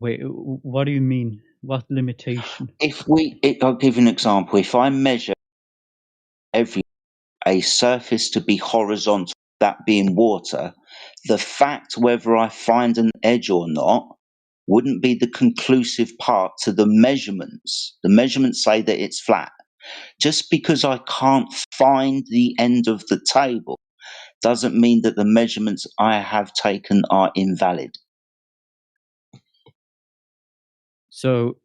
Wait, what do you mean? What limitation? I'll give you an example. If I measure a surface to be horizontal, that being water, the fact whether I find an edge or not wouldn't be the conclusive part to the measurements. The measurements say that it's flat. Just because I can't find the end of the table doesn't mean that the measurements I have taken are invalid. So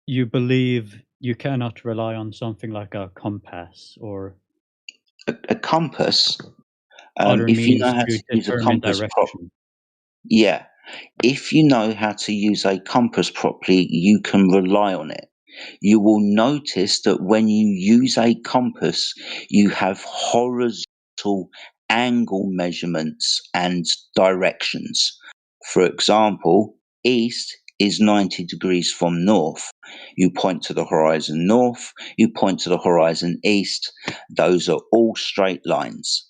you believe you cannot rely on something like a compass or A compass, other if you know means how to to use a determine compass direction? yeah, if you know how to use a compass properly, you can rely on it. You will notice that when you use a compass, you have horizontal angle measurements and directions. For example, east is 90 degrees from north. You point to the horizon north, you point to the horizon east. Those are all straight lines.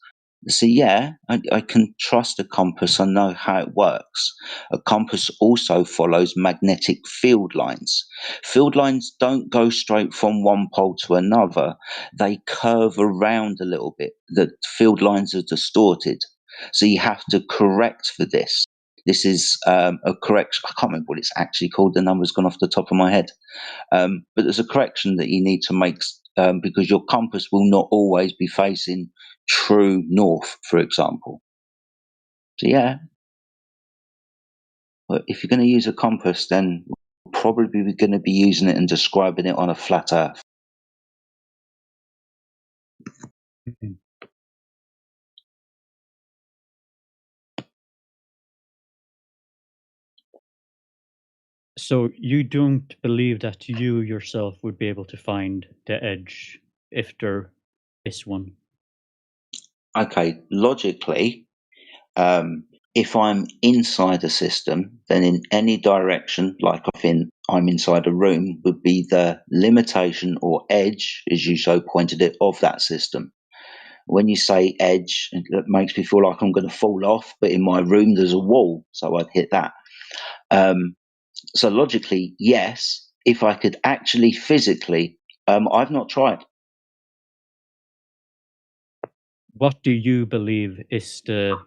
So, yeah, I can trust a compass. I know how it works. A compass also follows magnetic field lines. Field lines don't go straight from one pole to another, they curve around a little bit. The field lines are distorted. So, you have to correct for this. This is a correction. I can't remember what it's actually called. The number's gone off the top of my head. But there's a correction that you need to make because your compass will not always be facing true north, for example. So, yeah, but if you're going to use a compass, then probably we're going to be using it and describing it on a flat Earth. Mhm. So you don't believe that you yourself would be able to find the edge if there is one? Okay, logically, if I'm inside a system, then in any direction, like I'm inside a room, would be the limitation or edge, as you so pointed it, of that system. When you say edge, it makes me feel like I'm going to fall off, but in my room there's a wall, so I'd hit that. So logically, yes. If I could actually physically, I've not tried. What do you believe is the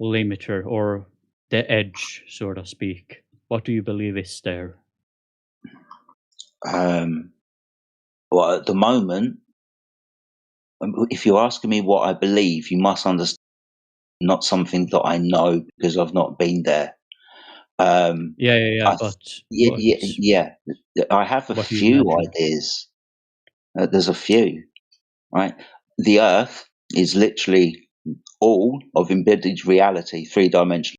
limiter or the edge, so to speak? What do you believe is there? Well, at the moment, if you're asking me what I believe, you must understand not something that I know because I've not been there. I, But yeah, yeah, yeah. I have a what do you few imagine? ideas. There's a few, right? The Earth is literally all of embedded reality, three-dimensional.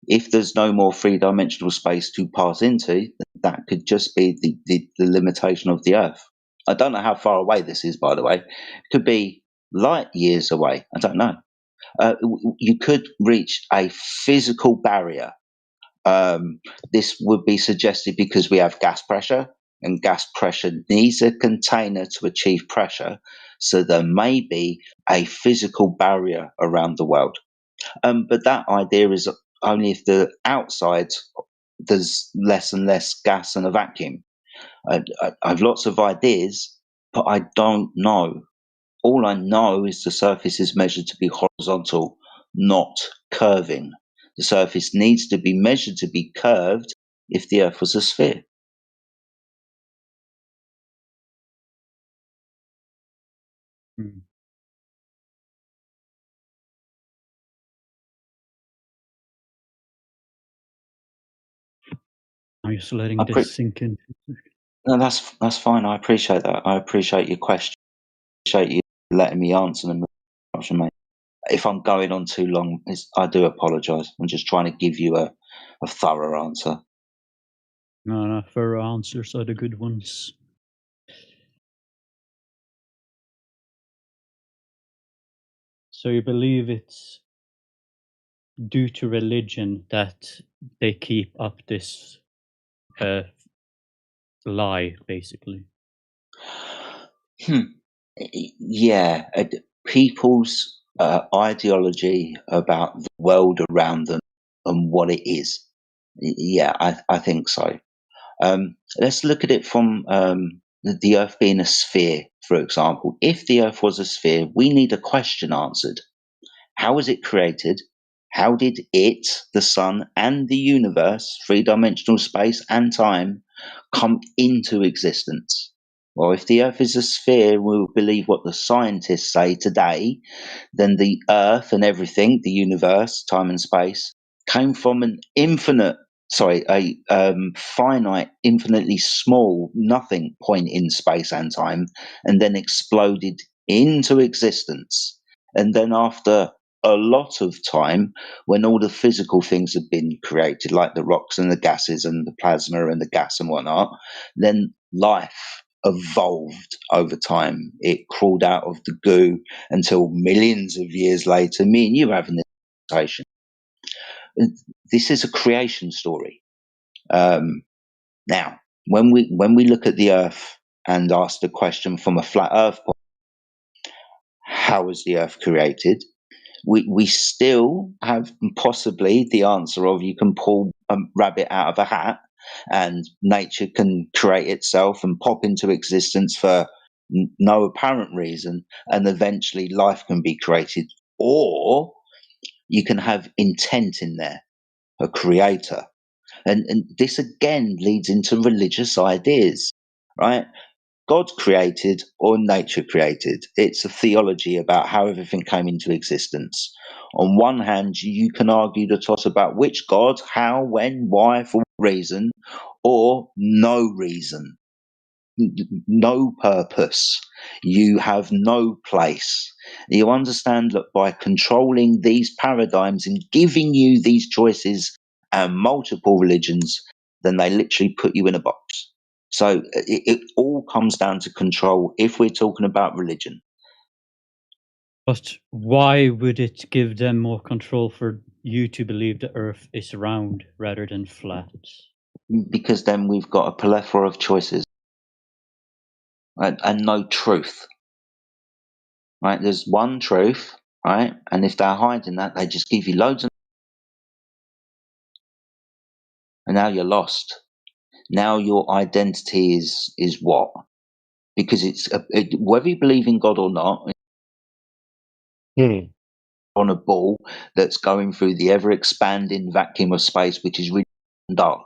If there's no more three-dimensional space to pass into, that could just be the limitation of the Earth. I don't know how far away this is, by the way. It could be light years away. I don't know. You could reach a physical barrier. This would be suggested because we have gas pressure, and gas pressure needs a container to achieve pressure. So there may be a physical barrier around the world. But that idea is only if the outside there's less and less gas and a vacuum. I've lots of ideas, but I don't know. All I know is the surface is measured to be horizontal, not curving. The surface needs to be measured to be curved if the Earth was a sphere. Hmm. I'm just letting this sink in. No, that's fine. I appreciate that. I appreciate your question. I appreciate you letting me answer them. Mate. If I'm going on too long, I do apologise. I'm just trying to give you a thorough answer. No, thorough answers are the good ones. So you believe it's due to religion that they keep up this lie, basically? Yeah, people's ideology about the world around them and what it is. Yeah, I think so. Let's look at it from the Earth being a sphere, for example. If the Earth was a sphere, we need a question answered. How was it created? How did it, the sun, and the universe, three-dimensional space and time, come into existence? Well, if the Earth is a sphere, we'll believe what the scientists say today, then the Earth and everything, the universe, time and space, came from an finite, infinitely small, nothing point in space and time, and then exploded into existence. And then after a lot of time, when all the physical things had been created, like the rocks and the gases and the plasma and the gas and whatnot, then life evolved over time. It crawled out of the goo until millions of years later, me and you having this conversation. This is a creation story. Now, when we look at the Earth and ask the question from a flat Earth point, how was the Earth created? We still have possibly the answer of you can pull a rabbit out of a hat and nature can create itself and pop into existence for no apparent reason, and eventually life can be created. Or you can have intent in there, a creator. And this again leads into religious ideas, right? God created or nature created. It's a theology about how everything came into existence. On one hand, you can argue the toss about which God, how, when, why, for what reason, or no reason, no purpose. You have no place. You understand that by controlling these paradigms and giving you these choices and multiple religions, then they literally put you in a box. So it all comes down to control if we're talking about religion. But why would it give them more control for you to believe the Earth is round rather than flat? Because then we've got a plethora of choices, right? And no truth, right? There's one truth, right? And if they're hiding that, they just give you loads of, and now you're lost. Now your identity is what? Because whether you believe in God or not, Hmm. on a ball that's going through the ever expanding vacuum of space, which is really dark.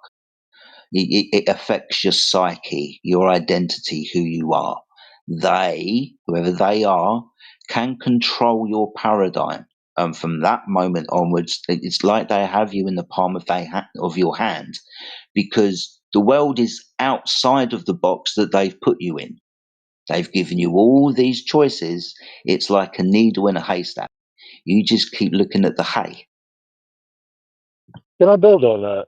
It affects your psyche, your identity, who you are. They, whoever they are, can control your paradigm. And from that moment onwards, it's like they have you in the palm of your hand, because the world is outside of the box that they've put you in. They've given you all these choices. It's like a needle in a haystack. You just keep looking at the hay. Can I build on that?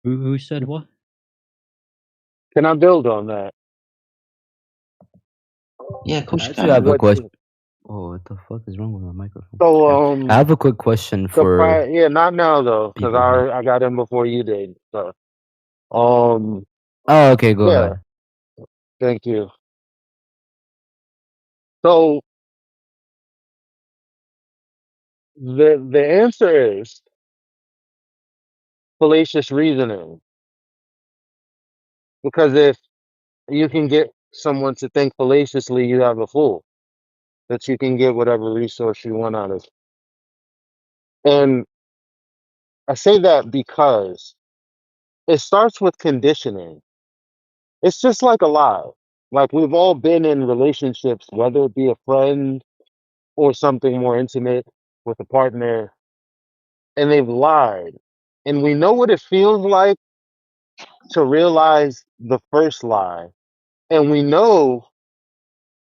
Who said what? Can I build on that? Yeah, of course I you actually can. have a What question. you, Oh, what the fuck is wrong with my microphone? so I have a quick question for yeah, not now though, because people here. I got in before you did. So um, Oh, okay, go yeah, ahead. thank you. So the answer is fallacious reasoning, because if you can get someone to think fallaciously, you have a fool that you can get whatever resource you want out of. And I say that because it starts with conditioning. It's just like a lie. Like we've all been in relationships, whether it be a friend or something more intimate with a partner, and they've lied. And we know what it feels like to realize the first lie. And we know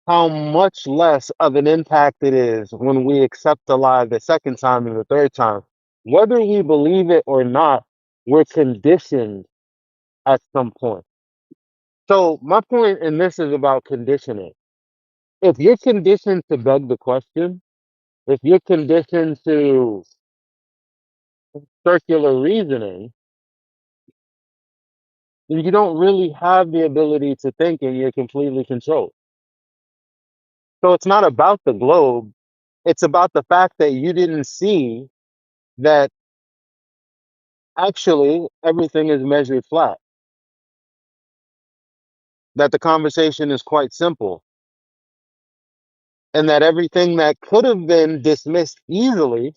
how much less of an impact it is when we accept the lie the second time and the third time. Whether we believe it or not, we're conditioned at some point. So, my point in this is about conditioning. If you're conditioned to beg the question, if you're conditioned to circular reasoning, then you don't really have the ability to think and you're completely controlled. So, it's not about the globe, It's about the fact that you didn't see that actually everything is measured flat, that the conversation is quite simple, and that everything that could have been dismissed easily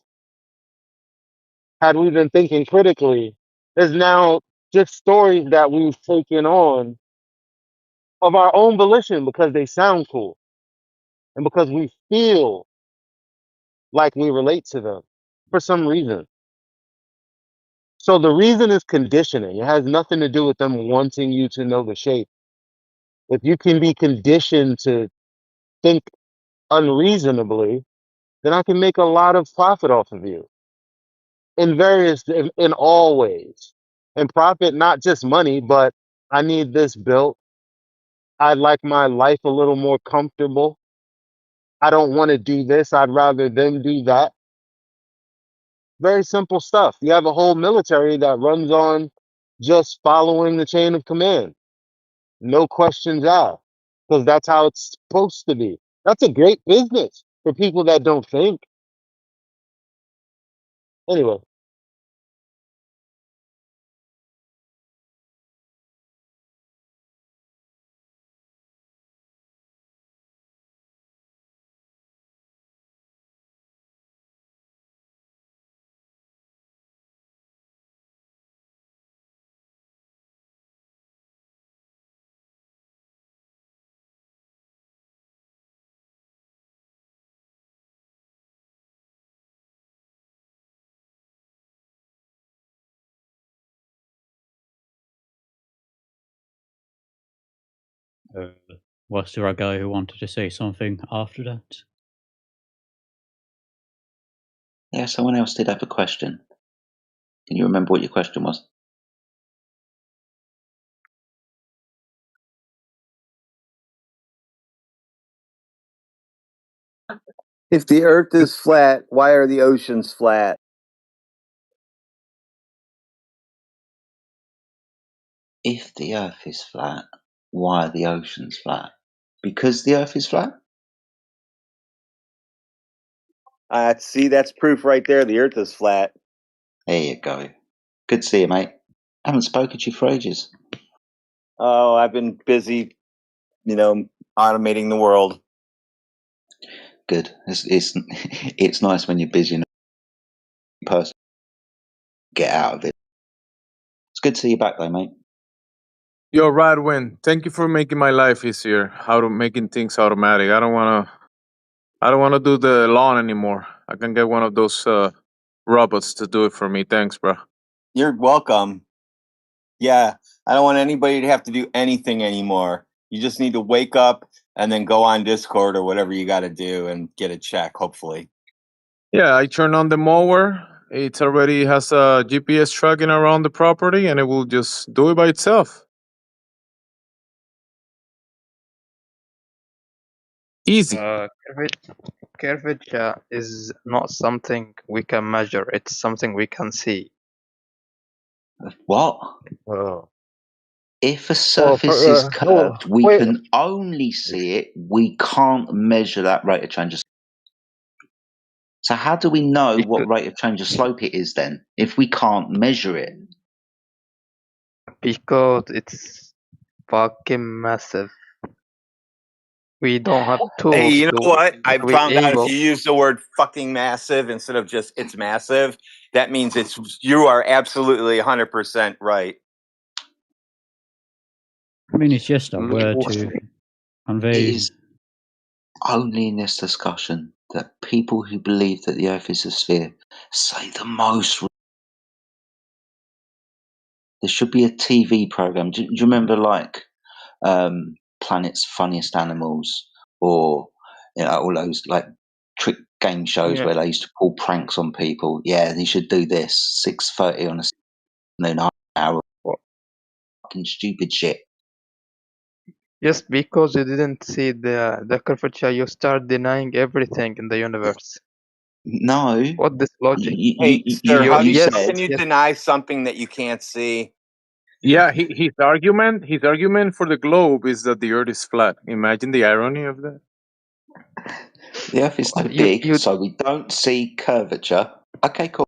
had we been thinking critically is now just stories that we've taken on of our own volition because they sound cool and because we feel like we relate to them for some reason. So the reason is conditioning. It has nothing to do with them wanting you to know the shape. If you can be conditioned to think unreasonably, then I can make a lot of profit off of you in all ways. And profit, not just money, but I need this built. I'd like my life a little more comfortable. I don't want to do this. I'd rather them do that. Very simple stuff. You have a whole military that runs on just following the chain of command. No questions asked. Because that's how it's supposed to be. That's a great business for people that don't think. Anyway, Was there a guy who wanted to say something after that? Yeah, someone else did have a question. Can you remember what your question was? If the Earth is flat, why are the oceans flat? If the Earth is flat, why are the oceans flat? Because the Earth is flat? See, that's proof right there. The Earth is flat. There you go. Good to see you, mate. I haven't spoken to you for ages. Oh, I've been busy, automating the world. Good. It's nice when you're busy and a person get out of it. It's good to see you back though, mate. Yo, Radwin, thank you for making my life easier. Making things automatic. I don't wanna do the lawn anymore. I can get one of those robots to do it for me. Thanks, bro. You're welcome. Yeah, I don't want anybody to have to do anything anymore. You just need to wake up and then go on Discord or whatever you got to do and get a check, hopefully. Yeah, I turn on the mower. It already has a GPS tracking around the property, and it will just do it by itself. Easy. Curvature is not something we can measure. It's something we can see. What? oh, If a surface is curved, we wait. can only see it. We can't measure that rate of change of slope. So how do we know what rate of change of slope it is then, if we can't measure it? Because it's fucking massive. We don't have tools. Hey, you know what? I to be found out able. if you use the word fucking massive instead of just it's massive, that means you are absolutely 100% right. I mean, it's just a word to convey. It is only in this discussion that people who believe that the Earth is a sphere say the most. There should be a TV program. Do you remember, like, Planet's Funniest Animals, or all those like trick game shows where they used to pull pranks on people? Yeah, they should do this 6:30 on a noon hour. Fucking stupid shit. Just because you didn't see the curvature, you start denying everything in the universe. No. What this logic? Hey, sir, how can you deny something that you can't see? Yeah, his argument for the globe is that the Earth is flat. Imagine the irony of that. The Earth is too big, so we don't see curvature. Okay, cool.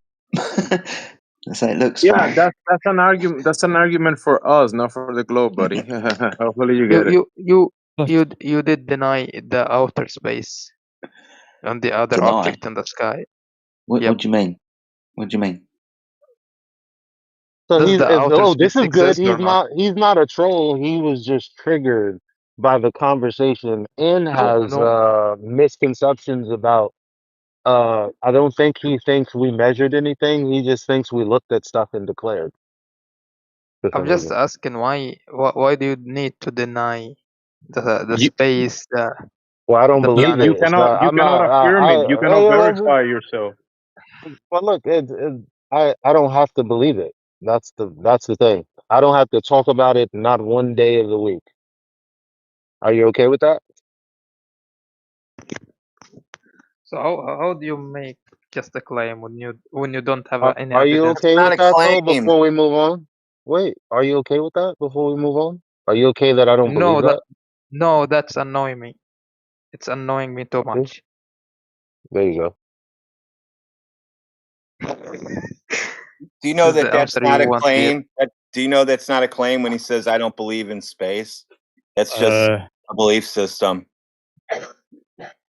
So it looks fine. that's an argument. That's an argument for us, not for the globe, buddy. Hopefully you get it. You did deny the outer space and the other object in the sky. What do you mean? What do you mean? So Does the outer this space is good. exist or not? He's not a troll. He was just triggered by the conversation and has misconceptions about. I don't think he thinks we measured anything. He just thinks we looked at stuff and declared. I'm just asking why do you need to deny the space? Well, I don't believe it. You cannot affirm it. You cannot verify yourself. But look, I don't have to believe it. That's the thing. I don't have to talk about it not one day of the week. Are you okay with that? So how do you make just a claim when you don't have any Are you evidence? okay with that though? Before we move on, wait. Are you okay with that? Before we move on, are you okay that I don't believe that? No, that's annoying me. It's annoying me too much. There you go. Do you know that that's not a claim? Do you know that's not a claim when he says, I don't believe in space? That's just a belief system.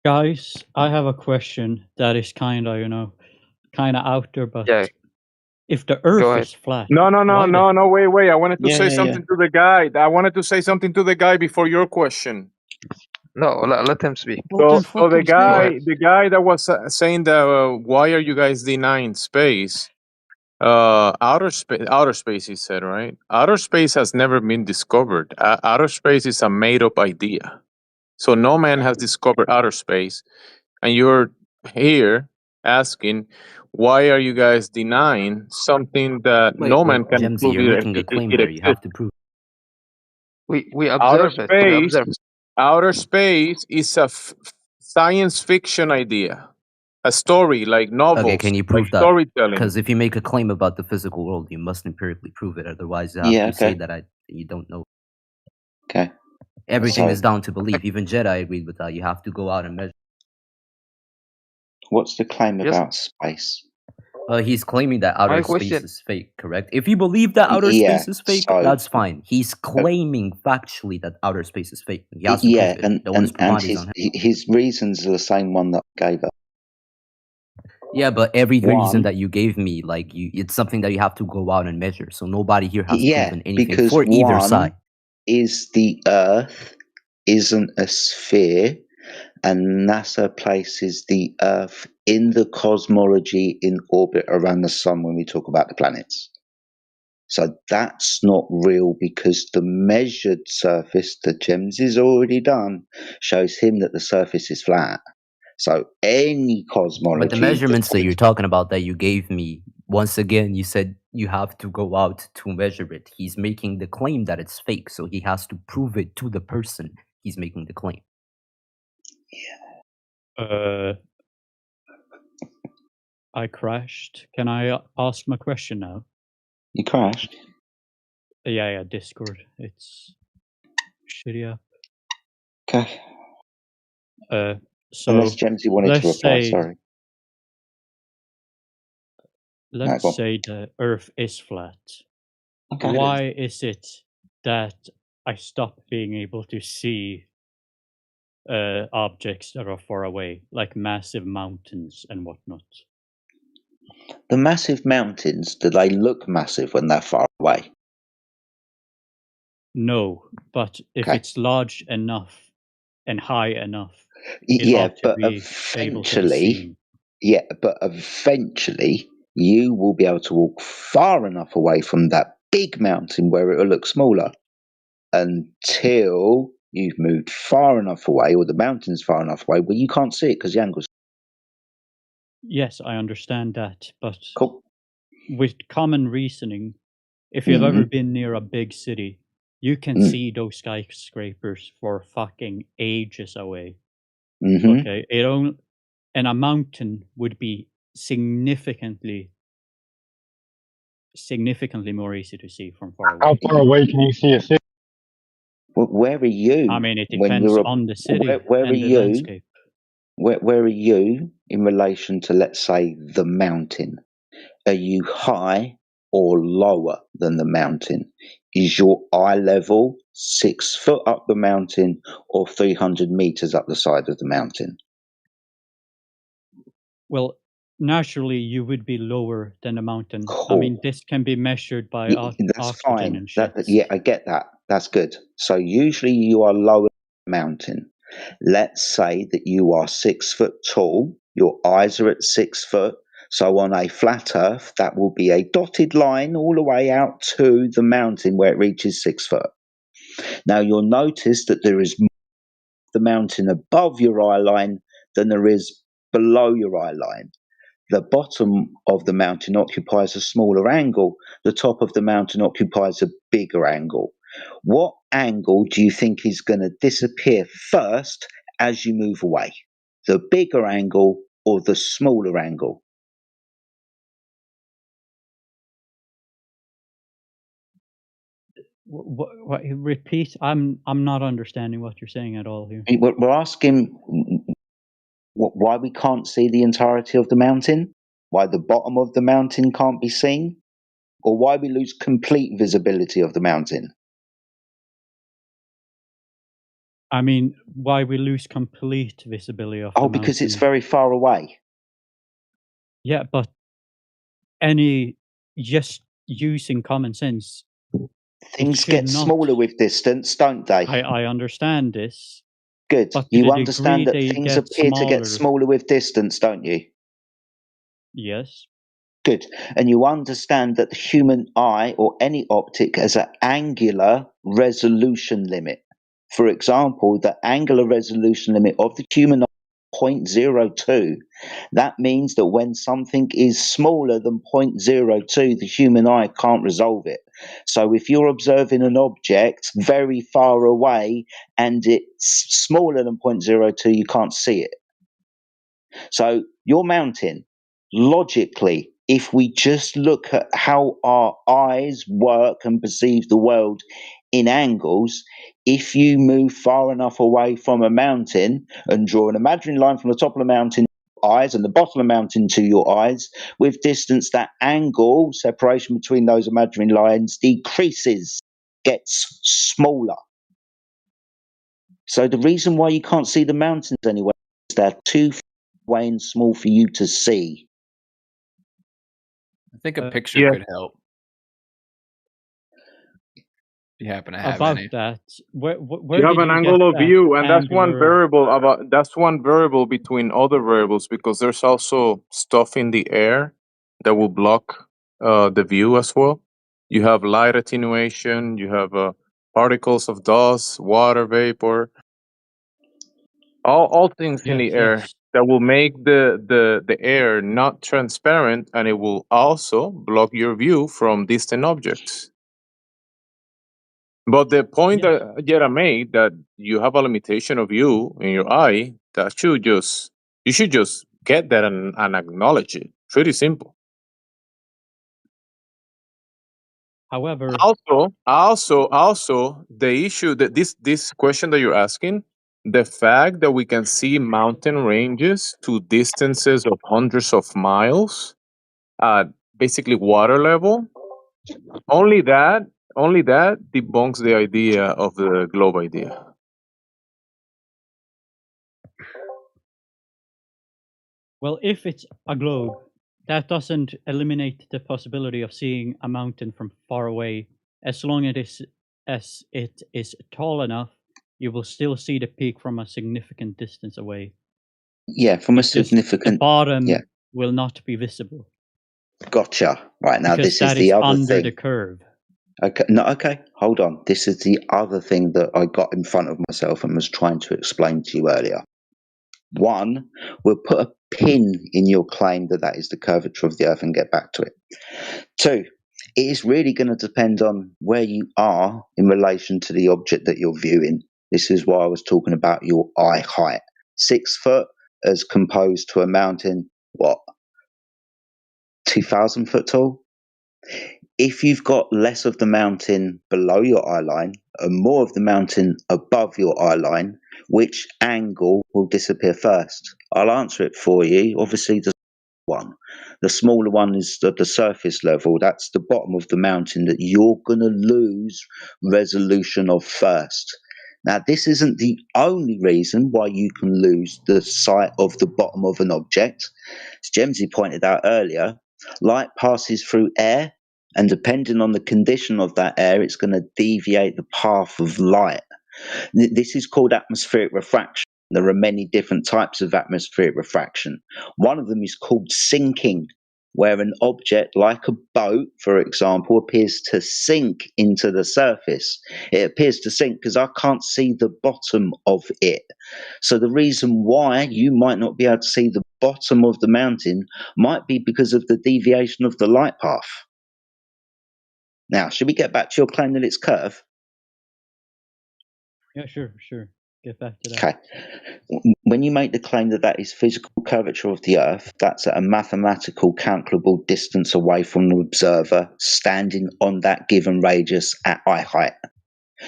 Guys, I have a question that is kind of out there, but if the Earth is flat... No, wait. I wanted to say something to the guy. I wanted to say something to the guy before your question. No, let him speak. So the guy that was saying that, why are you guys denying space? Outer space, he said, right? Outer space has never been discovered. Outer space is a made-up idea. So no man has discovered outer space, and you're here asking, why are you guys denying something that no man can Gemsy, prove? You're making a claim there. You have to prove. We observe it. We observe. Outer space is a science fiction idea. A story like novels. Okay, can you prove that? Storytelling. Because if you make a claim about the physical world, you must empirically prove it. Otherwise, you have to say that you don't know. Okay. Everything is down to belief. Even Jedi agreed with that. You have to go out and measure. What's the claim about space? He's claiming that outer space is fake, correct? If you believe that outer space is fake, that's fine. He's claiming factually that outer space is fake. He has to prove it. And his reasons are the same one that I gave up. Yeah, but every reason that you gave me, like it's something that you have to go out and measure. So nobody here has proven anything for either side. Is the Earth isn't a sphere, and NASA places the Earth in the cosmology in orbit around the sun when we talk about the planets. So that's not real because the measured surface that James has already done shows him that the surface is flat. So any cosmology... But the measurements that you're talking about that you gave me, once again, you said you have to go out to measure it. He's making the claim that it's fake, so he has to prove it to the person he's making the claim. I crashed. Can I ask my question now? You crashed? Yeah, Discord. It's shitty up. Okay. So unless Gemsy wanted to reply, sorry. Let's say the Earth is flat. Okay. Why is it that I stop being able to see objects that are far away, like massive mountains and whatnot? The massive mountains, do they look massive when they're far away? No, but if it's large enough and high enough, but eventually, you will be able to walk far enough away from that big mountain where it will look smaller until you've moved far enough away, or the mountain's far enough away where you can't see it because the angle's... Yes, I understand that, but with common reasoning, if you've ever been near a big city, you can see those skyscrapers for fucking ages away. Okay, and a mountain would be significantly more easy to see from far away. How far away can you see a city? Well, where are you? I mean, it depends on the city and the landscape. Where are you in relation to, let's say, the mountain? Are you high or lower than the mountain? Is your eye level 6 foot up the mountain or 300 meters up the side of the mountain? Well, naturally, you would be lower than a mountain. Cool. I mean, this can be measured by That's oxygen fine. and shit. Yeah, I get that. That's good. So usually you are lower than the mountain. Let's say that you are 6 foot tall. Your eyes are at 6 foot. So on a flat Earth, that will be a dotted line all the way out to the mountain where it reaches 6 foot. Now you'll notice that there is more of the mountain above your eye line than there is below your eye line. The bottom of the mountain occupies a smaller angle. The top of the mountain occupies a bigger angle. What angle do you think is going to disappear first as you move away? The bigger angle or the smaller angle? What, repeat? I'm not understanding what you're saying at all here. We're asking why we can't see the entirety of the mountain, why the bottom of the mountain can't be seen, or why we lose complete visibility of the mountain. I mean, why we lose complete visibility of the mountain? Oh, because it's very far away. Yeah, but just using common sense, things get smaller with distance, don't they? I understand this. Good. But you understand that things appear to get smaller with distance, don't you? Yes. Good. And you understand that the human eye or any optic has an angular resolution limit. For example, the angular resolution limit of the human eye is 0.02. That means that when something is smaller than 0.02, the human eye can't resolve it. So if you're observing an object very far away and it's smaller than 0.02, you can't see it. So your mountain, logically, if we just look at how our eyes work and perceive the world in angles, if you move far enough away from a mountain and draw an imaginary line from the top of the mountain to your eyes and the bottom of the mountain to your eyes, with distance, that angle separation between those imaginary lines decreases, gets smaller. So the reason why you can't see the mountains anyway is they're too far away and small for you to see. I think a picture could help. If you happen to have about any. that, where you have an angle of view, and that's one variable. That's one variable between other variables, because there's also stuff in the air that will block the view as well. You have light attenuation. You have particles of dust, water vapor, all things in the air that will make the air not transparent, and it will also block your view from distant objects. But the point that Jera made, that you have a limitation of view in your eye, you should just get that and acknowledge it. Pretty simple. However, also the issue that this question that you're asking, the fact that we can see mountain ranges to distances of hundreds of miles at basically water level, only that debunks the idea of the globe idea. Well, if it's a globe, that doesn't eliminate the possibility of seeing a mountain from far away. As long as it is tall enough, you will still see the peak from a significant distance away. Yeah, from a significant... The bottom will not be visible. Gotcha. Right, now because this is the other under thing. The curve. Okay, no, okay, hold on. This is the other thing that I got in front of myself and was trying to explain to you earlier. One, we'll put a pin in your claim that is the curvature of the Earth and get back to it. Two, it is really going to depend on where you are in relation to the object that you're viewing. This is why I was talking about your eye height. 6 foot as composed to a mountain, 2,000 foot tall? if you've got less of the mountain below your eye line and more of the mountain above your eye line, which angle will disappear first? I'll answer it for you. Obviously, the smaller one is at the surface level. That's the bottom of the mountain that you're going to lose resolution of first. Now, this isn't the only reason why you can lose the sight of the bottom of an object. As Jemsy pointed out earlier, light passes through air, and depending on the condition of that air, it's going to deviate the path of light. This is called atmospheric refraction. There are many different types of atmospheric refraction. One of them is called sinking, where an object like a boat, for example, appears to sink into the surface. It appears to sink because I can't see the bottom of it. So the reason why you might not be able to see the bottom of the mountain might be because of the deviation of the light path. Now, should we get back to your claim that it's curved? Yeah, sure. Get back to that. Okay. When you make the claim that that is physical curvature of the Earth, that's at a mathematical calculable distance away from the observer standing on that given radius at eye height.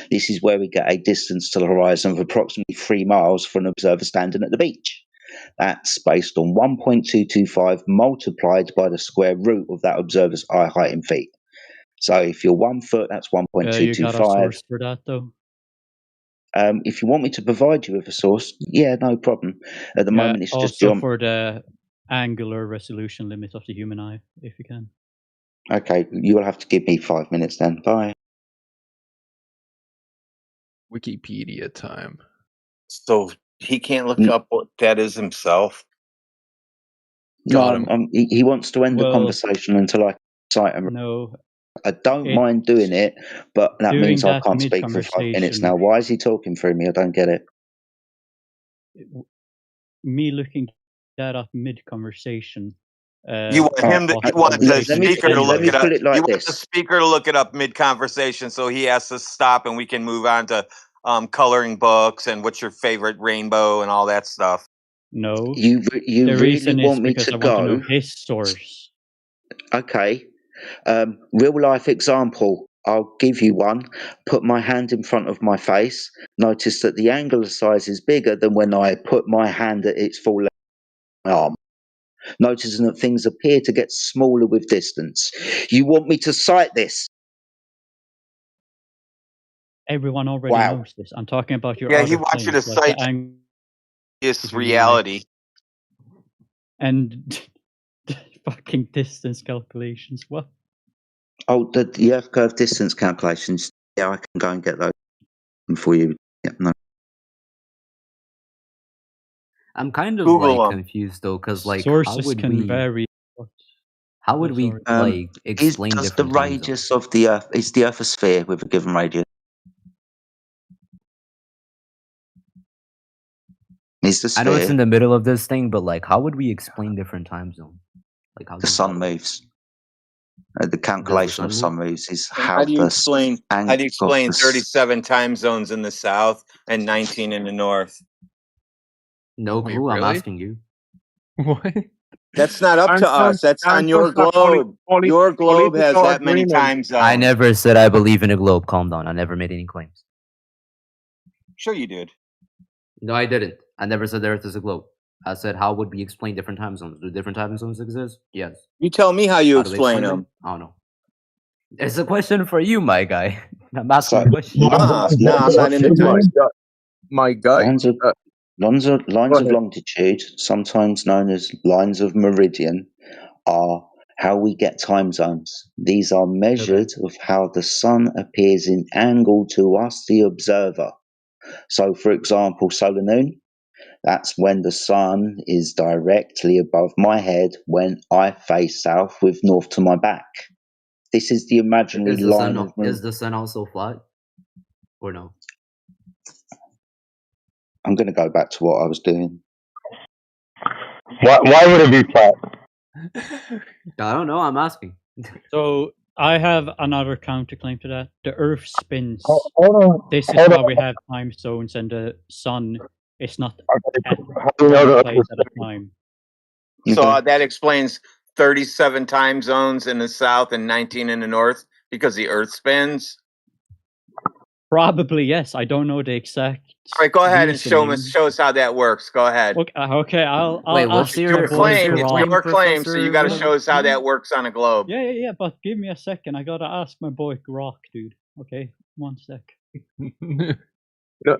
This is where we get a distance to the horizon of approximately 3 miles for an observer standing at the beach. That's based on 1.225 multiplied by the square root of that observer's eye height in feet. So if you're 1 foot, that's 1.225. You got a source for that, though? If you want me to provide you with a source, yeah, no problem. At the moment, it's just also for the angular resolution limit of the human eye, if you can. Okay, you will have to give me 5 minutes then. Bye. Wikipedia time. So he can't look up what that is himself? No, he wants to end the conversation until I cite him. No. I don't mind doing it, but that means I can't speak for 5 minutes now. Why is he talking through me? I don't get it. Me looking that up mid-conversation. You want him to? You want the speaker to look it up? You want the speaker to look it up mid-conversation, so he has to stop, and we can move on to coloring books and what's your favorite rainbow and all that stuff. No, you the really reason want is me because to I go? want to know his source. Okay, real life example. I'll give you one. Put my hand in front of my face. Notice that the angular size is bigger than when I put my hand at its full length on my arm. Noticing that things appear to get smaller with distance. You want me to cite this? Everyone already knows this. I'm talking about your he other wants you to claims, like cite his reality. And fucking distance calculations. What? Oh, the Earth curve distance calculations. Yeah, I can go and get those for you. Yeah, no. I'm kind of Google like confused though, because like sources can vary. How would we like explain does different the radius of the Earth is the Earth a sphere with a given radius? Is the sphere? I know it's in the middle of this thing, but like, how would we explain different time zones? Like how the sun moves. The calculation of sun moves is how do you explain 37 time zones in the south and 19 in the north? No clue. Wait, I'm really? asking you. What? That's not up to us. That's on your globe. Your globe has that many time zones. I never said I believe in a globe. Calm down. I never made any claims. Sure you did. No, I didn't. I never said the Earth is a globe. I said, how would we explain different time zones? Do different time zones exist? Yes. You tell me how you explain them. I don't know. It's a question for you, my guy. I'm asking a question. No, I'm not into it. My guy. Lines of longitude, sometimes known as lines of meridian, are how we get time zones. These are measured of how the sun appears in angle to us, the observer. So, for example, solar noon, that's when the sun is directly above my head when I face south with north to my back. This is the imaginary line of moon. Is the sun also flat? Or no? I'm going to go back to what I was doing. Why would it be flat? I don't know. I'm asking. So I have another counterclaim to that. The Earth spins. This is why we have time zones, and the sun is not at one place at a time. So that explains 37 time zones in the south and 19 in the north because the Earth spins? Probably yes. I don't know the exact. All right, go ahead and reasoning. show us how that works. Go ahead. Okay. I'll what's ask my your boy claim? Grok. Your claim, so you got to show us how that works on a globe. Yeah. But give me a second. I gotta ask my boy Grok, dude. Okay, 1 sec.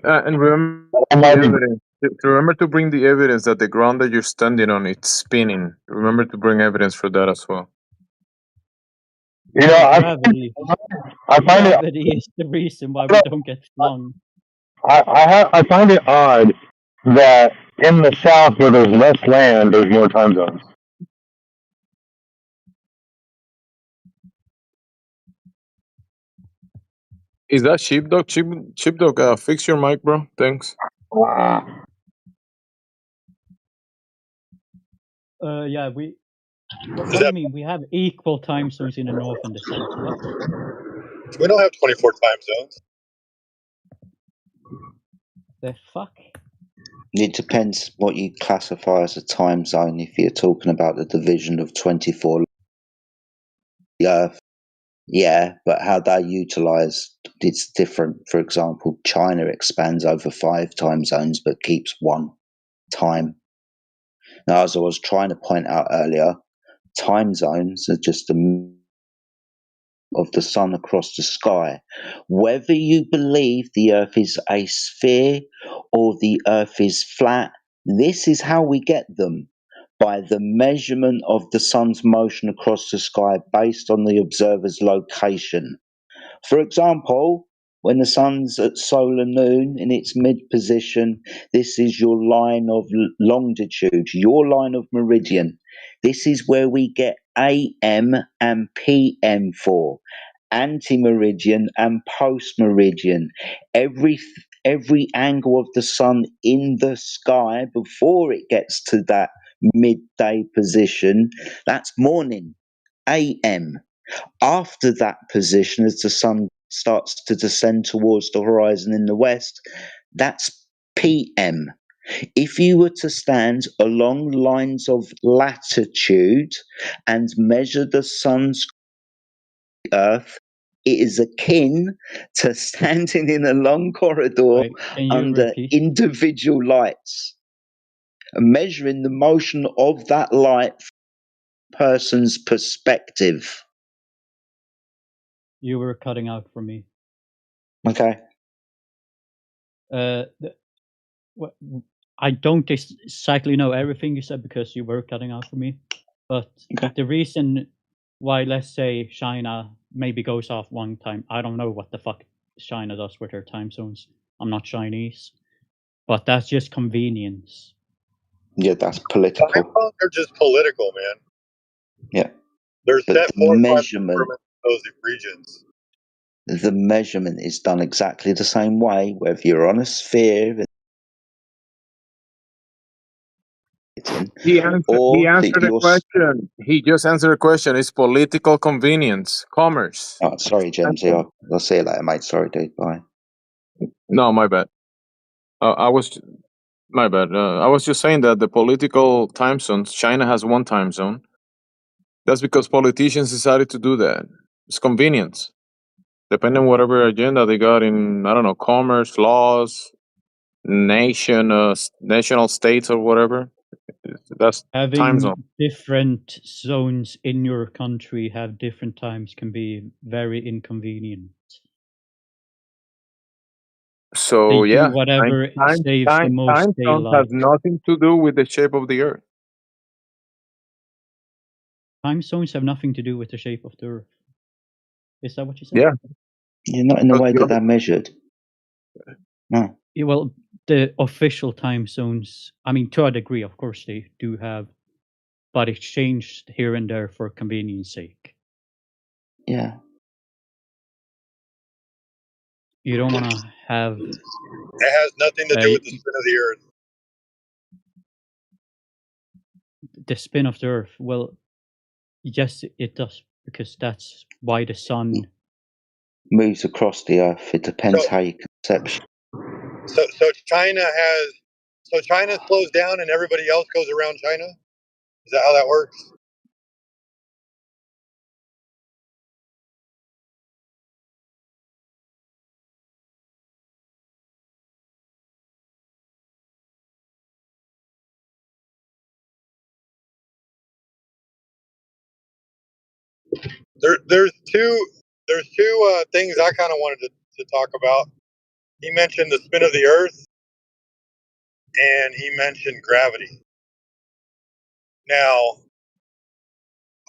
And remember to bring the evidence that the ground that you're standing on it's spinning. Remember to bring evidence for that as well. You know, Gravity is the reason why we don't get flung. I find it odd that in the South where there's less land, there's more time zones. Is that Sheepdog? Sheepdog, fix your mic, bro. Thanks. Yeah, what do you mean? We have equal time zones in the north and the south. What? We don't have 24 time zones. The fuck? It depends what you classify as a time zone. If you're talking about the division of 24 the Earth, yeah, but how they're utilised, it's different. For example, China expands over 5 time zones but keeps 1 time. Now, as I was trying to point out earlier, time zones are just of the sun across the sky. Whether you believe the Earth is a sphere or the Earth is flat, this is how we get them, by the measurement of the sun's motion across the sky based on the observer's location. For example, when the sun's at solar noon in its mid position, this is your line of longitude, your line of meridian. This is where we get AM and PM for, anti-meridian and post-meridian. Every angle of the sun in the sky before it gets to that midday position, that's morning, AM. After that position, as the sun starts to descend towards the horizon in the west, that's PM. If you were to stand along lines of latitude and measure the sun's Earth, it is akin to standing in a long corridor under individual lights, measuring the motion of that light from a person's perspective. You were cutting out for me. Okay. I don't exactly know everything you said because you were cutting out for me. But the reason why, let's say, China maybe goes off 1 time, I don't know what the fuck China does with their time zones. I'm not Chinese. But that's just convenience. Yeah, that's political. Time zones are just political, man. Yeah. There's set measurement in those regions. The measurement is done exactly the same way, whether you're on a sphere. He answered the question. He just answered the question. It's political convenience, commerce. Oh, sorry, Jamesy. I'll see you later, mate. Sorry, dude. Bye. No, my bad. My bad. I was just saying that the political time zones, China has 1 time zone. That's because politicians decided to do that. It's convenience. Depending on whatever agenda they got in, I don't know, commerce, laws, national states or whatever. That's time zone. Having different zones in your country have different times can be very inconvenient. So they do whatever saves the most time zone has nothing to do with the shape of the Earth. Time zones have nothing to do with the shape of the Earth. Is that what you said? Yeah. You're not in the way that they're measured. No. Yeah, well, the official time zones, I mean, to a degree, of course, they do have, but it's changed here and there for convenience sake. Yeah. You don't want to have... It has nothing to do with the spin of the Earth. The spin of the Earth, well, yes, it does, because that's why the sun moves across the Earth. It depends how you conception. So China slows down and everybody else goes around China? Is that how that works? There's two things I kind of wanted to talk about. He mentioned the spin of the Earth, and he mentioned gravity. Now,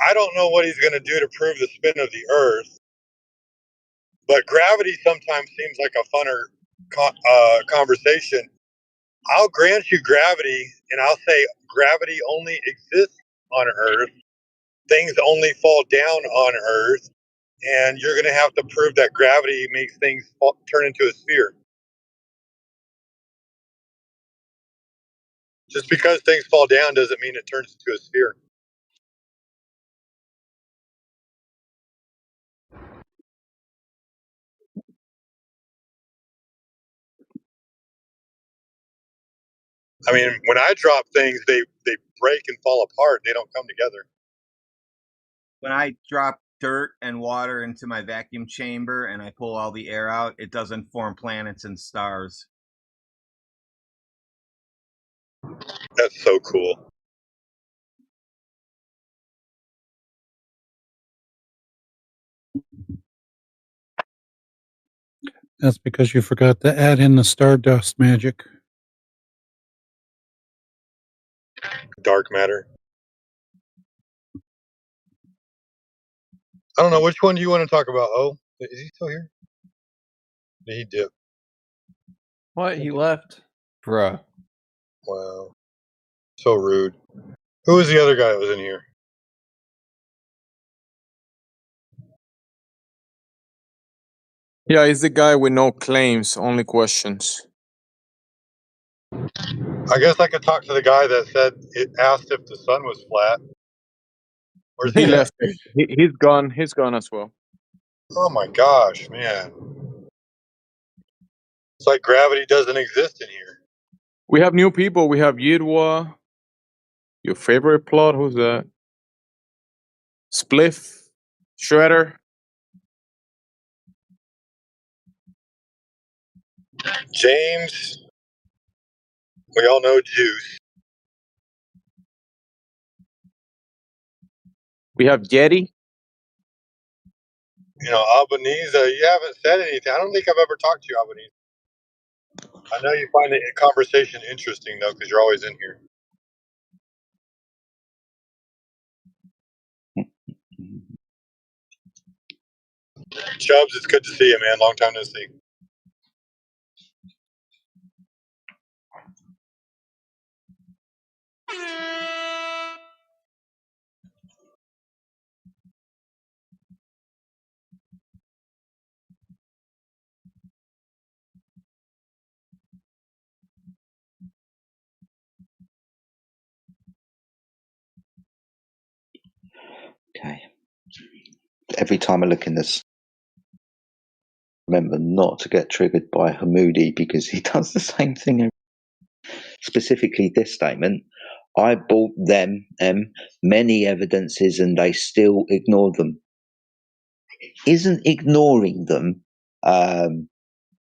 I don't know what he's going to do to prove the spin of the Earth, but gravity sometimes seems like a funner conversation. I'll grant you gravity, and I'll say gravity only exists on Earth. Things only fall down on Earth, and you're going to have to prove that gravity makes things turn into a sphere. Just because things fall down doesn't mean it turns into a sphere. I mean, when I drop things, they break and fall apart. They don't come together. When I drop dirt and water into my vacuum chamber and I pull all the air out, it doesn't form planets and stars. That's so cool. That's because you forgot to add in the stardust magic. Dark matter. I don't know, which one do you want to talk about? Oh, is he still here? Did he dip? What? He left? Bruh. Wow. So rude. Who was the other guy that was in here? Yeah, he's the guy with no claims, only questions. I guess I could talk to the guy that said it asked if the sun was flat. Where's He he at? left. He's gone. He's gone as well. Oh my gosh, man. It's like gravity doesn't exist in here. We have new people. We have Yidwa. Your favorite plot? Who's that? Spliff. Shredder. James. We all know Juice. We have Yeti. You know, Albanese, you haven't said anything. I don't think I've ever talked to you, Albanese. I know you find the conversation interesting, though, because you're always in here. Chubbs, it's good to see you, man. Long time no see. Okay. Every time I look in this, remember not to get triggered by Hamoudi because he does the same thing. Specifically, this statement: I bought them many evidences and they still ignore them. Isn't ignoring them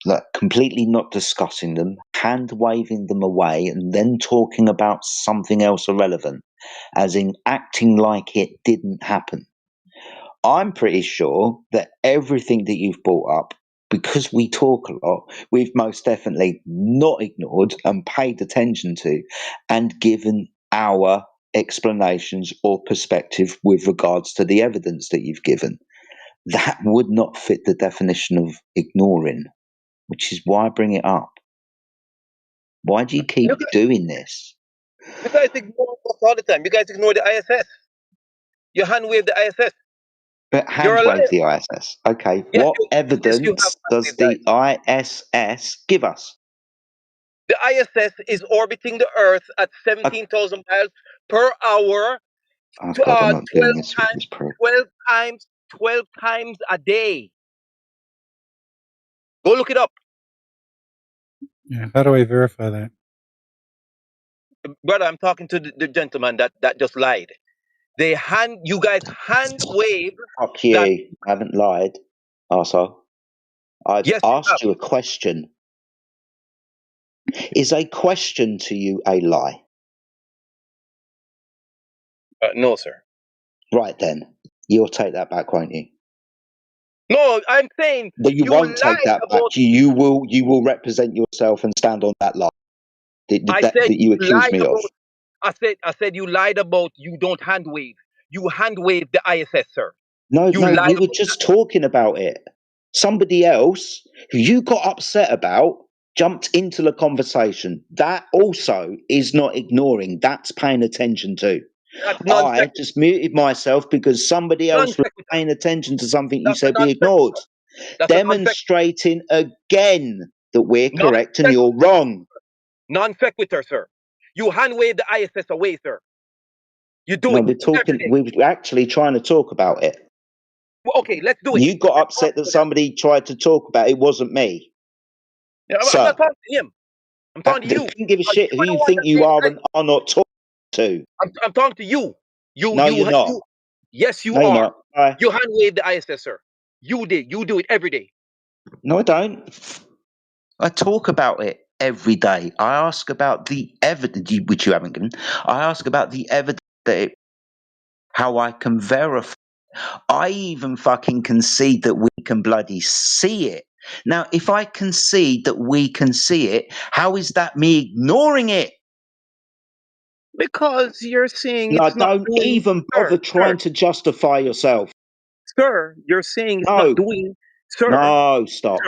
like completely not discussing them, hand waving them away, and then talking about something else irrelevant, as in acting like it didn't happen? I'm pretty sure that everything that you've brought up, because we talk a lot, we've most definitely not ignored and paid attention to and given our explanations or perspective with regards to the evidence that you've given. That would not fit the definition of ignoring, which is why I bring it up. Why do you keep doing this? You guys ignore us all the time. You guys ignore the ISS. You hand wave the ISS. But hand wave the ISS. Okay, yes, what evidence does the ISS give us? The ISS is orbiting the Earth at 17,000 miles per hour. Oh God, I'm not doing this with this prick. 12 times a day. Go look it up. Yeah, how do I verify that? Brother, I'm talking to the gentleman that just lied. You guys hand wave. Fuck you. I haven't lied, arsehole. I've asked you a question. Is a question to you a lie? No, sir. Right then. You'll take that back, won't you? No, I'm saying But you won't take that back. You will represent yourself and stand on that lie that you accused me of. I said you lied about you don't hand wave. You hand wave the ISS, sir. No, we were just talking about it. Somebody else who you got upset about jumped into the conversation. That also is not ignoring. That's paying attention to. I just muted myself because somebody else was paying attention to something you said we ignored. Demonstrating again that we're correct and you're wrong. Non-sequitur, sir. You hand wave the ISS away, sir. You do it. We're actually trying to talk about it. Well, okay, let's do it. You got upset that somebody tried to talk about it. It wasn't me. Yeah, I'm not talking to him. I'm talking to you. I don't give a shit who you think you are and are not talking to. I'm talking to you. No, you're not. Yes, you are. You hand wave the ISS, sir. You did. You do it every day. No, I don't. I talk about it every day. I ask about the evidence, which you haven't given. I ask about the evidence that how I can verify. I even fucking concede that we can bloody see it. Now, if I concede that we can see it, how is that me ignoring it? Because you're saying it's not doing... Don't even bother trying to justify yourself. Sir, you're saying it's not doing... Sir. No, stop.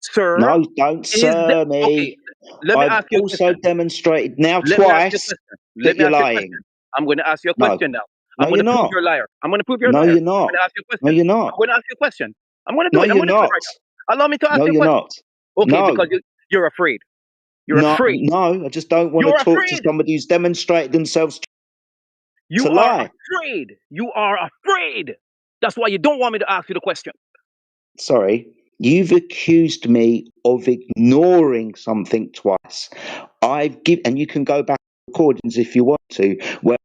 Sir. No, don't sir me. Okay, let me ask you a question. I've also demonstrated now twice that you're lying. I'm going to ask you a question now. No, you're not. You're a liar. I'm going to prove you're a liar. No, you're not. I'm going to ask you a question. No, you're not. I'm going to ask you a question. I'm going to do it. I'm going to do it right now. Allow me to ask you a question. No, you're not. Okay, because you're afraid. You're afraid. No, I just don't want to talk to somebody who's demonstrated themselves to lie. Afraid. You are afraid. That's why you don't want me to ask you the question. Sorry. You've accused me of ignoring something twice. And you can go back to recordings if you want to, where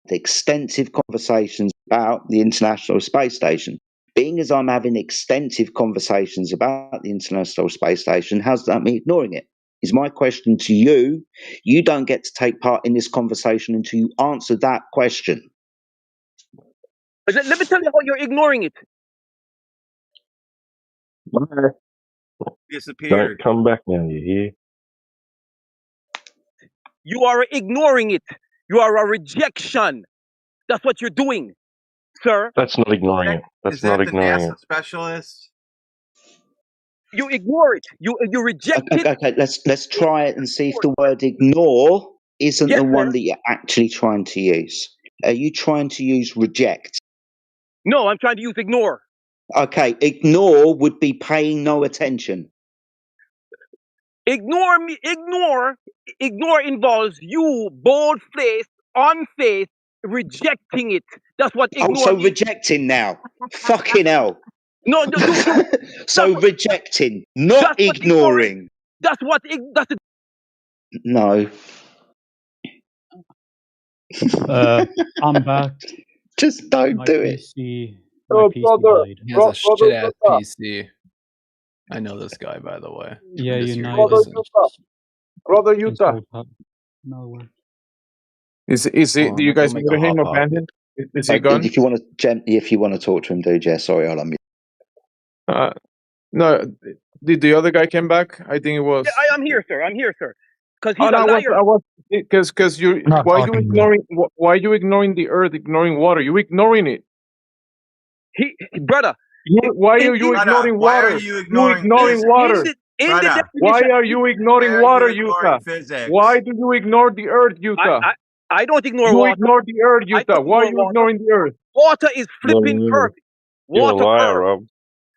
extensive conversations about the International Space Station. Being as I'm having extensive conversations about the International Space Station, how's that me ignoring it? Is my question to you. You don't get to take part in this conversation until you answer that question. Let me tell you how you're ignoring it. Disappeared. Don't come back now, you hear? You are ignoring it. You are a rejection. That's what you're doing, sir. That's not ignoring it. That's not ignoring it. Specialist. You ignore it. You reject it. Okay, let's try it and see if the word ignore isn't the one that you're actually trying to use. Are you trying to use reject? No, I'm trying to use ignore. Okay, ignore would be paying no attention. Ignore involves you bold-faced, unfaced, rejecting it. That's what ignore so rejecting now. Fucking hell. No. So rejecting, not ignoring. That's No. I'm back. Just don't do it. My PC died. He has a shit-ass PC. I know this guy, by the way. Yeah, Brother Utah. No. Is it? Do you guys hear him abandoned? Is he gone? If you want to talk to him, do Jess. Sorry, I'll unmute. No. Did the other guy came back? I think it was. Yeah, I'm here, sir. Because he's a liar. Because you. Why are you ignoring the earth? Ignoring water? You ignoring it. Brother. Why are you ignoring water? Why are you ignoring water? Why are you ignoring water, Utah? Why do you ignore the earth, Utah? I don't ignore You water. ignore the earth, Utah. Why are you ignoring the earth? Water is flipping perfect. You're a liar, Rob.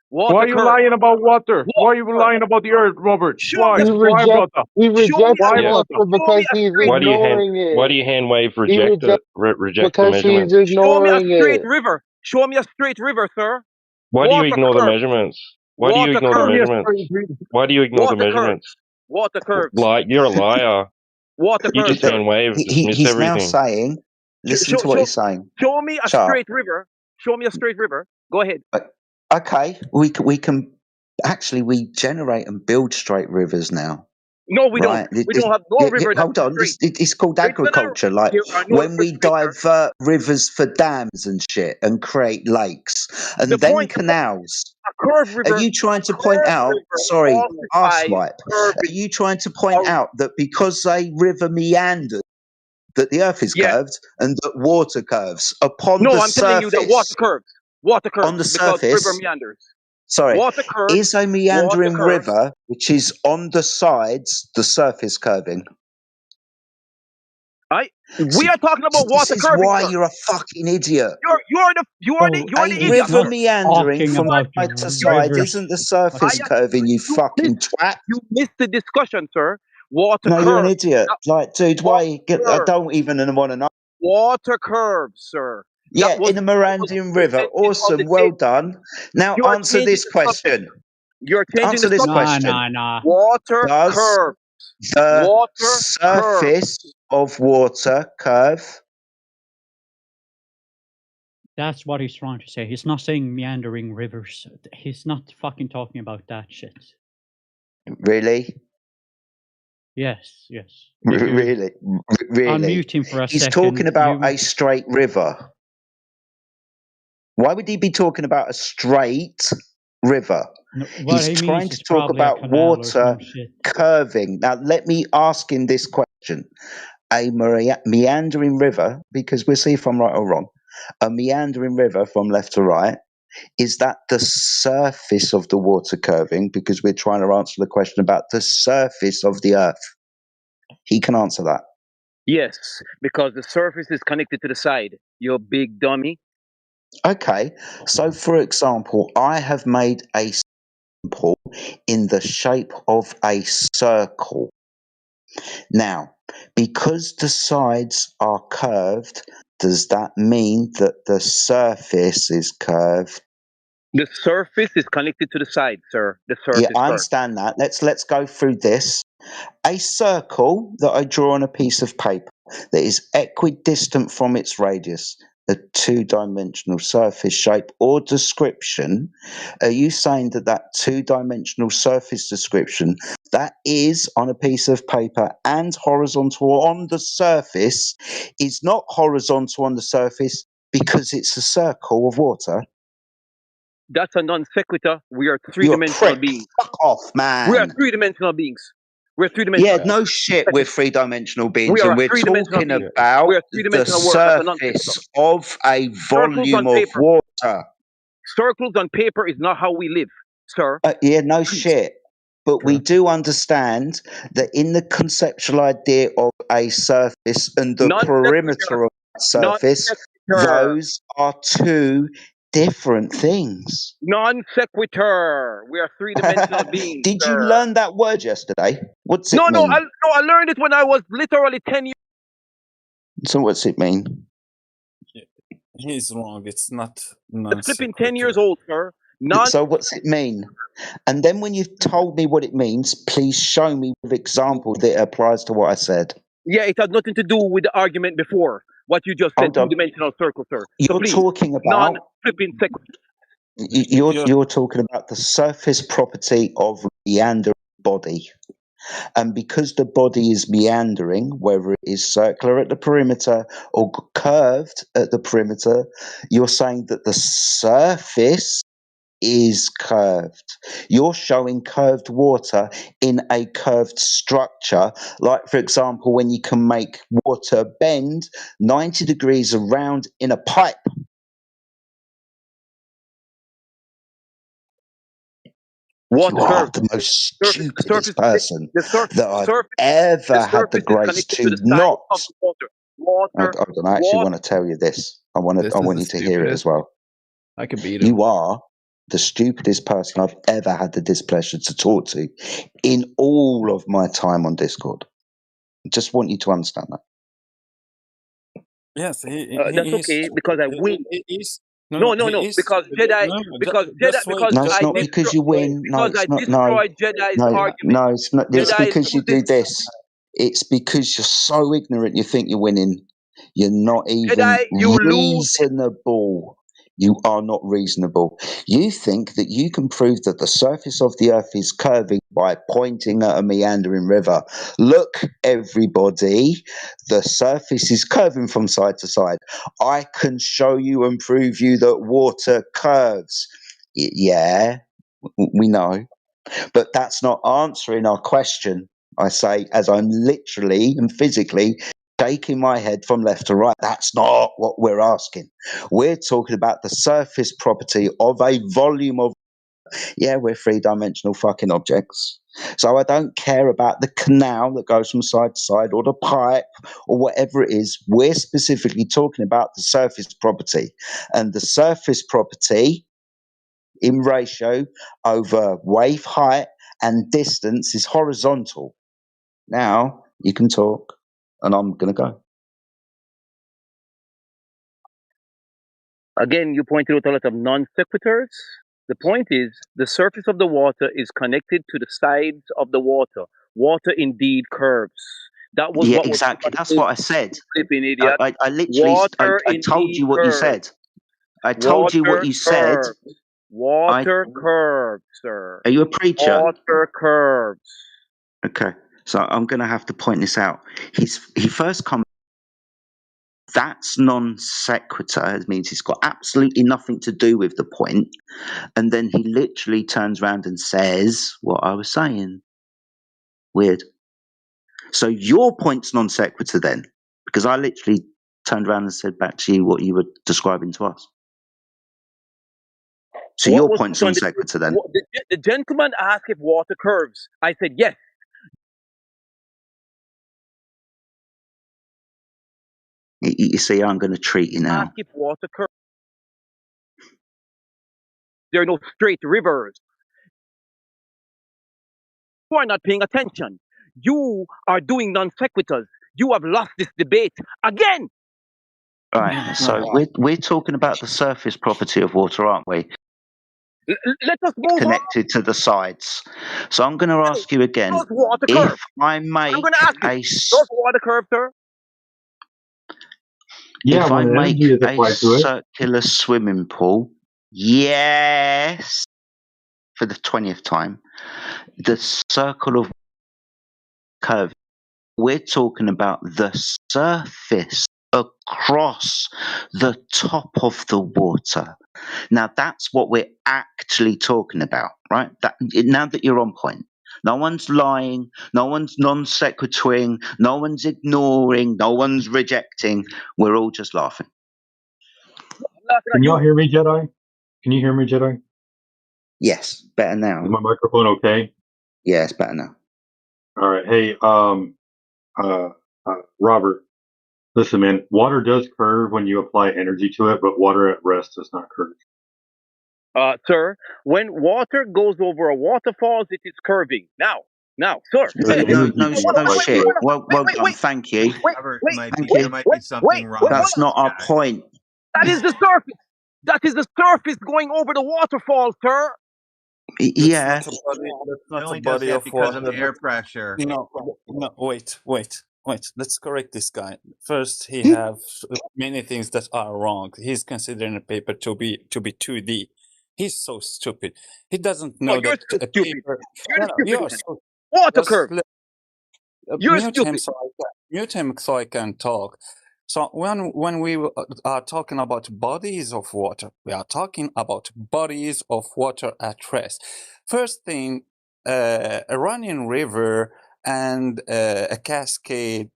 Why are you lying about water? Why are you lying about the earth, Robert? Why? Why, brother? He rejects water because he's ignoring it. Why do you hand wave reject the measurements? He's ignoring it. Show me a straight river, sir. Why do you ignore the measurements? Why do you ignore the measurements? Why do you ignore the measurements? Water curves. You're a liar. Water curves. You just hand wave, dismiss he's everything. Now saying, listen to what he's saying. Show me a straight river. Show me a straight river. Go ahead. Okay, we can actually we generate and build straight rivers now. No, we right? don't. We don't have no river that's Hold on, straight. it's called agriculture. Like There are no when rivers we straight, sir. divert rivers for dams and shit and create lakes and The then point, canals. a curved Are river, you trying to point out, sorry, falsifies arsewipe, curve. are you trying to point out that because a river meanders, that the earth is Yeah. curved and that water curves upon No, the I'm telling you that water curves. Water curves on the because river surface? meanders. Sorry, Water curves. is a meandering river which is on the sides the surface curving? We are talking about water This is curving, why sir. you're a fucking idiot. You're the idiot. River meandering from about side to side isn't the surface curving, you fucking twat. You missed the discussion, sir. Water No, curves. you're an idiot. Like, dude, why? I don't even want to know. Water curves, sir. Yeah, in a Merandian river. Awesome. Well done. Now answer this question. You're changing Answer this question. Nah. Water Does curves. the surface of water curve? That's what he's trying to say. He's not saying meandering rivers. He's not fucking talking about that shit. Really? Yes. Really? Unmute him for a He's second. talking about a straight river. Why would he be talking about a straight river? No, He's trying to talk about water curving. Now, let me ask him this question. A meandering river, because we'll see if I'm right or wrong, a meandering river from left to right, is that the surface of the water curving? Because we're trying to answer the question about the surface of the earth. He can answer that. Yes, because the surface is connected to the side. You big dummy. Okay, so for example, I have made a sample in the shape of a circle. Now, because the sides are curved, does that mean that the surface is curved? The surface is connected to the side, sir. The surface. Yeah, I understand that. Let's go through this. A circle that I draw on a piece of paper that is equidistant from its radius, a two-dimensional surface shape or description. Are you saying that that two-dimensional surface description that is on a piece of paper and horizontal on the surface is not horizontal on the surface because it's a circle of water? That's a non sequitur. We are three-dimensional beings. Fuck off, man. We are three-dimensional beings. We're three-dimensional. Yeah, no shit, we're three-dimensional beings, and we're talking about the surface of a volume of water. Circles on paper is not how we live, sir. Yeah, no shit. But we do understand that in the conceptual idea of a surface and the perimeter of that surface, those are two different things. Non sequitur. We are three-dimensional beings. Did you learn that word yesterday? What's it mean? No, I learned it when I was literally 10 years. So what's it mean? He's wrong. It's not. Flipping 10 years old, sir. So what's it mean? And then when you've told me what it means, please show me with example that it applies to what I said. Yeah, it had nothing to do with the argument before. What you just said, two-dimensional circle, sir. You're talking about non-flipping sequitur. You're talking about the surface property of a meandering body. And because the body is meandering, whether it is circular at the perimeter or curved at the perimeter, you're saying that the surface is curved. You're showing curved water in a curved structure, like, for example, when you can make water bend 90 degrees around in a pipe. You are the most stupidest person that I've ever had the grace to not. I actually want to tell you this. I want you to hear it as well. I could beat him. You are the stupidest person I've ever had the displeasure to talk to in all of my time on Discord. I just want you to understand that. Yes, that's okay because I win. No, because Jedi. No, it's not because you win. No, it's not. No, no, it's not. It's because you do this. It's because you're so ignorant. You think you're winning. You're not even reasonable. You are not reasonable. You think that you can prove that the surface of the earth is curving by pointing at a meandering river. Look, everybody, the surface is curving from side to side. I can show you and prove you that water curves. Yeah, we know. But that's not answering our question. I say, as I'm literally and physically shaking my head from left to right. That's not what we're asking. We're talking about the surface property of a volume of. Yeah, we're three-dimensional fucking objects. So I don't care about the canal that goes from side to side or the pipe or whatever it is. We're specifically talking about the surface property. And the surface property in ratio over wave height and distance is horizontal. Now you can talk, and I'm going to go. Again, you pointed out a lot of non sequiturs. The point is, the surface of the water is connected to the sides of the water. Water indeed curves. That was Yeah, what exactly. was. That's what I said. Flipping idiot. I literally, Water I told you what you said. I told you what you said. Water curves, sir. Are you a preacher? Water curves. Okay, so I'm going to have to point this out. He first commented, that's non sequitur. It means it's got absolutely nothing to do with the point. And then he literally turns around and says what I was saying. Weird. So your point's non sequitur then, because I literally turned around and said back to you what you were describing to us. So your point's non sequitur then. The gentleman asked if water curves. I said yes. You see, I'm going to treat you now. Ask if water curves. There are no straight rivers. You are not paying attention. You are doing non sequiturs. You have lost this debate again. All right. So we're talking about the surface property of water, aren't we? Let us move connected to the sides. So I'm going to ask you again. If I make does water curve, sir? Yeah, if I make a circular swimming pool, yes, for the 20th time, the circle of curve, we're talking about the surface across the top of the water. Now that's what we're actually talking about, right? Now that you're on point. No one's lying, no one's non sequituring, no one's ignoring, no one's rejecting. We're all just laughing. Can y'all hear me, Jedi? Can you hear me, Jedi? Yes, better now. Is my microphone okay? Yeah, it's better now. All right. Hey, Robert, listen, man, water does curve when you apply energy to it, but water at rest does not curve. Sir, when water goes over a waterfall, it is curving. Now, sir. No shit. Well done. Thank you. There might be something wrong. That's not our point. That is the surface. That is the surface going over the waterfall, sir. Yeah. That's not a body of because of the air pressure. No, wait. Let's correct this guy. First, he have many things that are wrong. He's considering a paper to be 2D. He's so stupid. He doesn't know that a paper. You're so water curve. You're stupid. Mute him so I can talk. So when we are talking about bodies of water, we are talking about bodies of water at rest. First thing, a running river and a cascade,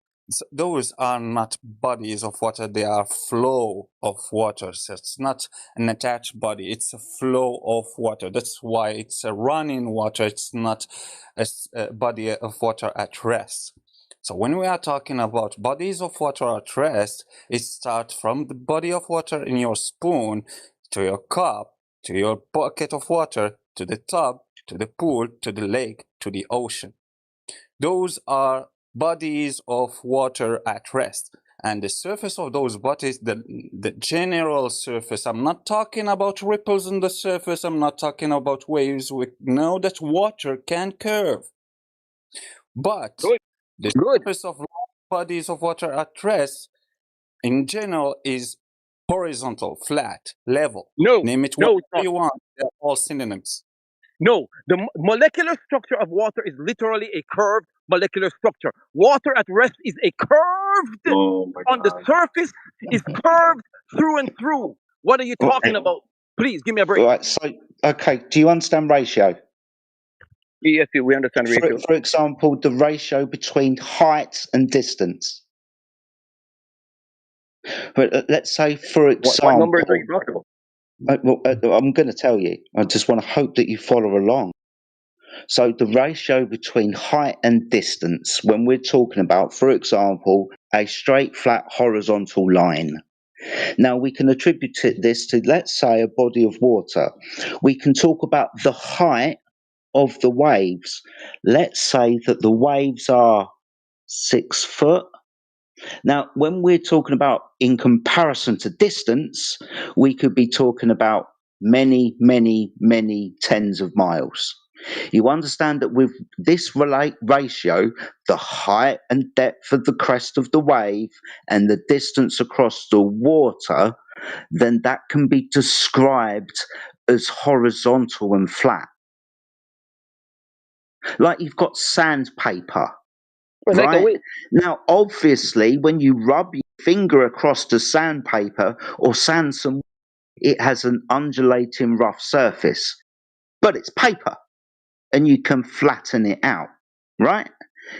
those are not bodies of water, they are flow of water. So it's not an attached body, it's a flow of water. That's why it's a running water, it's not a body of water at rest. So when we are talking about bodies of water at rest, it starts from the body of water in your spoon, to your cup, to your bucket of water, to the tub, to the pool, to the lake, to the ocean. Those are bodies of water at rest. And the surface of those bodies, the general surface, I'm not talking about ripples on the surface, I'm not talking about waves. We know that water can curve. But the surface of bodies of water at rest, in general, is horizontal, flat, level. No, name it what you want. They're all synonyms. No, the molecular structure of water is literally a curved molecular structure. Water at rest is a curved, on the surface, is curved through and through. What are you talking about? Please, give me a break. Right, so, okay, do you understand ratio? Yes, we understand ratio. For example, the ratio between height and distance. But let's say, for example... What numbers are you talking about? I'm going to tell you. I just want to hope that you follow along. So the ratio between height and distance, when we're talking about, for example, a straight, flat, horizontal line. Now, we can attribute this to, let's say, a body of water. We can talk about the height of the waves. Let's say that the waves are 6 foot. Now, when we're talking about in comparison to distance, we could be talking about many, many, many tens of miles. You understand that with this ratio, the height and depth of the crest of the wave and the distance across the water, then that can be described as horizontal and flat. Like you've got sandpaper. Right? Now, obviously, when you rub your finger across the sandpaper or sand some, it has an undulating rough surface, but it's paper and you can flatten it out, right?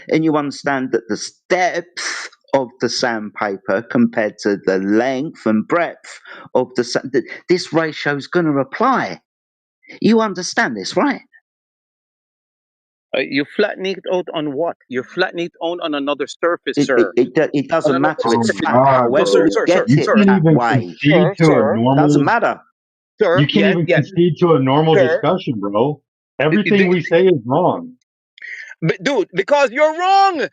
And you understand that the depth of the sandpaper compared to the length and breadth of the sand, this ratio is going to apply. You understand this, right? You flatten it out on what? You're flattening it out on another surface, sir. It doesn't matter. It's flat. God, However, bro. we get You it can't that even way. concede to a normal. Doesn't matter. You can't even concede to a normal discussion, bro. Everything we say is wrong. But dude, because you're wrong.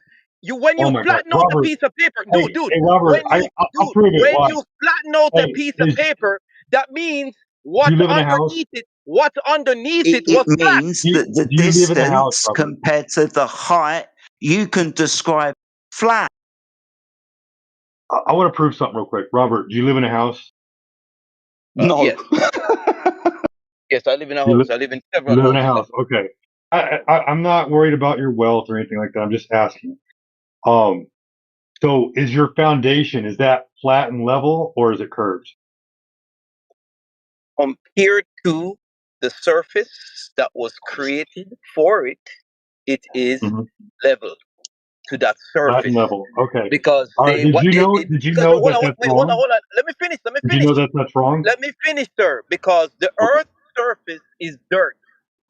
When you flatten out a piece of paper, Hey, Robert, I'll prove it. When you flatten out a piece of paper, that means what's underneath it. What's underneath it was flat. It means that the distance compared to the height, you can describe flat. I want to prove something real quick. Robert, do you live in a house? No. Yes. Yes, I live in a house. I live in several houses. You live in a house. Okay. I'm not worried about your wealth or anything like that. I'm just asking. So is your foundation, is that flat and level or is it curved? Compared to the surface that was created for it, it is level to that surface. Flat and level. Okay. Because did you know that that's wrong? Hold on. Let me finish. Did you know that that's wrong? Let me finish, sir. Because the Earth's surface is dirt.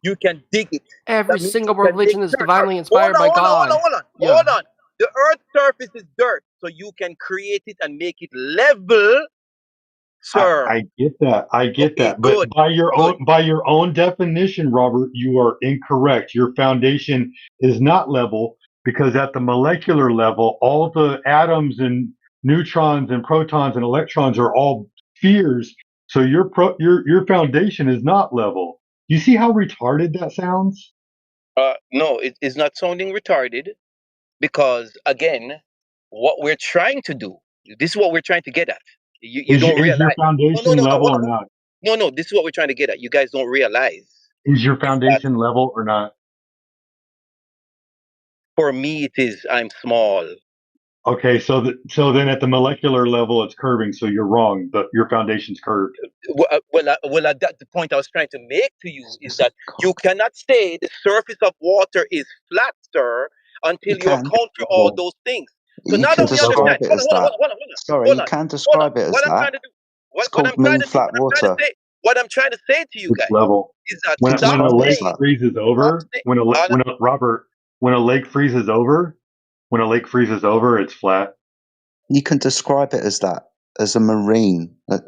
You can dig it. Every single religion is divinely inspired by God. Hold on. The Earth's surface is dirt, so you can create it and make it level, sir. I get that. I get that. But by your own definition, Robert, you are incorrect. Your foundation is not level because at the molecular level, all the atoms and neutrons and protons and electrons are all spheres. So your foundation is not level. You see how retarded that sounds? No, it is not sounding retarded because, again, what we're trying to do, this is what we're trying to get at. You don't realize. Is your foundation level or not? No, this is what we're trying to get at. You guys don't realize. Is your foundation level or not? For me, it is. I'm small. Okay, so then at the molecular level, it's curving. So you're wrong. Your foundation's curved. The point I was trying to make to you is that you cannot say the surface of water is flat, sir, until you account for all those things. So now that we understand, Sorry, you can describe it as that. It's called mean flat water. What I'm trying to say to you guys is that when a lake freezes over, when a lake freezes over, it's flat. You can describe it as that, as a marine. As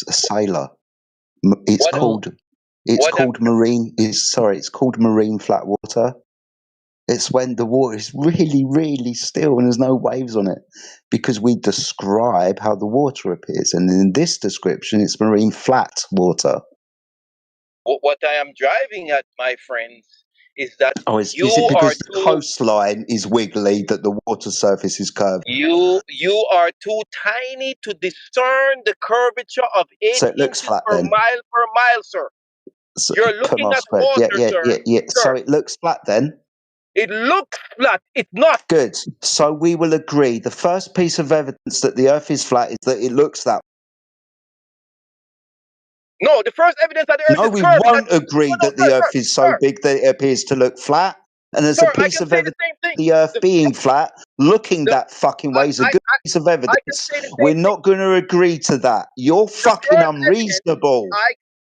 a sailor. It's called marine flat water. It's when the water is really, really still and there's no waves on it, because we describe how the water appears, and in this description, it's marine flat water. What I am driving at, my friends, is that is it because the coastline is wiggly that the water surface is curved? You are too tiny to discern the curvature of 8 inches per mile, sir. You're looking at spread. water, Yeah. sir. So it looks flat then? It looks flat. It's not. Good. So we will agree. The first piece of evidence that the Earth is flat is that it looks that. No, the first evidence that the Earth No, is we curved. won't agree that the Earth is so big that it appears to look flat. And there's a piece of evidence the Earth being flat, looking that fucking way is a good piece of evidence. We're not going to agree to that. You're fucking unreasonable.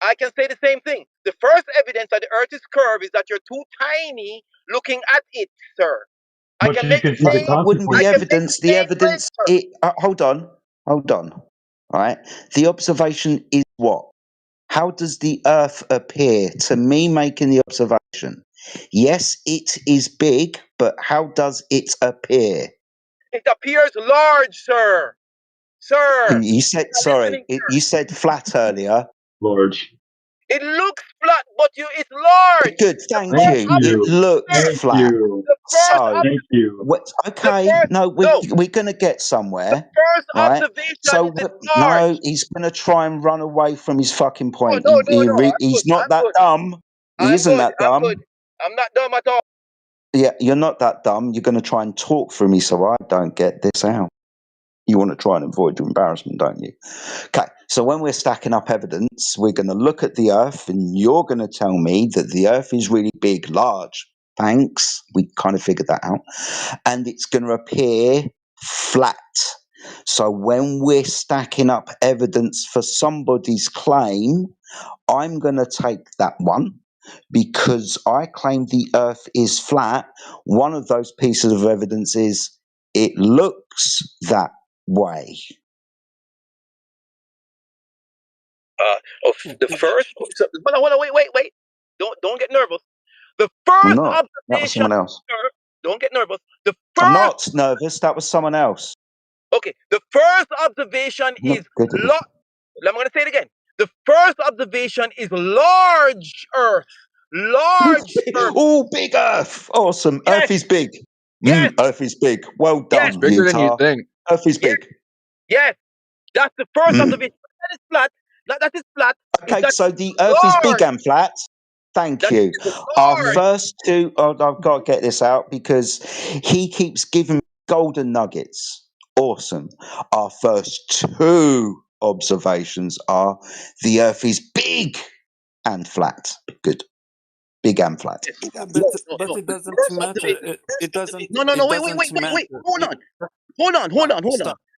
I can say the same thing. The first evidence that the Earth is curved is that you're too tiny looking at it, sir. But you can see the That wouldn't be evidence. The evidence. Hold on. Right. The observation is what? How does the Earth appear to me making the observation? Yes, it is big, but how does it appear? It appears large, sir. Sir. You said you said flat earlier. Large. It looks flat, but it's large. Good, thank you. It looks flat. Thank you. Okay, no, we're going to get somewhere. The first right? observation So is large. no, he's going to try and run away from his fucking point. No, He's not that dumb. He isn't that dumb. I'm not dumb at all. Yeah, you're not that dumb. You're going to try and talk for me so I don't get this out. You want to try and avoid your embarrassment, don't you? Okay, so when we're stacking up evidence, we're going to look at the Earth and you're going to tell me that the Earth is really big, large. Thanks. We kind of figured that out. And it's going to appear flat. So when we're stacking up evidence for somebody's claim, I'm going to take that one. Because I claim the Earth is flat, one of those pieces of evidence is it looks that way. The first. Hold on, wait. Don't get nervous. The first observation. That was someone else. Don't get nervous. I'm not nervous. That was someone else. Okay. The first observation is. I'm going to say it again. The first observation is large Earth. Large Earth. Oh, big Earth. Awesome. Yes. Earth is big. Yes. Earth is big. Well done, Yes. Bigger Utah. than you think. Earth is big. Yes. That's the first observation. That is flat. That is flat. Okay, so the Earth is big and flat. Thank you. Our first two, I've got to get this out because he keeps giving me golden nuggets. Awesome. Our first two observations are the Earth is big and flat. Good. Big and flat. Yeah, but it doesn't matter. It doesn't. No. Wait. Hold on.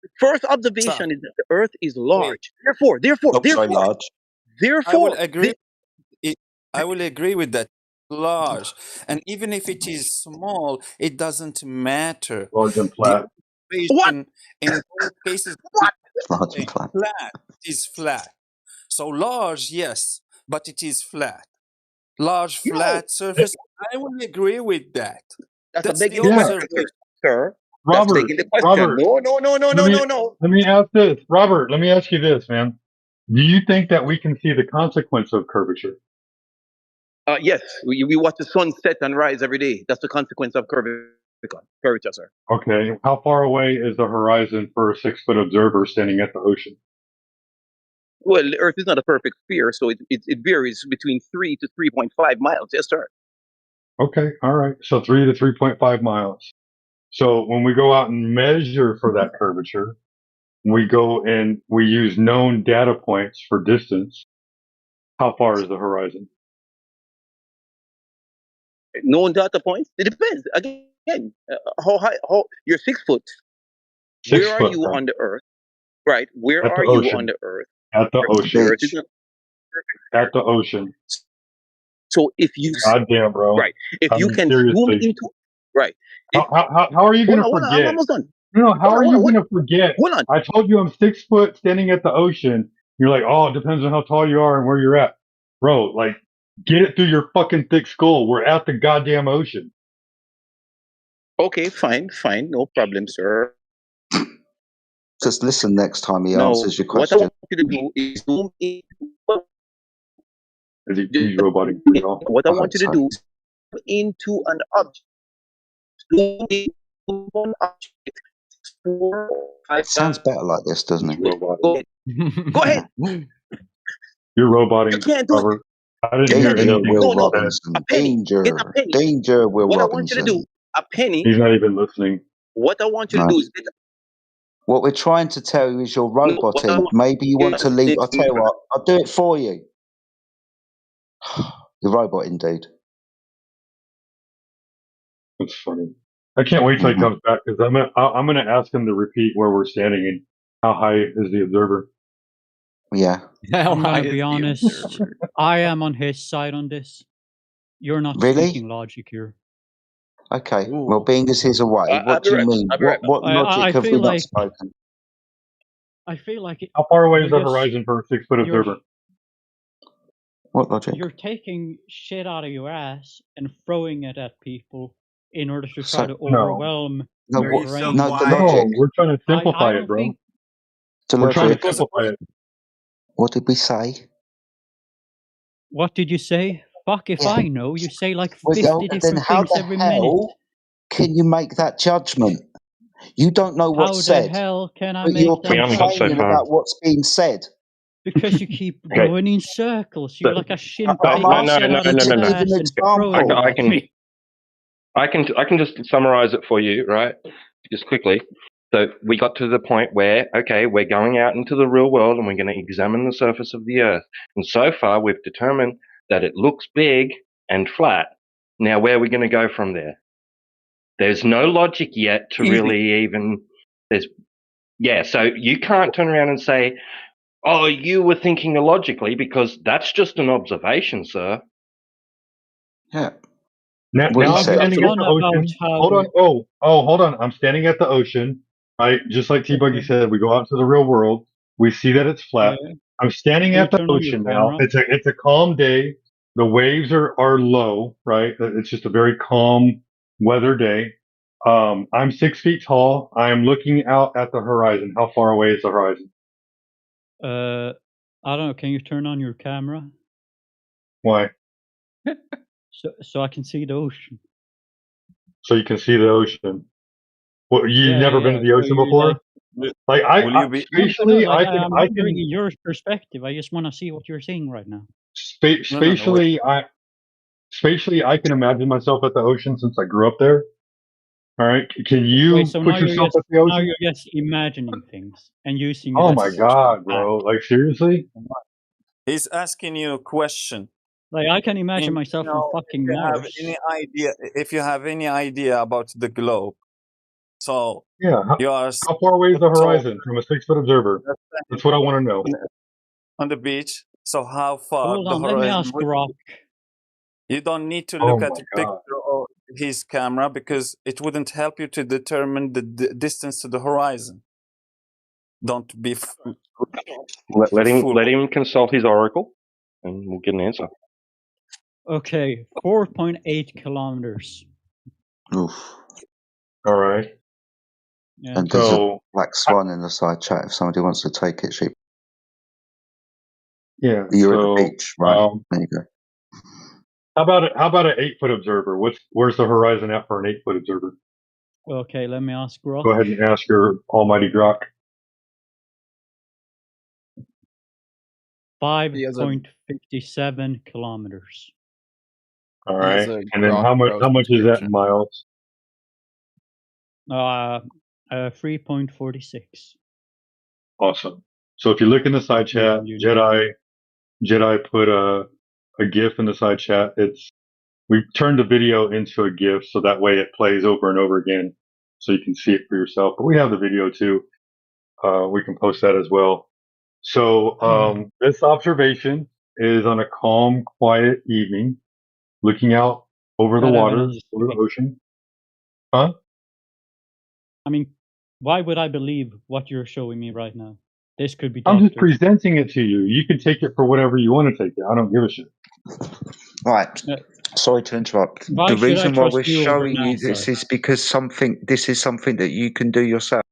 The first observation is that the Earth is large. Therefore. Large. Therefore, I will agree with that. Large, and even if it is small, it doesn't matter. Large and flat. What? In both cases, large and flat. Flat is flat. So large, yes, but it is flat. Large, flat surface. I will agree with that. That's the observation, sir. Robert, No. Let me ask this. Robert, let me ask you this, man. Do you think that we can see the consequence of curvature? Yes. We watch the sun set and rise every day. That's the consequence of curvature, sir. Okay. How far away is the horizon for a 6-foot observer standing at the ocean? Well, the Earth is not a perfect sphere, so it varies between 3 to 3.5 miles. Yes, sir. Okay. All right. So 3 to 3.5 miles. So when we go out and measure for that curvature, we go and we use known data points for distance. How far is the horizon? Known data points? It depends. Again, how high? You're 6 foot. Where are you on the Earth? Right. Where are you on the Earth? At the ocean. At the ocean. So if you goddamn, bro. Right. If you can zoom into right. How are you going to forget? I'm almost done. No, how are you going to forget? Hold on. I told you I'm 6 foot standing at the ocean. You're like, oh, it depends on how tall you are and where you're at. Bro, like, get it through your fucking thick skull. We're at the goddamn ocean. Okay, fine. No problem, sir. Just listen next time he answers your question. What I want you to do is zoom in. He's roboting. What I want you to do is zoom into an object. Zoom into one object. 4 or 5 sounds better like this, doesn't it? Go ahead. You're roboting. You can't do it. I didn't hear anything Will you said. Robinson. Danger. Danger, Will What Robinson. I want you to do, a penny. He's not even listening. What I want you to do is get what we're trying to tell you is you're roboting. Maybe you want to leave. I'll tell you what. I'll do it for you. You're roboting, dude. That's funny. I can't wait till he comes back because I'm gonna ask him to repeat where we're standing and how high is the observer. Yeah. I'm gonna be honest. I am on his side on this. You're not speaking logic here. Okay. Well, being as he's away, what do you mean? What logic have we not spoken? I feel like how far away is the horizon for a 6-foot observer? What logic? You're taking shit out of your ass and throwing it at people in order to try to overwhelm your brain. No, we're trying to simplify it, bro. We're trying to simplify it. What did we say? What did you say? Fuck if I know. You say like 50 different things every minute. Can you make that judgment? You don't know what's said. How the hell can I but make you're that complaining about what's being said. Because you keep going in circles. You're like a chimp. No. I can just summarize it for you, right? Just quickly. So we got to the point where, okay, we're going out into the real world and we're going to examine the surface of the Earth. And so far, we've determined that it looks big and flat. Now, where are we going to go from there? There's no logic yet to really even. So you can't turn around and say, "Oh, you were thinking illogically," because that's just an observation, sir. Yeah. Now I'm standing at the ocean. Hold on. Hold on. I'm standing at the ocean. Right, just like T-Buggy said, we go out to the real world. We see that it's flat. I'm standing at the ocean now. It's a calm day. The waves are low. Right. It's just a very calm weather day. I'm 6 feet tall. I'm looking out at the horizon. How far away is the horizon? I don't know. Can you turn on your camera? Why? So I can see the ocean. So you can see the ocean. Well, you've never been to the ocean before? Spatially, I can. I'm wondering your perspective. I just want to see what you're seeing right now. Spatially, I can imagine myself at the ocean since I grew up there. All right, can you put yourself at the ocean? Now you're just imagining things and using. Oh my god, bro! Like seriously? He's asking you a question. Like I can imagine myself on fucking Mars. If you have any idea about the globe, so yeah, how far away is the horizon from a 6-foot observer? That's what I want to know. On the beach. So how far Hold the on, horizon? let me ask Rock. You don't need to look at the picture of his camera because it wouldn't help you to determine the distance to the horizon. Don't be. Let him consult his oracle, and we'll get an answer. Okay, 4.8 kilometers. Oof. All right. Yeah. And there's a black swan in the side chat if somebody wants to take it, sheep. Yeah. You're at the beach, right? There you go. How about an 8-foot observer? Where's the horizon at for an 8-foot observer? Okay, let me ask Grok. Go ahead and ask your almighty Grok. 5.57 kilometers. All right. And then how much is that in miles? 3.46. Awesome. So if you look in the side chat, Jedi put a GIF in the side chat. We turned the video into a GIF so that way it plays over and over again, so you can see it for yourself. But we have the video too. We can post that as well. So this observation is on a calm, quiet evening, looking out over the water, over the ocean. Huh? I mean, why would I believe what you're showing me right now? This could be. I'm just presenting it to you. You can take it for whatever you want to take it. I don't give a shit. Right. Sorry to interrupt. The reason why we're showing you this is because this is something that you can do yourself.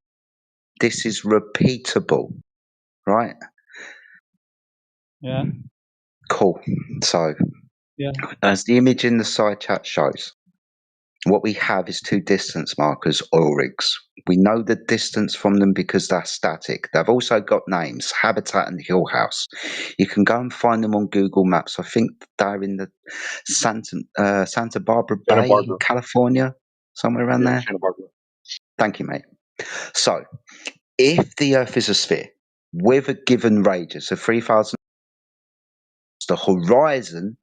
This is repeatable, right? Yeah. Cool. So, as the image in the side chat shows, What we have is two distance markers, oil rigs. We know the distance from them because they're static. They've also got names, Habitat and Hill House. You can go and find them on Google Maps. I think they're in the Santa Barbara Bay, in California, somewhere around there. Santa Barbara. Thank you, mate. So, if the Earth is a sphere with a given radius of 3,000, the horizon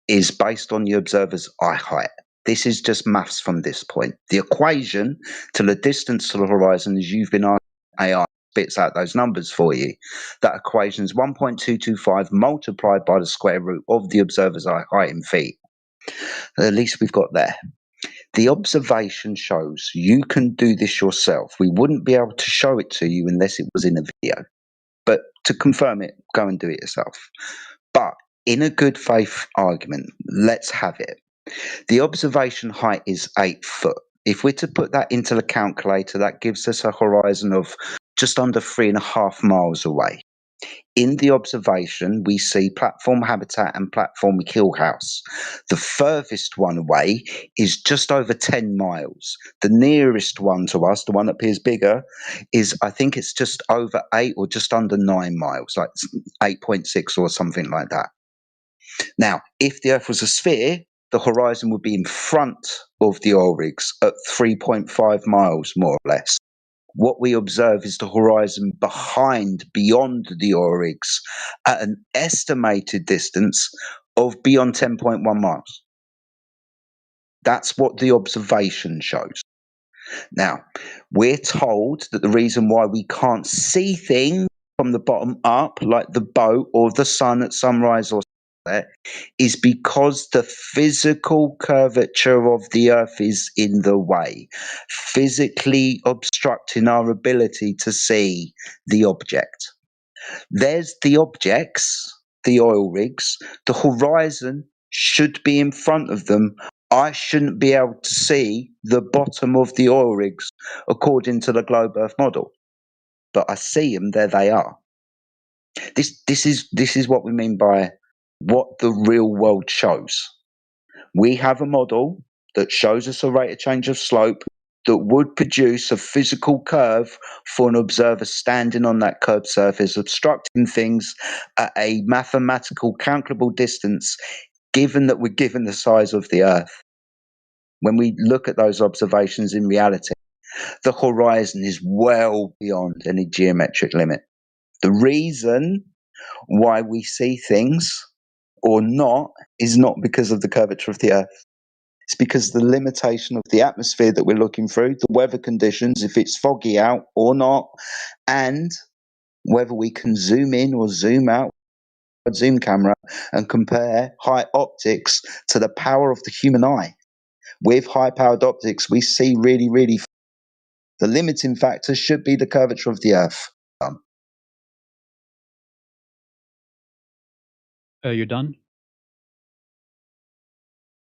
is based on the observer's eye height. This is just maths from this point. The equation to the distance to the horizon, as you've been asking AI, spits out those numbers for you. That equation is 1.225 multiplied by the square root of the observer's eye height in feet. At least we've got there. The observation shows you can do this yourself. We wouldn't be able to show it to you unless it was in a video. But to confirm it, go and do it yourself. But in a good faith argument, let's have it. The observation height is 8 foot. If we're to put that into the calculator, that gives us a horizon of just under 3.5 miles away. In the observation, we see platform Habitat and platform Hill House. The furthest one away is just over 10 miles. The nearest one to us, the one that appears bigger, is, I think it's just over 8 or just under 9 miles, like 8.6 or something like that. Now, if the Earth was a sphere, the horizon would be in front of the oil rigs at 3.5 miles, more or less. What we observe is the horizon beyond the oil rigs at an estimated distance of beyond 10.1 miles. That's what the observation shows. Now, we're told that the reason why we can't see things from the bottom up, like the boat or the sun at sunrise or sunset, is because the physical curvature of the Earth is in the way, physically obstructing our ability to see the object. There's the objects, the oil rigs. The horizon should be in front of them. I shouldn't be able to see the bottom of the oil rigs according to the globe Earth model, but I see them. There they are. This is what we mean by what the real world shows. We have a model that shows us a rate of change of slope that would produce a physical curve for an observer standing on that curved surface, obstructing things at a mathematical calculable distance, given that we're given the size of the Earth. When we look at those observations in reality, the horizon is well beyond any geometric limit. The reason why we see things or not is not because of the curvature of the Earth. It's because the limitation of the atmosphere that we're looking through, the weather conditions, if it's foggy out or not, and whether we can zoom in or zoom out, zoom camera, and compare high optics to the power of the human eye. With high-powered optics, we see really, really. The limiting factor should be the curvature of the Earth. You're done?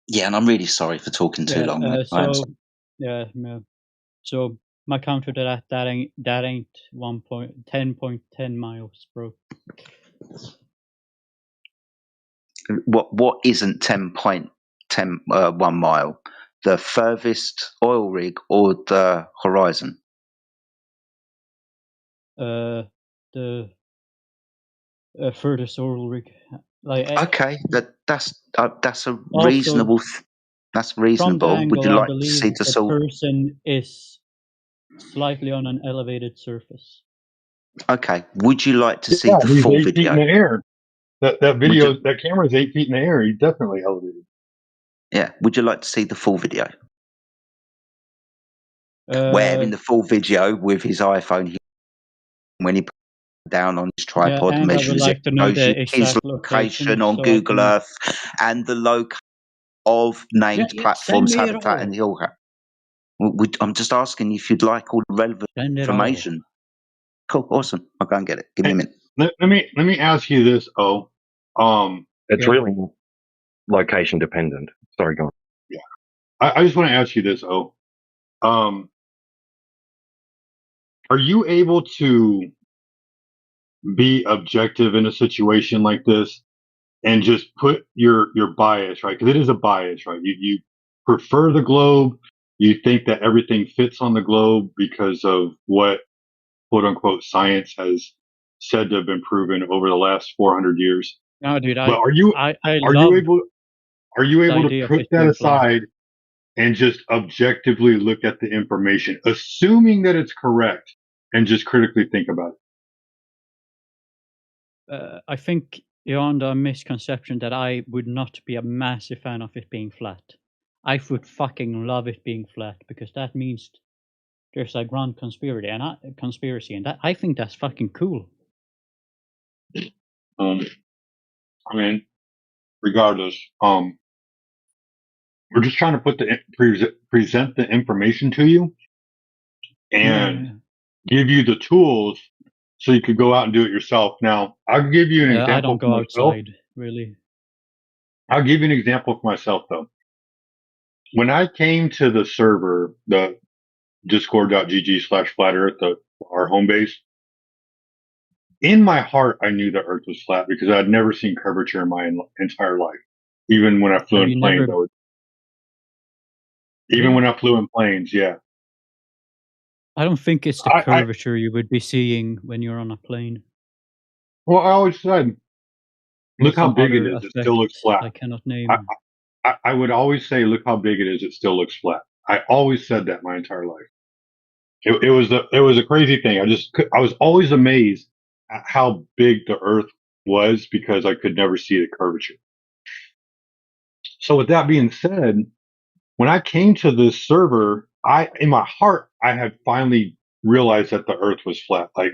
Yeah, and I'm really sorry for talking too long. So my counter to that ain't 10.10 miles, bro. What isn't 10.1 mile? The furthest oil rig or the horizon? The furthest oil rig. Okay, that's a reasonable. That's reasonable. From the Would you angle, like to see the person is slightly on an elevated surface. Okay. Would you like to see the full 8 video? feet in the air. That video, that camera is 8 feet in the air. He's definitely elevated. Yeah. Would you like to see the full video? Where in the full video with his iPhone, when he put it down on his tripod, and measures I would like it, to know shows you the his exact location on so Google Earth and the location of named platforms, Habitat and Hill House. I'm just asking if you'd like all the relevant information. Cool, awesome. I'll go and get it. Give me a minute. Let me ask you this. It's really location dependent. Sorry, go on. Yeah, I just want to ask you this. Are you able to be objective in a situation like this and just put your bias, right? Because it is a bias, right? prefer the globe. You think that everything fits on the globe because of what quote unquote science has said to have been proven over the last 400 years. No, dude, but are you able to put that aside and just objectively look at the information, assuming that it's correct, and just critically think about it? I think you're under a misconception that I would not be a massive fan of it being flat. I would fucking love it being flat because that means there's a grand conspiracy, and that I think that's fucking cool. I mean, regardless, we're just trying to present the information to you and give you the tools so you could go out and do it yourself. Now, I'll give you an example. I don't go outside, really. I'll give you an example for myself, though. When I came to the server, the discord.gg/flat earth, our home base, in my heart, I knew the earth was flat because I'd never seen curvature in my entire life. Even when I flew in planes, when I flew in planes, yeah. I don't think it's the curvature you would be seeing when you're on a plane. Well, I always said, look how big it is. It still looks flat. I cannot name. I would always say, look how big it is. It still looks flat. I always said that my entire life. It was a crazy thing. I was always amazed at how big the earth was because I could never see the curvature. So with that being said, when I came to this server, in my heart, I had finally realized that the earth was flat. Like,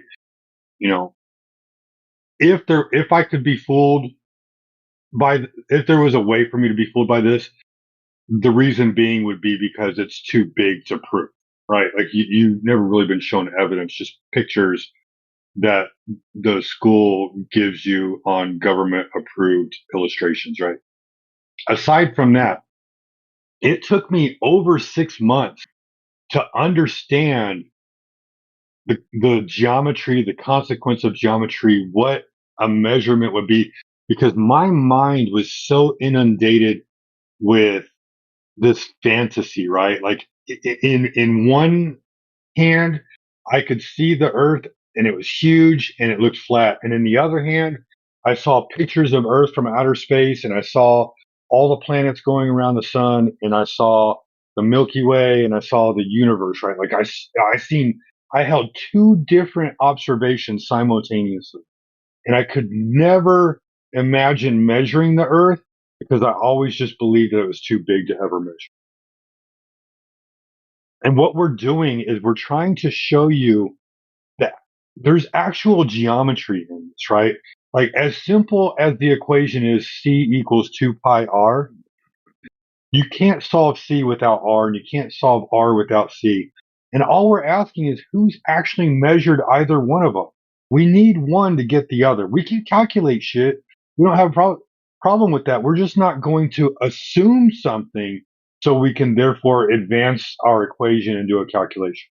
if I could be fooled if there was a way for me to be fooled by this, the reason being would be because it's too big to prove, right? Like you've never really been shown evidence, just pictures that the school gives you on government approved illustrations, right? Aside from that, it took me over 6 months to understand the geometry, the consequence of geometry, what a measurement would be, because my mind was so inundated with this fantasy, right? Like in one hand, I could see the earth and it was huge and it looked flat. And in the other hand, I saw pictures of earth from outer space and I saw all the planets going around the sun and I saw the Milky Way and I saw the universe, right? Like I held two different observations simultaneously, and I could never imagine measuring the earth because I always just believed that it was too big to ever measure. And what we're doing is we're trying to show you that there's actual geometry in this, right? Like as simple as the equation is C equals 2 pi R, you can't solve C without R and you can't solve R without C. And all we're asking is who's actually measured either one of them. We need one to get the other. We can calculate shit. We don't have a problem with that. We're just not going to assume something so we can therefore advance our equation and do a calculation.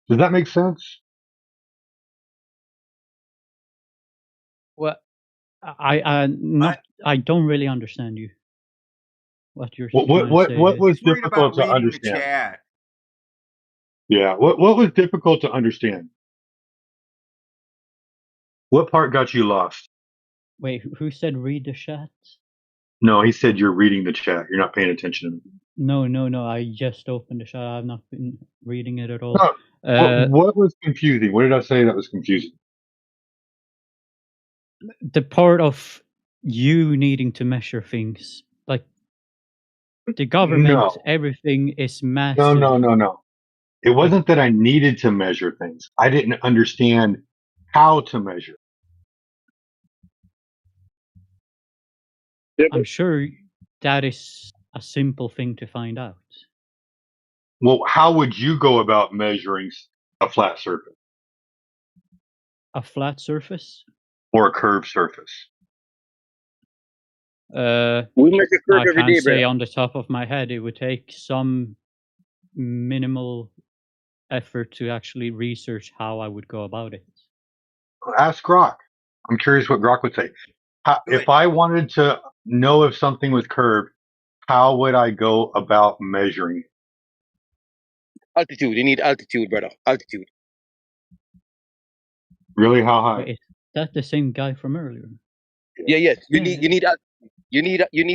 Does that make sense? Well, I don't really understand you. What you're what was difficult to understand? Yeah, what was difficult to understand? What part got you lost? Wait, who said read the chat? No, he said you're reading the chat. You're not paying attention to me. No. I just opened the chat. I've not been reading it at all. No. What was confusing? What did I say that was confusing? The part of you needing to measure things, like the government, everything is massive. No. It wasn't that I needed to measure things. I didn't understand how to measure. I'm sure that is a simple thing to find out. Well, how would you go about measuring a flat surface? A flat surface? Or a curved surface? We measure curve I every can't day, say bro. on the top of my head. It would take some minimal effort to actually research how I would go about it. Ask Grok. I'm curious what Grok would say. If I wanted to know if something was curved, how would I go about measuring it? Altitude. You need altitude, brother. Altitude. Really? How high? Wait, is that the same guy from earlier? Yeah, yes. You need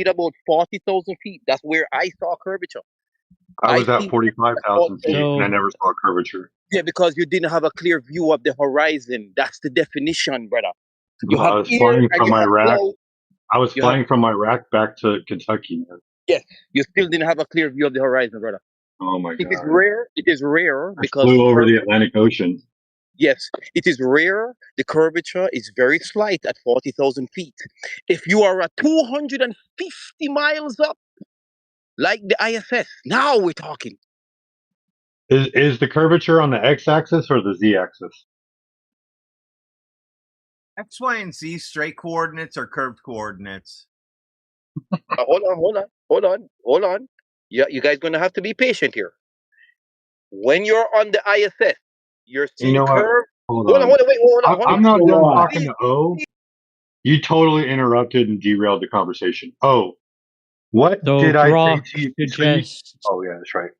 about 40,000 feet. That's where I saw curvature. I was at 45,000 feet and I never saw curvature. Yeah, because you didn't have a clear view of the horizon. That's the definition, brother. You I have was air flying and from you have Iraq. cloud. I was flying from Iraq back to Kentucky, man. Yes, you still didn't have a clear view of the horizon, brother. Oh my God. It is rare I because flew over the Atlantic Ocean. yes, it is rare. The curvature is very slight at 40,000 feet. If you are at 250 miles up, like the ISS, now we're talking. Is the curvature on the x-axis or the z-axis? X, Y, and Z straight coordinates or curved coordinates? Hold on. You guys gonna have to be patient here. When you're on the ISS, you're seeing curve. Hold on. I'm not done talking to O. You totally interrupted and derailed the conversation. Oh, what did I say to you? Oh yeah, that's right.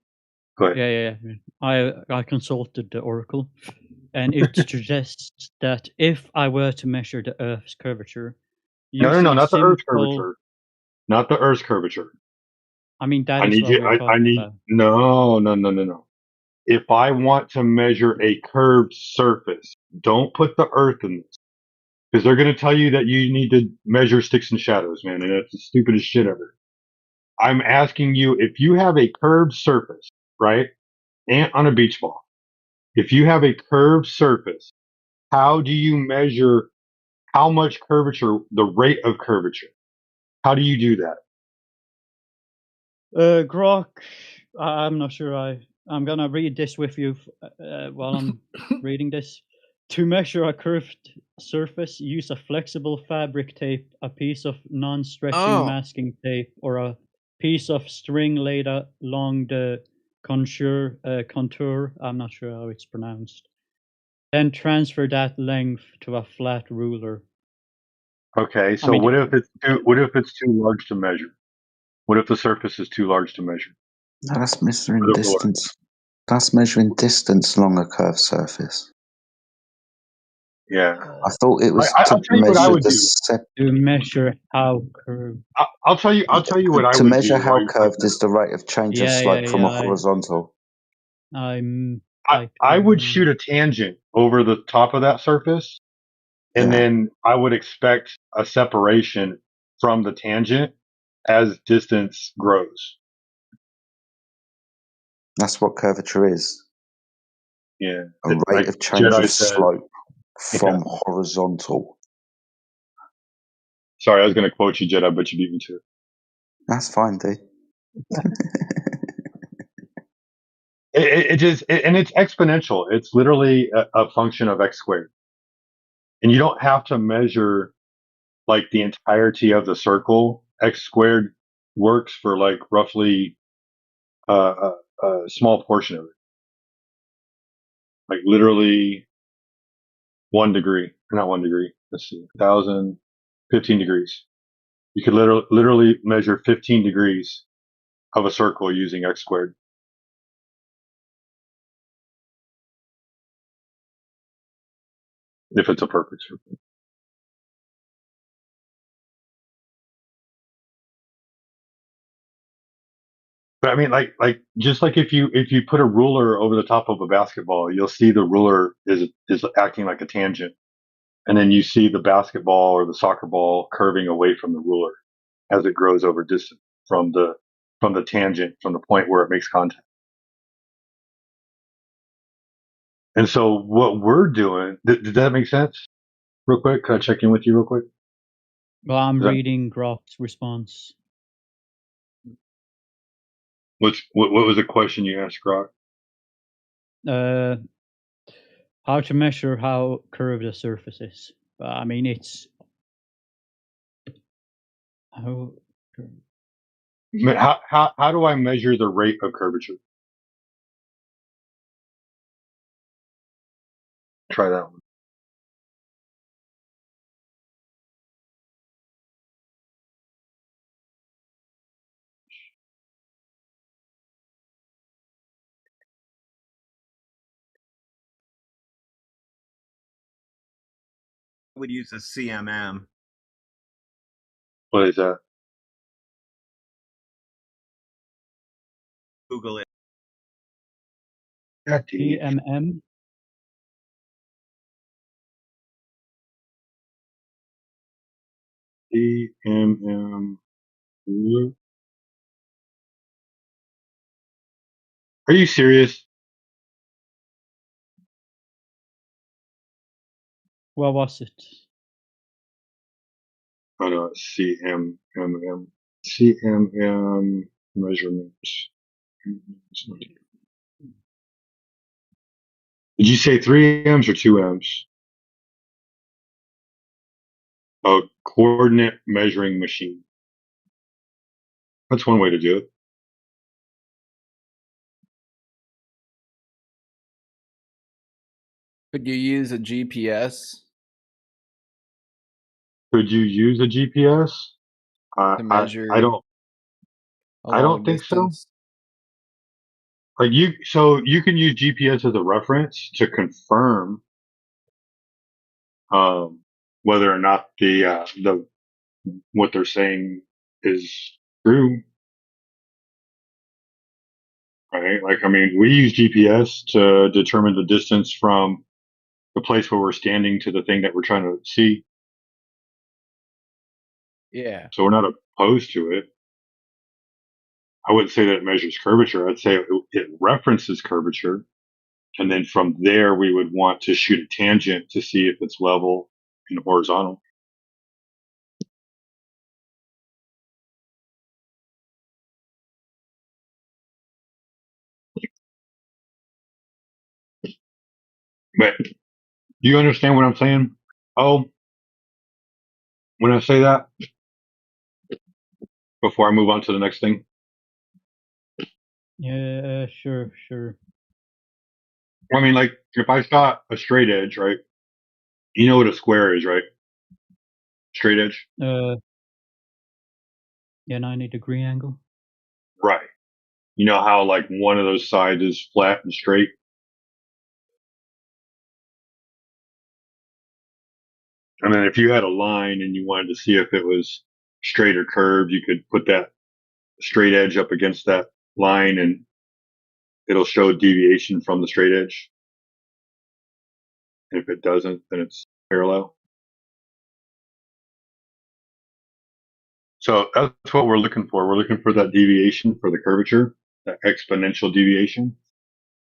Go ahead. Yeah. I consulted the Oracle, and it suggests that if I were to measure the Earth's curvature, No, not the Earth's curvature. Not the Earth's curvature. I mean, that is what we're talking about. No. If I want to measure a curved surface, don't put the Earth in this. Because they're going to tell you that you need to measure sticks and shadows, man, and that's the stupidest shit ever. I'm asking you, if you have a curved surface, right, and on a beach ball, if you have a curved surface, how do you measure how much curvature, the rate of curvature? How do you do that? Grok, I'm not sure. I'm gonna read this with you while I'm reading this. To measure a curved surface, use a flexible fabric tape, a piece of non-stretching masking tape, or a piece of string laid along the contour. I'm not sure how it's pronounced. Then transfer that length to a flat ruler. Okay, so what if it's too large to measure? What if the surface is too large to measure? No, that's measuring distance. That's measuring distance along a curved surface. Yeah. I thought it was I'll tell you what I would do. To measure how curved. I'll tell you what I would do. To measure how curved is the rate of change of slope from a horizontal. I would shoot a tangent over the top of that surface, and then I would expect a separation from the tangent as distance grows. That's what curvature is. Yeah. A rate of change of slope from horizontal. Sorry, I was going to quote you, Jedi, but you beat me to it. That's fine, dude. And it's exponential. It's literally a function of x squared. And you don't have to measure like the entirety of the circle. X squared works for like roughly a small portion of it. Like literally 1 degree, not 1 degree. Let's see, 15 degrees. You could literally measure 15 degrees of a circle using x squared. If it's a perfect circle. But I mean, like just like if you put a ruler over the top of a basketball, you'll see the ruler is acting like a tangent, and then you see the basketball or the soccer ball curving away from the ruler as it grows over distance from the tangent, from the point where it makes contact. And so what we're doing, did that make sense? Real quick, can I check in with you real quick? Well, I'm reading Grok's response. What was the question you asked, Grok? How to measure how curved a surface is. I mean, it's how do I measure the rate of curvature? Try that one. would use a CMM. What is that? Google it. CMM. CMM. Are you serious? What was it? Oh no, CMM. CMM measurements. Did you say 3 M's or 2 M's? Oh, coordinate measuring machine. That's one way to do it. Could you use a GPS? Could you use a GPS? To measure I don't think so. Like so you can use GPS as a reference to confirm whether or not the what they're saying is true. Right? Like, I mean, we use GPS to determine the distance from the place where we're standing to the thing that we're trying to see. Yeah. So we're not opposed to it. I wouldn't say that it measures curvature. I'd say it references curvature. And then from there, we would want to shoot a tangent to see if it's level and horizontal. But do you understand what I'm saying? Oh, when I say that, before I move on to the next thing. Yeah, sure. I mean, like, if I shot a straight edge, right? You know what a square is, right? Straight edge? Yeah, 90-degree angle. Right. You know how, like, one of those sides is flat and straight? And then if you had a line and you wanted to see if it was straight or curved, you could put that straight edge up against that line and it'll show deviation from the straight edge. If it doesn't, then it's parallel. So that's what we're looking for. We're looking for that deviation for the curvature, that exponential deviation.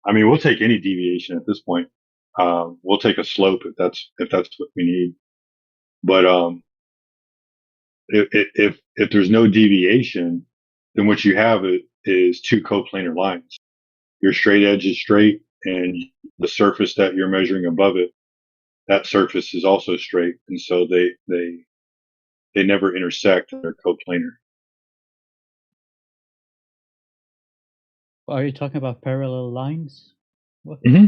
I mean, we'll take any deviation at this point. We'll take a slope if that's what we need. But if there's no deviation, then what you have is two coplanar lines. Your straight edge is straight, and the surface that you're measuring above it, that surface is also straight, and so they never intersect. They're coplanar. Are you talking about parallel lines? What? Mm-hmm.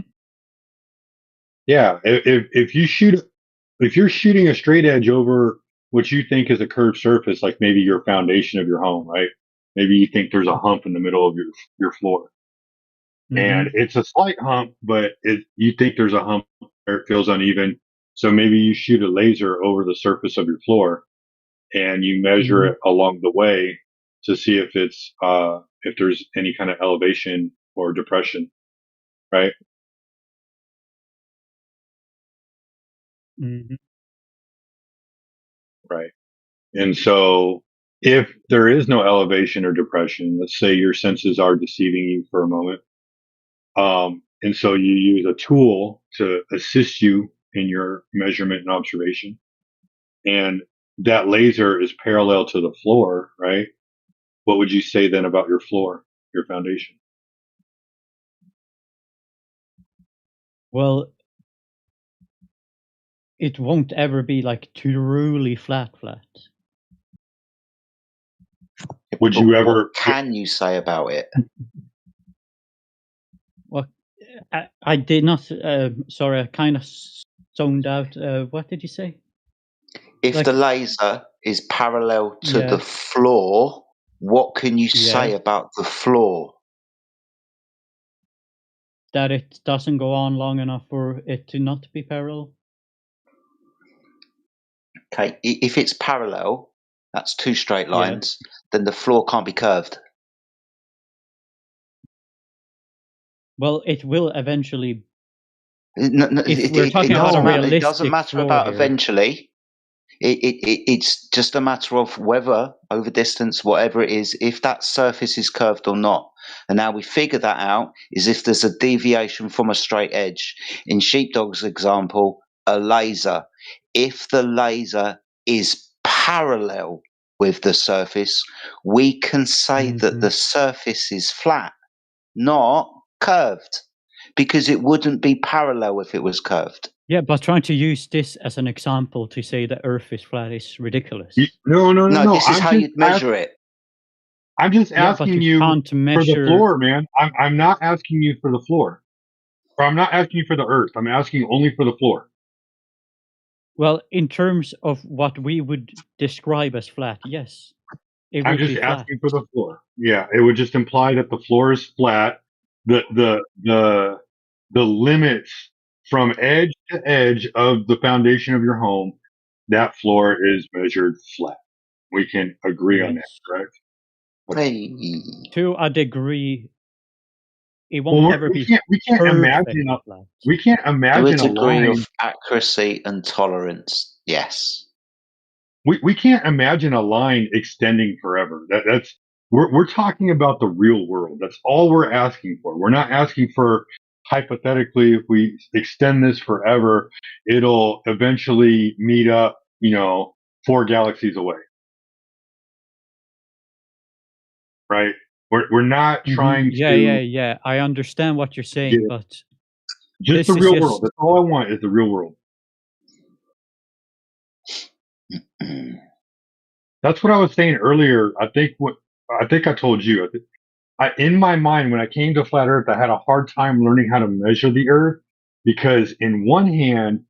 Yeah, if you're shooting a straight edge over what you think is a curved surface, like maybe your foundation of your home, right? Maybe you think there's a hump in the middle of your floor, and it's a slight hump, but you think there's a hump where it feels uneven. So maybe you shoot a laser over the surface of your floor, and you measure it along the way to see if if there's any kind of elevation or depression, right? Mm-hmm. Right. And so if there is no elevation or depression, let's say your senses are deceiving you for a moment. And so you use a tool to assist you in your measurement and observation. And that laser is parallel to the floor, right? What would you say then about your floor, your foundation? Well, it won't ever be like truly flat. Would you ever? What can you say about it? Well, I did not. Sorry, I kind of zoned out. What did you say? If the laser is parallel to the floor, what can you say about the floor? That it doesn't go on long enough for it to not be parallel. Okay, if it's parallel, that's two straight Yeah. lines, then the floor can't be curved. Well, it will eventually. No, If we're talking about a realistic it doesn't matter floor about here. eventually. It's just a matter of whether, over distance, whatever it is, if that surface is curved or not. And how we figure that out is if there's a deviation from a straight edge. In Sheepdog's example, a laser. If the laser is parallel with the surface, we can say that the surface is flat, not curved, because it wouldn't be parallel if it was curved. Yeah, but trying to use this as an example to say the Earth is flat is ridiculous. No. This is how you'd measure it. I'm just Yeah, but asking you you can't for the measure. floor, man. I'm not asking you for the floor. Or I'm not asking you for the Earth. I'm asking you only for the floor. Well, in terms of what we would describe as flat, yes, it I'm would just be flat. asking for the floor. Yeah, it would just imply that the floor is flat. The limits from edge to edge of the foundation of your home, that floor is measured flat. We can agree on that, correct? To a degree, it Well, won't ever we be can't imagine perfectly flat. we can't To a imagine a degree line. of accuracy and tolerance, yes. We can't imagine a line extending forever. We're talking about the real world. That's all we're asking for. We're not asking for, hypothetically, if we extend this forever, it'll eventually meet up, 4 galaxies away. Right? We're not trying to. Yeah. I understand what you're saying, but just the real world. That's all I want is the real world. That's what I was saying earlier. I think I told you. In my mind, when I came to flat Earth, I had a hard time learning how to measure the Earth because, in one hand,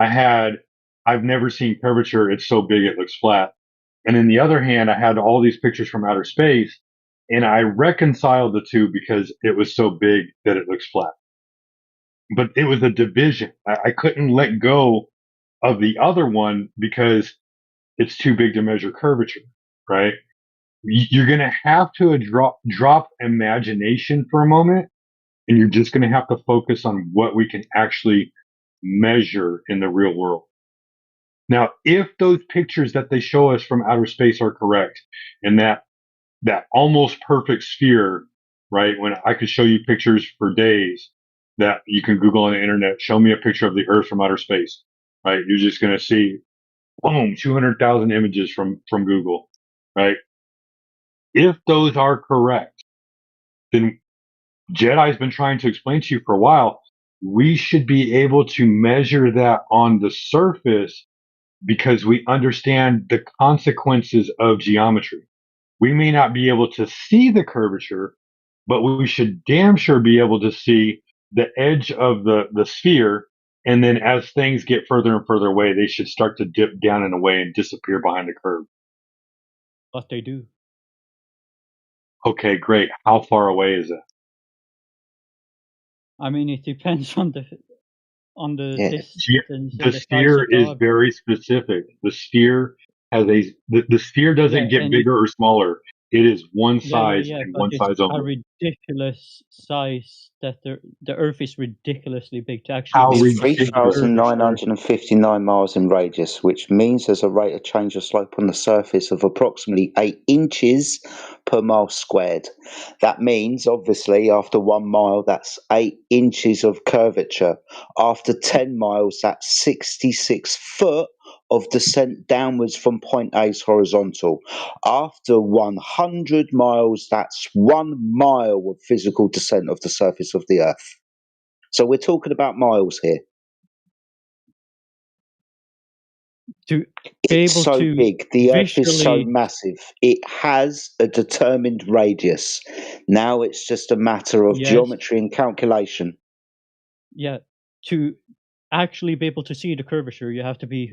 I've never seen curvature. It's so big it looks flat, and in the other hand, I had all these pictures from outer space, and I reconciled the two because it was so big that it looks flat. But it was a division. I couldn't let go of the other one because it's too big to measure curvature, right? You're going to have to drop imagination for a moment, and you're just going to have to focus on what we can actually measure in the real world. Now, if those pictures that they show us from outer space are correct, and that almost perfect sphere, right? When I could show you pictures for days that you can Google on the internet, show me a picture of the Earth from outer space, right? You're just going to see, boom, 200,000 images from Google, right? If those are correct, then Jedi's been trying to explain to you for a while, we should be able to measure that on the surface because we understand the consequences of geometry. We may not be able to see the curvature, but we should damn sure be able to see the edge of the sphere. And then as things get further and further away, they should start to dip down and away and disappear behind the curve. But they do. Okay, great. How far away is it? I mean, it depends on the distance. The sphere is very specific. The sphere has the sphere doesn't get bigger or smaller. It is one size and one size only. A ridiculous size that the Earth is ridiculously big to actually. How It's ridiculous? 3,959 miles in radius, which means there's a rate of change of slope on the surface of approximately 8 inches per mile squared. That means, obviously, after 1 mile, that's 8 inches of curvature. After 10 miles, that's 66 foot of descent downwards from point A is horizontal. After 100 miles, that's 1 mile of physical descent of the surface of the Earth. So we're talking about miles here. It's so big. The Earth is so massive. It has a determined radius. Now it's just a matter of geometry and calculation. Yeah. To actually be able to see the curvature, you have to be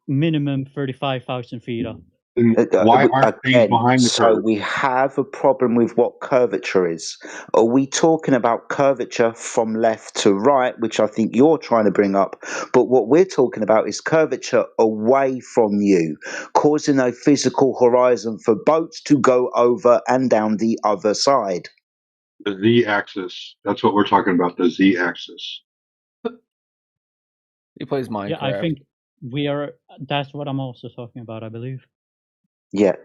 minimum 35,000 feet up. Why aren't things behind the so curve? we have a problem with what curvature is. Are we talking about curvature from left to right, which I think you're trying to bring up? But what we're talking about is curvature away from you, causing a physical horizon for boats to go over and down the other side. The z-axis. That's what we're talking about. The z-axis. He plays Minecraft. Yeah, I think we are. That's what I'm also talking about, I believe. Yeah.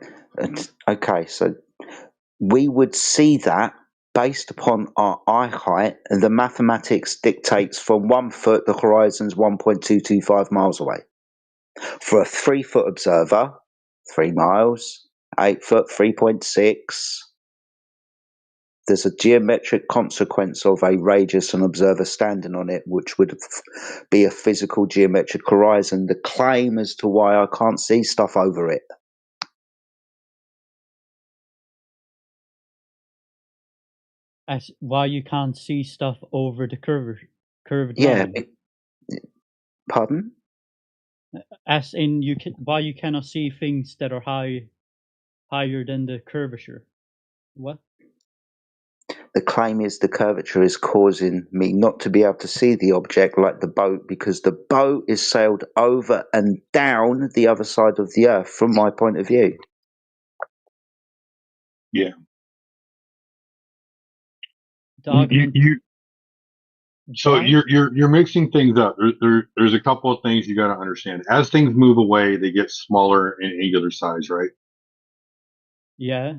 Okay. So we would see that based upon our eye height, and the mathematics dictates from 1 foot the horizon's 1.225 miles away. For a 3 foot observer, 3 miles. 8 foot, 3.6. There's a geometric consequence of a radius and observer standing on it, which would be a physical geometric horizon. The claim as to why I can't see stuff over it. As why you can't see stuff over the curved Yeah. line. Pardon? As in, why you cannot see things that are higher than the curvature. What? The claim is the curvature is causing me not to be able to see the object like the boat, because the boat is sailed over and down the other side of the earth from my point of view. Yeah. So Why? you're mixing things up. There's a couple of things you got to understand. As things move away, they get smaller in angular size, right? Yeah.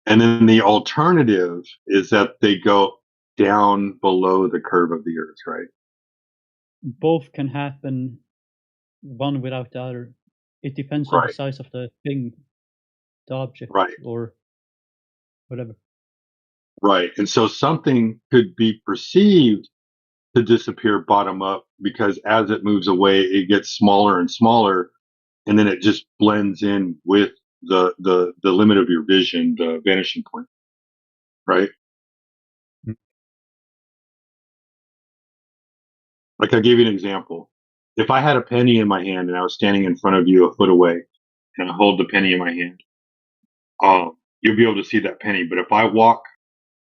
And then the alternative is that they go down below the curve of the Earth, right? Both can happen, one without the other. It depends on the size of the thing, the object, or whatever. Right. And so something could be perceived to disappear bottom up because as it moves away, it gets smaller and smaller, and then it just blends in with the limit of your vision, the vanishing point. Right. Like I gave you an example. If I had a penny in my hand and I was standing in front of you a foot away and I hold the penny in my hand, you'll be able to see that penny. But if I walk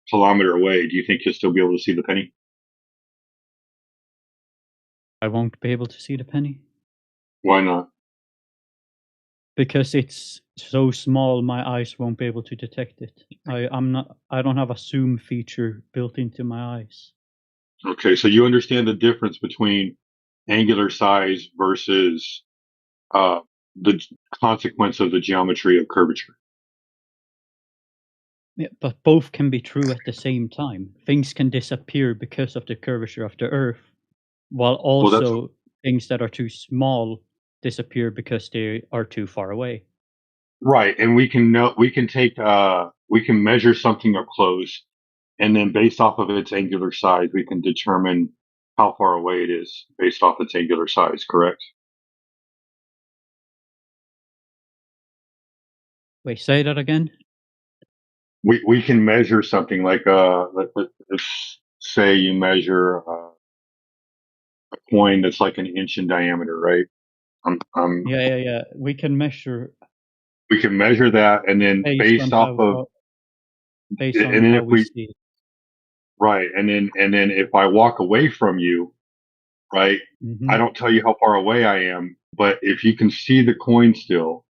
a kilometer away, do you think you'll still be able to see the penny? I won't be able to see the penny. Why not? Because it's so small, my eyes won't be able to detect it. I don't have a zoom feature built into my eyes. Okay, so you understand the difference between angular size versus the consequence of the geometry of curvature. Yeah, but both can be true at the same time. Things can disappear because of the curvature of the Earth, while also things that are too small disappear because they are too far away. Right, and we can measure something up close, and then based off of its angular size, we can determine how far away it is based off its angular size. Correct? Wait, say that again. We can measure something like let's say you measure a coin that's like an inch in diameter, right? Yeah. We can measure. We can measure that, and then based off of how we see it. Right, and then if I walk away from you, right, I don't tell you how far away I am, but if you can see the coin still,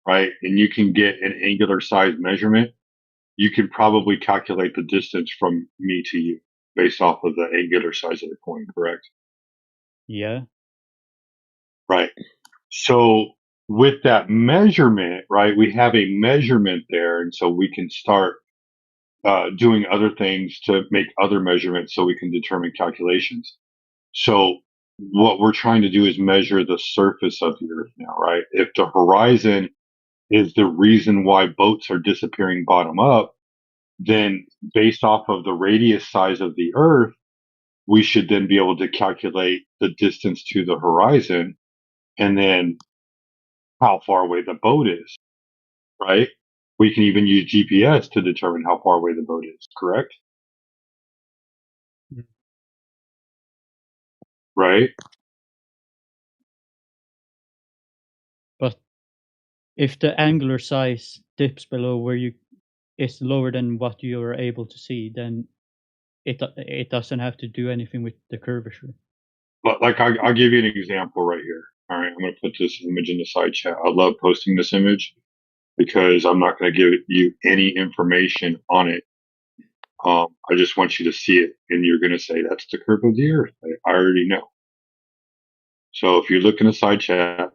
right, and you can get an angular size measurement, you can probably calculate the distance from me to you based off of the angular size of the coin, correct? Yeah. Right. So with that measurement, right, we have a measurement there, and so we can start doing other things to make other measurements so we can determine calculations. So what we're trying to do is measure the surface of the Earth now, right? If the horizon is the reason why boats are disappearing bottom up, then based off of the radius size of the Earth, we should then be able to calculate the distance to the horizon and then how far away the boat is, right? We can even use GPS to determine how far away the boat is, correct? Right? But if the angular size dips below where it's lower than what you are able to see, then it doesn't have to do anything with the curvature. But like I'll give you an example right here. All right, I'm going to put this image in the side chat. I love posting this image because I'm not going to give you any information on it. I just want you to see it, and you're going to say that's the curve of the Earth. I already know. So if you look in the side chat, I'm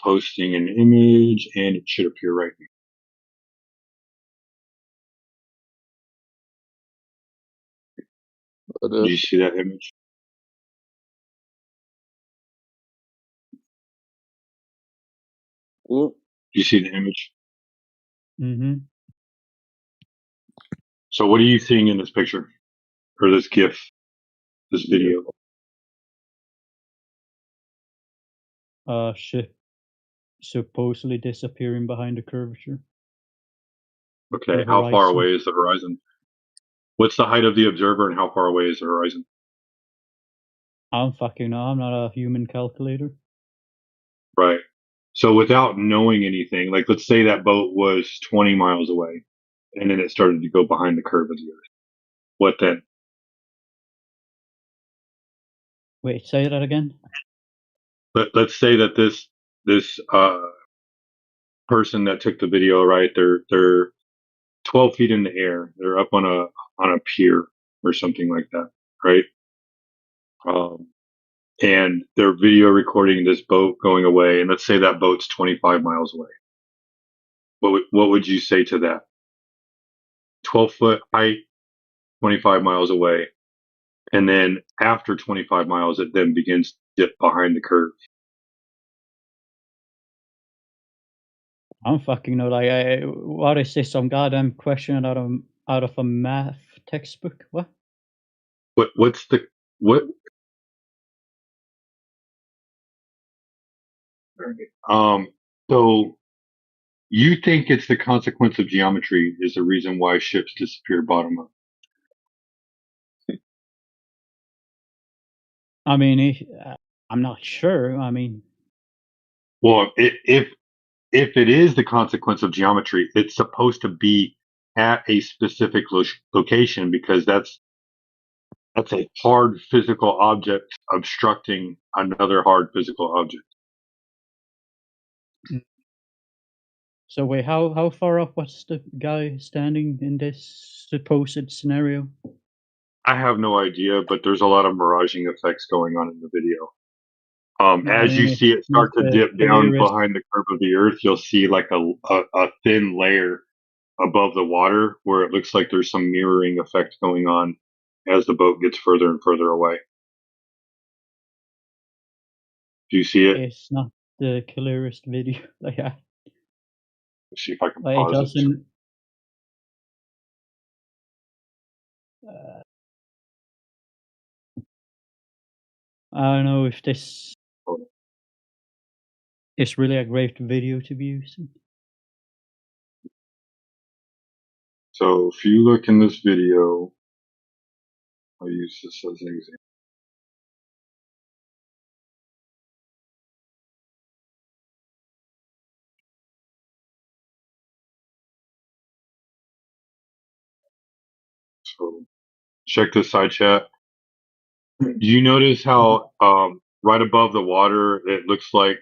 posting an image, and it should appear right here. Do you see that image? Do you see the image? Mm-hmm. So what are you seeing in this picture or this GIF, this video? Ship supposedly disappearing behind the curvature. Okay, how far away is the horizon? What's the height of the observer and how far away is the horizon? I don't fucking know. I'm not a human calculator. Right. So without knowing anything, like let's say that boat was 20 miles away and then it started to go behind the curve of the Earth. What then? Wait, say that again? Let's say that this person that took the video, right, they're 12 feet in the air. They're up on a pier or something like that, right? And they're video recording this boat going away, and let's say that boat's 25 miles away. What would you say to that? 12-foot height, 25 miles away, and then after 25 miles, it then begins to dip behind the curve. I don't fucking know. Like, what is this? Some goddamn question out of a math textbook? What? What's the what? So you think it's the consequence of geometry is the reason why ships disappear bottom up? I mean, I'm not sure. I mean, well, if it is the consequence of geometry, it's supposed to be at a specific location because that's a hard physical object obstructing another hard physical object. So wait, how far up was the guy standing in this supposed scenario? I have no idea, but there's a lot of miraging effects going on in the video. As you see it start to dip down behind the curve of the Earth, you'll see like a thin layer above the water where it looks like there's some mirroring effect going on as the boat gets further and further away. Do you see it? It's not the clearest video. Like, let's see if I can like pause it doesn't. I don't know if this is really a great video to be using. So if you look in this video, I'll use this as an example. So check this side chat. Do you notice how right above the water, it looks like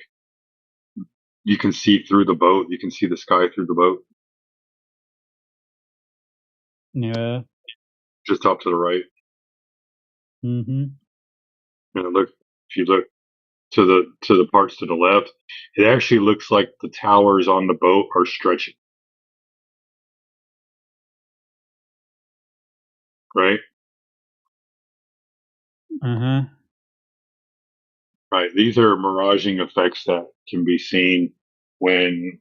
you can see through the boat? You can see the sky through the boat? Yeah. Just up to the right. Mm-hmm. And look, if you look to the parts to the left, it actually looks like the towers on the boat are stretching. Right? Uh-huh. Right. These are miraging effects that can be seen when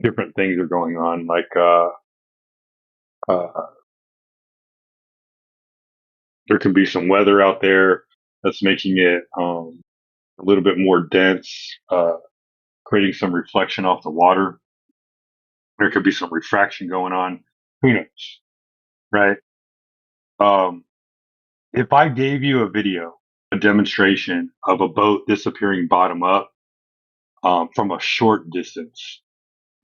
different things are going on, like there could be some weather out there that's making it a little bit more dense, creating some reflection off the water. There could be some refraction going on. Who knows? Right? If I gave you a video, a demonstration of a boat disappearing bottom up, from a short distance,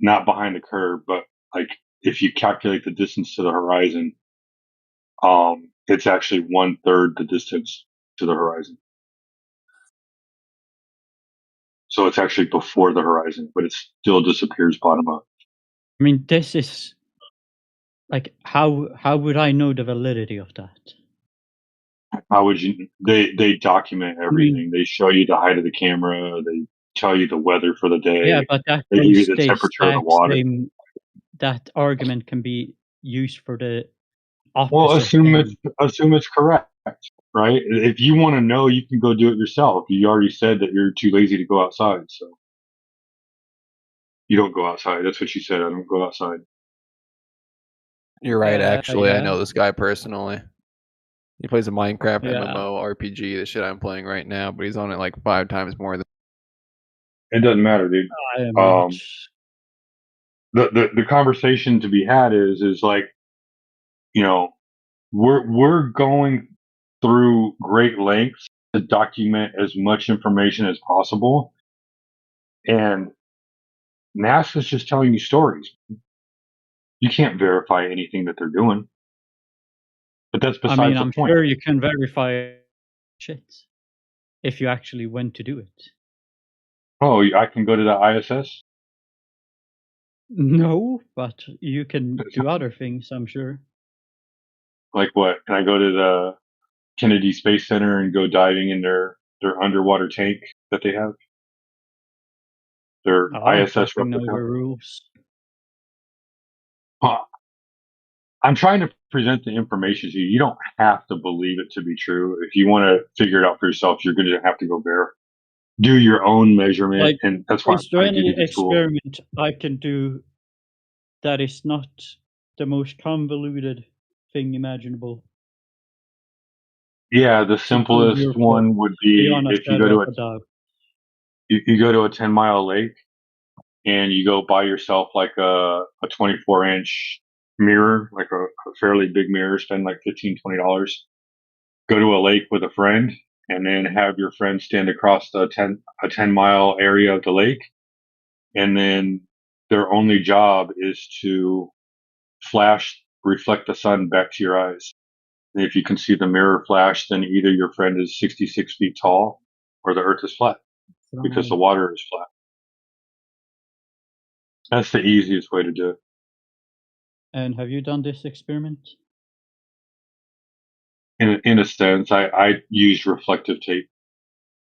not behind the curve, but like if you calculate the distance to the horizon, it's actually 1/3 the distance to the horizon. So it's actually before the horizon, but it still disappears bottom up. I mean, this is like how would I know the validity of that? How would you? They document everything. They show you the height of the camera. They tell you the weather for the day. Yeah, but that They give you goes the the temperature of the exact water. same. That argument can be used for the Well, opposite assume it's correct, right? If you want to know, you can go do it yourself. You already said that you're too lazy to go outside, so you don't go outside. That's what you said. I don't go outside. You're right, actually. I yeah. know this guy personally. He plays a Minecraft Yeah. MMO RPG, the shit I'm playing right now, but he's on it like 5 times more than. It doesn't matter, dude. The conversation to be had is like, you know, we're going through great lengths to document as much information as possible, and NASA's just telling you stories. You can't verify anything that they're doing. But that's besides the I'm point. sure you can verify shit if you actually went to do it. Oh, I can go to the ISS? No, but you can do other things, I'm sure. Like what? Can I go to the Kennedy Space Center and go diving in their underwater tank that they have? Their ISS replica? No rules. I'm trying to present the information to you. You don't have to believe it to be true. If you want to figure it out for yourself, you're going to have to go do your own measurement, Like, and that's why is there I give any you the tool. experiment I can do that is not the most convoluted thing imaginable? Yeah, the simplest one would be if you go to you go to a 10-mile lake and you go buy yourself like a 24-inch mirror, like a fairly big mirror, spend like $15-20. Go to a lake with a friend and then have your friend stand across a 10-mile area of the lake, and then their only job is to reflect the sun back to your eyes. And if you can see the mirror flash, then either your friend is 66 feet tall or the earth is flat because the water is flat. That's the easiest way to do it. And have you done this experiment? In a sense, I used reflective tape,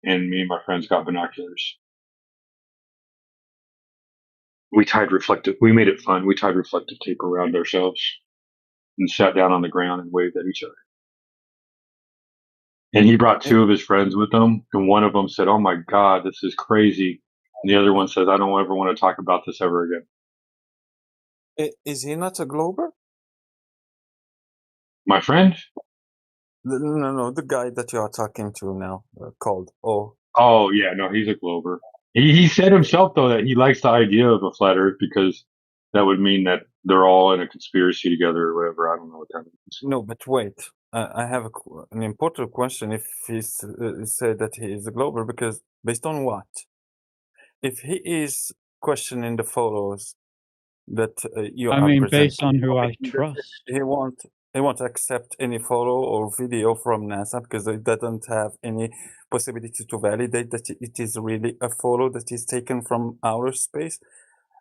and me and my friends got binoculars. We made it fun. We tied reflective tape around ourselves and sat down on the ground and waved at each other. And he brought 2 of his friends with him, and one of them said, "Oh my God, this is crazy." And the other one says, "I don't ever want to talk about this ever again." Is he not a Glober? My friend? No, the guy that you are talking to now, called O. Oh yeah, no, he's a Glober. He said himself though that he likes the idea of a flat Earth because that would mean that they're all in a conspiracy together or whatever. I don't know what that means. No, but wait, I have an important question. If he said that he is a Glober, because based on what? If he is questioning the photos that you are presenting, based on who I trust. He won't accept any photo or video from NASA because it doesn't have any possibility to validate that it is really a photo that is taken from outer space.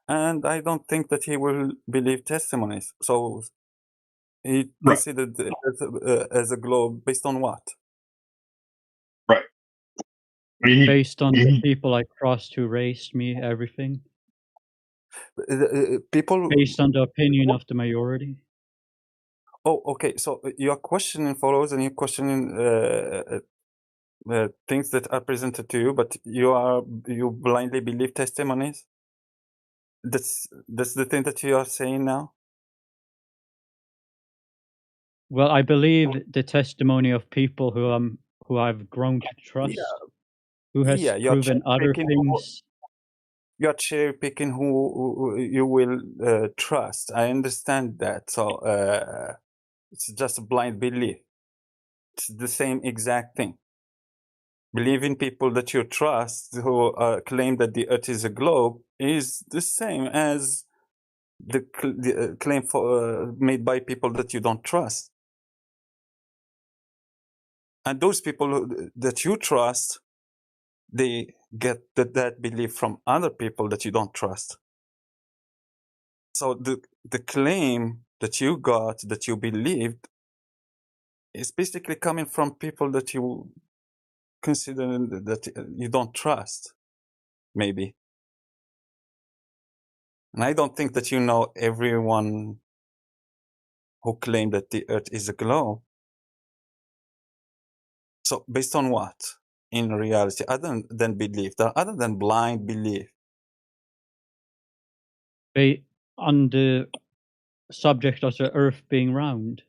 And I don't think that he will believe testimonies. So he considered as a globe based on what? Right. Based on the people I crossed who raised me, everything. People based on the opinion of the majority. Oh, okay. So you're questioning photos and you're questioning things that are presented to you, but you blindly believe testimonies. That's the thing that you are saying now. Well, I believe the testimony of people who I've grown to trust, who has proven other things. You're cherry picking who you will trust. I understand that. So it's just a blind belief. It's the same exact thing. believe in people that you trust who claim that the Earth is a globe is the same as the claim made by people that you don't trust. And those people that you trust, they get that belief from other people that you don't trust. So the claim that you got, that you believed, is basically coming from people that you consider that you don't trust, maybe. And I don't think that you know everyone who claimed that the Earth is a globe. So based on what? In reality, other than belief, other than blind belief. On the subject of the Earth being round.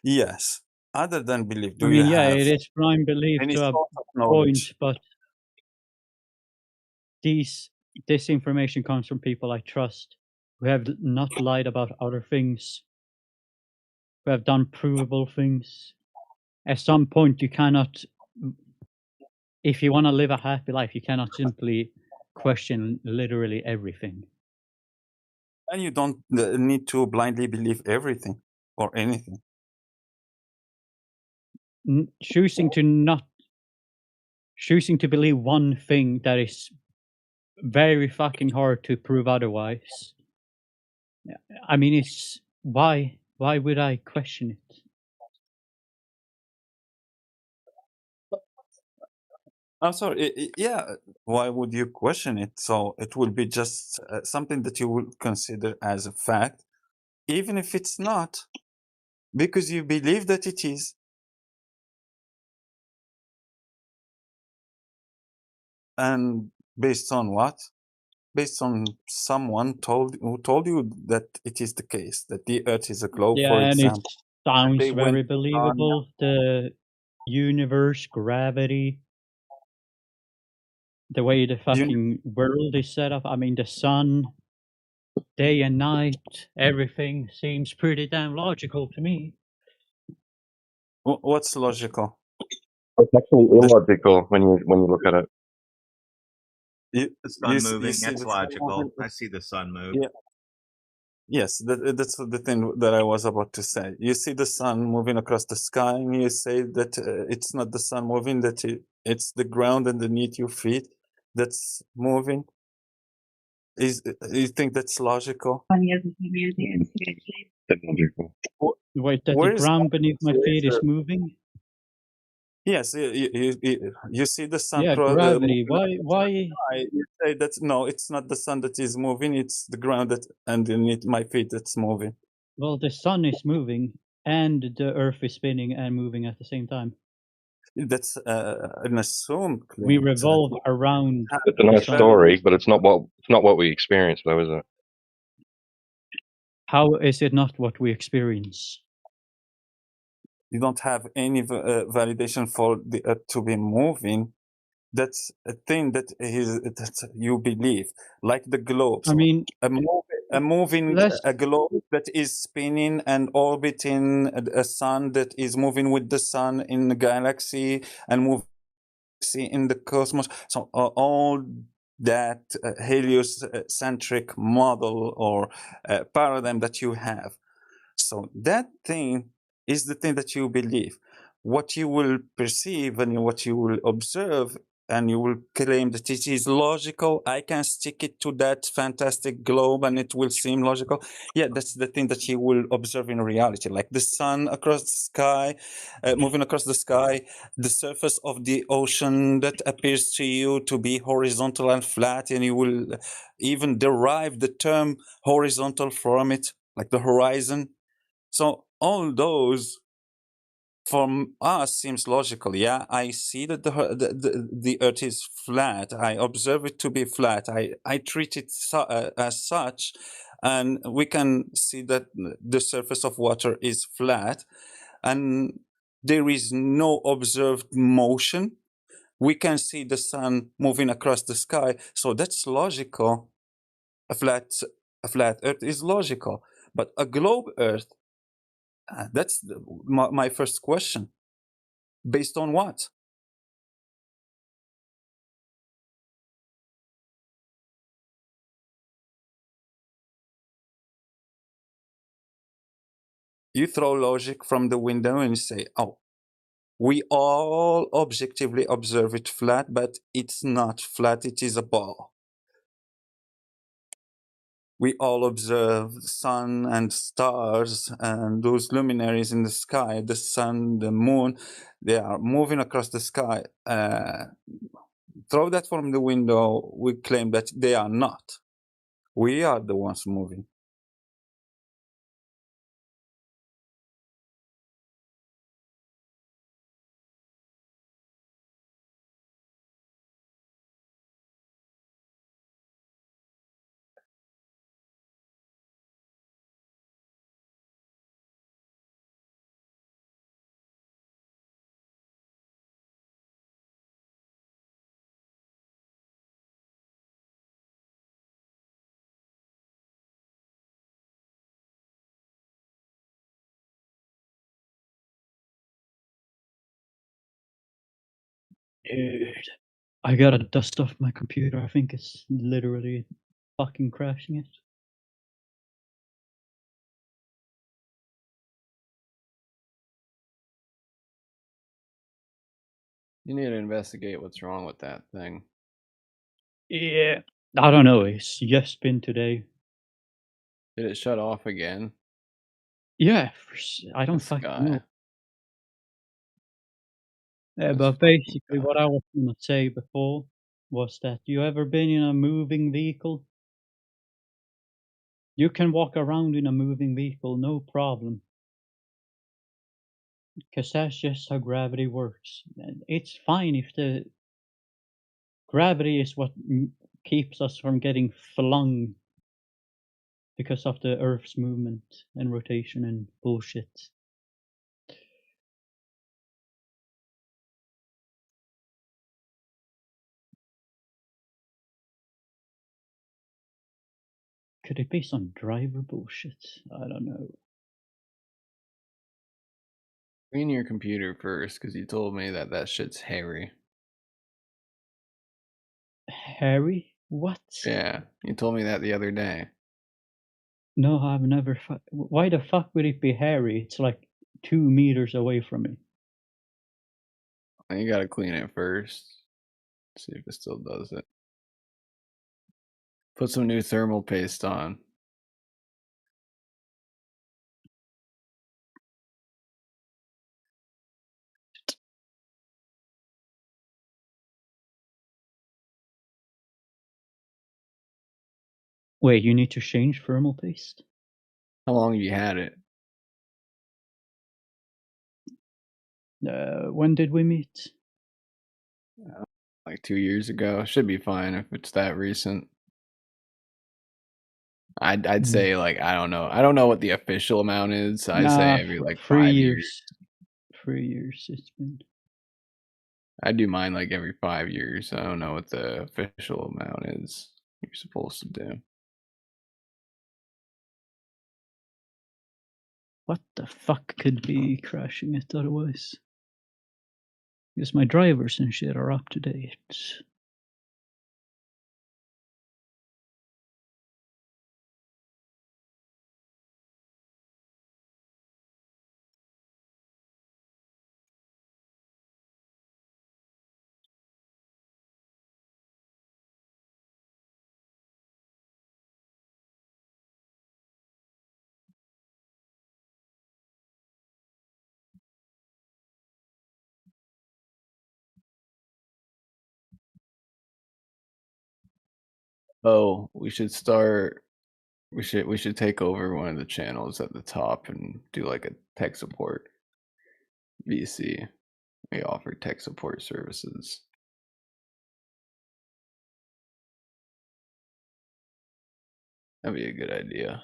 Yes. Other than belief, do I mean, you yeah, have it is blind belief any to a sort of point, knowledge? but this information comes from people I trust, who have not lied about other things, who have done provable things. At some point, you cannot, if you want to live a happy life, you cannot simply question literally everything. And you don't need to blindly believe everything or anything. Choosing to believe one thing that is very fucking hard to prove otherwise. I mean, it's why would I question it? I'm sorry. Yeah. Why would you question it? So it will be just something that you will consider as a fact, even if it's not, because you believe that it is. And based on what? Based on someone who told you that it is the case, that the Earth is a globe, Yeah, for and it example. sounds They went very believable. The universe, gravity, the way the fucking world is set up. I mean, the sun, day and night, everything seems pretty damn logical to me. What's logical? It's actually illogical when you look at it. The sun moving, that's logical. I see the sun move. Yeah. Yes, that's the thing that I was about to say. You see the sun moving across the sky, and you say that it's not the sun moving, that it's the ground underneath your feet that's moving. You think that's logical? Wait, that the Where is ground beneath my feet is moving? Yes, you see the sun. Yeah, gravity. moving Why? You say that no, it's not the sun that is moving; it's the ground that underneath my feet that's moving. Well, the sun is moving, and the Earth is spinning and moving at the same time. That's an assumed claim. We revolve around. It's a nice story, but it's not what we experience, though, is it? How is it not what we experience? You don't have any validation for the Earth to be moving. That's a thing that you believe, like the globes. I mean, a globe that is spinning and orbiting a sun that is moving with the sun in the galaxy and moving in the cosmos. So all that heliocentric model or paradigm that you have. So that thing is the thing that you believe. What you will perceive and what you will observe, and you will claim that it is logical. I can stick it to that fantastic globe and it will seem logical. Yeah, that's the thing that you will observe in reality, like the sun across the sky, moving across the sky, the surface of the ocean that appears to you to be horizontal and flat, and you will even derive the term horizontal from it, like the horizon. So all those from us seems logical. Yeah, I see that the Earth is flat. I observe it to be flat. I treat it as such, and we can see that the surface of water is flat, and there is no observed motion. We can see the sun moving across the sky, so that's logical. A flat Earth is logical, but a globe Earth. That's my first question. Based on what? You throw logic from the window and you say, oh, we all objectively observe it flat, but it's not flat, it is a ball. We all observe the sun and stars and those luminaries in the sky, the sun, the moon, they are moving across the sky. Throw that from the window, we claim that they are not. We are the ones moving. Dude, I gotta dust off my computer. I think it's literally fucking crashing it. You need to investigate what's wrong with that thing. Yeah, I don't know. It's just been today. Did it shut off again? Yeah, I don't fucking know. But basically, what I was gonna say before was that you ever been in a moving vehicle? You can walk around in a moving vehicle, no problem. Because that's just how gravity works. And it's fine if the gravity is what keeps us from getting flung because of the Earth's movement and rotation and bullshit. Could it be some driver bullshit? I don't know. Clean your computer first, because you told me that that shit's hairy. Hairy? What? Yeah, you told me that the other day. No, I've never. Why the fuck would it be hairy? It's like 2 meters away from me. You gotta clean it first. See if it still does it. Put some new thermal paste on. Wait, you need to change thermal paste? How long have you had it? When did we meet? Like 2 years ago. Should be fine if it's that recent. I'd say like I don't know. I don't know what the official amount is. I'd say every like 5 years. 3 years it's been. I do mine like every 5 years. I don't know what the official amount is you're supposed to do. What the fuck could be crashing it otherwise? Because my drivers and shit are up to date. Oh, we should start. We should take over one of the channels at the top and do like a tech support. VC. We offer tech support services. That'd be a good idea.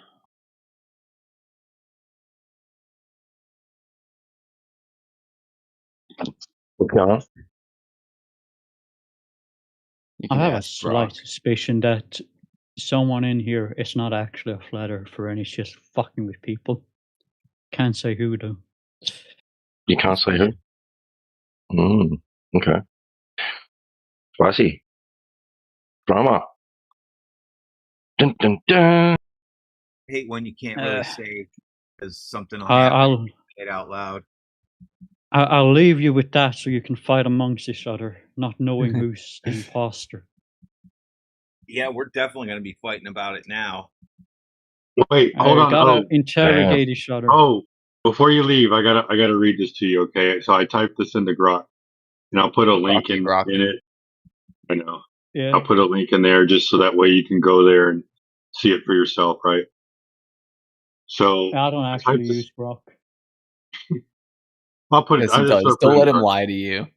Okay. I have a slight suspicion that someone in here is not actually a flat earther and is just fucking with people. Can't say who though. You can't say who? Okay. Spicy. Drama. Dun, dun, dun. I hate when you can't really say is something will I'll say it out loud. I'll leave you with that so you can fight amongst each other, not knowing who's the imposter. Yeah, we're definitely going to be fighting about it now. Wait, hold on. Gotta interrogate each other. Oh, before you leave, I gotta read this to you. Okay, so I typed this into Grok, and I'll put a link in it. I know. Yeah. I'll put a link in there just so that way you can go there and see it for yourself, right? So I don't actually use Grok. I'll put it. Yes, he does. Don't let him lie to you.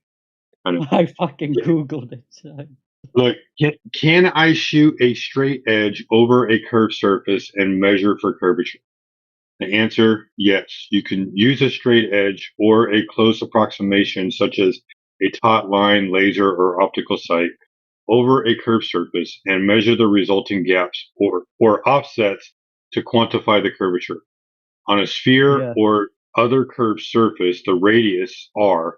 I fucking Googled it. Look, can I shoot a straight edge over a curved surface and measure for curvature? The answer, yes. You can use a straight edge or a close approximation such as a taut line, laser, or optical sight over a curved surface and measure the resulting gaps or offsets to quantify the curvature. On a sphere or other curved surface, the radius, r,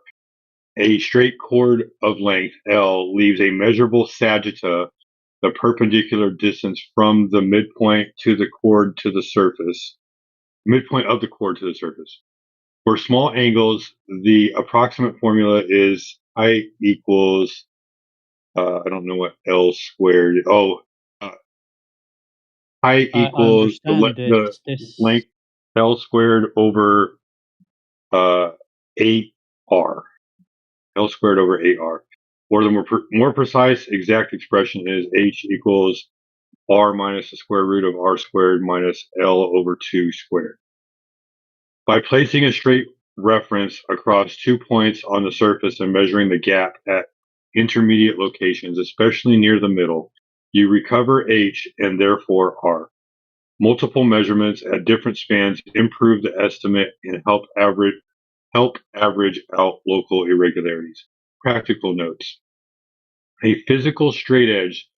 a straight chord of length, L, leaves a measurable sagitta, the perpendicular distance from the midpoint to the chord to the surface, midpoint of the chord to the surface. For small angles, the approximate formula is height equals, I don't know what L squared, height equals the length L squared over 8R. L squared over 8R. Or the more precise exact expression is H equals R minus the square root of R squared minus L over 2 squared. By placing a straight reference across 2 points on the surface and measuring the gap at intermediate locations, especially near the middle, you recover H and therefore R. Multiple measurements at different spans improve the estimate and help average out local irregularities. Practical notes. A physical straight edge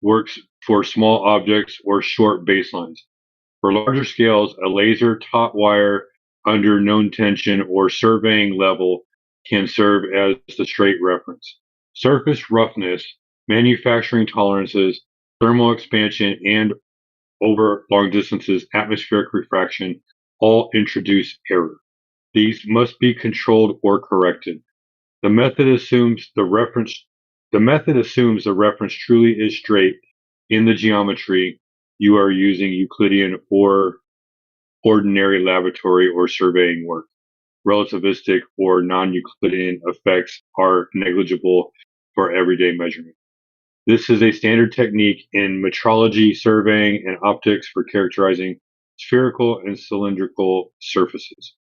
works for small objects or short baselines. For larger scales, a laser, taut wire under known tension, or surveying level can serve as the straight reference. Surface roughness, manufacturing tolerances, thermal expansion, and over long distances, atmospheric refraction all introduce error. These must be controlled or corrected. The method assumes the reference truly is straight in the geometry you are using Euclidean or ordinary laboratory or surveying work. Relativistic or non-Euclidean effects are negligible for everyday measurement. This is a standard technique in metrology, surveying, and optics for characterizing spherical and cylindrical surfaces.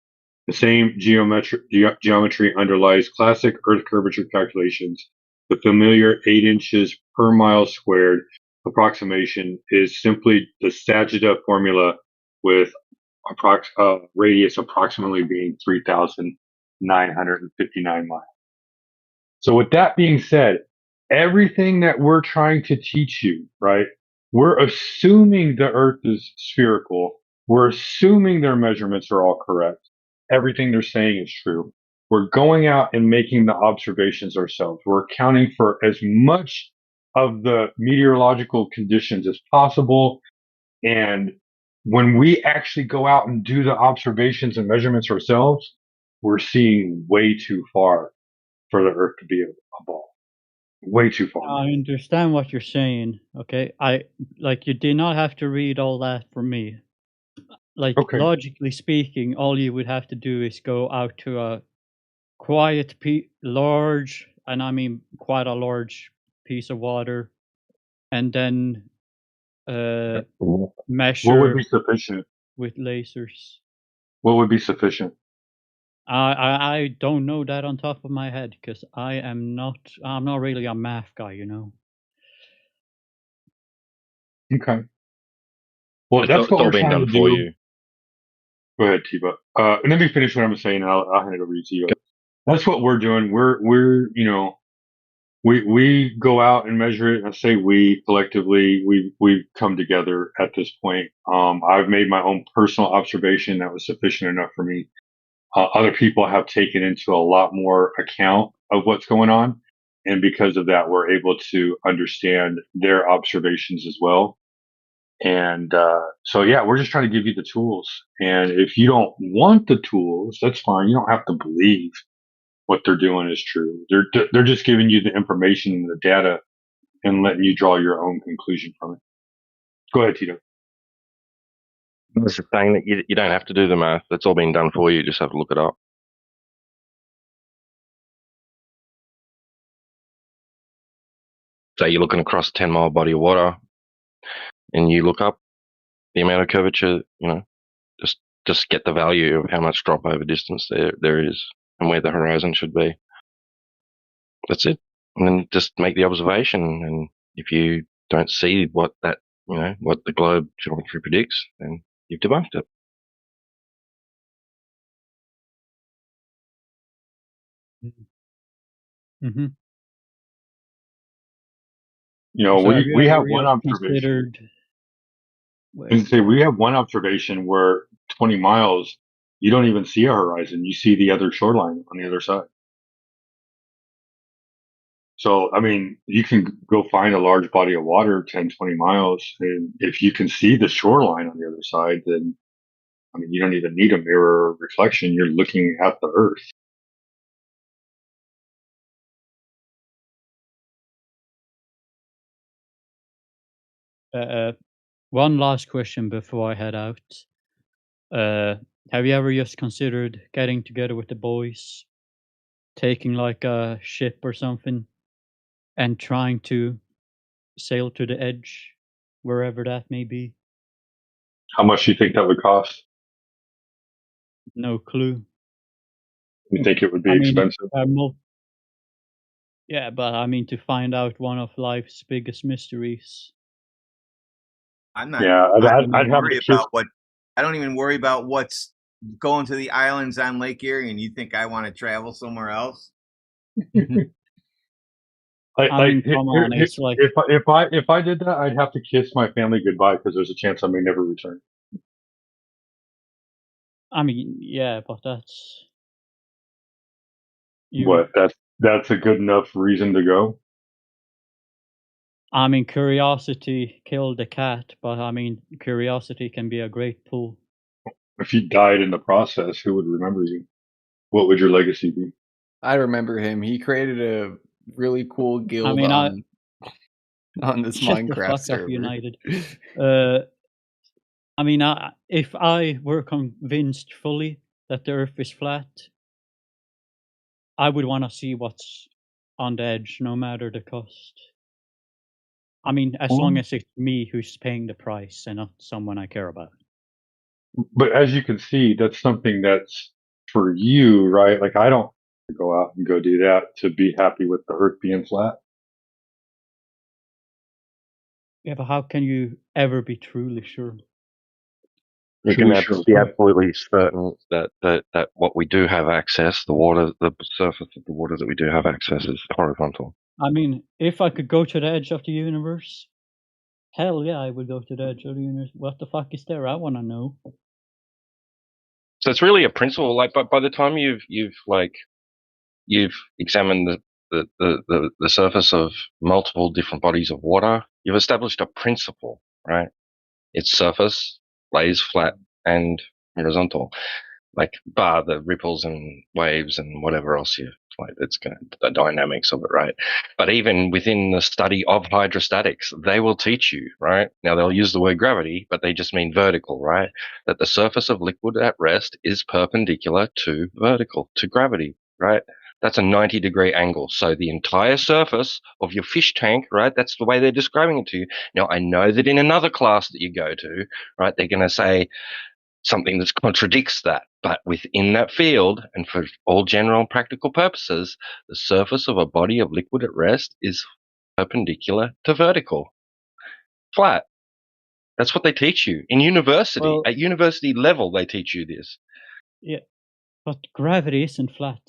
The same geometry underlies classic Earth curvature calculations. The familiar 8 inches per mile squared approximation is simply the sagitta formula with radius approximately being 3,959 miles. So with that being said, everything that we're trying to teach you, right? We're assuming the Earth is spherical. We're assuming their measurements are all correct. Everything they're saying is true. We're going out and making the observations ourselves. We're accounting for as much of the meteorological conditions as possible. And when we actually go out and do the observations and measurements ourselves, we're seeing way too far for the Earth to be a ball. Way too far. I understand what you're saying. Okay, you did not have to read all that for me. Logically speaking, all you would have to do is go out to a quiet, large, and I mean quite a large piece of water, and then measure. What would be sufficient with lasers? What would be sufficient? I don't know that on top of my head because I'm not really a math guy, you know. Okay. Well, that's what we're trying to do. For you. Go ahead, T-Buck. And let me finish what I'm saying, and I'll hand it over to you. That's what we're doing. We're we go out and measure it. I say we collectively we've come together at this point. I've made my own personal observation that was sufficient enough for me. Other people have taken into a lot more account of what's going on. And because of that, we're able to understand their observations as well. And so, yeah, we're just trying to give you the tools. And if you don't want the tools, that's fine. You don't have to believe what they're doing is true. They're just giving you the information and the data and letting you draw your own conclusion from it. Go ahead, Tito. I was just saying that you don't have to do the math. That's all been done for you. You just have to look it up. So you're looking across a 10-mile body of water and you look up the amount of curvature, just get the value of how much drop over distance there is and where the horizon should be. That's it. And then just make the observation. And if you don't see what the globe geometry predicts, then you've debunked it. Mm-hmm. We have one observation. We have one observation where 20 miles, you don't even see a horizon. You see the other shoreline on the other side. So, I mean, you can go find a large body of water 10, 20 miles. And if you can see the shoreline on the other side, then, I mean, you don't even need a mirror or reflection. You're looking at the earth. One last question before I head out. Have you ever just considered getting together with the boys, taking like a ship or something, and trying to sail to the edge, wherever that may be? How much do you think that would cost? No clue. You think it would be expensive? Yeah, but I mean, to find out one of life's biggest mysteries. I'm not. Yeah, I'd worry about what. I don't even worry about what's going to the islands on Lake Erie, and you think I want to travel somewhere else? I mean, come on, it's like if I did that, I'd have to kiss my family goodbye because there's a chance I may never return. I mean, yeah, but that's that's a good enough reason to go. I mean, curiosity killed the cat, but I mean, curiosity can be a great tool. If you died in the process, who would remember you? What would your legacy be? I remember him. He created a really cool guild on this Minecraft server. United. I mean, if I were convinced fully that the Earth is flat, I would want to see what's on the edge, no matter the cost. I mean, as long as it's me who's paying the price and not someone I care about. But as you can see, that's something that's for you, right? Like, I don't go out and go do that to be happy with the Earth being flat. Yeah, but how can you ever be truly sure? You can be absolutely certain that what we do have access, the surface of the water that we do have access is horizontal. I mean, if I could go to the edge of the universe, hell yeah, I would go to the edge of the universe. What the fuck is there? I want to know. So it's really a principle. Like, by the time you've examined the surface of multiple different bodies of water, you've established a principle, right? Its surface lays flat and horizontal, like bar the ripples and waves and whatever else the dynamics of it, right? But even within the study of hydrostatics, they will teach you, right? Now they'll use the word gravity, but they just mean vertical, right? That the surface of liquid at rest is perpendicular to gravity, right? That's a 90-degree angle. So the entire surface of your fish tank, right? That's the way they're describing it to you. Now, I know that in another class that you go to, right, they're going to say something that contradicts that. But within that field, and for all general and practical purposes, the surface of a body of liquid at rest is perpendicular to vertical. Flat. That's what they teach you in university. Well, at university level, they teach you this. Yeah, but gravity isn't flat.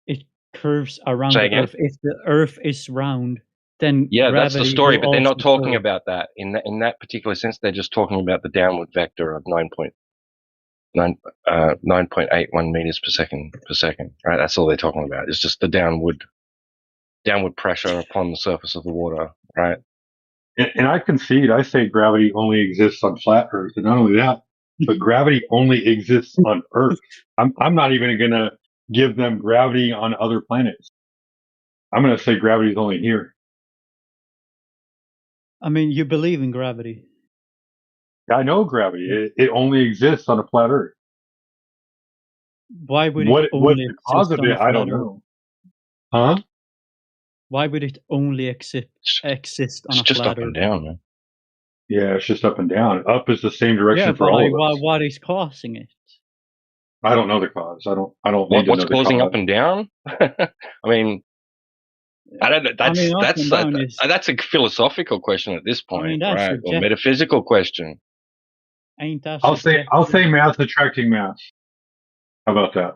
It curves around the Earth. If the Earth is round, then that's the story. But they're not talking about that in that particular sense. They're just talking about the downward vector of 9.81 meters per second. Right, that's all they're talking about. It's just the downward pressure upon the surface of the water. Right. And I concede, I say gravity only exists on flat Earth. And not only that, but gravity only exists on Earth. I'm not even going to give them gravity on other planets. I'm going to say gravity is only here. I mean, you believe in gravity. I know gravity. It only exists on a flat Earth. Why would it What's only the cause exist of on it? a I flat don't Earth? know. Huh? Why would it only exist on It's a just flat up and Earth? down, man. Yeah, it's just up and down. Up is the same direction Yeah, for but all of us. what is causing it? I don't know the cause. I don't need to What's know the causing cause. up and down? I mean, I don't know. I mean, up and down is. That's a philosophical question at this I mean, point, that's right? Or subjective. metaphysical question. Ain't that I'll subjective? say mass attracting mass. How about that?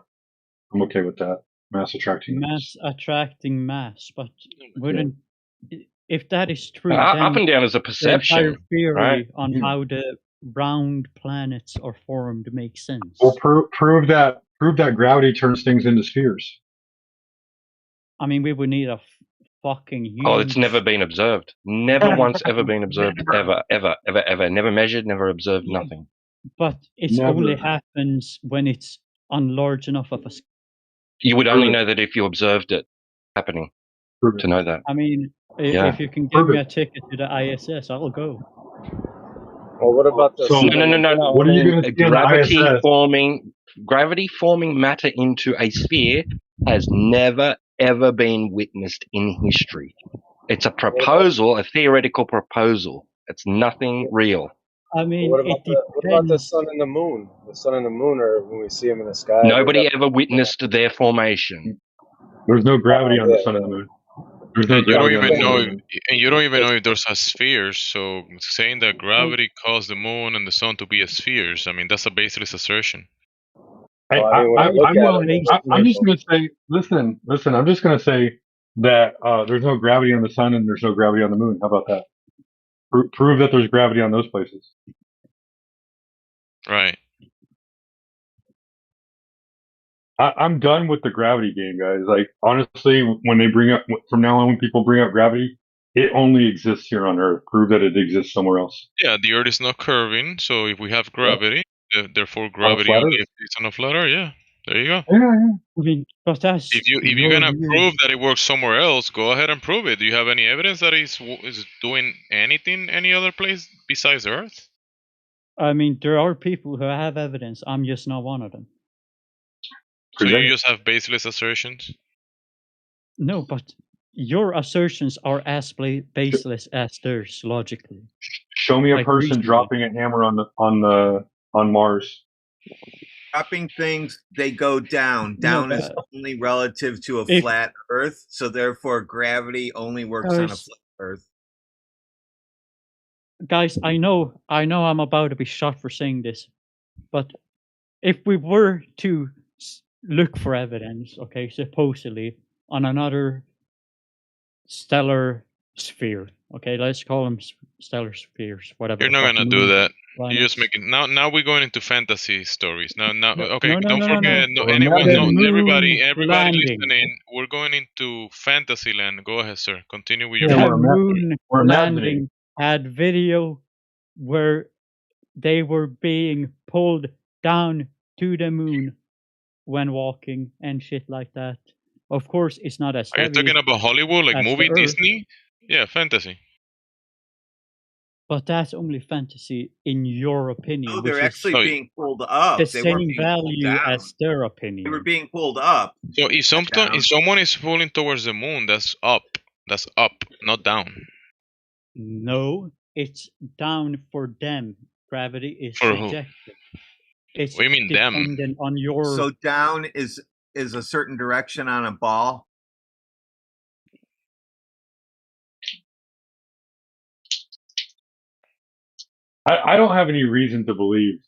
I'm okay with that. Mass attracting mass. Mass attracting mass, but wouldn't if that is true, then Up and down is a the entire perception, theory right? on how the round planets are formed makes sense. Well, prove that gravity turns things into spheres. I mean, we would need a fucking huge. Oh, it's never been observed. Never once ever been observed. Ever. Never measured, never observed, nothing. But it only happens when it's on large enough of a scale. You would only know that if you observed it happening to know that. I mean, if you can give me a ticket to the ISS, I'll go. Well, what about the No. What are you going to see on the ISS? Gravity forming matter into a sphere has never ever been witnessed in history. It's a proposal, a theoretical proposal. It's nothing real. I mean, what about the sun and the moon? The sun and the moon are when we see them in the sky. Nobody ever witnessed their formation. There's no gravity on the sun and the moon. There's no gravity on the sun and the moon. And you don't even know if there's a spheres. So saying that gravity caused the moon and the sun to be spheres, I mean, that's a baseless assertion. I'm just going to say, listen, I'm just going to say that there's no gravity on the sun and there's no gravity on the moon. How about that? Prove that there's gravity on those places. Right. I'm done with the gravity game, guys. Like, honestly, when they bring up, from now on, when people bring up gravity, it only exists here on Earth. Prove that it exists somewhere else. Yeah, the Earth is not curving, so if we have gravity, therefore gravity only exists on a flat Earth. Yeah, there you go. Yeah. I mean, but that's if you're gonna prove that it works somewhere else, go ahead and prove it. Do you have any evidence that is doing anything any other place besides Earth? I mean, there are people who have evidence. I'm just not one of them. So you just have baseless assertions? No, but your assertions are as baseless as theirs logically. Show me a person dropping a hammer on Mars. Dropping things, they go down. Down is only relative to a flat Earth, so therefore gravity only works on a flat Earth. Guys, I know I'm about to be shot for saying this, but if we were to look for evidence, okay, supposedly on another stellar sphere, okay, let's call them stellar spheres, whatever. You're not gonna do that. You're just making now we're going into fantasy stories. Now okay, don't forget everybody listening, we're going into fantasy land. Go ahead, sir. Continue with your moon landing had video where they were being pulled down to the moon when walking and shit like that. Of course, it's not as heavy. Are you talking about Hollywood, like movie Disney? Yeah, fantasy. But that's only fantasy in your opinion. No, they're actually being pulled up. The same value as their opinion. They were being pulled up. So if someone is pulling towards the moon, that's up. That's up, not down. No, it's down for them. Gravity is for subjective. Who? What do you mean them? On your... So down is a certain direction on a ball. I don't have any reason to believe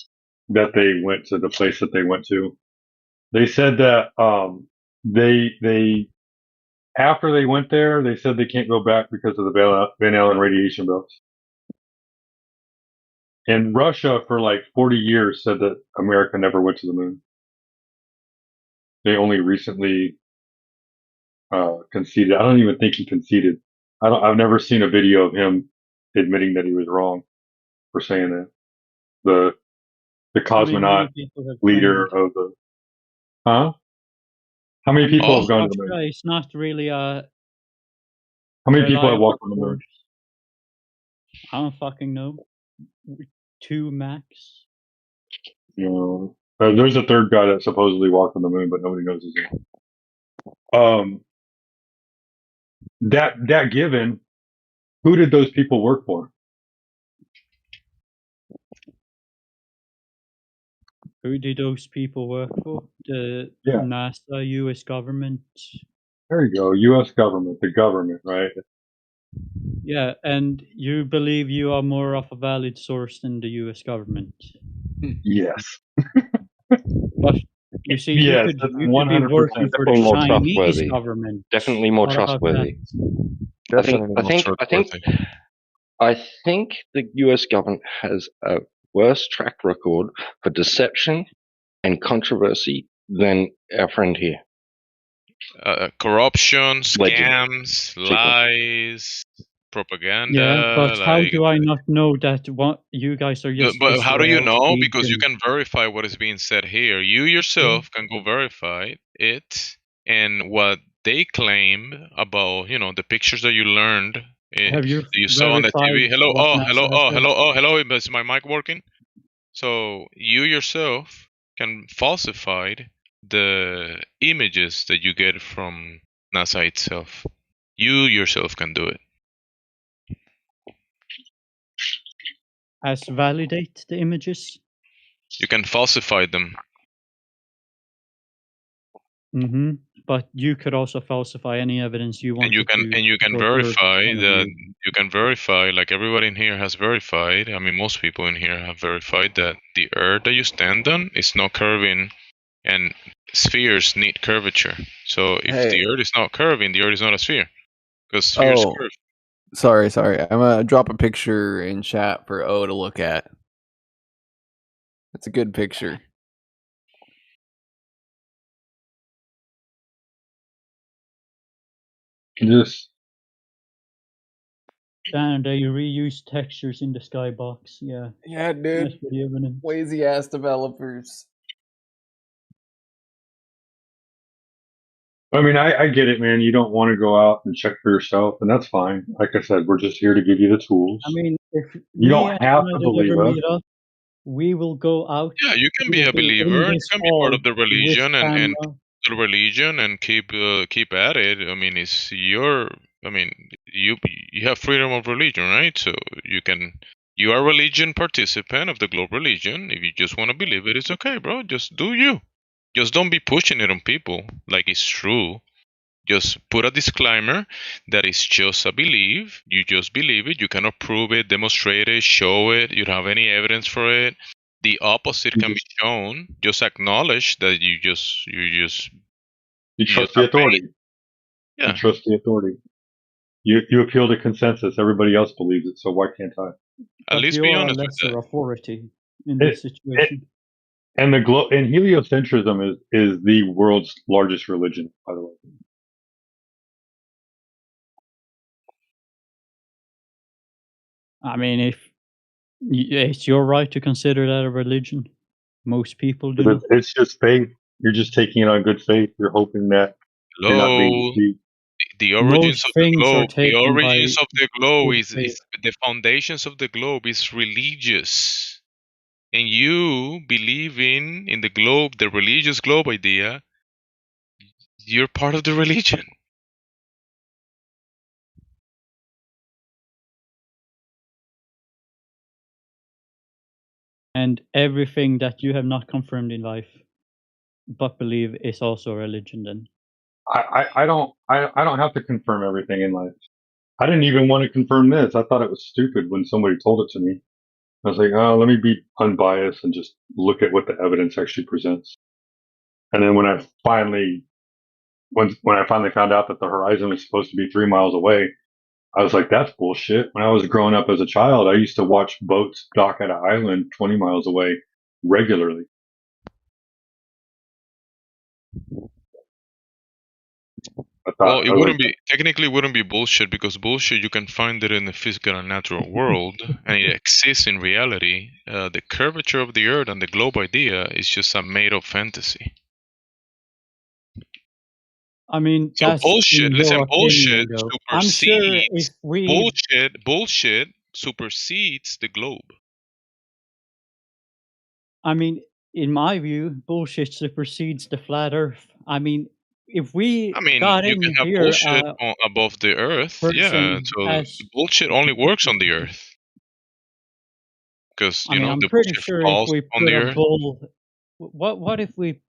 that they went to the place that they went to. They said that they after they went there, they said they can't go back because of the Van Allen radiation belts. And Russia, for like 40 years, said that America never went to the moon. They only recently conceded. I don't even think he conceded. I've never seen a video of him admitting that he was wrong for saying that. The cosmonaut leader of the How many people have gone to the moon? It's not really a. How many people have walked on the moon? I don't fucking know. 2 max. You know, there's a third guy that supposedly walked on the moon, but nobody knows his name. That given, who did those people work for? Who did those people work for? The NASA, U.S. government. There you go, U.S. government, the government, right? Yeah, and you believe you are more of a valid source than the U.S. government? Yes. But you see, yes, you could be working for the Chinese government. Definitely more trustworthy. I think the U.S. government has a worse track record for deception and controversy than our friend here. Corruption, scams, lies, propaganda. Yeah, but how do I not know that what you guys are just? But how do you know? Because you can verify what is being said here. You yourself can go verify it, and what they claim about, the pictures that you learned. Have you saw on the TV? Hello. Is my mic working? So you yourself can falsify the images that you get from NASA itself. You yourself can do it. As validate the images? You can falsify them. Mm-hmm. But you could also falsify any evidence you want. And you can verify that. You can verify, like everybody in here has verified. I mean, most people in here have verified that the Earth that you stand on is not curving, and spheres need curvature. So if the Earth is not curving, the Earth is not a sphere, because spheres curve. Sorry. I'm gonna drop a picture in chat for O to look at. It's a good picture. Just Dan, they reuse textures in the skybox. Yeah. Yeah, dude. Lazy ass developers. I mean, I get it, man. You don't want to go out and check for yourself, and that's fine. Like I said, we're just here to give you the tools. I mean, if you don't have to believe us, we will go out. Yeah, you can be a believer. You can be part of the religion and the religion and keep at it. I mean, it's your. I mean, you have freedom of religion, right? So you are a religion participant of the globe religion. If you just want to believe it, it's okay, bro. Just do you. Just don't be pushing it on people like it's true. Just put a disclaimer that it's just a belief. You just believe it. You cannot prove it, demonstrate it, show it. You don't have any evidence for it. The opposite can be shown. Just acknowledge that you trust the authority. Yeah. You trust the authority. You appeal to consensus. Everybody else believes it, so why can't I? At least be honest with that. Authority in this situation. And heliocentrism is the world's largest religion, by the way. I mean, if it's your right to consider that a religion, most people do. It's just faith. You're just taking it on good faith. You're hoping that you're not being deceived. The origins of the globe. The origins of the globe is the foundations of the globe is religious. And you believing in the globe, the religious globe idea, you're part of the religion. And everything that you have not confirmed in life, but believe, is also religion. Then I don't have to confirm everything in life. I didn't even want to confirm this. I thought it was stupid when somebody told it to me. I was like, oh, let me be unbiased and just look at what the evidence actually presents. And then when I finally found out that the horizon was supposed to be 3 miles away, I was like, that's bullshit. When I was growing up as a child, I used to watch boats dock at an island 20 miles away regularly. Well, it wouldn't be technically wouldn't be bullshit because bullshit you can find it in the physical and natural world, and it exists in reality. The curvature of the Earth and the globe idea is just a made-up fantasy. I mean, so that's bullshit. in Listen, your bullshit opinion, though. I'm supersedes sure if we bullshit supersedes the globe. I mean, in my view, bullshit supersedes the flat Earth. I mean, if we got You in can have here, bullshit above the Earth, yeah. person So as bullshit only works on the Earth because I mean, I'm the pretty bullshit sure if falls we on put the a Earth. bull, what if we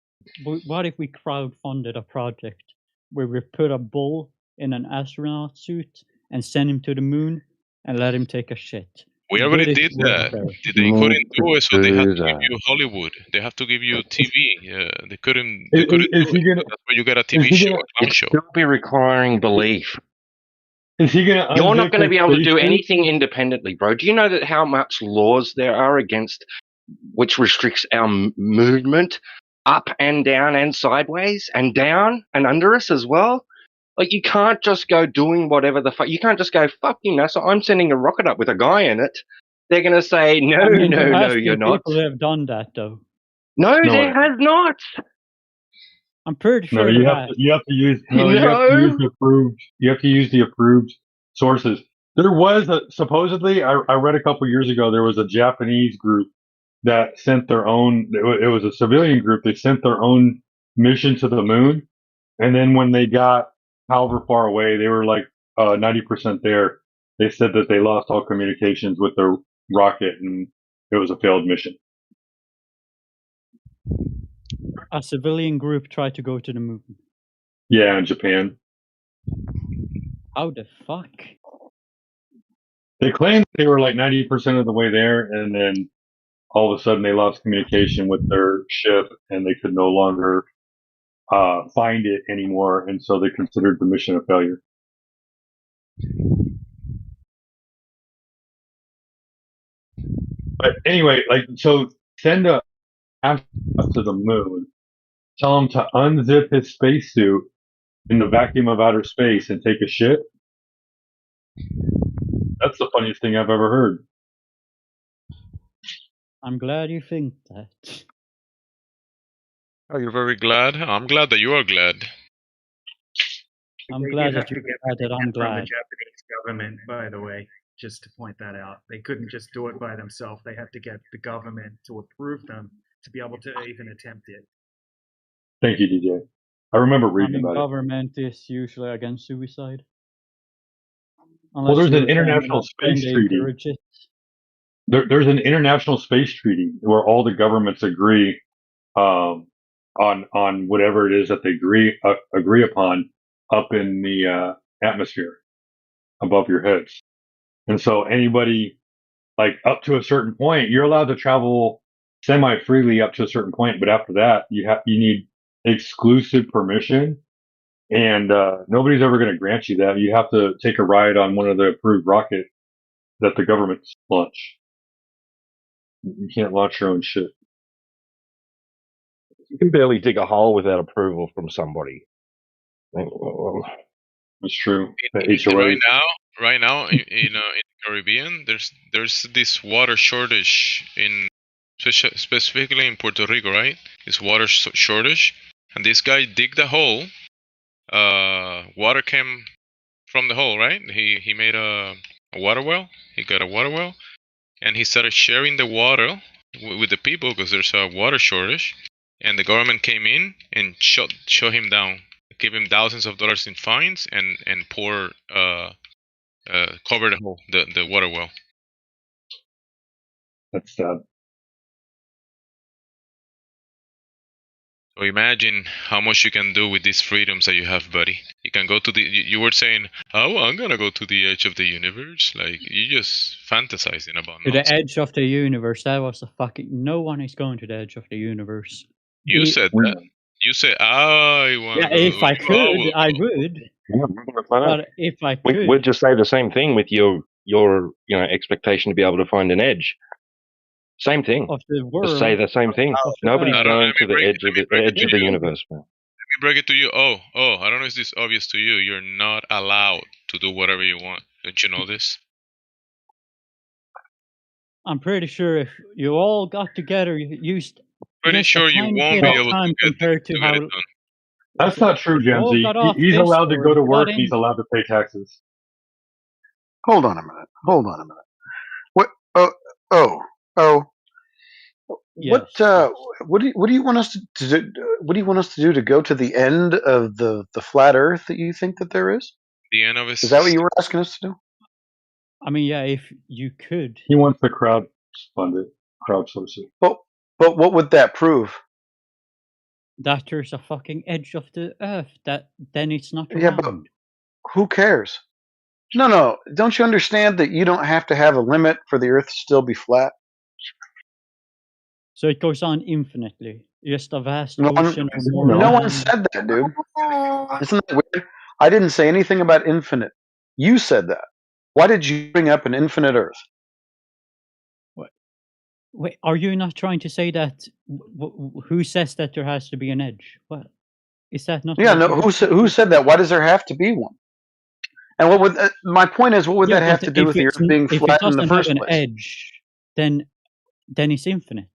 crowdfunded a project where we put a bull in an astronaut suit and send him to the moon and let him take a shit? We already did that. They couldn't do it, so they have to give you Hollywood. They have to give you TV. Yeah, they couldn't. They couldn't do it. That's why you got a TV show, a clown show. Still be requiring belief. Is he gonna? You're not going to be able to do spacesuit? anything independently, bro. Do you know that how much laws there are against which restricts our movement up and down and sideways and down and under us as well? Like, you can't just go doing whatever the fuck. You can't just go, fuck you, NASA, I'm sending a rocket up with a guy in it. They're going to say, no, I mean, no, there no, has you're been not. people who have done that, though. No, there has not. I'm pretty No, sure you there have has. to. You have to use. No, you have to use the approved. You have to use the approved sources. There was supposedly. I read a couple years ago. There was a Japanese group that sent their own. It was a civilian group. They sent their own mission to the moon, and then when they got however far away, they were like 90% there. They said that they lost all communications with their rocket, and it was a failed mission. A civilian group tried to go to the moon. Yeah, in Japan. How the fuck? They claimed they were like 90% of the way there, and then all of a sudden they lost communication with their ship, and they could no longer find it anymore, and so they considered the mission a failure. But anyway, so send a astronaut to the moon, tell him to unzip his spacesuit in the vacuum of outer space and take a shit. That's the funniest thing I've ever heard. I'm glad you think that. Are you very glad? I'm glad that you are glad. I'm glad that you're glad that I'm From the glad. Japanese government, by the way, just to point that out. They couldn't just do it by themselves. They had to get the government to approve them to be able to even attempt it. Thank you, DJ. I remember reading about it. Government is usually against suicide. Well, there's an international space treaty. There's an international space treaty where all the governments agree on whatever it is that they agree upon up in the atmosphere above your heads. And so anybody like up to a certain point, you're allowed to travel semi-freely up to a certain point, but after that, you need exclusive permission, and nobody's ever going to grant you that. You have to take a ride on one of the approved rockets that the governments launch. You can't launch your own shit. You can barely dig a hole without approval from somebody. That's true. Right now, in the Caribbean, there's this water shortage specifically in Puerto Rico, right? This water shortage, and this guy digged a hole. Water came from the hole, right? He made a water well. He got a water well, and he started sharing the water with the people because there's a water shortage. And the government came in and shut him down, gave him thousands of dollars in fines, and cover the hole, the water well. That's sad. So imagine how much you can do with these freedoms that you have, buddy. You can go to you were saying, oh, I'm gonna go to the edge of the universe. Like, you just fantasizing about to the edge of the universe. That was a fucking. No one is going to the edge of the universe. You said that. You said, I want. Yeah, if I could, I would. Yeah, but if I could, we'd just say the same thing with your expectation to be able to find an edge. Same thing. Of the world. Just say the same thing. Nobody's going to the edge of the universe, man. break it to you. Oh, I don't know if this is obvious to you. You're not allowed to do whatever you want. Don't you know this? I'm pretty sure if you all got together, you used pretty sure you won't be able to compared to how. get it done. That's not true, Jemsy. He's allowed to go to work. He's allowed to pay taxes. Hold on a minute. What? Yes. What do you want us to do? What do you want us to do to go to the end of the flat Earth that you think that there is? The end of it. Is that what you were asking us to do? I mean, yeah, if you could. He wants to crowdsource it. But what would that prove? That there's a fucking edge of the Earth. That then it's not round. Yeah, but who cares? No. Don't you understand that you don't have to have a limit for the Earth to still be flat? So it goes on infinitely. Just a vast No ocean. one said that, dude. Isn't that weird? I didn't say anything about infinite. You said that. Why did you bring up an infinite Earth? What? Wait, are you not trying to say that? Who says that there has to be an edge? What is that not? Yeah, no. Who said that? Why does there have to be one? And what would my point is? What would that have to do with the Earth being flat in the first place? If it doesn't have an edge, then it's infinite.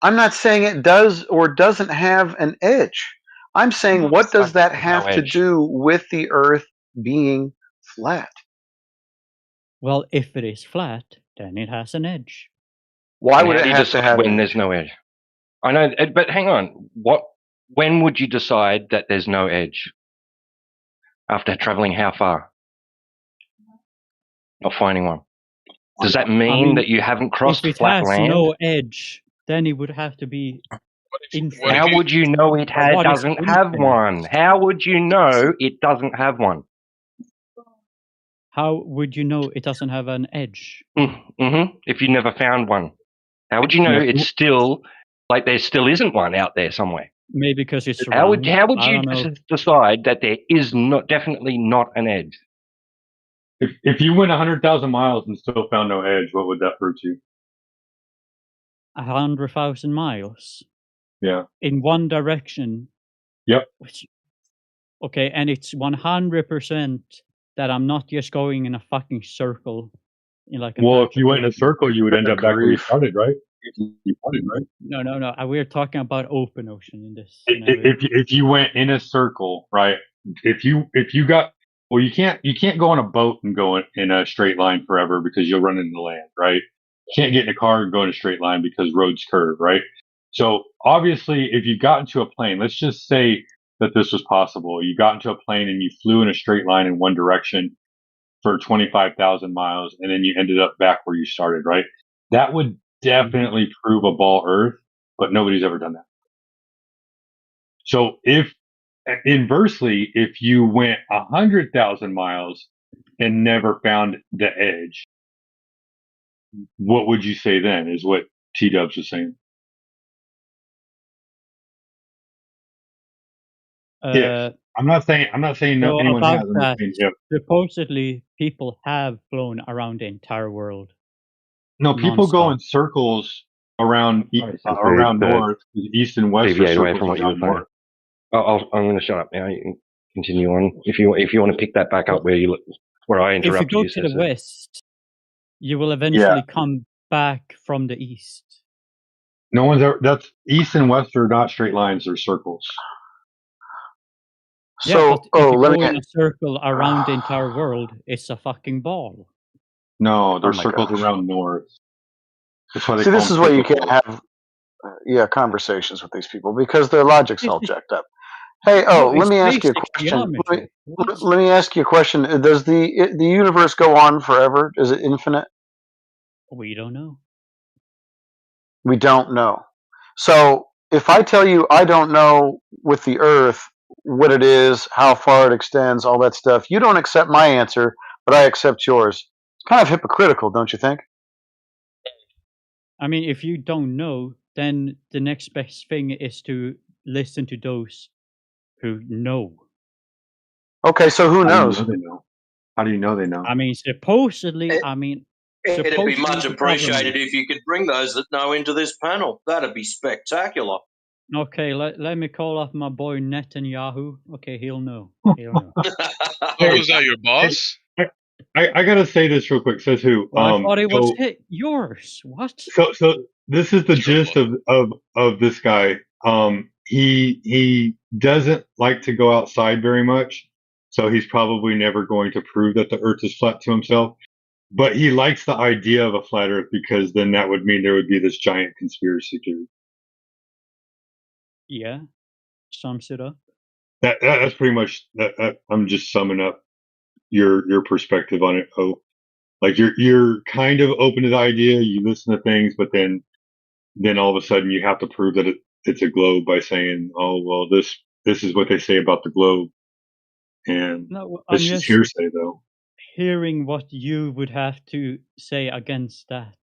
I'm not saying it does or doesn't have an edge. I'm saying, what does that have to do with the Earth being flat? Well, if it is flat, then it has an edge. Why would it have to have when there's no edge? I know, but hang on. When would you decide that there's no edge? After traveling how far? Not finding one. Does that mean that you haven't crossed flat land? If it has no edge, then it would have to be infinite. How would you know it doesn't have one? How would you know it doesn't have one? How would you know it doesn't have an edge? If you never found one. How would you know it's still, like there still isn't one out there somewhere? Maybe because it's How would you decide that there is definitely not an edge? If you went 100,000 miles and still found no edge, what would that prove to you? 100,000 miles. Yeah. In one direction. Yep. Okay, and it's 100% that I'm not just going in a fucking circle. Well, if you went in a circle, you would end up back where you started, right? No. We're talking about open ocean in this. If you went in a circle, right? If you got, well, you can't go on a boat and go in a straight line forever because you'll run into land, right? You can't get in a car and go in a straight line because roads curve, right? So obviously, if you got into a plane, let's just say that this was possible. You got into a plane and you flew in a straight line in one direction for 25,000 miles, and then you ended up back where you started, right? That would definitely prove a ball Earth, but nobody's ever done that. So inversely, if you went 100,000 miles and never found the edge, what would you say then? Is what T-Dubs was saying. I'm not saying no anyone has. That, supposedly, people have flown around the entire world. No, people go in circles around north, east and west. Away from what you were saying. I'm going to shut up now. You can continue on if you want to pick that back up where I interrupted you. If you go to the west, you will eventually come back from the east. No one's ever. That's east and west are not straight lines; they're circles. So, if you go in a circle around the entire world, it's a fucking ball. No, there's circles around north. See, this is why you can't have conversations with these people because their logic's all jacked up. Hey, let me ask you a question. Let me ask you a question. Does the universe go on forever? Is it infinite? We don't know. We don't know. So if I tell you I don't know with the Earth what it is, how far it extends, all that stuff, you don't accept my answer, but I accept yours. It's kind of hypocritical, don't you think? I mean, if you don't know, then the next best thing is to listen to those who know. Okay, so who knows? How do you know they know? I mean, supposedly, it'd be much appreciated if you could bring those that know into this panel. That'd be spectacular. Okay, let me call up my boy Netanyahu. Okay, he'll know. He'll know. Who's that? Your boss? I gotta say this real quick. Says who? Well, I thought it was yours. What? So this is the gist of this guy. He doesn't like to go outside very much, so he's probably never going to prove that the Earth is flat to himself. But he likes the idea of a flat Earth because then that would mean there would be this giant conspiracy theory. Yeah, sums it up. That's pretty much that. I'm just summing up your perspective on it. Oh, like you're kind of open to the idea. You listen to things, but then all of a sudden you have to prove that it's a globe by saying, "Oh, well, this is what they say about the globe," and it's just hearsay, though. Hearing what you would have to say against that.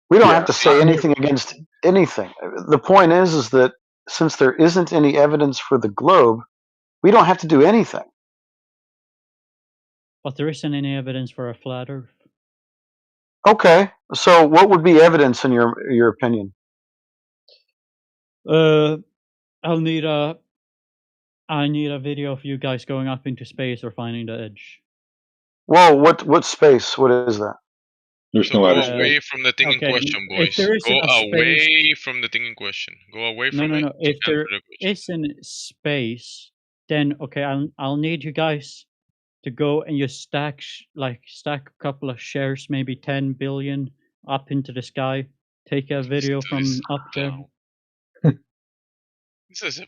We don't have to say anything against anything. The point is that since there isn't any evidence for the globe, we don't have to do anything. But there isn't any evidence for a flat Earth. Okay, so what would be evidence in your opinion? I need a video of you guys going up into space or finding the edge. Whoa, what space? What is that? There's no outer space. Go away from the thing in question, boys. Go away from the thing in question. Go away from it. No. If there isn't space, then okay, I'll need you guys to go and just stack a couple of shares, maybe 10 billion, up into the sky. Take a video from up there.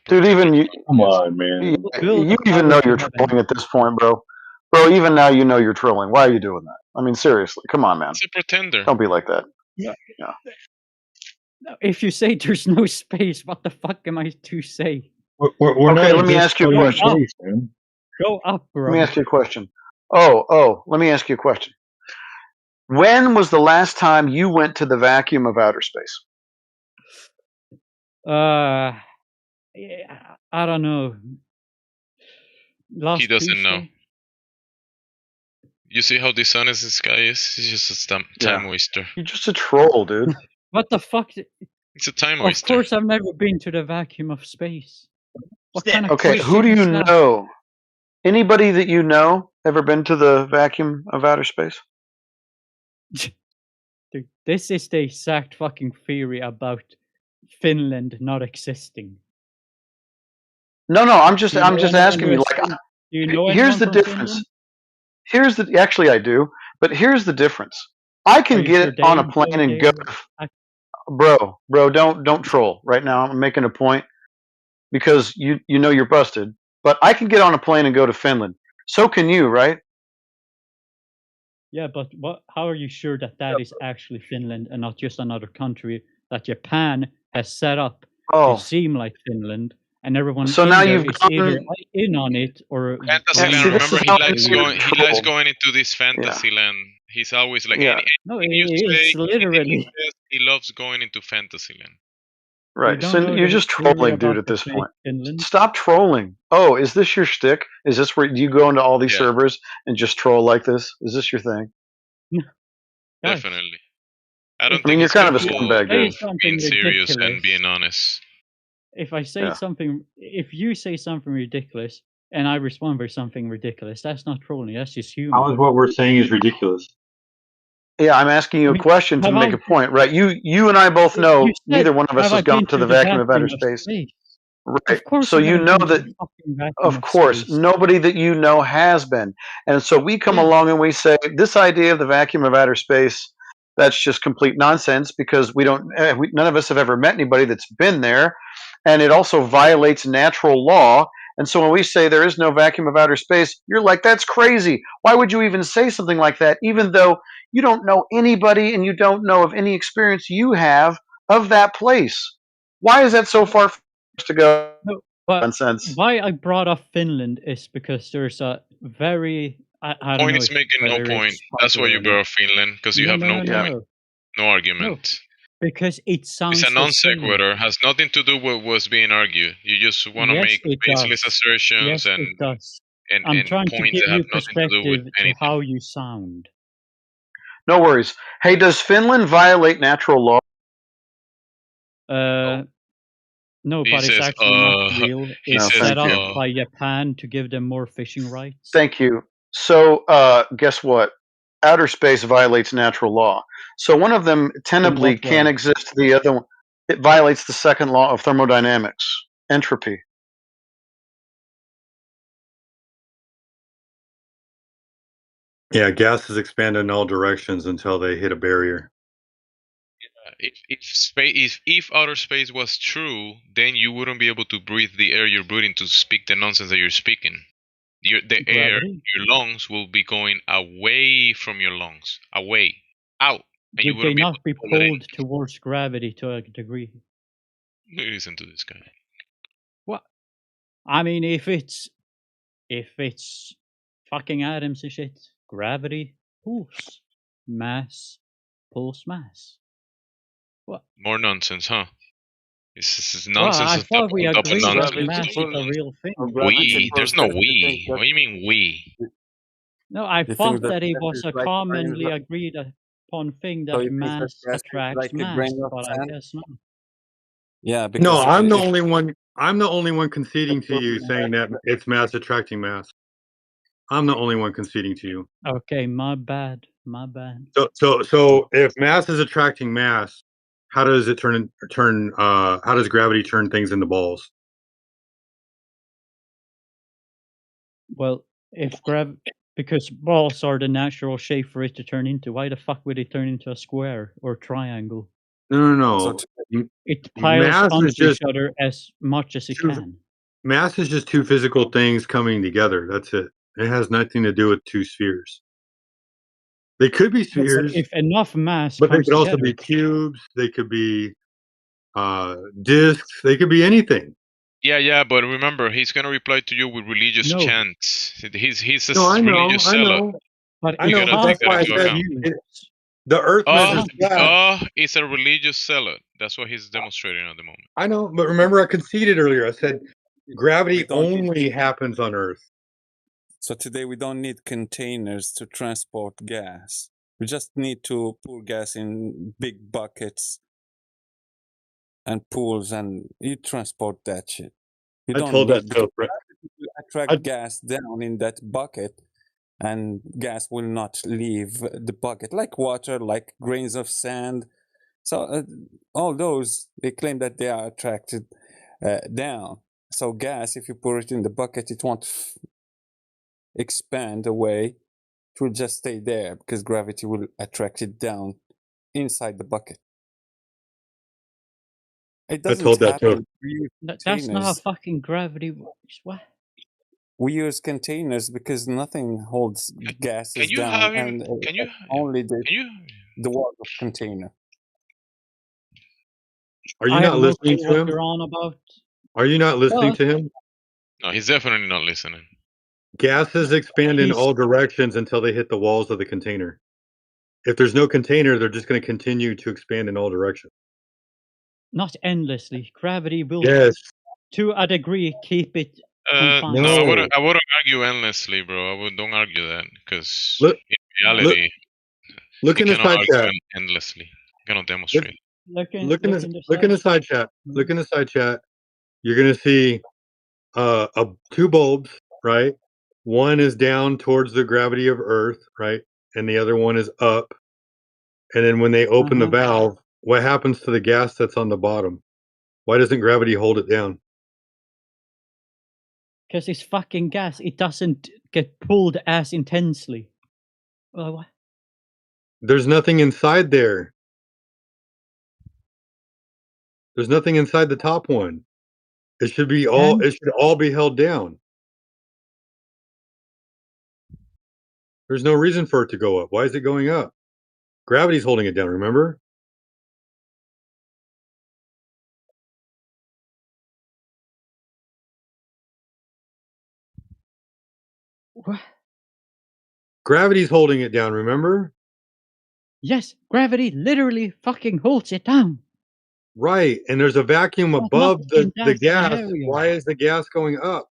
Dude, even you, come on, man. You even know you're trolling at this point, bro. Bro, even now you know you're trolling. Why are you doing that? I mean, seriously, come on, man. It's a pretender. Don't be like that. Yeah. If you say there's no space, what the fuck am I to say? Okay, let me ask you a question. Go up, bro. Let me ask you a question. Let me ask you a question. When was the last time you went to the vacuum of outer space? I don't know. He doesn't know. You see how dishonest this guy is? He's just a time waster. You're just a troll, dude. What the fuck? It's a time waster. Of course, I've never been to the vacuum of space. What kind of who do you know? Anybody that you know ever been to the vacuum of outer space? Dude, this is the exact fucking theory about Finland not existing. No, I'm just asking you. Like, here's the difference. Finland? Actually, I do, but here's the difference. I can get on a plane and go. Bro, don't troll right now. I'm making a point because you know you're busted. But I can get on a plane and go to Finland. So can you, right? Yeah, but how are you sure that is actually Finland and not just another country that Japan has set up to seem like Finland, and everyone so now you've is either in on it or Fantasyland. Remember, he likes going into this Fantasyland. He's always like, no, it's literally. He loves going into Fantasyland. Right, so you're just trolling, dude, at this point. Stop trolling. Oh, is this your shtick? Is this where you go into all these servers and just troll like this? Is this your thing? Definitely. I don't I mean, think you're kind of a scumbag, dude. Being serious and being honest. If I say something, if you say something ridiculous and I respond with something ridiculous, that's not trolling. That's just humor. How is what we're saying is ridiculous? Yeah, I'm asking you a question to make a point, right? You and I both know neither one of us has gone to the vacuum of outer space. Right. So you know that, of course, nobody that you know has been. And so we come along and we say, this idea of the vacuum of outer space, that's just complete nonsense because none of us have ever met anybody that's been there. And it also violates natural law. And so when we say there is no vacuum of outer space, you're like, that's crazy. Why would you even say something like that, even though you don't know anybody and you don't know of any experience you have of that place? Why is that so far for us to go? No, but nonsense. Why I brought up Finland is because there's a very... Point is making no point. That's why you brought up Finland, because you have no point. No argument. Because it sounds. It's a non sequitur. Has nothing to do with what's being argued. You just want to make baseless assertions and I'm trying points to give that have you nothing to do with perspective anything. to how you sound. No worries. Hey, does Finland violate natural law? No, He but it's says, actually not real. he It's says, set up by Japan to give them more fishing rights. Thank you. So, guess what? Outer space violates natural law. So one of them tentatively can't exist. The other one, it violates the second law of thermodynamics, entropy. Yeah, gases expand in all directions until they hit a barrier. If outer space was true, then you wouldn't be able to breathe the air you're breathing to speak the nonsense that you're speaking. The air, your lungs will be going away from your lungs, away, out, and you Would they wouldn't not be able to pull it in. pulled towards gravity to a degree? Listen to this guy. What? I mean, if it's fucking atoms and shit, gravity pulls mass pulls mass. What? More nonsense, huh? This is Well, nonsense I on thought we top of agreed that nonsense. mass is a real thing. We? There's no we. What do you mean we? No, I You thought think that it was is a like commonly agreed upon thing So that you think mass that is attracts like a mass, grain of but I sand? guess not. Yeah, No, because I'm the only one. I'm the only one conceding to you, saying that it's mass attracting mass. I'm the only one conceding to you. Okay, my bad. My bad. So if mass is attracting mass, how does it how does gravity turn things into balls? Well, because balls are the natural shape for it to turn into, why the fuck would it turn into a square or triangle? No. It piles Mass onto is just each other as much as it can. Mass is just two physical things coming together. That's it. It has nothing to do with two spheres. They could be spheres, If enough mass but they comes could also together, be cubes. They could be discs. They could be anything. Yeah, but remember, he's gonna reply to you with religious chants. He's a religious I zealot. know. But I know, but that's why I said the Earth measures flat. It's a religious zealot. That's what he's demonstrating at the moment. I know, but remember, I conceded earlier. I said gravity only happens on Earth. So today we don't need containers to transport gas. We just need to pour gas in big buckets and pools, and you transport that shit. You don't told that need to attract gas down in that bucket, and gas will not leave the bucket, like water, like grains of sand. So all those, they claim that they are attracted down. So gas, if you pour it in the bucket, it won't expand away. It will just stay there because gravity will attract it down inside the bucket. It doesn't told that happen. That's not how fucking gravity works. What? We use containers because nothing holds gases Can you down, have him? and Can you? only the Can you? the wall of container. Are you not listening to him? You're on about. Are you not listening to him? No, he's definitely not listening. Gases expand in all directions until they hit the walls of the container. If there's no container, they're just going to continue to expand in all directions. Not endlessly. Gravity will, to a degree, keep it confined. No, I wouldn't argue endlessly, bro. Don't argue that because in reality, look in the side chat endlessly. You cannot demonstrate. Look in the side chat. Look in the side chat. You're going to see two bulbs, right? One is down towards the gravity of Earth, right? And the other one is up. And then when they open the valve, what happens to the gas that's on the bottom? Why doesn't gravity hold it down? Because it's fucking gas. It doesn't get pulled as intensely. What? There's nothing inside there. There's nothing inside the top one. It should be all. It should all be held down. There's no reason for it to go up. Why is it going up? Gravity's holding it down. Remember? What? Gravity's holding it down. Remember? Yes, gravity literally fucking holds it down. Right, and there's a vacuum above the gas. Why is the gas going up?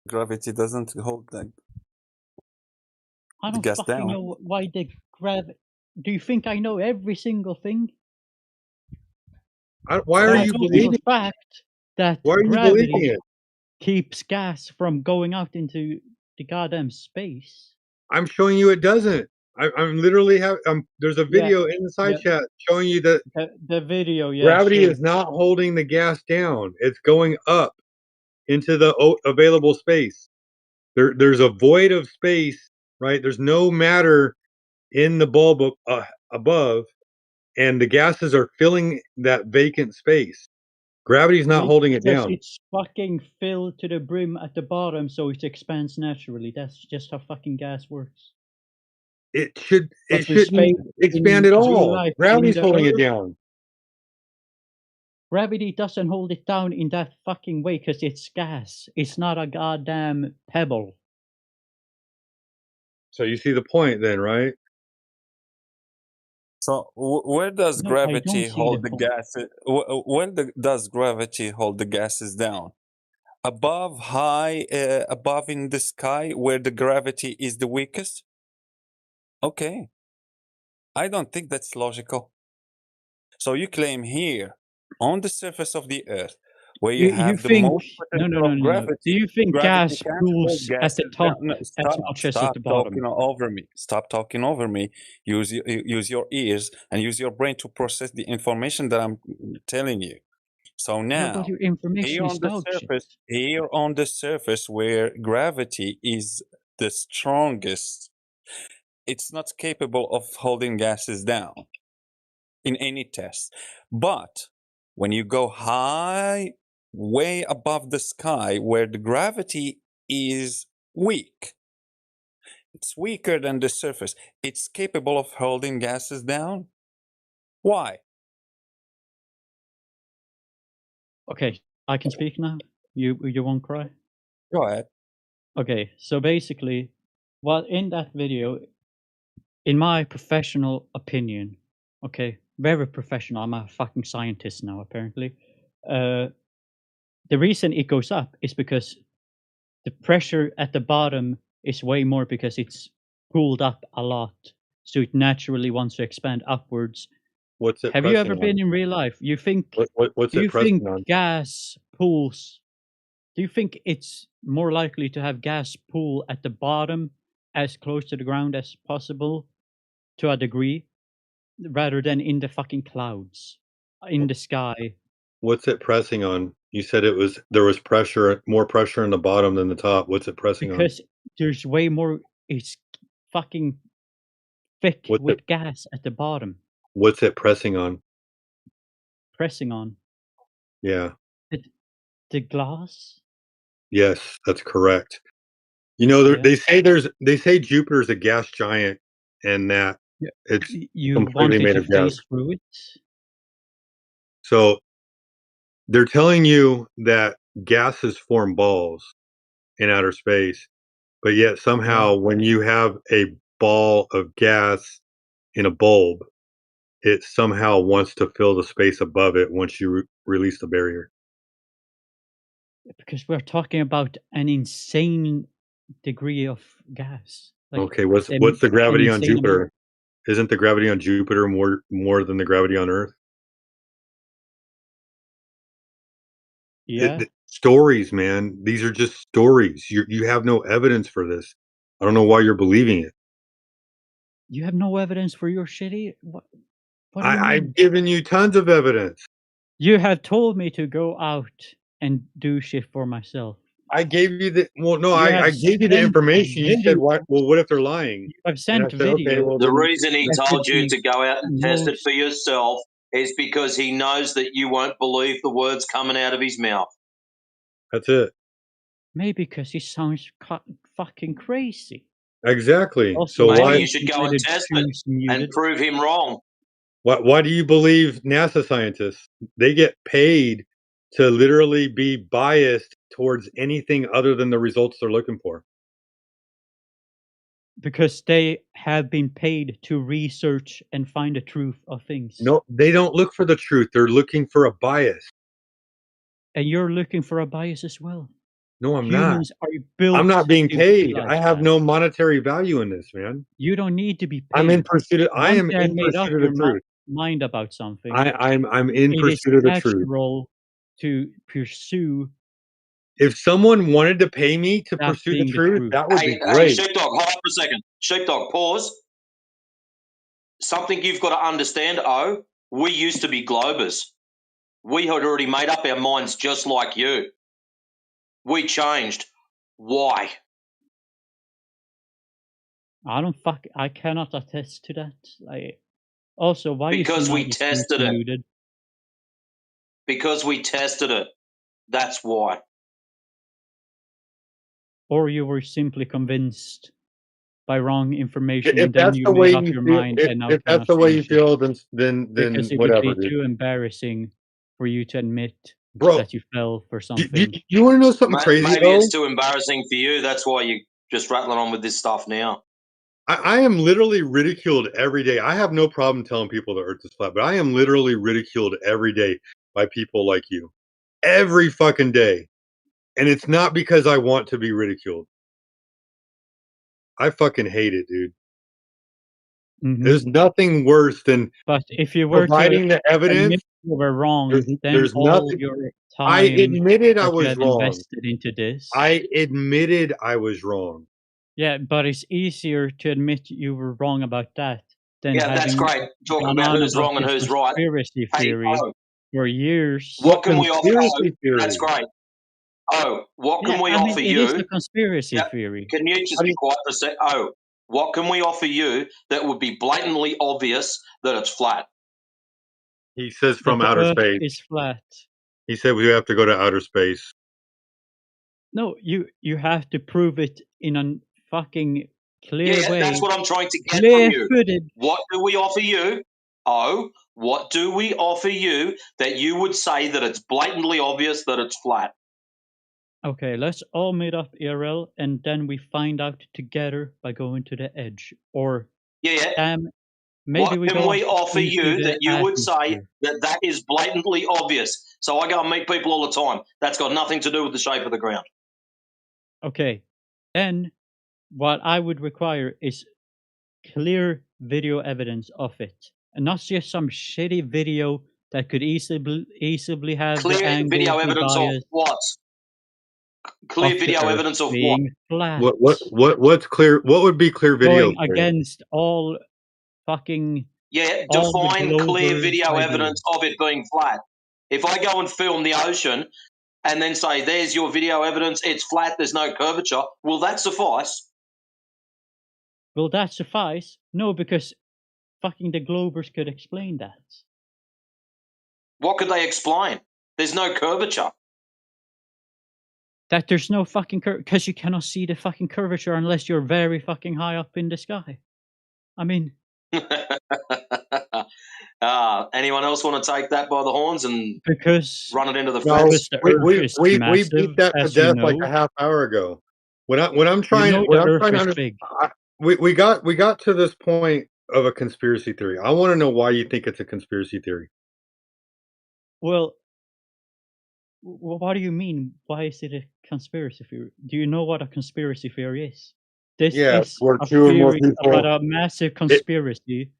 Gravity doesn't hold the I don't gas fucking down. know why the gravity. Do you think I know every single thing? Why are you believing? The fact that why are you believing it? Keeps gas from going out into the goddamn space. I'm showing you it doesn't. I'm literally there's a video in the side chat showing you that the video. Gravity is not holding the gas down. It's going up into the available space. There's a void of space, right? There's no matter in the bulb above, and the gases are filling that vacant space. Gravity's not holding it down. It's fucking filled to the brim at the bottom, so it expands naturally. That's just how fucking gas works. It shouldn't expand at all. Gravity's holding it down. Gravity doesn't hold it down in that fucking way because it's gas. It's not a goddamn pebble. So you see the point then, right? So where does gravity hold the gas? Where does gravity hold the gases down? Above, high, above in the sky, where the gravity is the weakest? Okay. I don't think that's logical. So you claim here, on the surface of the Earth, where you have the most potential of gravity. Do you think gas pools at the top as much as at the bottom? Stop talking over me. Stop talking over me. Use your ears and use your brain to process the information that I'm telling you. So now, here on the surface where gravity is the strongest, it's not capable of holding gases down in any test. But when you go high, way above the sky, where the gravity is weak, it's weaker than the surface, it's capable of holding gases down. Why? Okay, I can speak now. You won't cry? Go ahead. Okay, so basically, in that video, in my professional opinion, okay, very professional, I'm a fucking scientist now, apparently. The reason it goes up is because the pressure at the bottom is way more because it's pulled up a lot. So it naturally wants to expand upwards. What's it? Have you ever been in real life? You think what's it pressing on? Gas pools? Do you think it's more likely to have gas pool at the bottom as close to the ground as possible to a degree rather than in the fucking clouds in the sky? What's it pressing on? You said there was pressure, more pressure in the bottom than the top. What's it pressing on? Because there's way more. It's fucking thick with gas at the bottom. What's it pressing on? Pressing on? Yeah. The glass? Yes, that's correct. You know, they say Jupiter's a gas giant, and that it's completely made of gas. Through it? So they're telling you that gases form balls in outer space, but yet somehow when you have a ball of gas in a bulb, it somehow wants to fill the space above it once you release the barrier. Because we're talking about an insane degree of gas. Like okay, what's the gravity on Jupiter? Amount. Isn't the gravity on Jupiter more than the gravity on Earth? Yeah. Stories, man. These are just stories. You have no evidence for this. I don't know why you're believing it. You have no evidence for your shitty. What I've given you tons of evidence. You have told me to go out and do shit for myself. I gave you I gave you the information. You said what? Well, what if they're lying? I've sent video. Okay, well, the reason he told you to go out and test it for yourself is because he knows that you won't believe the words coming out of his mouth. That's it. Maybe because he sounds fucking crazy. Exactly. Also, so maybe you should go and test it and prove him wrong. Why do you believe NASA scientists? They get paid to literally be biased towards anything other than the results they're looking for. Because they have been paid to research and find the truth of things. No, they don't look for the truth. They're looking for a bias. And you're looking for a bias as well. No, I'm Humans not. are built. I'm not being to be paid. like I have that. no monetary value in this, man. You don't need to be paid. I'm in pursuit of. I Once am you have in made up pursuit of your the truth. mind about something, I'm in it is pursuit of the truth. natural to pursue. If someone wanted to pay me to pursue the truth, that would be Hey, great. Sheepdog, hold on for a second. Sheepdog, pause. Something you've got to understand, we used to be Globers. We had already made up our minds just like you. We changed. Why? I cannot attest to that. Also, why because is we United tested States it. muted? Because we tested it. That's why. Or you were simply convinced by wrong information, If and then that's you the made way up you your feel, mind, and now if that's cannot the way you change it. feel, then Because it would whatever, be dude. too embarrassing for you to admit Bro, that you fell for something. You want to know something crazy? Maybe it's too embarrassing for you. That's why you just rattling on with this stuff now. I am literally ridiculed every day. I have no problem telling people the earth is flat, but I am literally ridiculed every day by people like you. Every fucking day. And it's not because I want to be ridiculed. I fucking hate it, dude. There's nothing worse than But if you were providing the evidence. admit you were wrong, There's all nothing. your I time admitted I that you was had wrong. invested into this. I admitted I was wrong. Yeah, but it's easier to admit you were wrong about that than Yeah, that's having great. Talking gone about on who's about wrong and this who's right. conspiracy Hey, theory for years. what can we offer? Theory? That's great. What can we I mean, offer it you? is a conspiracy theory. Can you just be quiet for a sec? What can we offer you that would be blatantly obvious that it's flat? He says from That the outer Earth space. is flat. He said we have to go to outer space. No, you have to prove it in a fucking clear way. That's what I'm trying to get from you. Clear-footed. What do we offer you? What do we offer you that you would say that it's blatantly obvious that it's flat? Okay, let's all meet up IRL, and then we find out together by going to the edge. Or maybe what we can go we offer into you the that you would say atmosphere. that is blatantly obvious? So I go and meet people all the time. That's got nothing to do with the shape of the ground. Okay, then what I would require is clear video evidence of it, and not just some shitty video that could easily have Clear the angle video be evidence of biased. what? Clear Of the video Earth evidence of what? being flat. What's clear? What would be clear video? Going against all fucking define clear video ideas. evidence of it being flat. If I go and film the ocean and then say, there's your video evidence, it's flat, there's no curvature, will that suffice? Will that suffice? No, because fucking the Globers could explain that. What could they explain? There's no curvature. That there's no fucking because you cannot see the fucking curvature unless you're very fucking high up in the sky. I mean, anyone else want to take that by the horns and run it into the fence? We beat that to death like a half hour ago. When I'm trying to we got to this point of a conspiracy theory. I want to know why you think it's a conspiracy theory. Well, what do you mean? Why is it a conspiracy theory? Do you know what a conspiracy theory is? This is where a two or more theory people about a massive conspiracy.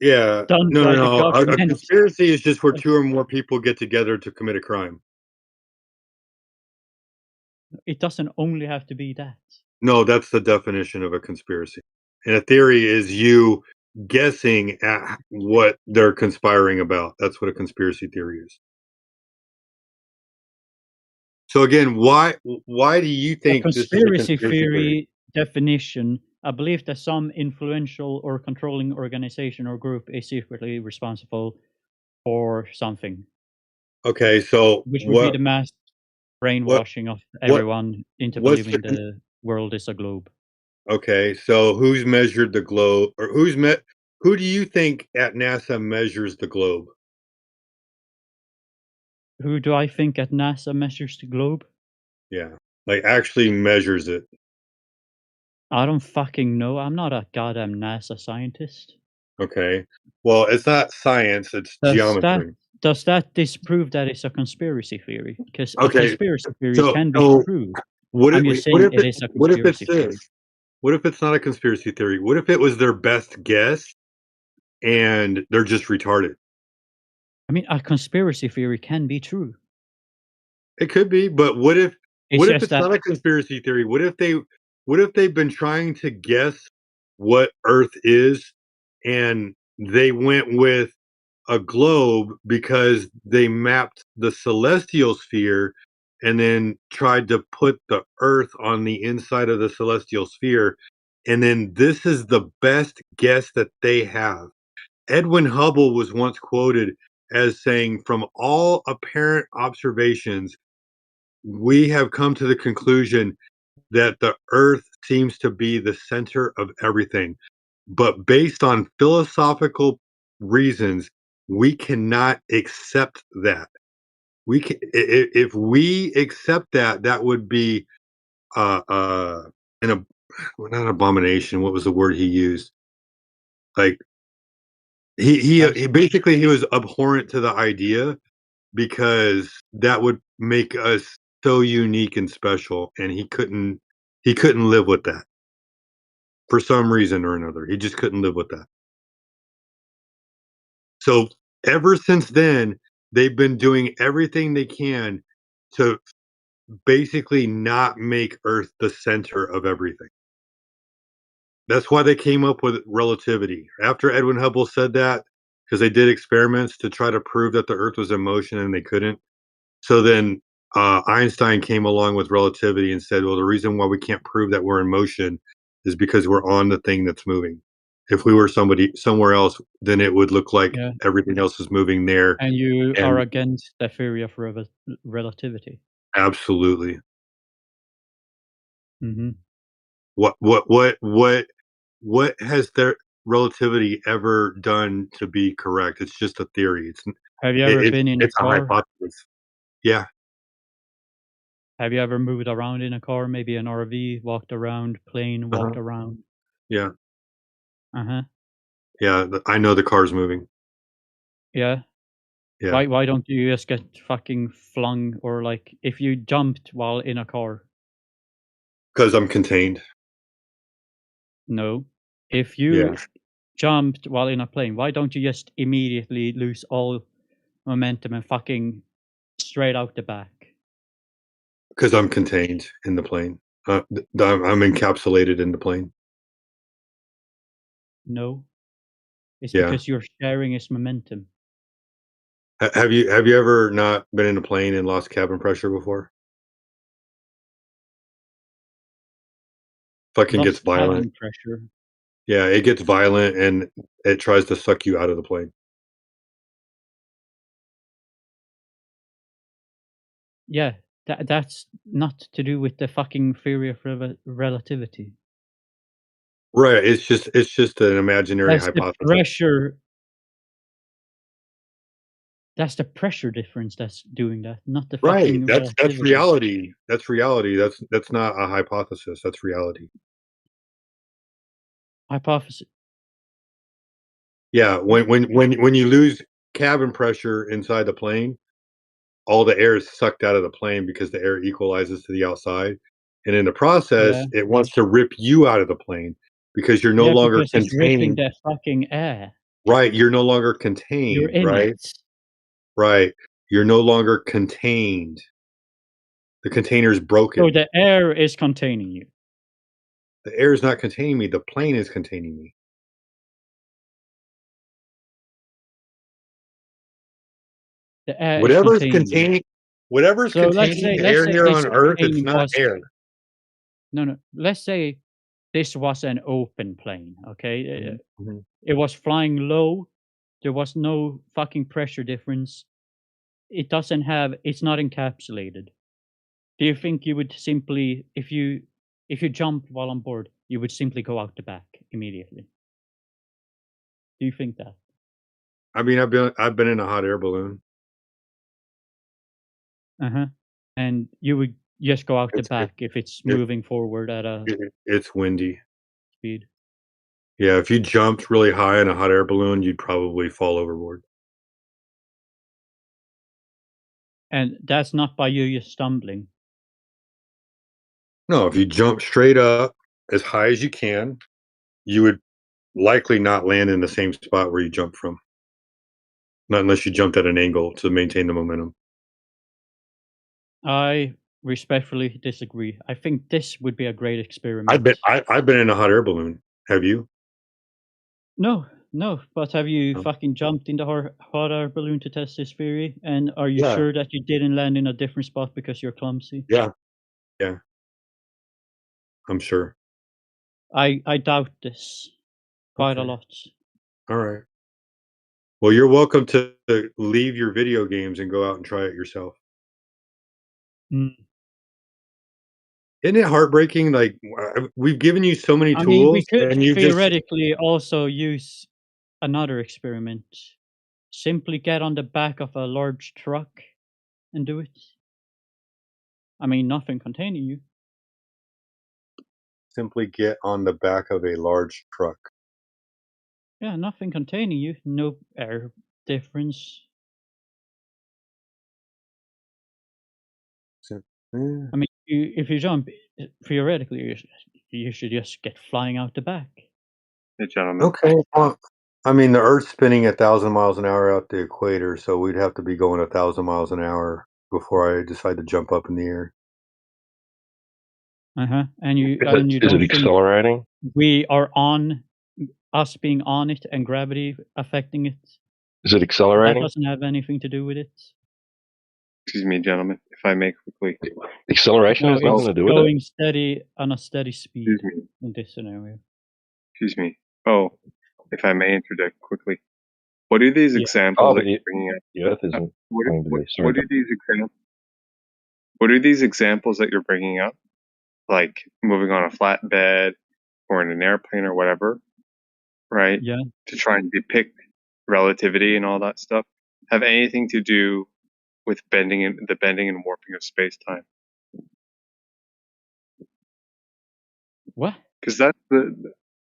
Done No. by the government. A conspiracy is just where two or more people get together to commit a crime. It doesn't only have to be that. No, that's the definition of a conspiracy. And a theory is you guessing at what they're conspiring about. That's what a conspiracy theory is. So again, why do you think a this is a conspiracy conspiracy theory definition? I believe that some influential or controlling organization or group is secretly responsible for something. Okay, so which would be the mass brainwashing of everyone into believing the world is a globe. Okay, so who's measured the globe, or who do you think at NASA measures the globe? Who do I think at NASA measures the globe? Yeah, like actually measures it. I don't fucking know. I'm not a goddamn NASA scientist. Okay, well, it's not science; it's geometry. Does that disprove that it's a conspiracy theory? Because a conspiracy theory can be proved. What I'm if, just what saying if it it, is a what if it's conspiracy theory. this? What if it's not a conspiracy theory? What if it was their best guess and they're just retarded? I mean, a conspiracy theory can be true. It could be, but what if It's it's not a conspiracy theory? What if they've been trying to guess what Earth is and they went with a globe because they mapped the celestial sphere and then tried to put the Earth on the inside of the celestial sphere, and then this is the best guess that they have. Edwin Hubble was once quoted as saying, "From all apparent observations, we have come to the conclusion that the Earth seems to be the center of everything. But based on philosophical reasons, we cannot accept that. We can, if we accept that, that would be an well, not abomination. What was the word he used? Like he basically he was abhorrent to the idea because that would make us so unique and special, and he couldn't live with that for some reason or another. He just couldn't live with that. So ever since then, they've been doing everything they can to basically not make Earth the center of everything. That's why they came up with relativity. After Edwin Hubble said that, because they did experiments to try to prove that the Earth was in motion and they couldn't. So then Einstein came along with relativity and said, well, the reason why we can't prove that we're in motion is because we're on the thing that's moving. If we were somewhere else, then it would look like everything else is moving there. And you are against the theory of relativity. Absolutely. Mm-hmm. What has their relativity ever done to be correct? It's just a theory. Have you ever been in a car? Hypothesis. Yeah. Have you ever moved around in a car? Maybe an RV, walked around, plane, walked around. Yeah. Uh-huh. Yeah, I know the car's moving. Yeah. Yeah. Why don't you just get fucking flung, or like if you jumped while in a car? Because I'm contained. No. If you jumped while in a plane, why don't you just immediately lose all momentum and fucking straight out the back? Because I'm contained in the plane. I'm encapsulated in the plane. No. It's because you're sharing its momentum. Have you ever not been in a plane and lost cabin pressure before? Fucking gets violent. Cabin pressure. Yeah, it gets violent and it tries to suck you out of the plane. Yeah, that's not to do with the fucking theory of relativity. Right. It's just an imaginary That's hypothesis. the pressure. That's the pressure difference that's doing that, not the fucking That's relativity. reality. That's reality. That's not a hypothesis. That's reality. Hypothesis. Yeah, when you lose cabin pressure inside the plane, all the air is sucked out of the plane because the air equalizes to the outside, and in the process, it wants to rip you out of the plane because you're no longer because it's ripping contained. the fucking air. Right, you're no longer You're contained, in right? it. Right. You're no longer contained. The container's So broken. the air is containing you. The air is not containing me, the plane is containing me. The air Whatever's is containing you. whatever's So containing the air here on Earth, it's not air. No. Let's say this was an open plane, okay? It was flying low. There was no fucking pressure difference. It's not encapsulated. Do you think you would simply, if you jump while on board, you would simply go out the back immediately? Do you think that? I mean, I've been in a hot air balloon. And you would just go out the back if it's moving forward at a It's windy. speed. Yeah, if you jumped really high in a hot air balloon, you'd probably fall overboard. And that's not by you just stumbling. No, if you jump straight up as high as you can, you would likely not land in the same spot where you jumped from. Not unless you jumped at an angle to maintain the momentum. I respectfully disagree. I think this would be a great experiment. I've been in a hot air balloon. Have you? No, but have you fucking jumped in the hot air balloon to test this theory? And are you sure that you didn't land in a different spot because you're clumsy? Yeah. I'm sure. I doubt this quite a lot. All right. Well, you're welcome to leave your video games and go out and try it yourself. Mm. Isn't it heartbreaking? Like, we've given you so many I mean, we tools, could and you theoretically also use another experiment. Simply get on the back of a large truck and do it. I mean, nothing containing you. simply get on the back of a large truck. Yeah, nothing containing you. No air difference. I mean, if you jump, theoretically, you should just get flying out the back. Hey, gentlemen. Okay. Well, I mean, the Earth's spinning 1,000 miles an hour out the equator, so we'd have to be going 1,000 miles an hour before I decide to jump up in the air. And you Is don't it accelerating? We are on us being on it and gravity affecting it. Is it accelerating? That doesn't have anything to do with it. Excuse me, gentlemen, if I may quickly. Acceleration has nothing to do with it. Going steady on a steady speed in this scenario. Excuse me. Oh, if I may interject quickly. What are these examples that you're bringing up? The Earth isn't going to be. What are these examples? What are these examples that you're bringing up? Like moving on a flatbed or in an airplane or whatever, right? Yeah. To try and depict relativity and all that stuff have anything to do with the bending and warping of space-time. What? Because that's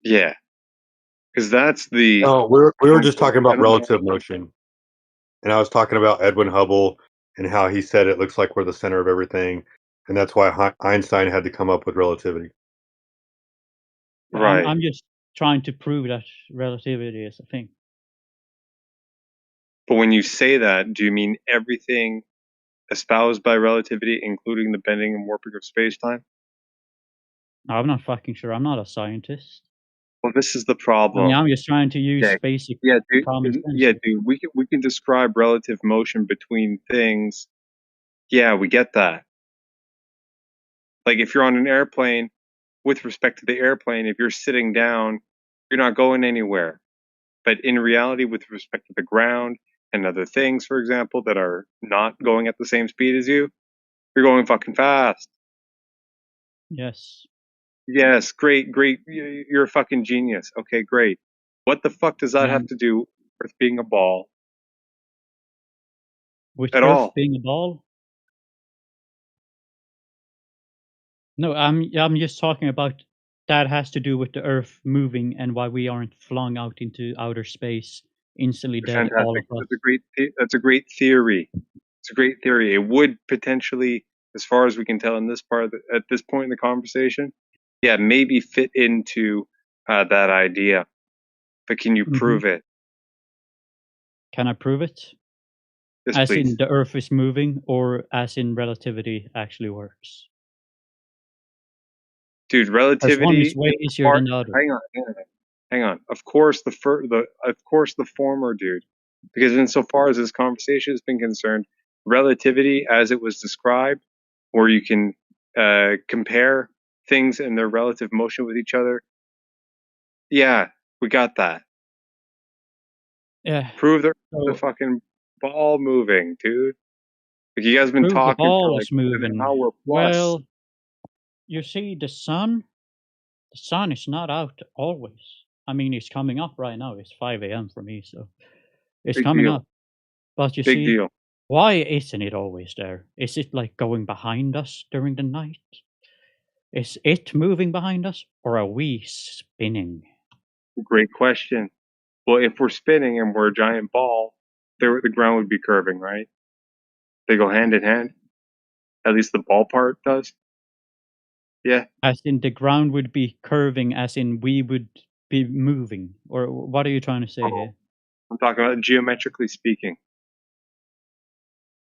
because that's the. No, we were just talking about relative motion, and I was talking about Edwin Hubble and how he said it looks like we're the center of everything, and that's why Einstein had to come up with relativity. Right. I'm just trying to prove that relativity is a thing. But when you say that, do you mean everything espoused by relativity, including the bending and warping of space-time? I'm not fucking sure. I'm not a scientist. Well, this is the problem. I mean, I'm just trying to use basic common sense. Yeah, dude, we can describe relative motion between things. Yeah, we get that. Like if you're on an airplane, with respect to the airplane, if you're sitting down, you're not going anywhere. But in reality, with respect to the ground and other things, for example, that are not going at the same speed as you, you're going fucking fast. Yes. Yes, great. You're a fucking genius. Okay, great. What the fuck does that have to do with being a ball? With at Earth all? being a ball? No, I'm just talking about that has to do with the Earth moving and why we aren't flung out into outer space instantly dead. Fantastic. All of us. That's a great theory. It's a great theory. It would potentially, as far as we can tell in this part at this point in the conversation, yeah, maybe fit into that idea. But can you prove it? Can I prove it? Yes, as please. in the Earth is moving, or as in relativity actually works? Dude, relativity. One is way easier than the other. Hang on. Of course, the former, dude. Because insofar as this conversation has been concerned, relativity, as it was described, where you can compare things and their relative motion with each other. Yeah, we got that. Yeah. Prove the fucking ball moving, dude. Like you guys have been Prove talking the ball for like is moving. an hour plus. Well, you see, the sun is not out always. I mean, it's coming up right now. It's 5 a.m. for me, so it's Big coming deal. up. But you Big see, deal. why isn't it always there? Is it like going behind us during the night? Is it moving behind us, or are we spinning? Great question. Well, if we're spinning and we're a giant ball, the ground would be curving, right? They go hand in hand. At least the ball part does. Yeah. As in the ground would be curving, as in we would be moving, or what are you trying to say here? I'm talking about geometrically speaking.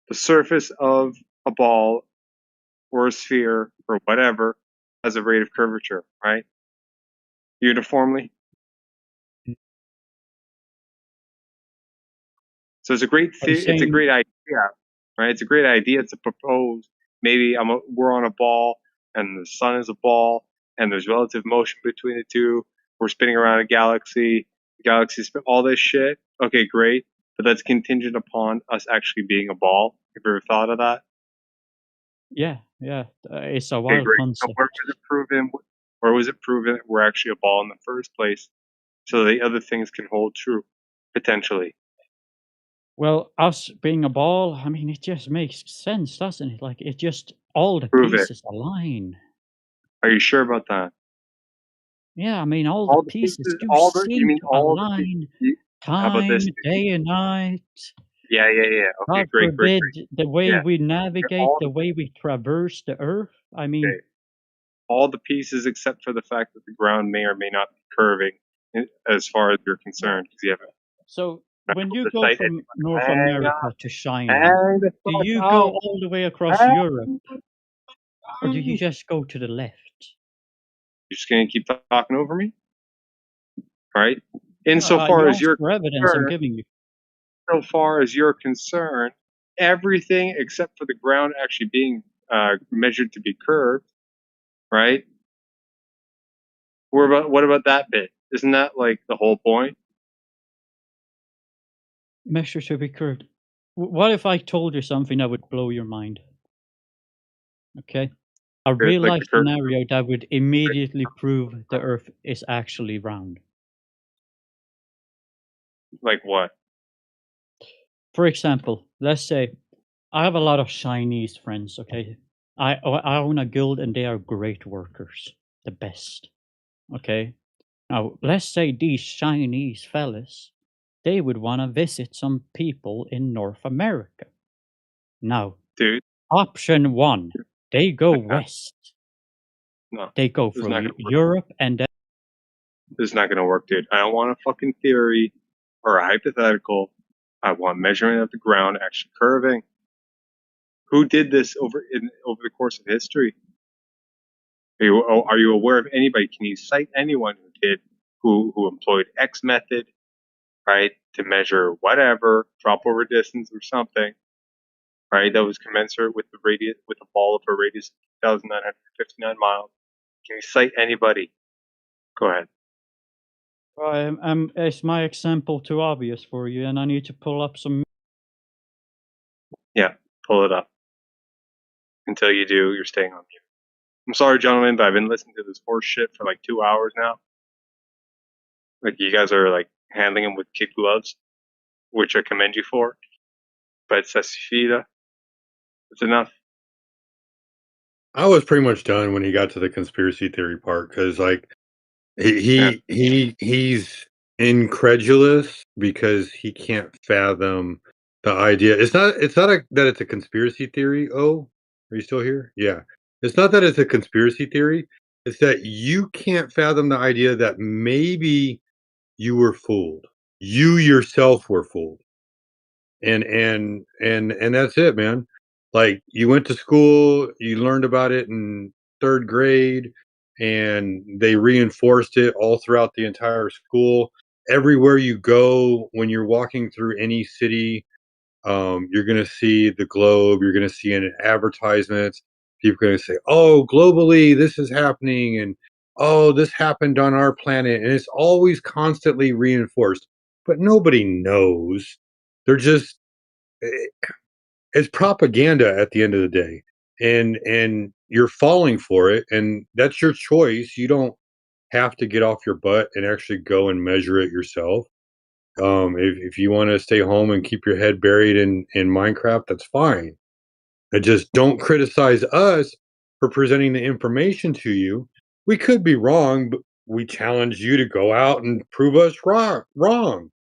The surface of a ball or a sphere or whatever has a rate of curvature, right? Uniformly. So it's a great it's a great idea, right? It's a great idea to propose. Maybe we're on a ball and the sun is a ball and there's relative motion between the two. We're spinning around a galaxy. The galaxy spin all this shit. Okay, great. But that's contingent upon us actually being a ball. Have you ever thought of that? Yeah, yeah. It's a Okay, wild great. concept. So where was it proven that we're actually a ball in the first place? So the other things can hold true, potentially. Well, us being a ball, I mean, it just makes sense, doesn't it? Like, it just, all the Prove it. pieces align. Are you sure about that? Yeah, I mean, all the pieces do seem to align. How about this? Time, day and night. Yeah. Okay, God great. forbid the way Yeah. we navigate, the way we traverse the earth. I mean, Okay. All the pieces except for the fact that the ground may or may not be curving, as far as you're concerned, because you have so when you go from North America to China, do you go all the way across Europe, or do you just go to the left? You're just gonna keep talking over me, right? You Insofar as asked you're for evidence, I'm giving you. so far as you're concerned, everything except for the ground actually being measured to be curved, right? What about that bit? Isn't that like the whole point? Measure to be curved. What if I told you something that would blow your mind? Okay. A real life scenario that would immediately prove the Earth is actually round. Like what? For example, let's say I have a lot of Chinese friends, okay? I own a guild and they are great workers. The best. Okay? Now, let's say these Chinese fellas, they would want to visit some people in North America. Now, dude, option one, they go west. No. They go from Europe and then. This is not going to work, dude. I don't want a fucking theory or a hypothetical. I want measurement of the ground actually curving. Who did this over the course of history? Are you aware of anybody? Can you cite anyone who employed X method, right, to measure whatever drop over distance or something, right, that was commensurate with a ball of a radius of 2,959 miles? Can you cite anybody? Go ahead. Is my example too obvious for you, and I need to pull up some? Yeah, pull it up. Until you do, you're staying on mute. I'm sorry, gentlemen, but I've been listening to this horse shit for like 2 hours now. Like, you guys are like handling them with kid gloves, which I commend you for. But Sesfida, it's enough. I was pretty much done when he got to the conspiracy theory part because, like, he's incredulous because he can't fathom the idea. It's not that it's a conspiracy theory. Oh, are you still here? Yeah. It's not that it's a conspiracy theory. It's that you can't fathom the idea that maybe you were fooled. You yourself were fooled. And that's it, man. Like, you went to school, you learned about it in 3rd grade, and they reinforced it all throughout the entire school. Everywhere you go, when you're walking through any city, you're gonna see the globe, you're gonna see in advertisements, people are gonna say, "Oh, globally, this is happening," and, "Oh, this happened on our planet," and it's always constantly reinforced, but nobody knows. They're just it's propaganda at the end of the day, and you're falling for it, and that's your choice. You don't have to get off your butt and actually go and measure it yourself. If you want to stay home and keep your head buried in Minecraft, that's fine. And just don't criticize us for presenting the information to you. We could be wrong, but we challenge you to go out and prove us wrong.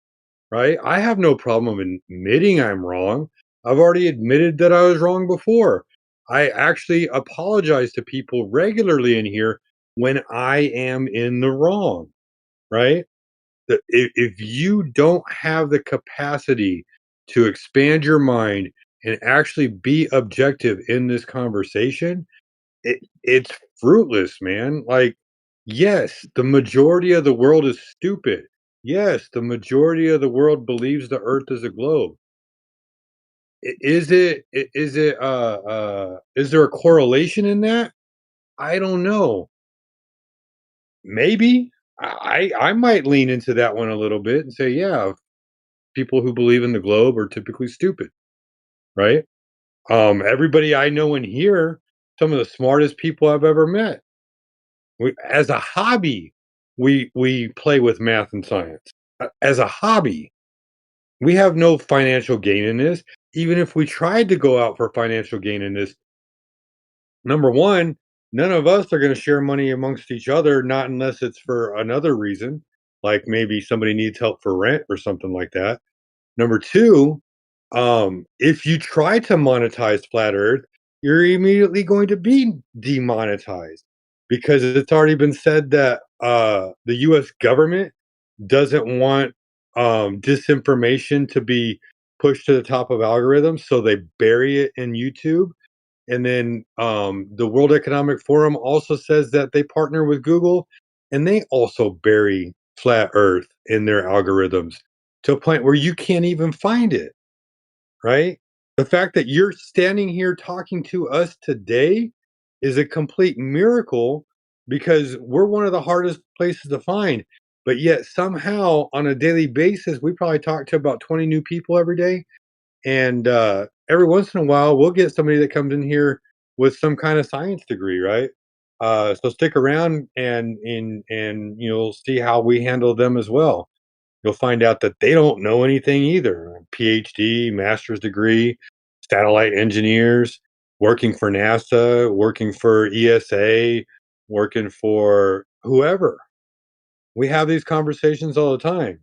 Right? I have no problem admitting I'm wrong. I've already admitted that I was wrong before. I actually apologize to people regularly in here when I am in the wrong, right? If you don't have the capacity to expand your mind and actually be objective in this conversation, it's fruitless, man. Like, yes, the majority of the world is stupid. Yes, the majority of the world believes the earth is a globe. Is there a correlation in that? I don't know. Maybe. I might lean into that one a little bit and say, yeah, people who believe in the globe are typically stupid, right? Everybody I know in here, some of the smartest people I've ever met. As a hobby, we play with math and science. As a hobby, we have no financial gain in this. Even if we tried to go out for financial gain in this, number one, none of us are going to share money amongst each other, not unless it's for another reason, like maybe somebody needs help for rent or something like that. Number two, if you try to monetize flat Earth, you're immediately going to be demonetized because it's already been said that the U.S. government doesn't want disinformation to be pushed to the top of algorithms, so they bury it in YouTube. And then the World Economic Forum also says that they partner with Google, and they also bury flat Earth in their algorithms to a point where you can't even find it, right? The fact that you're standing here talking to us today is a complete miracle because we're one of the hardest places to find. But yet, somehow, on a daily basis, we probably talk to about 20 new people every day. And every once in a while, we'll get somebody that comes in here with some kind of science degree, right? So stick around and you'll see how we handle them as well. You'll find out that they don't know anything either. PhD, master's degree, satellite engineers, working for NASA, working for ESA, working for whoever. We have these conversations all the time.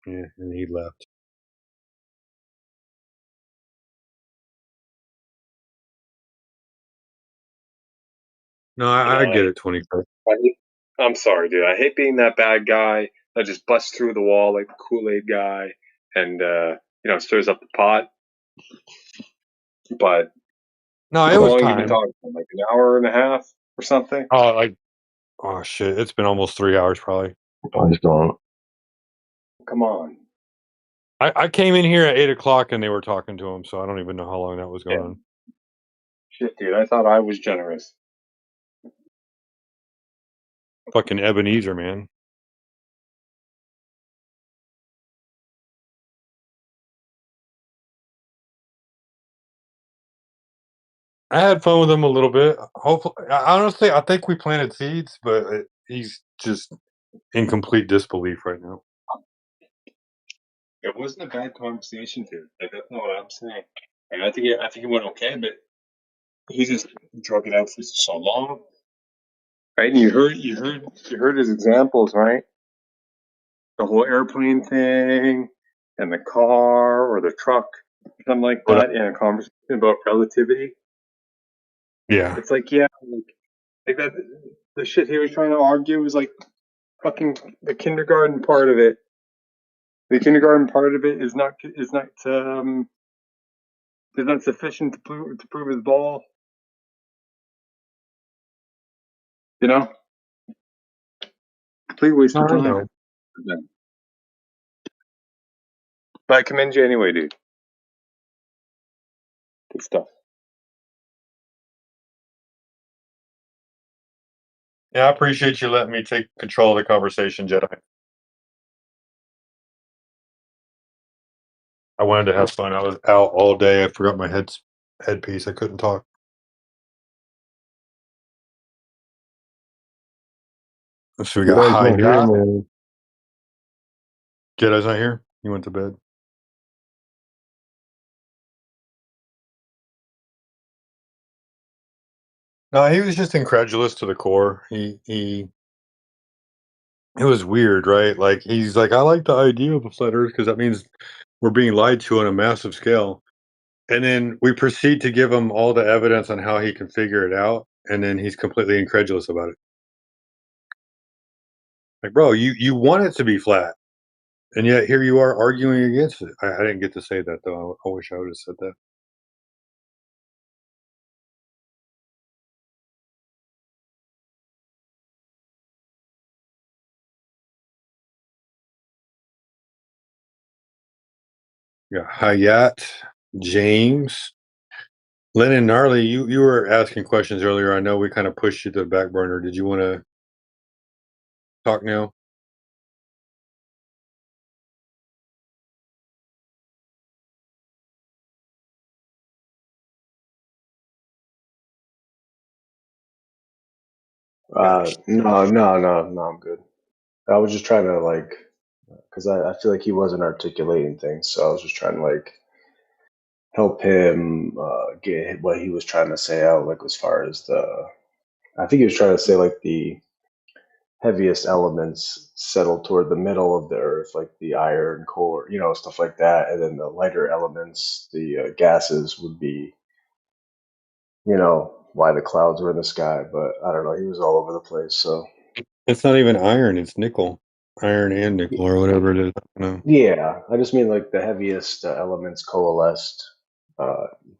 Yeah, and he left. No, I get it, 21st. I'm sorry, dude. I hate being that bad guy that just busts through the wall like the Kool-Aid guy and stirs up the pot. But no, it how was long time. you been talking? Like an hour and a half or something? Oh shit! It's been almost 3 hours, probably. I just don't. Come on. I came in here at 8 o'clock and they were talking to him, so I don't even know how long that was going on. Shit, dude. I thought I was generous. Fucking Ebenezer, man. I had fun with him a little bit. Hopefully, honestly, I think we planted seeds, but he's just in complete disbelief right now. It wasn't a bad conversation, dude. Like, that's not what I'm saying. And I think it went okay, but he just drug it out for so long, right? And you heard his examples, right? The whole airplane thing, and the car or the truck, something like that, in a conversation about relativity. Yeah. It's like, yeah, like that. The shit he was trying to argue was like fucking the kindergarten part of it. The kindergarten part of it is not sufficient to prove his ball. You know, complete waste of time. But I commend you anyway, dude. Good stuff. Yeah, I appreciate you letting me take control of the conversation, Jedi. I wanted to have fun. I was out all day. I forgot my headpiece. I couldn't talk. So we got high. Jedi's not here. He went to bed. No, he was just incredulous to the core. It was weird, right? Like he's like, I like the idea of a flat Earth because that means we're being lied to on a massive scale. And then we proceed to give him all the evidence on how he can figure it out, and then he's completely incredulous about it. Like, bro, you want it to be flat, and yet here you are arguing against it. I didn't get to say that though. I wish I would have said that. Yeah, Hayat, James, Lennon, Gnarly. You were asking questions earlier. I know we kind of pushed you to the back burner. Did you want to talk now? No, I'm good. I was just trying to like, because I feel like he wasn't articulating things, so I was just trying to like help him get what he was trying to say out. Like as far as I think he was trying to say like the heaviest elements settle toward the middle of the earth, like the iron, core, stuff like that, and then the lighter elements, the gases, would be, why the clouds were in the sky. But I don't know. He was all over the place, so. It's not even iron, it's nickel. Iron and nickel or whatever it is. Yeah, I just mean like the heaviest elements coalesced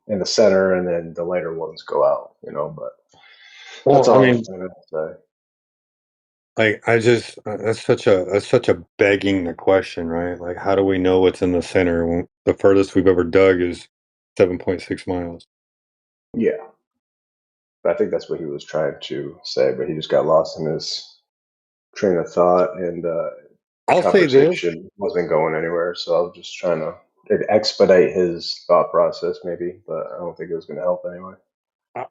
in the center, and then the lighter ones go out, but that's all I was trying to say. Like that's such a begging the question, right? Like, how do we know what's in the center when the furthest we've ever dug is 7.6 miles? Yeah. I think that's what he was trying to say, but he just got lost in his train of thought, and I'll say this. conversation wasn't going anywhere. So I was just trying to expedite his thought process, maybe, but I don't think it was going to help anyway.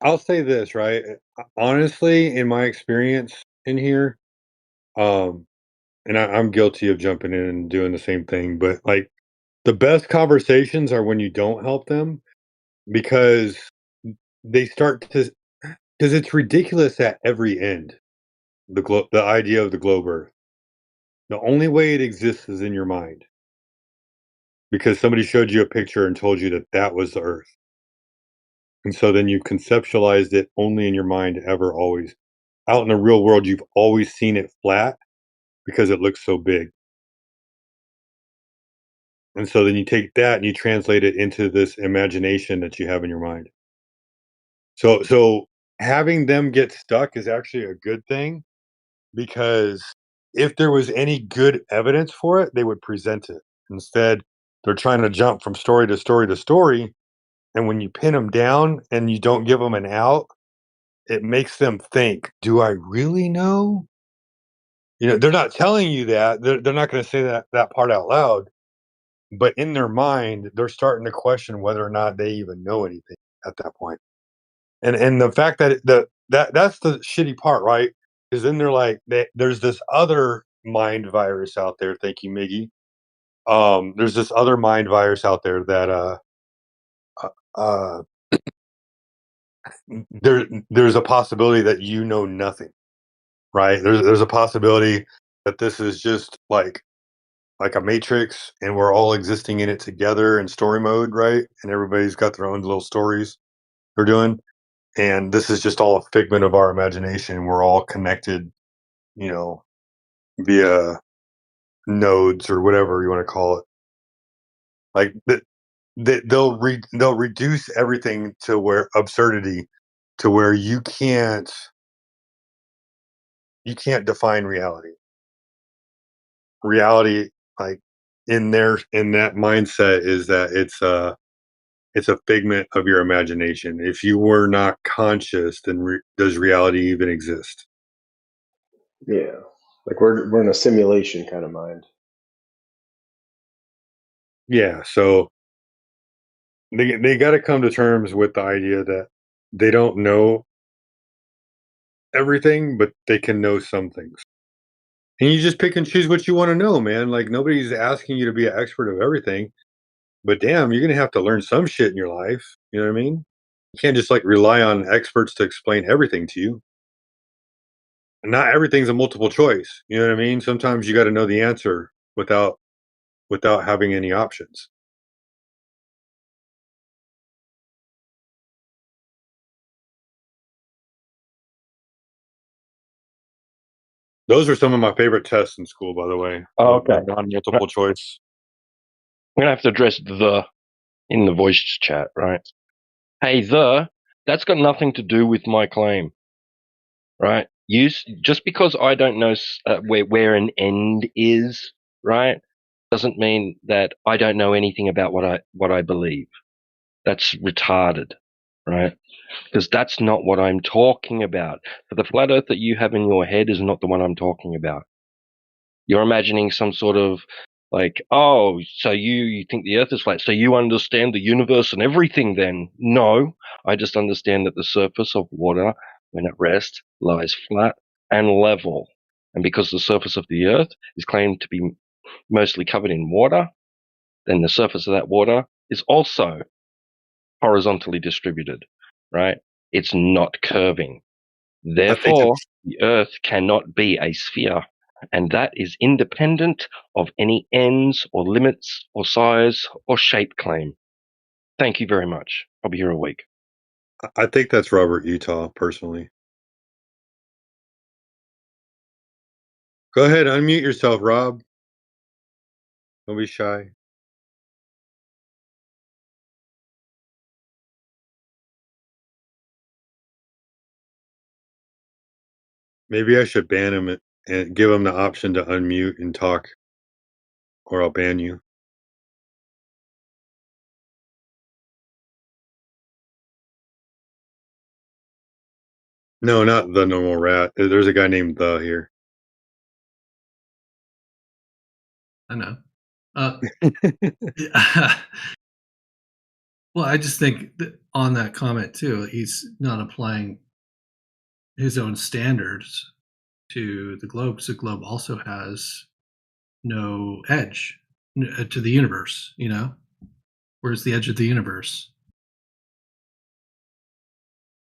I'll say this, right? Honestly, in my experience in here, and I'm guilty of jumping in and doing the same thing, but like the best conversations are when you don't help them because they start to, because it's ridiculous at every end. The idea of the globe Earth. The only way it exists is in your mind because somebody showed you a picture and told you that that was the Earth. And so then you conceptualized it only in your mind ever, always. Out in the real world, you've always seen it flat because it looks so big. And so then you take that and you translate it into this imagination that you have in your mind. So having them get stuck is actually a good thing because if there was any good evidence for it, they would present it. Instead, they're trying to jump from story to story to story. And when you pin them down and you don't give them an out, it makes them think, do I really know? They're not telling you that. They're not going to say that part out loud. But in their mind, they're starting to question whether or not they even know anything at that point. And the fact that that's the shitty part, right? Because then they're like, there's this other mind virus out there. Thank you, Miggy. There's this other mind virus out there that there's a possibility that you know nothing, right? There's a possibility that this is just like a matrix and we're all existing in it together in story mode, right? And everybody's got their own little stories they're doing. And this is just all a figment of our imagination. We're all connected, via nodes or whatever you want to call it. Like they'll reduce everything to where absurdity to where you can't define reality. Reality, like in that mindset, is that it's a figment of your imagination. If you were not conscious, then does reality even exist? Yeah, like we're in a simulation kind of mind. Yeah, so they got to come to terms with the idea that they don't know everything, but they can know some things. And you just pick and choose what you want to know, man. Like nobody's asking you to be an expert of everything, but damn, you're gonna have to learn some shit in your life. You know what I mean? You can't just like rely on experts to explain everything to you. And not everything's a multiple choice. You know what I mean? Sometimes you got to know the answer without having any options. Those are some of my favorite tests in school, by the way. Oh, okay. Non-multiple choice. I'm going to have to address the in the voice chat, right? Hey, that's got nothing to do with my claim, right? Just because I don't know where an end is, right, doesn't mean that I don't know anything about what I believe. That's retarded, right? Because that's not what I'm talking about. So the flat earth that you have in your head is not the one I'm talking about. You're imagining some sort of like, oh, so you think the earth is flat, so you understand the universe and everything then. No, I just understand that the surface of water, when at rest, lies flat and level. And because the surface of the earth is claimed to be mostly covered in water, then the surface of that water is also horizontally distributed, right? It's not curving. Therefore, the earth cannot be a sphere, and that is independent of any ends or limits or size or shape claim. Thank you very much. I'll be here a week. I think that's Robert Utah, personally. Go ahead, unmute yourself, Rob. Don't be shy. Maybe I should ban him and give him the option to unmute and talk, or I'll ban you. No, not the normal rat. There's a guy named The here. I know. Well, I just think that on that comment too, he's not applying his own standards to the globe, because the globe also has no edge to the universe. You know, where's the edge of the universe?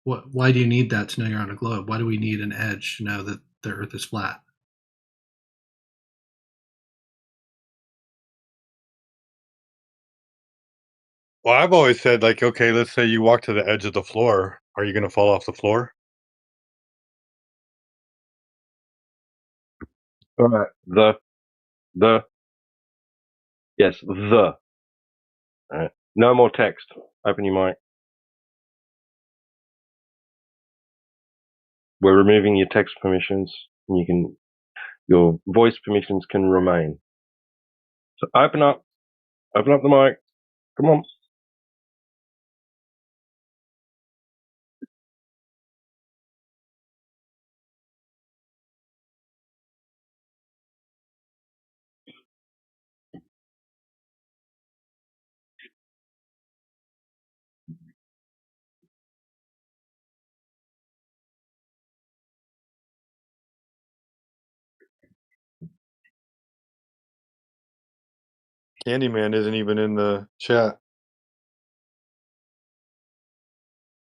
Why do you need that to know you're on a globe? Why do we need an edge to know that the Earth is flat? Well, I've always said, like, okay, let's say you walk to the edge of the floor. Are you going to fall off the floor? All right. Yes, All right. No more text. Open your mic. We're removing your text permissions. And your voice permissions can remain. So open up the mic. Come on. Candyman isn't even in the chat.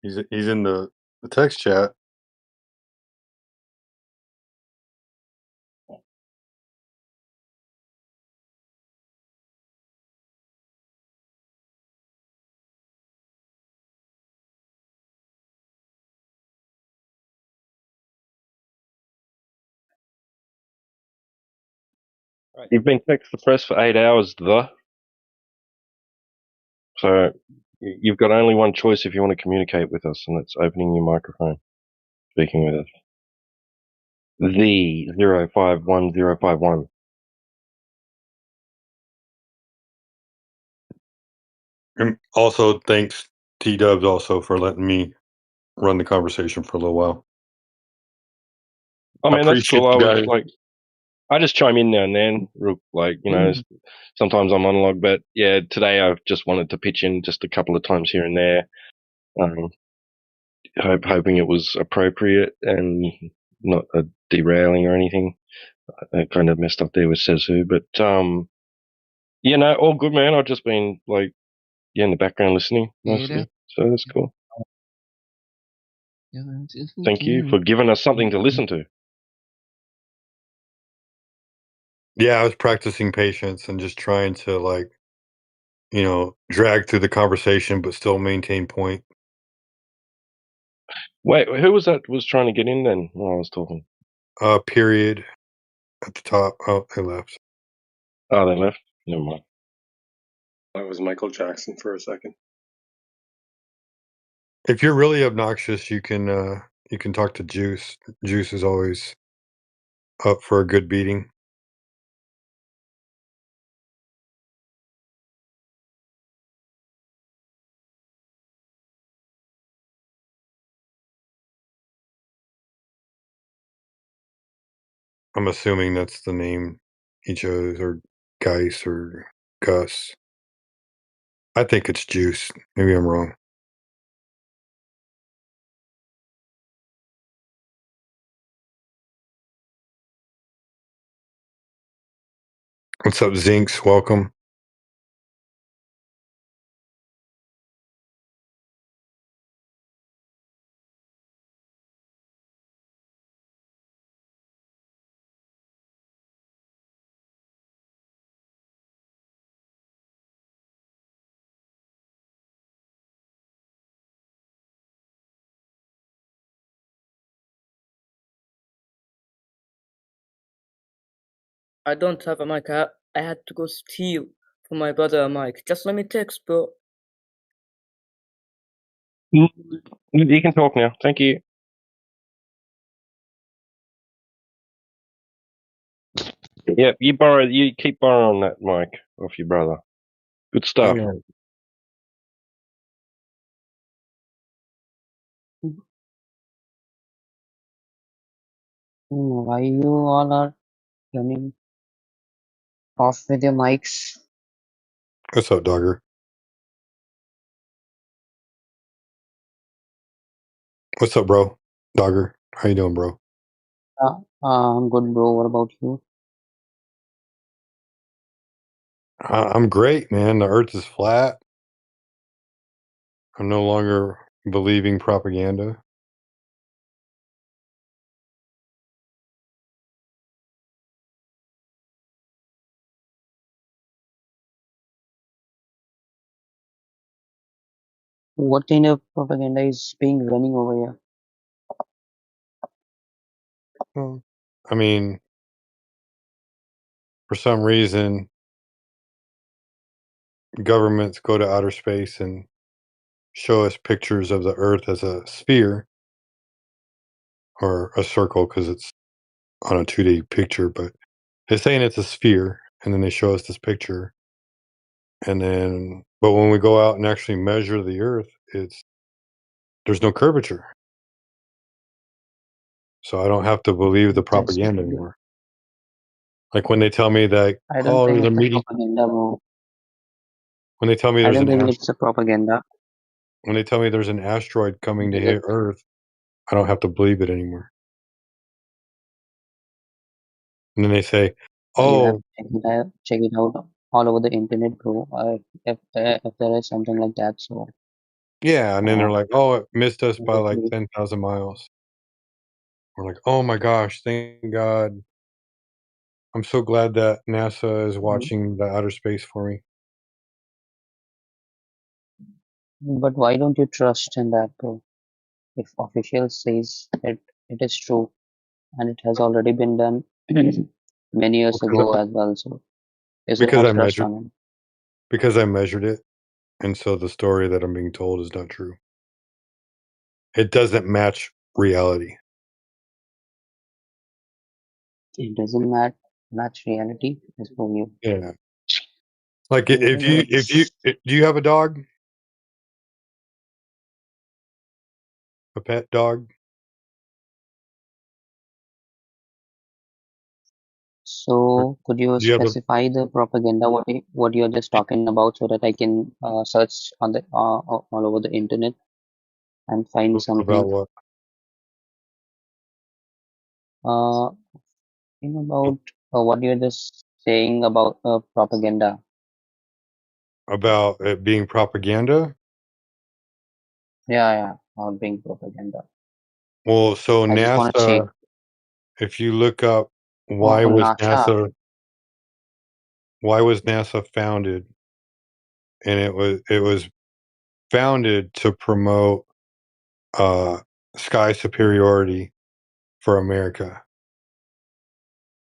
He's in the text chat. You've been text suppressed for 8 hours, So you've got only one choice if you want to communicate with us, and that's opening your microphone, speaking with us. The 051051. And also, thanks T-Dubs also for letting me run the conversation for a little while. I mean, that's cool. I just chime in now and then, sometimes I'm monologue, but yeah, today I've just wanted to pitch in just a couple of times here and there, hoping it was appropriate and not a derailing or anything. I kind of messed up there with Says Who, but all good, man. I've just been in the background listening mostly, so that's cool. Thank you for giving us something to listen to. Yeah, I was practicing patience and just trying to drag through the conversation but still maintain point. Wait, who was that was trying to get in then while I was talking? Period. At the top. Oh, they left. Oh, they left? Never mind. That was Michael Jackson for a second. If you're really obnoxious, you can talk to Juice. Juice is always up for a good beating. I'm assuming that's the name he chose, or Geis or Gus. I think it's Juice. Maybe I'm wrong. What's up, Zinks? Welcome. I don't have a mic. I had to go steal from my brother a mic. Just let me text, bro. You can talk now. Thank you. Yeah, you keep borrowing that mic off your brother. Good stuff. Yeah. Why you all are turning off with your mics? What's up, Dogger? What's up, bro? Dogger, how you doing, bro? I'm good, bro. What about you? I'm great, man. The Earth is flat. I'm no longer believing propaganda. What kind of propaganda is being running over here? Well, I mean, for some reason, governments go to outer space and show us pictures of the Earth as a sphere or a circle because it's on a 2D picture, but they're saying it's a sphere, and then they show us this picture, and then, but when we go out and actually measure the Earth, there's no curvature. So I don't have to believe the propaganda anymore. Like when they tell me that, I don't think there's a it's a meeting. propaganda, bro. When they tell me I there's don't an think it's a propaganda. when they tell me there's an asteroid coming to Because hit Earth, I don't have to believe it anymore. And then they say, you have "Oh, to check it out all over the internet, bro. If there is something like that, so yeah," and then they're like, "Oh, it missed us by like obviously, 10,000 miles." We're like, "Oh my gosh, thank God! I'm so glad that NASA is watching the outer space for me." but why don't you trust in that, bro? If official says it is true, and it has already been done many years ago as well, so you should Because have I trust measured on it. because I measured it, and so the story that I'm being told is not true. It doesn't match reality. It doesn't match reality as for you. Yeah. Like do you have a dog? A pet dog? Or So could you do you have a specify the propaganda what you're just talking about so that I can search on the all over the internet and find about something what? uh about what you're just saying about propaganda. About it being propaganda? Yeah, about being propaganda. Well, so I just want to check. NASA, if you look up Oh, NASA. why was NASA founded? And it was founded to promote uh sky superiority for America.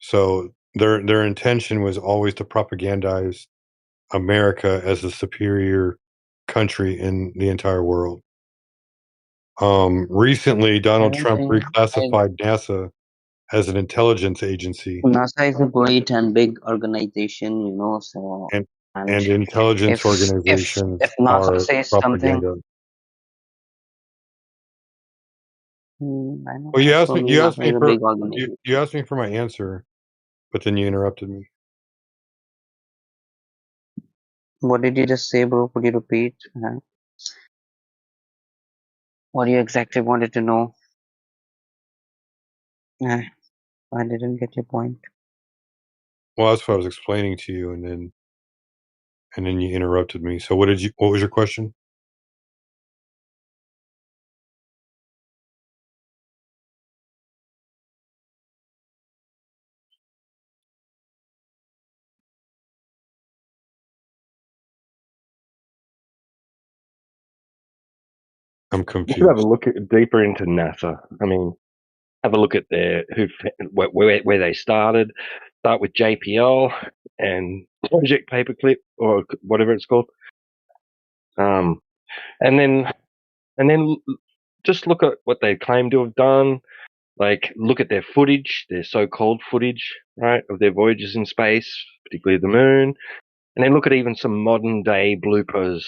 So their intention was always to propagandize America as the superior country in the entire world. Recently, Donald Trump reclassified NASA as an intelligence agency. NASA is a great and big organization, you know. So and intelligence organizations if NASA are says something, propaganda. I know. Well, you asked For me. me, You asked NASA me is a for. big organization. You asked me for my answer, but then you interrupted me. What did you just say, bro? Could you repeat? What you exactly wanted to know? I didn't get your point. Well, that's what I was explaining to you, and then you interrupted me. So what was your question? I'm confused. You should have a look deeper into NASA. I mean, have a look at where they started. Start with JPL and Project Paperclip or whatever it's called. And then just look at what they claim to have done. Like, look at their footage, their so-called footage, right, of their voyages in space, particularly the moon. And then look at even some modern day bloopers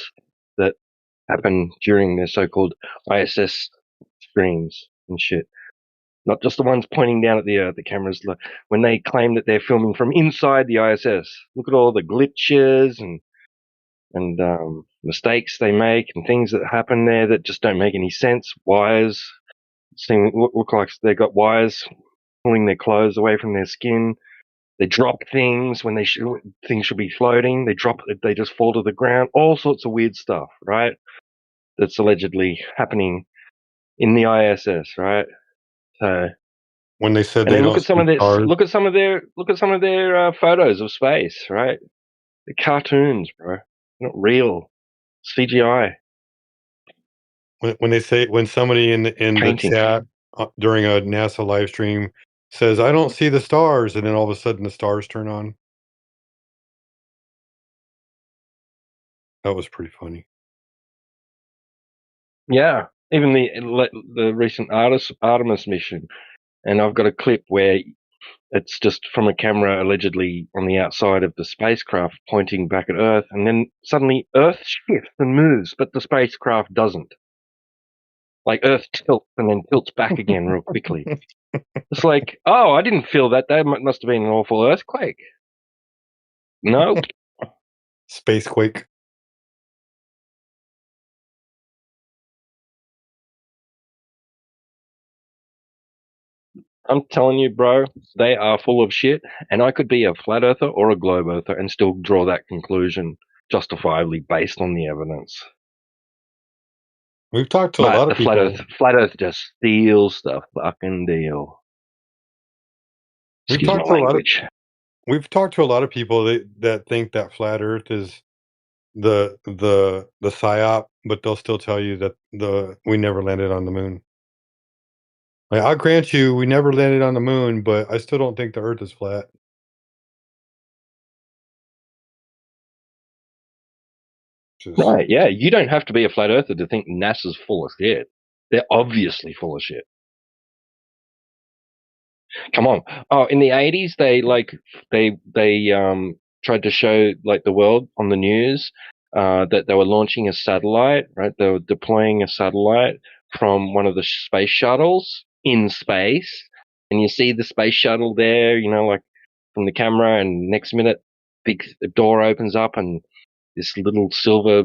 that happen during their so-called ISS streams and shit. Not just the ones pointing down at the Earth, the cameras, when they claim that they're filming from inside the ISS. Look at all the glitches and mistakes they make and things that happen there that just don't make any sense. Wires look like they got wires pulling their clothes away from their skin. They drop things when things should be floating. They just fall to the ground. All sorts of weird stuff, right? That's allegedly happening in the ISS, right? So when they said and they then don't look at some of their photos of space, right? They're cartoons, bro. They're not real. CGI. When somebody in the chat during a NASA live stream says, "I don't see the stars," and then all of a sudden the stars turn on. That was pretty funny. Yeah, even the recent Artemis mission, and I've got a clip where it's just from a camera allegedly on the outside of the spacecraft pointing back at Earth, and then suddenly Earth shifts and moves, but the spacecraft doesn't. Like Earth tilts and then tilts back again real quickly. It's like, oh, I didn't feel that. That must have been an awful earthquake. No. Spacequake. I'm telling you, bro, they are full of shit, and I could be a flat earther or a globe earther and still draw that conclusion justifiably based on the evidence. We've talked to a lot of people. Flat Earth just steals the fucking deal. We've talked to a lot of people that think that flat Earth is the psyop, but they'll still tell you that we never landed on the moon. Like, I'll grant you, we never landed on the moon, but I still don't think the Earth is flat. Right, yeah. You don't have to be a flat earther to think NASA's full of shit. They're obviously full of shit. Come on. Oh, in the 80s, they tried to show like the world on the news that they were launching a satellite, right? They were deploying a satellite from one of the space shuttles in space, and you see the space shuttle there, you know, like from the camera, and next minute, big door opens up and this little silver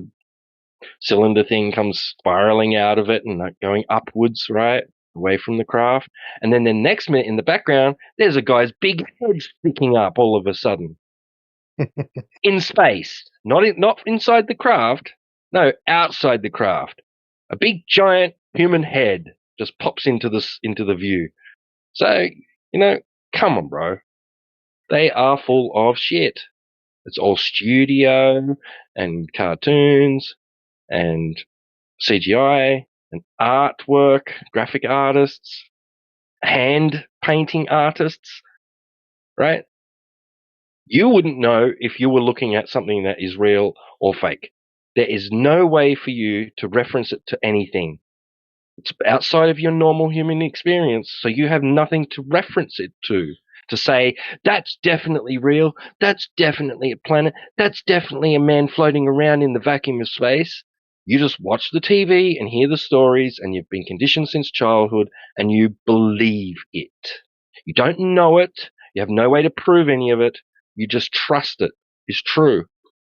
cylinder thing comes spiraling out of it and like going upwards, right, away from the craft. And then the next minute in the background, there's a guy's big head sticking up all of a sudden in space, not inside the craft, no, outside the craft. A big giant human head just pops into the view. So, you know, come on, bro. They are full of shit. It's all studio and cartoons and CGI and artwork, graphic artists, hand painting artists. right? You wouldn't know if you were looking at something that is real or fake. There is no way for you to reference it to anything. It's outside of your normal human experience, so you have nothing to reference it to say, that's definitely real, that's definitely a planet, that's definitely a man floating around in the vacuum of space. You just watch the TV and hear the stories, and you've been conditioned since childhood, and you believe it. You don't know it, you have no way to prove any of it, you just trust it is true.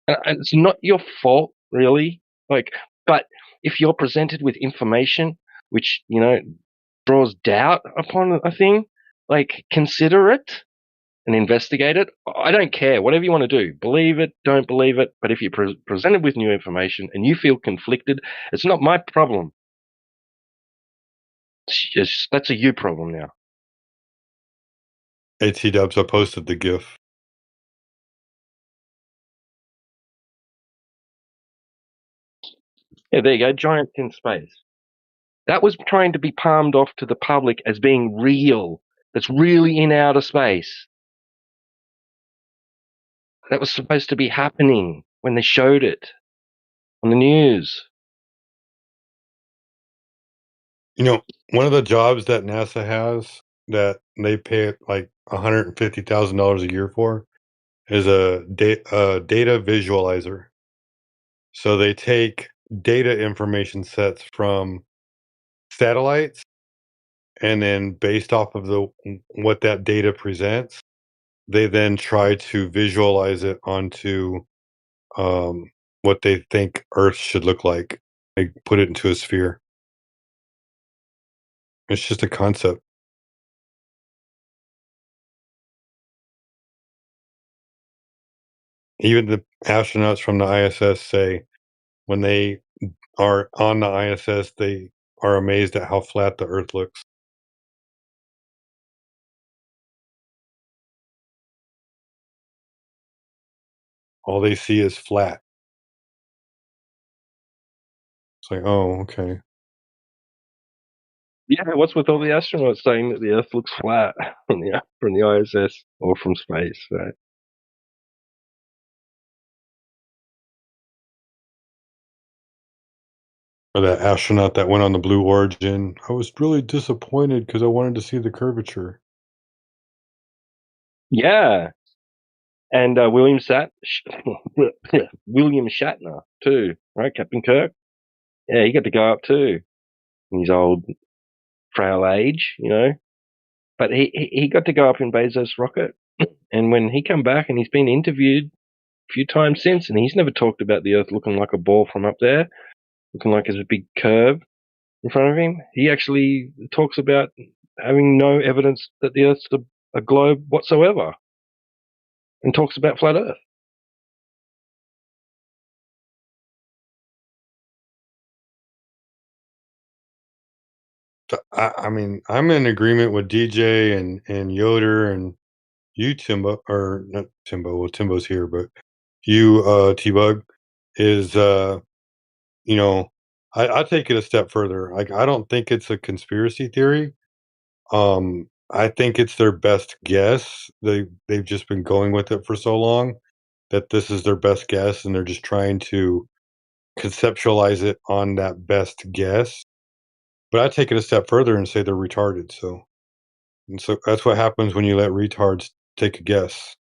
And it's not your fault, really. But if you're presented with information which, draws doubt upon a thing, consider it and investigate it. I don't care. Whatever you want to do. Believe it, don't believe it. But if you're presented with new information and you feel conflicted, it's not my problem. That's a you problem now. AT-dubs, I posted the GIF. Yeah, there you go. Giants in space. That was trying to be palmed off to the public as being real. That's really in outer space. That was supposed to be happening when they showed it on the news. One of the jobs that NASA has that they pay like $150,000 a year for is a data visualizer. So they take data information sets from satellites, and then based off of what that data presents, they then try to visualize it onto what they think Earth should look like. They put it into a sphere. It's just a concept. Even the astronauts from the ISS say when they are on the ISS, they are amazed at how flat the Earth looks. All they see is flat. It's like, oh, okay. Yeah, what's with all the astronauts saying that the Earth looks flat from the ISS or from space, right? Or that astronaut that went on the Blue Origin. I was really disappointed because I wanted to see the curvature. Yeah, and William Shatner too, right? Captain Kirk. Yeah, he got to go up too in his old frail age, But he got to go up in Bezos' rocket, and when he come back and he's been interviewed a few times since, and he's never talked about the Earth looking like a ball from up there, looking like there's a big curve in front of him. He actually talks about having no evidence that the Earth's a globe whatsoever, and talks about flat Earth. I mean, I'm in agreement with DJ and Yoder and you, Timbo, or not Timbo. Well, Timbo's here, but you, T-Bug, is, I take it a step further. Like, I don't think it's a conspiracy theory. I think it's their best guess. They've just been going with it for so long that this is their best guess, and they're just trying to conceptualize it on that best guess. But I take it a step further and say they're retarded. So that's what happens when you let retards take a guess.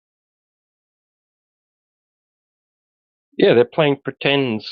Yeah, they're playing pretendies.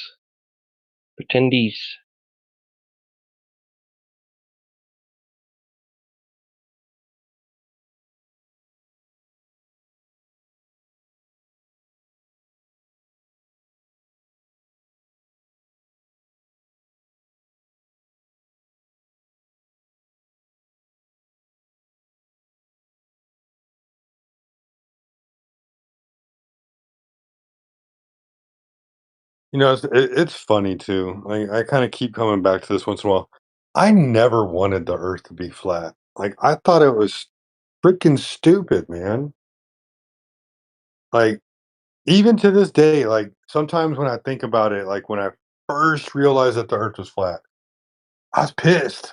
It's funny too. I kind of keep coming back to this once in a while. I never wanted the Earth to be flat. Like I thought it was freaking stupid, man. Like even to this day, like sometimes when I think about it, like when I first realized that the Earth was flat, I was pissed.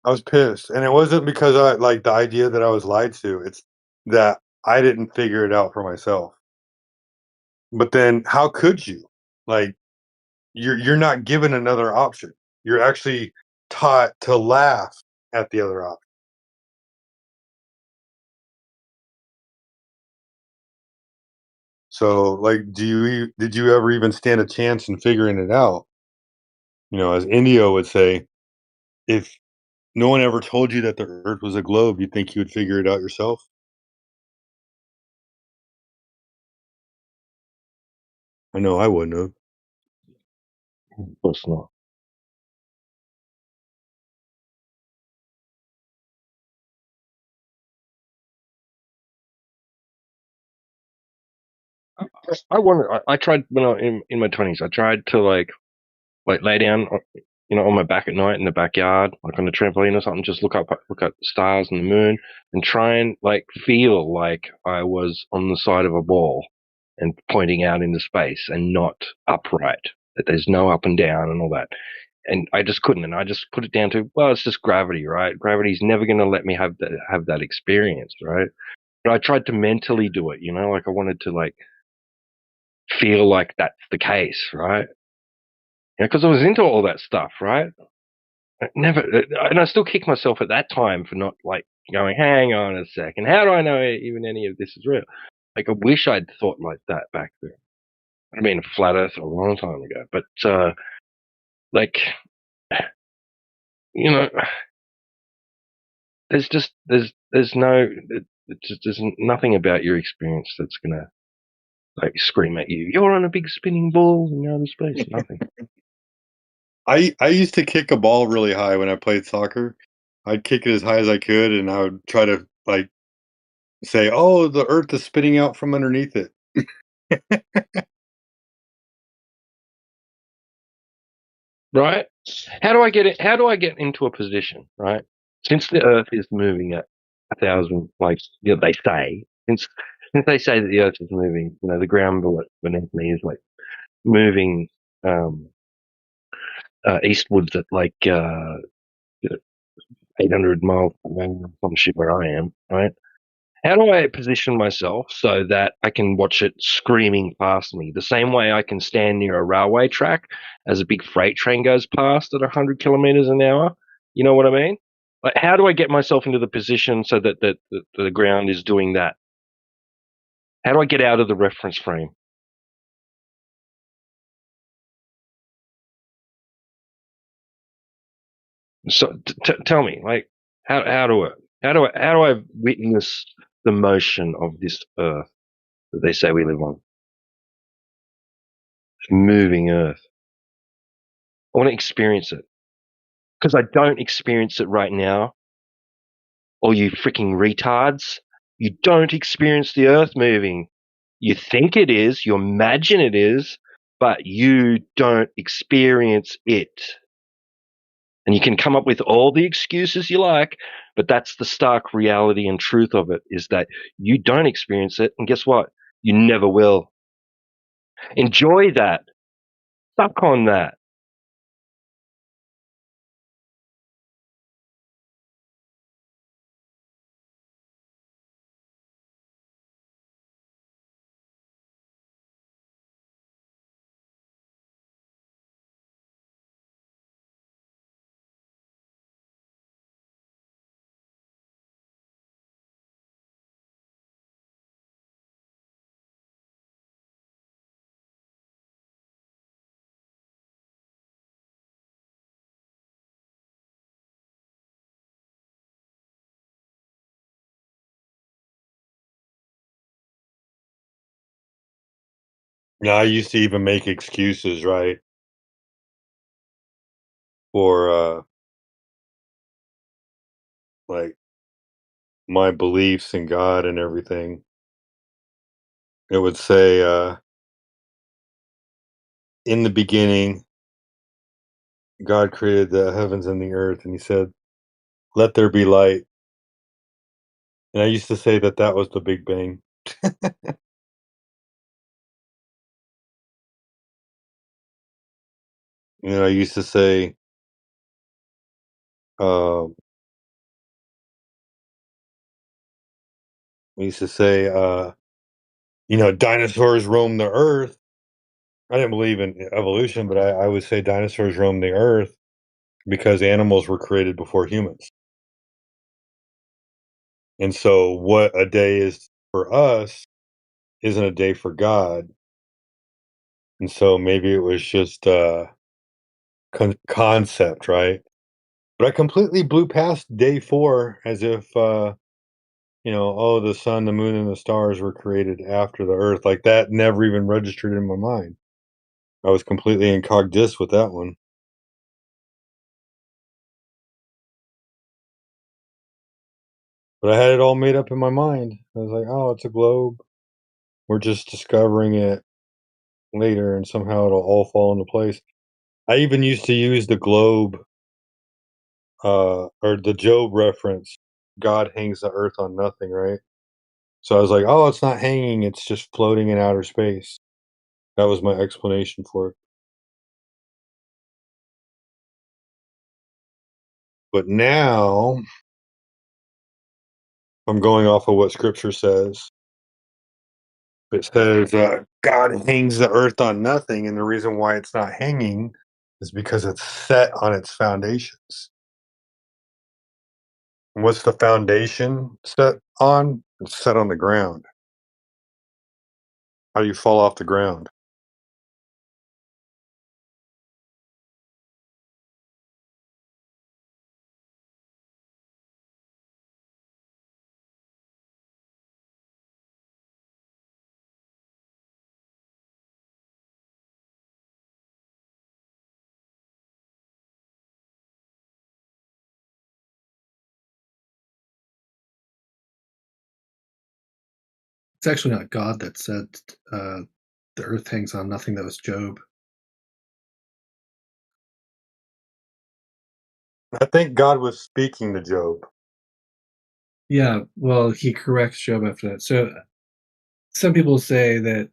I was pissed, and it wasn't because I like the idea that I was lied to. It's that I didn't figure it out for myself. But then, how could you? Like, you're not given another option. You're actually taught to laugh at the other option. So, like, did you ever even stand a chance in figuring it out? You know, as Indio would say, if no one ever told you that the Earth was a globe, you'd think you would figure it out yourself. I know I wouldn't have. Of course not. I wonder. I tried when I in my 20s. I tried to like lay down, on my back at night in the backyard, like on a trampoline or something. Just look at the stars and the moon, and try and like feel like I was on the side of a ball and pointing out into space and not upright. That there's no up and down and all that. And I just couldn't. And I just put it down to, well, it's just gravity, right? Gravity's never going to let me have that experience, right? But I tried to mentally do it, like I wanted to like feel like that's the case, right? Because I was into all that stuff, right? And I still kick myself at that time for not like going, hang on a second, how do I know even any of this is real? Like I wish I'd thought like that back then. I mean, flat Earth a long time ago, but like, there's nothing about your experience that's gonna like scream at you. You're on a big spinning ball in outer space. Nothing. I used to kick a ball really high when I played soccer. I'd kick it as high as I could, and I would try to like say, "Oh, the Earth is spitting out from underneath it." Right? How do I get it? How do I get into a position? Right? Since the Earth is moving at 1,000, like they say, since they say that the Earth is moving, the ground beneath me is like moving eastwards at like 800 miles from shit where I am. Right? How do I position myself so that I can watch it screaming past me? The same way I can stand near a railway track as a big freight train goes past at 100 kilometers an hour. You know what I mean? Like, how do I get myself into the position so that the ground is doing that? How do I get out of the reference frame? So tell me, like, how do I witness the motion of this Earth that they say we live on? It's moving Earth. I want to experience it. Because I don't experience it right now, or you freaking retards, you don't experience the Earth moving. You think it is, you imagine it is, but you don't experience it. And you can come up with all the excuses you like, but that's the stark reality and truth of it, is that you don't experience it, and guess what? You never will. Enjoy that. Suck on that. Yeah, I used to even make excuses, right? For like my beliefs in God and everything. It would say, in the beginning, God created the heavens and the earth, and he said, "Let there be light." And I used to say that that was the Big Bang. And I used to say, We used to say, dinosaurs roam the earth. I didn't believe in evolution, but I would say dinosaurs roam the earth because animals were created before humans. And so what a day is for us isn't a day for God. And so maybe it was just a concept, right? But I completely blew past day 4 as if, the sun, the moon, and the stars were created after the earth. Like that never even registered in my mind. I was completely incognito with that one. But I had it all made up in my mind. I was like, oh, it's a globe. We're just discovering it later, and somehow it'll all fall into place. I even used to use the globe, or the Job reference. God hangs the earth on nothing, right? So I was like, oh, it's not hanging, it's just floating in outer space. That was my explanation for it. But now I'm going off of what scripture says. It says God hangs the earth on nothing, and the reason why it's not hanging is because it's set on its foundations. And what's the foundation set on? It's set on the ground. How do you fall off the ground? It's actually not God that said the earth hangs on nothing. That was Job. I think God was speaking to Job. Yeah, well, he corrects Job after that. So some people say that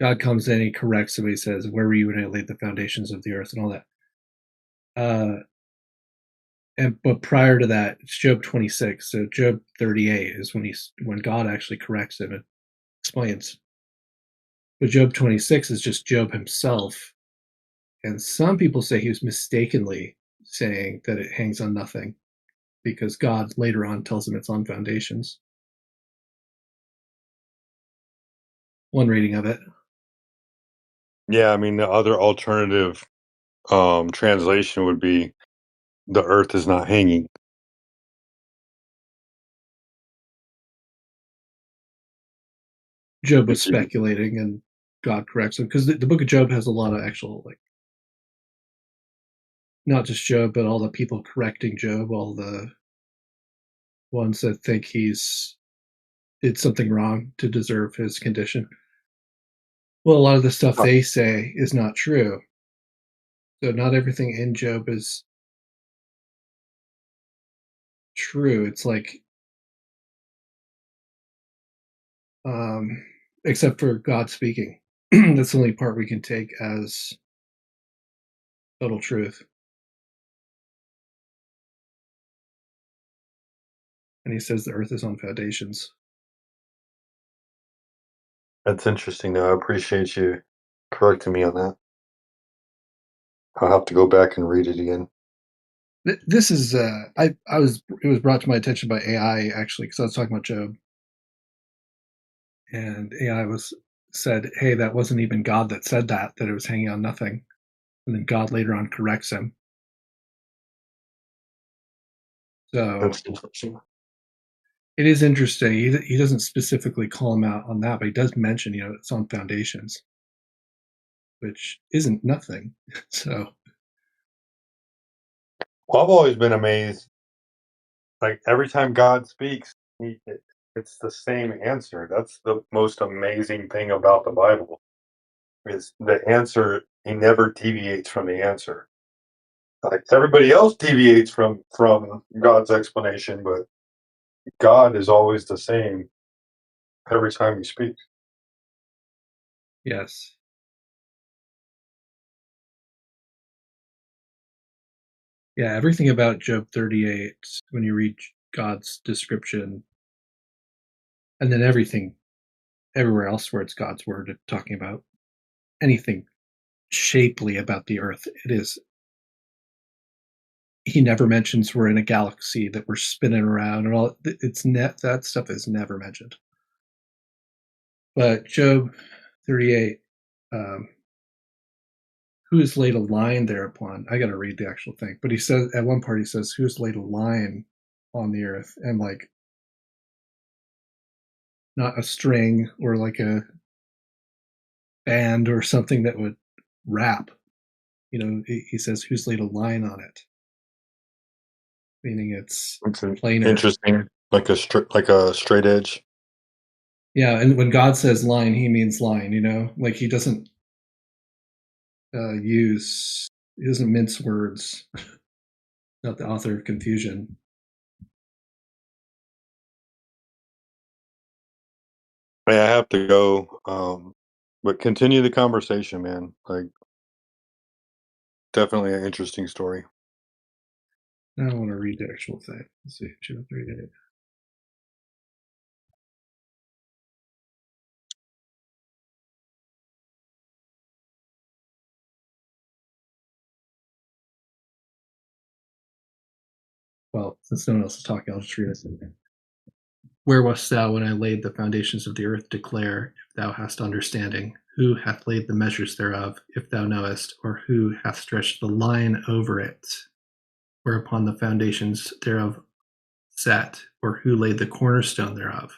God comes in, he corrects him, he says, where were you when I laid the foundations of the earth and all that. But prior to that, it's Job 26. So Job 38 is when God actually corrects him and explains. But Job 26 is just Job himself. And some people say he was mistakenly saying that it hangs on nothing because God later on tells him it's on foundations. One reading of it. Yeah, I mean, the other alternative translation would be the earth is not hanging. Job was speculating and God corrects him because the book of Job has a lot of actual, not just Job, but all the people correcting Job, all the ones that think he's did something wrong to deserve his condition. Well, a lot of the stuff they say is not true. So not everything in Job is true. It's except for God speaking. That's the only part we can take as total truth. And he says the earth is on foundations. That's interesting, though. I appreciate you correcting me on that. I'll have to go back and read it again. This is it was brought to my attention by AI actually because I was talking about Job, and AI said, "Hey, that wasn't even God that said that it was hanging on nothing," and then God later on corrects him. So That's interesting. It is interesting. He doesn't specifically call him out on that, but he does mention it's on foundations, which isn't nothing. So. Well, I've always been amazed. Like every time God speaks, it's the same answer. That's the most amazing thing about the Bible. Is the answer, he never deviates from the answer. Like everybody else deviates from God's explanation, but God is always the same every time he speaks. Yes. Yeah, everything about Job 38, when you read God's description, and then everywhere else where it's God's word talking about anything shapely about the earth, it is. He never mentions we're in a galaxy, that we're spinning around, and all. That stuff is never mentioned. But Job 38, who has laid a line thereupon? I got to read the actual thing. But he says at one part, he says, "Who has laid a line on the earth?" And like, not a string or like a band or something that would wrap. He says, "Who's laid a line on it?" Meaning it's planar. Interesting, like a straight edge. Yeah, and when God says line, he means line. Like he doesn't he doesn't mince words. Not the author of confusion. I have to go, but continue the conversation, man. Like, definitely an interesting story. I don't want to read the actual thing. Let's see. Should I read it? Well, since no one else is talking, I'll just read it. Where wast thou when I laid the foundations of the earth? Declare, if thou hast understanding. Who hath laid the measures thereof, if thou knowest? Or who hath stretched the line over it, whereupon the foundations thereof sat? Or who laid the cornerstone thereof?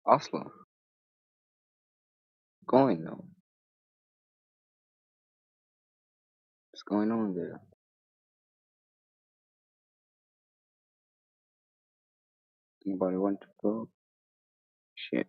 Aslan. Going now. What's going on there? Anybody want to go? Shit.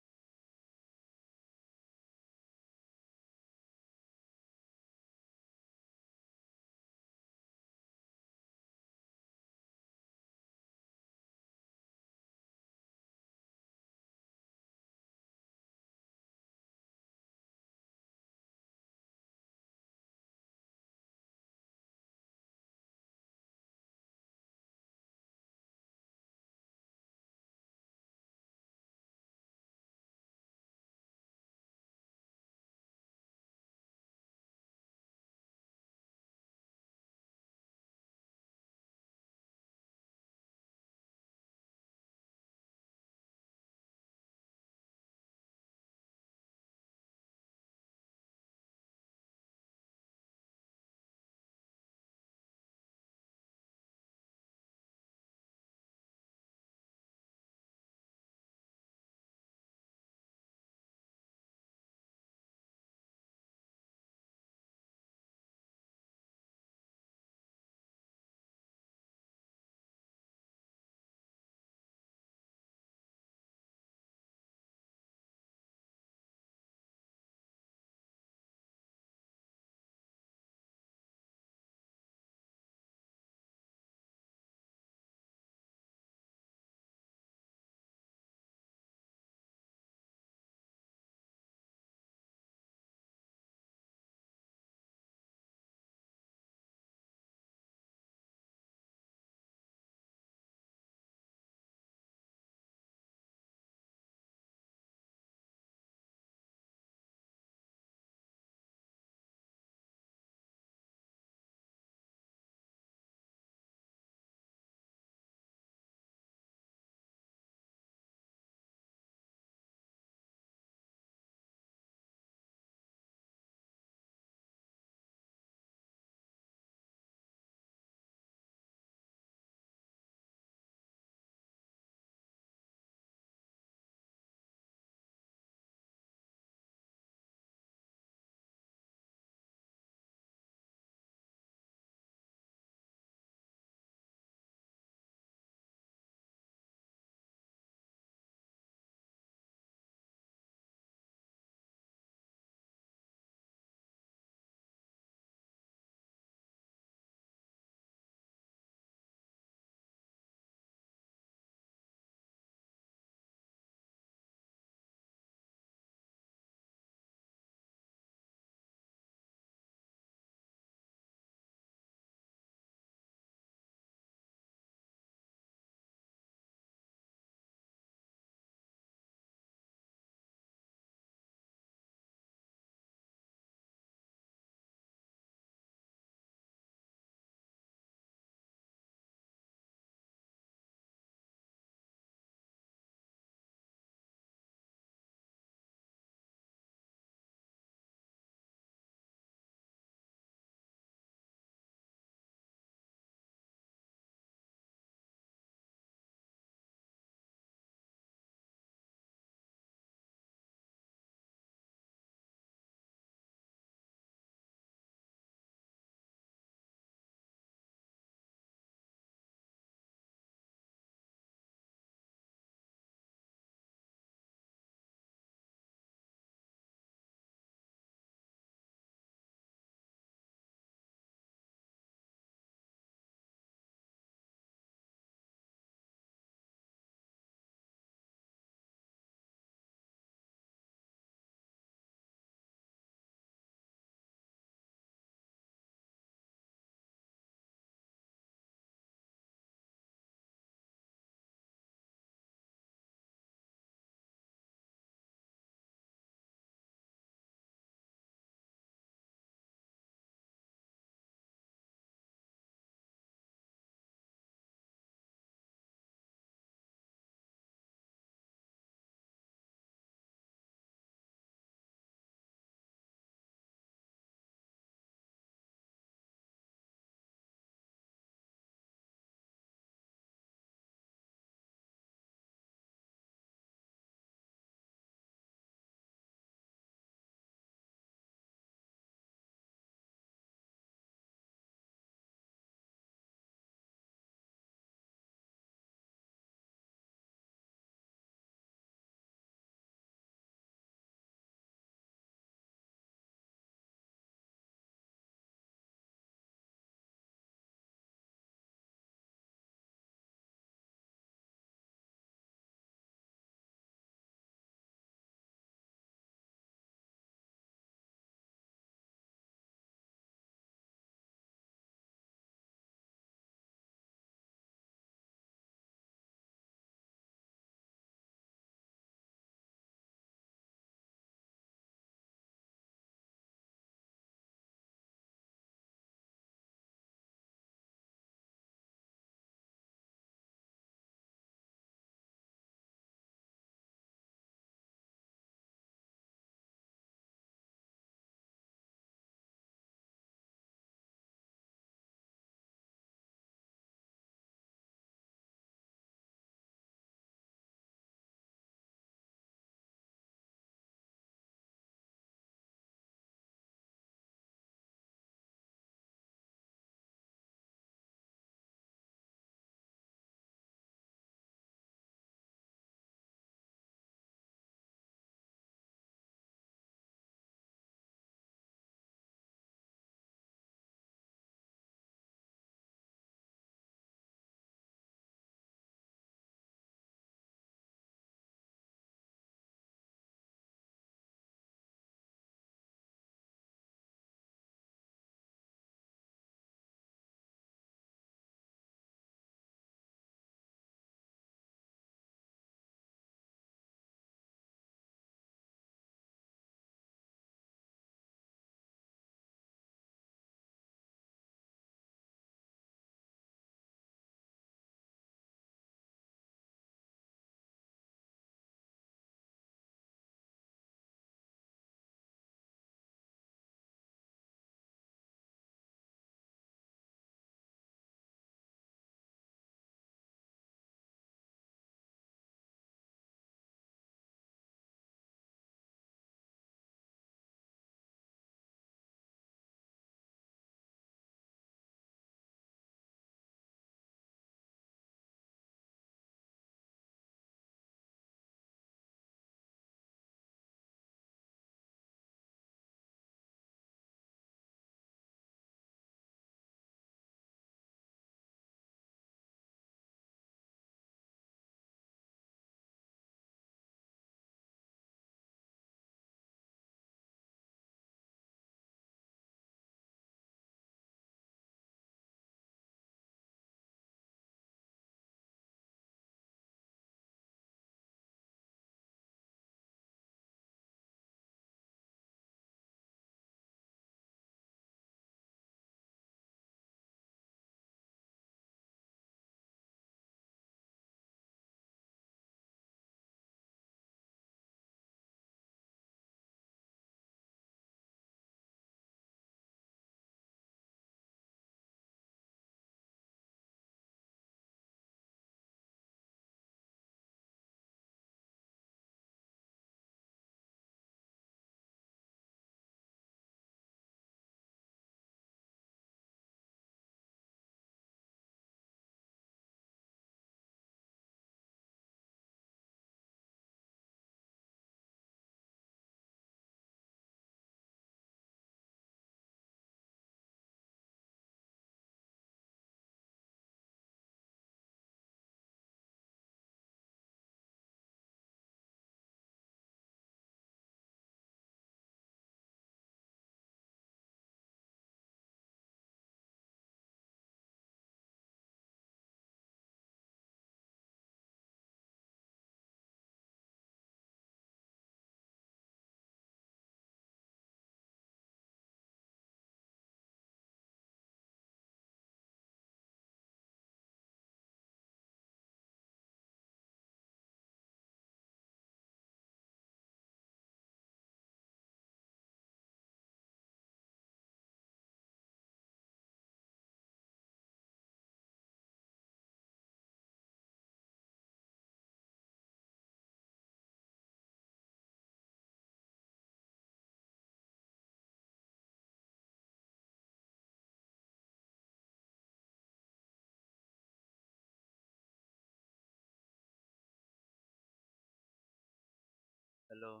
Hello.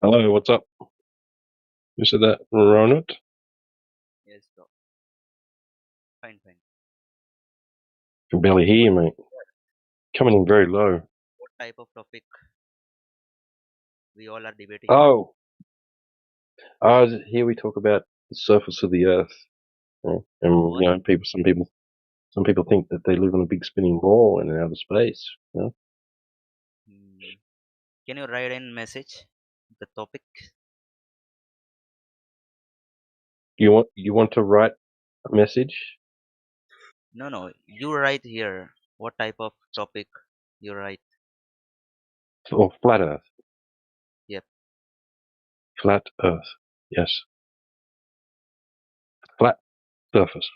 Hello, what's up? Who said that? Ronald? Yes, bro. Fine, fine. Can barely hear you, mate. Coming in very low. What type of topic we all are debating? Oh, here we talk about the surface of the Earth, and you know, some people think that they live on a big spinning ball in outer space. You know? Can you write in message the topic? You want to write a message? No. You write here. What type of topic you write? Or flat Earth? Yep. Flat Earth. Yes. Flat surface.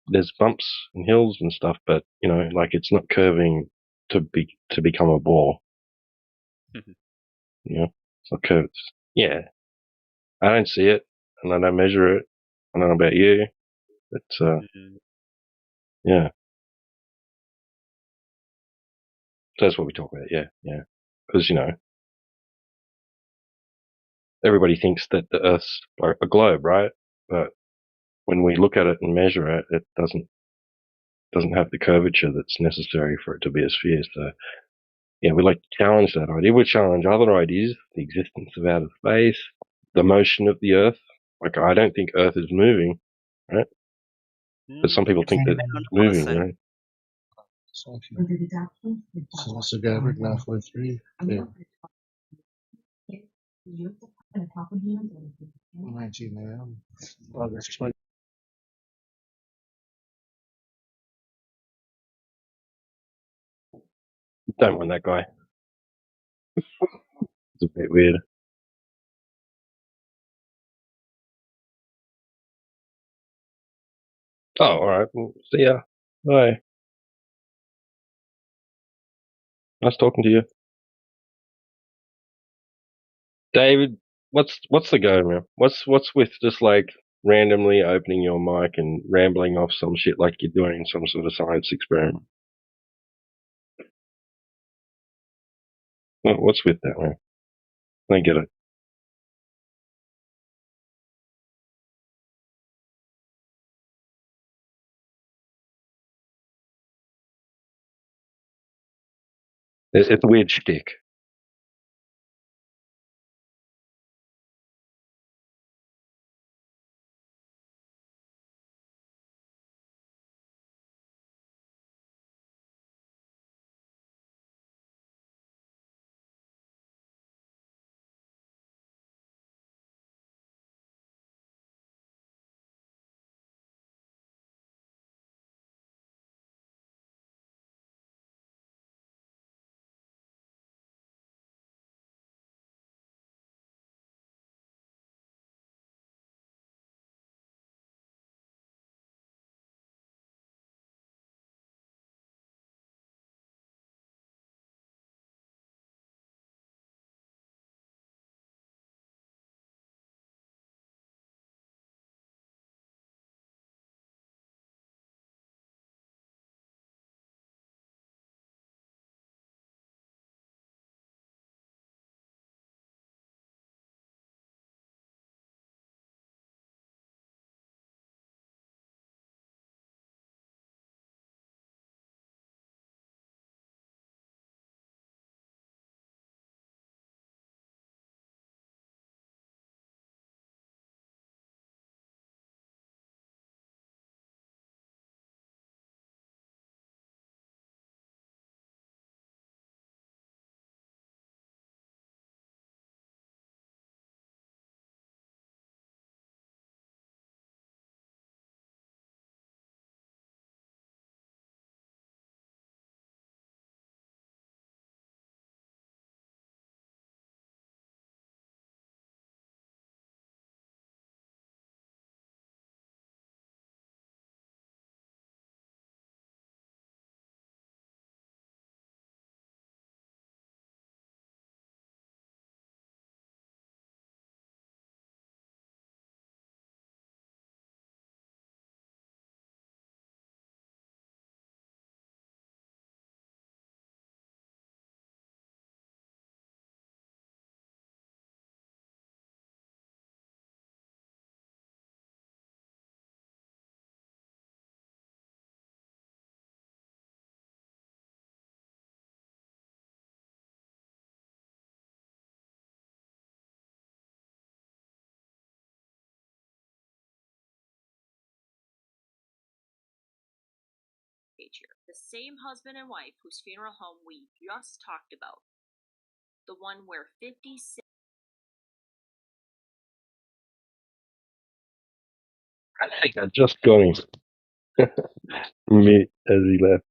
There's bumps and hills and stuff, but you know, like it's not curving to become a ball. You know, it's not curved. Yeah, I don't see it, and I don't measure it. I don't know about you, but yeah, so that's what we talk about. Yeah, because you know, everybody thinks that the Earth's like a globe, right? But when we look at it and measure it, it doesn't have the curvature that's necessary for it to be a sphere. So yeah, we like to challenge that idea. We challenge other ideas, the existence of outer space, the motion of the Earth. Like I don't think Earth is moving, right? But some people think that it's moving, right? So it's together now for 3. Yeah. 19 a.m. August 20. Don't want that guy. It's a bit weird. Oh, all right. Well, see ya. Bye. Nice talking to you, David. What's the go, man? What's with just like randomly opening your mic and rambling off some shit like you're doing some sort of science experiment? What's with that, man? I don't get it. It's a weird shtick. page here. The same husband and wife whose funeral home we just talked about. The one where 56. I think I just got him. Me as he left.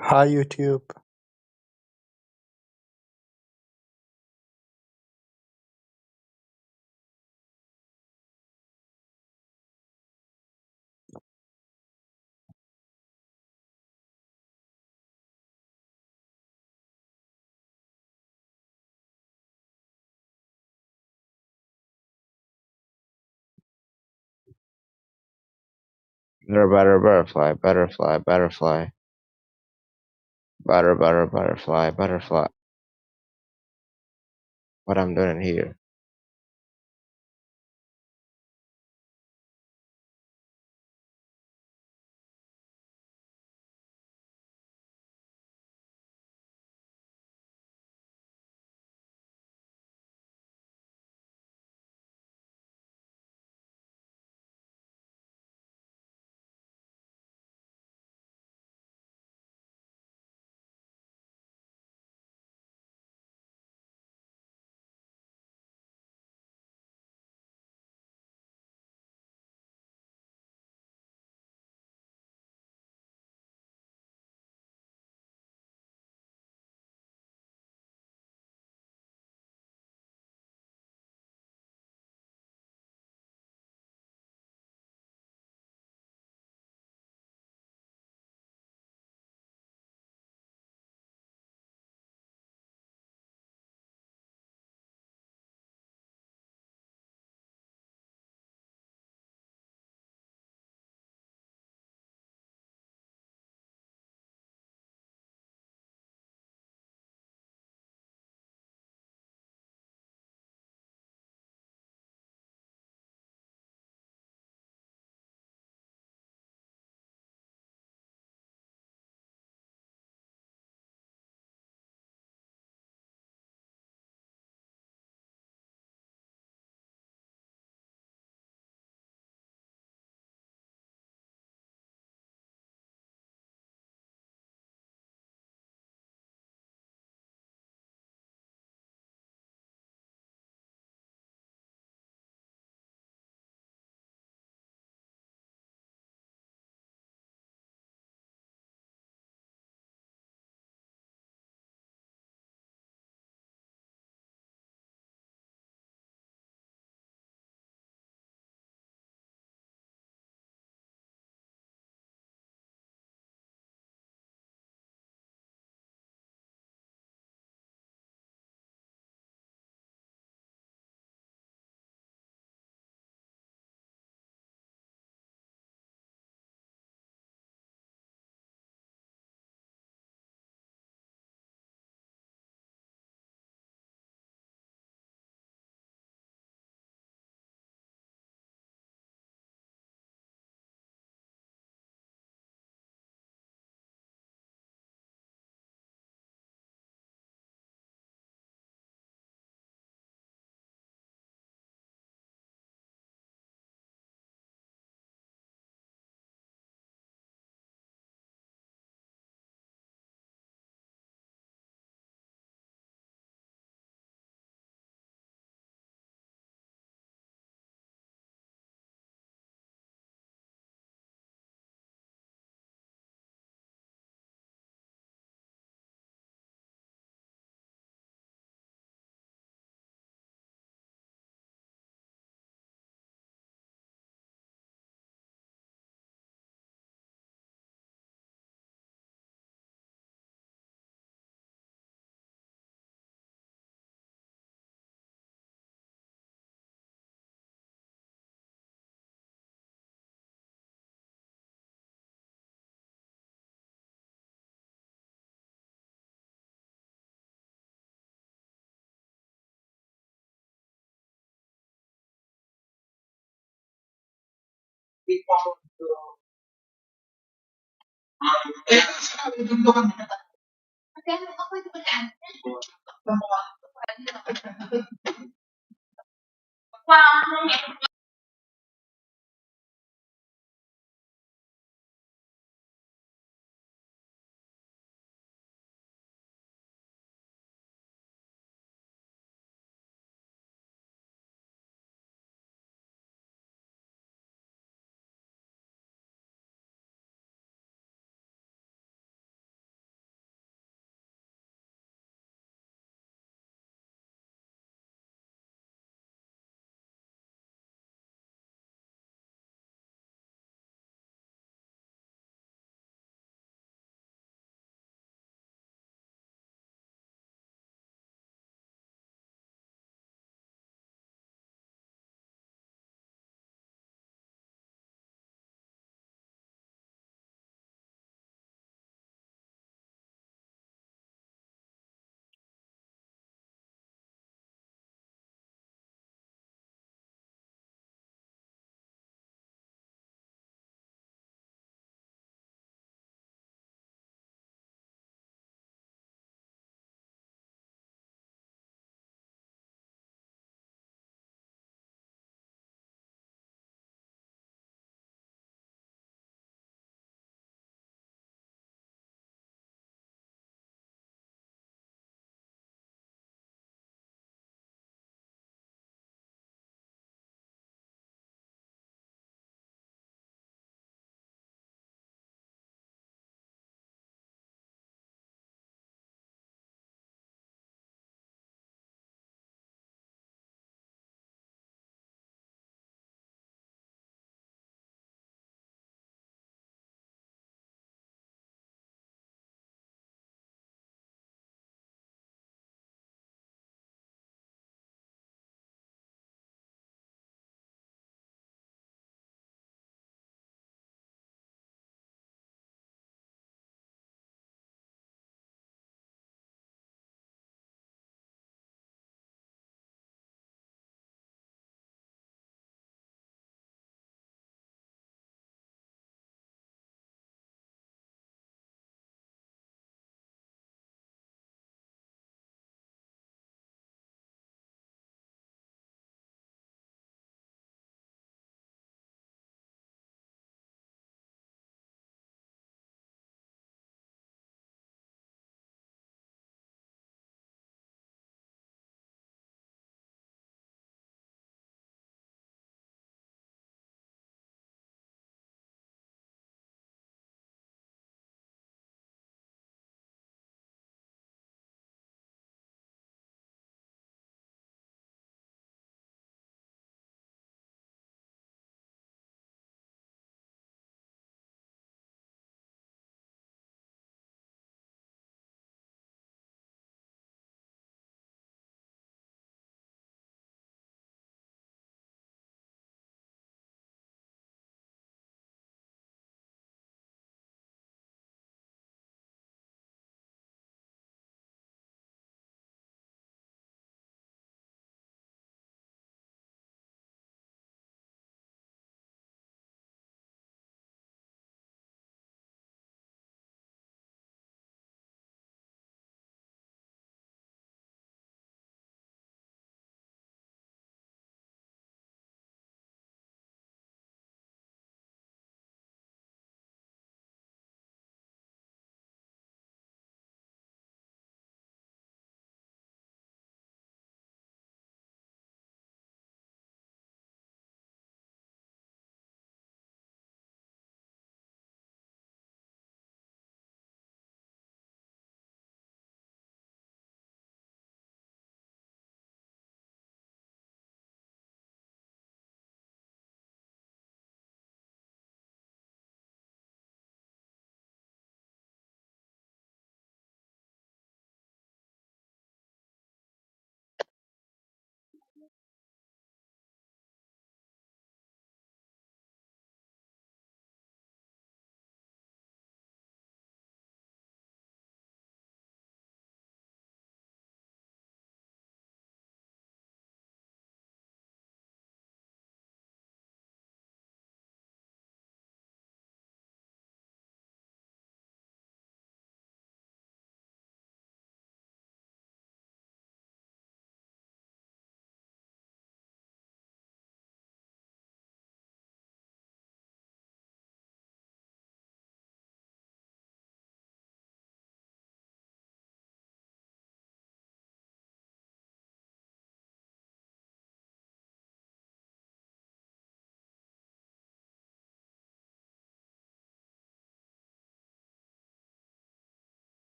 Hi, YouTube. Butterfly, butterfly, butterfly. Butterfly, butterfly. What I'm doing here.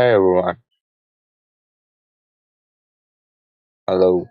Hey everyone. Hello.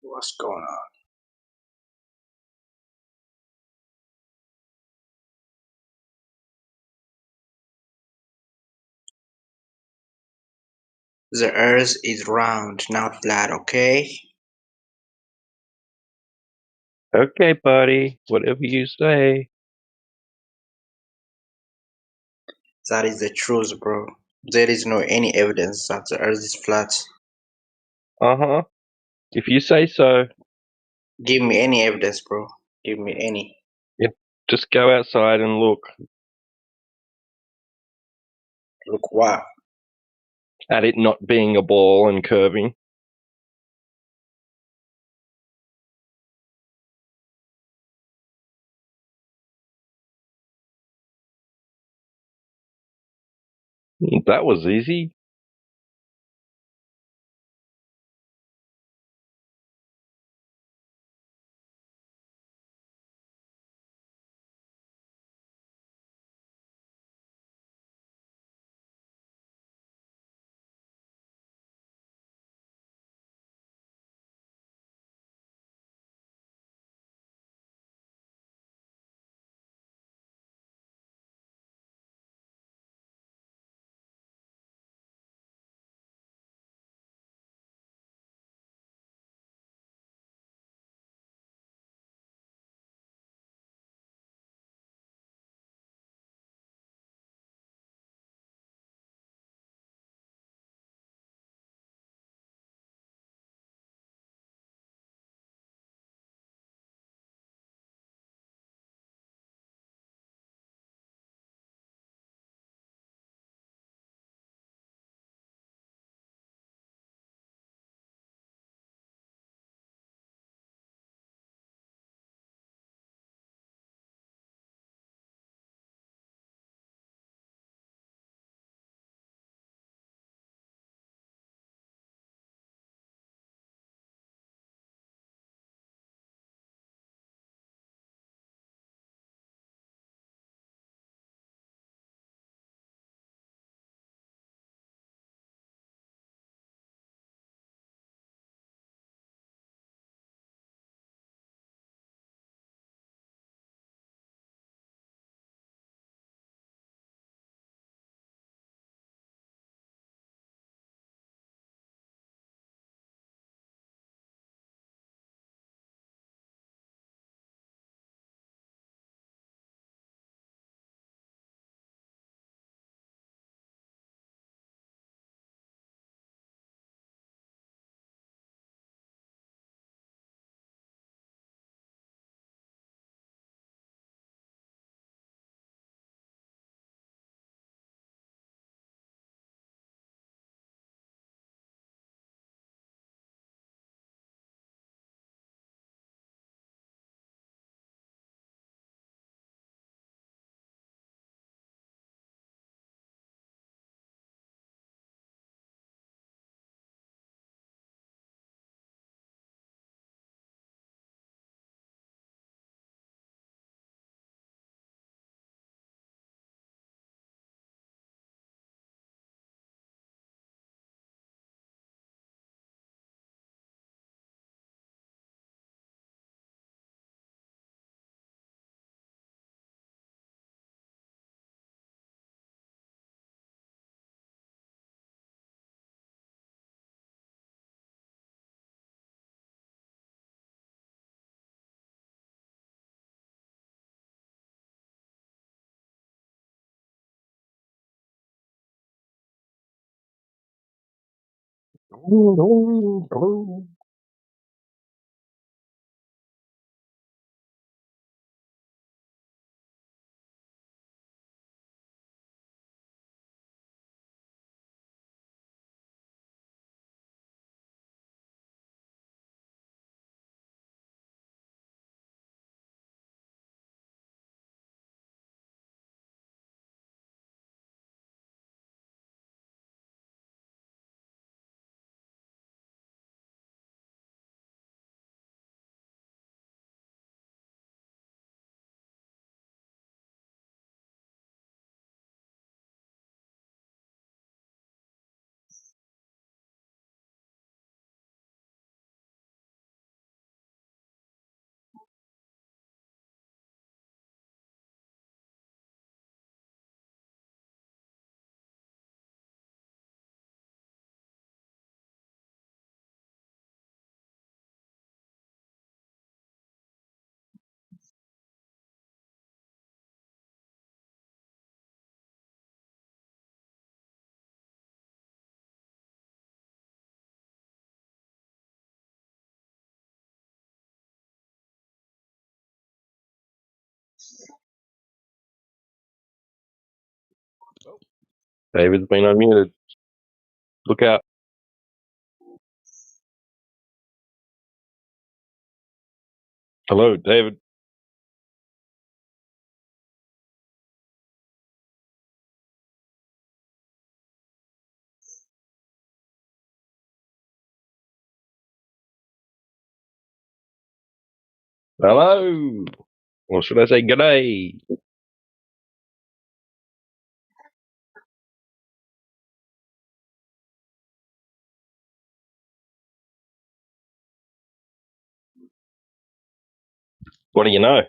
What's going on? The earth is round, not flat, okay? Okay, buddy. Whatever you say. That is the truth, bro. There is no any evidence that the earth is flat. Uh-huh. If you say so. Give me any evidence, bro. Give me any. Yeah, just go outside and look. Look what? At it not being a ball and curving. That was easy. David's been unmuted. Look out. Hello, David. Hello. Or should I say good day? What do you know?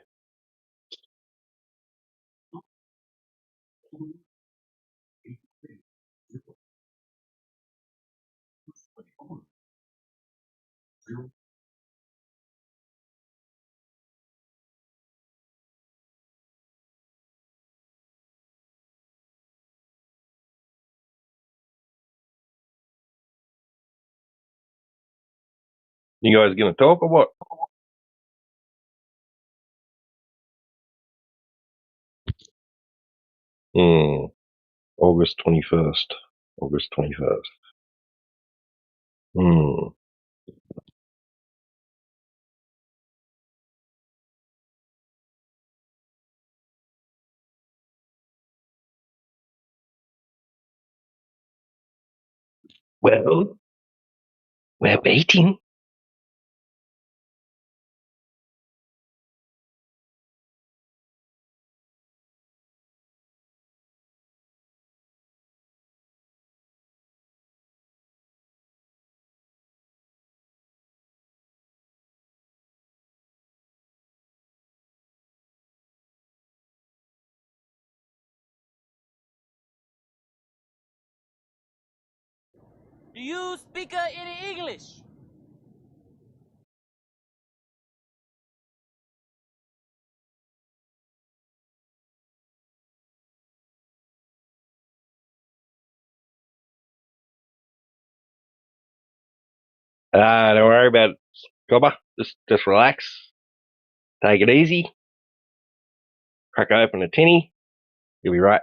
You guys gonna talk or what? August 21st. August 21st. Well, we're waiting. Do you speak any English? Don't worry about it. Copper, just relax. Take it easy. Crack open a tinny. You'll be right.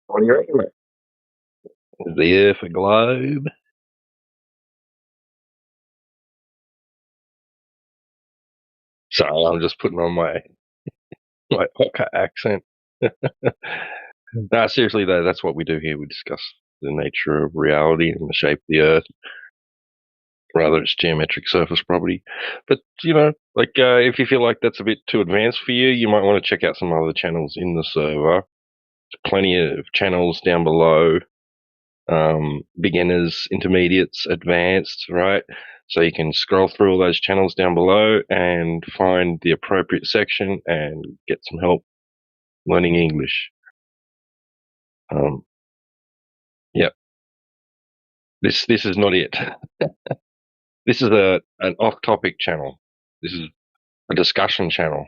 What do you reckon, mate? Is the Earth a globe? Sorry, I'm just putting on my Hoka accent. No, seriously though, that's what we do here. We discuss the nature of reality and the shape of the Earth, rather its geometric surface property. But if you feel like that's a bit too advanced for you, you might want to check out some other channels in the server. There's plenty of channels down below. Beginners, intermediates, advanced, right? So you can scroll through all those channels down below and find the appropriate section and get some help learning English. Yep. This is not it. This is an off-topic channel. This is a discussion channel.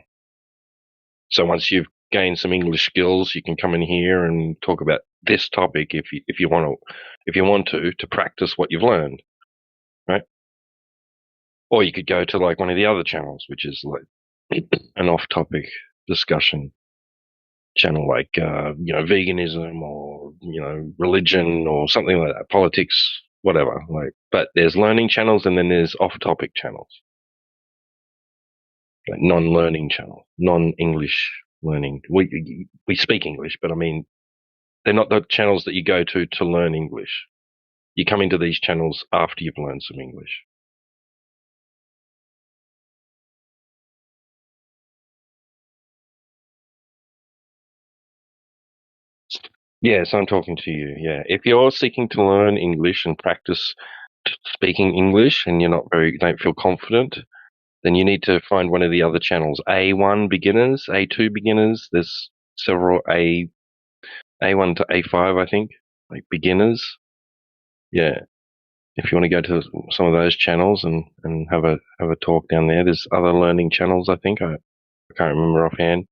So once you've gained some English skills, you can come in here and talk about this topic if you want to practice what you've learned, right? Or you could go to like one of the other channels, which is like an off-topic discussion channel, like veganism or religion or something like that, politics, whatever. But there's learning channels and then there's off-topic channels, like non-learning channels, non-English learning. We speak English, but I mean they're not the channels that you go to learn English. You come into these channels after you've learned some English. Yes, I'm talking to you. Yeah. If you're seeking to learn English and practice speaking English and don't feel confident, then you need to find one of the other channels. A1 beginners, A2 beginners. There's several A1 to A5, I think, like beginners. Yeah. If you want to go to some of those channels and have a talk down there, there's other learning channels. I think I can't remember offhand.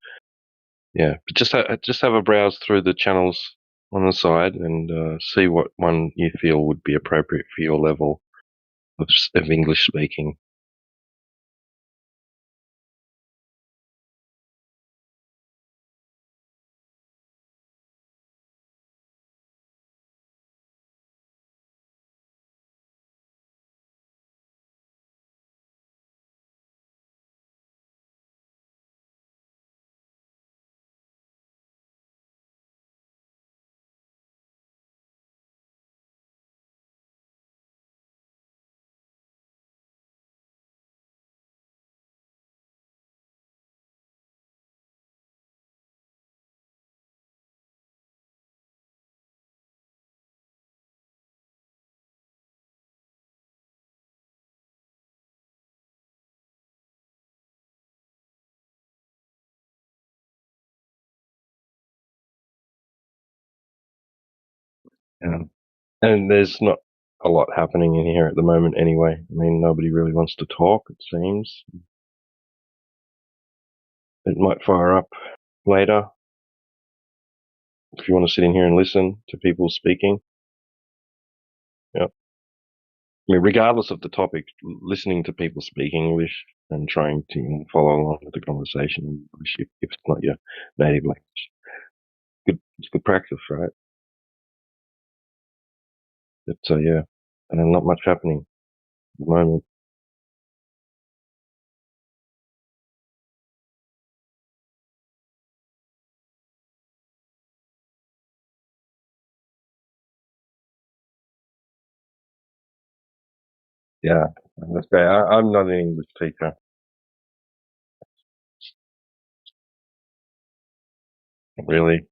Yeah, but just have a browse through the channels on the side and see what one you feel would be appropriate for your level of English speaking. And there's not a lot happening in here at the moment anyway. I mean, nobody really wants to talk, it seems. It might fire up later if you want to sit in here and listen to people speaking. Yeah. I mean, regardless of the topic, listening to people speak English and trying to follow along with the conversation in English if it's not your native language. It's good practice, right? But yeah, and not much happening at the moment. Yeah, that's great. I'm not an English teacher. Really.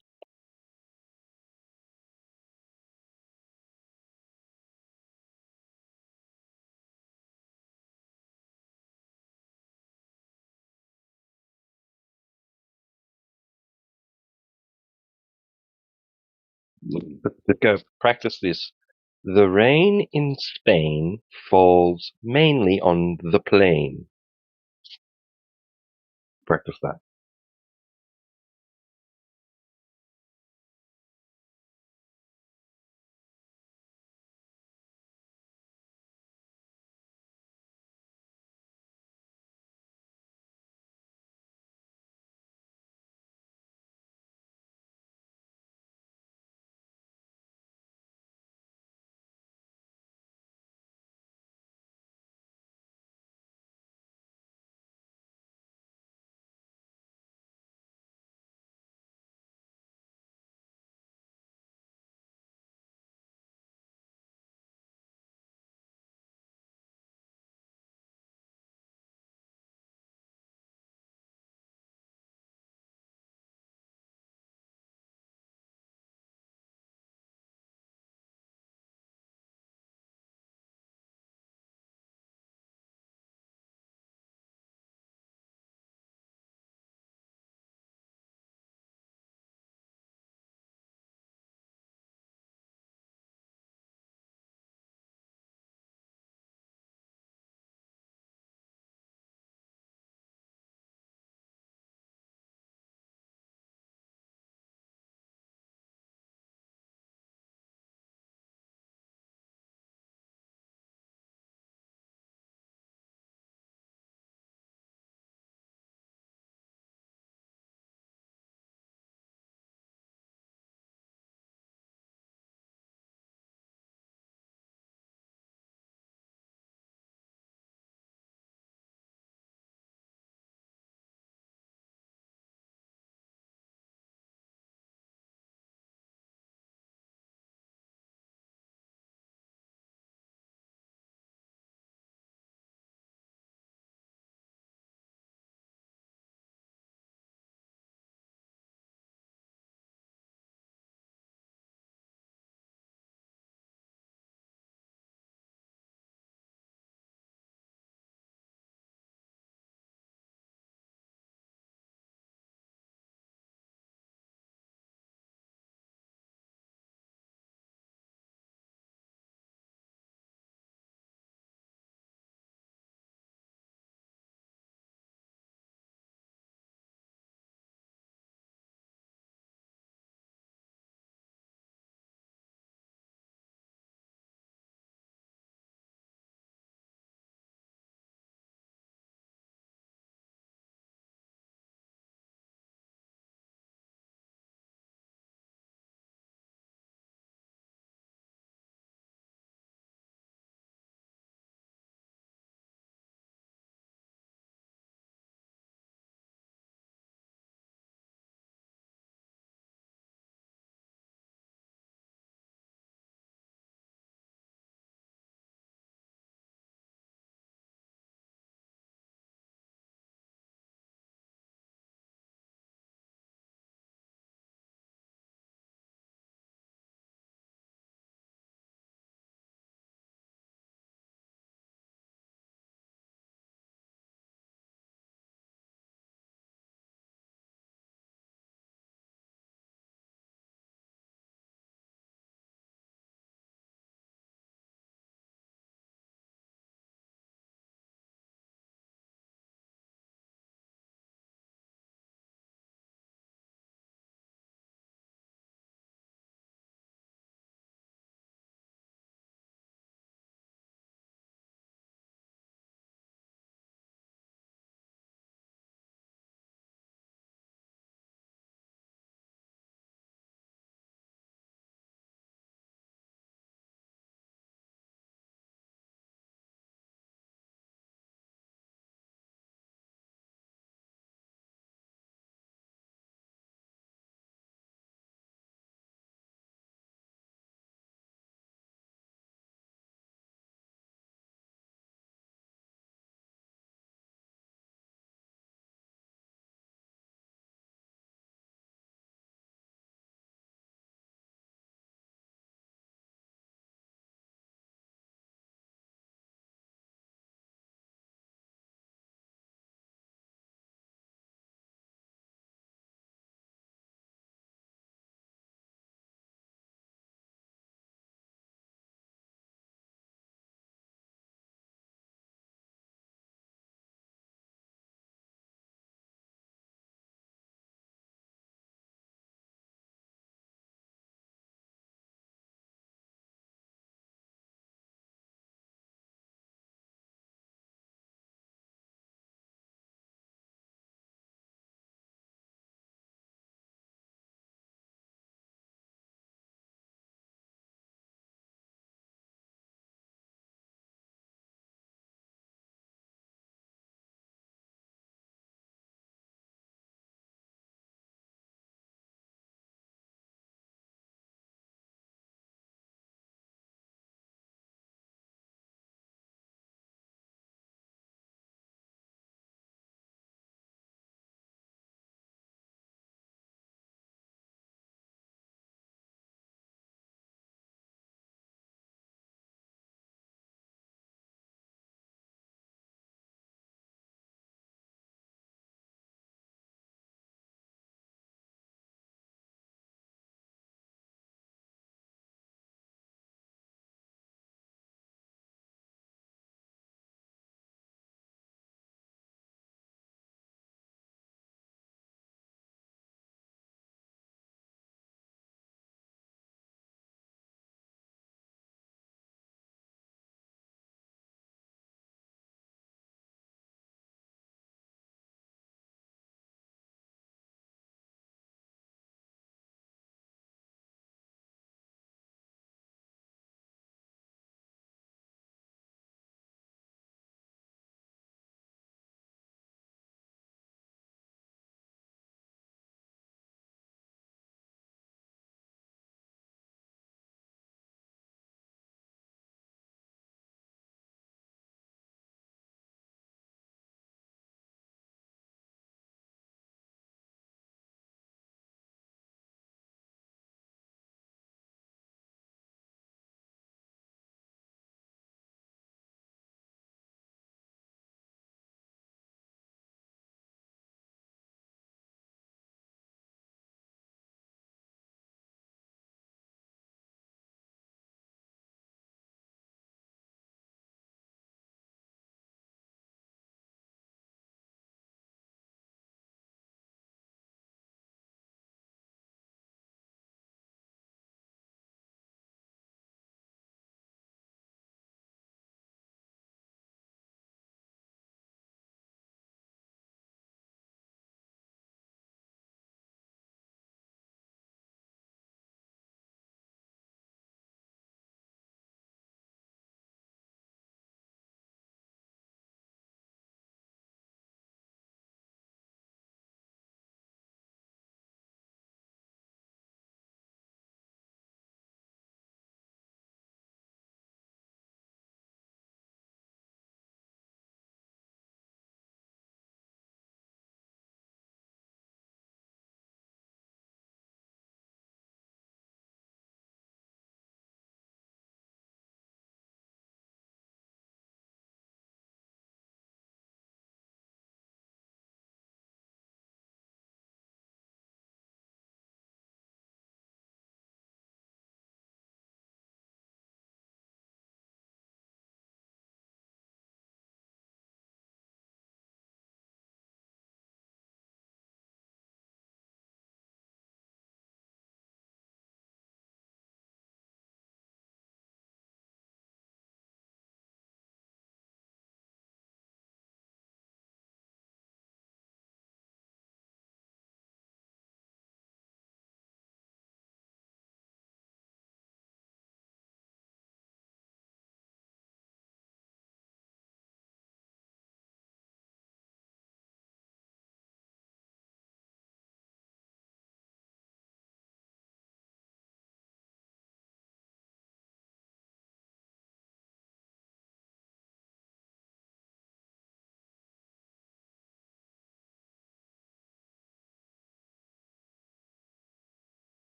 But go practice this. The rain in Spain falls mainly on the plain. Practice that.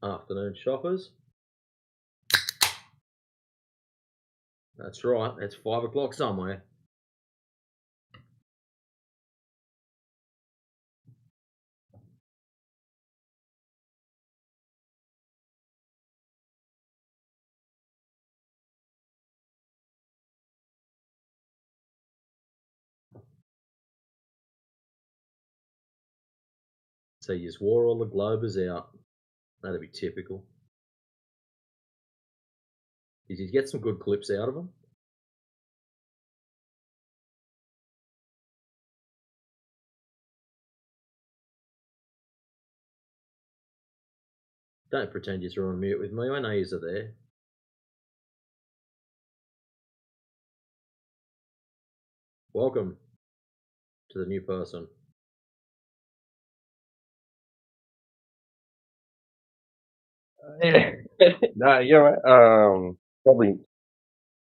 Afternoon shoppers. That's right, it's 5 o'clock somewhere. So you just wore all the globers out. That'd be typical. Did you get some good clips out of them? Don't pretend you're on mute with me. I know you're there. Welcome to the new person. Yeah. No, you're right.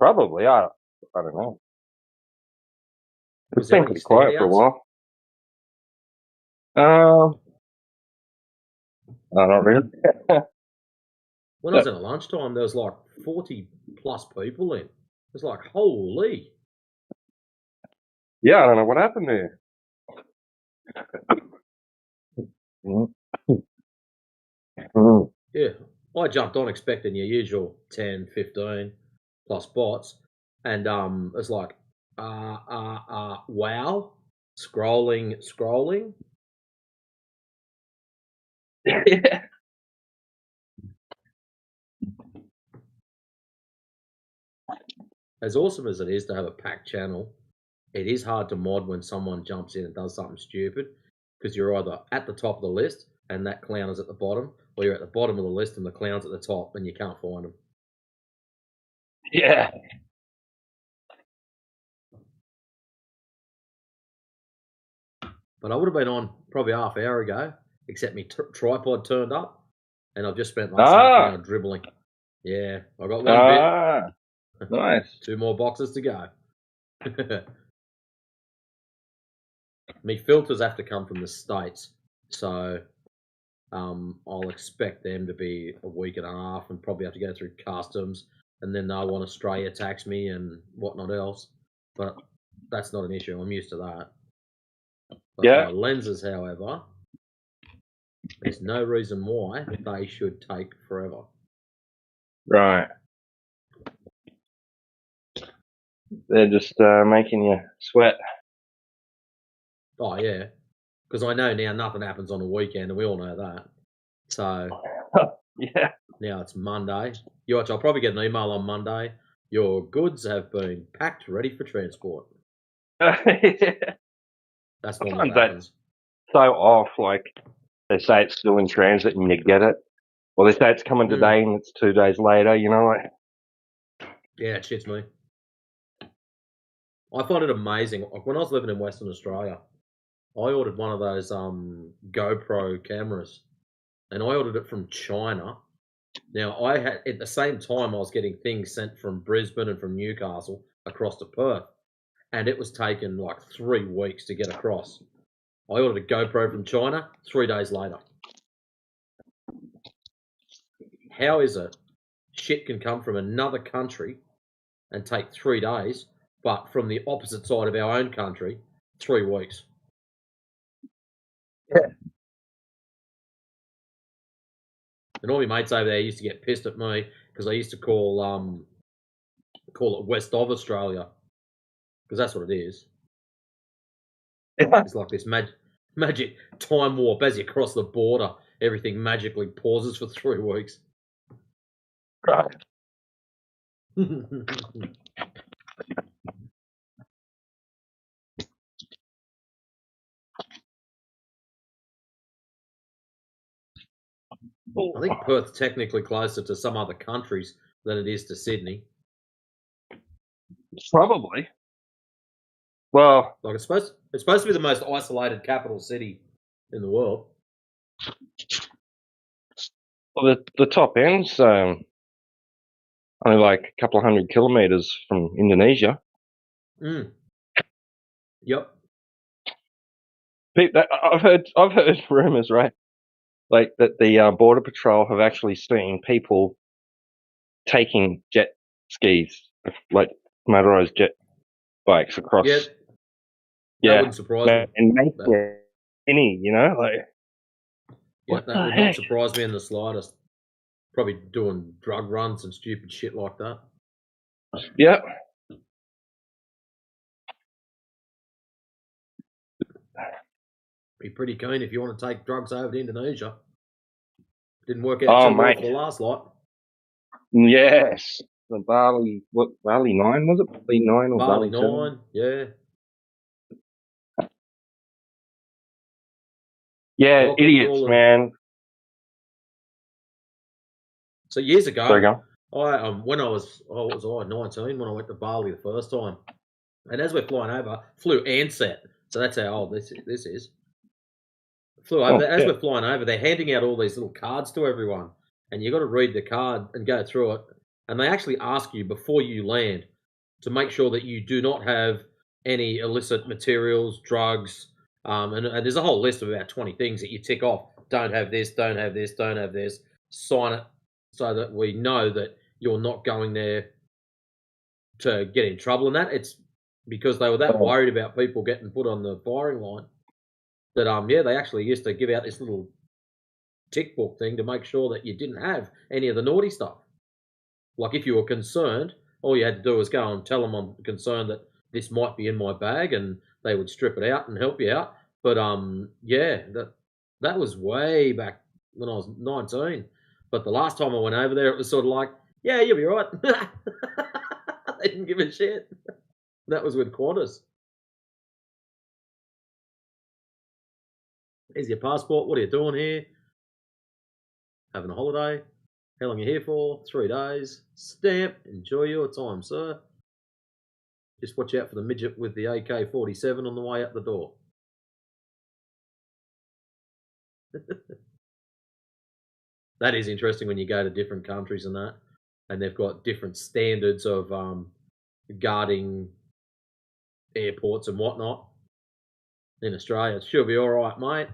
Probably. I don't know. It's been pretty quiet for a while. Not really. When I was in at lunchtime, there was like 40 plus people in. It was like, holy. Yeah, I don't know what happened there. Yeah, I jumped on expecting your usual 10, 15 plus bots, and it's like, wow, scrolling. Yeah. As awesome as it is to have a packed channel, it is hard to mod when someone jumps in and does something stupid, because you're either at the top of the list and that clown is at the bottom, or you're at the bottom of the list and the clown's at the top and you can't find them. Yeah. But I would have been on probably half an hour ago, except my tripod turned up, and I've just spent like half an hour dribbling. Yeah, I got one bit. Nice. 2 more boxes to go. Me filters have to come from the States, so I'll expect them to be a week and a half and probably have to go through customs, and then they'll want Australia tax me and whatnot else. But that's not an issue. I'm used to that. But my lenses, however, there's no reason why they should take forever. Right. They're just making you sweat. Oh, yeah. Because I know now nothing happens on a weekend, and we all know that. So, yeah. Now it's Monday. You watch, I'll probably get an email on Monday. Your goods have been packed, ready for transport. That's normally what happens. So off, like they say it's still in transit and you get it, or they say it's coming today and it's 2 days later. You know, like yeah, it shits me. I find it amazing. Like when I was living in Western Australia, I ordered one of those GoPro cameras, and I ordered it from China. Now I had at the same time I was getting things sent from Brisbane and from Newcastle across to Perth, and it was taking like 3 weeks to get across. I ordered a GoPro from China 3 days later. How is it shit can come from another country and take 3 days, but from the opposite side of our own country, 3 weeks? Yeah. And all my mates over there used to get pissed at me because I used to call it West of Australia, because that's what it is. It's like this magic time warp. As you cross the border, everything magically pauses for 3 weeks. Right. I think Perth's technically closer to some other countries than it is to Sydney. Probably. Well, like it's supposed to be the most isolated capital city in the world. Well, the top end's only like a couple of 100 kilometers from Indonesia. Yep. I've heard rumors, right? like that the Border Patrol have actually seen people taking jet skis, like motorized jet bikes across. Yeah, that wouldn't surprise me. And making it any, like. Yeah, that would not surprise me in the slightest. Probably doing drug runs and stupid shit like that. Yeah. Be pretty keen if you want to take drugs over to Indonesia. Didn't work out too well for the last lot. Yes. The Bali 9, was it? Bali 9 or Bali Bali 9, yeah. Yeah, Welcome idiots, man. So years ago, Sorry, go. when I was 19 when I went to Bali the first time, and as we're flying over, flew Ansett. So that's how old this is. Flew over. As we're flying over, they're handing out all these little cards to everyone, and you got to read the card and go through it. And they actually ask you before you land to make sure that you do not have any illicit materials, drugs, and there's a whole list of about 20 things that you tick off. Don't have this, don't have this, don't have this. Sign it so that we know that you're not going there to get in trouble. And that it's because they were that worried about people getting put on the firing line that they actually used to give out this little tick book thing to make sure that you didn't have any of the naughty stuff. Like if you were concerned, all you had to do was go and tell them I'm concerned that this might be in my bag, and they would strip it out and help you out. But that was way back when I was 19. But the last time I went over there, it was sort of like, yeah, you'll be right. They didn't give a shit. That was with Qantas. Here's your passport. What are you doing here? Having a holiday. How long are you here for? 3 days. Stamp. Enjoy your time, sir. Just watch out for the midget with the AK-47 on the way out the door. That is interesting when you go to different countries and that, and they've got different standards of guarding airports and whatnot. In Australia, it should be all right, mate.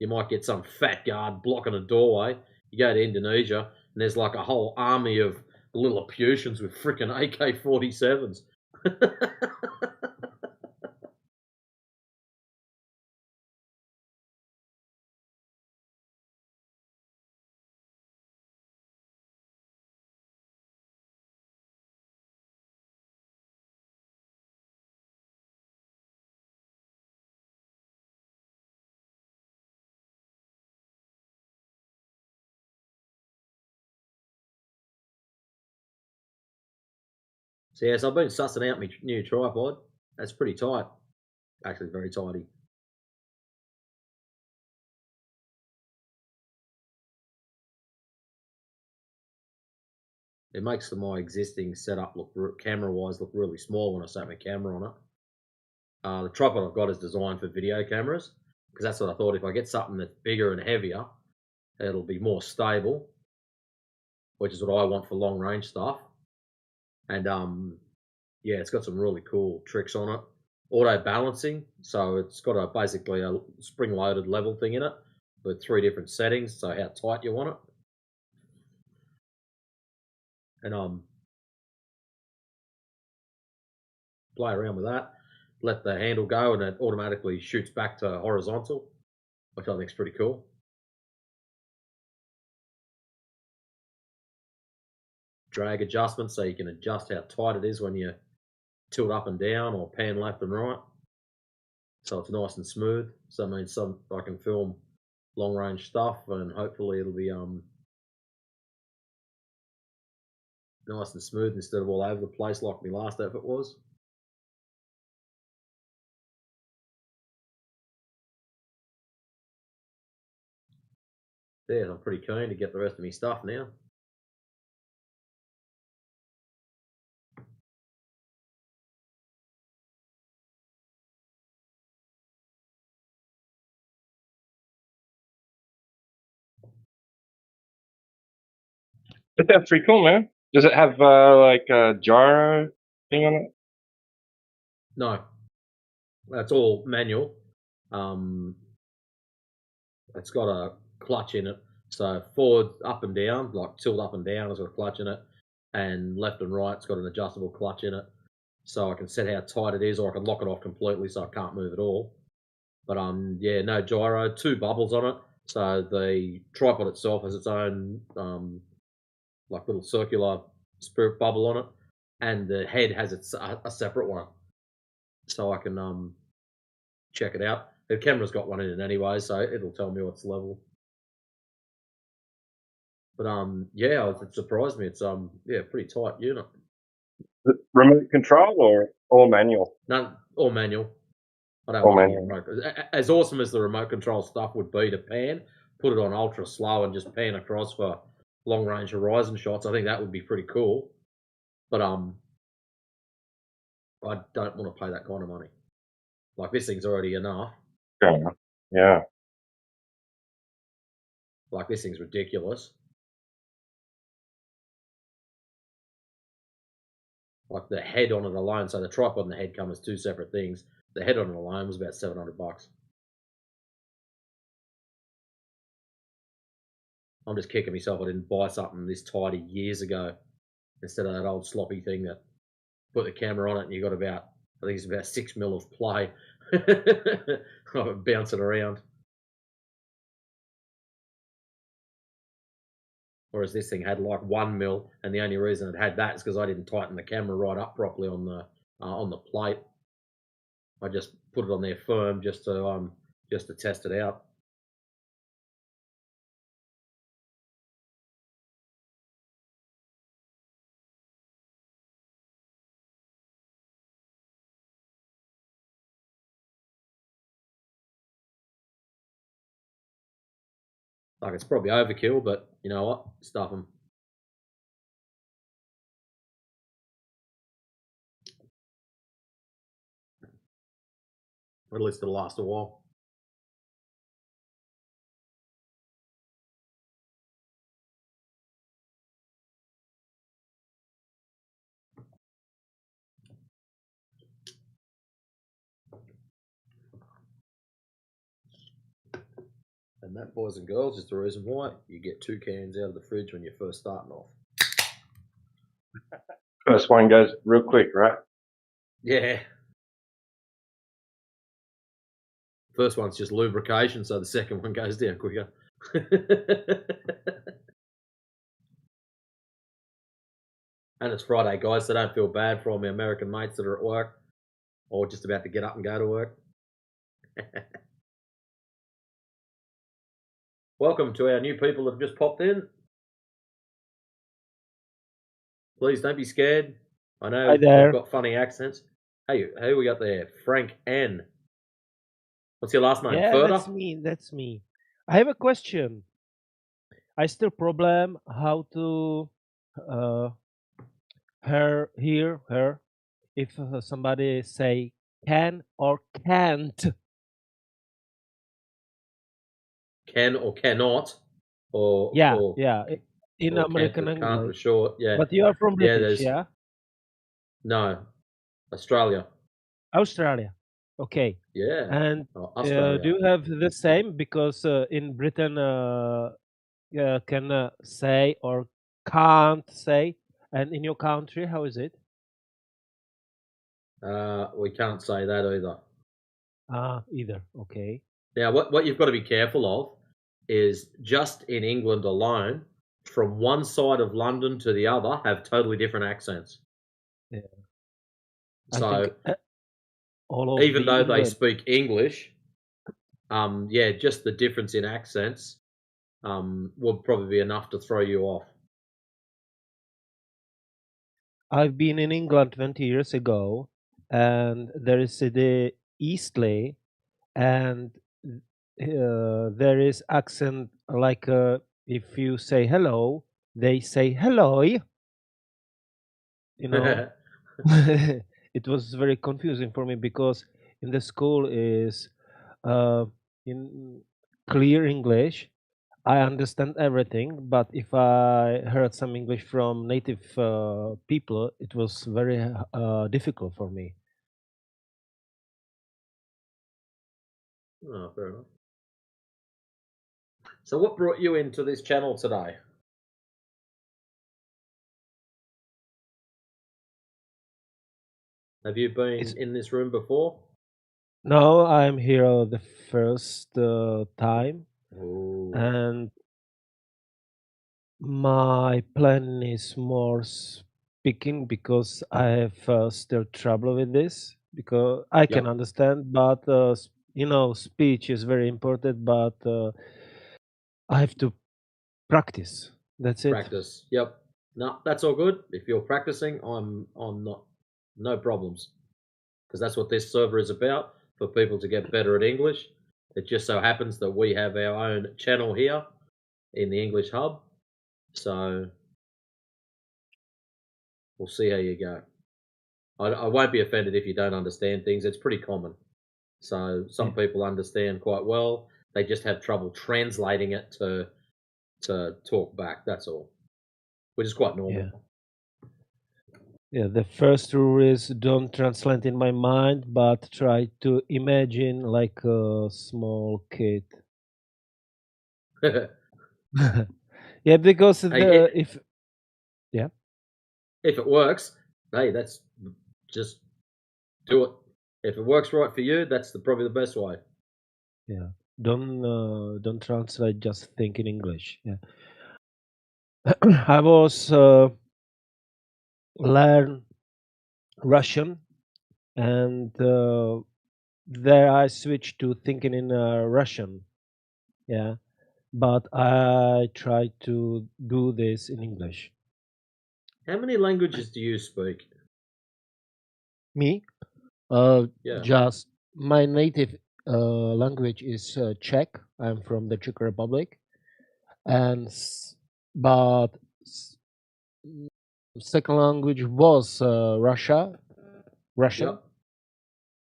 You might get some fat guard blocking a doorway. You go to Indonesia, and there's like a whole army of Lilliputians with freaking AK-47s. So yes, I've been sussing out my new tripod. That's pretty tight. Actually, very tidy. It makes my existing setup look camera-wise look really small when I set my camera on it. The tripod I've got is designed for video cameras because that's what I thought. If I get something that's bigger and heavier, it'll be more stable, which is what I want for long-range stuff. And yeah, it's got some really cool tricks on it. Auto balancing, so it's got basically a spring-loaded level thing in it with 3 different settings, so how tight you want it. And play around with that. Let the handle go, and it automatically shoots back to horizontal, which I think is pretty cool. Drag adjustment, so you can adjust how tight it is when you tilt up and down or pan left and right. So it's nice and smooth. So that means I can film long range stuff, and hopefully it'll be nice and smooth instead of all over the place like my last effort was. Yeah, I'm pretty keen to get the rest of my stuff now. But that's pretty cool, man. Does it have like a gyro thing on it? No, that's all manual. It's got a clutch in it. So forward, up and down, like tilt up and down, has got a clutch in it, and left and right, it's got an adjustable clutch in it. So I can set how tight it is, or I can lock it off completely so I can't move at all. But yeah, no gyro, 2 bubbles on it. So the tripod itself has its own like little circular spirit bubble on it, and the head has its a separate one. So I can check it out. The camera's got one in it anyway, so it'll tell me what's level. But yeah, it surprised me. It's yeah, pretty tight unit. Remote control or all manual? No, all manual. I don't All want any manual. remote. As awesome as the remote control stuff would be to pan, put it on ultra slow and just pan across for long range horizon shots. I think that would be pretty cool. But I don't want to pay that kind of money. Like, this thing's already enough. Fair enough. Yeah. Like, this thing's ridiculous. Like, the head on it alone, so the tripod and the head come as 2 separate things. The head on it alone was about $700. I'm just kicking myself I didn't buy something this tidy years ago instead of that old sloppy thing that put the camera on it and you got about, I think it's about 6 mil of play bouncing around. Whereas this thing had like 1 mil, and the only reason it had that is because I didn't tighten the camera right up properly on the plate. I just put it on there firm just to test it out. Like, it's probably overkill, but you know what? Stuff them. At least it'll last a while. And that, boys and girls, is the reason why you get 2 cans out of the fridge when you're first starting off. First one goes real quick, right? Yeah. First one's just lubrication, so the second one goes down quicker. And it's Friday, guys, so don't feel bad for all my American mates that are at work or just about to get up and go to work. Welcome to our new people that have just popped in. Please don't be scared. I know they've got funny accents. Hey, who we got there? Frank N. What's your last name? Yeah, Further? that's me. That's me. I have a question. I still problem how to hear her if somebody say can or can't. Can or cannot, or Yeah, or, yeah. In or American can't for English. short. Yeah. But you are from British, there's, yeah? No, Australia. Australia. Okay. Yeah. And Australia. do you have the same? Because in Britain, can say or can't say. And in your country, how is it? We can't say that either. Either. Okay. Now, what you've got to be careful of is just in England alone, from one side of London to the other, have totally different accents. Yeah. So, all even though they England. speak English, yeah, just the difference in accents would probably be enough to throw you off. I've been in England 20 years ago, and there is the Eastleigh, and there is accent like if you say hello, they say hello. You know, it was very confusing for me because in the school is in clear English. I understand everything, but if I heard some English from native people, it was very difficult for me. Oh, fair enough. So what brought you into this channel today? Have you been in this room before? No, I'm here the first time, Ooh. and my plan is more speaking because I have still trouble with this because I can understand, but speech is very important, but I have to practice. That's it. Practice. Yep. No, that's all good. If you're practicing, I'm not no problems. Because that's what this server is about, for people to get better at English. It just so happens that we have our own channel here in the English Hub. So we'll see how you go. I won't be offended if you don't understand things. It's pretty common. So some people understand quite well. They just have trouble translating it to talk back. That's all, which is quite normal. Yeah, the first rule is don't translate in my mind, but try to imagine like a small kid. Yeah, because if it works, hey, that's just do it. If it works right for you, that's probably the best way. Yeah, don't translate. Just think in English. Yeah, I was learn Russian, and there I switched to thinking in Russian. Yeah, but I try to do this in English. How many languages do you speak? Me? Yeah. Just my native language is Czech. I'm from the Czech Republic, and but second language was Russian. Yep.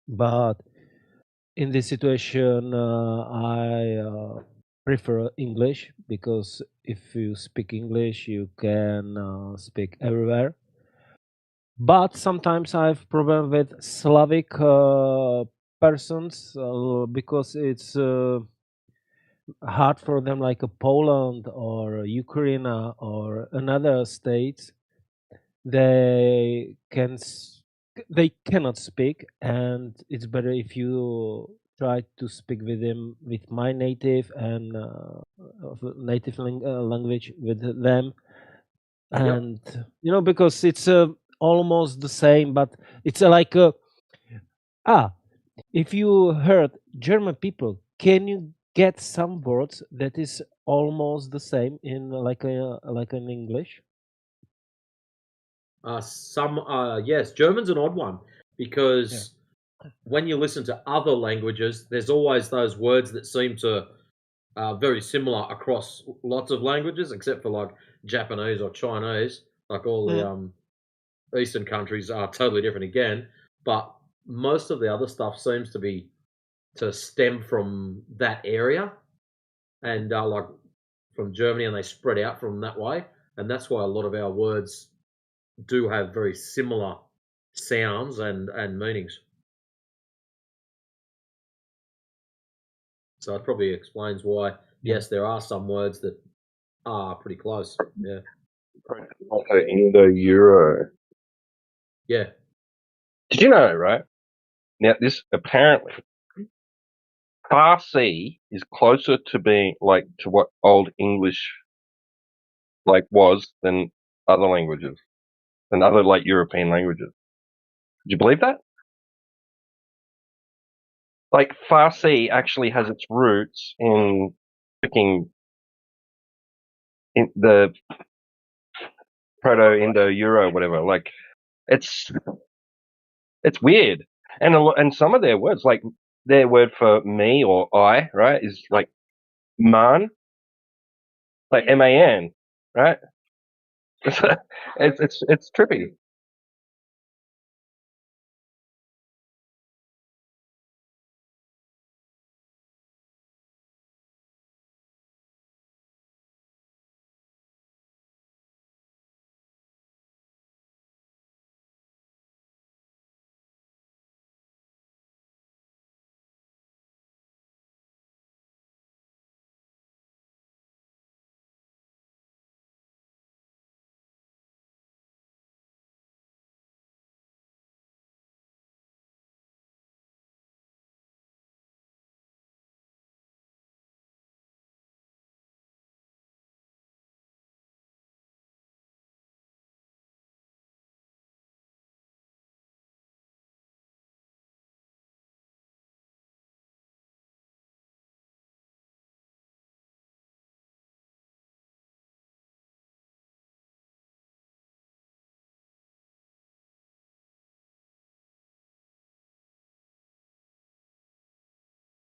But in this situation, I prefer English because if you speak English, you can speak everywhere. But sometimes I have problem with Slavic persons because it's hard for them, like Poland or Ukraine or another states. They cannot speak, and it's better if you try to speak with them with my native and native language with them, and because it's almost the same, but it's like if you heard German people, can you get some words that is almost the same in like in English? Yes, German's an odd one because when you listen to other languages, there's always those words that seem to very similar across lots of languages, except for like Japanese or Chinese. Like all the Eastern countries are totally different again, but most of the other stuff seems to stem from that area, and like from Germany, and they spread out from that way, and that's why a lot of our words do have very similar sounds and meanings. So it probably explains why, yes, there are some words that are pretty close. Yeah. Indo-Euro. Yeah. Did you know, right? Now, this apparently, Farsi is closer to being like to what Old English like was than other languages, than other like European languages. Do you believe that? Like Farsi actually has its roots in freaking in the Proto-Indo-Euro, whatever. Like it's weird, and some of their words, like their word for me or I, right, is like man, like man, right? It's trippy.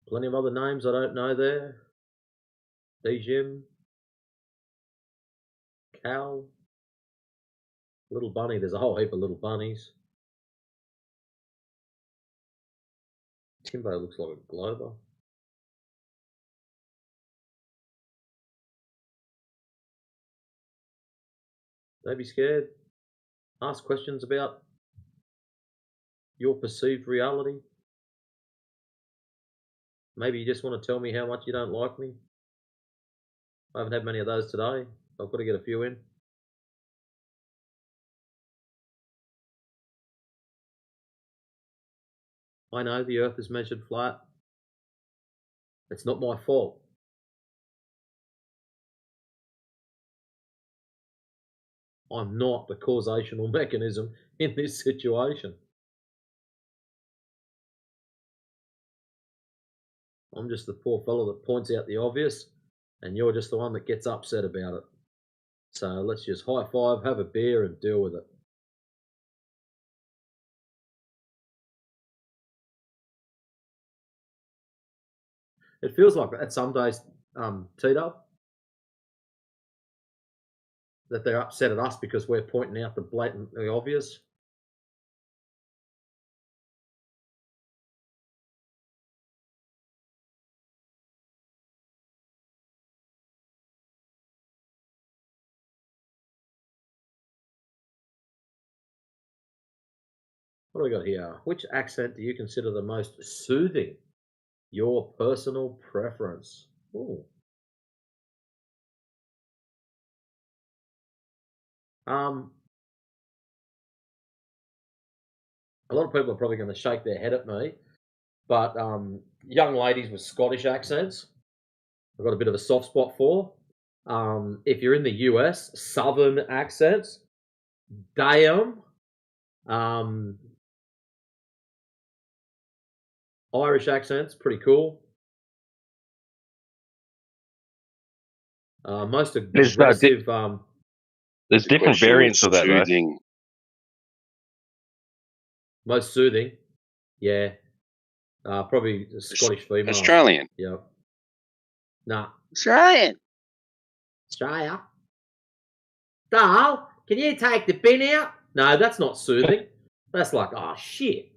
Plenty of other names I don't know there. Djim, Cal, Little Bunny. There's a whole heap of little bunnies. Timbo looks like a Glober. Don't be scared. Ask questions about your perceived reality. Maybe you just want to tell me how much you don't like me. I haven't had many of those today. I've got to get a few in. I know the Earth is measured flat. It's not my fault. I'm not the causational mechanism in this situation. I'm just the poor fellow that points out the obvious, and you're just the one that gets upset about it. So let's just high five, have a beer, and deal with it. It feels like that some days, Tito, that they're upset at us because we're pointing out the blatantly obvious. What do we got here? Which accent do you consider the most soothing? Your personal preference. Ooh. A lot of people are probably going to shake their head at me, but young ladies with Scottish accents, I've got a bit of a soft spot for. If you're in the US, Southern accents, damn. Irish accents, pretty cool. Most aggressive. There's different variants of that, though. Most soothing, yeah. Probably Scottish female. Australian. Yeah. Nah. Australian. Australia. Darl, can you take the bin out? No, that's not soothing. That's like, oh shit.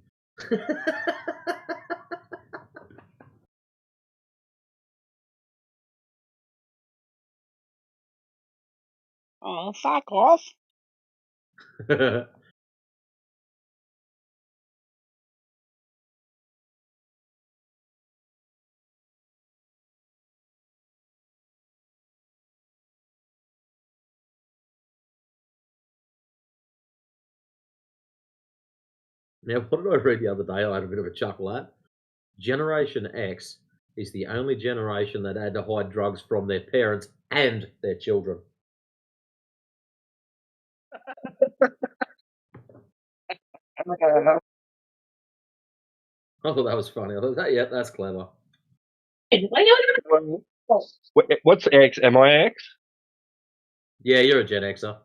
Oh, fuck off. Now, what did I read the other day? I had a bit of a chuckle at. Generation X is the only generation that had to hide drugs from their parents and their children. I thought that was funny. I thought, yeah, that's clever. What's X? Am I X? Yeah, you're a Gen Xer.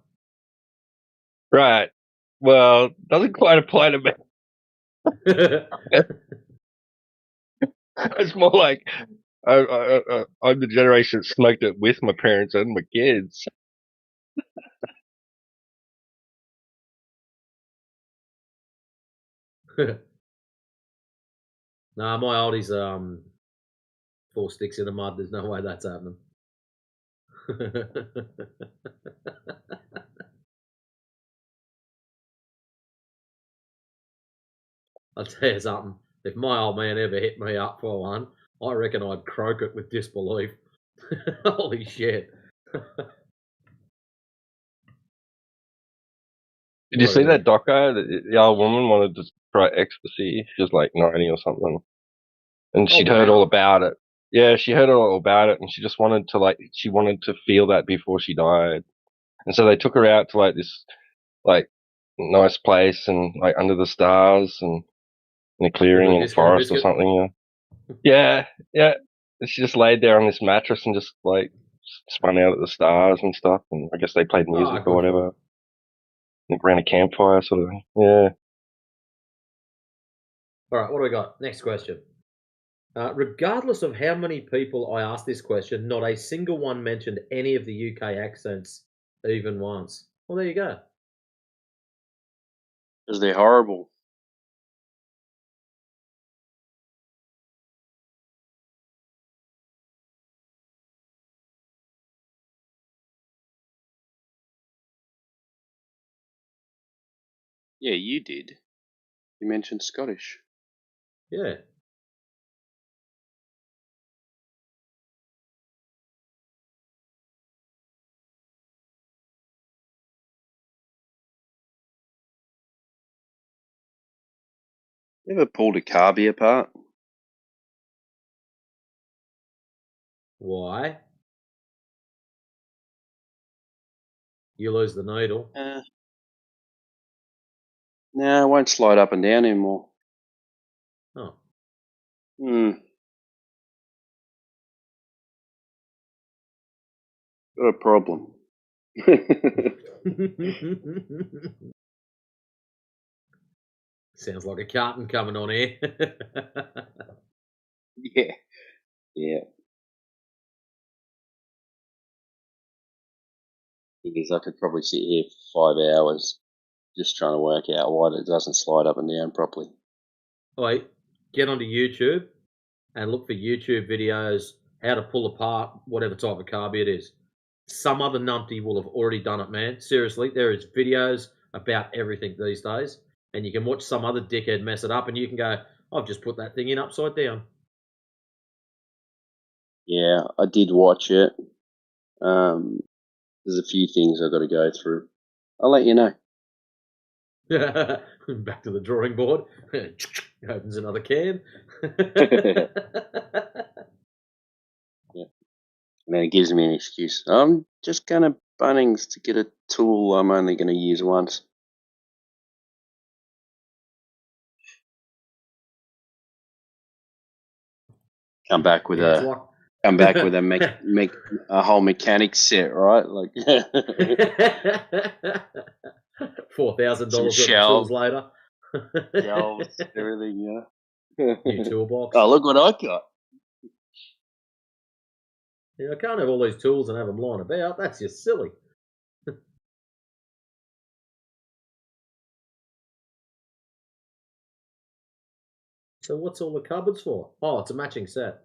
Right. Well, doesn't quite apply to me. It's more like I'm the generation that smoked it with my parents and my kids. Nah, my oldie's 4 sticks in the mud. There's no way that's happening. I'll tell you something. If my old man ever hit me up for one, I reckon I'd croak it with disbelief. Holy shit. Did you see that doco? The old woman wanted to try ecstasy. She was like 90 or something. And she'd heard all about it. Yeah, she heard all about it, and she just wanted to feel that before she died. And so they took her out to like this like nice place and like under the stars and in a clearing in a forest or something. Yeah. And she just laid there on this mattress and just like spun out at the stars and stuff. And I guess they played music or whatever. Like around a campfire sort of thing. Yeah. All right, what do we got? Next question. Regardless of how many people I asked this question, not a single one mentioned any of the UK accents even once. Well, there you go. Because they're horrible. Yeah, you did. You mentioned Scottish. Yeah. You ever pulled a carby apart? Why? You lose the needle. No, it won't slide up and down anymore. Oh. Got a problem. Sounds like a carton coming on here. Yeah. Yeah. Because I could probably sit here for 5 hours just trying to work out why it doesn't slide up and down properly. Wait, get onto YouTube and look for YouTube videos how to pull apart whatever type of carby it is. Some other numpty will have already done it, man. Seriously, there is videos about everything these days, and you can watch some other dickhead mess it up, and you can go, "I've just put that thing in upside down." Yeah, I did watch it. There's a few things I've got to go through. I'll let you know. Back to the drawing board. Opens another can. Yeah. And then it gives me an excuse. I'm just going to Bunnings to get a tool I'm only going to use once. Come back with a whole mechanic set, right? Like $4,000 some worth of shelves, tools later. shelves, everything, yeah. New toolbox. Oh, look what I got. Yeah, I can't have all these tools and have them lying about. That's just silly. So what's all the cupboards for? Oh, it's a matching set.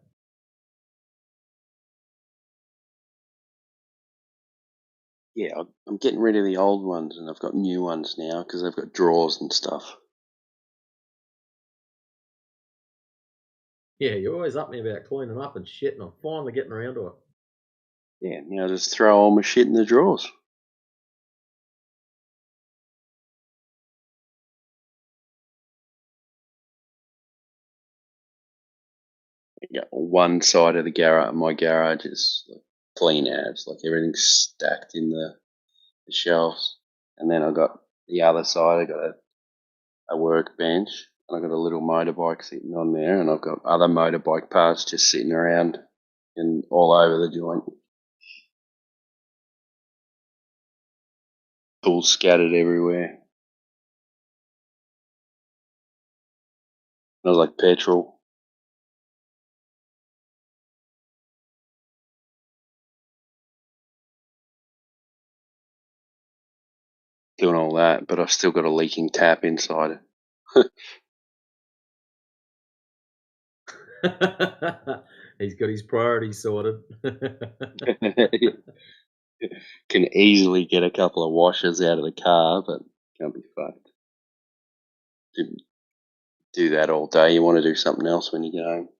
Yeah, I'm getting rid of the old ones and I've got new ones now because they've got drawers and stuff. Yeah, you're always up me about cleaning up and shit, and I'm finally getting around to it. Yeah, now just throw all my shit in the drawers. Yeah, one side of my garage is like clean as, like everything's stacked in the shelves, and then I got the other side. I got a workbench, and I got a little motorbike sitting on there, and I've got other motorbike parts just sitting around and all over the joint. Tools scattered everywhere. Smells like petrol. Doing all that, but I've still got a leaking tap inside it. He's got his priorities sorted. Can easily get a couple of washers out of the car, but can't be fucked. Didn't do that all day. You want to do something else when you get home.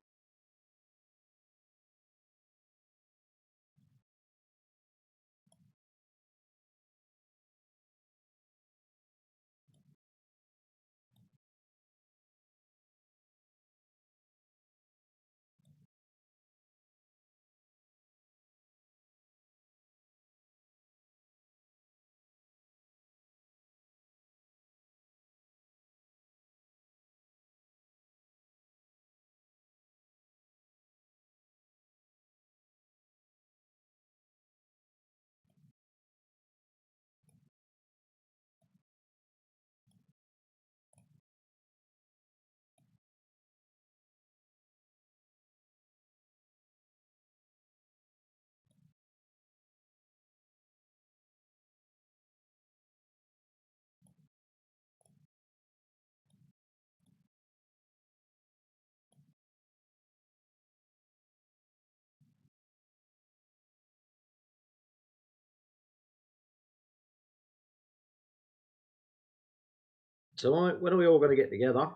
So when are we all going to get together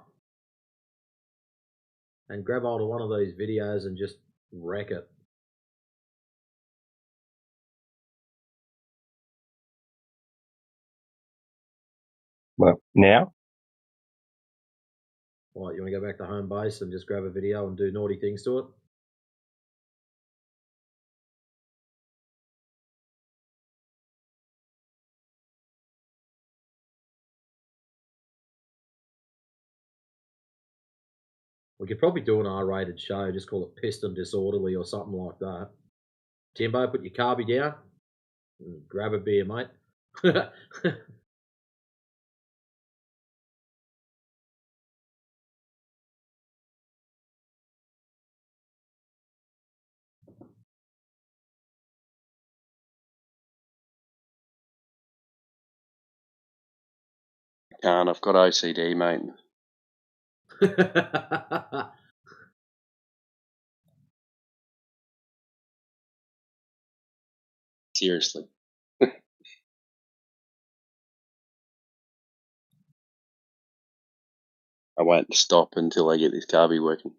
and grab hold of one of these videos and just wreck it? Well, now? What, you want to go back to home base and just grab a video and do naughty things to it? We could probably do an R-rated show, just call it Pissed and Disorderly or something like that. Timbo, put your carby down and grab a beer, mate. Can't. I've got OCD, mate. Seriously. I won't stop until I get this carby working.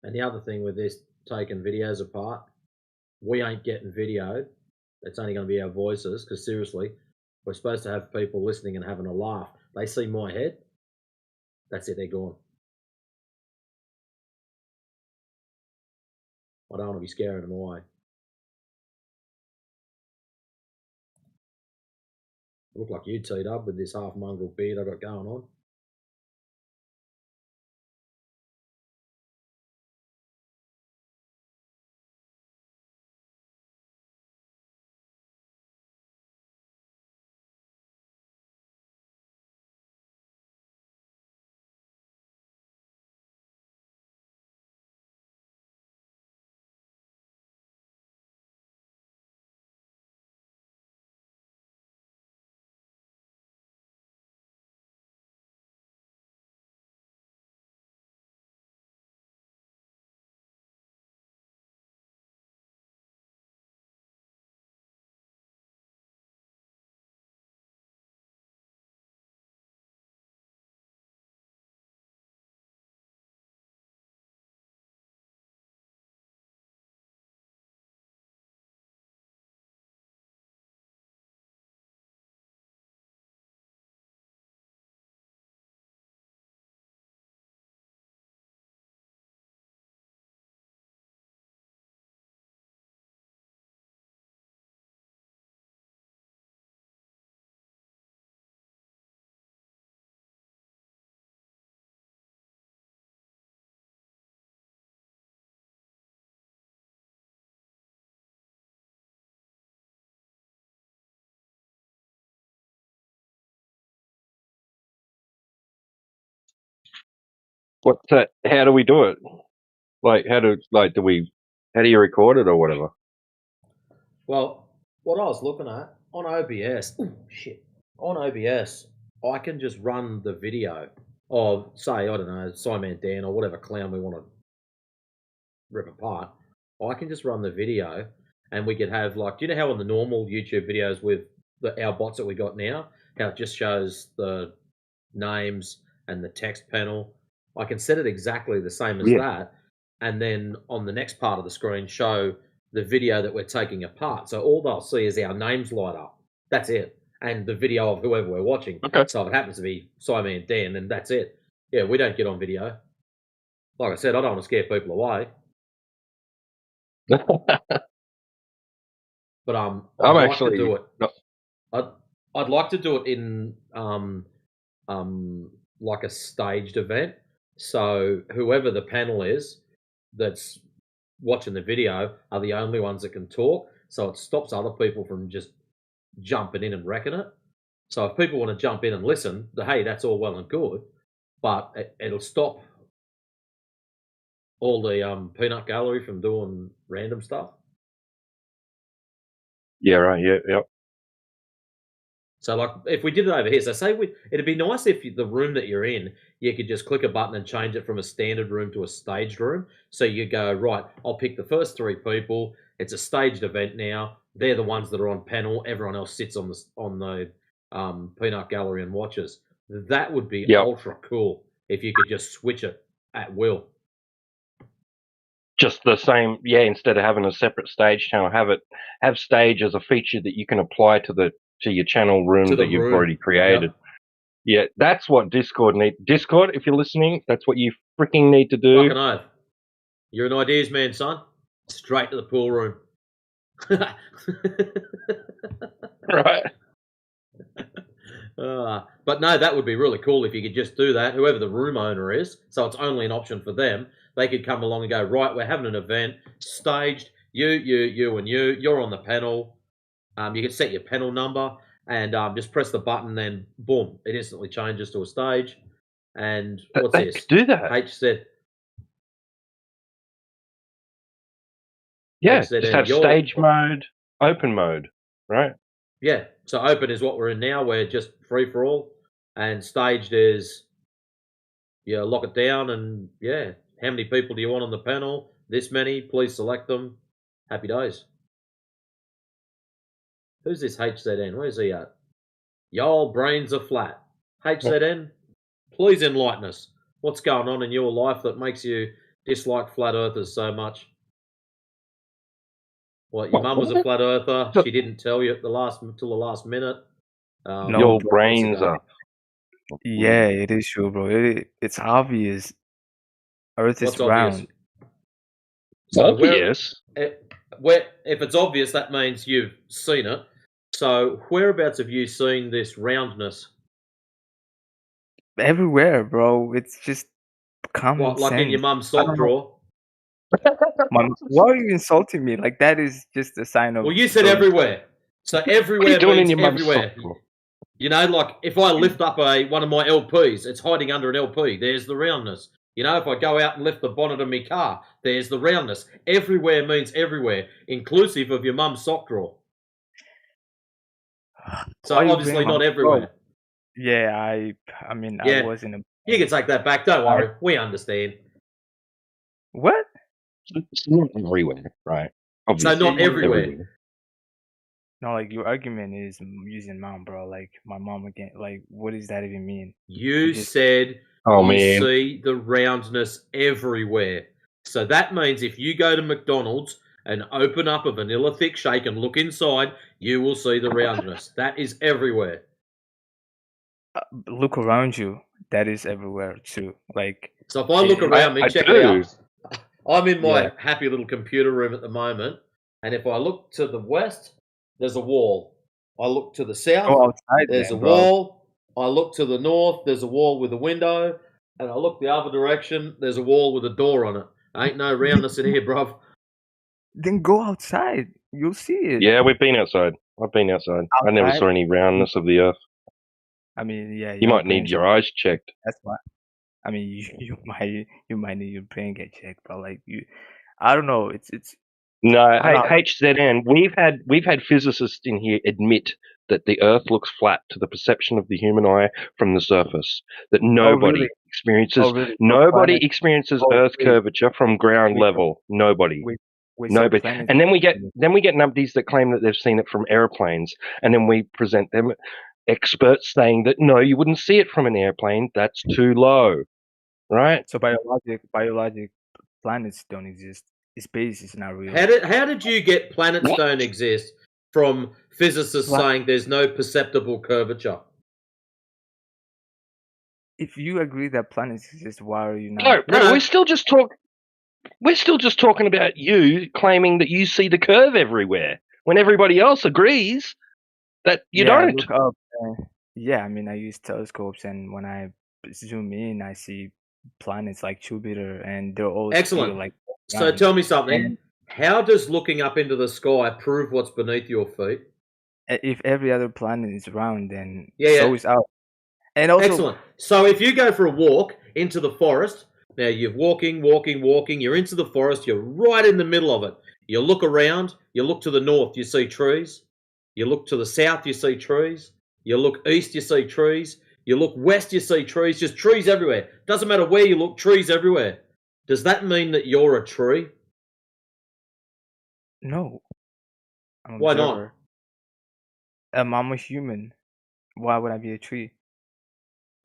And the other thing with this taking videos apart, we ain't getting video. It's only going to be our voices, because seriously, we're supposed to have people listening and having a laugh. They see my head, that's it, they're gone. I don't want to be scaring them away. I look like you, T-Dub, with this half mongrel beard I got going on. What's that? How do we do it? Like, how do you record it or whatever? Well, what I was looking at on OBS, on OBS, I can just run the video of, say, I don't know, Simon Dan or whatever clown we want to rip apart. I can just run the video, and we could have, like, do you know how on the normal YouTube videos with our bots that we got now, how it just shows the names and the text panel? I can set it exactly the same as that, and then on the next part of the screen show the video that we're taking apart. So all they'll see is our names light up. That's it. And the video of whoever we're watching. Okay. So if it happens to be Simon and Dan, then that's it. Yeah, we don't get on video. Like I said, I don't want to scare people away. But I'd like to do it. I'd like to do it in like a staged event. So whoever the panel is that's watching the video are the only ones that can talk. So it stops other people from just jumping in and wrecking it. So if people want to jump in and listen, hey, that's all well and good, but it'll stop all the peanut gallery from doing random stuff. Yeah, right. Yeah, yep. So, like, if we did it over here, so say it'd be nice if the room that you're in, you could just click a button and change it from a standard room to a staged room. So you go, right, I'll pick the first 3 people. It's a staged event now. They're the ones that are on panel. Everyone else sits on the peanut gallery and watches. That would be ultra cool if you could just switch it at will. Just the same, instead of having a separate stage channel, have stage as a feature that you can apply to your channel room that you've already created. Yep. Yeah, that's what Discord needs. Discord, if you're listening, that's what you freaking need to do. Fucking oath. You're an ideas man, son. Straight to the pool room. Right. But no, that would be really cool if you could just do that. Whoever the room owner is, so it's only an option for them. They could come along and go, right, we're having an event, staged, you, and you. You're on the panel. You can set your panel number and just press the button, then boom, it instantly changes to a stage. And what's this? Do that. H said. Yeah, just have stage mode, open mode, right? Yeah, so open is what we're in now. We're just free for all, and staged is lock it down, and how many people do you want on the panel? This many, please select them. Happy days. Who's this HZN? Where's he at? Y'all brains are flat. HZN, please enlighten us. What's going on in your life that makes you dislike flat earthers so much? What, your mum was a flat earther? She didn't tell you till the last minute. Your brains are. Yeah, it is true, bro. It's obvious. Earth is round. So obvious. Where if it's obvious, that means you've seen it. So whereabouts have you seen this roundness? Everywhere, bro. It's just common sense. Like in your mum's sock drawer? Why are you insulting me? Like, that is just a sign of... Well, you said everywhere. So everywhere means everywhere. You know, like if I lift up one of my LPs, it's hiding under an LP. There's the roundness. You know, if I go out and lift the bonnet of my car, there's the roundness. Everywhere means everywhere, inclusive of your mum's sock drawer. So obviously not everywhere. Yeah, I mean, I wasn't... You can take that back. Don't worry. We understand. What? It's not everywhere, right? Obviously, so not everywhere. No, like, your argument is using mom, bro. Like, my mom again. Like, what does that even mean? You said you see the roundness everywhere. So that means if you go to McDonald's and open up a vanilla thick shake and look inside, you will see the roundness. That is everywhere. Look around you. That is everywhere too. Like, so if I look around me, check it out. I'm in my happy little computer room at the moment, and if I look to the west, there's a wall. I look to the south, there's a wall. I look to the north, there's a wall with a window, and I look the other direction, there's a wall with a door on it. Ain't no roundness in here, bruv. Then go outside. You'll see it. Yeah, we've been outside. I've been outside. I never saw any roundness of the earth. I mean, yeah. You might need your eyes checked. That's why. I mean, you might need your brain get checked, bro. Like I don't know. It's No, I'm not. HZN. We've had physicists in here admit that the Earth looks flat to the perception of the human eye from the surface. That Oh nobody really? experiences. Oh really? So Nobody planets. experiences Oh Earth wait, curvature from ground wait, level. Nobody. so Nobody. planets. And then we get numpties that claim that they've seen it from airplanes, and then we present them experts saying that no, you wouldn't see it from an airplane. That's too low, right? So biologic, planets don't exist. Space is not real. How did you get planets don't exist from physicists saying there's no perceptible curvature? If you agree that planets exist, why are you not? No, bro, we're still just talking about you claiming that you see the curve everywhere when everybody else agrees that you I don't. look up. I mean, I use telescopes, and when I zoom in, I see planets like Jupiter, and they're all Excellent. still like. So round. tell me something. And How does looking up into the sky prove what's beneath your feet? if every other planet is round, then Yeah. so is ours. And also, excellent. So if you go for a walk into the forest, now you're walking, you're into the forest, you're right in the middle of it. You look around, you look to the north, you see trees. You look to the south, you see trees. You look east, you see trees. You look west, you see trees. Just trees everywhere. Doesn't matter where you look, trees everywhere. Does that mean that you're a tree? No. I'm an Why observer. I'm a human. Why would I be a tree?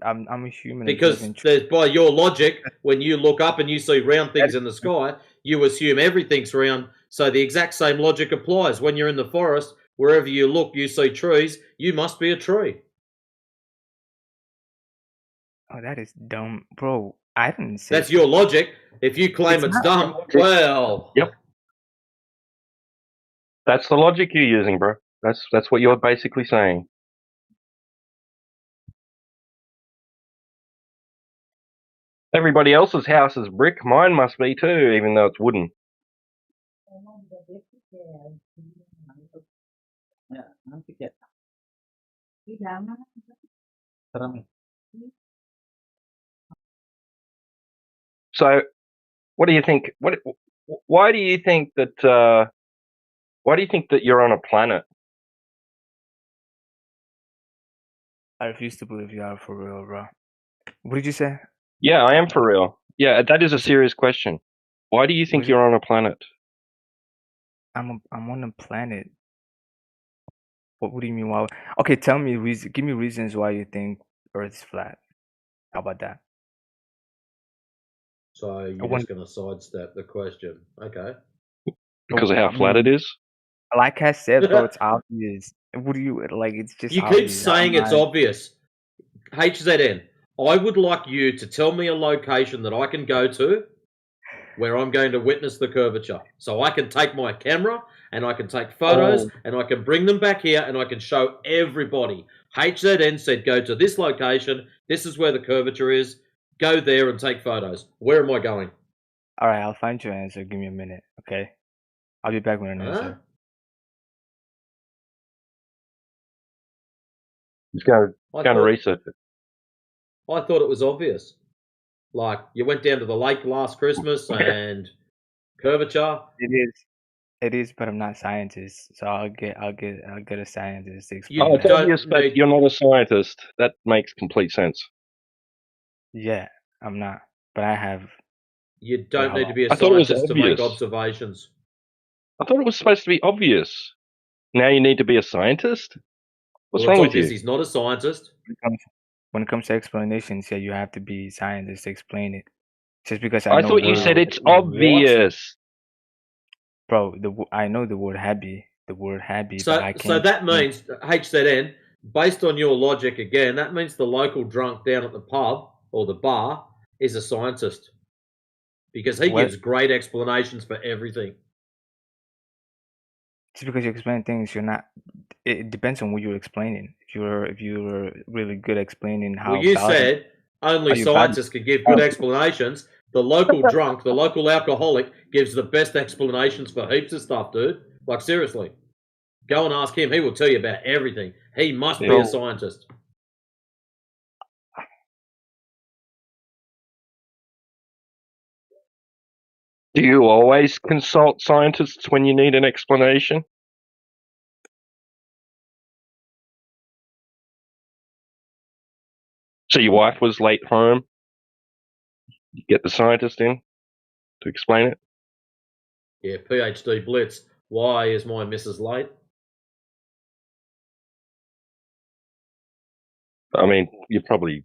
I'm a human. Because there's, by your logic, when you look up and you see round things in the sky, you assume everything's round. So the exact same logic applies. When you're in the forest, wherever you look, you see trees. You must be a tree. Oh, that is dumb, bro. I didn't say. That's your logic. If you claim it's dumb, well. Yep. That's the logic you're using, bro. That's what you're basically saying. Everybody else's house is brick. Mine must be too, even though it's wooden. So, what do you think? Why do you think that? Why do you think that you're on a planet? I refuse to believe you are for real, bro. What did you say? Yeah, I am for real. Yeah, that is a serious question. Why do you think you're on a planet? I'm on a planet. What do you mean? Why? Okay, tell me. Give me reasons why you think Earth is flat. How about that? So you're just going to sidestep the question, okay? Because of how flat it is. Like I said, bro, it's obvious. What do you like? It's just. You keep saying it's obvious. HZN, I would like you to tell me a location that I can go to where I'm going to witness the curvature. So I can take my camera and I can take photos and I can bring them back here and I can show everybody. HZN said go to this location. This is where the curvature is. Go there and take photos. Where am I going? All right, I'll find your answer. Give me a minute, okay? I'll be back with an answer. Just go to research it. I thought it was obvious. Like you went down to the lake last Christmas and curvature. It is, but I'm not a scientist, so I'll get a scientist to explain. Oh, it's obvious, but you're not a scientist. That makes complete sense. Yeah, I'm not, but I have. You don't need to be a scientist to make observations. I thought it was supposed to be obvious. Now you need to be a scientist? What's wrong with you? He's not a scientist. When it comes to explanations, yeah, you have to be a scientist to explain it. Just because I thought you said it's obvious. Bro, I know the word happy. The word happy, so, but I can't. So that means, HZN, based on your logic again, that means the local drunk down at the pub or the bar is a scientist. Because he gives great explanations for everything. Just because you explain things, you're not. It depends on what you're explaining. If you're really good explaining how. Well, you said only scientists can give good explanations. The local drunk, the local alcoholic, gives the best explanations for heaps of stuff, dude. Like seriously, go and ask him. He will tell you about everything. He must be a scientist. Do you always consult scientists when you need an explanation? So your wife was late home. You get the scientist in to explain it. Yeah, PhD Blitz. Why is my missus late? I mean, you're probably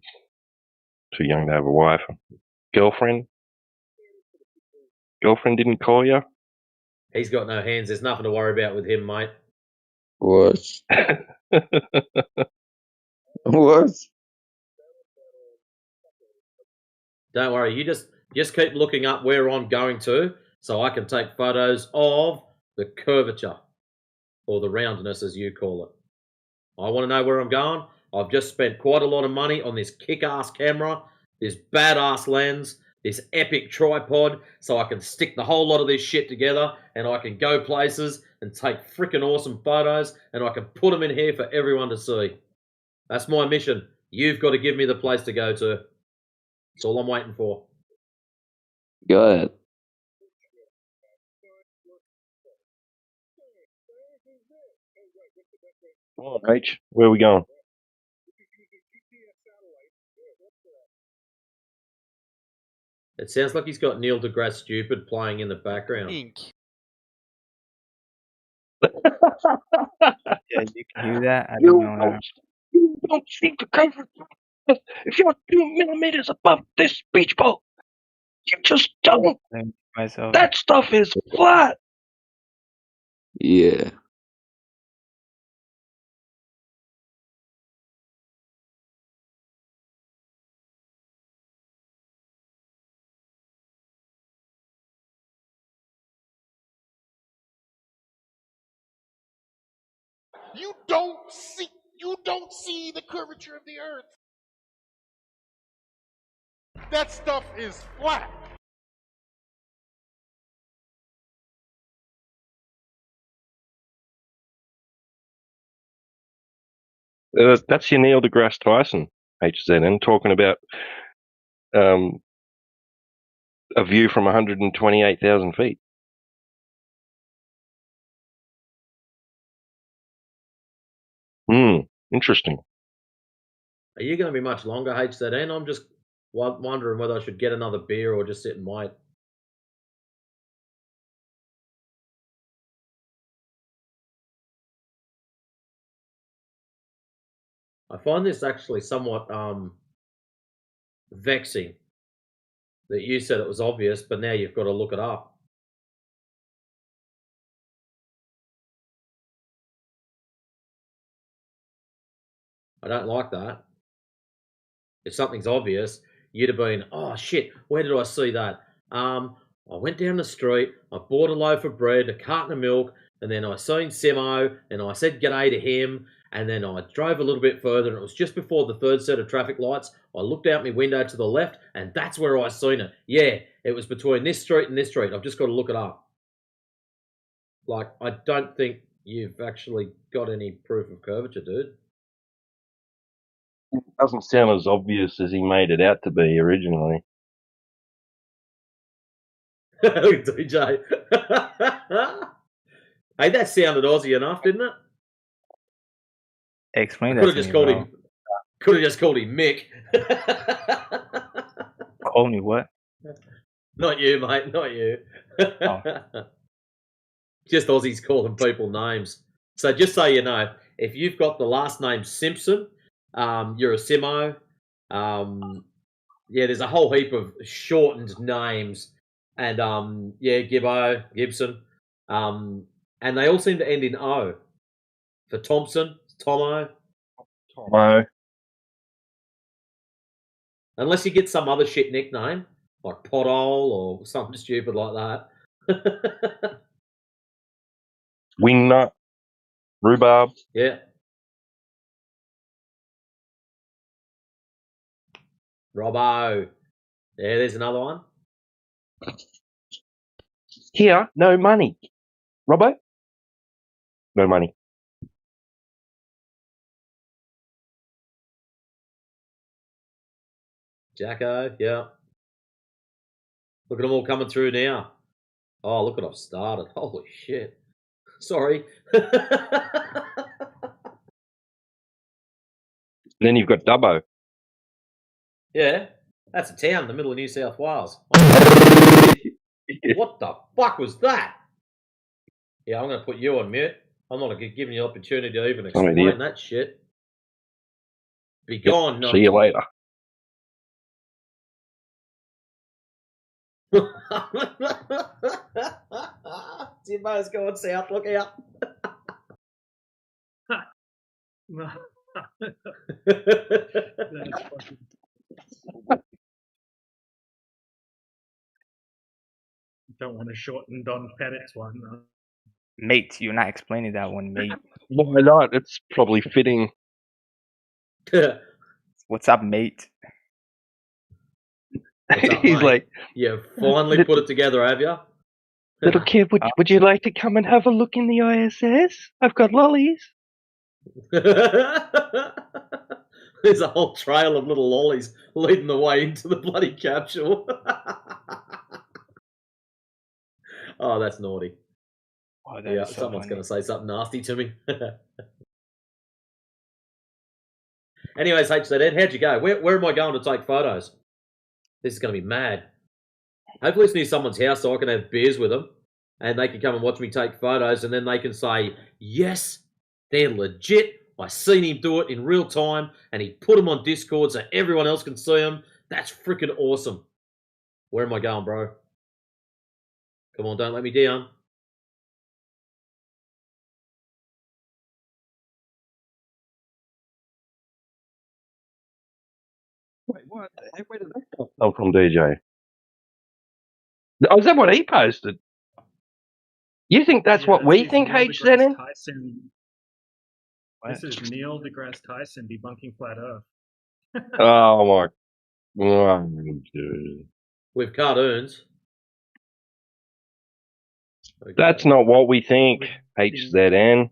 too young to have a wife. Girlfriend? Girlfriend didn't call you? He's got no hands. There's nothing to worry about with him, mate. What? What? Don't worry. You just keep looking up where I'm going to, so I can take photos of the curvature, or the roundness, as you call it. I want to know where I'm going. I've just spent quite a lot of money on this kick-ass camera, this badass lens, this epic tripod, so I can stick the whole lot of this shit together, and I can go places and take freaking awesome photos, and I can put them in here for everyone to see. That's my mission. You've got to give me the place to go to. That's all I'm waiting for. Go ahead. Come on, H. Where are we going? It sounds like he's got Neil deGrasse Stupid playing in the background. Yeah, you can hear that. I don't know how. You don't see the cover. If you're 2 millimeters above this beach ball, you just don't. Myself. That stuff is flat. Yeah. You don't see the curvature of the earth. That stuff is flat. That's your Neil deGrasse Tyson, HZN, talking about a view from 128,000 feet. Interesting. Are you going to be much longer, HZN? I'm just wondering whether I should get another beer or just sit and wait. I find this actually somewhat vexing that you said it was obvious, but now you've got to look it up. I don't like that. If something's obvious, you'd have been, oh shit, where did I see that? I went down the street, I bought a loaf of bread, a carton of milk, and then I seen Simo, and I said g'day to him, and then I drove a little bit further, and it was just before the third set of traffic lights. I looked out my window to the left, and that's where I seen it. Yeah, it was between this street and this street. I've just got to look it up. Like, I don't think you've actually got any proof of curvature, dude. It doesn't sound as obvious as he made it out to be originally. DJ. Hey, that sounded Aussie enough, didn't it? Explain Could that have to just me, called bro. him. Could have just called him Mick. Call me what? Not you, mate. Not you. Oh. Just Aussies calling people names. So just so you know, if you've got the last name Simpson, you're a Simo. Yeah, there's a whole heap of shortened names, and yeah, Gibson, and they all seem to end in O. For Thompson, Tomo. Unless you get some other shit nickname like Pothole or something stupid like that. Wingnut, rhubarb. Yeah. Robbo. Yeah, there's another one. Here, no money. Robbo? No money. Jacko, yeah. Look at them all coming through now. Oh, look what I've started. Holy shit. Sorry. Then you've got Dubbo. Yeah, that's a town in the middle of New South Wales. What the fuck was that? Yeah, I'm going to put you on mute. I'm not giving you the opportunity to even Some explain idiot. that shit. Be Yep. gone, See you later. Timbo's going south. Look out. That's fucking... Don't want to shorten Don Pettit's one, though. Mate, you're not explaining that one, mate. Why not? It's probably fitting. What's up, mate? What's up, He's mate? like, You finally put it together, have you? little kid, would you like to come and have a look in the ISS? I've got lollies. There's a whole trail of little lollies leading the way into the bloody capsule. Oh, that's naughty. Oh, that Yeah, is so someone's funny. going to say something nasty to me. Anyways, HZN, how'd you go? Where am I going to take photos? This is going to be mad. Hopefully it's near someone's house so I can have beers with them and they can come and watch me take photos and then they can say, yes, they're legit. I seen him do it in real time and he put them on Discord so everyone else can see them. That's freaking awesome. Where am I going, bro? Come on, don't let me down. Wait, what? Where did that come from, DJ? Oh, is that what he posted? You think that's what we think, HZN? This is Neil deGrasse Tyson debunking flat Earth. Oh my God. With cartoons. Okay. That's not what we think, HZN.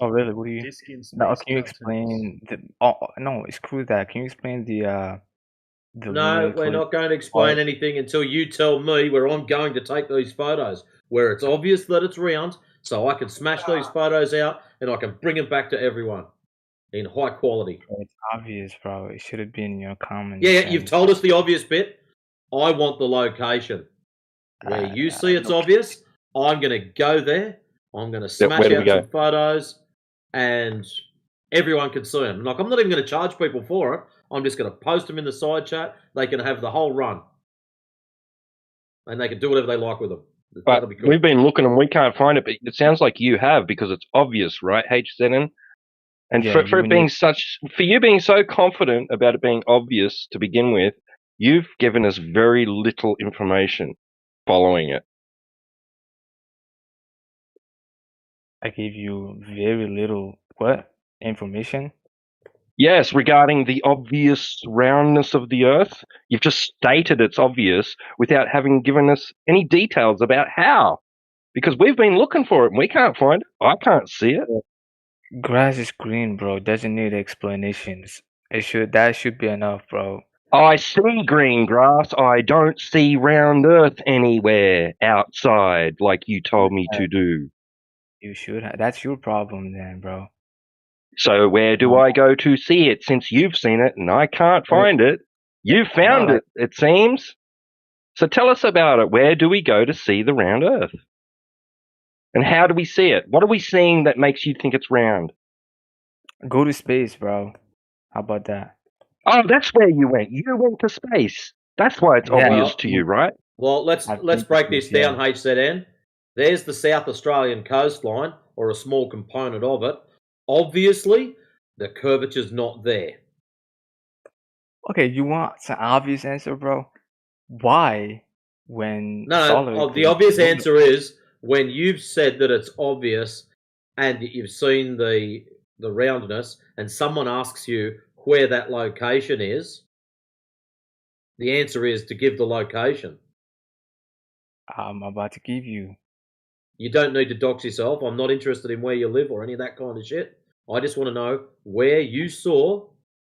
Oh, really? What do you? No, can you explain the? Oh, no, screw that. Can you explain the No, lunar we're eclipse? not going to explain anything until you tell me where I'm going to take these photos, where it's obvious that it's round, so I can smash these photos out and I can bring them back to everyone in high quality. It's obvious, bro. It should have been your common Yeah, sense. you've told us the obvious bit. I want the location. Where you see it's obvious, I'm going to go there. I'm going to smash where do we out go? some photos and everyone can see them. Like, I'm not even going to charge people for it. I'm just going to post them in the side chat. They can have the whole run. And they can do whatever they like with them. But That'll be cool. we've been looking and we can't find it, but it sounds like you have because it's obvious, right, HZN? And Yeah, for it being for you being so confident about it being obvious to begin with, you've given us very little information following it. I gave you very little what information? Yes, regarding the obvious roundness of the Earth, you've just stated it's obvious without having given us any details about how. Because we've been looking for it and we can't find it. I can't see it. Grass is green, bro. Doesn't need explanations. That should be enough, bro. I see green grass. I don't see round Earth anywhere outside like you told me to do. You should have. That's your problem then, bro. So where do I go to see it since you've seen it and I can't find it? You've found it, it seems. So tell us about it. Where do we go to see the round Earth? And how do we see it? What are we seeing that makes you think it's round? Go to space, bro. How about that? Oh, that's where you went. You went to space. That's why it's obvious to you, right? Well, let's break this down, HZN. There's the South Australian coastline, or a small component of it. Obviously, the curvature's not there. Okay, you want an obvious answer, bro? Why? When No, the obvious answer is when you've said that it's obvious and you've seen the roundness and someone asks you where that location is, the answer is to give the location. I'm about to give you. You don't need to dox yourself. I'm not interested in where you live or any of that kind of shit. I just want to know where you saw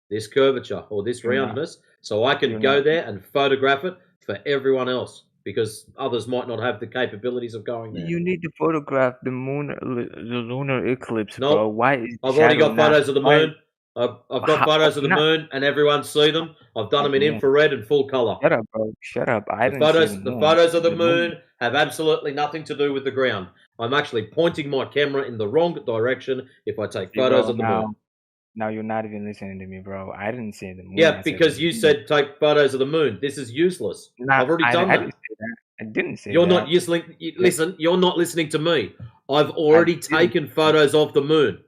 this curvature or this roundness so I can go there and photograph it for everyone else. because others might not have the capabilities of going there. You need to photograph the lunar eclipse, Nope. bro. Why is the I've already shadow got not? photos of the Why? moon. I've got photos of the Not moon, and everyone's seen them. I've done them in moon. infrared and full color. Shut up, bro. Shut up. I The didn't see photos, the the moon. photos of the The moon have absolutely nothing to do with the ground. I'm actually pointing my camera in the wrong direction if I take See, photos bro, of the moon. now you're not even listening to me, bro. I didn't see the moon. I Yeah, said because the you moon. said take photos of the moon. This is useless. Nah, I've already I done didn't that. say that. I didn't say You're that. not listening. Listen, you're not listening to me. I've I already didn't. taken photos of the moon.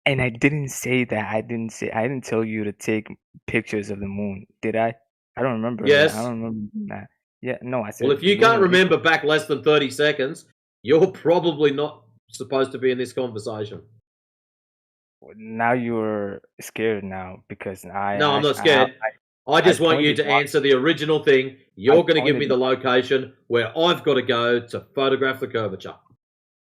And I didn't say that. I didn't tell you to take pictures of the moon. Did I? I don't remember that. I Yes. don't remember that. Yeah, no, I said Well, if you can't lunar remember back less than 30 seconds, you're probably not supposed to be in this conversation. Now you're scared now because No, I'm not scared. I just want you pointed to out- answer the original thing. You're going to give me pointed the location where I've got to go to photograph the curvature.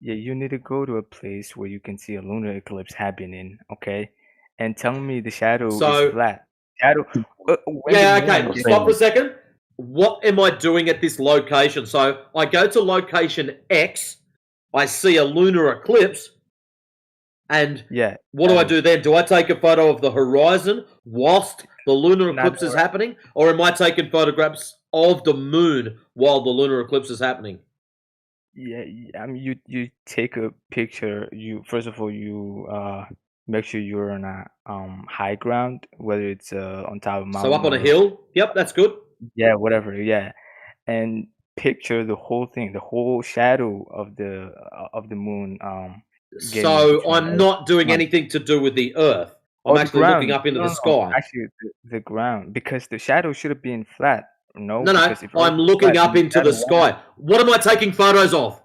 Yeah, you need to go to a place where you can see a lunar eclipse happening, okay? And tell me the shadow So- is flat. Shadow. When Yeah, the moon okay. gets- Stop for a second. What am I doing at this location? So I go to location X, I see a lunar eclipse, and Yeah. what do I do then? Do I take a photo of the horizon whilst the lunar Not eclipse is happening? Or am I taking photographs of the moon while the lunar eclipse is happening? Yeah, I mean, you take a picture. You first of all, you make sure you're on a high ground, whether it's on top of a mountain. So up on a or- hill? Yep, that's good. Yeah, whatever. Yeah, and picture the whole thing, the whole shadow of the moon. Getting So between I'm Earth not doing and sun. anything to do with the earth. I'm The actually looking ground. up into No, the no, sky. actually, the ground, because the shadow should have been flat. No, No, because if Earth I'm is looking flat, up then into shadow the won't- sky. What am I taking photos of?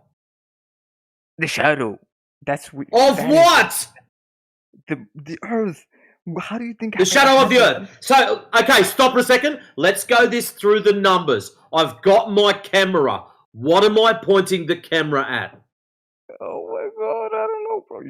The shadow. That's Of that is what? the Earth. How do you think The shadow of the earth. So, okay, stop for a second. Let's go this through the numbers. I've got my camera. What am I pointing the camera at? Oh my god, I don't know, bro.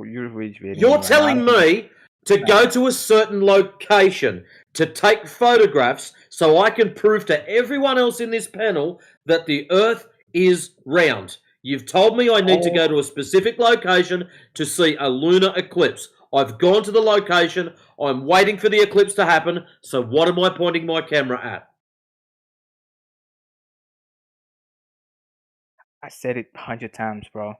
You're rage baiting You're me. telling me to go to a certain location to take photographs so I can prove to everyone else in this panel that the earth is round. You've told me I need to go to a specific location to see a lunar eclipse. I've gone to the location. I'm waiting for the eclipse to happen. So what am I pointing my camera at? I said it 100 times, bro.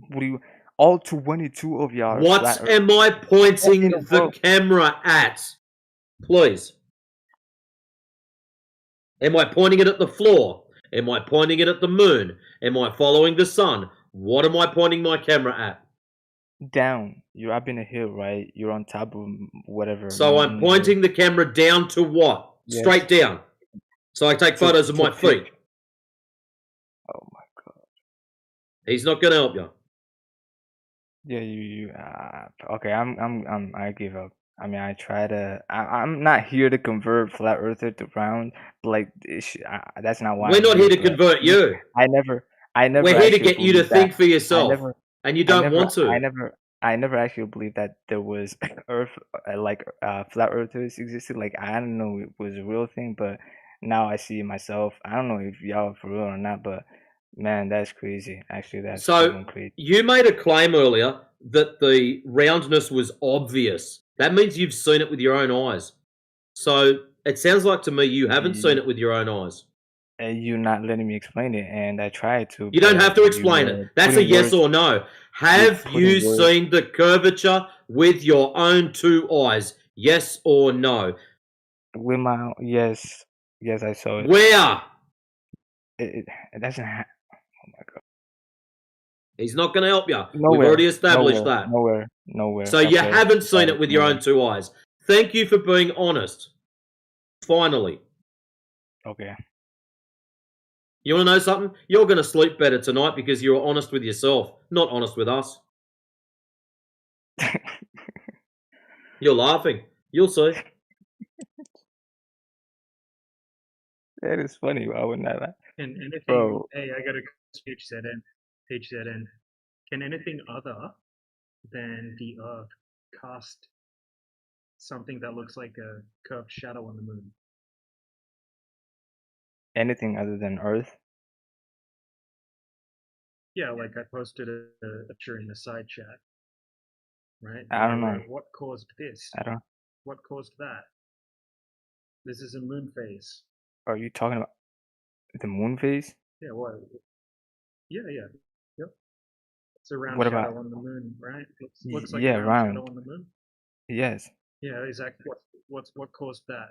What do you? All 22 of y'all. are What flat Earth. am I pointing in the the world? camera at? Please. Am I pointing it at the floor? Am I pointing it at the moon? Am I following the sun? What am I pointing my camera at? Down. You're up in a hill, right? You're on top of whatever. So I'm mountain, pointing the camera down to what? Yes. Straight down. So I take photos of my feet. Oh my god. He's not going to help you. Yeah, okay. I give up. I mean, I try to. I'm not here to convert flat earther to round. Like, that's not why We're I'm not here to but convert you. I never. We're here to actually get you to believed think that- for yourself. And you don't want to. I never actually believed that there was Earth, flat earthers existed. Like, I don't know it was a real thing, but now I see it myself. I don't know if y'all are for real or not, but man, that's crazy. Actually, that's So fucking crazy. you made a claim earlier that the roundness was obvious. That means you've seen it with your own eyes. So it sounds like to me you haven't seen it with your own eyes. And you're not letting me explain it, and I tried to. You don't but have to you explain were it. That's a putting yes words- or no. Have putting you words- seen the curvature with your own two eyes? Yes or no? With my yes, I saw it. Where? It doesn't. Oh my god. He's not going to help you. We've Nowhere, already established that. Nowhere. So you okay? haven't seen it with your own two eyes. Thank you for being honest. Finally. Okay. You want to know something? You're going to sleep better tonight because you were honest with yourself, not honest with us. You're laughing. You'll see. That is funny. I would not laugh. Can anything? Bro. Hey, I got a page ZN. Can anything other than the Earth cast something that looks like a curved shadow on the moon? anything other than Earth? Yeah, like I posted a picture in the side chat, right? I don't know. What caused this? I don't. What caused that? This is a moon phase. Are you talking about the moon phase? Yeah, what? Yeah. Yep. It's a round What shadow about? on the moon, right? Looks like Yeah, a round round. shadow on the moon. Yes. Yeah, exactly. What caused that?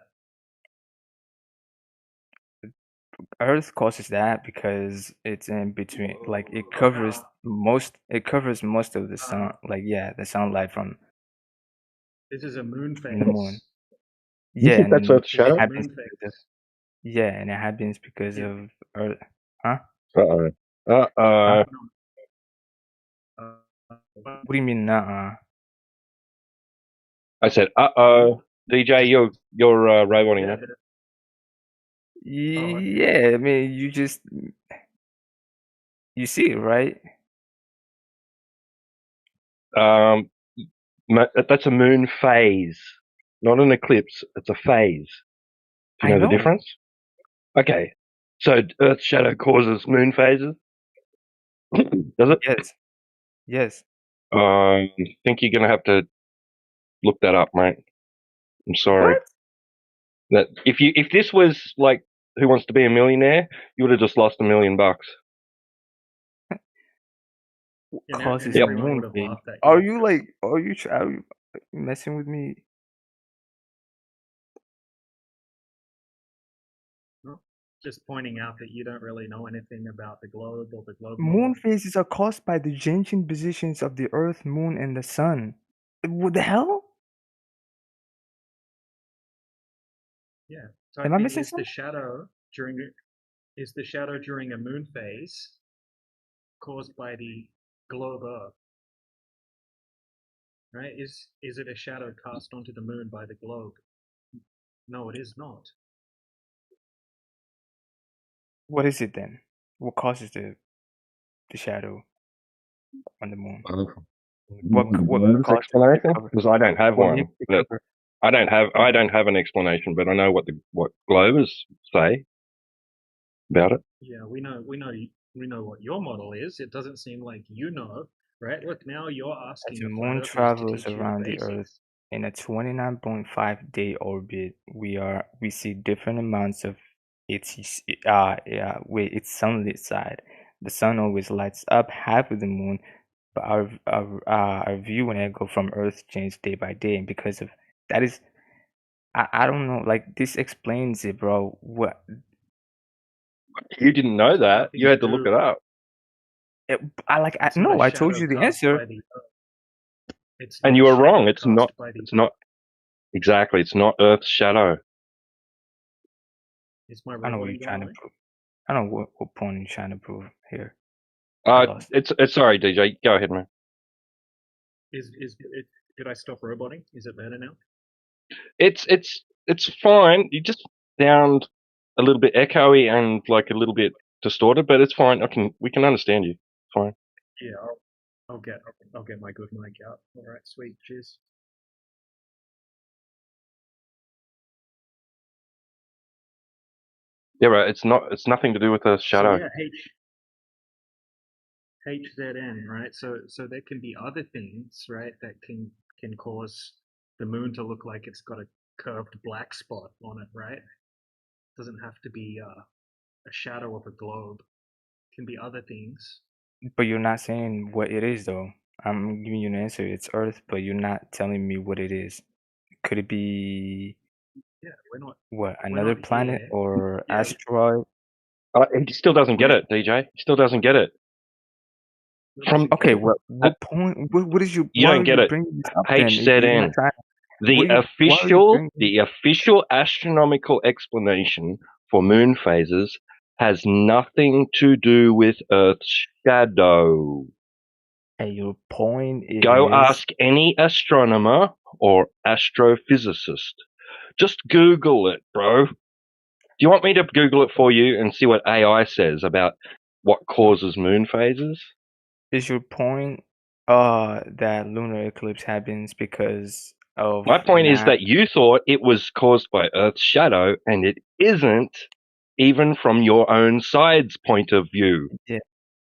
Earth causes that because it's in between, like it covers most of the sun, like yeah, the sunlight from This is a moon the phase. moon. You Yeah, think that's and Earth's it shadow? happens Moon phase. because of, yeah, and it happens because of Earth. Huh? Uh-oh. Uh-oh. What do you mean, nuh-uh? I said, uh-oh. DJ, you're roboting now. Yeah, I mean, you see it, right? That's a moon phase, not an eclipse. It's a phase. Do you I know the know. difference? Okay. So Earth's shadow causes moon phases? Does it? Yes. Yes. I think you're going to have to look that up, mate. I'm sorry. What? That if this was like Who Wants to Be a Millionaire, you would have just lost $1 million. Causes Yep. moon phase. Are you messing with me? Just pointing out that you don't really know anything about the globe or the globe Moon model. phases are caused by the changing positions of the Earth, Moon, and the Sun. What the hell? Yeah. Am I Type in missing is something? the shadow during a moon phase caused by the globe Earth? Right? Is it a shadow cast onto the moon by the globe? No, it is not. What is it then? What causes the shadow on the moon? What Earth's causes it to explanation? cover? Because I don't have What makes one. it But cover? I don't have an explanation, but I know what globers say about it. Yeah, we know what your model is. It doesn't seem like you know, right? Look, now you're As asking the the flat moon earthers to travels teach you the around the Earth basics. in a 29.5-day orbit, we see different amounts of its sunlit side. The sun always lights up half of the moon, but our view and angle from Earth change day by day, and because of that is, I don't know, like this explains it, bro. What? You didn't know It's got that. nothing You to had to look do. it up. It's not No, a I told shadow you the cast answer. by the Earth. It's And not you a were shadow wrong. It's cast not. by the It's Earth. not exactly. It's not Earth's shadow. Is my I know what you're roboting trying to going? prove. I know what point you're trying to prove here. I lost. It's sorry, DJ. Go ahead, man. Did I stop roboting? Is it better now? It's fine. You just sound a little bit echoey and like a little bit distorted, but it's fine. We can understand you. Fine. Yeah, I'll get my good mic out. All right, sweet. Cheers. Yeah, right. It's nothing to do with the shadow. So yeah, HZN, right? So there can be other things, right, that can cause the moon to look like it's got a curved black spot on it, right? It doesn't have to be a shadow of a globe. It can be other things. But you're not saying what it is, though. I'm giving you an answer. It's Earth, but you're not telling me what it is. Could it be Yeah, we're not. what, We're another not planet here. or Yeah. asteroid? He still doesn't get it, DJ. He still doesn't get it. Okay, what point? What is your? You Why don't are get you it. bringing this up then? You're not HZN. trying. The Why are you bringing? official astronomical explanation for moon phases has nothing to do with Earth's shadow. Hey, your point is. Go ask any astronomer or astrophysicist. Just Google it, bro. Do you want me to Google it for you and see what AI says about what causes moon phases? Is your point that lunar eclipse happens because of My point is that you thought it was caused by Earth's shadow, and it isn't. even from your own side's point of view. Yeah.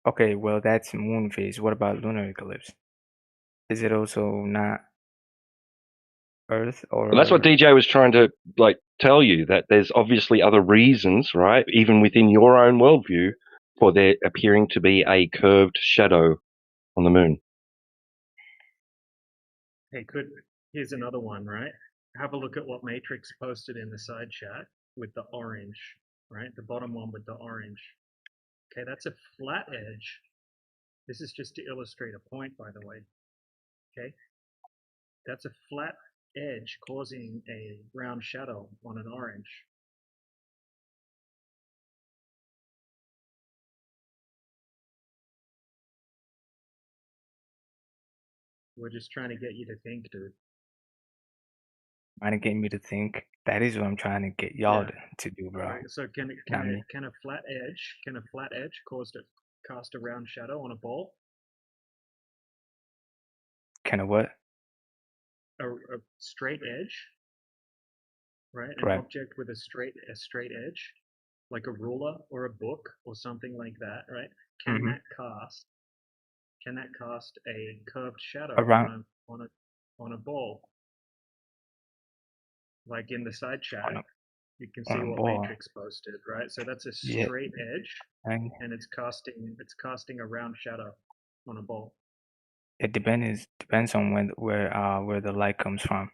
Okay, well, that's moon phase. What about lunar eclipse? Is it also not Earth Well, that's what or DJ was trying to tell you, that there's obviously other reasons, right? Even within your own worldview, for there appearing to be a curved shadow on the moon. Hey, here's another one, right? Have a look at what Matrix posted in the side chat with the orange, right? The bottom one with the orange. Okay, that's a flat edge. This is just to illustrate a point, by the way. Okay, that's a flat edge causing a round shadow on an orange. We're just trying to get you to think, dude. trying to get me to think? That is what I'm trying to get y'all to do, bro. Right. So can a flat edge cast a round shadow on a ball? Can a what? A straight edge, right? An Right. object with a straight edge, like a ruler or a book or something like that, right? Can Mhm. that cast a curved shadow Around- on a ball? Like in the side chat, you can on see a what ball. Matrix posted, right? So that's a Yeah. straight edge, And and it's casting a round shadow on a ball. it depends on where the light comes from.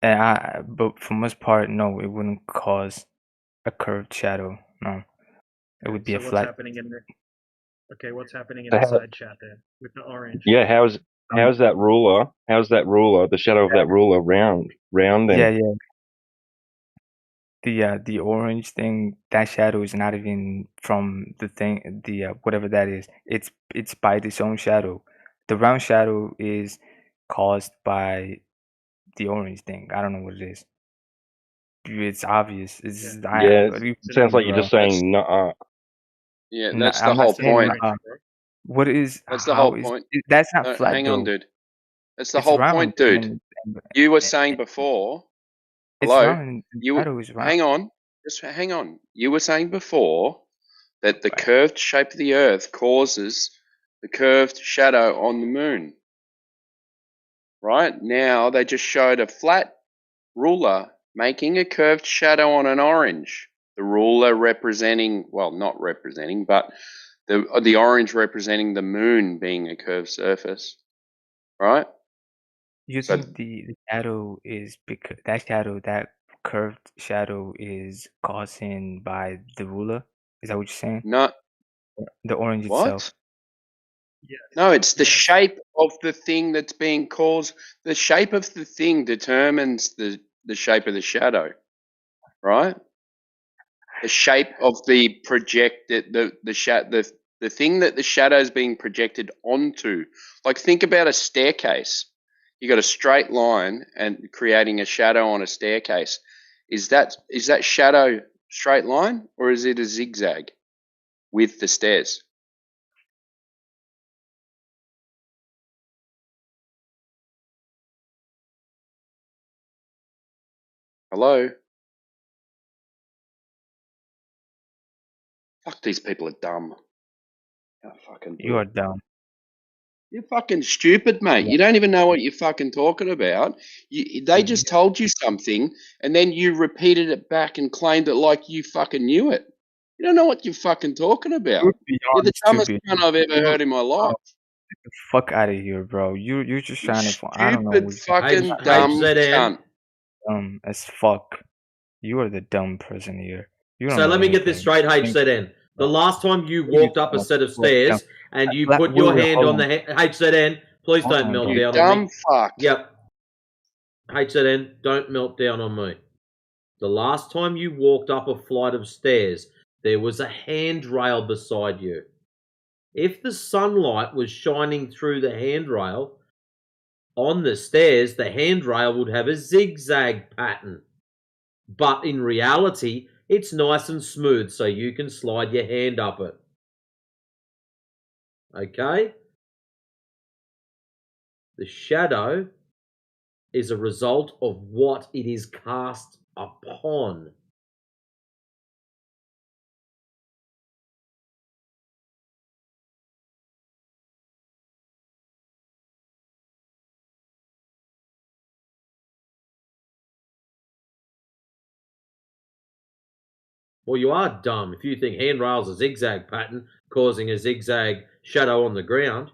And but for most part, no, it wouldn't cause a curved shadow. No, it would be a So what's flat. happening in what's happening in So the how- side chat there with the orange? Yeah, how's that ruler? How's that ruler? The shadow of that ruler round then? Yeah. The orange thing, that shadow is not even from the thing, whatever that is. It's by its own shadow. The round shadow is caused by the orange thing. I don't know what it is. It's obvious. It's Yeah, it sounds like you're just saying nuh-uh. Yeah, No, that's the I'm not whole saying point. what is That's the how whole is point. that's not No, flat hang on, though. dude. That's the It's whole round point, dude. and You were saying before. it's Hello. round and the shadow is round. Hang on. Just hang on. You were saying before that the curved shape of the Earth causes the curved shadow on the moon. Right now, they just showed a flat ruler making a curved shadow on an orange. The ruler representing, well, not representing, but the orange representing the moon being a curved surface. Right? You So think the shadow is because that curved shadow is caused by the ruler? Is that what you're saying? no. The orange What? itself. No, it's the shape of the thing that's being caused. The shape of the thing determines the shape of the shadow, right? The shape of the projected the thing that the shadow is being projected onto. Like think about a staircase. You got a straight line and creating a shadow on a staircase. Is that shadow straight line or is it a zigzag with the stairs? Hello? Fuck, these people are dumb. How fucking You are dumb. You're fucking stupid, mate. You don't even know what you're fucking talking about. They just told you something, and then you repeated it back and claimed it like you fucking knew it. You don't know what you're fucking talking about. You're You're the beyond dumbest stupid. cunt I've ever heard in my life. Get the fuck out of here, bro. You're just You trying to. I don't know. stupid fucking dumb cunt. Dumb as fuck. You are the dumb person here. You don't So know let me get this anything. straight, HZN. The last time you walked up a set of stairs and you put your hand on the HZN, please Hold don't on, melt bro. down Dumb on me. fuck. Yep. HZN, don't melt down on me. The last time you walked up a flight of stairs, there was a handrail beside you. If the sunlight was shining through the handrail on the stairs, the handrail would have a zigzag pattern. But in reality, it's nice and smooth, so you can slide your hand up it. Okay? The shadow is a result of what it is cast upon. Well, you are dumb if you think handrails a zigzag pattern causing a zigzag shadow on the ground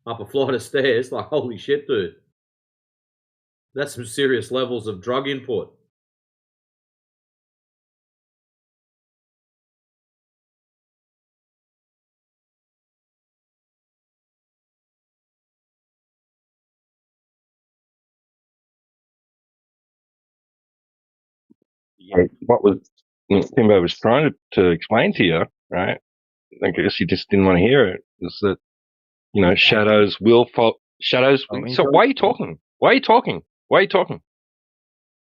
up a flight of stairs. Like, holy shit, dude. That's some serious levels of drug input. Yeah, what was Timbo was trying to explain to you, right? I guess you just didn't want to hear it. Is that shadows will follow shadows? Oh, So why are you talking? Why are you talking? Why are you talking?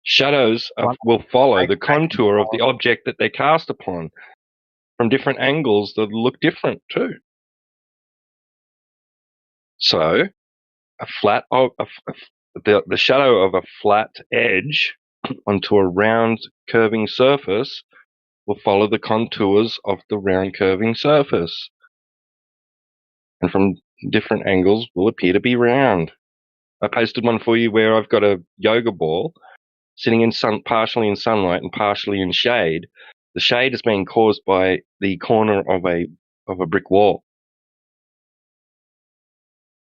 Shadows will follow the contour of the object that they're cast upon from different angles that look different too. So the shadow of a flat edge onto a round curving surface will follow the contours of the round curving surface, and from different angles will appear to be round. I posted one for you where I've got a yoga ball sitting in partially in sunlight and partially in shade. The shade is being caused by the corner of a brick wall,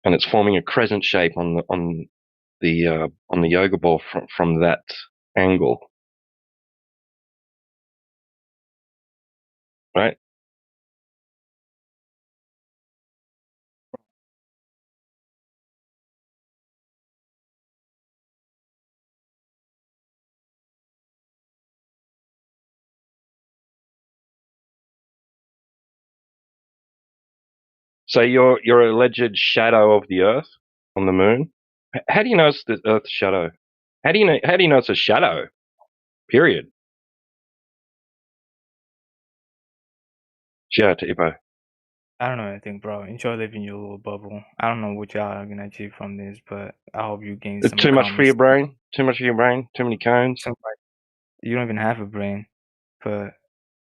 and it's forming a crescent shape on the yoga ball from that angle, right? So your alleged shadow of the Earth on the moon. How do you know it's the Earth's shadow? How do you know it's a shadow? Period. Shout out to Ibo. I don't know anything, bro. Enjoy living your little bubble. I don't know what y'all are gonna achieve from this, but I hope you gain some Too much for common your sense. brain. Too much for your brain. Too many cones. You don't even have a brain, but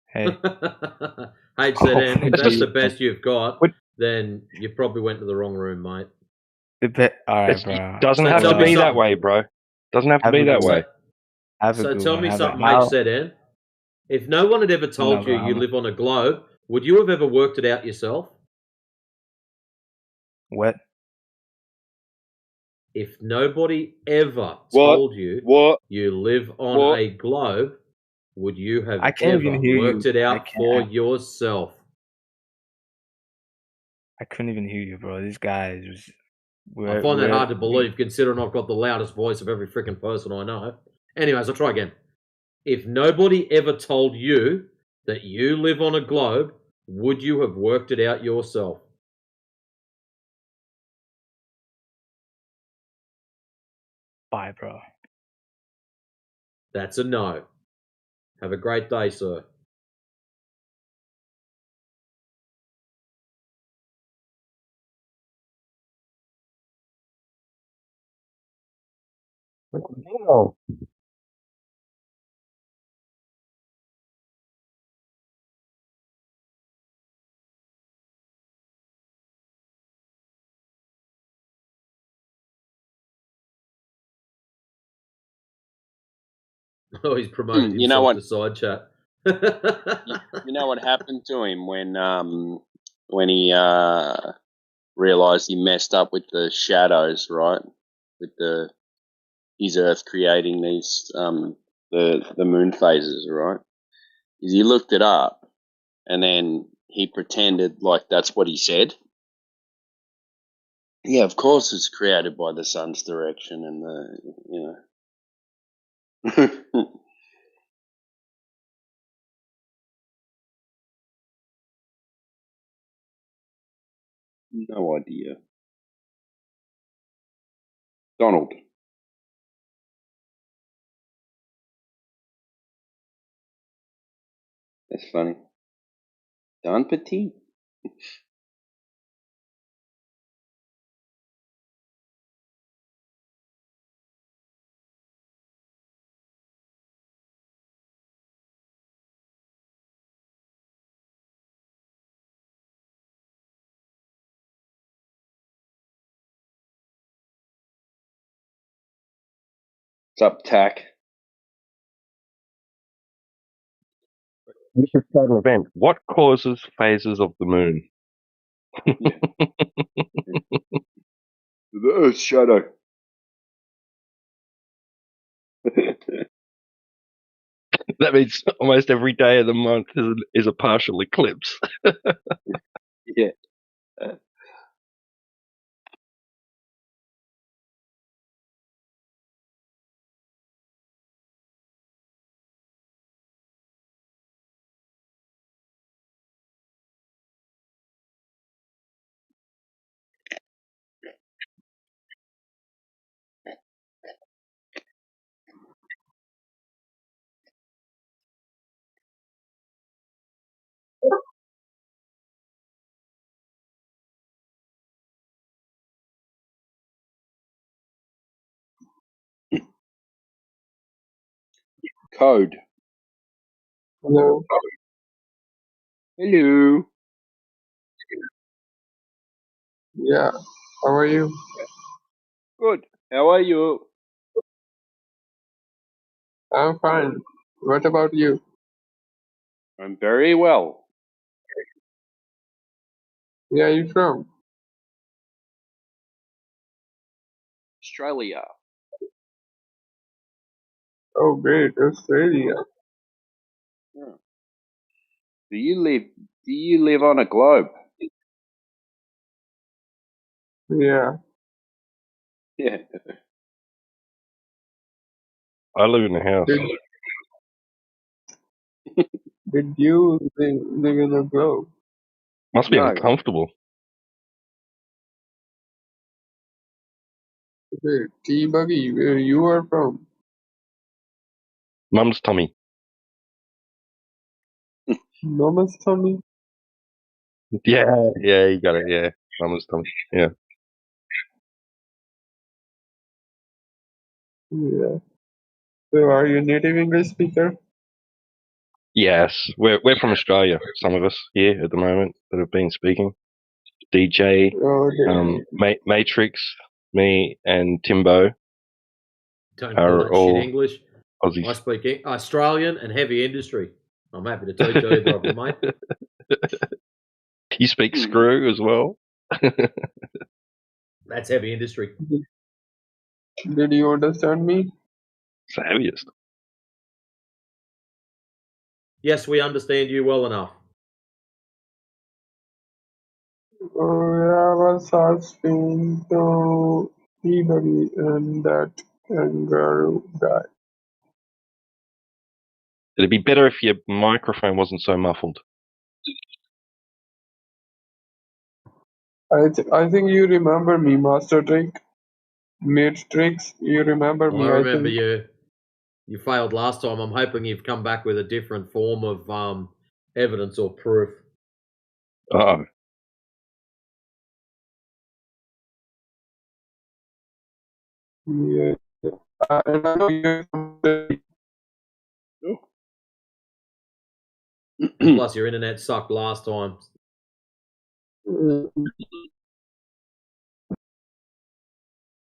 hey. HZN, if It's that's just the best you've got, then you probably went to the wrong room, mate. Alright, it bro. doesn't So have tell to me be that something. way, bro. Doesn't have to Have be a that good one. way. Have a So good tell one. me Have a something, how HZN. If no one had ever no, told bro, you you I'm live on a globe, would you have ever worked it out yourself? what? If nobody ever What? told you What? you live on What? a globe, would you have I can't ever even hear you. worked it out for yourself? I couldn't even hear you, bro. This guy is I find that hard to believe considering I've got the loudest voice of every freaking person I know. Anyways, I'll try again. If nobody ever told you that you live on a globe, would you have worked it out yourself? Bye, bro. That's a no. Have a great day, sir. No. Oh, he's promoted You know himself what? to side chat. You know what happened to him when he realized he messed up with the shadows, right? With his Earth creating these the moon phases, right? Is he looked it up and then he pretended like that's what he said. Yeah, of course it's created by the sun's direction and no idea. Donald. That's funny. Don Petit. What's up, Tack? We should start an event. What causes phases of the moon? Yeah. The Earth's shadow. That means almost every day of the month is a partial eclipse. Yeah. Code. Hello. Hello. Yeah. How are you? Good. How are you? I'm fine. What about you? I'm very well. Where are you from? Australia. Oh, great. Australia. Yeah. Do you live on a globe? Yeah. Yeah. I live in a house. Did you live in a globe? Must be No. uncomfortable. Great. T-Buggy, where you are from? Mum's tummy. Mama's tummy? Yeah, you got it. Yeah, mum's tummy. Yeah. Yeah. So are you a native English speaker? Yes, we're from Australia. Some of us here at the moment that have been speaking. DJ, Oh, okay. Matrix, me, and Timbo Don't call are that shit all English. I Aussies. speak Australian and heavy industry. I'm happy to teach either of you, mate. You speak screw as well. That's heavy industry. Did you understand me? It's the heaviest. Yes, we understand you well enough. I was asking to T-Buggy and that kangaroo guy. It'd be better if your microphone wasn't so muffled. I think you remember me, Master Trick. Matrix, you remember I me, I remember think. you. You failed last time. I'm hoping you've come back with a different form of evidence or proof. Oh, Yeah. And I know you're from the- And plus, your internet sucked last time.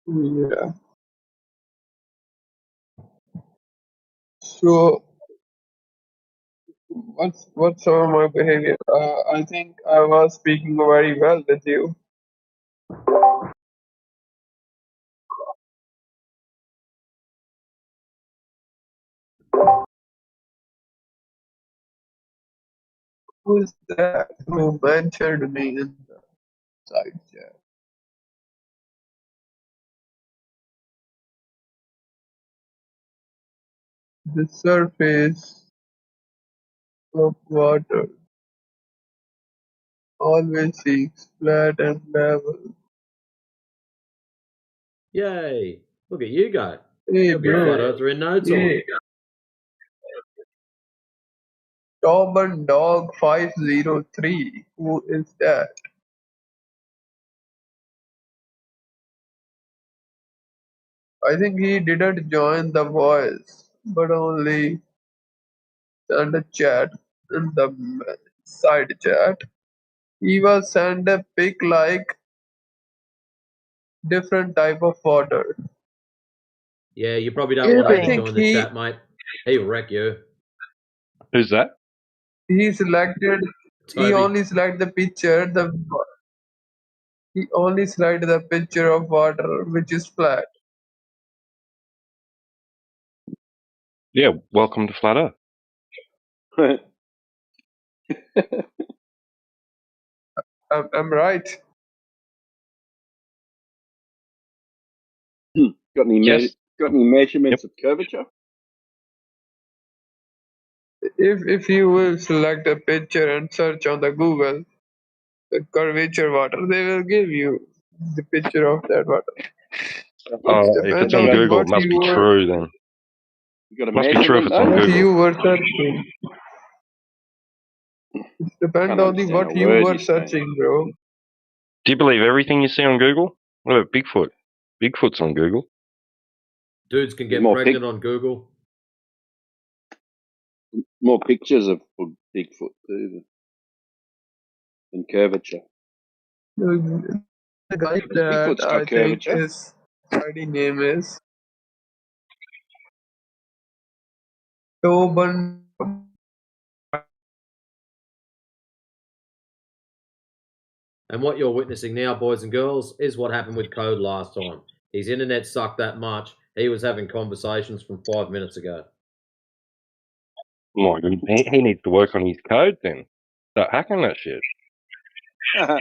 Yeah. So, what's over my behavior? I think I was speaking very well with you. Who's that who mentioned me in the side chat? The surface of water always seems flat and level. Yay! Look at you go. Hey, You'll be a bro. flat earther in no time. Yeah. Tauban Dog 503. Who is that? I think he didn't join the voice, but only send a chat in the side chat. He was sent a pic like different type of water. Yeah, you probably don't want him I to think join the he chat, mate. He'll wreck you. who's that? He selected. He Toby. only selected the picture. He only selected the picture of water which is flat. Yeah, welcome to Flat Earth. I'm right. Got any Yes. got any measurements of curvature? If you will select a picture and search on the Google the curvature water, they will give you the picture of that water. It If it's depends on on Google, it must be true then. You got a Must be true if measurement it's on though? what Google. you were searching. It depends Can't on the understand a what you word were you're saying. searching, bro. Do you believe everything you see on Google? What about Bigfoot? Bigfoot's on Google. Dudes can There's get pregnant on Google. more pictures of Bigfoot too than curvature. The guy that Bigfoot's I got think curvature. his ID name is Tobin. And what you're witnessing now, boys and girls, is what happened with Code last time. His internet sucked that much, he was having conversations from 5 minutes ago. My goodness, he needs to work on his code then. Start hacking that shit. I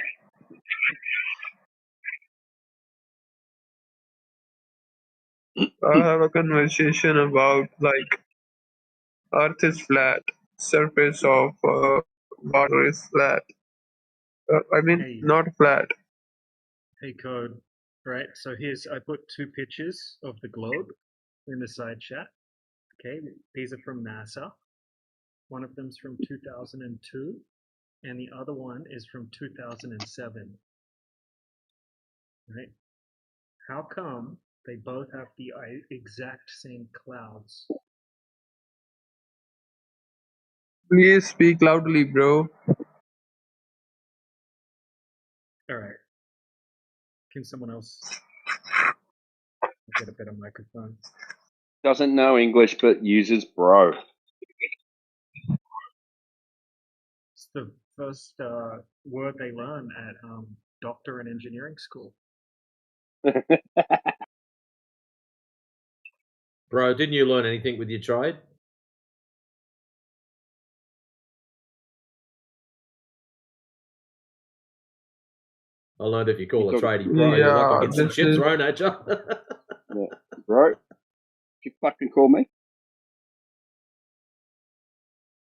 have a conversation about like Earth is flat, surface of water is flat. I mean, Hey. not flat. Hey, Code. Right, so here's, I put two pictures of the globe in the side chat. Okay, these are from NASA. One of them's from 2002, and the other one is from 2007. Right? How come they both have the exact same clouds? Please speak loudly, bro. All right. Can someone else get a better microphone? Doesn't know English but uses bro. It's the first word they learn at doctor and engineering school. Bro, didn't you learn anything with your trade? I learned if you call a tradie bro, you're lucky to get some shit thrown at you. Yeah. Bro, you fucking call me?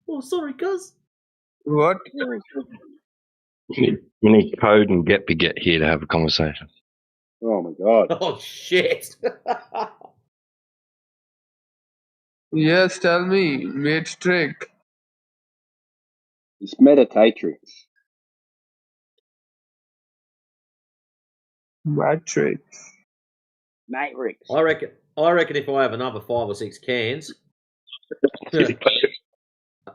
Oh, sorry, cuz. What? We need Code and Get Beget here to have a conversation. Oh my god. Oh, shit. Yes, tell me, mate trick. It's Meditatrix. Matrix. Matrix. I reckon if I have another 5 or 6 cans,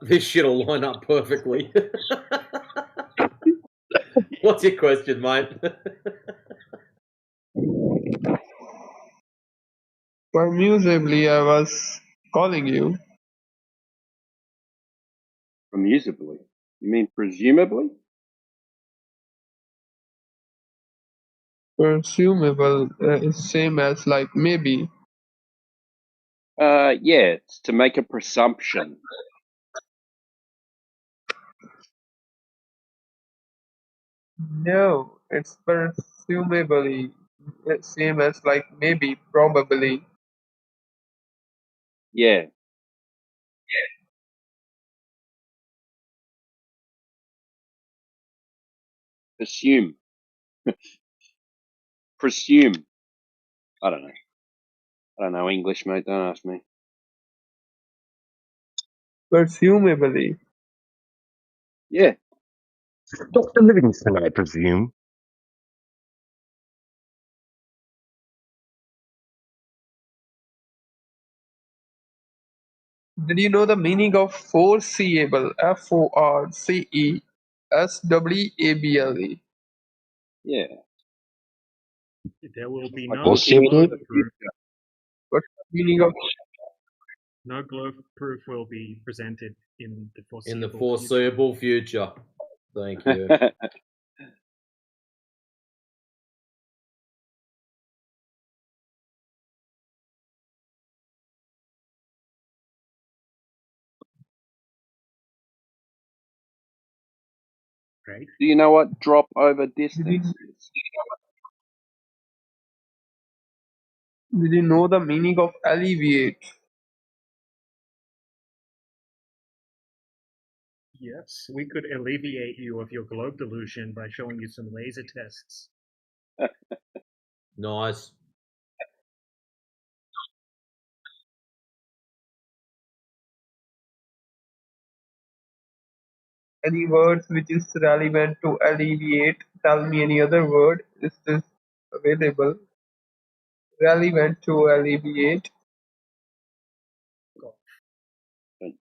this shit'll line up perfectly. What's your question, mate? Permusibly, I was calling you. Amusably. You mean presumably? Presumable is same as like maybe. Yeah, it's to make a presumption. No, it's presumably same as like maybe, probably. Yeah. Assume. Presume. I don't know. I don't know English, mate. Don't ask me. Presumably. Yeah. Dr. Livingston, I presume. Did you know the meaning of foreseeable? Forceable. Yeah. There will be Like no foreseeable. follow through. What's the meaning of No globe proof will be presented in the foreseeable In the foreseeable future. Thank you. Right. Do you know what drop over distance is? Did you know the meaning of alleviate? Yes, we could alleviate you of your globe delusion by showing you some laser tests. Nice. Any words which is relevant to alleviate? Tell me any other word. Is this available? Relevant to alleviate.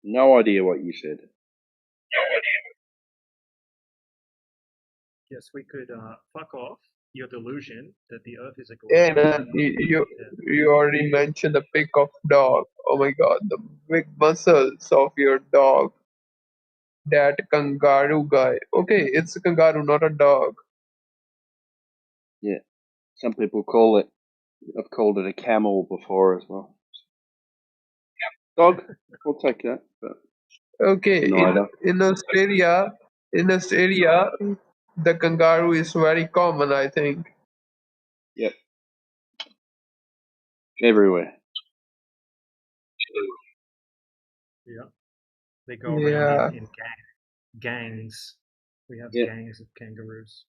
No idea what you said. Yes, we could fuck off your delusion that the Earth is a globe. Hey man, you already mentioned the pick of dog. Oh my god, the big muscles of your dog. That kangaroo guy. Okay, it's a kangaroo, not a dog. Yeah. Some people call it. I've called it a camel before as well. Dog. We'll take that. But Okay, neither. in Australia, the kangaroo is very common, I think. Yep. Everywhere. Yeah. They go Yeah. around in gangs. We have Yeah. gangs of kangaroos.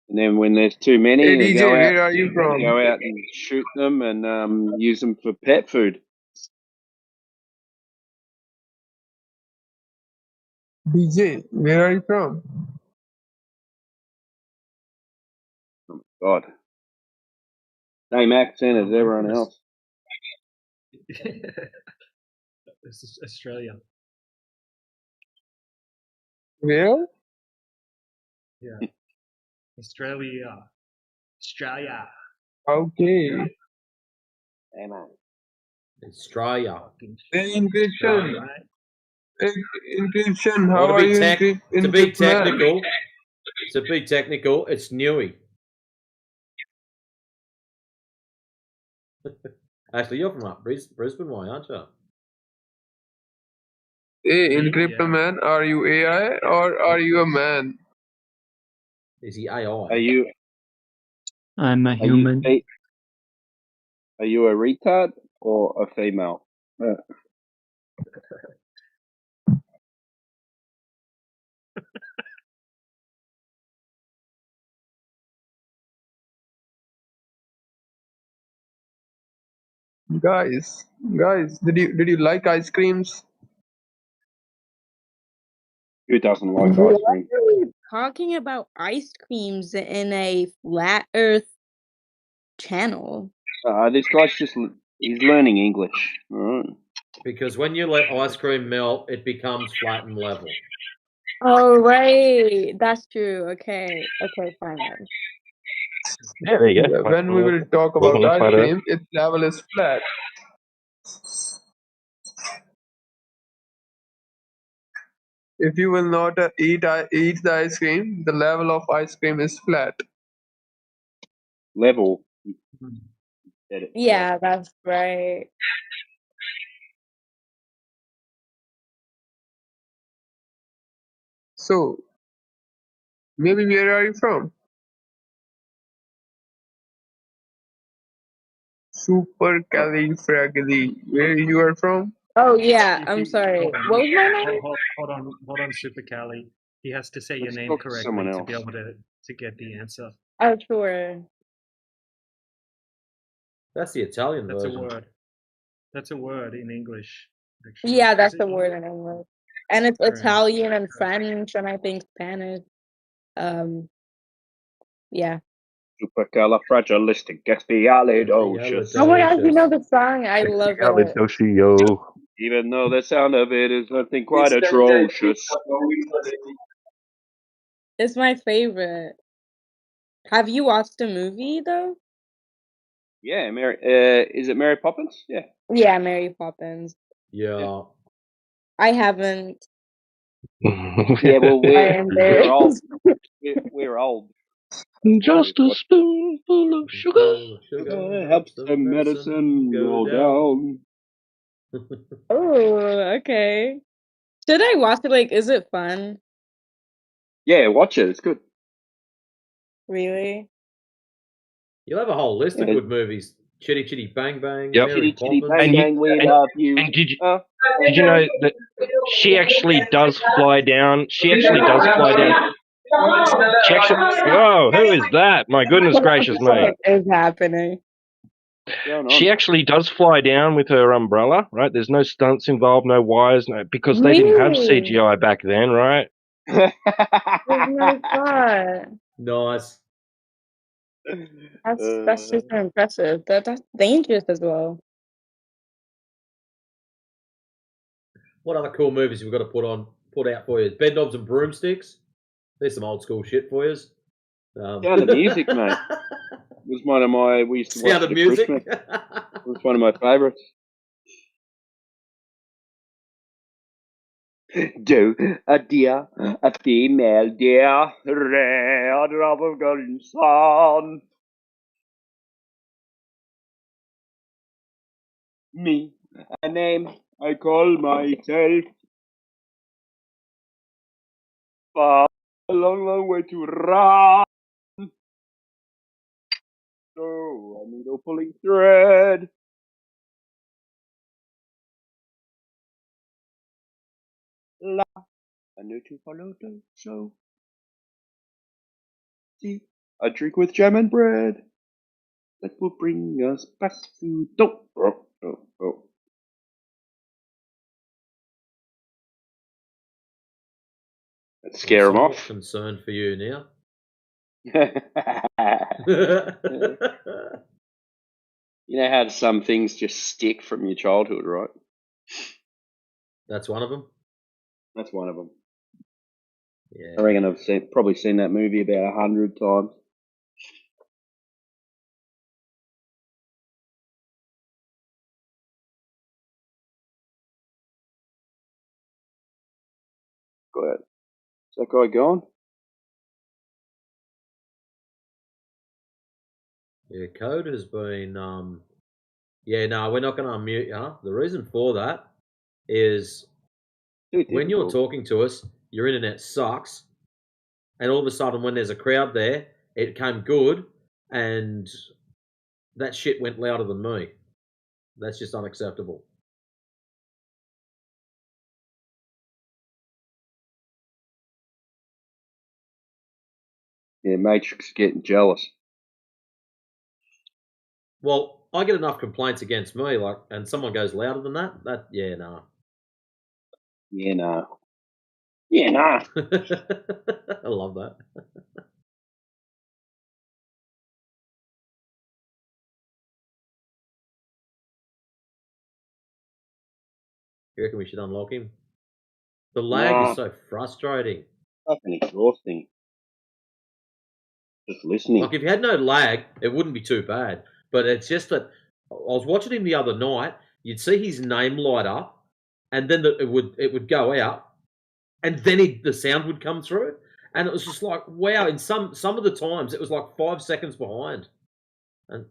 And then when there's too many, Hey they DJ, go out. where are you They from? go out and shoot them and use them for pet food. DJ, where are you from? Oh my god. Same accent as everyone else. This is Australia. Where? Yeah. Australia. Australia. Okay. Hey man. Australia. Hey, encryption. Right. Encryption, Well, how are you encrypt to be man? technical, it's Newey. Actually, you're from up Brisbane way, aren't you? Hey, encryptor man, are you AI or are you a man? Is he AI? Are you? I'm a human. Are you a retard or a female? Guys, did you like ice creams? Who doesn't like ice cream? Talking about ice creams in a flat Earth channel. This guy's he's learning English. All right. Because when you let ice cream melt, it becomes flat and level. Oh right, that's true. Okay, fine then. Yeah, there you go. When we will talk about ice cream, its level is flat. If you will not eat the ice cream, the level of ice cream is flat. Level. Yeah, that's right. So, maybe where are you from? Supercalifragilistic. Where you are from? Oh yeah, I'm sorry. What was my name? Hold on, Super Cali. He has to say your Let's name talk to someone correctly to be else. able to get the answer. Oh sure. That's the Italian That's version. a word. That's a word in English. Actually. Yeah, that's Is the it word not? in English. And it's Right. Italian and French and I think Spanish. Yeah. Supercalifragilisticexpialidocious. Oh my gosh, you know the song? I love it. Even though the sound of it is nothing quite atrocious. It's my favorite. Have you watched the movie though? Yeah, Mary. Is it Mary Poppins? Yeah. Yeah, Mary Poppins. Yeah. I haven't. Yeah. Well, I am we're old. embarrassed. We're old. Just a spoonful of sugar Sugar helps the the medicine go down. Oh, okay. Should I watch it? Like, is it fun? Yeah, watch it. It's good. Really? You'll have a whole list of Yeah. good movies. Chitty Chitty Bang Bang, Yep. Mary Chitty chitty Poppins. bang bang, we love you. And did you know that she actually does fly down? She actually does fly down. She actually. Oh, who is that? My goodness gracious me! What is happening? She actually does fly down with her umbrella, right? There's no stunts involved, no wires, no, because they didn't have Really? CGI back then, right? Oh my god. Nice. That's super impressive. That's dangerous as well. What other cool movies have we got to put out for you? Bed Knobs and Broomsticks. There's some old school shit for you. Sound of Music, mate. Was one of my. We used to watch Sound it of at Music. Christmas. It was one of my favourites. Do a dear, a female deer, red drop of golden sun. Me, a name I call myself. Far a long, long way to run. So a needle pulling thread. La, a new to follow the show. See, a drink with jam and bread that will bring us back to oh. Let's scare I'm them somewhat off. concerned for you now. You know how some things just stick from your childhood, right? That's one of them. That's one of them. Yeah. I reckon I've probably seen that movie about 100 times. Go ahead. Is that guy gone? Yeah, Code has been. Yeah, no, we're not going to unmute you. The reason for that is when you're talking to us, your internet sucks, and all of a sudden, when there's a crowd there, it came good, and that shit went louder than me. That's just unacceptable. Yeah, Matrix is getting jealous. Well, I get enough complaints against me, like, and someone goes louder than that. Yeah, no. Yeah, no. Yeah, nah. I love that. You reckon we should unlock him? The lag Nah. is so frustrating. Fucking exhausting. Just listening. Like, if you had no lag, it wouldn't be too bad. But it's just that I was watching him the other night. You'd see his name light up, and then it would go out, and then the sound would come through, and it was just like, wow. In some of the times, it was like 5 seconds behind, and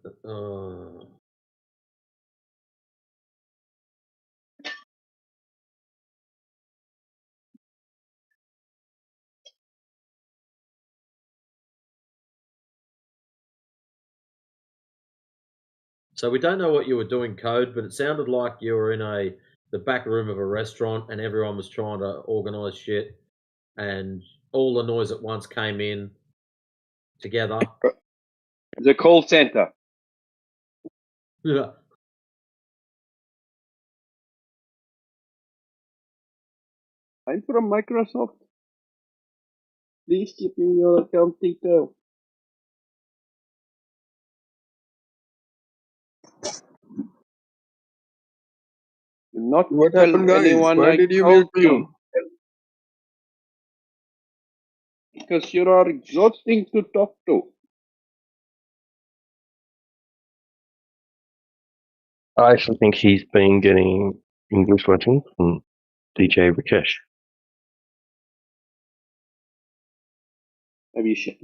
so we don't know what you were doing, Code, but it sounded like you were in the back room of a restaurant, and everyone was trying to organise shit, and all the noise at once came in together. The call center. Yeah. I'm from Microsoft. Please give me your account detail. Not What tell happened, guys? anyone Why I did you called mute me? you. Because you are exhausting to talk to. I actually think he's been getting English lessons from DJ Rakesh. Maybe you should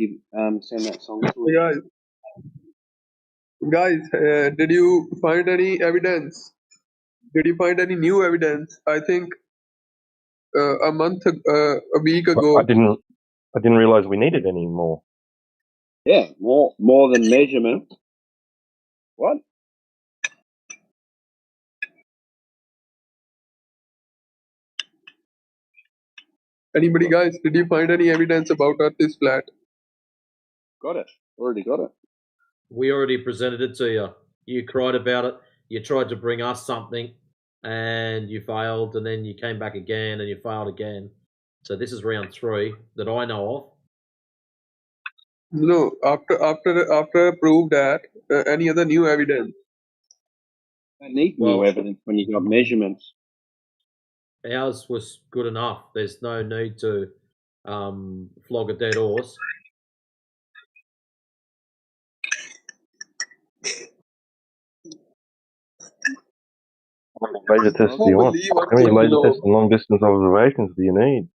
send that song to him. Yeah, guys, did you find any evidence? Did you find any new evidence? I think a week I ago. didn't realize we needed any more. Yeah, more than measurement. What? Anybody, guys, did you find any evidence about Earth is flat? Got it. Already got it. We already presented it to you. You cried about it. You tried to bring us something, and you failed, and then you came back again, and you failed again. So this is round 3 that I know of. No, after I proved that, any other new evidence? I need new evidence when you got measurements. Ours was good enough. There's no need to flog a dead horse. How many laser tests do Who you want? believe How many Earth is laser globe? tests and long distance observations do you need?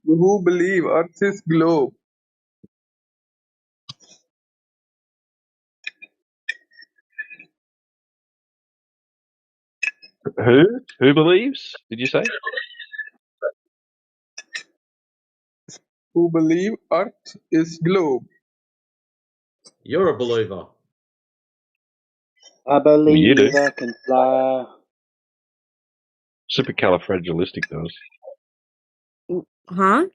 Who believe Earth is globe? Who? Who believes? Did you say? Who believe Earth is globe? You're a believer. I You believe do. I can fly. Supercalifragilistic does. Huh?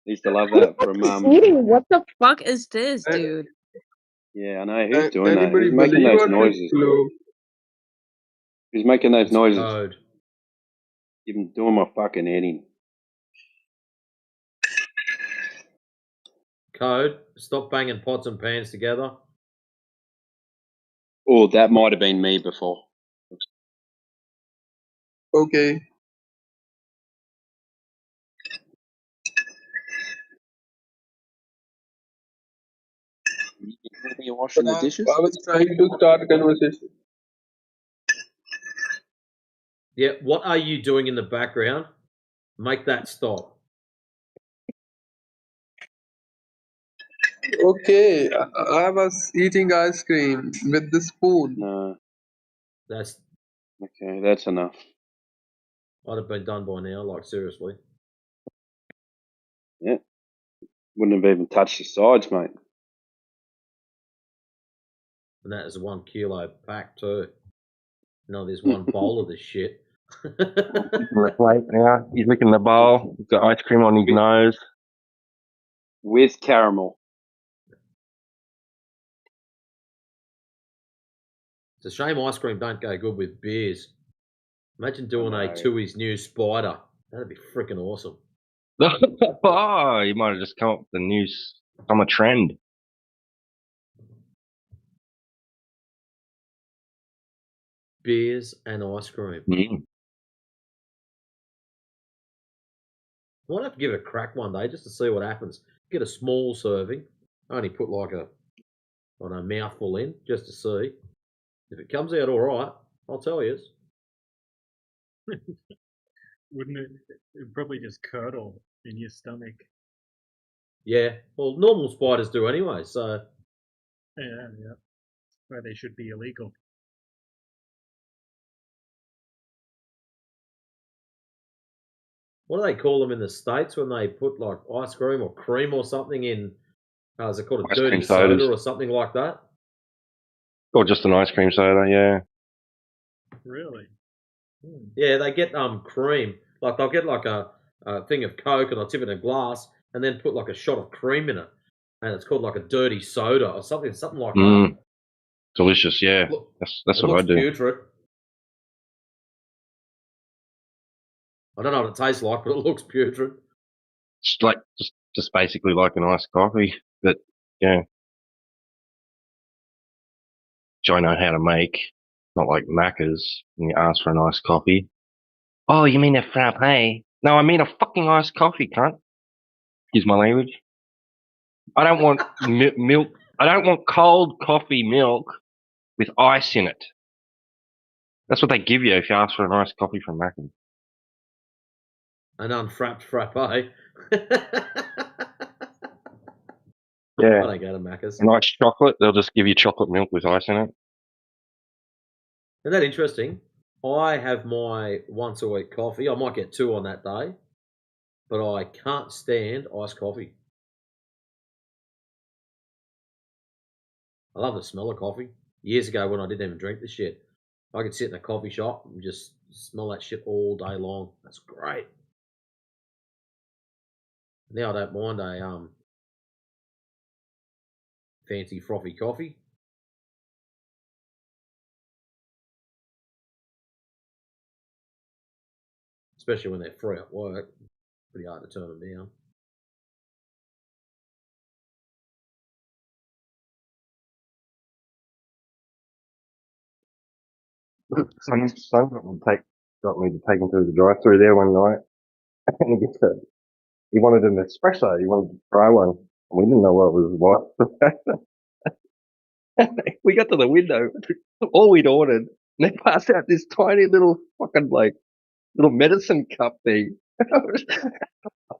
Used to love that from What the fuck is this, dude? Yeah, I know who's doing that. Anybody Who's making believe those Earth is noises? globe? Who's making those It's noises? code. Even doing my fucking head in. Code. Stop banging pots and pans together. Oh, that might have been me before. Okay. You're washing the I dishes? was trying to start a conversation. Yeah, what are you doing in the background? Make that stop. Okay, I was eating ice cream with the spoon. No. That's Okay, that's enough. I'd have been done by now, like seriously. Yeah. Wouldn't have even touched the sides, mate. And that is a 1 kilo pack too. No, there's one bowl of this shit. He's licking the plate now. He's licking the bowl. He's got ice cream on his nose. With caramel. It's a shame ice cream don't go good with beers. Imagine doing a No. Tui's new spider. That'd be freaking awesome. Oh, you might have just come up with a new summer trend. Beers and ice cream. Mm. I might have to give it a crack one day just to see what happens. Get a small serving. Only put like a mouthful in just to see. If it comes out all right, I'll tell you. Wouldn't it? It'd probably just curdle in your stomach. Yeah, well, normal spiders do anyway, so. Yeah. Where they should be illegal. What do they call them in the States when they put like ice cream or cream or something in, is it called a Ice dirty cream sodas. soda or something like that? Or just an ice cream soda, yeah. Really? Yeah, they get cream. Like they'll get like a thing of Coke and they'll tip it in a glass and then put like a shot of cream in it. And it's called like a dirty soda or something like that. Delicious, yeah. Look, that's it what I looks do. putrid. I don't know what it tastes like, but it looks putrid. It's like just basically like an iced coffee, but yeah. Which I know how to make. Not like Macca's when you ask for an iced coffee. Oh, you mean a frappe? No, I mean a fucking iced coffee, cunt. Excuse my language. I don't want milk. I don't want cold coffee milk with ice in it. That's what they give you if you ask for an iced coffee from Macca's. An unfrapped frappe. Yeah. I don't go to Macca's. An iced chocolate, they'll just give you chocolate milk with ice in it. Isn't that interesting? I have my once a week coffee. I might get 2 on that day, but I can't stand iced coffee. I love the smell of coffee. Years ago when I didn't even drink the shit, I could sit in a coffee shop and just smell that shit all day long. That's great. Now I don't mind a fancy frothy coffee. Especially when they're free at work. Pretty hard to turn them down. Son got me to take him to the drive-through there one night, and he wanted an espresso. He wanted to try one. We didn't know what was what. We got to the window, all we'd ordered, and they passed out this tiny little fucking little medicine cup thing.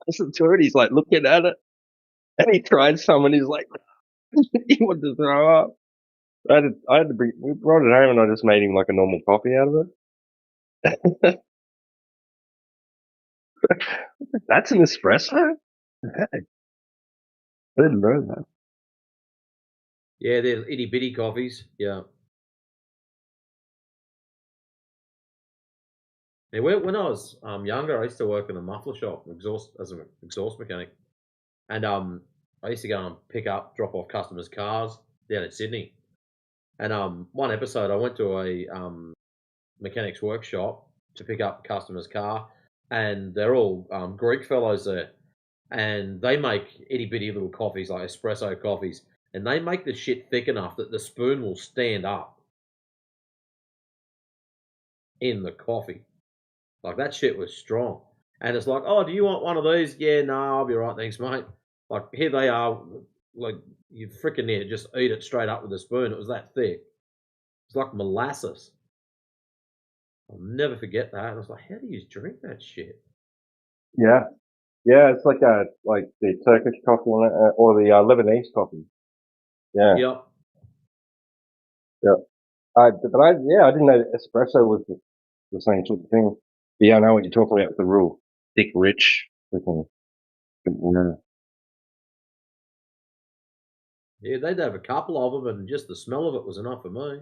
Listen to it. He's like looking at it, and he tried some, and he's like, he wanted to throw up. I had to bring. We brought it home, and I just made him like a normal coffee out of it. That's an espresso? Hey, I didn't know that. Yeah, they're itty bitty coffees. Yeah. And when I was younger, I used to work in a muffler shop, as an exhaust mechanic, and I used to go and drop off customers' cars down in Sydney. And one episode, I went to a mechanic's workshop to pick up a customer's car, and they're all Greek fellows there, and they make itty bitty little coffees, like espresso coffees, and they make the shit thick enough that the spoon will stand up in the coffee. Like, that shit was strong. And it's like, oh, do you want one of these? Yeah, no, I'll be right, thanks, mate. Like, here they are, like, you freaking need to just eat it straight up with a spoon. It was that thick. It's like molasses. I'll never forget that. And I was like, how do you drink that shit? Yeah, yeah, it's like the Turkish coffee or the Lebanese coffee. Yeah, Yep. yeah. I didn't know that espresso was the same sort of thing. But yeah, I know what you're talking about with the real thick, rich, freaking. Yeah. Yeah, they'd have a couple of them, and just the smell of it was enough for me.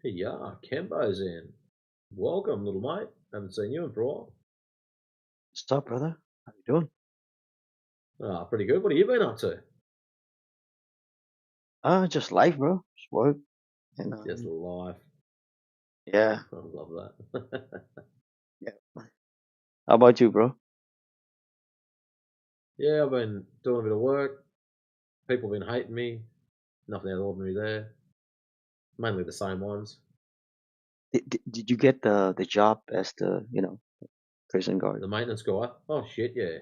Hey, yeah, Kembo's in. Welcome, little mate. Haven't seen you in for a while. What's up, brother? How you doing? Ah, pretty good. What have you been up to? Just life, bro. Just work. And Just life. yeah. I love that. Yeah. How about you, bro? Yeah, I've been doing a bit of work. People have been hating me. Nothing out of the ordinary there. Mainly the same ones. Did you get the job as the prison guard? The maintenance guy. Oh shit, yeah.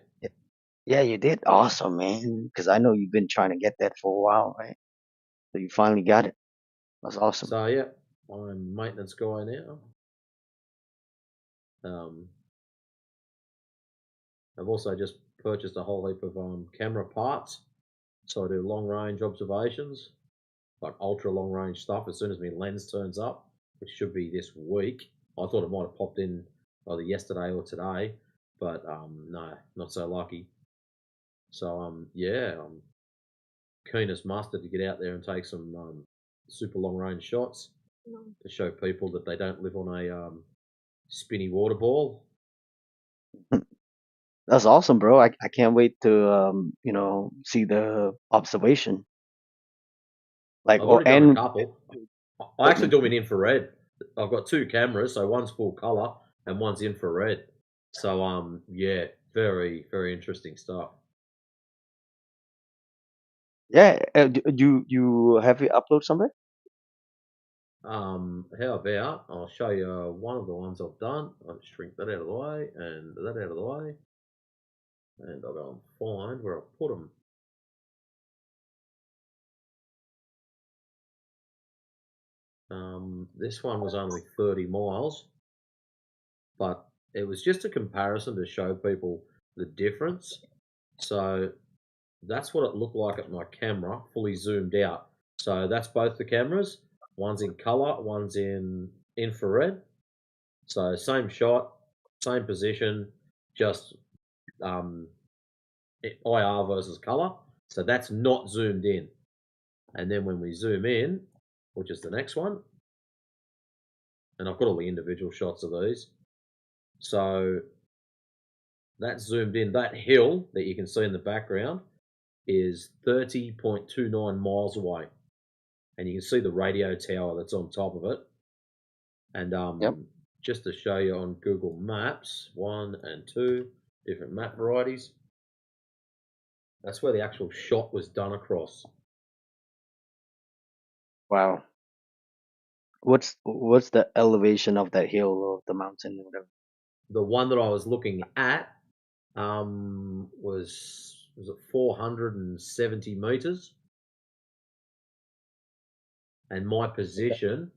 Yeah, you did. Awesome, man. Because I know you've been trying to get that for a while, right? So you finally got it. That's awesome. So yeah, I'm maintenance guy now. I've also just purchased a whole heap of camera parts. So I do long range observations, like ultra long range stuff. As soon as my lens turns up, which should be this week. I thought it might have popped in either yesterday or today, but no, not so lucky. So yeah, I'm keen as mustard to get out there and take some super long range shots to show people that they don't live on a spinny water ball. That's awesome, bro. I can't wait to see the observation. Like I've or already done a and couple. I actually do them in infrared. I've got 2 cameras, so one's full color and one's infrared. So yeah, very very interesting stuff. Yeah, you have it upload somewhere? How about I'll show you one of the ones I've done. I'll shrink that out of the way and that out of the way, and I'll go and find where I put them. This one was only 30 miles, but it was just a comparison to show people the difference. So that's what it looked like at my camera, fully zoomed out. So that's both the cameras. One's in color, one's in infrared. So same shot, same position, just IR versus color. So that's not zoomed in. And then when we zoom in, which is the next one, and I've got all the individual shots of these. So that's zoomed in. That hill that you can see in the background is 30.29 miles away. And you can see the radio tower that's on top of it. And just to show you on Google Maps, 1 and 2, different map varieties. That's where the actual shot was done across. Wow. What's the elevation of that hill or the mountain or whatever? The one that I was looking at was it 470 meters, and my position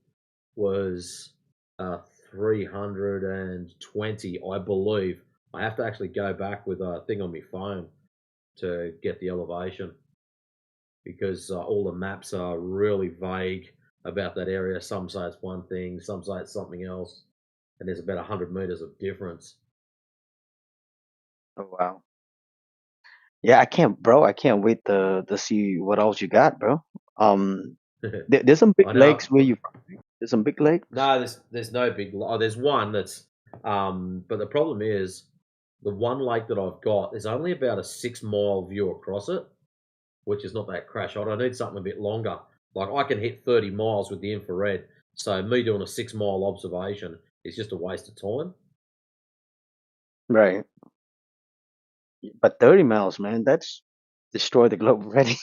was 320, I believe. I have to actually go back with a thing on my phone to get the elevation, because all the maps are really vague about that area. Some say it's one thing, some say it's something else, and there's about 100 meters of difference. Oh wow. Yeah, I can't wait to see what else you got, bro. There's some big I lakes know. where you there's some big lakes. No, there's no big. Oh, there's one that's. But the problem is, the one lake that I've got is only about a 6 mile view across it, which is not that crash hot. I need something a bit longer. Like I can hit 30 miles with the infrared, so me doing a 6 mile observation is just a waste of time. Right. But 30 miles, man, that's destroy the globe already.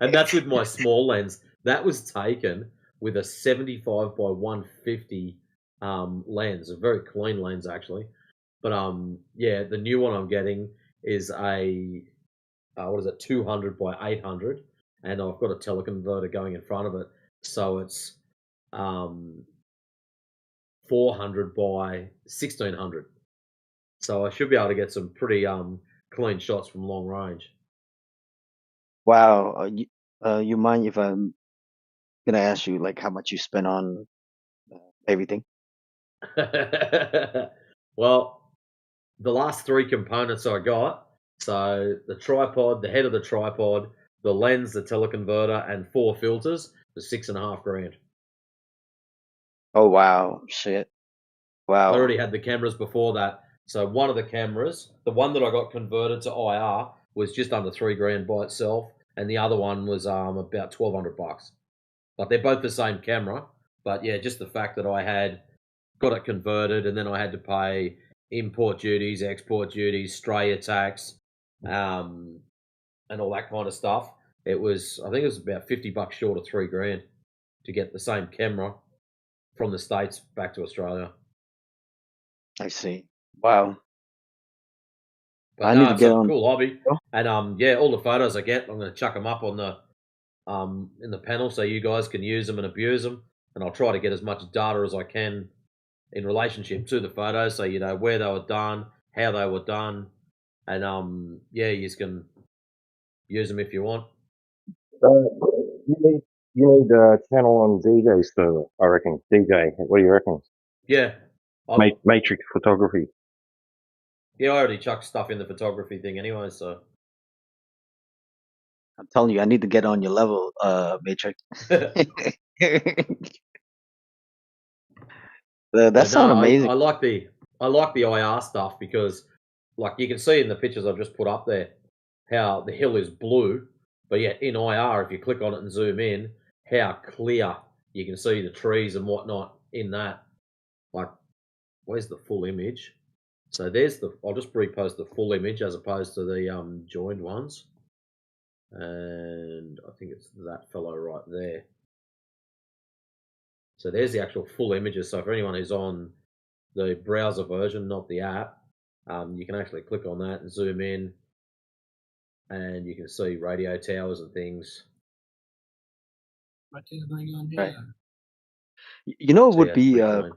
And that's with my small lens. That was taken with a 75 by 150 lens, a very clean lens actually. But yeah, the new one I'm getting is a what is it, 200 by 800, and I've got a teleconverter going in front of it, so it's 400 by 1600. So I should be able to get some pretty clean shots from long range. Wow. You mind if I'm gonna ask you like how much you spent on everything? Well, the last 3 components I got, so the tripod, the head of the tripod, the lens, the teleconverter, and 4 filters, was $6.5 grand. Oh wow, shit. I Wow. already had the cameras before that. So one of the cameras, the one that I got converted to IR, was just under $3 grand by itself, and the other one was about $1,200. But they're both the same camera. But yeah, just the fact that I had got it converted, and then I had to pay import duties, export duties, Australia tax, and all that kind of stuff. I think it was about $50 short of $3 grand to get the same camera from the States back to Australia. I see. Wow. But I no, need to it's get a on. cool hobby, and yeah, all the photos I get, I'm going to chuck them up on the in the panel so you guys can use them and abuse them, and I'll try to get as much data as I can in relationship to the photos, so you know where they were done, how they were done, and yeah, you can use them if you want. You need a channel on DJ's server, I reckon. DJ, what do you reckon? Yeah, Matrix photography. Yeah, I already chucked stuff in the photography thing anyway, so. I'm telling you, I need to get on your level, Matrix. That But sounds no, amazing. I like the IR stuff because, like, you can see in the pictures I've just put up there how the hill is blue, but yet in IR, if you click on it and zoom in, how clear you can see the trees and whatnot in that. Like, where's the full image? So there's the. I'll just repost the full image as opposed to the joined ones, and I think it's that fellow right there. So there's the actual full images. So for anyone who's on the browser version, not the app, you can actually click on that and zoom in, and you can see radio towers and things. Right. You know, it So would yeah, it's be pretty clean.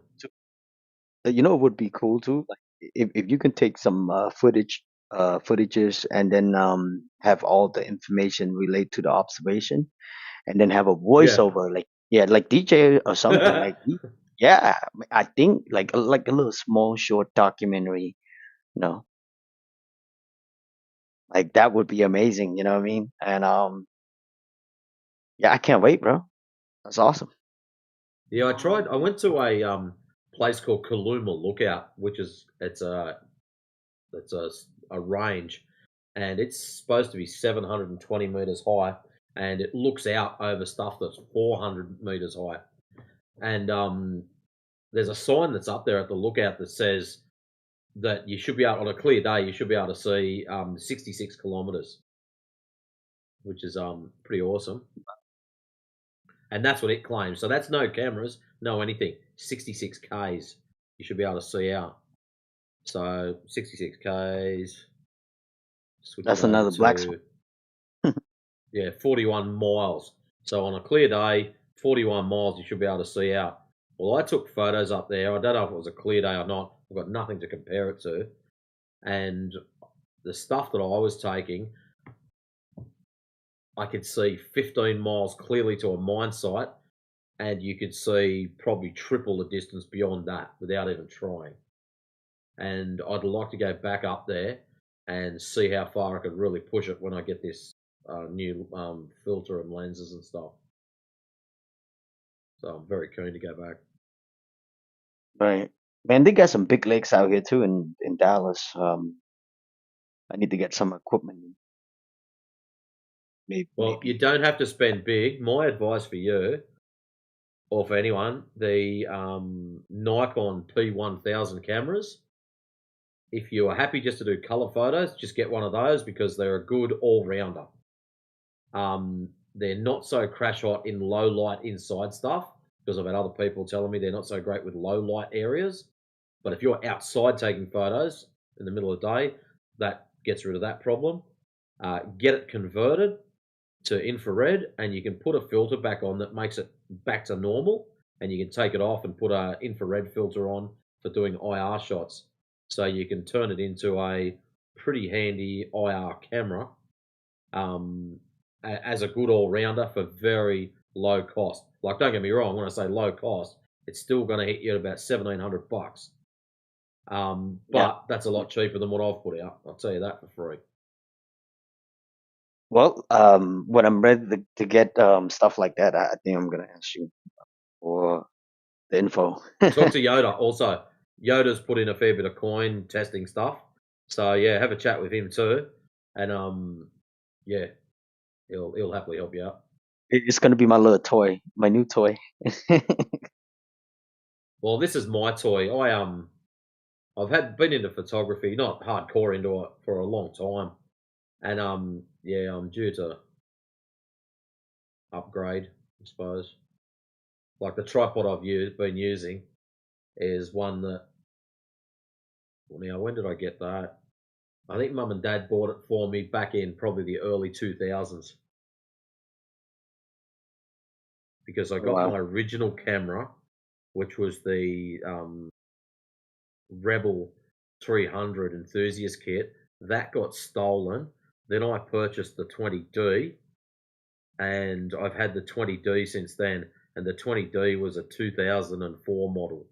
you know, it would be cool too. Like if you can take some footages and then have all the information relate to the observation, and then have a Yeah. voiceover, like like DJ or something. Like yeah, I think like a little small short documentary. You know, like that would be amazing. You know what I mean? And yeah, I can't wait, bro. That's awesome. Yeah, I tried. I went to a place called Kaluma Lookout, which is it's a range, and it's supposed to be 720 meters high, and it looks out over stuff that's 400 meters high. And there's a sign that's up there at the lookout that says that you should be able, on a clear day, you should be able to see 66 kilometers, which is pretty awesome. And that's what it claims. So that's no cameras, no anything. 66 Ks you should be able to see out. So 66 Ks. Switch That's it over another black to 41 miles. So on a clear day, 41 miles you should be able to see out. Well, I took photos up there. I don't know if it was a clear day or not. I've got nothing to compare it to. And the stuff that I was taking, I could see 15 miles clearly to a mine site, and you could see probably triple the distance beyond that without even trying. And I'd like to go back up there and see how far I could really push it when I get this new filter and lenses and stuff. So I'm very keen to go back. Right. Man, they got some big lakes out here too in Dallas. I need to get some equipment. Maybe. Well, you don't have to spend big. My advice for you, or for anyone, the Nikon P1000 cameras, if you are happy just to do color photos, just get one of those because they're a good all-rounder. They're not so crash hot in low light inside stuff because I've had other people telling me they're not so great with low light areas. But if you're outside taking photos in the middle of the day, that gets rid of that problem. Get it converted to infrared, and you can put a filter back on that makes it back to normal, and you can take it off and put an infrared filter on for doing IR shots. So you can turn it into a pretty handy IR camera as a good all-rounder for very low cost. Like, don't get me wrong, when I say low cost, it's still going to hit you at about $1,700. But that's a lot cheaper than what I've put out. I'll tell you that for free. Well, when I'm ready to get stuff like that, I think I'm gonna ask you for the info. Talk to Yoda also. Yoda's put in a fair bit of coin testing stuff. So yeah, have a chat with him too. And yeah, he'll happily help you out. It's gonna be my little toy, my new toy. Well, this is my toy. I've been into photography, not hardcore into it for a long time. And yeah, I'm due to upgrade, I suppose. Like the tripod I've been using is one that, now when did I get that? I think Mum and Dad bought it for me back in probably the early 2000s. Because I got my original camera, which was the Rebel 300 enthusiast kit. That got stolen. Then I purchased the 20D, and I've had the 20D since then. And the 20D was a 2004 model.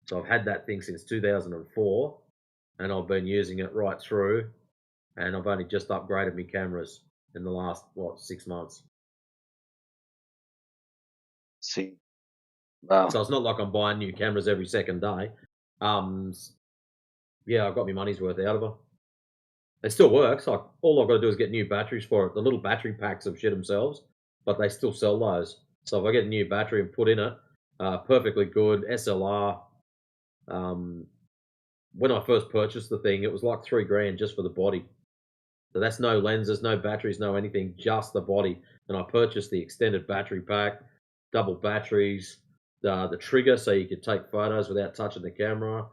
So I've had that thing since 2004, and I've been using it right through. And I've only just upgraded my cameras in the last 6 months. See, Wow. So it's not like I'm buying new cameras every second day. Yeah, I've got my money's worth out of them. It still works. Like all I've got to do is get new batteries for it. The little battery packs of shit themselves, but they still sell those. So if I get a new battery and put in it, perfectly good SLR. When I first purchased the thing, it was like $3,000 just for the body. So that's no lenses, no batteries, no anything, just the body. And I purchased the extended battery pack, double batteries, the trigger so you could take photos without touching the camera.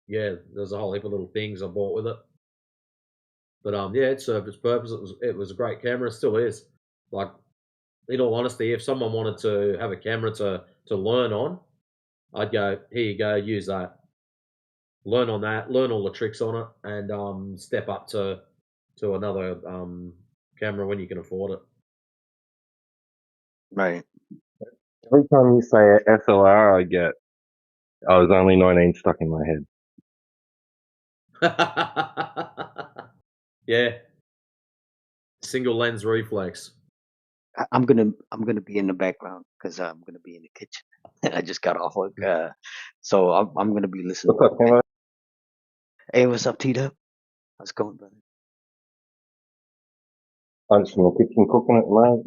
Yeah, there's a whole heap of little things I bought with it. But yeah, it served its purpose. It was a great camera. It still is. Like, in all honesty, if someone wanted to have a camera to learn on, I'd go, here you go, use that. Learn on that, learn all the tricks on it, and step up to another camera when you can afford it. Right. Every time you say SLR, I was only 19 stuck in my head. Yeah. Single lens reflex. I'm gonna be in the background because I'm gonna be in the kitchen. I just got off work, so I'm gonna be listening. What's up, Timbo? Hey, what's up, T-Dub? How's it going, brother? I'm just in the kitchen cooking at the moment.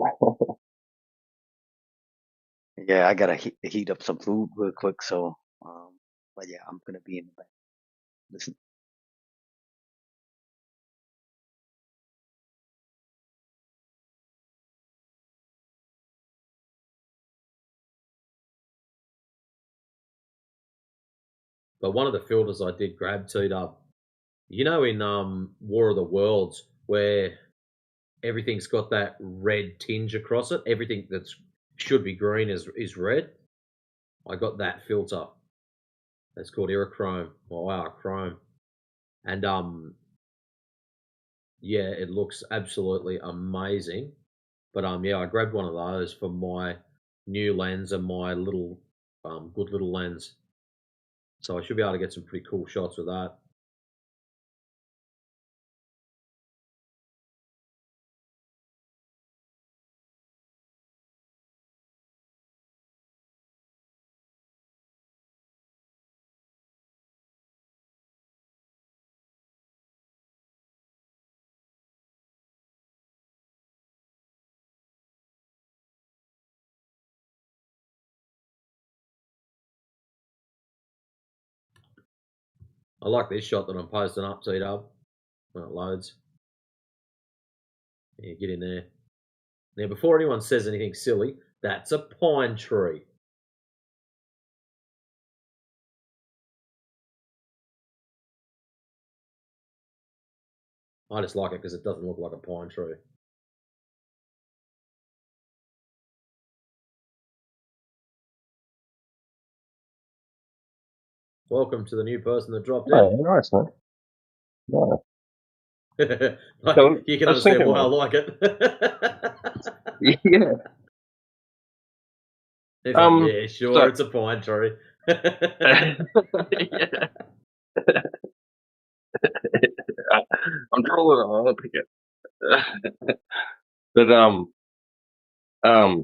Yeah, I gotta heat up some food real quick. So, but yeah, I'm gonna be in the back. Listen. But one of the filters I did grab teed up, you know, in War of the Worlds, where everything's got that red tinge across it, everything that's should be green is red. I got that filter. It's called Aerochrome or Chrome, and yeah, it looks absolutely amazing. But yeah, I grabbed one of those for my new lens and my little good little lens. So I should be able to get some pretty cool shots with that. I like this shot that I'm posting up, T-Dub, when it loads. Yeah, get in there. Now, before anyone says anything silly, that's a pine tree. I just like it because it doesn't look like a pine tree. Welcome to the new person that dropped in. Oh, nice, man. Nice. Like, So, you can I was understand thinking, why I like it. yeah. He's like, yeah, sure, So, it's a pine tree. yeah. I'm trolling. I want to pick it. But I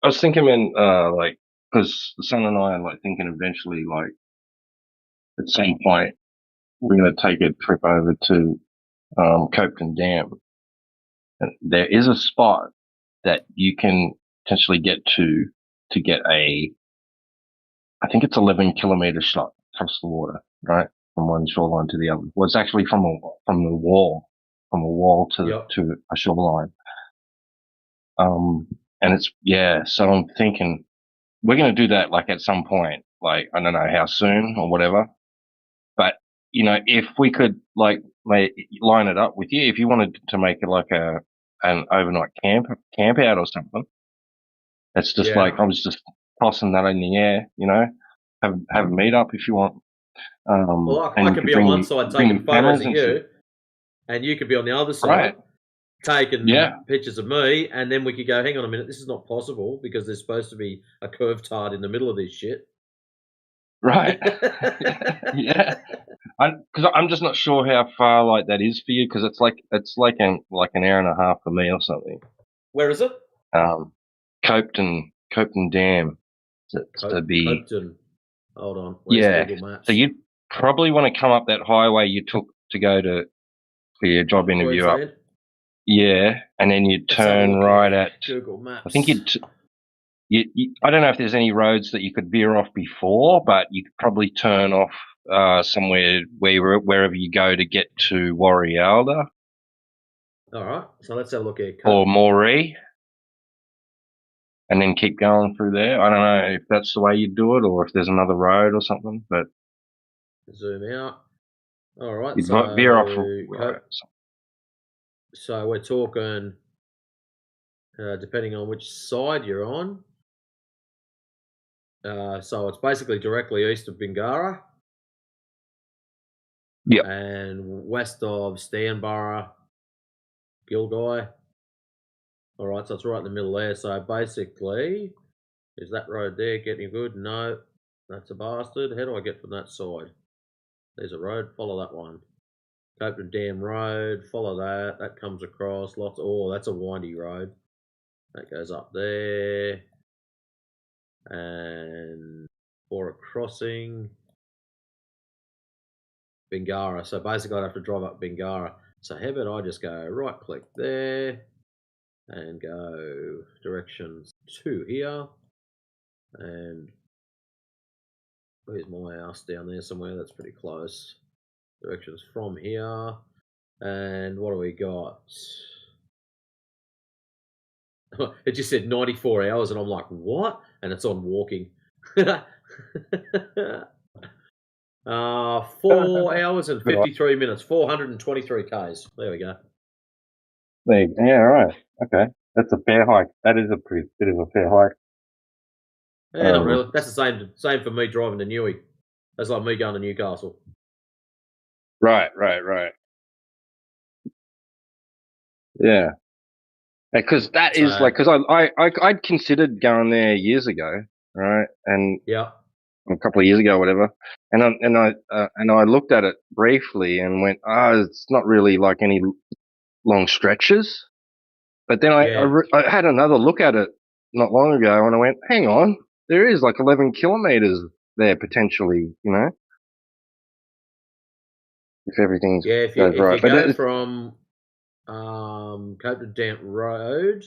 was thinking, man, like, because the son and I are like thinking eventually, like, at some point, we're gonna take a trip over to Copeton Dam. And there is a spot that you can potentially get to get I think it's 11 kilometer shot across the water, right, from one shoreline to the other. Well, it's actually from a wall to Yep. to a shoreline. And it's so I'm thinking we're going to do that like at some point, like I don't know how soon or whatever. But you know, if we could like line it up with you, if you wanted to make it like an overnight camp out or something, it's just like I was just tossing that in the air, you know, have a meet up if you want. Well, I And could you be on one bring side taking photos cameras of and shit. you, and you could be on the other side Right. taking Yeah. pictures of me, and then we could go, hang on a minute, this is not possible because there's supposed to be a curved tard in the middle of this shit. Right. Yeah. Because I'm just not sure how far like that is for you, because it's like an hour and a half for me or something. Where is it? Copeton Copeton Dam to be. Copeton. Hold on. Where's Yeah. Google Maps? So you probably want to come up that highway you took to go for your job interview up. Queensland? Yeah, and then you Let's have a turn look right here. at. Google Maps. I think I don't know if there's any roads that you could veer off before, but you could probably turn off somewhere wherever you go to get to Warrialda All right. So let's have a look here. or Moree, and then keep going through there. I don't know if that's the way you do it or if there's another road or something, but Zoom out. All right. you'd So veer off right. So we're talking, depending on which side you're on. So it's basically directly east of Bingara. Yep. And west of Stanborough, Gilgai. All right, so it's right in the middle there. So basically, is that road there getting good? No, that's a bastard. How do I get from that side? There's a road, follow that one. Copeton Dam Road, follow that. That comes across lots. Oh, that's a windy road. That goes up there. And for a crossing, Bingara. So basically, I'd have to drive up Bingara. So how about I just go right click there and go directions to here. And where's my house? Down there somewhere. That's pretty close. Directions from here. And what do we got? It just said 94 hours, and I'm like, what? And it's on walking. 4 hours and 53 minutes, 423 Ks. There we go. Yeah, right. Okay. That's a fair hike. That is a pretty bit of a fair hike. Yeah, not really. That's the same for me driving to Newey. That's like me going to Newcastle. Right. Yeah. Because that is like, because I'd considered going there years ago, right? And yeah, a couple of years ago, or whatever. And I looked at it briefly and went, it's not really like any long stretches. But then I had another look at it not long ago, and I went, hang on, there is like 11 kilometers there potentially, you know, if everything's if goes right. You go from Copeton Dam Road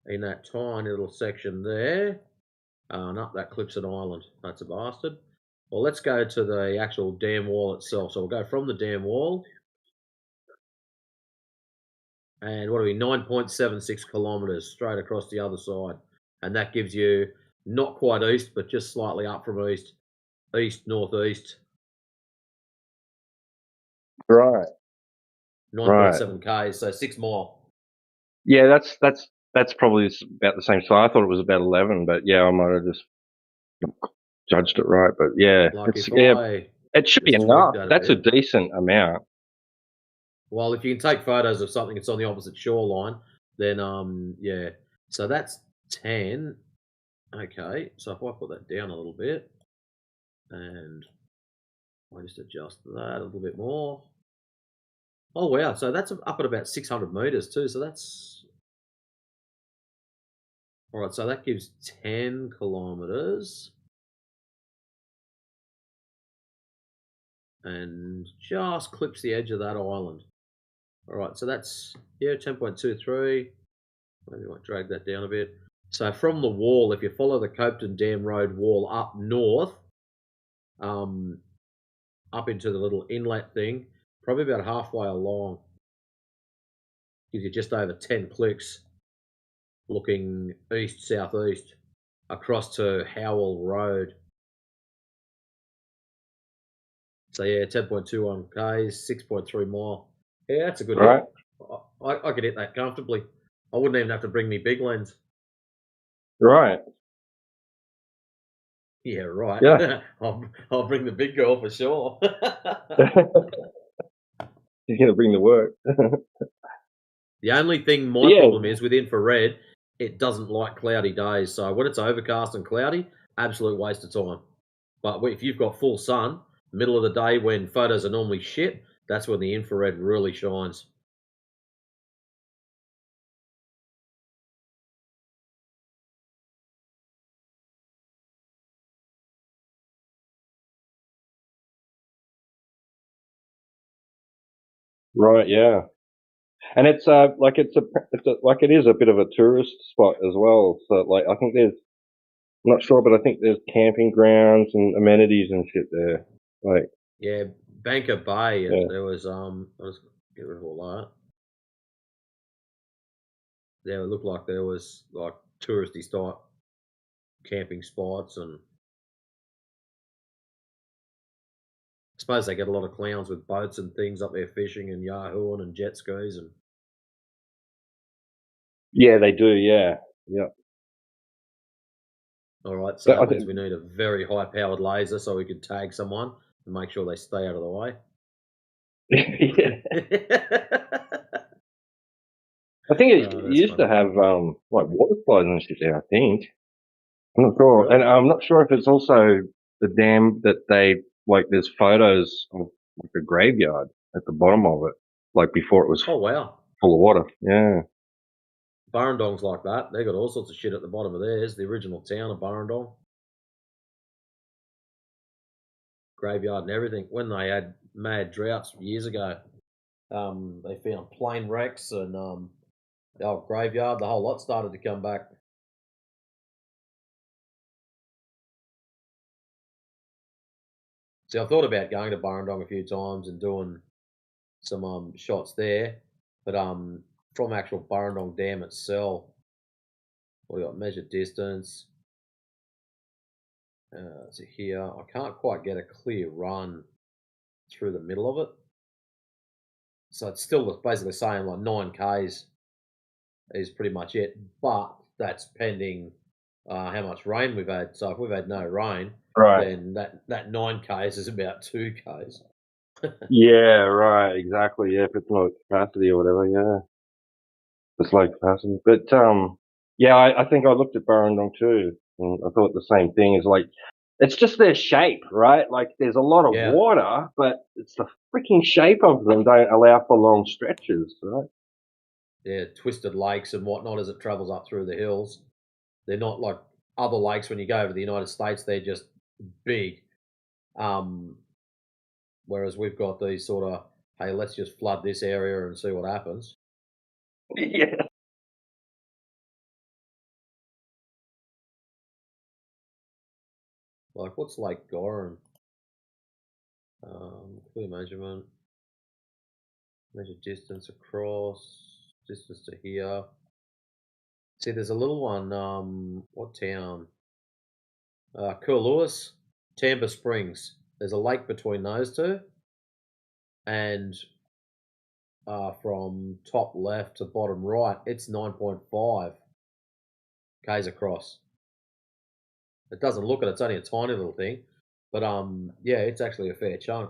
in that tiny little section there, and up that Clipson Island. That's a bastard. Well, let's go to the actual dam wall itself. So we'll go from the dam wall. And what are we? 9.76 kilometres straight across the other side. And that gives you not quite east, but just slightly up from east, northeast. Right. 9.7 Ks, so 6 mile. Yeah, that's probably about the same size. I thought it was about 11, but yeah, I might have just judged it right. But yeah, Like it should be enough. That's a decent amount. Well, if you can take photos of something that's on the opposite shoreline, then yeah. So that's 10. Okay, so if I put that down a little bit, and I just adjust that a little bit more. Oh wow! So that's up at about 600 meters too. So that's all right. So that gives 10 kilometers, and just clips the edge of that island. All right. So that's 10.23. Maybe I might drag that down a bit. So from the wall, if you follow the Copeton Dam Road wall up north, up into the little inlet thing, probably about halfway along, gives you just over 10 clicks looking east, southeast, across to Howell Road. So yeah, 10.21 Ks, 6.3 mile. Yeah, that's a good hit. I could hit that comfortably. I wouldn't even have to bring me big lens. Right. Yeah, right. Yeah. I'll bring the big girl for sure. He's going to bring the work. The only thing my problem is with infrared, it doesn't like cloudy days. So when it's overcast and cloudy, absolute waste of time. But if you've got full sun, middle of the day when photos are normally shit, that's when the infrared really shines. Right, yeah. And it's like it is a bit of a tourist spot as well. So like I think there's, I'm not sure, but I think there's camping grounds and amenities and shit there. Like Yeah, Banker Bay. yeah. There was let's get rid of all that. Yeah, it looked like there was like touristy style camping spots, and I suppose they get a lot of clowns with boats and things up there fishing and yahooing and jet skis and. Yeah, they do. Yeah, yeah. All right, so But I that means think we need a very high-powered laser so we can tag someone and make sure they stay out of the way. yeah. I think it Oh, that's used to funny. have like water slides and shit there. I think I'm not sure, Really? and I'm not sure if it's also the dam that they like. There's photos of like a graveyard at the bottom of it, like before it was Oh wow. full of water. Yeah. Burrendong's like that. They got all sorts of shit at the bottom of theirs. The original town of Burrendong, graveyard and everything. When they had mad droughts years ago, they found plane wrecks and the old graveyard. The whole lot started to come back. See, I thought about going to Burrendong a few times and doing some shots there, but from actual Burrendong Dam itself, we got measured distance. So here, I can't quite get a clear run through the middle of it. So it's still basically saying like 9Ks is pretty much it, but that's pending how much rain we've had. So if we've had no rain, Right. then that 9Ks is about 2Ks. Yeah. Right. Exactly. Yeah. If it's low capacity or whatever. Yeah. It's low capacity. But yeah. I think I looked at Burrendong too, and I thought the same thing. Is like it's just their shape, right? Like there's a lot of Yeah. water, but it's the freaking shape of them don't allow for long stretches, right? Yeah, twisted lakes and whatnot as it travels up through the hills. They're not like other lakes when you go over to the United States, they're just big. Whereas we've got these sort of, hey, let's just flood this area and see what happens. Yeah. Like, what's Lake Goram? Clear measurement. Measure distance across, distance to here. See, there's a little one, what town? Curlewis, Tampa Springs. There's a lake between those two. And from top left to bottom right, it's 9.5 Ks across. It doesn't look it, it's only a tiny little thing. But yeah, it's actually a fair chunk.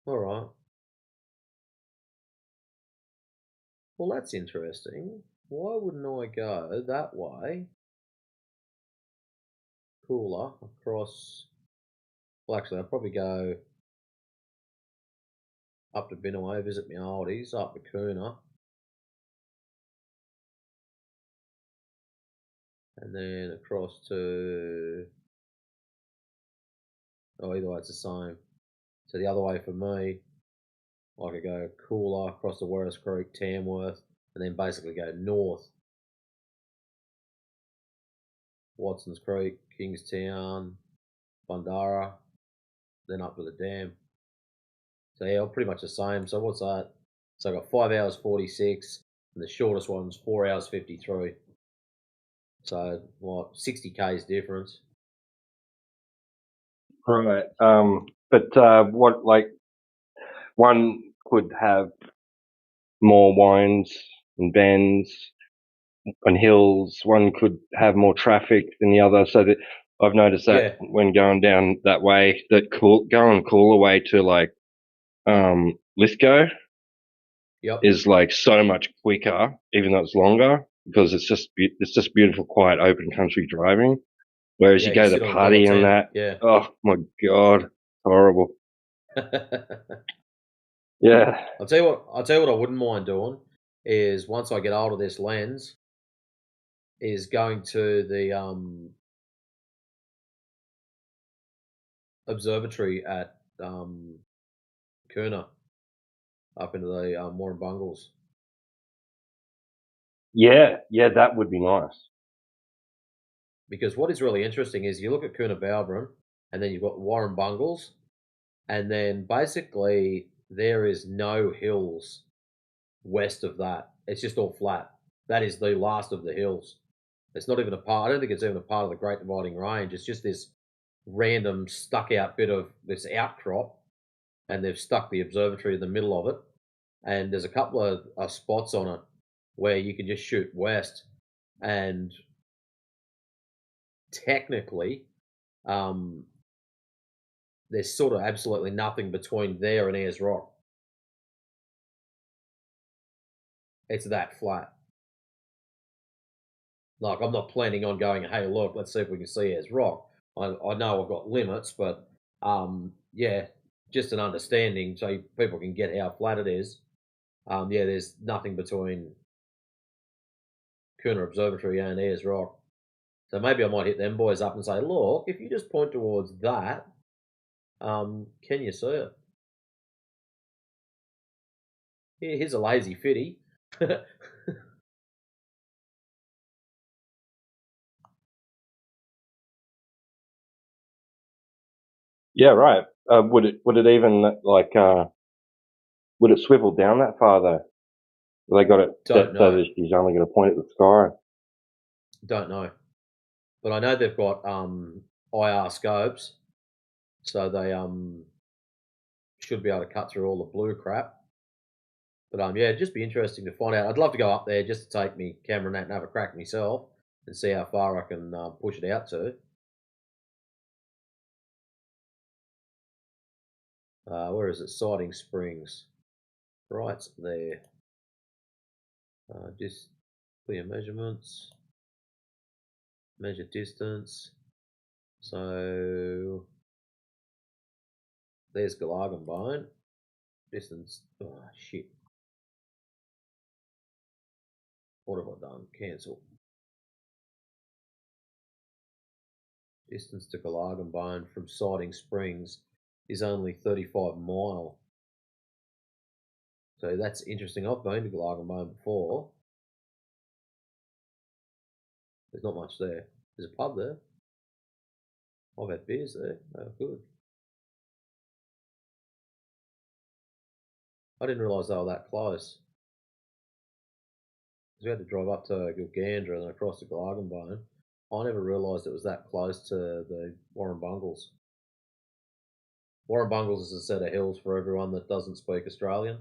All right. Well, that's interesting. Why wouldn't I go that way? Cooler across. Well, actually, I'll probably go up to Binnaway, visit my oldies, up to Coona, and then across to. Oh, either way, it's the same. So the other way for me, I could go Cooler across the Werris Creek, Tamworth, and then basically go north. Watson's Creek, Kingstown, Bundara, then up to the dam. So yeah, pretty much the same. So what's that? So I got 5 hours 46, and the shortest one's 4 hours 53. So what, 60 K's difference. Right. But what like one could have more winds and bends and hills. One could have more traffic than the other. So that I've noticed that Yeah. when going down that way, that going cooler way to like Lithgow Yep. is like so much quicker, even though it's longer, because it's just beautiful, quiet, open country driving. Whereas Yeah, you you go to sit the on party and Bella 10. that, Yeah. oh my god, horrible. Yeah. I'll tell you what I wouldn't mind doing is once I get hold of this lens, is going to the observatory at Kuna, up into the Warrumbungles. Yeah, that would be nice. Because what is really interesting is you look at Kuna Balbrin, and then you've got Warrumbungles, and then basically there is no hills west of that. It's just all flat. That is the last of the hills. It's not even a part. I don't think it's even a part of the Great Dividing Range. It's just this random stuck out bit of this outcrop, and they've stuck the observatory in the middle of it. And there's a couple of spots on it where you can just shoot west, and technically, there's sort of absolutely nothing between there and Ayers Rock. It's that flat. Like, I'm not planning on going, hey, look, let's see if we can see Ayers Rock. I know I've got limits, but yeah, just an understanding so people can get how flat it is. Yeah, there's nothing between Kuna Observatory and Ayers Rock. So maybe I might hit them boys up and say, look, if you just point towards that, can you see it? Here's a lazy fitty. Yeah, right. Would it even like would it swivel down that far though? They got it set Don't so know. that she's only going to point at the sky. Don't know. But I know they've got IR scopes, so they should be able to cut through all the blue crap. But yeah, it'd just be interesting to find out. I'd love to go up there just to take me camera and that and have a crack myself and see how far I can push it out to. Where is it? Siding Springs. Right there. Just clear measurements. Measure distance. So there's Galagan Bone. Distance. Oh, shit. What have I done? Cancel. Distance to Galagan Bone from Siding Springs is only 35 mile. So that's interesting. I've been to Galagan Bone before. There's not much there. There's a pub there. I've had beers there. Oh, good. I didn't realise they were that close. We had to drive up to Gilgandra and then across to Galagan Bone. I never realised it was that close to the Warrumbungles. Warrumbungles is a set of hills for everyone that doesn't speak Australian.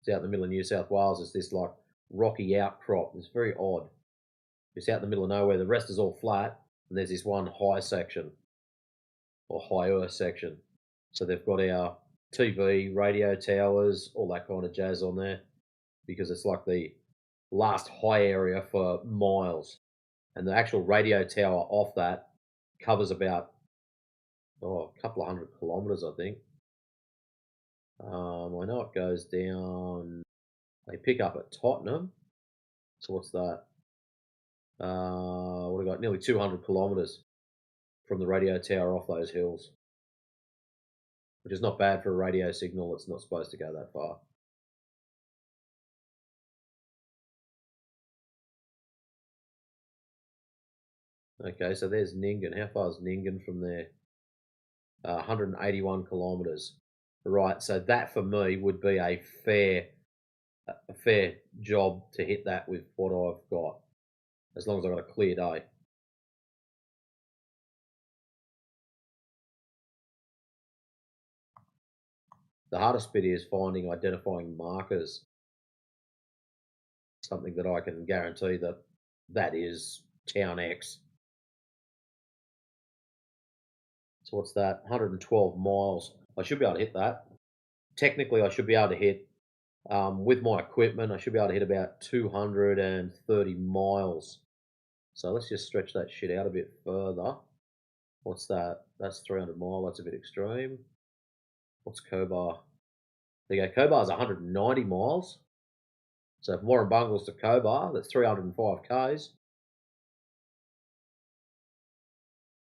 It's out in the middle of New South Wales. It's this like rocky outcrop. It's very odd. It's out in the middle of nowhere. The rest is all flat, and there's this one high section, or higher section. So they've got our TV, radio towers, all that kind of jazz on there, because it's like the last high area for miles. And the actual radio tower off that covers about a couple of 100 kilometres, I think. I know it goes down. They pick up at Tottenham. So what's that? What have I got? Nearly 200 kilometres from the radio tower off those hills, which is not bad for a radio signal. It's not supposed to go that far. Okay, so there's Ningen. How far is Ningen from there? 181 kilometres. Right, so that for me would be a fair job to hit that with what I've got, as long as I've got a clear day. The hardest bit is identifying markers. Something that I can guarantee that is town X. So what's that? 112 miles. I should be able to hit that. Technically, I should be able to hit, with my equipment, I should be able to hit about 230 miles. So let's just stretch that shit out a bit further. What's that? That's 300 mile. That's a bit extreme. What's Cobar? There you go. Cobar's 190 miles. So from Warrumbungles to Cobar, that's 305 k's.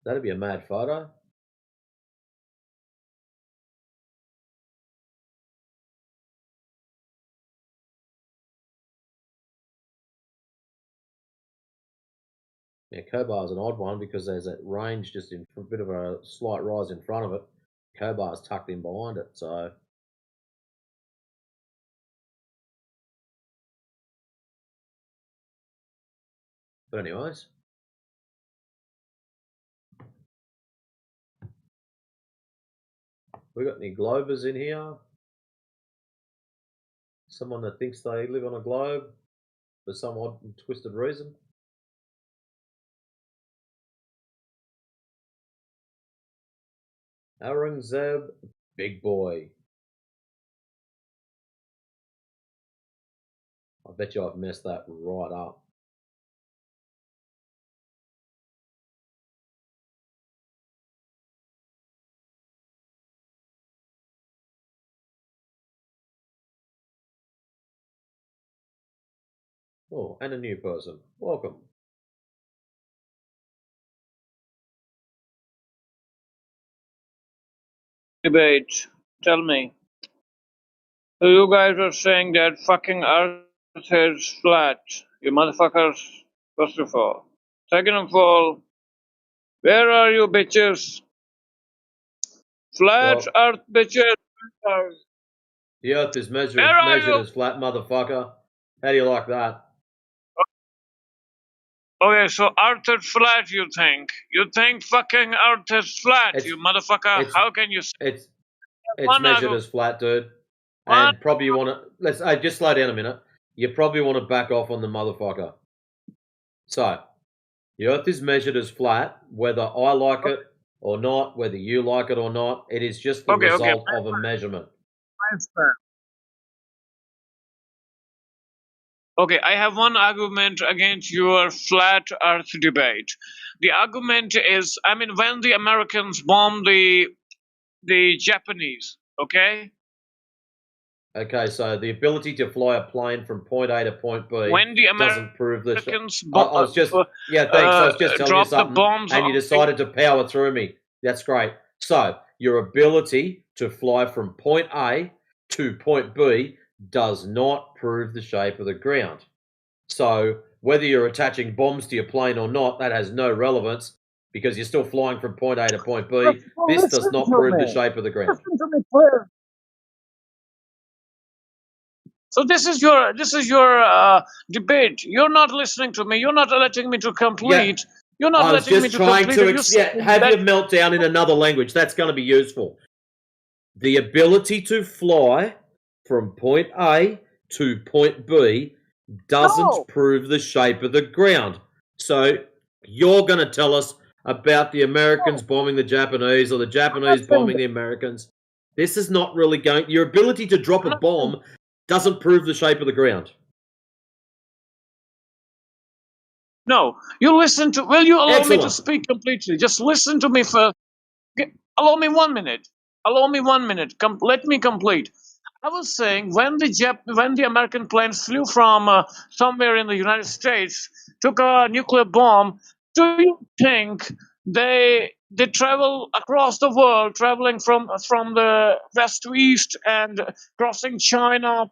That'd be a mad photo. Yeah, Cobar's an odd one because there's that range just in a bit of a slight rise in front of it. Cobar's tucked in behind it, so. But anyways. We got any Globers in here? Someone that thinks they live on a globe for some odd and twisted reason? Aurangzeb, big boy. I bet you I've messed that right up. Oh, and a new person. Welcome. Debate. Tell me. So you guys are saying that fucking Earth is flat. You motherfuckers, first of all. Second of all, where are you bitches? Flat Well, Earth bitches. the Earth is measured Where are you? as flat, motherfucker. How do you like that? Okay, so Earth is flat, you think? You think fucking Earth is flat, you motherfucker? It's How can you say it's one measured argu- as flat, dude. one- And probably you want to just slow down a minute. You probably want to back off on the motherfucker. So, the Earth is measured as flat, whether I like it or not, whether you like it or not. It is just the Okay, result of a measurement. Okay, I have one argument against your flat Earth debate. The argument is, I mean, when the Americans bombed the Japanese, okay? Okay, so the ability to fly a plane from point A to point B When the doesn't prove the. Americans I was just thanks. I was just telling you dropped the something, bombs and you on the decided to power through me. That's great. So your ability to fly from point A to point B does not prove the shape of the ground. So whether you're attaching bombs to your plane or not, that has no relevance because you're still flying from point A to point B. This does not prove the shape of the ground. Listen to me, please. So this is your debate. You're not listening to me. You're not letting me to complete. You're not I was letting me just to trying complete. to and you say have that- your meltdown in another language. That's going to be useful. The ability to fly from point A to point B doesn't prove the shape of the ground. So you're going to tell us about the Americans bombing the Japanese or the Japanese bombing the Americans. This is not really going. Your ability to drop a bomb doesn't prove the shape of the ground. No, you listen to. Will you allow me to Excellent. speak completely? Just listen to me for. Allow me 1 minute. Allow me 1 minute. Let me complete. I was saying when the American planes flew from somewhere in the United States, took a nuclear bomb. Do you think they travel across the world, traveling from the west to east and crossing China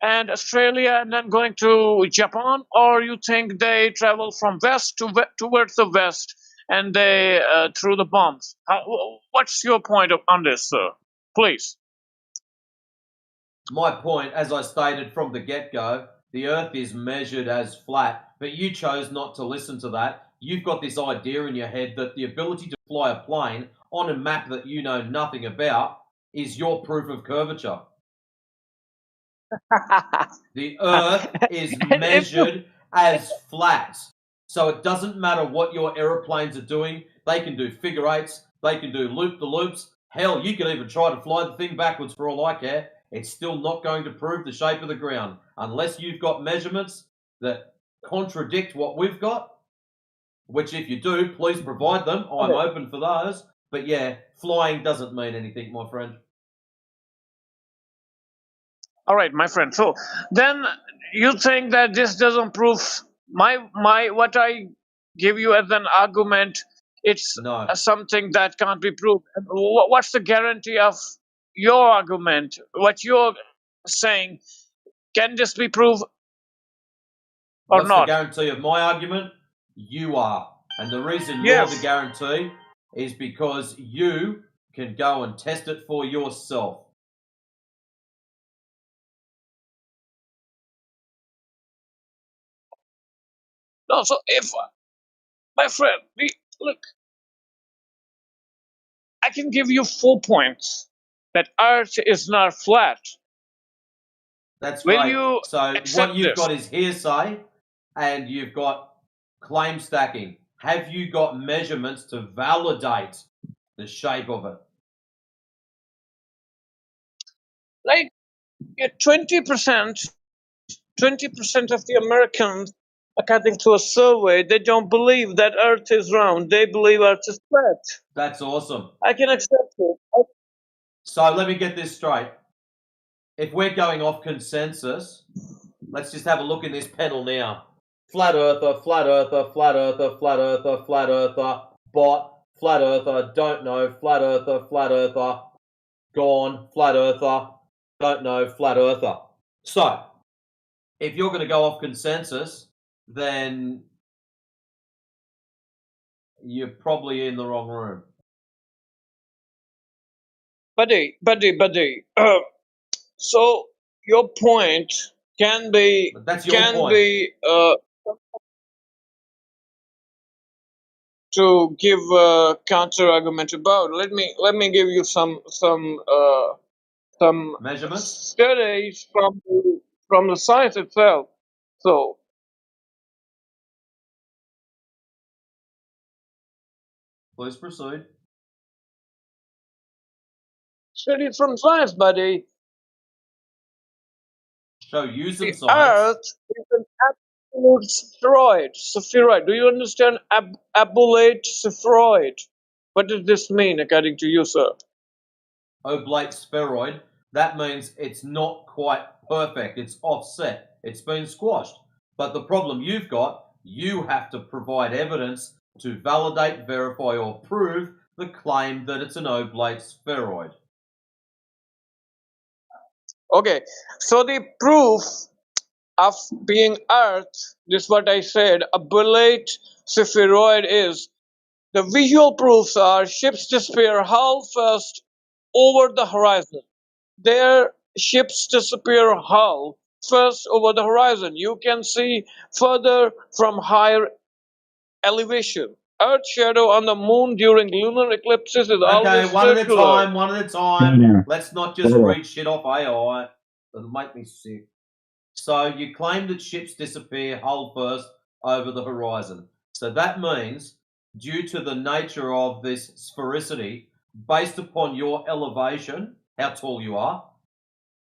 and Australia and then going to Japan, or you think they travel from west to towards the west and they threw the bombs? What's your point on this, sir? Please. My point, as I stated from the get-go, the Earth is measured as flat, but you chose not to listen to that. You've got this idea in your head that the ability to fly a plane on a map that you know nothing about is your proof of curvature. The Earth is measured as flat. So it doesn't matter what your aeroplanes are doing. They can do figure eights. They can do loop-the-loops. Hell, you can even try to fly the thing backwards for all I care. It's still not going to prove the shape of the ground unless you've got measurements that contradict what we've got, which if you do, please provide them. I'm open for those. But yeah, flying doesn't mean anything, my friend. All right, my friend. So then you think that this doesn't prove my what I give you as an argument? It's No. something that can't be proved. What's the guarantee of your argument? What you're saying, can this be proved or What's the not? guarantee of my argument? You are. And the reason you're Yes. the guarantee is because you can go and test it for yourself. No, so if my friend, look, I can give you 4 points that Earth is not flat. That's Will great. you So what accept you've this? got is hearsay and you've got claim stacking. Have you got measurements to validate the shape of it? Like 20% of the Americans, according to a survey, they don't believe that Earth is round. They believe Earth is flat. That's awesome. I can accept it. So let me get this straight. If we're going off consensus, let's just have a look in this panel now. Flat earther, flat earther, flat earther, flat earther, flat earther, bot, flat earther, don't know, flat earther, gone, flat earther, don't know, flat earther. So, if you're going to go off consensus, then you're probably in the wrong room. Buddy. So your point can be That's your point. To give a counter argument about. Let me give you some measurements, studies from the science itself. So please proceed. Studies from science, buddy. Show you some The science. Earth is an absolute spheroid. Spheroid. Do you understand oblate spheroid? What does this mean, according to you, sir? Oblate spheroid. That means it's not quite perfect. It's offset. It's been squashed. But the problem you've got, you have to provide evidence to validate, verify, or prove the claim that it's an oblate spheroid. Okay, so the proof of being Earth, this is what I said, oblate spheroid is, the visual proofs are ships disappear how fast over the horizon. Their ships disappear how fast over the horizon. You can see further from higher elevation. Earth's shadow on the moon during lunar eclipses is Okay, always one at a circular. time, one at a time. Let's not just read shit off AI. It'll make me sick. So you claim that ships disappear hull first over the horizon. So that means, due to the nature of this sphericity, based upon your elevation, how tall you are,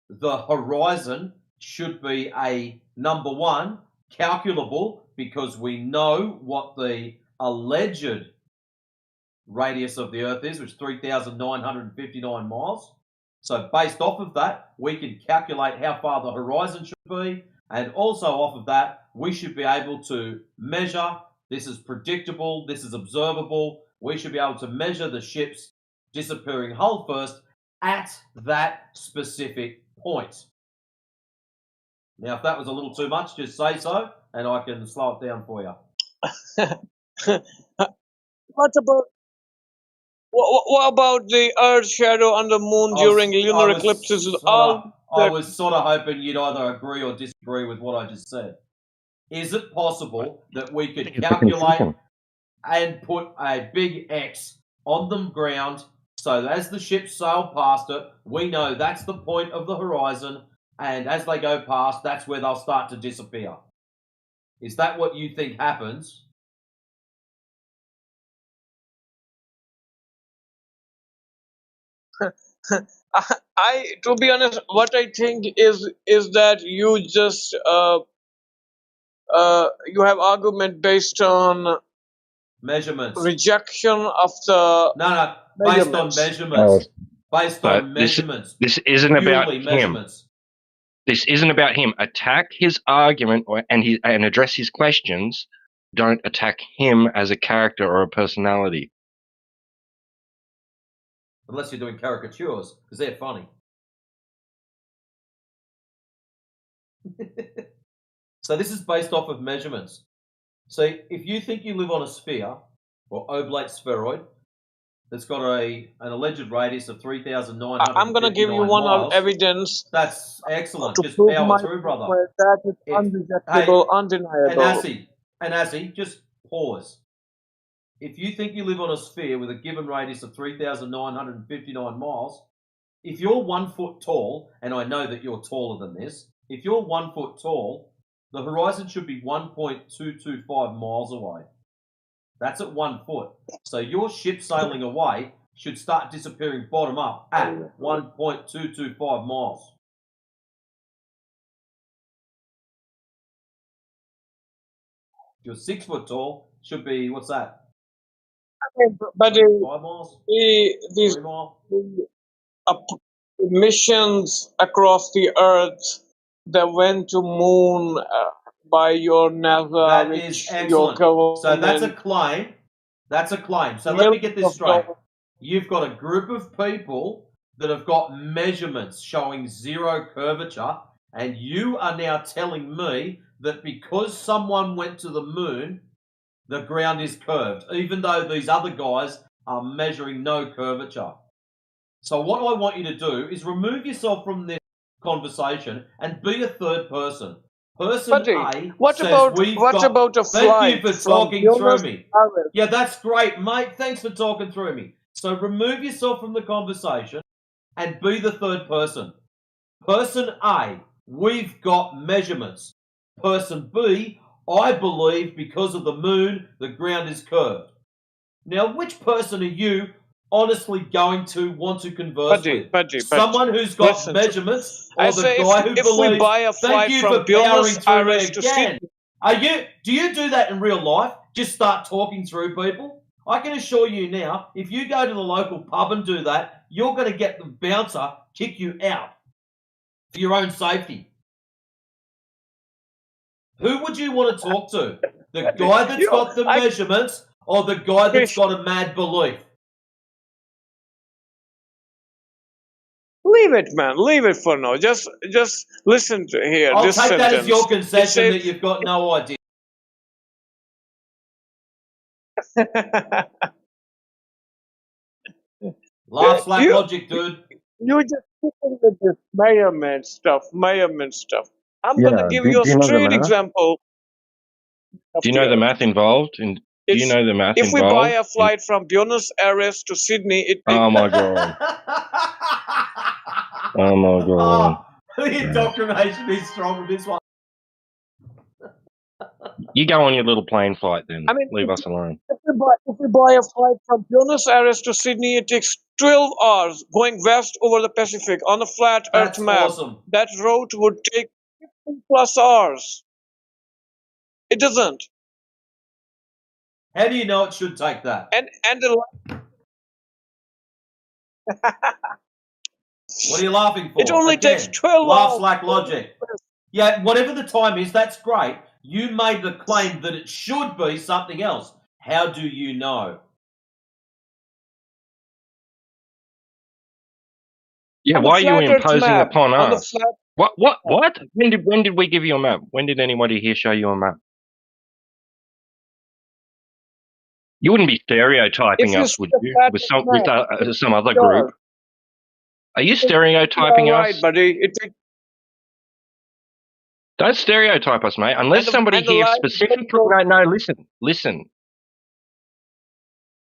the horizon should be a number one, calculable, because we know what the alleged radius of the Earth is, which is 3,959 miles. So based off of that, we can calculate how far the horizon should be, and also off of that, we should be able to measure, this is predictable, this is observable, we should be able to measure the ships disappearing hull first at that specific point. Now, if that was a little too much, just say so, and I can slow it down for you. What about the Earth's shadow on the moon during lunar eclipses? I was sort of hoping you'd either agree or disagree with what I just said. Is it possible that we could calculate and put a big X on the ground so that as the ships sail past it, we know that's the point of the horizon, and as they go past, that's where they'll start to disappear? Is that what you think happens? To be honest, what I think is that you just you have argument based on measurements, rejection of the based on measurements, based on This measurements. isn't about Purely him. measurements. This isn't about him. Attack his argument and address his questions. Don't attack him as a character or a personality. Unless you're doing caricatures, because they're funny. So this is based off of measurements. So if you think you live on a sphere, or oblate spheroid, that's got an alleged radius of 3,959 I'm gonna give you one miles, evidence that's excellent. to Just prove power my through, brother. point that is unrejectable, undeniable. And Azzy, just pause. If you think you live on a sphere with a given radius of 3,959 miles, if you're 1 foot tall, and I know that you're taller than this, if you're 1 foot tall, the horizon should be 1.225 miles away. That's at 1 foot. So your ship sailing away should start disappearing bottom up at 1.225 miles. If you're 6 foot tall, should be, what's that? But 5 miles? these 3 miles? missions across the Earth that went to moon by your NASA, That which is your excellent. government. So that's a claim. That's a claim. So let me get this straight. You've got a group of people that have got measurements showing zero curvature, and you are now telling me that because someone went to the moon, the ground is curved, even though these other guys are measuring no curvature. So what I want you to do is remove yourself from this conversation and be a third person. Person A what says about we've what got. about a Thank flight you for from talking through Buenos me. Aires? Yeah, that's great, mate. Thanks for talking through me. So remove yourself from the conversation and be the third person. Person A, we've got measurements. Person B, I believe because of the moon, the ground is curved. Now, which person are you honestly going to want to converse with? Someone who's got measurements, or the guy who believes? If we buy a Thank flight you from for powering Buenos through me Aires to again. Sydney, Do you do that in real life? Just start talking through people? I can assure you now, if you go to the local pub and do that, you're going to get the bouncer kick you out for your own safety. Who would you want to talk to? The guy that's got the measurements, or the guy that's got a mad belief? leave it, man. Leave it for now. Just listen to here. I'll this take sentence. that as your It concession says- that you've got no idea. Laughs like logic, dude. You just sticking with this measurement stuff. I'm Yeah, gonna give do you a you know the straight math? example. Do you know the math involved? Do you know the math If we involved? buy a flight from Buenos Aires to Sydney, it takes. Oh my god. Oh my god. The indoctrination is strong with this one. You go on your little plane flight then. I mean, Leave us alone. If we buy a flight from Buenos Aires to Sydney, it takes 12 hours going west over the Pacific on a flat That's Earth map. awesome. That route would take 15 plus hours. It doesn't. How do you know it should take that? And the What are you laughing for? It only Again, takes 12 laughs hours. like logic. Yeah, whatever the time is, that's great. You made the claim that it should be something else. How do you know? Yeah, on why are the you flat Earth imposing map, upon on the us? flat- What? When did we give you a map? When did anybody here show you a map? You wouldn't be stereotyping If you us, see would the you? flat With Earth map, some other sure. group? Are you stereotyping You're us? right, buddy. It takes Don't stereotype us, mate. Unless somebody and the here light- specifically. No,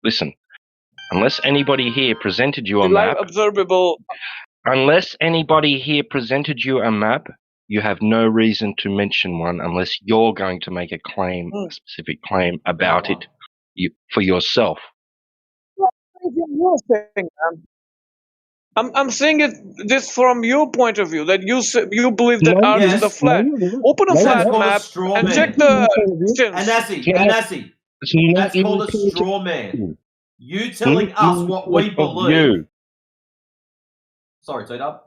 listen. Unless anybody here presented you a the live map, observable. unless anybody here presented you a map, you have no reason to mention one unless you're going to make a claim, a specific claim about it for yourself. You're saying, I'm saying it this from your point of view, that you believe that Earth is the flat. Open a flat That's called a map straw and man. check the And distance. Anasi, that's called a straw man. You telling us what we believe. Sorry, T-Dub.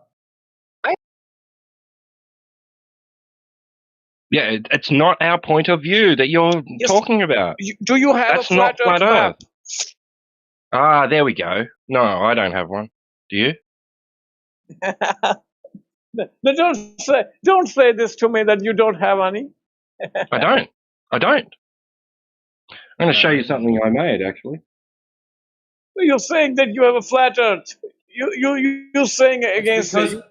Yeah, it's not our point of view that you're Yes. talking about. Do you have That's a not flat flat Earth map? Earth. Ah, there we go. No, I don't have one. Do you? No, don't say this to me that you don't have any. I don't. I don't. I'm going to show you something I made, actually. You're saying that you have a flat Earth. You're saying against because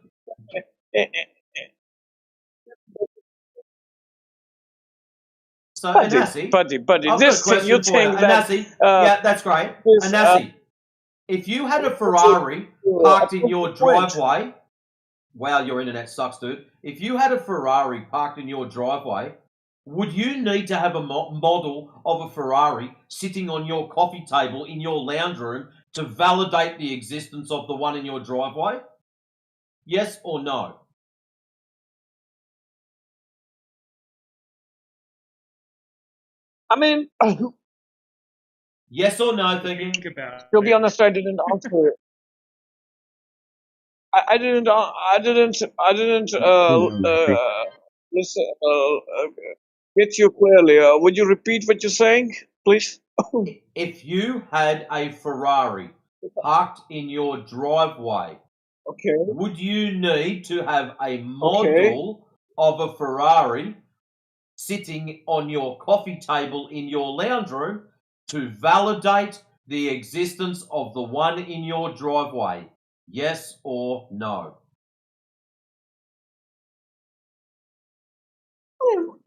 So, Anasi, buddy, I've got a this thing, you question for you. think that Anasi, yeah, that's great. this, Anasi, if you had a Ferrari parked in your driveway, wow, your internet sucks, dude. If you had a Ferrari parked in your driveway, would you need to have a model of a Ferrari sitting on your coffee table in your lounge room to validate the existence of the one in your driveway? Yes or no? I mean, yes or no, thinking? to be honest, I didn't answer it. I didn't listen, get you clearly. Would you repeat what you're saying, please? If you had a Ferrari parked in your driveway, okay, would you need to have a model of a Ferrari sitting on your coffee table in your lounge room to validate the existence of the one in your driveway? Yes or no?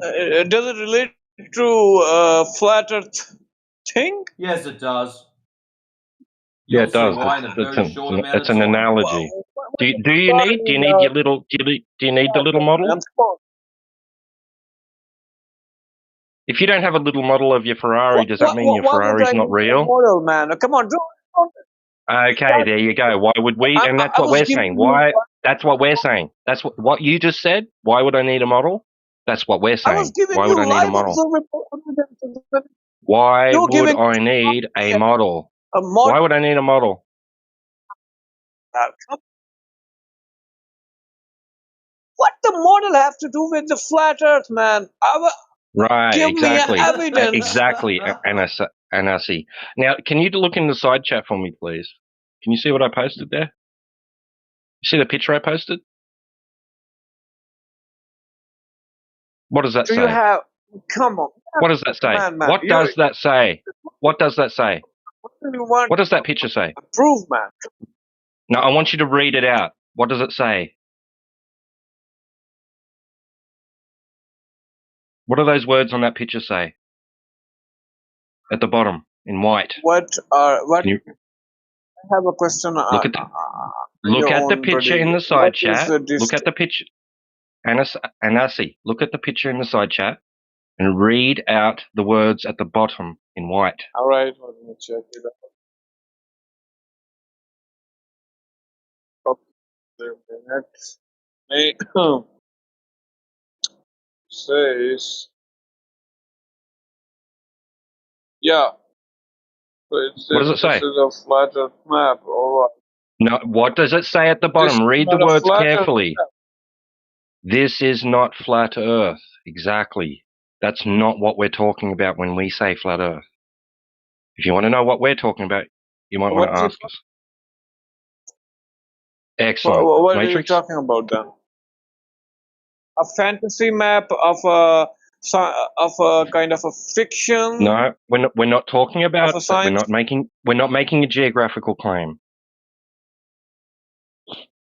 Does it relate to flat Earth thing? Yes, it does. Yeah, You'll it see does. why in a very short amount It's of an time. analogy. Do you need your little do you need the little model? If you don't have a little model of your Ferrari, does that mean your Why would Ferrari's I not need real? a model, man? Come on, don't. Okay, there you go. Why would we? And that's I what was we're giving saying. you Why? That's what we're saying. That's what you just said. Why would I need a model? That's what we're I was saying. giving Why you would I need a live model? evidence. Why You're would giving I need a model? a model. Why would I need a model? What the model have to do with the flat Earth, man? Right, Give me exactly. evidence. Exactly, Anasi. Now, can you look in the side chat for me, please? Can you see what I posted there? You see the picture I posted? What does that Do say? you have? Come on. What does that say? Man, What does that say? What does that say? What do you want? What does that picture say? Prove, man. No, I want you to read it out. What does it say? What do those words on that picture say? At the bottom, in white. What? Can you I have a question. look at the picture in the side chat. Look at the picture. Anasi, look at the picture in the side chat and read out the words at the bottom in white. All right, let me check it out. It says, yeah. So it says What does it say? this is a flat Earth map. All right. No, what does it say at the This bottom? is Read the not a words flat Earth carefully. map. This is not flat Earth. Exactly. That's not what we're talking about when we say flat Earth. If you want to know what we're talking about, you might want to ask us. Excellent. What are you Matrix? talking about then? A fantasy map of a kind of a fiction? No, we're not talking about Of a that. We're science? not making a geographical claim.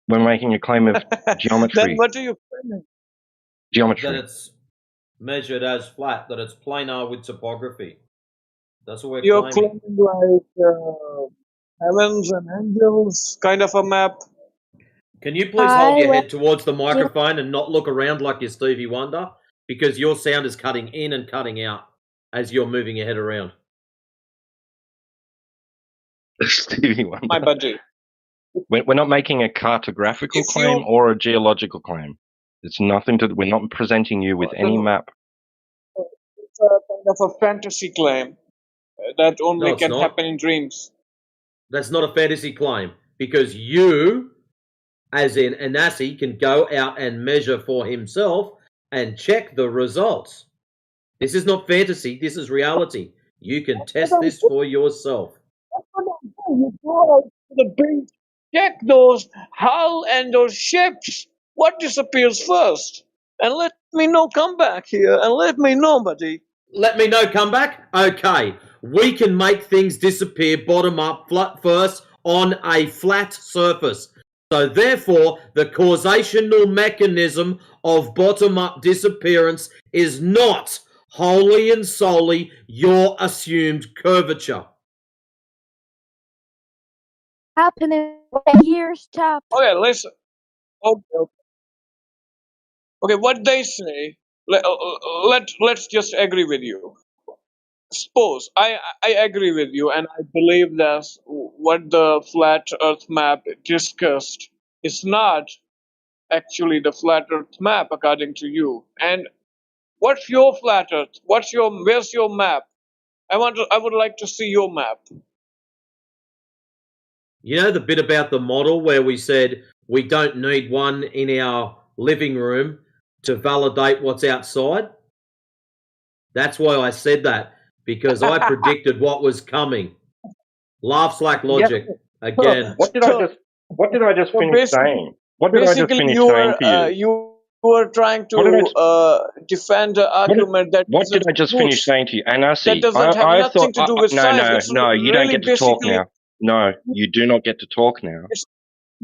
We're making a claim of geometry. Then what are you claiming? Geometry. That it's measured as flat, that it's planar with topography. That's what we're You're claiming. claiming like heavens and angels kind of a map. Can you please hold your head towards the microphone and not look around like you're Stevie Wonder? Because your sound is cutting in and cutting out as you're moving your head around. Stevie Wonder. My budget. We're not making a cartographical claim or a geological claim. It's nothing to. We're not presenting you with any map. It's a kind of a fantasy claim that only No, it's can not. happen in dreams. That's not a fantasy claim because you, as in Anasi, can go out and measure for himself and check the results. This is not fantasy, this is reality. You can test this for yourself. You go out to the beach, check those hull and those ships. What disappears first? And let me know. Come back here and let me know, buddy. Let me know, come back? Okay. We can make things disappear bottom up flat first on a flat surface. So therefore, the causational mechanism of bottom up disappearance is not wholly and solely your assumed curvature. Happening years top. Okay, listen. Okay, what they say. Let's just agree with you. Suppose I agree with you, and I believe that what the flat Earth map discussed is not actually the flat Earth map according to you. And what's your flat Earth? Where's your map? I would like to see your map. You know the bit about the model where we said we don't need one in our living room to validate what's outside? That's why I said that, because I predicted what was coming. Laughs like logic. Again. What did I just finish saying? What did I just Basically, finish saying to you? you were trying to defend the argument that What did I just finish saying to you? Anasi, that doesn't have I nothing thought, to do with science. It's no, you don't really get to talk basically now. No, you do not get to talk now.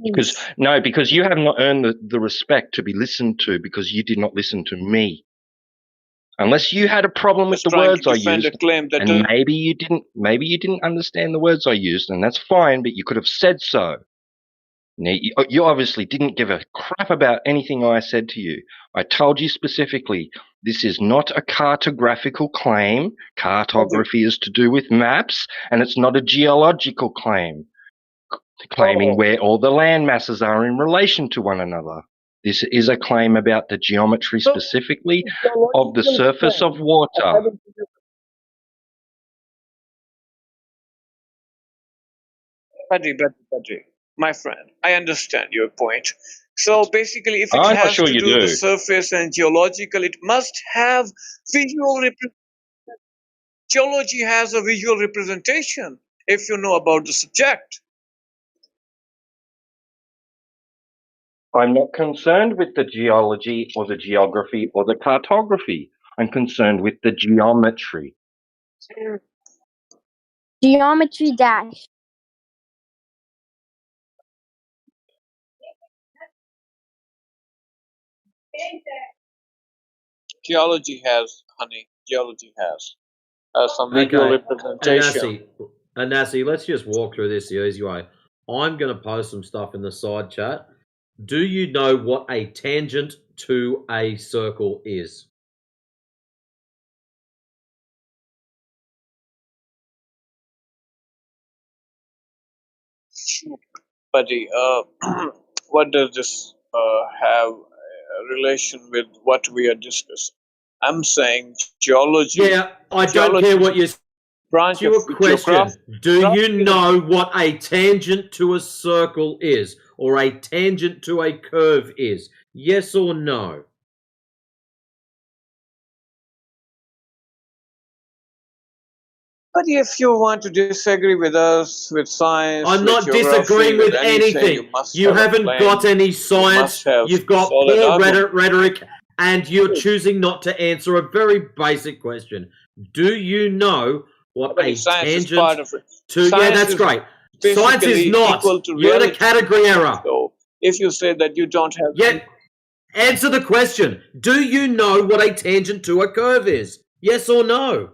Because you have not earned the respect to be listened to because you did not listen to me. Unless you had a problem with the words I used, and maybe you didn't understand the words I used, and that's fine, but you could have said so. Now, you obviously didn't give a crap about anything I said to you. I told you specifically, this is not a cartographical claim. Cartography is to do with maps, and it's not a geological claim, claiming where all the land masses are in relation to one another. This is a claim about the geometry specifically of the surface of water. Badri, my friend, I understand your point. So basically, if it I'm not has sure to you do with the do. surface and geological, it must have visual geology has a visual representation if you know about the subject. I'm not concerned with the geology or the geography or the cartography. I'm concerned with the geometry. Geometry dash. Geology has, honey. Geology has some visual representation. Anasi, let's just walk through this the easy way. I'm going to post some stuff in the side chat. Do you know what a tangent to a circle is? Buddy, what does this have a relation with what we are discussing? I'm saying geology. Yeah, I don't care what you branch your of question. Do you know what a tangent to a circle is, or a tangent to a curve is? Yes or no? But if you want to disagree with us, with science, I'm with not geography, disagreeing with anything, anything. must You have a haven't plan. got any You science. must have You've got solid poor argument. rhetoric, and you're choosing not to answer a very basic question. Do you know what But a science is tangent part of it. to? Science Yeah, that's is great. Science is basically not. equal to You're at a reality. category error. So if you say that you don't have Yet, answer the question. Do you know what a tangent to a curve is? Yes or no?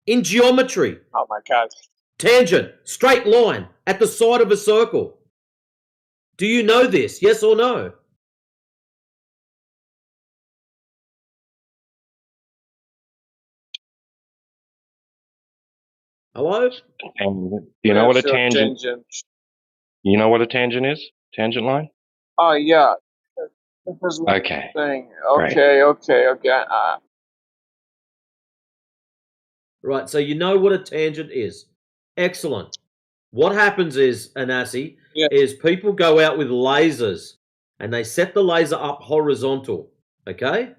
In geometry. Oh my God. Tangent, straight line at the side of a circle. Do you know this? Yes or no? Hello? And do you know what a Where's your tangent? You know what a tangent is? Tangent line? Oh yeah. This is what Okay. I'm saying. Great. Okay. Right, so you know what a tangent is. Excellent. What happens is, Anasi, is people go out with lasers and they set the laser up horizontal, okay?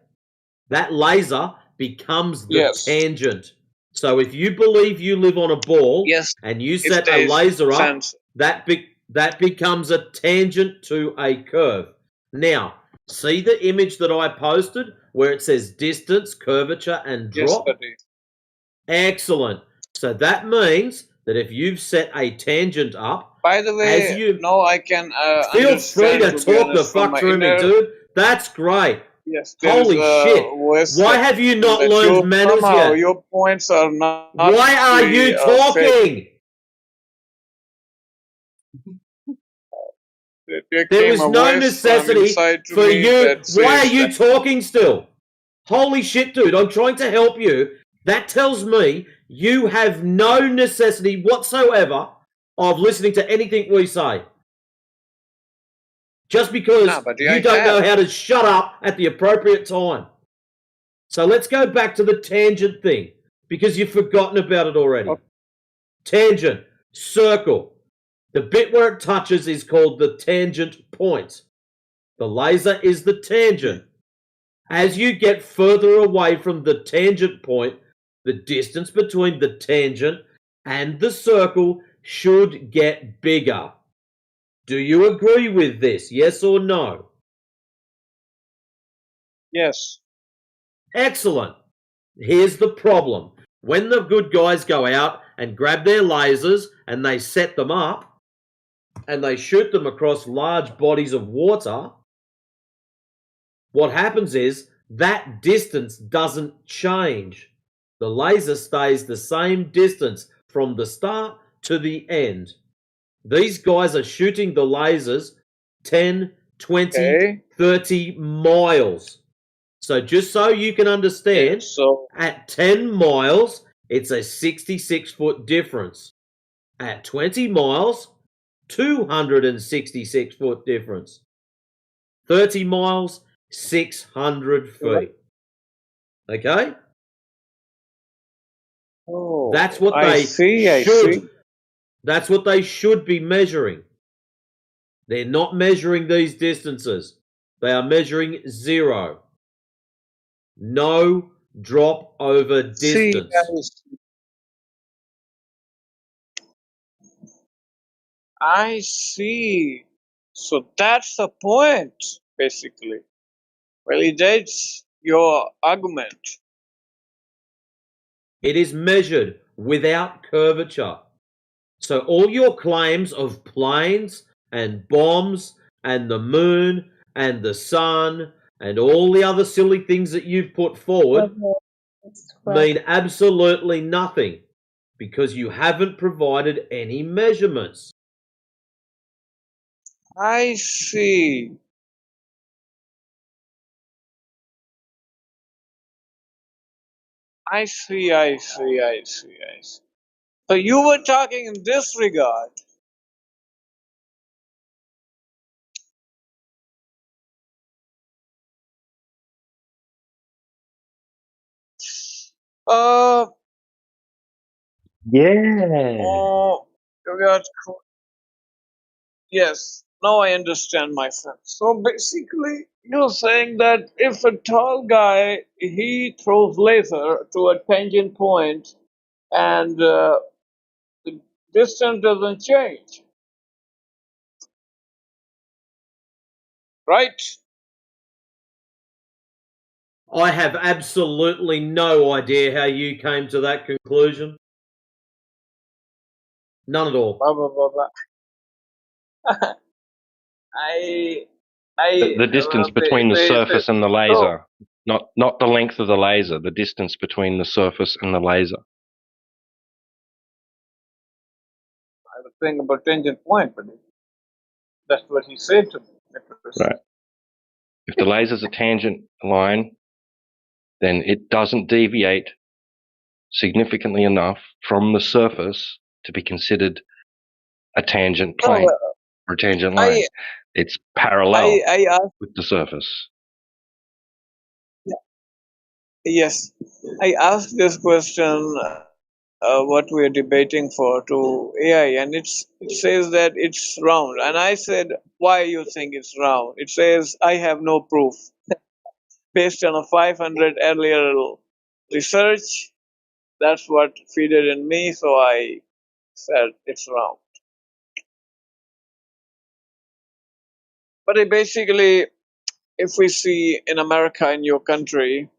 That laser becomes the Yes. tangent. So if you believe you live on a ball Yes. and you It set a stays laser up, sense. that becomes a tangent to a curve. Now, see the image that I posted where it says distance, curvature, and Yes, drop? that is. Excellent. So that means that if you've set a tangent up, By the as way, you now I can feel free understand, to to be talk the honest, from fuck my through me, inner. dude. That's great. Yes, there is Holy a shit. voice Why that, have you not that learned you manners somehow yet? your points are not Why are actually you fake. talking? There There came was a no voice from necessity inside to for me you. that Why are says you that. talking still? Holy shit, dude. I'm trying to help you. That tells me you have no necessity whatsoever of listening to anything we say. Just because Nah, but you I don't know have. how to shut up at the appropriate time. So let's go back to the tangent thing, because you've forgotten about it already. Okay. Tangent, circle. The bit where it touches is called the tangent point. The laser is the tangent. As you get further away from the tangent point, the distance between the tangent and the circle should get bigger. Do you agree with this? Yes or no? Yes. Excellent. Here's the problem. When the good guys go out and grab their lasers and they set them up and they shoot them across large bodies of water, what happens is that distance doesn't change. The laser stays the same distance from the start to the end. These guys are shooting the lasers 10, 20, 30 miles. So just so you can understand, at 10 miles, it's a 66-foot difference. At 20 miles, 266-foot difference. 30 miles, 600 feet. Okay? Oh, That's what I they see. I should. see. That's what they should be measuring. They're not measuring these distances. They are measuring zero. No drop over distance. I see. So that's the point, basically. Validates your argument. It is measured without curvature. So all your claims of planes and bombs and the moon and the sun and all the other silly things that you've put forward mean absolutely nothing because you haven't provided any measurements. I see. I see. I see. I see. I see. So you were talking in this regard. Uh, Yeah. you got yes. Now I understand, my friend. So basically, you're saying that if a tall guy he throws laser to a tangent point, and the distance doesn't change, right? I have absolutely no idea how you came to that conclusion. None at all. Blah blah blah blah. I The distance between the surface and the laser, not the length of the laser. The distance between the surface and the laser. I was saying about tangent point, but that's what he said to me. Right. If the laser's a tangent line, then it doesn't deviate significantly enough from the surface to be considered a tangent plane or a tangent line. It's parallel I asked, with the surface. yes, I asked this question what we're debating for to AI, and it says that it's round. And I said, why you think it's round? It says I have no proof based on a 500 earlier research. That's what fed it in me, so I said it's round. But basically, if we see in America, in your country,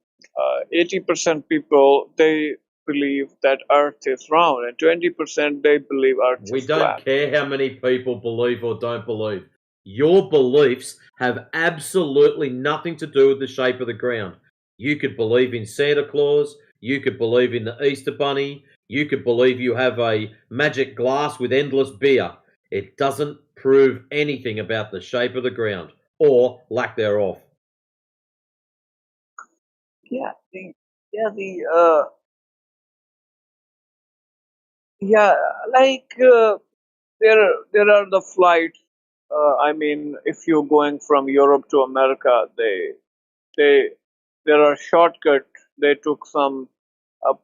80% people they believe that Earth is round, and 20% they believe Earth We is don't flat. care how many people believe or don't believe. Your beliefs have absolutely nothing to do with the shape of the ground. You could believe in Santa Claus, you could believe in the Easter Bunny, you could believe you have a magic glass with endless beer. It doesn't prove anything about the shape of the ground or lack thereof. Yeah, yeah, like there are the flights. I mean, if you're going from Europe to America, they there are shortcuts. They took some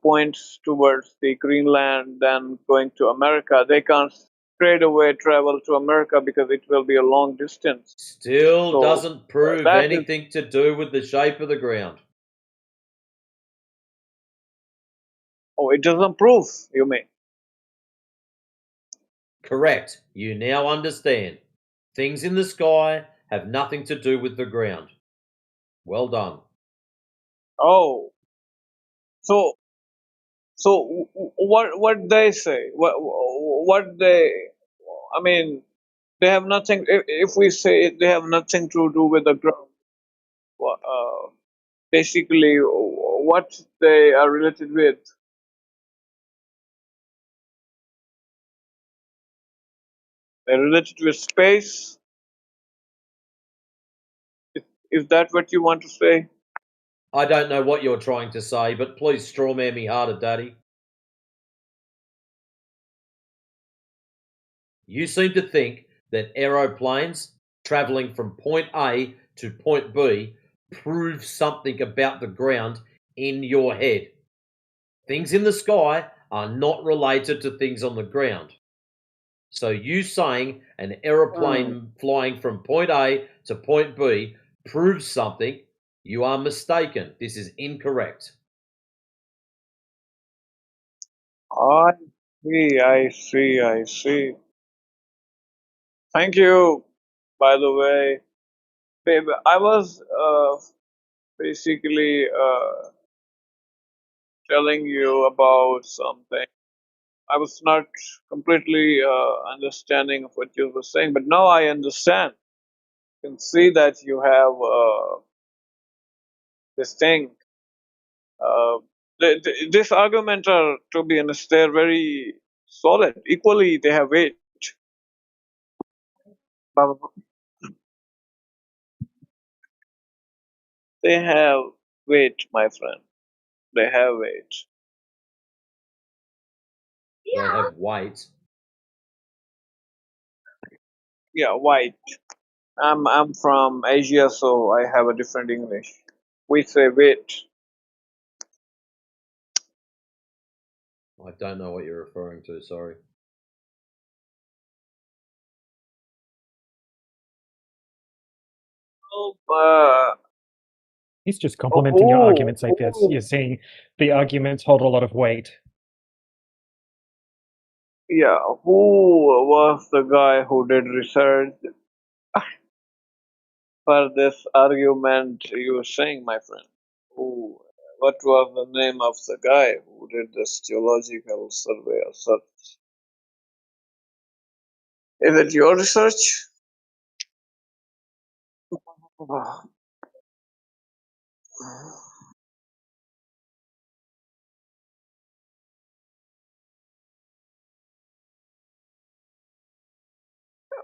points towards the Greenland, then going to America. They can't straight away travel to America because it will be a long distance. Still So doesn't prove that is, anything to do with the shape of the ground. oh, it doesn't prove, you mean? Correct. You now understand. Things in the sky have nothing to do with the ground. Well done. Oh, so what they say? What they? I mean, they have nothing. If we say they have nothing to do with the ground, basically, what they are related with? They're related with space. Is that what you want to say? I don't know what you're trying to say, but please strawman me harder, Daddy. You seem to think that aeroplanes travelling from point A to point B prove something about the ground in your head. Things in the sky are not related to things on the ground. So you saying an aeroplane flying from point A to point B proves something, you are mistaken. This is incorrect. I I see. Thank you, by the way. Babe, I was basically telling you about something. I was not completely understanding of what you were saying, but now I understand. I can see that you have this thing. Uh, this argument are, to be honest, they're very solid. Equally, they have weight. But they have weight, my friend. They have weight. They have weight. Yeah, white. I'm from Asia, so I have a different English. We say weight. I don't know what you're referring to, sorry. He's just complimenting your arguments, I guess. You're saying the arguments hold a lot of weight. Yeah, who was the guy who did research for this argument you were saying, my friend? Who? What was the name of the guy who did this geological survey or search? Is it your research?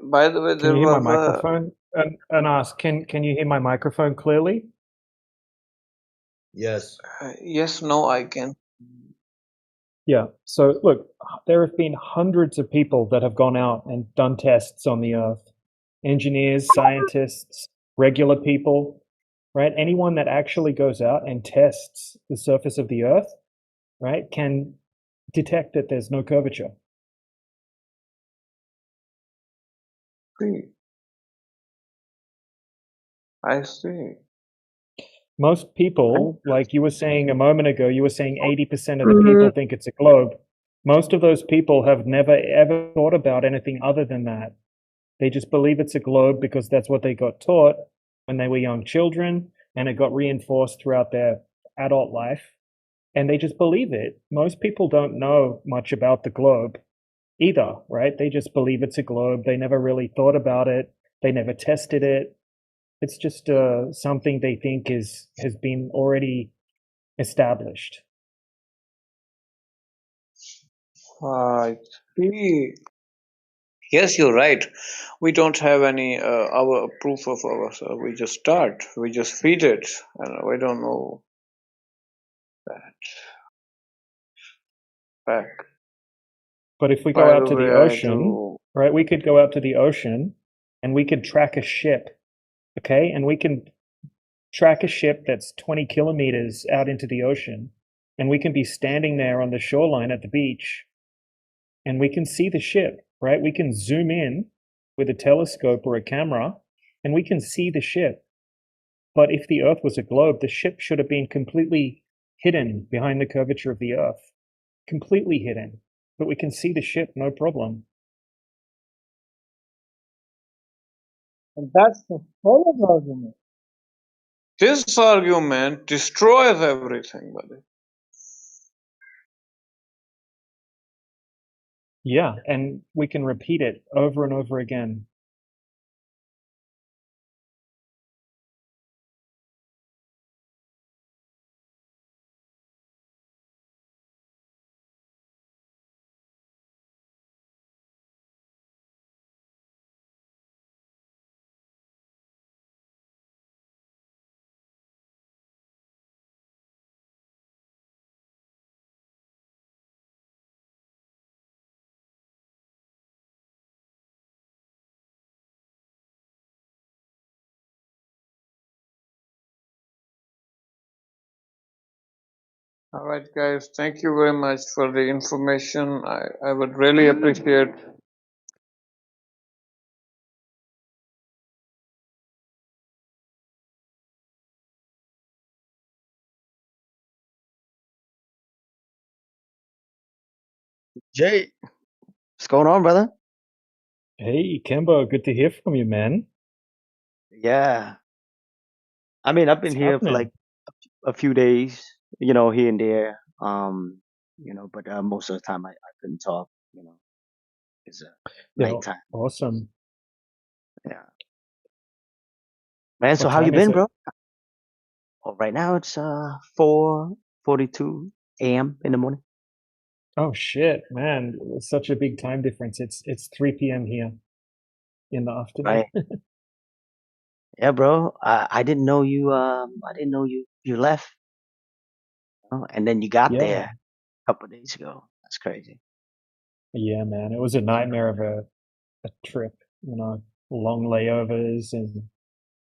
By the way, Can there you hear my was microphone? And ask, can you hear my microphone clearly? Yes. yes, no, I can. Yeah. So look, there have been hundreds of people that have gone out and done tests on the Earth. Engineers, scientists, regular people, right? Anyone that actually goes out and tests the surface of the Earth, right, can detect that there's no curvature. See, I see. Most people, like you were saying a moment ago, you were saying 80% of the people think it's a globe. Most of those people have never ever thought about anything other than that. They just believe it's a globe because that's what they got taught when they were young children, and it got reinforced throughout their adult life. And they just believe it. Most people don't know much about the globe either, right? They just believe it's a globe. They never really thought about it. They never tested it. It's just something they think has been already established. I see. Yes, you're right. We don't have any our proof of ourselves. We just start. We just feed it, and we don't know that fact. But if we go By the out to the way, I ocean, do. right, we could go out to the ocean and we could track a ship, okay? And we can track a ship that's 20 kilometers out into the ocean, and we can be standing there on the shoreline at the beach, and we can see the ship, right? We can zoom in with a telescope or a camera, and we can see the ship. But if the Earth was a globe, the ship should have been completely hidden behind the curvature of the Earth. Completely hidden. But we can see the ship, no problem. And that's the full argument. This argument destroys everything, buddy. Yeah, and we can repeat it over and over again. All right, guys. Thank you very much for the information. I would really appreciate. Jay, what's going on, brother? Hey, Kemba, good to hear from you, man. Yeah. I mean, I've been What's here for like happening? a few days, you know, here and there. But most of the time I couldn't talk, you know, it's Yeah, nighttime. awesome. Yeah. Man, so What how you time is been, it? bro? Oh, right now it's 4:42 a.m. in the morning. Oh shit, man, it's such a big time difference. It's 3 p.m. here in the afternoon. Right. Yeah, bro. I didn't know I didn't know you left. And then you got there Yeah, a couple of days ago. That's crazy. yeah, man. It was a nightmare of a trip, you know, long layovers and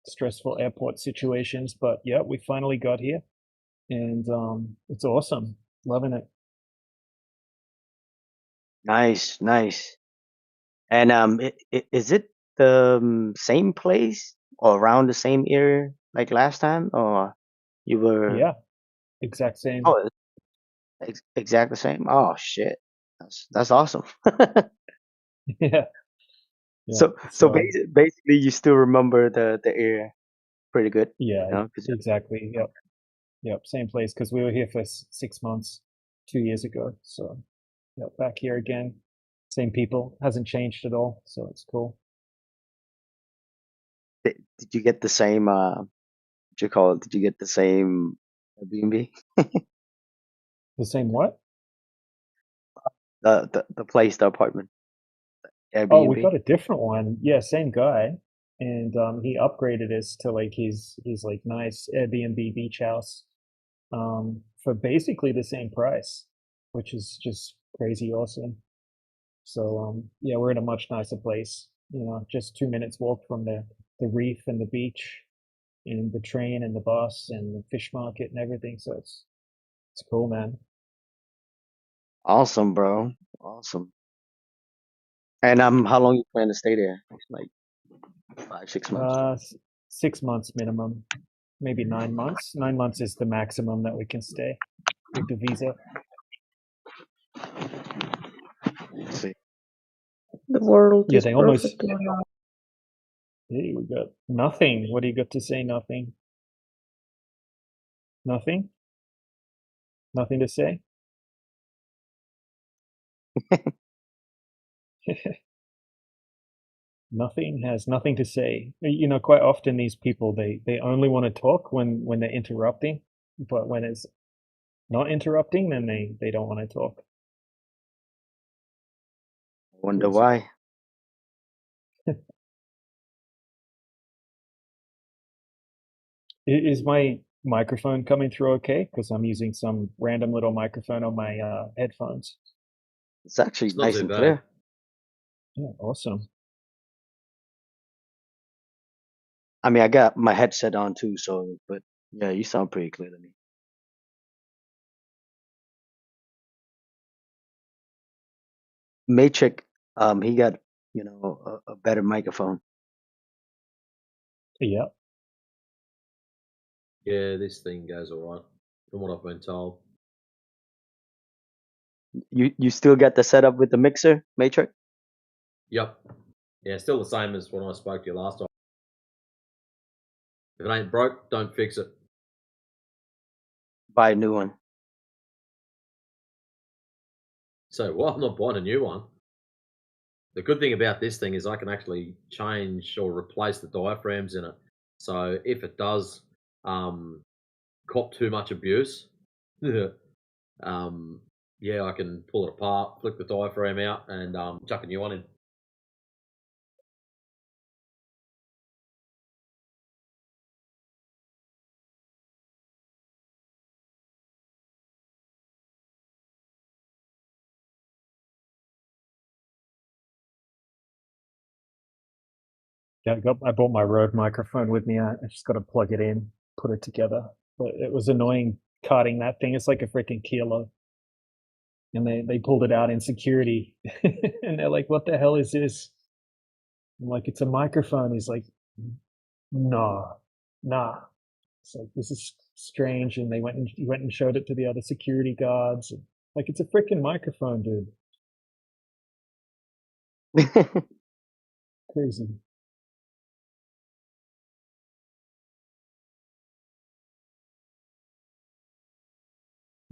stressful airport situations. But yeah, we finally got here, and it's awesome. Loving it. Nice, nice. And is it the same place or around the same area like last time, or you were? Yeah, exact same. Oh, exact the same. Oh shit, that's awesome. Yeah, yeah. So It's so basically, you still remember the area pretty good, yeah, you know? 'Cause exactly. Yep, yep. Same place because we were here for 6 months 2 years ago. So yeah, back here again. Same people. Hasn't changed at all. So it's cool. did you get the same? What you call it? Did you get the same Airbnb? The same what? The place, the apartment, Oh, we Airbnb. got a different one. Yeah, same guy. And he upgraded us to like his like nice Airbnb beach house for basically the same price, which is just crazy awesome. So yeah, we're in a much nicer place, you know, just 2 minutes walk from the reef and the beach and the train and the bus and the fish market and everything. So it's cool, man. Awesome, bro. Awesome. And how long you plan to stay there? Like 5, 6 months? 6 months minimum, maybe 9 months. 9 months is the maximum that we can stay with the visa. Let's see. The world Yeah, is they almost. perfect. Hey, we got nothing. What do you got to say? Nothing. Nothing. Nothing to say. Nothing has nothing to say. You know, quite often these people they only want to talk when they're interrupting, but when it's not interrupting, then they don't want to talk. Wonder why. Is my microphone coming through okay? Because I'm using some random little microphone on my headphones. It's actually It's not nice too and bad. clear. Yeah, awesome. I mean, I got my headset on too, so but yeah, you sound pretty clear to me. Matrix, he got a better microphone. Yeah. Yeah, this thing goes all right, from what I've been told. You still got the setup with the mixer, Matrix? Yep. Yeah, still the same as when I spoke to you last time. If it ain't broke, don't fix it. Buy a new one. So, well, I'm not buying a new one. The good thing about this thing is I can actually change or replace the diaphragms in it. So if it does cop too much abuse, yeah, I can pull it apart, flick the diaphragm out, and chuck a new one in. Yeah, I bought my Rode microphone with me. I just got to plug it in, put it together. But it was annoying carting that thing. It's like a freaking kilo. And they pulled it out in security. And they're like, what the hell is this? I'm like, it's a microphone. He's like, nah. It's like, this is strange. And he went and showed it to the other security guards. And, like, it's a freaking microphone, dude. Crazy.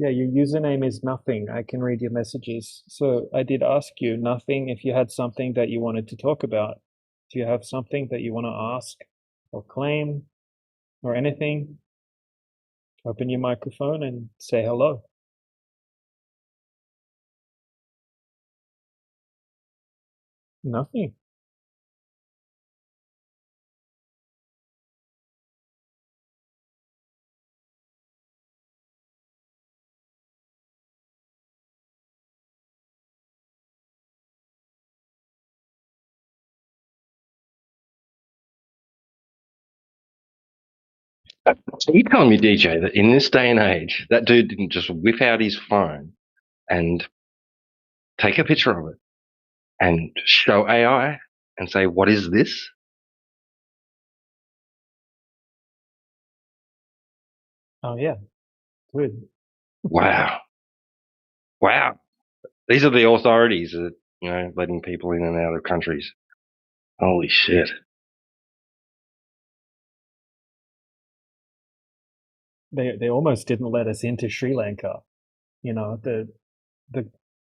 Yeah, your username is nothing. I can read your messages. So I did ask you, nothing, if you had something that you wanted to talk about. Do you have something that you want to ask or claim or anything? Open your microphone and say hello. Nothing. So you telling me, DJ, that in this day and age, that dude didn't just whip out his phone and take a picture of it and show AI and say, "What is this?" Oh, yeah. Good. Wow, wow. These are the authorities that letting people in and out of countries. Holy shit. They almost didn't let us into Sri Lanka. You know, the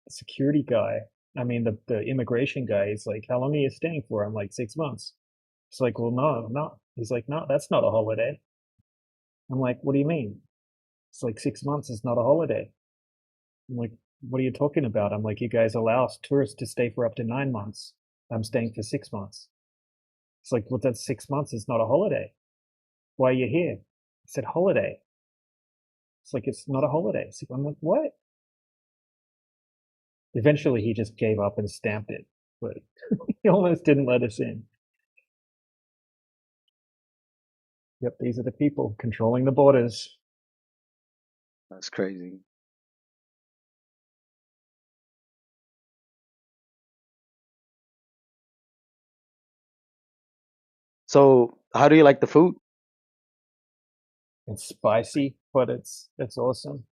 security guy, I mean the immigration guy is like, how long are you staying for? I'm like, 6 months. It's like, well, no. He's like, no, that's not a holiday. I'm like, what do you mean? It's like 6 months is not a holiday. I'm like, what are you talking about? I'm like, you guys allow tourists to stay for up to 9 months. I'm staying for 6 months. It's like, well, that's 6 months. It's not a holiday. Why are you here? I said, holiday. It's like, it's not a holiday. So I'm like, what? Eventually, he just gave up and stamped it, but he almost didn't let us in. Yep, these are the people controlling the borders. That's crazy. So, how do you like the food? It's spicy, but it's awesome.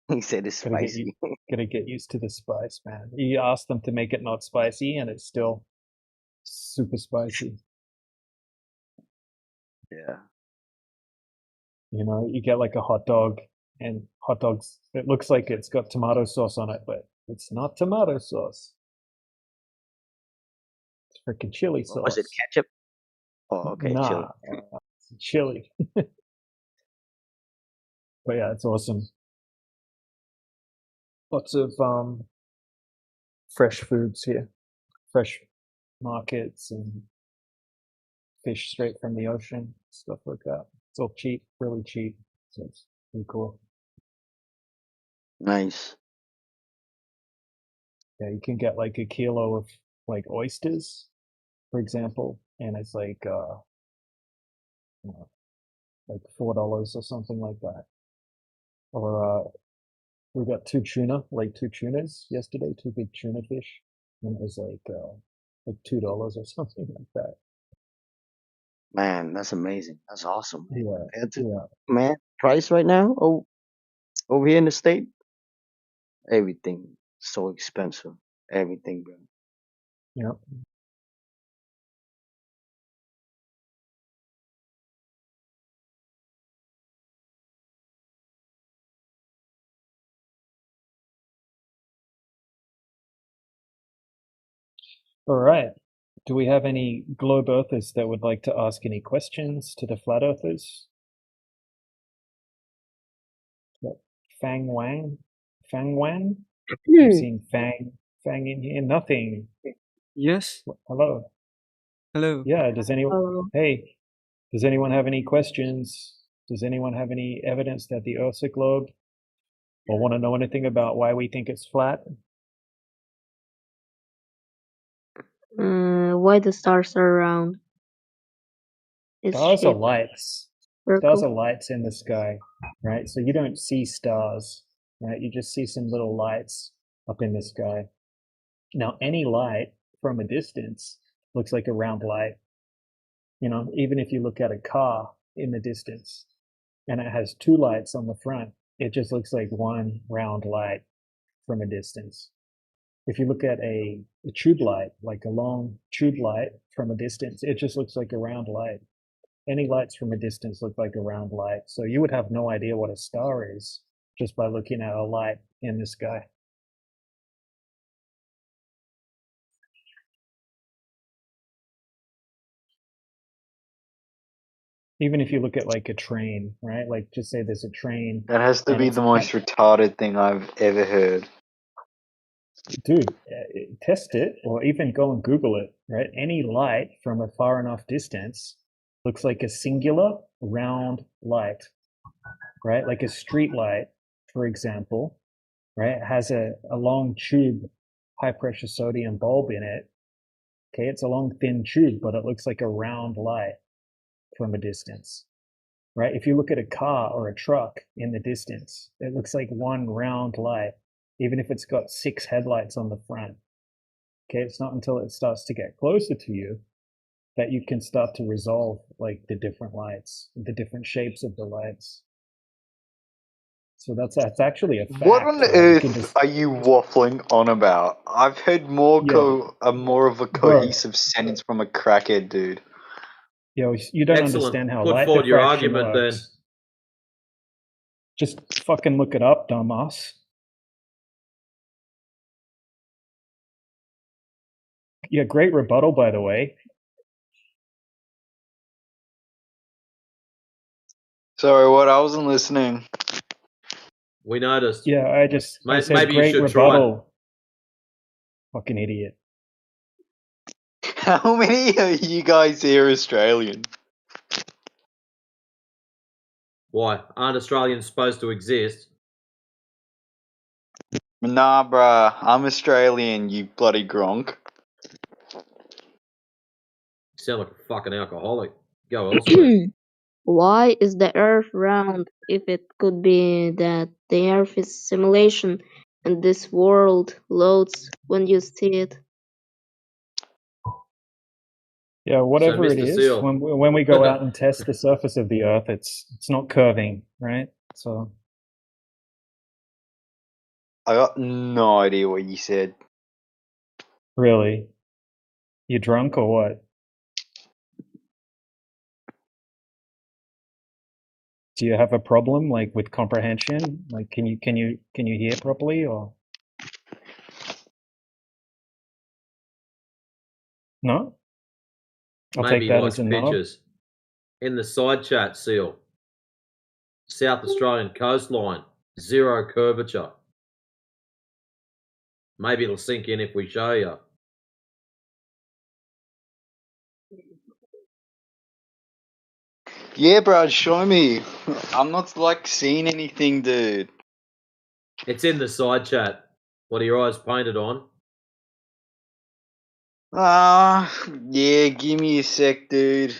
He said it's spicy. Gotta get used to the spice, man. You ask them to make it not spicy, and it's still super spicy. Yeah. You know, you get like a hot dog, and hot dogs, it looks like it's got tomato sauce on it, but it's not tomato sauce. It's freaking chili sauce. What was it, ketchup? Oh, okay, Nah, chili. it's chili. But yeah, it's awesome. Lots of fresh foods here, fresh markets and fish straight from the ocean, stuff like that. It's all cheap, really cheap. So it's pretty cool. Nice. Yeah, you can get like a kilo of like oysters, for example, and it's like you know, like $4 or something like that. Or we got two tunas yesterday, two big tuna fish, and it was like $2 or something like that. Man, that's amazing. That's awesome. Yeah, Man, price right now over here in the state, everything so expensive. Everything, bro. yeah. All right. Do we have any globe earthers that would like to ask any questions to the flat earthers? Yep. Fang Wang? Fang Wang? I've seen Fang in here. Nothing. Yes. Hello. Hello. Yeah, does anyone does anyone have any questions? Does anyone have any evidence that the Earth's a globe? Or want to know anything about why we think it's flat? Why the stars are round? It's Stars are shaped lights. circle. Stars are lights in the sky, right? So you don't see stars, right? You just see some little lights up in the sky. Now, any light from a distance looks like a round light. You know, even if you look at a car in the distance and it has two lights on the front, it just looks like one round light from a distance. If you look at a tube light, like a long tube light from a distance, it just looks like a round light. Any lights from a distance look like a round light. So you would have no idea what a star is just by looking at a light in the sky. Even if you look at like a train, right? Like just say there's a train. That has to and be it's the most retarded thing I've ever heard. Dude, test it or even go and Google it, right? Any light from a far enough distance looks like a singular round light, right? Like a street light, for example, right? Has a long tube, high pressure sodium bulb in it. Okay, it's a long thin tube, but it looks like a round light from a distance, right? If you look at a car or a truck in the distance, it looks like one round light, even if it's got 6 headlights on the front. Okay, it's not until it starts to get closer to you that you can start to resolve like the different lights, the different shapes of the lights. So that's actually a fact. What on right? earth are you waffling on about? I've heard more more of a cohesive sentence from a crackhead dude. You don't understand how Put light forward your diffraction argument works. then. Just fucking look it up, dumbass. Yeah, great rebuttal, by the way. Sorry, what? I wasn't listening. We noticed. Yeah, I said maybe great you should rebuttal. try. Fucking idiot. How many of you guys here Australian? Why? Aren't Australians supposed to exist? Nah, bruh. I'm Australian, you bloody gronk. You sound like a fucking alcoholic. Go elsewhere. Why is the Earth round if it could be that the Earth is simulation and this world loads when you see it? Yeah, whatever it Mr. is, Seal. when we go out and test the surface of the Earth, it's not curving, right? So I got no idea what you said. really, you drunk or what? Do you have a problem like with comprehension? Like, can you hear properly or no? I'll Maybe take he that likes as a no. pictures. In the side chat, Seal. South Australian coastline, zero curvature. Maybe it'll sink in if we show you. Yeah, bro, show me. I'm not like seeing anything, dude. It's in the side chat. What are your eyes painted on? Yeah, give me a sec, dude.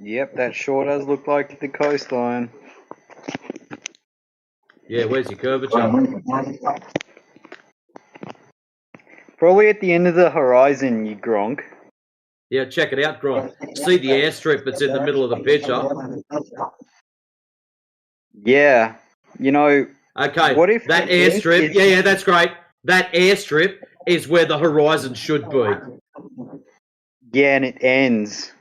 Yep, that sure does look like the coastline. Yeah, where's your curvature? Probably at the end of the horizon, you gronk. Yeah, check it out, Gronk. See the airstrip that's in the middle of the picture? Yeah. You know, Okay, what if that the Earth airstrip, is... yeah, that's great. That airstrip is where the horizon should be. Yeah, and it ends.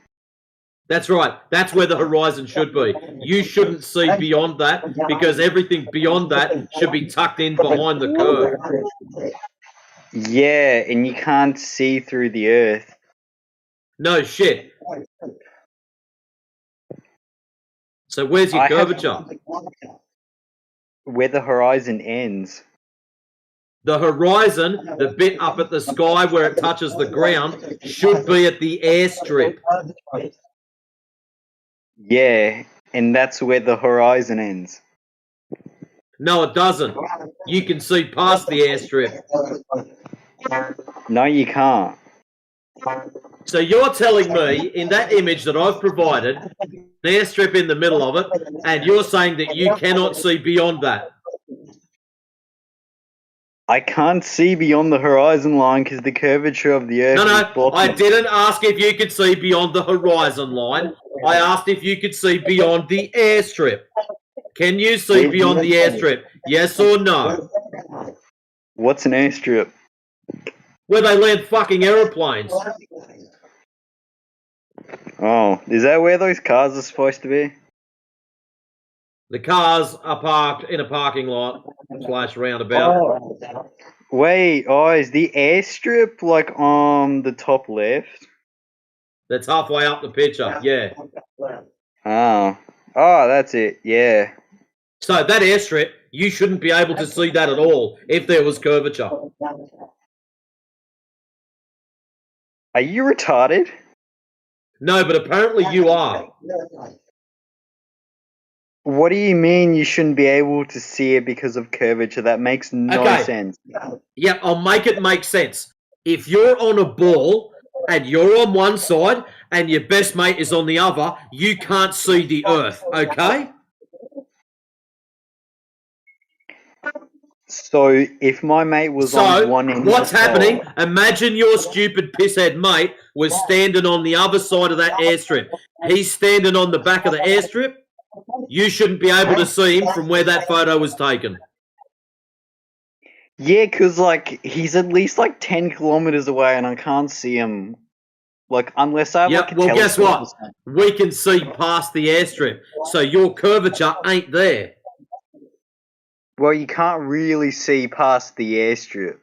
That's right. That's where the horizon should be. You shouldn't see beyond that because everything beyond that should be tucked in behind the curve. Yeah, and you can't see through the Earth. No shit. So where's your curvature? Where the horizon ends. The horizon, the bit up at the sky where it touches the ground, should be at the airstrip. Yeah, and that's where the horizon ends. No, it doesn't. You can see past the airstrip. No, you can't. So you're telling me, in that image that I've provided, an airstrip in the middle of it, and you're saying that you cannot see beyond that? I can't see beyond the horizon line because the curvature of the Earth is No, blocking. I didn't ask if you could see beyond the horizon line. I asked if you could see beyond the airstrip. Can you see beyond the airstrip? Yes or no? What's an airstrip? Where they land fucking aeroplanes. Oh, is that where those cars are supposed to be? The cars are parked in a parking lot / roundabout. Oh. Wait, is the airstrip like on the top left? That's halfway up the picture, yeah. Oh, that's it, yeah. So that airstrip, you shouldn't be able to see that at all if there was curvature. Are you retarded? No, but apparently you are. What do you mean you shouldn't be able to see it because of curvature? That makes no sense. Yeah, I'll make it make sense. If you're on a ball and you're on one side and your best mate is on the other, you can't see the Earth, okay? So if my mate was on one end what's of the happening? pole, Imagine your stupid pisshead mate was standing on the other side of that airstrip. He's standing on the back of the airstrip. You shouldn't be able to see him from where that photo was taken. yeah, because like he's at least like 10 kilometers away, and I can't see him. Like unless I have like a Well, guess telescope or what? something. We can see past the airstrip, so your curvature ain't there. Well, you can't really see past the airstrip.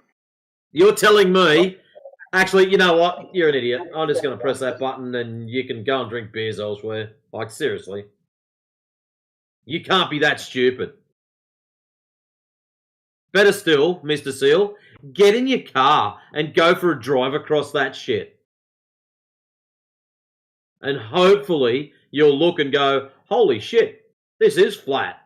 You're telling me... Actually, you know what? You're an idiot. I'm just going to press that button and you can go and drink beers elsewhere. Like, seriously. You can't be that stupid. Better still, Mr. Seal, get in your car and go for a drive across that shit. And hopefully you'll look and go, holy shit, this is flat.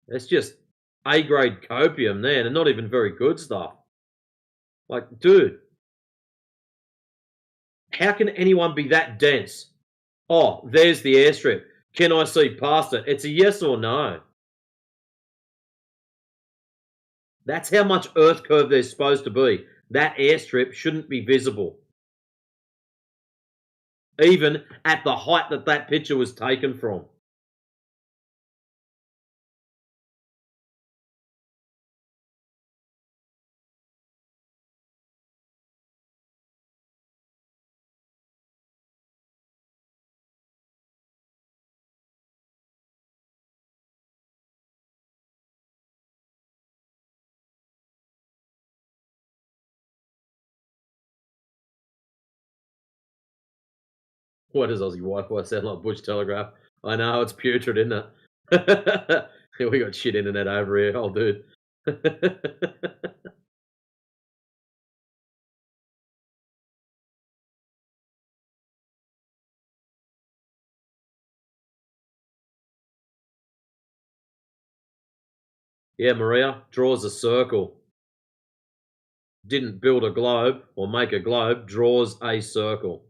It's just A-grade copium there, and not even very good stuff. Like, dude. How can anyone be that dense? Oh, there's the airstrip. Can I see past it? It's a yes or no. That's how much Earth curve there's supposed to be. That airstrip shouldn't be visible. Even at the height that that picture was taken from. Why does Aussie Wi-Fi sound like Bush Telegraph? I know, it's putrid, isn't it? We got shit internet over here, old dude. Yeah, Maria, draws a circle. Didn't build a globe or make a globe, draws a circle.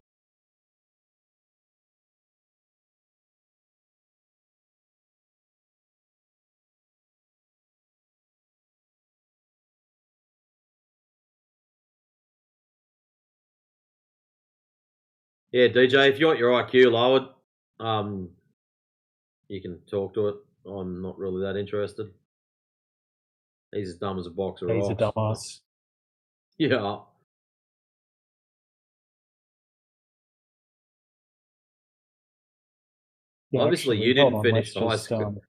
Yeah, DJ, if you want your IQ lowered, you can talk to it. I'm not really that interested. He's as dumb as a box of He's a rocks. dumbass. Yeah. Yeah, Obviously, actually, you hold didn't on. finish Let's high just school.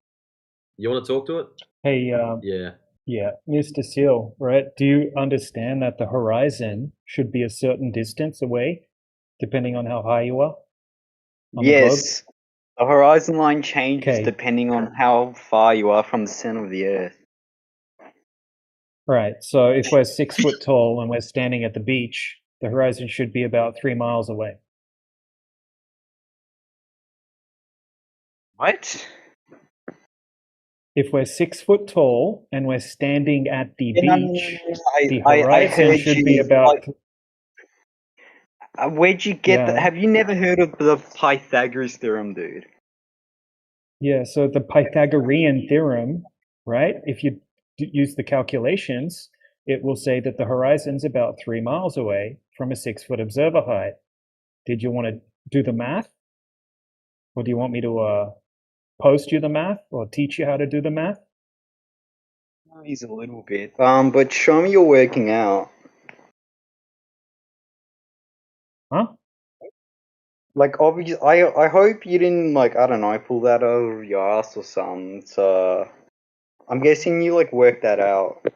You want to talk to it? Hey, Yeah. yeah, Mr. Seal, right? Do you understand that the horizon should be a certain distance away, depending on how high you are on the globe? Yes, the horizon line changes Okay, depending on how far you are from the center of the Earth. right. So if we're 6 foot tall and we're standing at the beach, the horizon should be about 3 miles away. What? If we're 6 foot tall and we're standing at the Yeah, no, beach, the I horizon heard should you. be about, Where'd you get that? yeah, Have you never heard of the Pythagoras theorem, dude? yeah. So the Pythagorean theorem, right? If you use the calculations, it will say that the horizon's about 3 miles away from a 6 foot observer height. Did you want to do the math? Or do you want me to post you the math or teach you how to do the math? He's a little bit. But show me you're working out. Huh? Like, obviously, I hope you didn't, like, I don't know, pull that out of your ass or something. So, I'm guessing you, like, worked that out.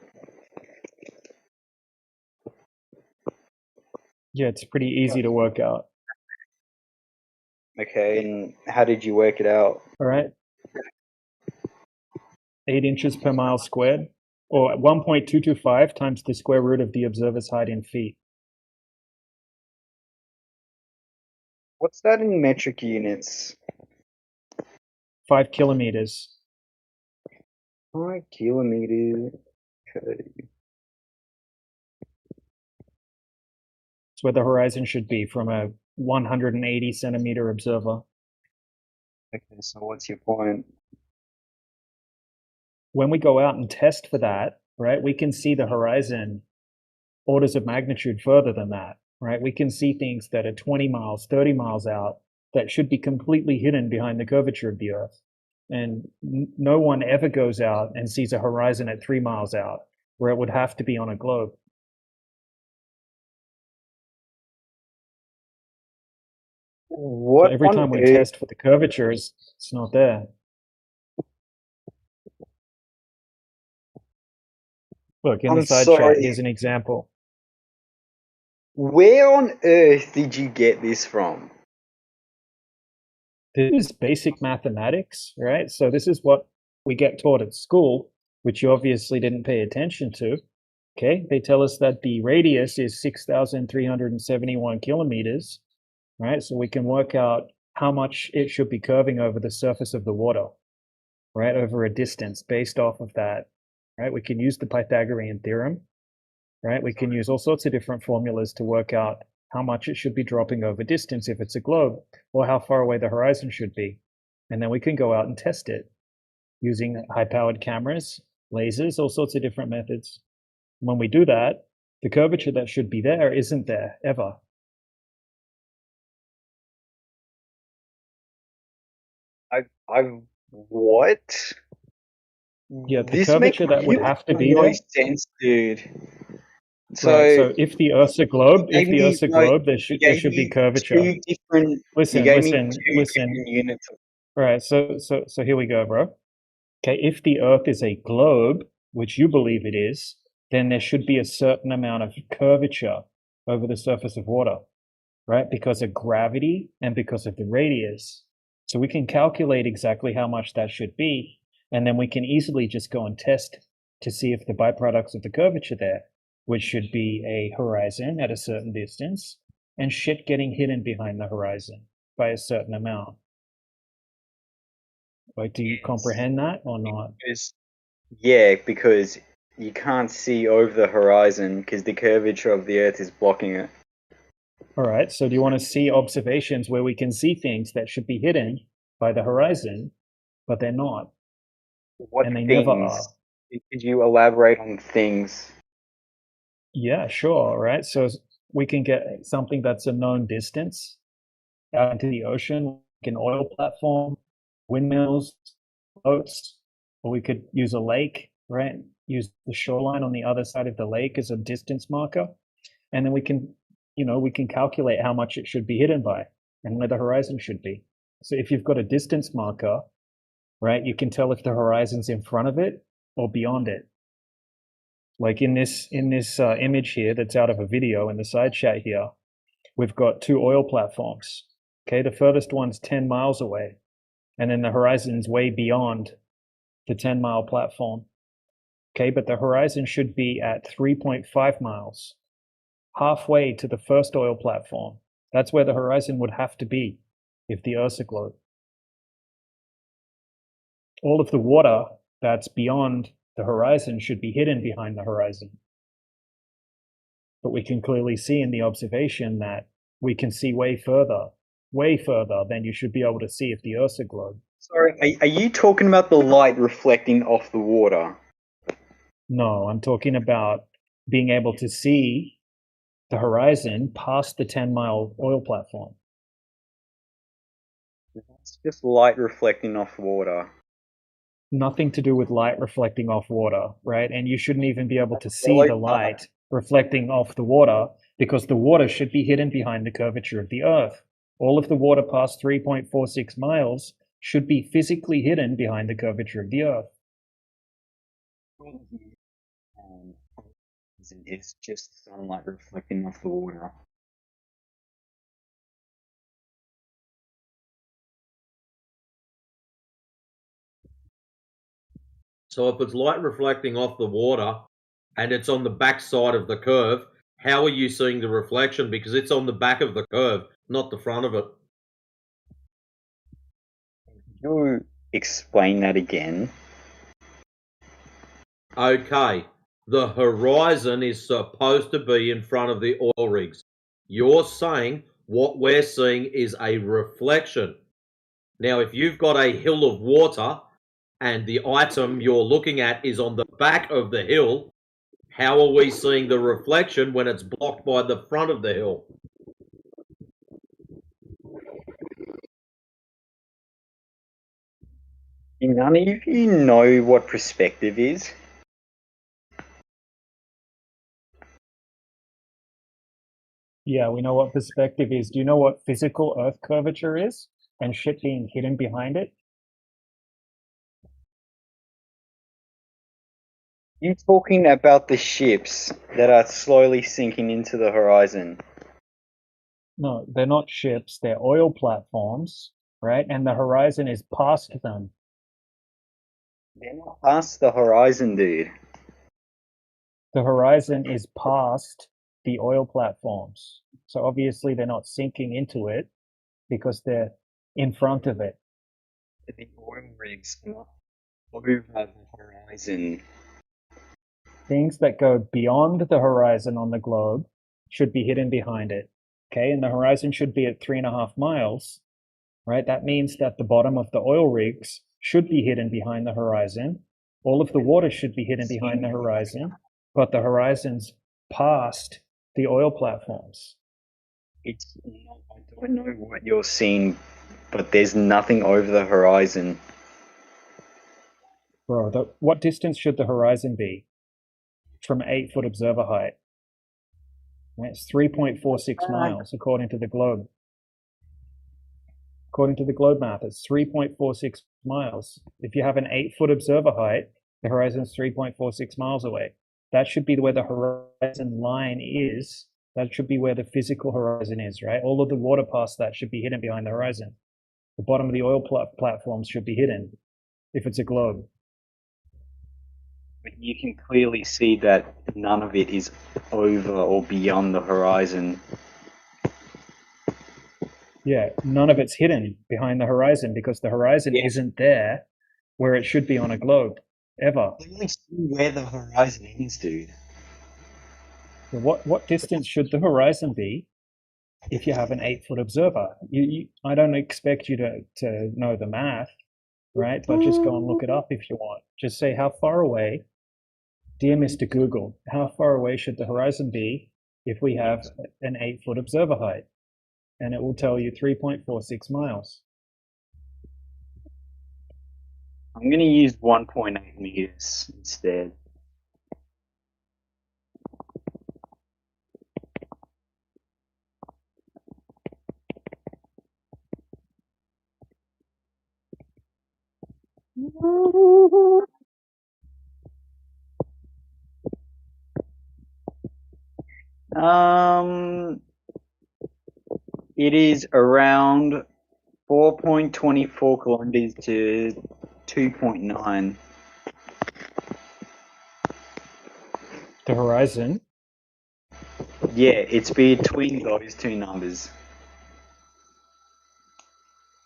Yeah, it's pretty easy to work out. Okay, and how did you work it out? All right. 8 inches per mile squared, or 1.225 times the square root of the observer's height in feet. What's that in metric units? 5 kilometers. 5 kilometers. Okay. It's where the horizon should be from a 180 centimeter observer. Okay, so what's your point? When we go out and test for that, right, we can see the horizon orders of magnitude further than that, right? We can see things that are 20 miles, 30 miles out that should be completely hidden behind the curvature of the Earth. And no one ever goes out and sees a horizon at 3 miles out, where it would have to be on a globe. What So every on time we earth? test for the curvature, it's not there. Look, in the I'm side chat, sorry. here's an example. Where on earth did you get this from? This is basic mathematics, right? So this is what we get taught at school, which you obviously didn't pay attention to. Okay, they tell us that the radius is 6,371 kilometers, right? So we can work out how much it should be curving over the surface of the water, right? Over a distance based off of that, right? We can use the Pythagorean theorem, right? We can use all sorts of different formulas to work out how much it should be dropping over distance if it's a globe, or how far away the horizon should be. And then we can go out and test it using high-powered cameras, lasers, all sorts of different methods. When we do that, the curvature that should be there isn't there ever. I've what? Yeah, the This makes curvature that would have to be no there. sense, dude. Right. So So if the Earth's a globe, you gave me there you there gave should be me curvature. two different you Listen, gave me listen, two listen. different units of Right. So here we go, bro. Okay, if the Earth is a globe, which you believe it is, then there should be a certain amount of curvature over the surface of water, right? Because of gravity and because of the radius. So we can calculate exactly how much that should be, and then we can easily just go and test to see if the byproducts of the curvature there, which should be a horizon at a certain distance, and shit getting hidden behind the horizon by a certain amount. Like, do you comprehend that or not? because you can't see over the horizon because the curvature of the Earth is blocking it. All right, so do you want to see observations where we can see things that should be hidden by the horizon, but they're not? What and they things? never are. Could you elaborate on things? Yeah, sure, right? So we can get something that's a known distance out into the ocean, like an oil platform, windmills, boats, or we could use a lake, right? Use the shoreline on the other side of the lake as a distance marker. And then we can, we can calculate how much it should be hidden by and where the horizon should be. So if you've got a distance marker, right, you can tell if the horizon's in front of it or beyond it. Like in this image here that's out of a video in the side chat here, we've got two oil platforms. Okay, the furthest one's 10 miles away, and then the horizon's way beyond the 10-mile platform. Okay, but the horizon should be at 3.5 miles, halfway to the first oil platform. That's where the horizon would have to be if the Earth's a globe. All of the water that's beyond the horizon should be hidden behind the horizon. But we can clearly see in the observation that we can see way further than you should be able to see if the Earth's a globe. Sorry, are you talking about the light reflecting off the water? No, I'm talking about being able to see the horizon past the 10-mile oil platform. It's just light reflecting off water. Nothing to do with light reflecting off water, right? And you shouldn't even be able to see the light reflecting off the water because the water should be hidden behind the curvature of the Earth. All of the water past 3.46 miles should be physically hidden behind the curvature of the Earth. It's just sunlight reflecting off the water. So if it's light reflecting off the water and it's on the back side of the curve, how are you seeing the reflection? Because it's on the back of the curve, not the front of it. Can you explain that again? Okay, the horizon is supposed to be in front of the oil rigs. You're saying what we're seeing is a reflection. Now, if you've got a hill of water and the item you're looking at is on the back of the hill, how are we seeing the reflection when it's blocked by the front of the hill? None of you know what perspective is? Yeah, we know what perspective is. Do you know what physical Earth curvature is? And shit being hidden behind it? You're talking about the ships that are slowly sinking into the horizon. No, they're not ships, they're oil platforms, right? And the horizon is past them. They're not past the horizon, dude. The horizon is past the oil platforms. So obviously they're not sinking into it because they're in front of it. The oil rigs are not over the horizon. Things that go beyond the horizon on the globe should be hidden behind it. okay, and the horizon should be at 3.5 miles, right? That means that the bottom of the oil rigs should be hidden behind the horizon. All of the water should be hidden behind the horizon, but the horizon's past the oil platforms. It's not, I don't know what you're seeing, but there's nothing over the horizon. Bro, what distance should the horizon be from 8-foot observer height? It's 3.46 miles, according to the globe. According to the globe map, it's 3.46 miles. If you have an 8-foot observer height, the horizon is 3.46 miles away. That should be where the horizon line is. That should be where the physical horizon is, right? All of the water past that should be hidden behind the horizon. The bottom of the oil platforms should be hidden if it's a globe. But you can clearly see that none of it is over or beyond the horizon. Yeah, none of it's hidden behind the horizon because the horizon isn't there where it should be on a globe, ever. Clearly see where the horizon is, dude. What distance should the horizon be if you have an 8-foot observer? I don't expect you to know the math, right? But just go and look it up if you want. Just say how far away, dear Mr. Google, how far away should the horizon be if we have an 8-foot observer height? And it will tell you 3.46 miles. I'm going to use 1.8 meters instead. It is around 4.24 kilometers to 2.9. The horizon? Yeah, it's between those two numbers.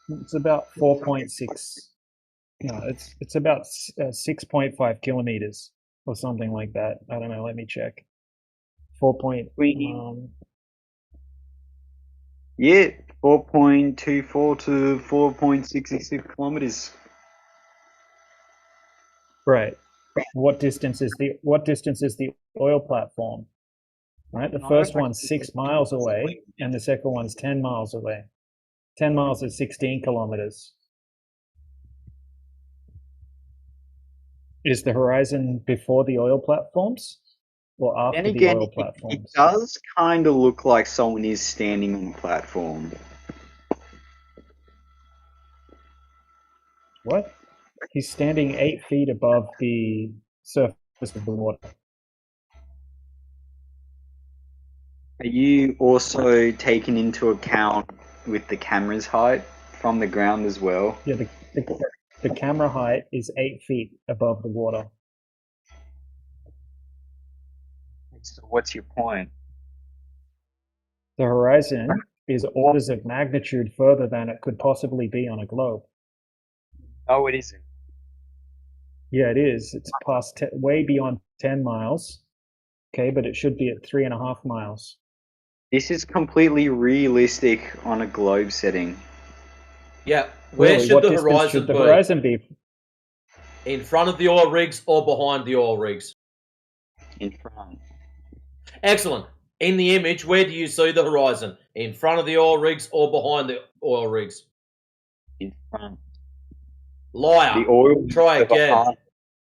It's about 4.6. No, it's about 6.5 kilometers or something like that. I don't know. Let me check. 4 point. Yeah, 4.24 to 4.66 kilometers. Right. What distance is the oil platform? Right. The first one's 6 miles away, and the second one's 10 miles away. 10 miles is 16 kilometers. Is the horizon before the oil platforms or after Then again, the oil it platforms? does kind of look like someone is standing on the platform. What? He's standing 8 feet above the surface of the water. Are you also taking into account with the camera's height from the ground as well? Yeah, the camera height is 8 feet above the water. So what's your point? The horizon is orders of magnitude further than it could possibly be on a globe. Oh, it isn't. Yeah, it is. It's past way beyond 10 miles. Okay, but it should be at 3.5 miles. This is completely realistic on a globe setting. Yeah, where Really, should what the distance horizon should the be? horizon be? In front of the oil rigs or behind the oil rigs? In front. Excellent. In the image, where do you see the horizon? In front of the oil rigs or behind the oil rigs? In front. Liar. The oil Try rigs are again. behind.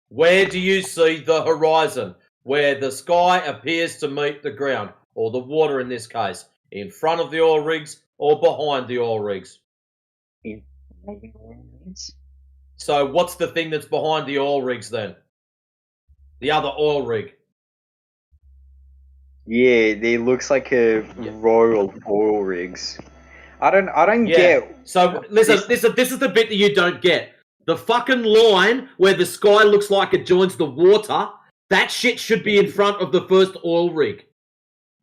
Where do you see the horizon? Where the sky appears to meet the ground, or the water in this case. In front of the oil rigs or behind the oil rigs? In front of the oil rigs. So what's the thing that's behind the oil rigs then? The other oil rig. Yeah, they looks like a row of oil rigs. I don't Yeah. get. So listen, this is the bit that you don't get. The fucking line where the sky looks like it joins the water, that shit should be in front of the first oil rig.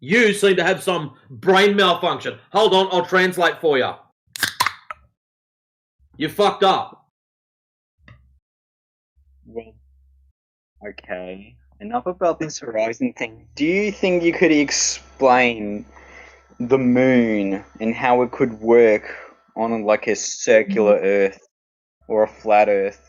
You seem to have some brain malfunction. Hold on, I'll translate for you. You fucked up. Well, okay. Enough about this horizon thing. Do you think you could explain the moon and how it could work on like a circular Earth or a flat Earth.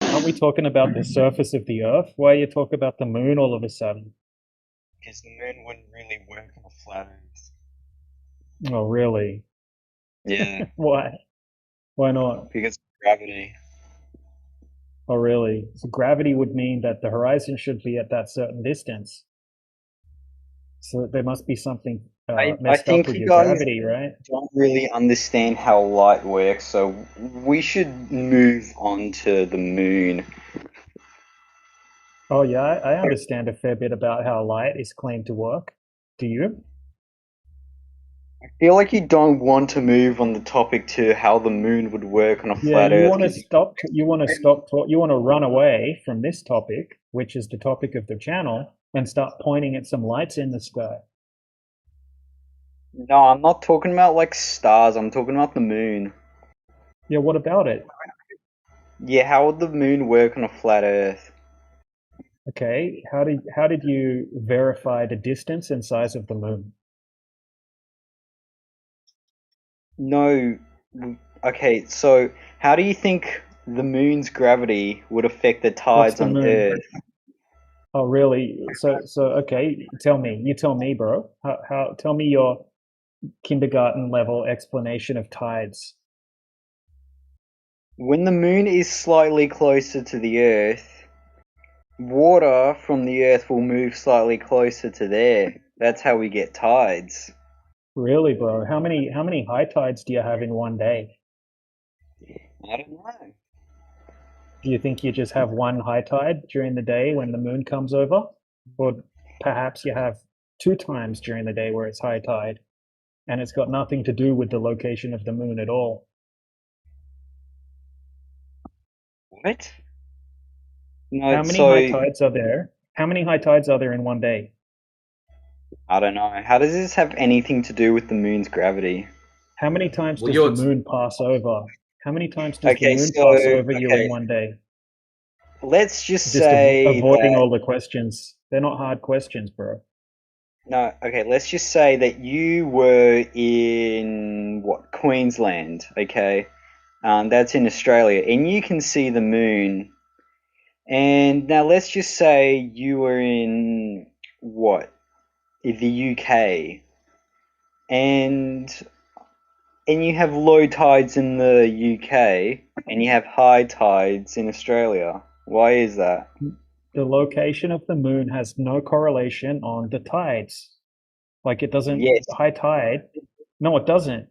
Aren't we talking about the surface of the Earth? Why are you talking about the moon all of a sudden? Because the moon wouldn't really work on a flat Earth. Oh, really? Yeah. Why? Why not? Because of gravity. Oh, really? So gravity would mean that the horizon should be at that certain distance. So there must be something I messed up think with you your guys gravity, right? don't really understand how light works, so we should move on to the moon. Oh, yeah, I understand a fair bit about how light is claimed to work. Do you? I feel like you don't want to move on the topic to how the moon would work on a Yeah, flat you Earth want to because stop. You want to stop. You want to run away from this topic, which is the topic of the channel, and start pointing at some lights in the sky. no, I'm not talking about like stars. I'm talking about the moon. Yeah, what about it? Yeah, how would the moon work on a flat Earth? Okay, how did you verify the distance and size of the moon? No, okay, so how do you think the moon's gravity would affect the What's tides the on moon? Earth? Oh, really? So okay, tell me. You tell me, bro. How tell me your kindergarten level explanation of tides. When the moon is slightly closer to the Earth, water from the Earth will move slightly closer to there. That's how we get tides. Really, bro? How many high tides do you have in one day? I don't know. Do you think you just have one high tide during the day when the moon comes over? Or perhaps you have two times during the day where it's high tide and it's got nothing to do with the location of the moon at all. What? How No, many so high tides are there? How many high tides are there in one day? I don't know. How does this have anything to do with the moon's gravity? How many times Well, does the moon pass over? How many times does the Okay, moon so pass over you in okay, one day? let's just Just say avoiding that all the questions. They're not hard questions, bro. no, okay, let's just say that you were in what, Queensland, okay? That's in Australia, and you can see the moon. And now let's just say you were in what, the UK, and you have low tides in the UK, and you have high tides in Australia. Why is that? The location of the moon has no correlation on the tides. Like it doesn't, Yes, high tide. No, it doesn't.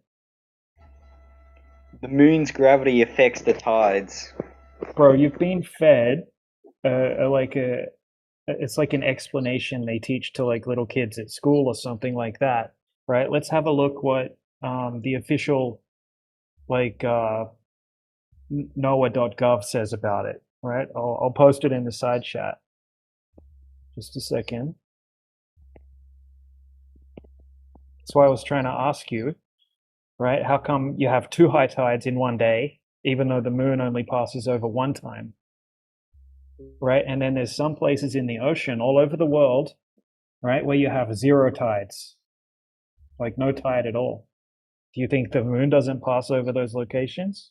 the moon's gravity affects the tides. Bro, you've been fed it's like an explanation they teach to like little kids at school or something like that, right? Let's have a look what the official like NOAA.gov says about it, right? I'll post it in the side chat. Just a second. That's why I was trying to ask you, right? How come you have two high tides in one day, even though the moon only passes over one time? Right? And then there's some places in the ocean all over the world, right, where you have zero tides, like no tide at all. Do you think the moon doesn't pass over those locations?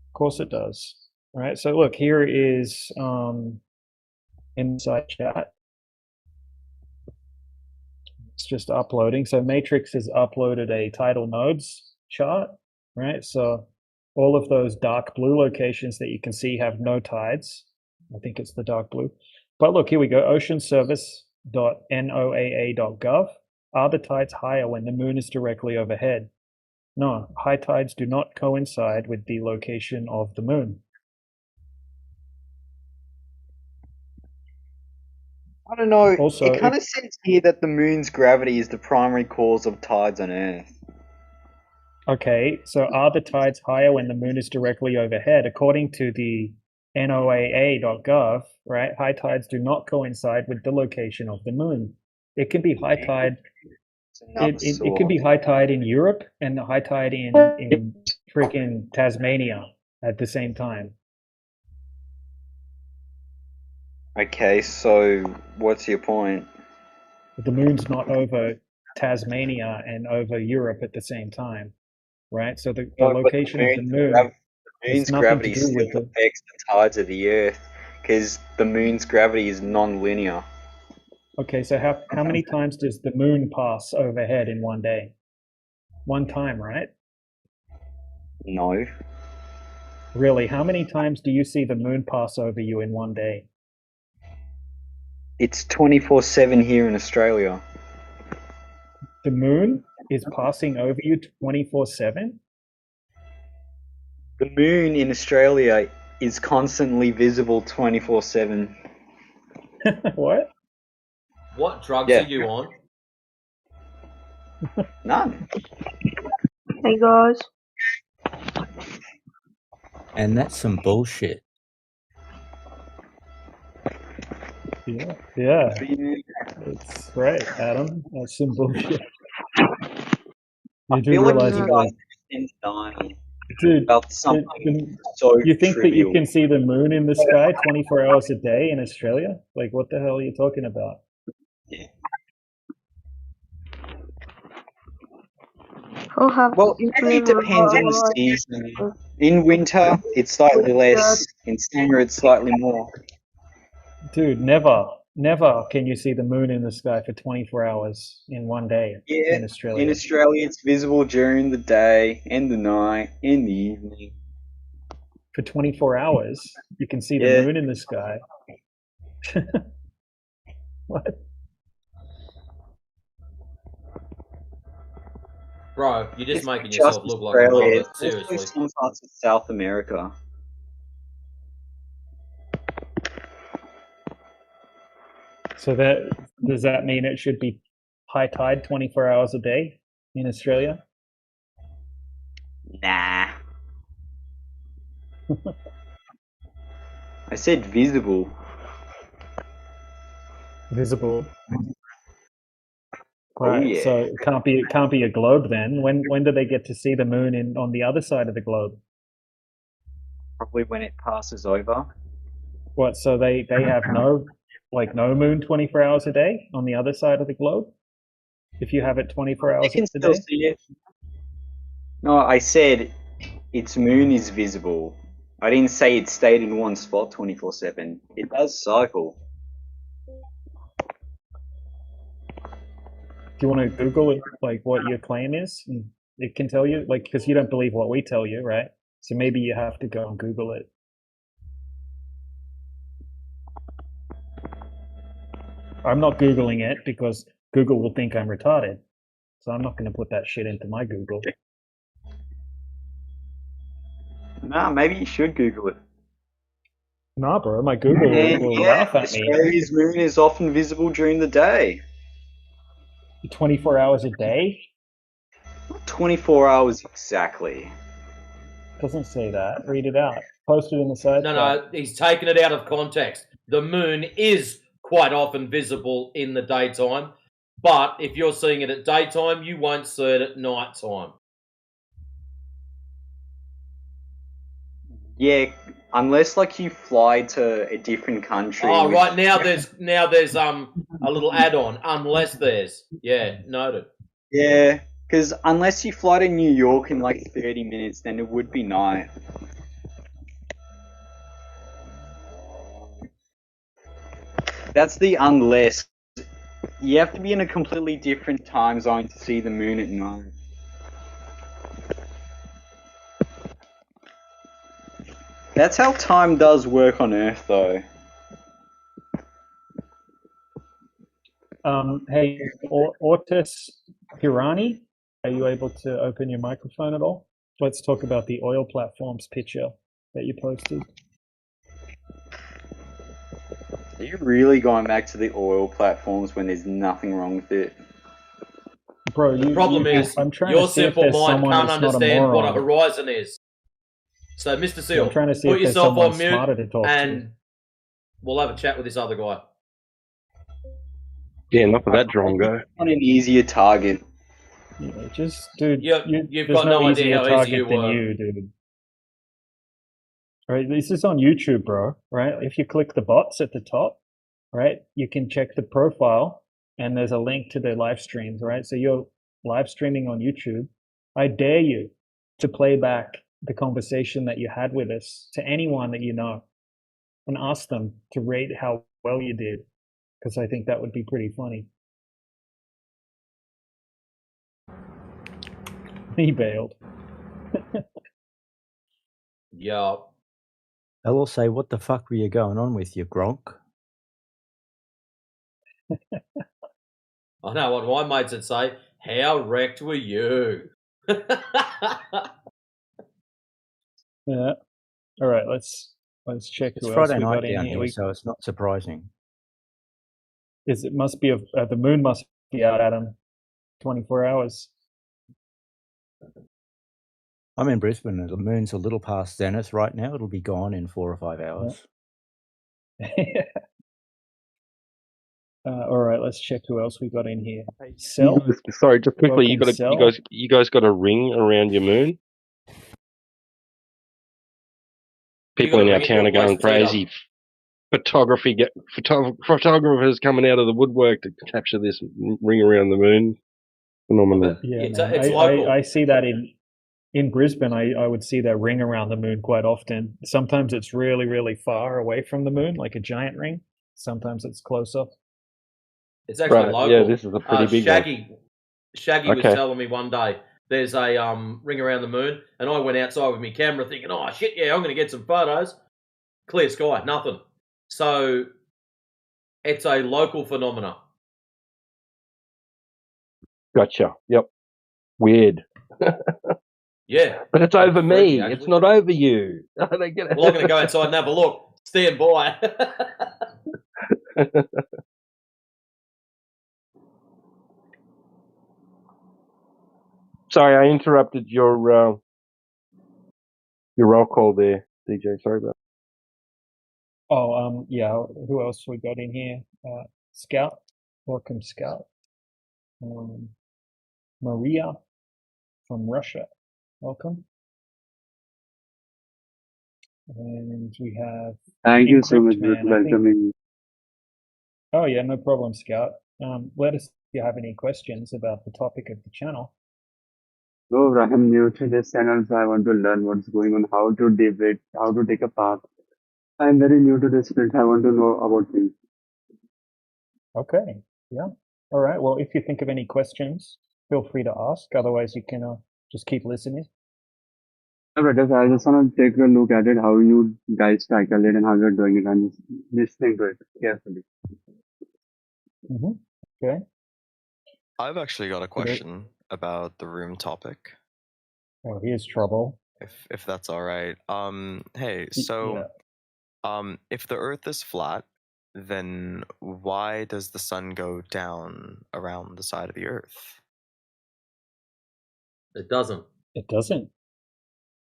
Of course it does. Right? So look, here is inside chat. It's just uploading. So Matrix has uploaded a tidal nodes chart, right? So all of those dark blue locations that you can see have no tides. I think it's the dark blue. But look, here we go. oceanservice.noaa.gov. Are the tides higher when the moon is directly overhead? No, high tides do not coincide with the location of the moon. I don't know. Also, It kind of says here that the moon's gravity is the primary cause of tides on Earth. Okay, so are the tides higher when the moon is directly overhead? According to the NOAA.gov, right, high tides do not coincide with the location of the moon. It can be high tide. It can be high tide in Europe and the high tide in freaking Tasmania at the same time. Okay, so what's your point? The moon's not over Tasmania and over Europe at the same time, right? So the No, but location of the moon the has moon's nothing to gravity do still with the. affects the tides of the Earth because the moon's gravity is non-linear. Okay, so how many times does the moon pass overhead in one day? One time, right? No. Really, how many times do you see the moon pass over you in one day? It's 24/7 here in Australia. The moon is passing over you 24/7? The moon in Australia is constantly visible 24/7. What? What drugs Yeah. are you on? None. Hey guys. And that's some bullshit. Yeah, it's right, Adam. That's some bullshit. You do feel like realize you that, guys like, are in denial dude, about something so you think that you trivial. can see the moon in the sky 24 hours a day in Australia? Like, what the hell are you talking about? Well, it really depends on the season. In winter, it's slightly less. In summer, it's slightly more. Dude, never can you see the moon in the sky for 24 hours in one day Yeah, in Australia. in Australia, it's visible during the day and the night and the evening. For 24 hours, you can see the Yeah. moon in the sky. What? Bro, you're just It's making just yourself look like a Australia. muppet, It's also seriously. some parts of South America. So does that mean it should be high tide 24 hours a day in Australia? Nah. I said visible. Visible. Oh Right. yeah. So it can't be a globe then. When do they get to see the moon on the other side of the globe? Probably when it passes over. What? So they have no moon 24 hours a day on the other side of the globe? If you have it 24 hours You can a still day? see it. No, I said its moon is visible. I didn't say it stayed in one spot 24/7. It does cycle. Do you want to Google it, like what your claim is? And it can tell you, like, because you don't believe what we tell you, right? So maybe you have to go and Google it. I'm not Googling it because Google will think I'm retarded. So I'm not going to put that shit into my Google. Nah, maybe you should Google it. Nah, bro, my Google And will yeah, laugh at me. Australia's moon is often visible during the day. 24 hours a day? 24 hours exactly. Doesn't say that. Read it out. Post it in the side chat. No, he's taken it out of context. The moon is quite often visible in the daytime, but if you're seeing it at daytime, you won't see it at nighttime. Yeah, unless like you fly to a different country. Oh, with- right now there's a little add-on. Unless there's noted. Yeah, because unless you fly to New York in like 30 minutes, then it would be night. That's the unless. You have to be in a completely different time zone to see the moon at night. That's how time does work on Earth, though. Hey, Ortis Hirani, are you able to open your microphone at all? Let's talk about the oil platforms picture that you posted. Are you really going back to the oil platforms when there's nothing wrong with it? Bro, The problem is I'm trying your to see if simple there's mind someone can't that's not a understand what a moron. horizon is. So, Mr. Seal, I'm trying to see put if there's yourself someone on mute, smarter to talk to. and we'll have a chat with this other guy. Yeah, enough of that drongo. On an easier target. Yeah, just, dude, You've there's got no idea easier how easy target you than were. you, dude. Right, this is on YouTube, bro. Right, if you click the bots at the top, right? You can check the profile, and there's a link to the live streams, right? So you're live streaming on YouTube. I dare you to play back the conversation that you had with us to anyone that you know and ask them to rate how well you did, because I think that would be pretty funny. He bailed. Yeah. They'll all say, "What the fuck were you going on with, you Gronk?" I know what my mates would say. How wrecked were you? Yeah. All right, let's check It's who else Friday we night got in down here. here, so it's not surprising. It must be the moon must be out, Adam. 24 hours. I'm in Brisbane, and the moon's a little past zenith right now. It'll be gone in 4 or 5 hours. All right, let's check who else we got in here. You Cell. guys, sorry, just quickly, Welcome, Cell. you guys got a ring around your moon. People in our town are going crazy. Photographers coming out of the woodwork to capture this ring around the moon. Phenomenal. Yeah, It's man. local. I see that in Brisbane. I would see that ring around the moon quite often. Sometimes it's really, really far away from the moon, like a giant ring. Sometimes it's closer. It's actually Right, local. yeah, this is a pretty big one. Shaggy was Okay. telling me one day there's a ring around the moon, and I went outside with my camera thinking, oh shit, yeah, I'm going to get some photos. Clear sky, nothing. So it's a local phenomena. Gotcha. Yep. Weird. Yeah. But it's over freaky, me. actually. It's not over you. They get it. Well, I'm going to go outside and have a look. Stand by. Sorry, I interrupted your roll call there, DJ. Sorry about Oh, yeah. Who else we got in here? Scout. Welcome, Scout. Maria from Russia. Welcome. And we have. Thank you so much Encrypt for Man, I think. welcoming me. Oh yeah, no problem, Scout. Let us know if you have any questions about the topic of the channel. No, I'm new to this channel, so I want to learn what's going on, how to debate, how to take a path. I'm very new to this field. I want to know about things. Okay. Yeah. All right. Well, if you think of any questions, feel free to ask. Otherwise, you can just keep listening. Brothers, I just want to take a look at it, how you guys tackle it and how you're doing it. I'm just listening to it carefully. Okay. I've actually got a question about the room topic. Oh, here's trouble. If that's all right. Hey, so if the Earth is flat, then why does the sun go down around the side of the Earth? It doesn't. It doesn't.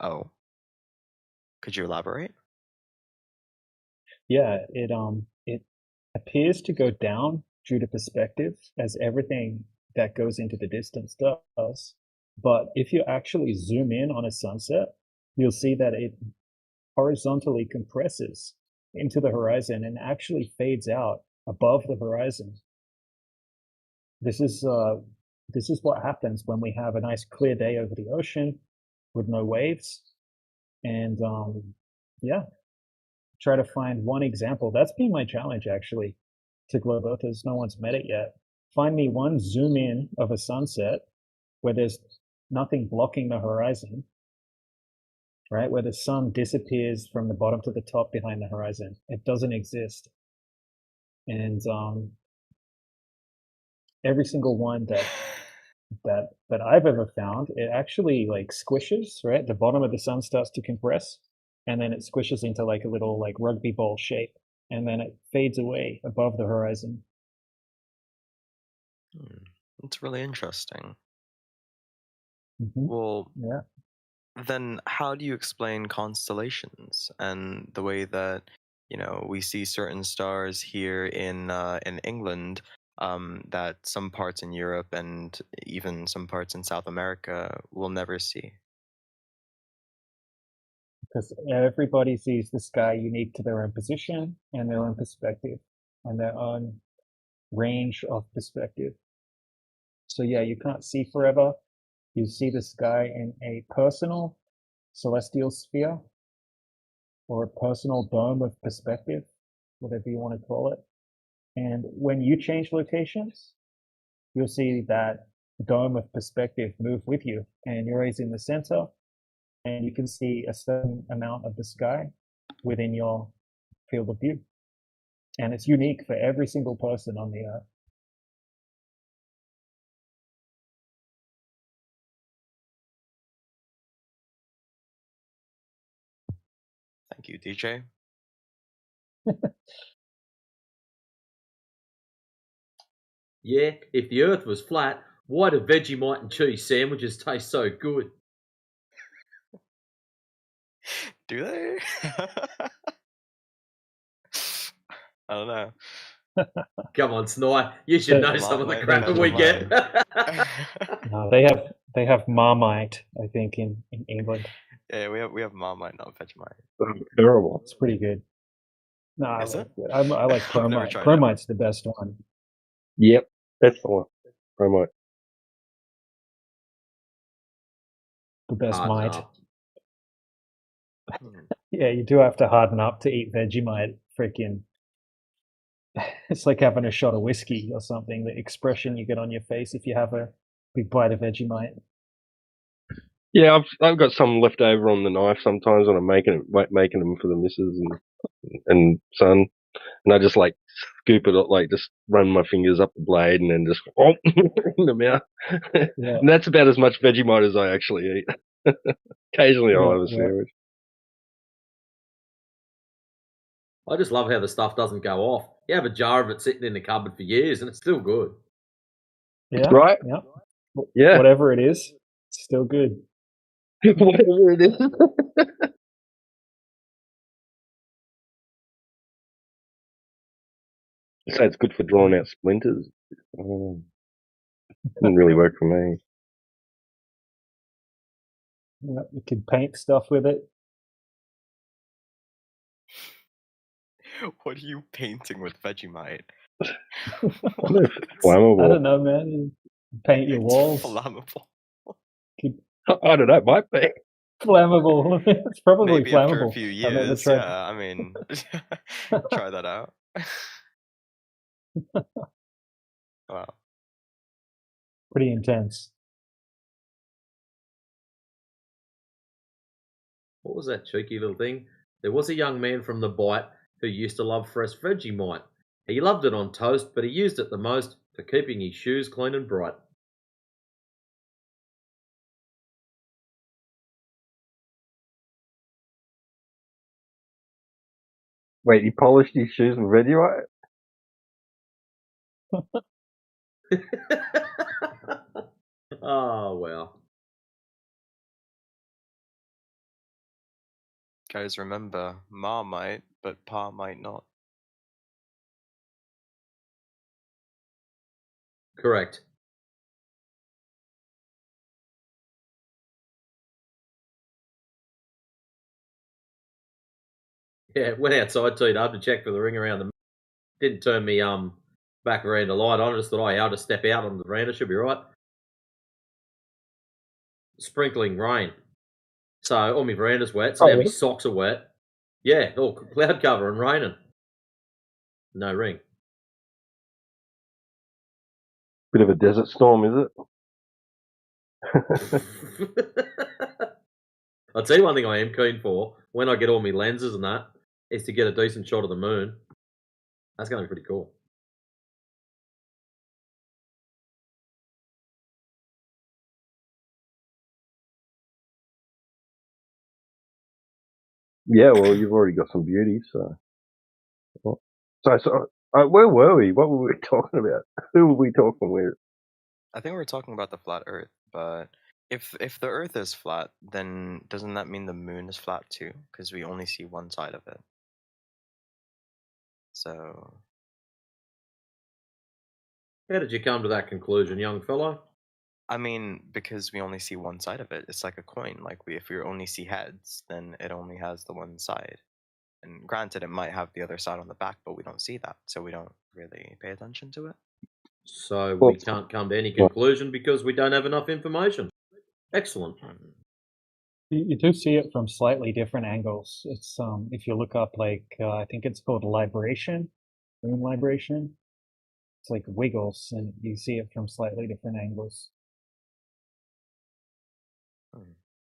Oh. Could you elaborate? Yeah, it appears to go down due to perspective, as everything that goes into the distance does. But if you actually zoom in on a sunset, you'll see that it horizontally compresses into the horizon and actually fades out above the horizon. This is what happens when we have a nice clear day over the ocean with no waves. And yeah, try to find one example. That's been my challenge, actually, to Globe Earthers. No one's met it yet. Find me one zoom in of a sunset where there's nothing blocking the horizon, right? Where the sun disappears from the bottom to the top behind the horizon. It doesn't exist. And every single one that I've ever found, it actually like squishes, right? The bottom of the sun starts to compress, and then it squishes into like a little like rugby ball shape, and then it fades away above the horizon. That's really interesting. Mm-hmm. Well, yeah. Then how do you explain constellations and the way that, you know, we see certain stars here in England, that some parts in Europe and even some parts in South America will never see? Because everybody sees the sky unique to their own position and their own perspective. and their own range of perspective. So yeah, you can't see forever. You see the sky in a personal celestial sphere or a personal dome of perspective, whatever you want to call it. And when you change locations, you'll see that dome of perspective move with you, and you're always in the center, and you can see a certain amount of the sky within your field of view. And it's unique for every single person on the earth. Thank you, DJ. Yeah, if the Earth was flat, why do Vegemite and cheese sandwiches taste so good? Do they? I don't know. Come on, Sny, you should know some of the crap that we get. No, they have Marmite, I think, in England. Yeah, we have Marmite, not Vegemite. Terrible. It's pretty good. No, I Is like it? it. I like I've never Chromite. tried it. Chromite's the best one. Yep, that's the one. Remote. The best Harden mite. up. Yeah, you do have to harden up to eat Vegemite. Freaking, it's like having a shot of whiskey or something. The expression you get on your face if you have a big bite of Vegemite. Yeah, I've got some left over on the knife sometimes when I'm making them for the missus and son, and I just like scoop it up, like just run my fingers up the blade and then just in the mouth. Yeah. And that's about as much Vegemite as I actually eat. Occasionally I'll have a sandwich. I just love how the stuff doesn't go off. You have a jar of it sitting in the cupboard for years and it's still good. Yeah. Right? Yeah. Yeah. Whatever it is, it's still good. Whatever it is. So it's good for drawing out splinters. Didn't really work for me. Yeah, you can paint stuff with it. What are you painting with Vegemite? Flammable. I don't know, man. You paint your walls. It's flammable. I don't know, it might be. Flammable. It's probably Maybe flammable. after a few I've never years, tried. yeah. I mean, try that out. Wow. Pretty intense. What was that cheeky little thing? There was a young man from the Bite who used to love fresh Vegemite. He loved it on toast, but he used it the most for keeping his shoes clean and bright. Wait, he polished his shoes with Vegemite? Oh, well. Guys, remember, Ma might, but Pa might not. Correct. Yeah, went outside too hard to check for the ring around the. Didn't turn me back veranda light on. I just thought, oh, I'll just step out on the veranda. Should be right. Sprinkling rain. So all my veranda's wet. So Oh, now my really? socks are wet. Yeah, all cloud cover and raining. No ring. Bit of a desert storm, is it? I'll tell you one thing I am keen for when I get all my lenses and that is to get a decent shot of the moon. That's going to be pretty cool. Yeah, well, you've already got some beauty, so. Where were we? What were we talking about? Who were we talking with? I think we're talking about the flat Earth, but if the Earth is flat, then doesn't that mean the moon is flat too? Because we only see one side of it. So How did you come to that conclusion, young fellow? I mean, because we only see one side of it. It's like a coin. Like if we only see heads, then it only has the one side. And granted, it might have the other side on the back, but we don't see that, so we don't really pay attention to it. So Well, we can't come to any well, conclusion because we don't have enough information. Excellent. You do see it from slightly different angles. It's if you look up like I think it's called libration, moon libration. It's like wiggles, and you see it from slightly different angles.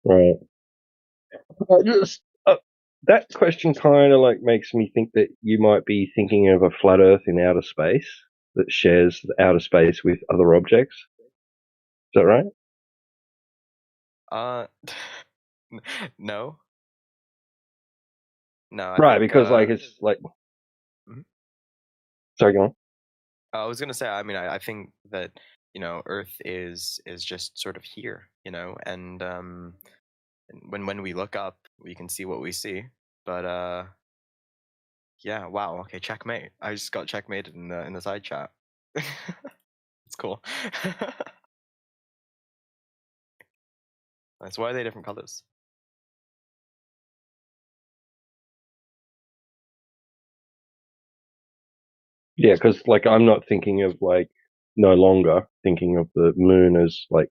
right. Just that question kind of like makes me think that you might be thinking of a flat Earth in outer space that shares the outer space with other objects. Is that right? No. No, I Right, think. because like it's like. Mhm. Sorry, go on. I was gonna say. I mean, I think that Earth is just sort of here, and when we look up, we can see what we see. But yeah, wow. Okay, checkmate. I just got checkmated in the side chat. It's cool. That's why are they different colors? Yeah, because like I'm not thinking of like no longer thinking of the moon as like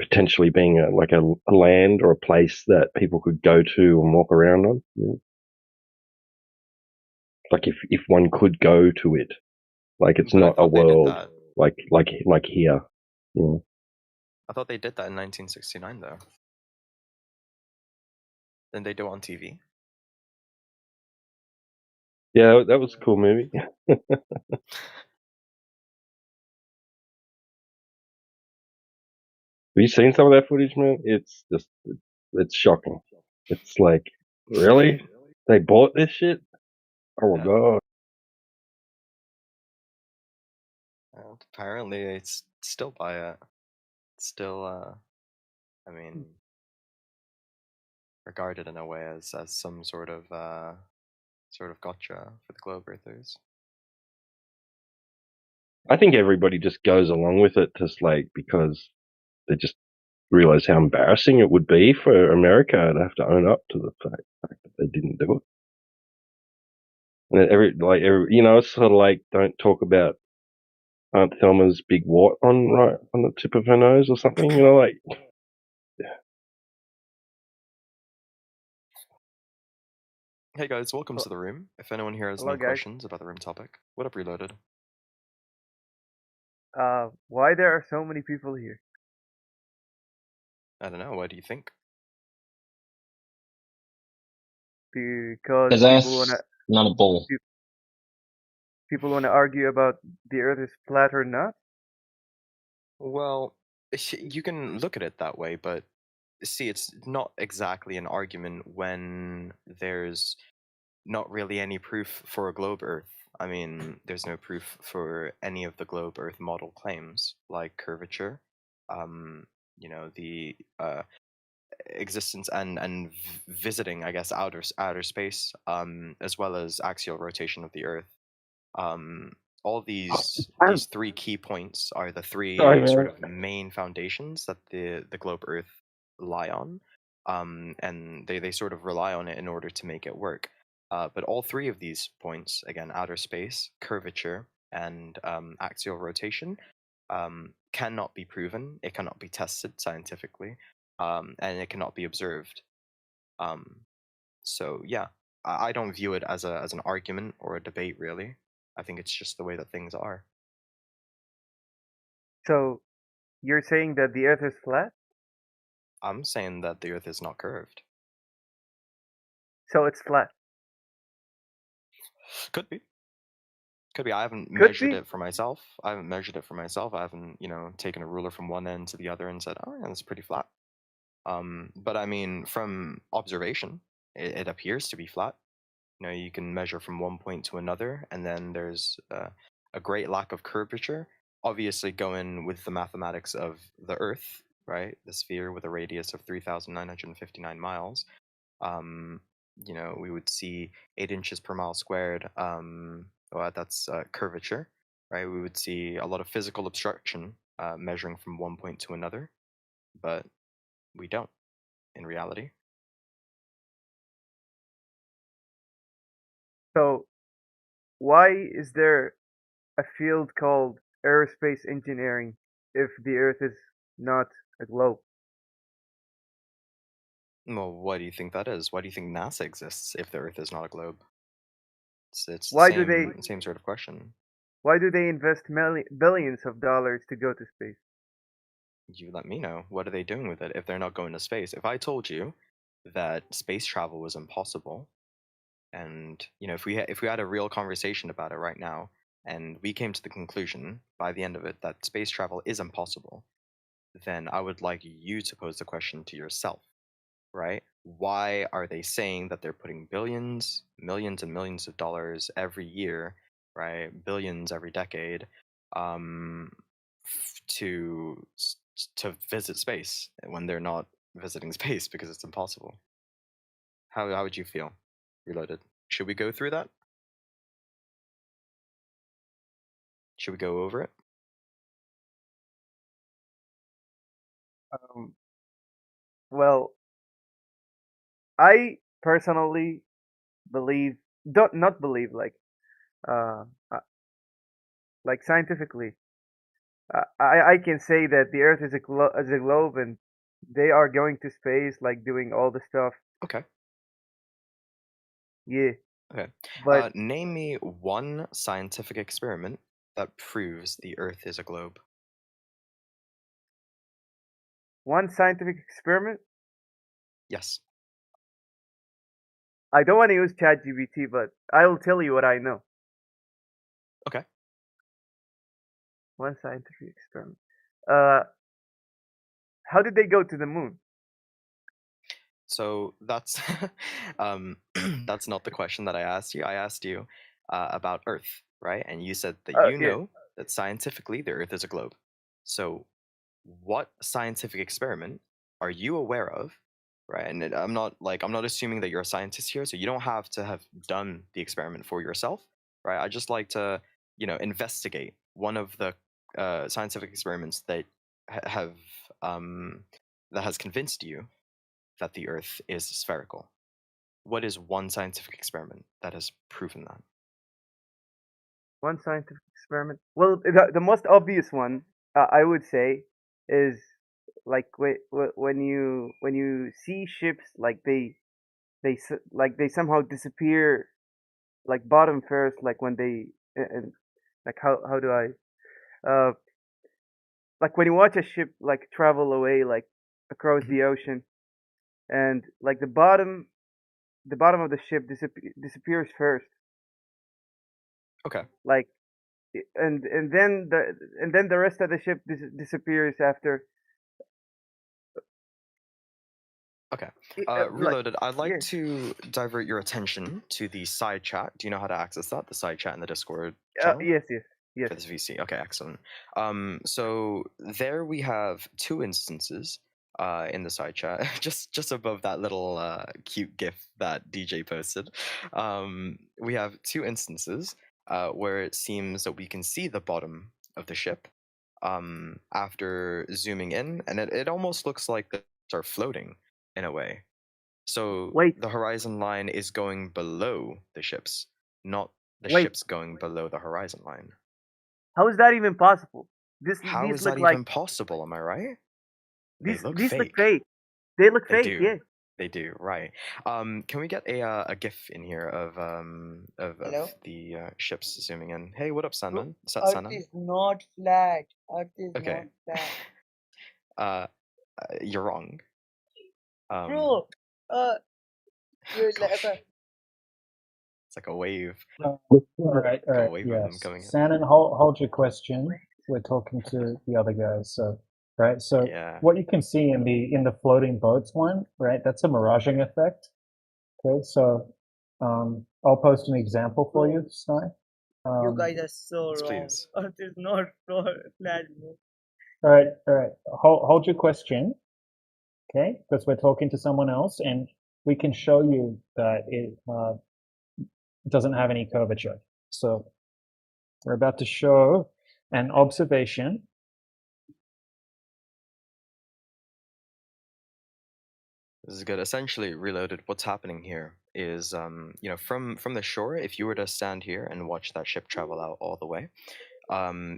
potentially being a land or a place that people could go to and walk around on. Like if one could go to it, like it's But I not a thought they did world that. like here. I thought they did that in 1969, though. Didn't they do it on TV? Yeah, that was a cool movie. Have you seen some of that footage, man? It's just, it's shocking. It's like, really? They bought this shit? Oh my god. Apparently, it's still by it. Still, I mean, regarded in a way as some sort of gotcha for the globe earthers. I think everybody just goes along with it just like because they just realize how embarrassing it would be for America to have to own up to the fact that they didn't do it. And it's sort of like don't talk about Aunt Thelma's big wart on the tip of her nose or something, like. Hey guys, welcome to the room. If anyone here has Hello, any guys. questions about the room topic, what up, Reloaded? Why there are so many people here? I don't know. What do you think? Because Because that's not a bull. people want to argue about the Earth is flat or not. Well, you can look at it that way, but see, it's not exactly an argument when there's not really any proof for a globe Earth. I mean, there's no proof for any of the globe Earth model claims, like curvature, the existence and visiting, I guess, outer space, as well as axial rotation of the Earth. All these three key points are the three Sorry, sort man. of main foundations that the globe Earth lie on, and they sort of rely on it in order to make it work. But all three of these points, again, outer space, curvature, and axial rotation, cannot be proven. It cannot be tested scientifically, and it cannot be observed. So yeah, I don't view it as an argument or a debate, really. I think it's just the way that things are. So, you're saying that the Earth is flat? I'm saying that the Earth is not curved. So it's flat. Could be. Could be. I haven't Could measured be. it for myself. I haven't, taken a ruler from one end to the other and said, "Oh, yeah, that's pretty flat." But I mean, from observation, it appears to be flat. You can measure from one point to another, and then there's a great lack of curvature. Obviously, going with the mathematics of the Earth, right? The sphere with a radius of 3,959 miles. We would see 8 inches per mile squared. That's curvature, right? We would see a lot of physical obstruction measuring from one point to another, but we don't in reality. So why is there a field called aerospace engineering if the Earth is not a globe? Well, why do you think that is? Why do you think NASA exists if the Earth is not a globe? It's the Why do they same sort of question. why do they invest billions of dollars to go to space? You let me know. What are they doing with it if they're not going to space? If I told you that space travel was impossible, and if we had a real conversation about it right now, and we came to the conclusion by the end of it that space travel is impossible, then I would like you to pose the question to yourself, right? Why are they saying that they're putting billions, millions, and millions of dollars every year, right? Billions every decade, um, to visit space when they're not visiting space because it's impossible? How would you feel? Reloaded. Should we go through that? Should we go over it? Well, I personally believe, don't not believe uh, uh, like scientifically. I can say that the Earth is a globe, and they are going to space, like doing all the stuff. Okay. Yeah, Okay. but Name me one scientific experiment that proves the Earth is a globe. one scientific experiment. Yes. I don't want to use ChatGPT, but I will tell you what I know. Okay. One scientific experiment. How did they go to the moon? So that's that's not the question that I asked you. I asked you about Earth, right? And you said that you Yeah. know that scientifically the Earth is a globe. So, what scientific experiment are you aware of, right? And I'm not assuming that you're a scientist here, so you don't have to have done the experiment for yourself, right? I just like to, investigate one of the scientific experiments that have that has convinced you that the Earth is spherical. What is one scientific experiment that has proven that? One scientific experiment. Well, the most obvious one, I would say, is like when you see ships like they somehow disappear, like bottom first, like when they and like how do I like when you watch a ship like travel away like across the ocean, and like the bottom of the ship disappears first, Okay. like and then the rest of the ship disappears after. Okay. Like, Reloaded, I'd like yeah. to divert your attention to the side chat. Do you know how to access that? The side chat in the Discord channel? Yes. For this VC. Okay, excellent. So there we have two instances in the side chat, just above that little cute GIF that DJ posted. We have two instances where it seems that we can see the bottom of the ship after zooming in, and it almost looks like the ships are floating in a way. So Wait. the horizon line is going below the ships, not the Wait. ships going below the horizon line. How is that even possible? How These is look that like even possible? Am I right? They look these look fake. fake. They look They fake. do. Yeah. They do. Right. Can we get a GIF in here of Hello? the ships zooming in? Hey, what up, Bro, Sandman? Earth Sanan? is not flat. Earth is Okay. not flat. You're wrong. Bro, you're like, okay. It's like a wave. All right, Like a wave of them yes. coming in. Shannon, hold your question. We're talking to the other guys, so right. So Yeah. what you can see in the floating boats one, right? That's a miraging effect. Okay, so I'll post an example for you, Sky. You guys are so Yes, wrong. please. Earth is not flat, bro. All right. Hold your question, okay? Because we're talking to someone else, and we can show you that it doesn't have any curvature. So we're about to show an observation. This is good. Essentially, Reloaded, what's happening here is, from the shore, if you were to stand here and watch that ship travel out all the way,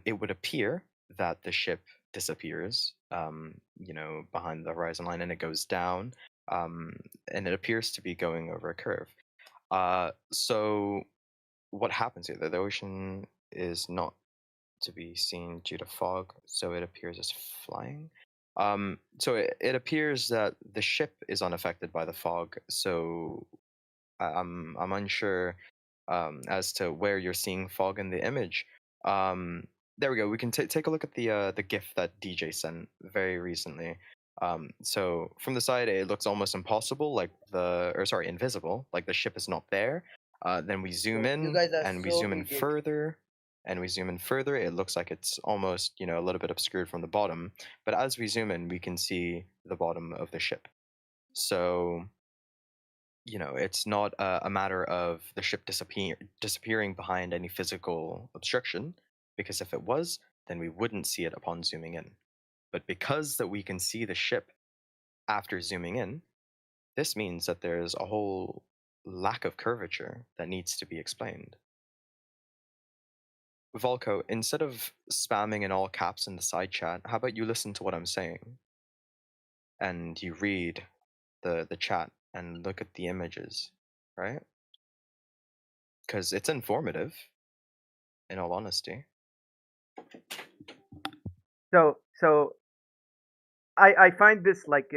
it would appear that the ship disappears, behind the horizon line, and it goes down, and it appears to be going over a curve. So what happens here? The ocean is not to be seen due to fog, so it appears as flying. So it appears that the ship is unaffected by the fog. So I'm unsure as to where you're seeing fog in the image. There we go. We can take a look at the GIF that DJ sent very recently. So from the side, it looks almost impossible, invisible, like the ship is not there. Then we zoom Bro, in, you guys are and we so zoom in idiot. further, and we zoom in further. It looks like it's almost, a little bit obscured from the bottom. But as we zoom in, we can see the bottom of the ship. So, it's not a matter of the ship disappearing behind any physical obstruction, because if it was, then we wouldn't see it upon zooming in. But because that we can see the ship after zooming in, this means that there's a whole lack of curvature that needs to be explained. Volko, instead of spamming in all caps in the side chat, how about you listen to what I'm saying? And you read the chat and look at the images, right? Because it's informative, in all honesty. So I find this like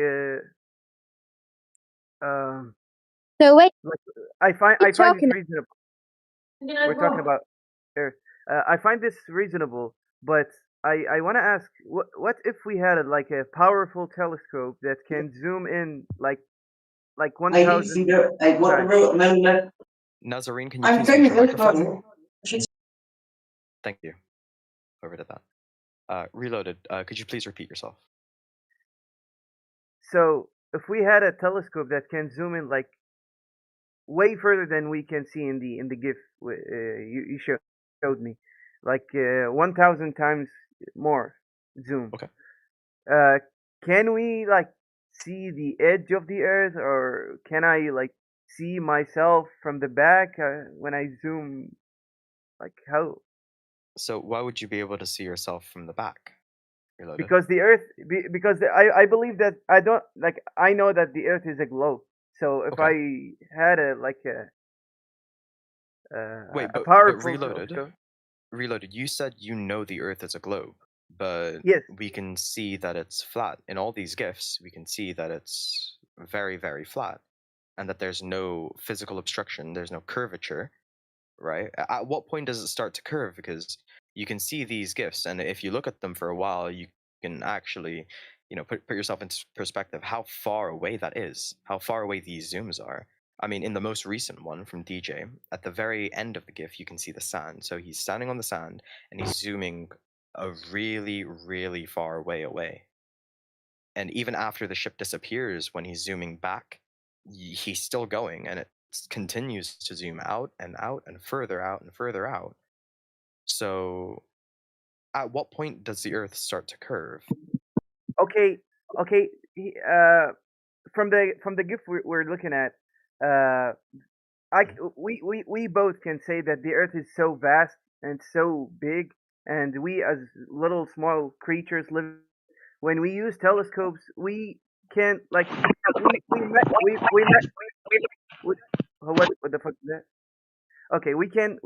So wait, like I find keep this talking. reasonable. We're talking about Earth. I find this reasonable, but I want to ask, what if we had like a powerful telescope that can zoom in like 1,000 times? Nazarene, can you please mute your microphone? Thank you. Over to that. Reloaded, could you please repeat yourself? So if we had a telescope that can zoom in like way further than we can see in the GIF you showed me, like 1,000 times more zoom. Okay. Can we like see the edge of the Earth, or can I like see myself from the back when I zoom? Like how? So why would you be able to see yourself from the back? Reloaded. Because the Earth, I believe that I don't like I know that the Earth is a globe. So if I had a Wait, a but powerful Reloaded. telescope. Reloaded, you said you know the Earth is a globe, but Yes. we can see that it's flat. In all these GIFs, we can see that it's very, very flat, and that there's no physical obstruction, there's no curvature, right? At what point does it start to curve? Because you can see these GIFs, and if you look at them for a while, you can actually, put yourself into perspective how far away that is, how far away these zooms are. I mean, in the most recent one from DJ, at the very end of the GIF, you can see the sand. So he's standing on the sand and he's zooming a really, really far way away. And even after the ship disappears, when he's zooming back, he's still going, and it continues to zoom out and out and further out and further out. So, at what point does the Earth start to curve? Okay. From the GIF we're looking at, we both can say that the Earth is so vast and so big, and we as little small creatures live. When we use telescopes, we can like what the fuck is that? Okay, we can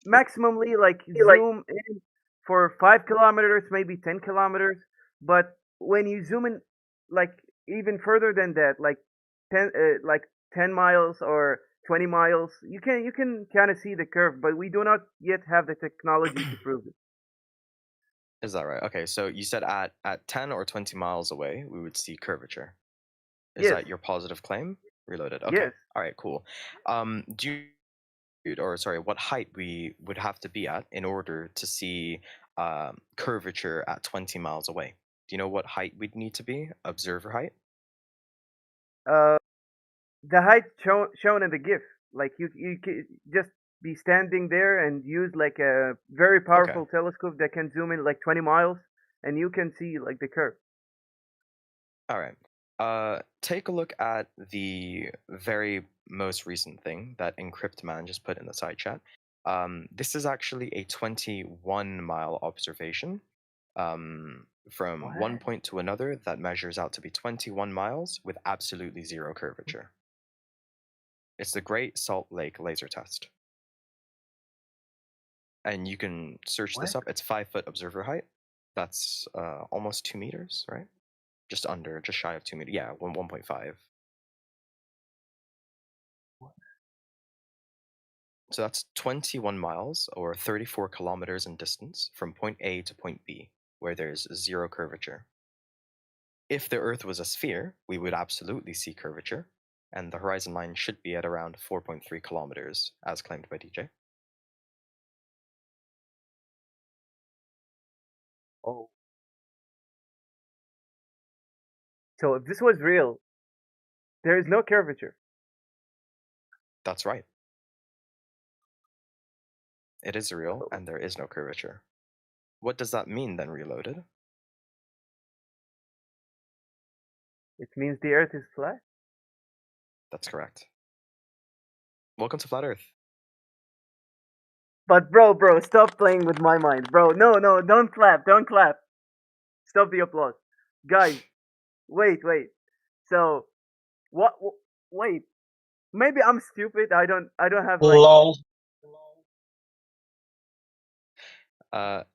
maximally like zoom in for 5 kilometers, maybe 10 kilometers. But when you zoom in like even further than that, like 10 miles or 20 miles, you can kind of see the curve, but we do not yet have the technology to prove it. Is that right? Okay, so you said at 10 or 20 miles away, we would see curvature. Is Yes. that your positive claim? Reloaded. Okay. Yes. All right, cool. What height we would have to be at in order to see curvature at 20 miles away? Do you know what height we'd need to be? Observer height? The height shown in the GIF, like you can just be standing there and use like a very powerful telescope that can zoom in like 20 miles, and you can see like the curve. All right. Take a look at the very most recent thing that Encryptman just put in the side chat. This is actually a 21-mile observation from one What? point to another that measures out to be 21 miles with absolutely zero curvature. It's the Great Salt Lake Laser Test. And you can search this What? up. It's 5-foot observer height. That's almost 2 meters, right? Just shy of 2 meters. Yeah, 1.5. So that's 21 miles or 34 kilometers in distance from point A to point B, where there's zero curvature. If the Earth was a sphere, we would absolutely see curvature, and the horizon line should be at around 4.3 kilometers, as claimed by DJ. Oh. So if this was real, there is no curvature. That's right. It is real, and there is no curvature. What does that mean then, Reloaded? It means the Earth is flat. That's correct. Welcome to Flat Earth. But bro, stop playing with my mind, bro. No, don't clap, Stop the applause, guys. Wait. So what? Wait. Maybe I'm stupid. I don't have like. Lol.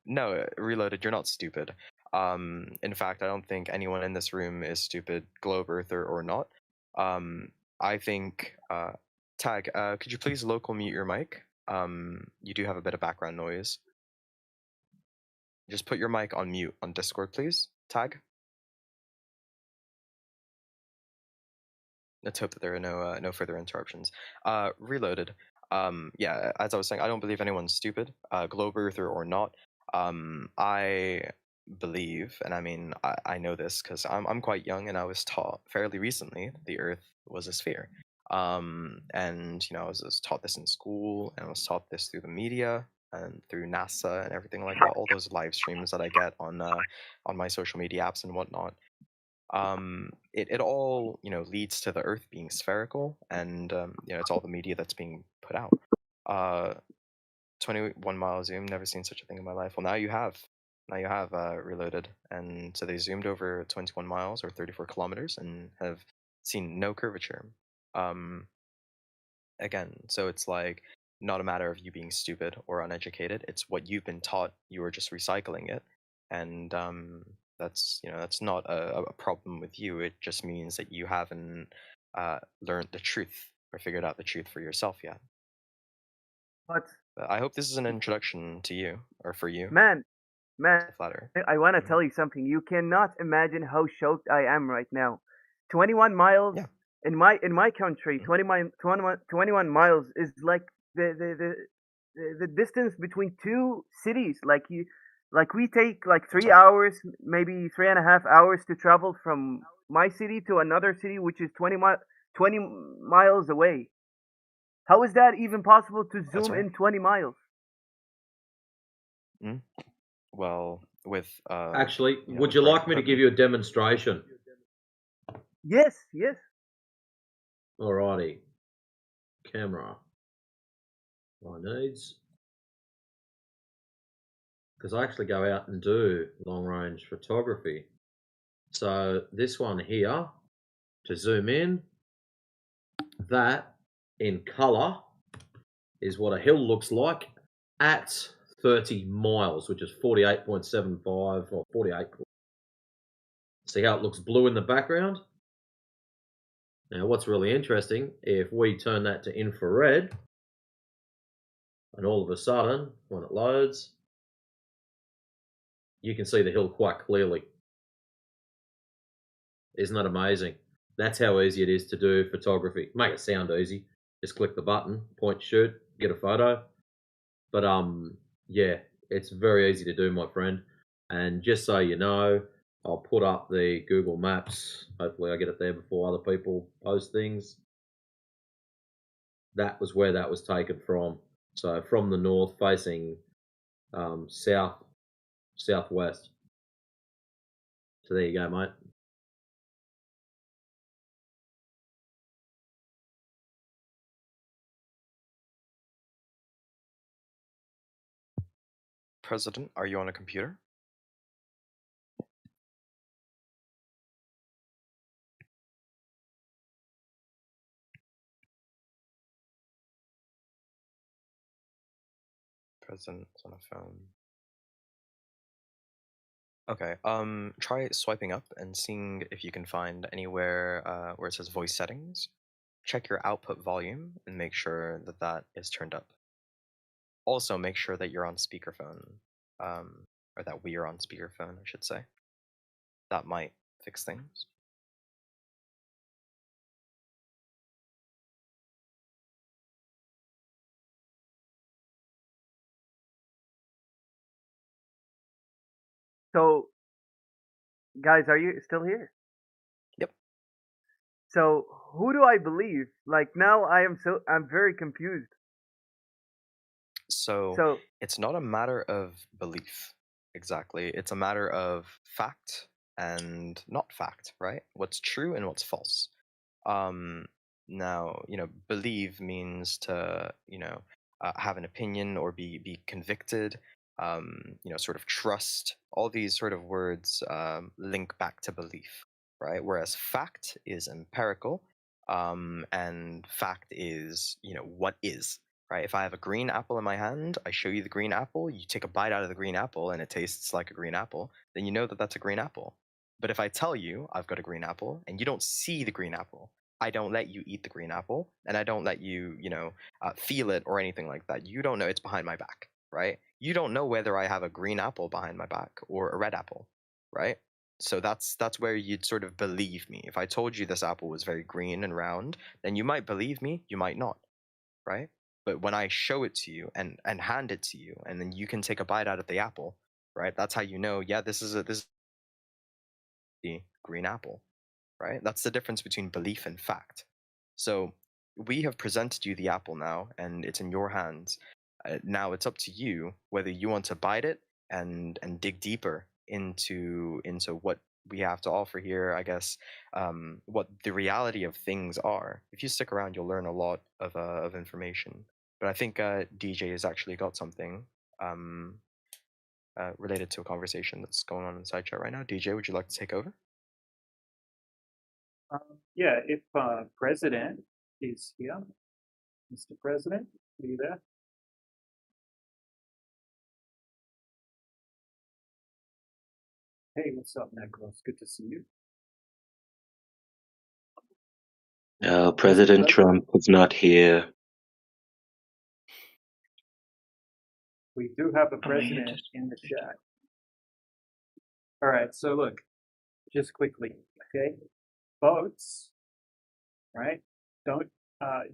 No, Reloaded, you're not stupid. In fact, I don't think anyone in this room is stupid, globe earther or not. I think, Tag, could you please local mute your mic? You do have a bit of background noise. Just put your mic on mute on Discord, please. Tag. Let's hope that there are no further interruptions. Reloaded. Yeah, as I was saying, I don't believe anyone's stupid, globe earther or not. I believe, and I mean, I know this because I'm quite young and I was taught fairly recently that the Earth was a sphere. And I was taught this in school, and I was taught this through the media and through NASA and everything like that. All those live streams that I get on my social media apps and whatnot. It all leads to the Earth being spherical, and it's all the media that's being put out. 21 mile zoom, never seen such a thing in my life. Well, now you have Reloaded, and so they zoomed over 21 miles or 34 kilometers and have seen no curvature. Again, so it's like not a matter of you being stupid or uneducated. It's what you've been taught. You are just recycling it, and that's not a problem with you. It just means that you haven't learned the truth or figured out the truth for yourself yet. But I hope this is an introduction to you, or for you. man, Flat Earth. I want to tell you something. You cannot imagine how shocked I am right now. 21 miles in my country. 21 miles is like the distance between two cities. Like we take like 3 hours, maybe 3.5 hours to travel from my city to another city, which is 20 miles away. How is that even possible to zoom in 20 miles? Well, with actually, would you like me to give you a demonstration? Yes. Alrighty. Camera. My needs. Because I actually go out and do long range photography. So this one here, to zoom in, that in color is what a hill looks like at 30 miles, which is 48.75 or 48. See how it looks blue in the background? Now, what's really interesting, if we turn that to infrared, and all of a sudden, when it loads, you can see the hill quite clearly. Isn't that amazing? That's how easy it is to do photography. Make it sound easy. Just click the button, point, shoot, get a photo. But yeah, it's very easy to do, my friend. And just so you know, I'll put up the Google Maps. Hopefully I get it there before other people post things. That was where that was taken from. So from the north facing southwest. So there you go, mate. President, are you on a computer? President's on a phone. Okay, try swiping up and seeing if you can find anywhere where it says voice settings. Check your output volume and make sure that that is turned up. Also, make sure that you're on speakerphone, or that we are on speakerphone, I should say. That might fix things. So, guys, are you still here? Yep. So, who do I believe? Like now, I'm very confused. So it's not a matter of belief, exactly. It's a matter of fact and not fact, right? What's true and what's false. Now, believe means to, have an opinion or be convicted. Sort of trust. All these sort of words link back to belief, right? Whereas fact is empirical, and fact is, what is, right? If I have a green apple in my hand, I show you the green apple, you take a bite out of the green apple and it tastes like a green apple, then you know that that's a green apple. But if I tell you I've got a green apple and you don't see the green apple, I don't let you eat the green apple, and I don't let you, feel it or anything like that. You don't know, it's behind my back, right? You don't know whether I have a green apple behind my back or a red apple, right? So that's where you'd sort of believe me. If I told you this apple was very green and round, then you might believe me, you might not, right? But when I show it to you and hand it to you, and then you can take a bite out of the apple, right? That's how you know, yeah, this is the green apple, right? That's the difference between belief and fact. So we have presented you the apple now, and it's in your hands. Now it's up to you whether you want to bite it and dig deeper into what we have to offer here. I guess what the reality of things are. If you stick around, you'll learn a lot of information. But I think DJ has actually got something related to a conversation that's going on in the side chat right now. DJ, would you like to take over? Yeah, if President is here, Mr. President, are you there? Hey, what's up, Negros? Good to see you. President Trump is not here. We do have a president in the chat. All right, so look, just quickly, okay? Boats, right, don't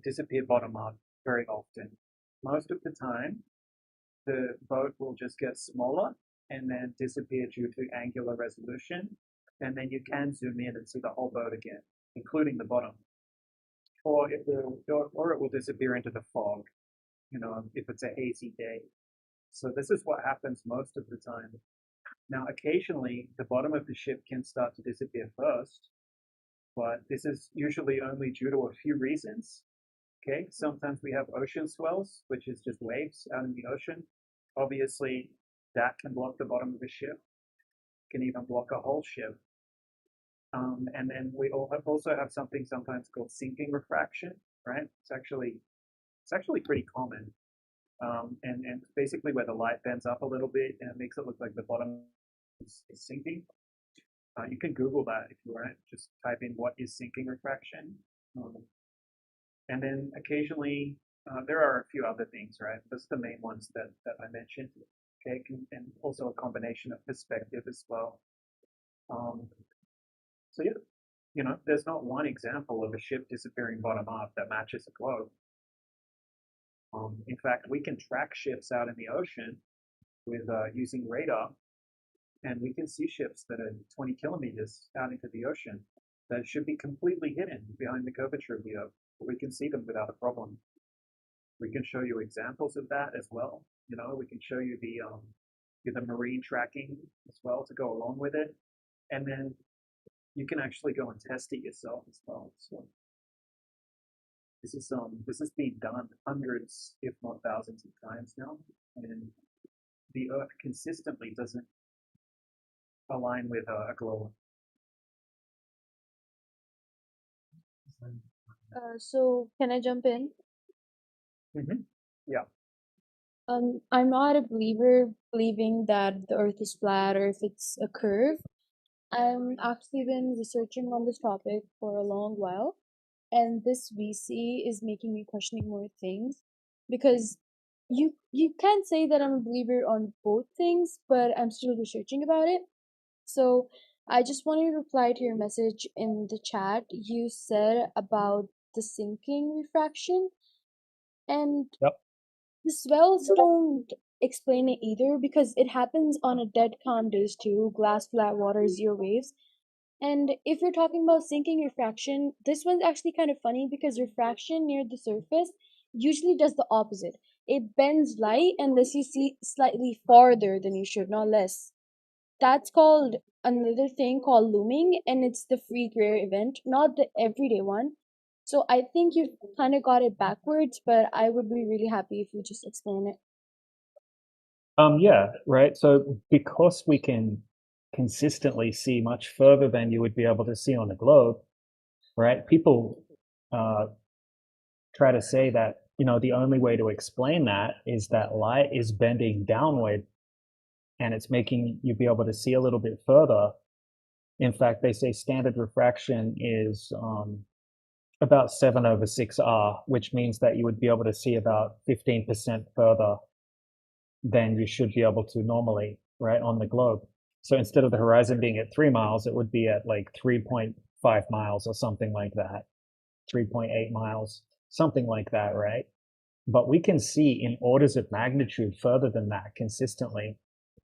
disappear bottom up very often. Most of the time, the boat will just get smaller and then disappear due to angular resolution, and then you can zoom in and see the whole boat again, including the bottom. Or it will disappear into the fog, if it's a hazy day. So this is what happens most of the time. Now, occasionally, the bottom of the ship can start to disappear first, but this is usually only due to a few reasons. Okay, sometimes we have ocean swells, which is just waves out in the ocean. Obviously, that can block the bottom of the ship, can even block a whole ship. And then we also have something sometimes called sinking refraction, right? It's actually pretty common. And basically where the light bends up a little bit and it makes it look like the bottom is sinking. You can Google that if you want. Just type in what is sinking refraction. And then occasionally, there are a few other things, right? Those are the main ones that I mentioned. Okay, and also a combination of perspective as well. So yeah, there's not one example of a ship disappearing bottom up that matches a globe. In fact, we can track ships out in the ocean with using radar, and we can see ships that are 20 kilometers out into the ocean that should be completely hidden behind the curvature of the Earth, but we can see them without a problem. We can show you examples of that as well. We can show you the marine tracking as well to go along with it, and then you can actually go and test it yourself as well. So this is being done hundreds, if not thousands of times now, and the Earth consistently doesn't align with a globe. So can I jump in? Yeah. I'm not a believer believing that the Earth is flat or if it's a curve. I'm actually been researching on this topic for a long while, and this VC is making me questioning more things because you can't say that I'm a believer on both things, but I'm still researching about it. So I just wanted to reply to your message in the chat. You said about the sinking refraction, and Yep. the swells don't explain it either because it happens on a dead calm days too, glass flat water, zero waves. And if you're talking about sinking refraction, this one's actually kind of funny because refraction near the surface usually does the opposite. It bends light and lets you see slightly farther than you should, not less. That's called another thing called looming, and it's the free rare event, not the everyday one. So I think you've kind of got it backwards, but I would be really happy if you just explain it. Yeah, right. So because we can consistently see much further than you would be able to see on a globe, right? People try to say that, the only way to explain that is that light is bending downward and it's making you be able to see a little bit further. In fact, they say standard refraction is about 7/6R, which means that you would be able to see about 15% further than you should be able to normally, right, on the globe. So instead of the horizon being at 3 miles, it would be at like 3.5 miles or something like that, 3.8 miles, something like that, right? But we can see in orders of magnitude further than that consistently,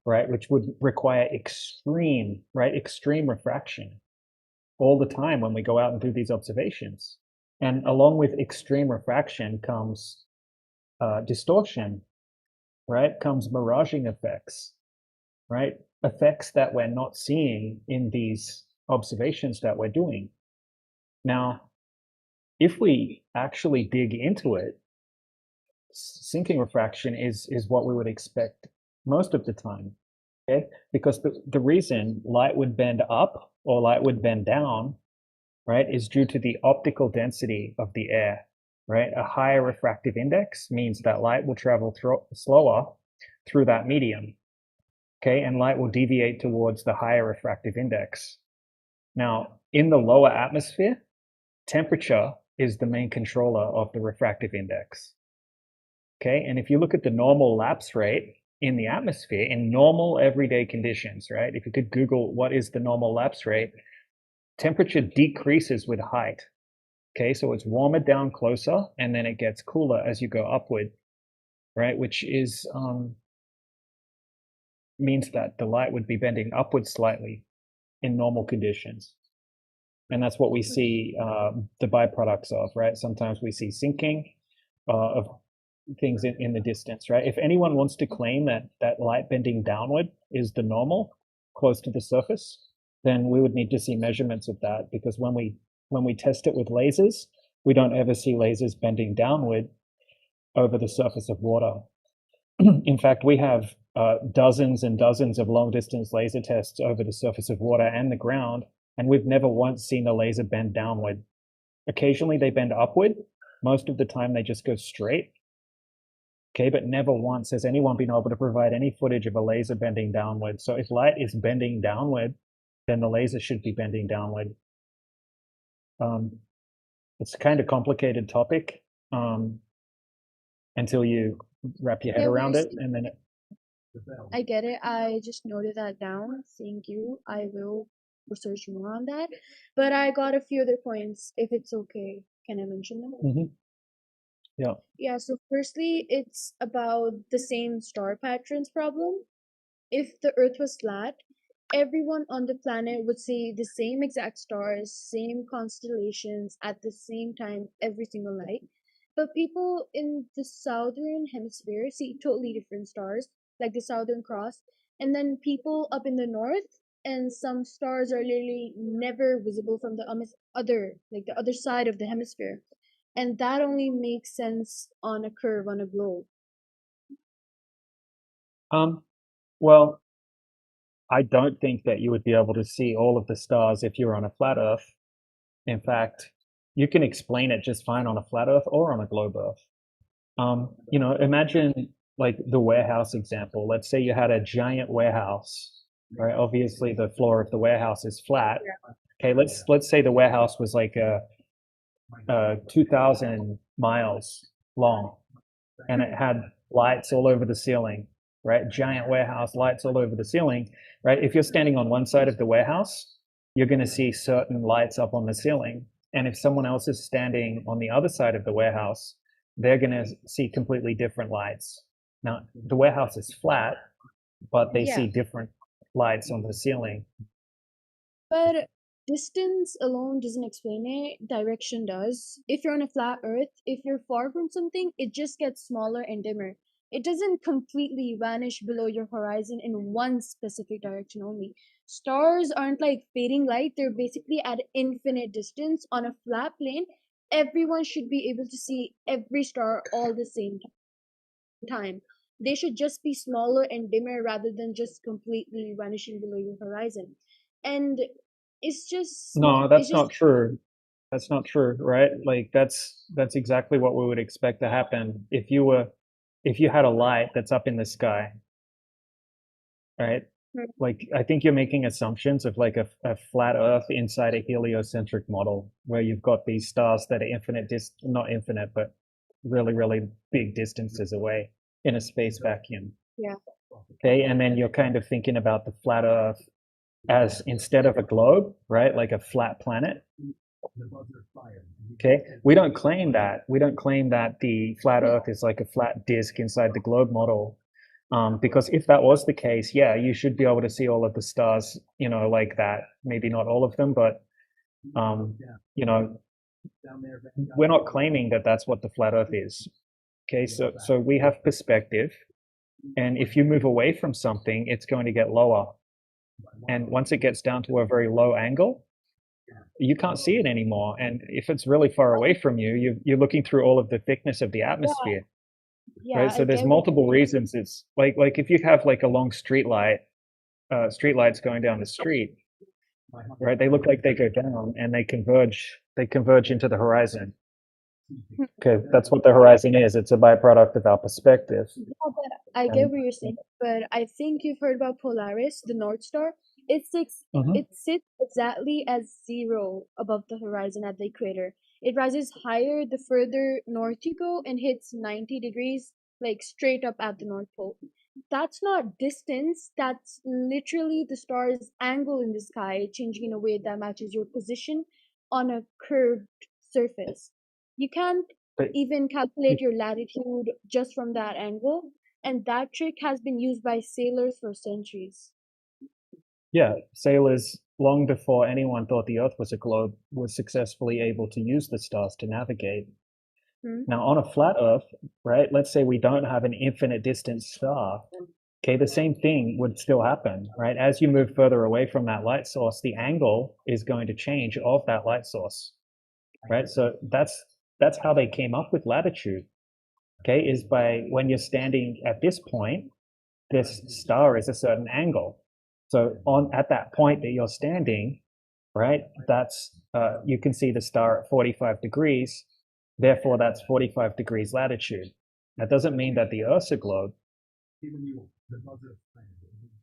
right, which would require extreme refraction all the time when we go out and do these observations. And along with extreme refraction comes distortion, right? Comes miraging effects, right? Effects that we're not seeing in these observations that we're doing. Now, if we actually dig into it, sinking refraction is what we would expect most of the time, okay? Because the reason light would bend up or light would bend down, right, is due to the optical density of the air, right? A higher refractive index means that light will travel slower through that medium, okay? And light will deviate towards the higher refractive index. Now, in the lower atmosphere, temperature is the main controller of the refractive index, okay? And if you look at the normal lapse rate in the atmosphere, in normal everyday conditions, right? If you could Google what is the normal lapse rate, temperature decreases with height, okay? So it's warmer down closer, and then it gets cooler as you go upward, right? Which is means that the light would be bending upward slightly in normal conditions. And that's what we see the byproducts of, right? Sometimes we see sinking of things in the distance, right? If anyone wants to claim that light bending downward is the normal close to the surface, then we would need to see measurements of that, because when we test it with lasers, we don't ever see lasers bending downward over the surface of water. In fact, we have dozens and dozens of long distance laser tests over the surface of water and the ground, and we've never once seen a laser bend downward. Occasionally they bend upward. Most of the time they just go straight. Okay, but never once has anyone been able to provide any footage of a laser bending downward. So if light is bending downward, then the laser should be bending downward. It's a kind of complicated topic until you wrap your head around it, and then I get it. I just noted that down. Thank you. I will research more on that. But I got a few other points, if it's okay. Can I mention them? Yeah. Yeah, so firstly, it's about the same star patterns problem. If the Earth was flat, everyone on the planet would see the same exact stars, same constellations at the same time every single night. But people in the southern hemisphere see totally different stars, like the Southern Cross, and then people up in the north, and some stars are literally never visible from the the other side of the hemisphere. And that only makes sense on a curve on a globe. Well, I don't think that you would be able to see all of the stars if you're on a flat Earth. In fact, you can explain it just fine on a flat Earth or on a globe Earth. Imagine like the warehouse example. Let's say you had a giant warehouse, right? Obviously, the floor of the warehouse is flat. Okay, let's say the warehouse was like 2,000 miles long, and it had lights all over the ceiling, right? Giant warehouse, lights all over the ceiling, right? If you're standing on one side of the warehouse, you're going to see certain lights up on the ceiling. And if someone else is standing on the other side of the warehouse, they're going to see completely different lights. Now, the warehouse is flat, but they see Yeah. different lights on the ceiling. But distance alone doesn't explain it, direction does. If you're on a flat earth, if you're far from something, it just gets smaller and dimmer. It doesn't completely vanish below your horizon in one specific direction only. Stars aren't like fading light, they're basically at infinite distance on a flat plane. Everyone should be able to see every star all the same time. They should just be smaller and dimmer rather than just completely vanishing below your horizon. And No, it's that's just not true. That's not true, right? Like that's exactly what we would expect to happen if you had a light that's up in the sky, right? Like I think you're making assumptions of like a flat Earth inside a heliocentric model where you've got these stars that are not infinite, but really, really big distances away in a space vacuum. yeah. Okay, and then you're kind of thinking about the flat Earth as instead of a globe, right? Like a flat planet. Okay, we don't claim that. We don't claim that the flat Earth is like a flat disk inside the globe model. Because if that was the case, yeah, you should be able to see all of the stars, like that. Maybe not all of them, but you know, we're not claiming that that's what the flat Earth is. Okay, so we have perspective, and if you move away from something, it's going to get lower. And once it gets down to a very low angle, you can't see it anymore. And if it's really far away from you, you're looking through all of the thickness of the atmosphere. Yeah, Right, I so there's get what multiple reasons. It's like if you have like a long street lights going down the street, right? They look like they go down and they converge into the horizon. Okay, that's what the horizon is. It's a byproduct of our perspective. Yeah, but I get what you're saying, but I think you've heard about Polaris, the North Star. It sits exactly as zero above the horizon at the equator. It rises higher the further north you go and hits 90 degrees, like straight up at the North Pole. That's not distance, that's literally the star's angle in the sky changing in a way that matches your position on a curved surface. You can't But even calculate your latitude just from that angle, and that trick has been used by sailors for centuries. yeah, sailors, long before anyone thought the Earth was a globe, were successfully able to use the stars to navigate. Hmm? Now, on a flat Earth, right, let's say we don't have an infinite distance star, okay, the same thing would still happen, right? As you move further away from that light source, the angle is going to change of that light source, right? So that's how they came up with latitude, okay, is by when you're standing at this point, this star is a certain angle. So at that point that you're standing, right, that's you can see the star at 45 degrees. Therefore, that's 45 degrees latitude. That doesn't mean that the Earth's a globe.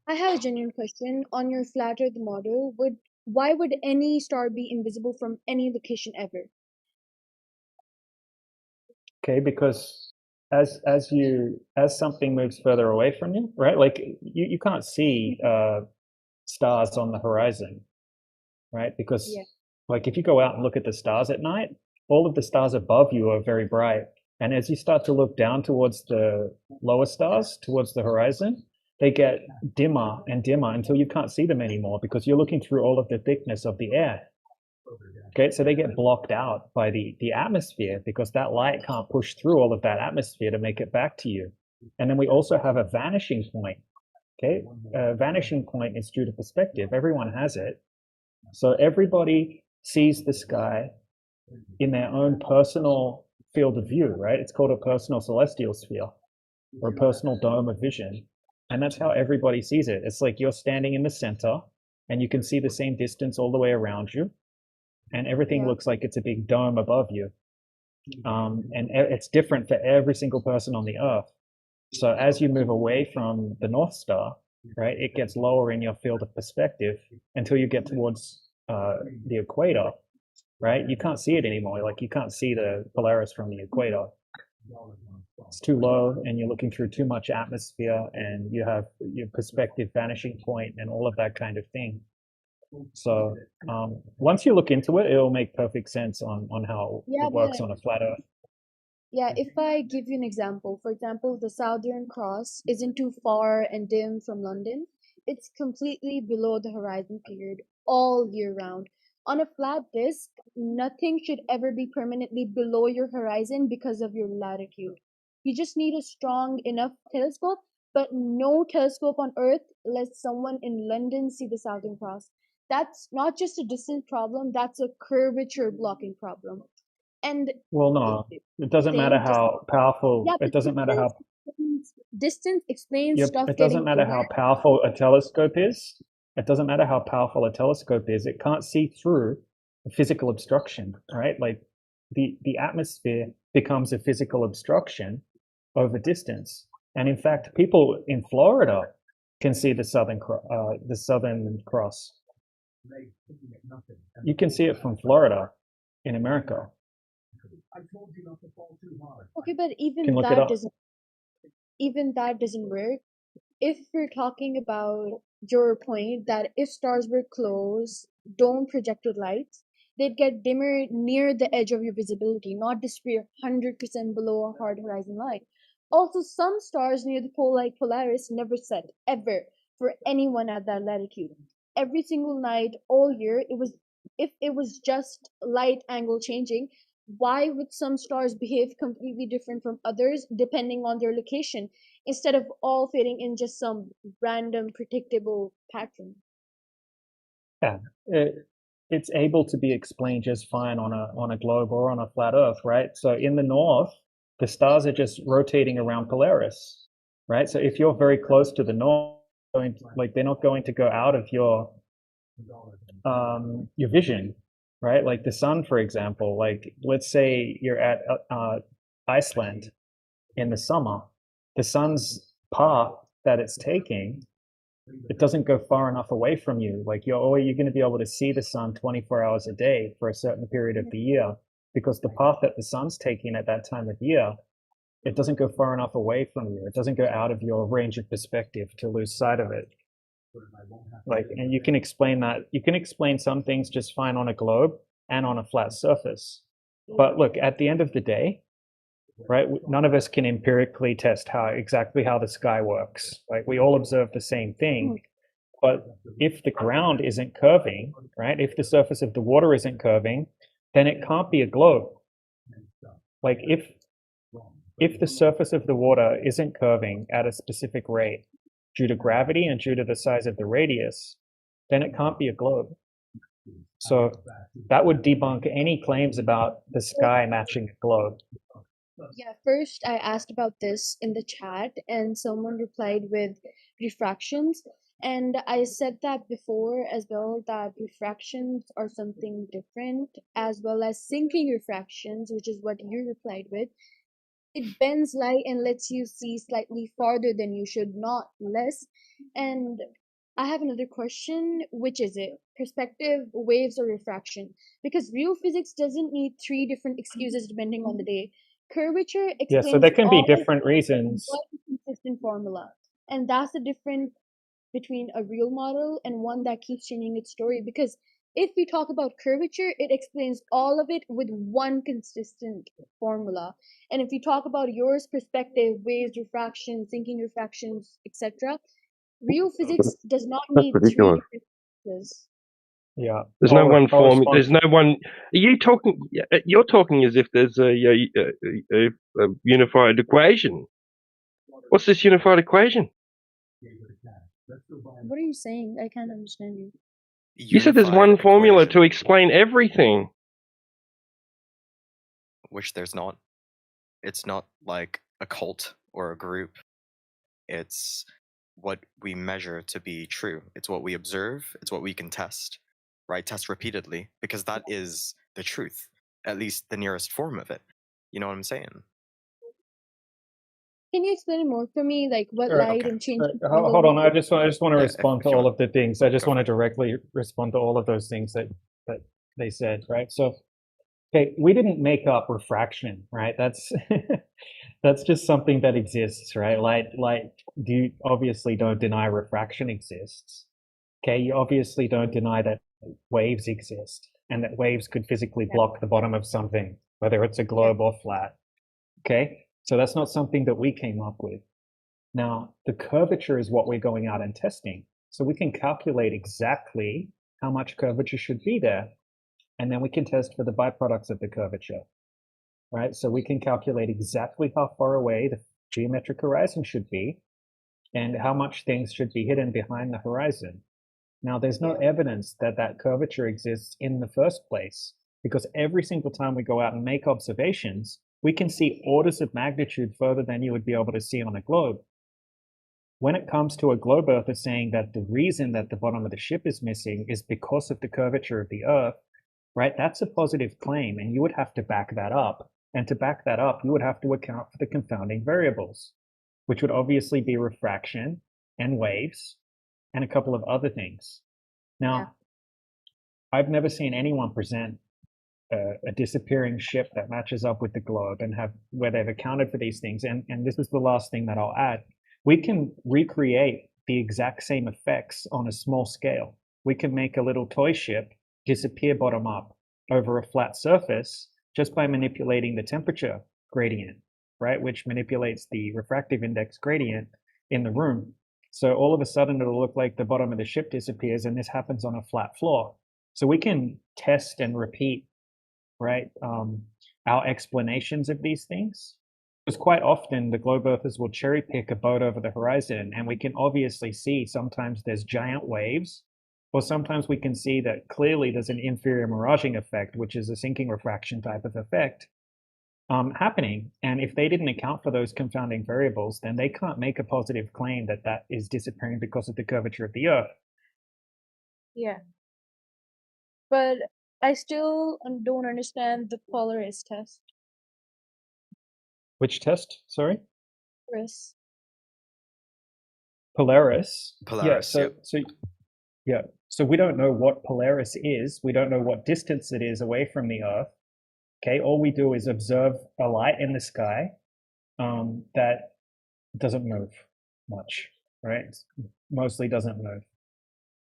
I have a genuine question. On your flat Earth model, why would any star be invisible from any location ever? Okay, because as something moves further away from you, right? Like you can't see stars on the horizon, right? Because Yeah. like if you go out and look at the stars at night, all of the stars above you are very bright. And as you start to look down towards the lower stars, towards the horizon, they get dimmer and dimmer until you can't see them anymore because you're looking through all of the thickness of the air. Okay, so they get blocked out by the atmosphere because that light can't push through all of that atmosphere to make it back to you. And then we also have a vanishing point. Okay, a vanishing point is due to perspective. Everyone has it. So everybody sees the sky in their own personal field of view, right? It's called a personal celestial sphere or a personal dome of vision. And that's how everybody sees it. It's like you're standing in the center and you can see the same distance all the way around you, and everything Yeah. looks like it's a big dome above you. And it's different for every single person on the Earth. So as you move away from the North Star, right, it gets lower in your field of perspective until you get towards the equator, right? You can't see it anymore. Like you can't see the Polaris from the equator. It's too low, and you're looking through too much atmosphere, and you have your perspective vanishing point and all of that kind of thing. So once you look into it, it'll make perfect sense on how Yeah, it works but on a flat Earth. yeah, if I give you an example, for example, the Southern Cross isn't too far and dim from London. It's completely below the horizon period all year round. On a flat disk, nothing should ever be permanently below your horizon because of your latitude. You just need a strong enough telescope, but no telescope on Earth lets someone in London see the Southern Cross. That's not just a distance problem, that's a curvature blocking problem. And Well, no, it doesn't matter thing just how powerful. yeah, It but doesn't matter how. distance explains Yep, stuff it doesn't getting matter bigger. how powerful a telescope is. It doesn't matter how powerful a telescope is. It can't see through a physical obstruction, right? Like the atmosphere becomes a physical obstruction over distance. And in fact, people in Florida can see the Southern Cross. You can see it from Florida in America. Okay, but You can look it up. even that doesn't work. If we're talking about your point that if stars were close, don't project with lights, they'd get dimmer near the edge of your visibility, not disappear 100% below a hard horizon line. Also, some stars near the pole, like Polaris, never set ever for anyone at that latitude. Every single night, all year, it was if it was just light angle changing, why would some stars behave completely different from others depending on their location instead of all fitting in just some random predictable pattern? Yeah, it's able to be explained just fine on a globe or on a flat Earth, right? So in the north, the stars are just rotating around Polaris, right? So if you're very close to the north, like they're not going to go out of your vision, right? Like the sun, for example. Like let's say you're at Iceland in the summer, the sun's path that it's taking, it doesn't go far enough away from you. Like you're going to be able to see the sun 24 hours a day for a certain period of the year, because the path that the sun's taking at that time of year, it doesn't go far enough away from you. It doesn't go out of your range of perspective to lose sight of it. Like, and you can explain that. You can explain some things just fine on a globe and on a flat surface. But look, at the end of the day, right, none of us can empirically test exactly how the sky works. Like we all observe the same thing, but if the ground isn't curving, right, if the surface of the water isn't curving, then it can't be a globe. Like if the surface of the water isn't curving at a specific rate due to gravity and due to the size of the radius, then it can't be a globe. So that would debunk any claims about the sky matching a globe. Yeah, first I asked about this in the chat and someone replied with refractions. And I said that before as well, that refractions are something different, as well as sinking refractions, which is what you replied with. It bends light and lets you see slightly farther than you should, not less. And I have another question. Which is it? Perspective, waves, or refraction? Because real physics doesn't need three different excuses depending on the day. Curvature Yeah, so explains there can be all different reasons. one consistent formula. And that's the difference between a real model and one that keeps changing its story. Because if we talk about curvature, it explains all of it with one consistent formula. And if we talk about yours, perspective, waves, refraction, sinking refractions, etc., real physics does not That's need three ridiculous. different excuses. Yeah. There's no one I'll form. respond. There's no one. Are you talking? You're talking as if there's a unified equation. What's this unified equation? What are you saying? I can't understand you. You said there's one Unified formula equation, to explain everything. which there's not. It's not like a cult or a group. It's what we measure to be true. It's what we observe. It's what we can test, right? Test repeatedly, because that is the truth, at least the nearest form of it. You know what I'm saying? Can you explain it more for me, like what All right. light and changing Hold angle? on. I just want to Yeah, respond to if you all want. of the things. I just Go want for to it. directly respond to all of those things that they said, right? So, okay, we didn't make up refraction, right? That's that's just something that exists, right? You obviously don't deny refraction exists. Okay, you obviously don't deny that waves exist and that waves could physically block the bottom of something, whether it's a globe or flat. Okay, so that's not something that we came up with. Now, the curvature is what we're going out and testing. So we can calculate exactly how much curvature should be there, and then we can test for the byproducts of the curvature, right? So we can calculate exactly how far away the geometric horizon should be and how much things should be hidden behind the horizon. Now, there's no evidence that that curvature exists in the first place, because every single time we go out and make observations, we can see orders of magnitude further than you would be able to see on a globe. When it comes to a globe earther saying that the reason that the bottom of the ship is missing is because of the curvature of the Earth, right? That's a positive claim, and you would have to back that up. And to back that up, you would have to account for the confounding variables, which would obviously be refraction and waves and a couple of other things. Now, I've never seen anyone present a disappearing ship that matches up with the globe and where they've accounted for these things. And this is the last thing that I'll add. We can recreate the exact same effects on a small scale. We can make a little toy ship disappear bottom up over a flat surface just by manipulating the temperature gradient, right? Which manipulates the refractive index gradient in the room. So all of a sudden it'll look like the bottom of the ship disappears, and this happens on a flat floor. So we can test and repeat, right, our explanations of these things. Because quite often the globe earthers will cherry pick a boat over the horizon, and we can obviously see sometimes there's giant waves, or sometimes we can see that clearly there's an inferior miraging effect, which is a sinking refraction type of effect happening. And if they didn't account for those confounding variables, then they can't make a positive claim that that is disappearing because of the curvature of the Earth. Yeah. But I still don't understand the Polaris test. Which test? Sorry? Polaris. Polaris. Polaris, Yeah. So we don't know what Polaris is. We don't know what distance it is away from the Earth. Okay. All we do is observe a light in the sky that doesn't move much, right? Mostly doesn't move.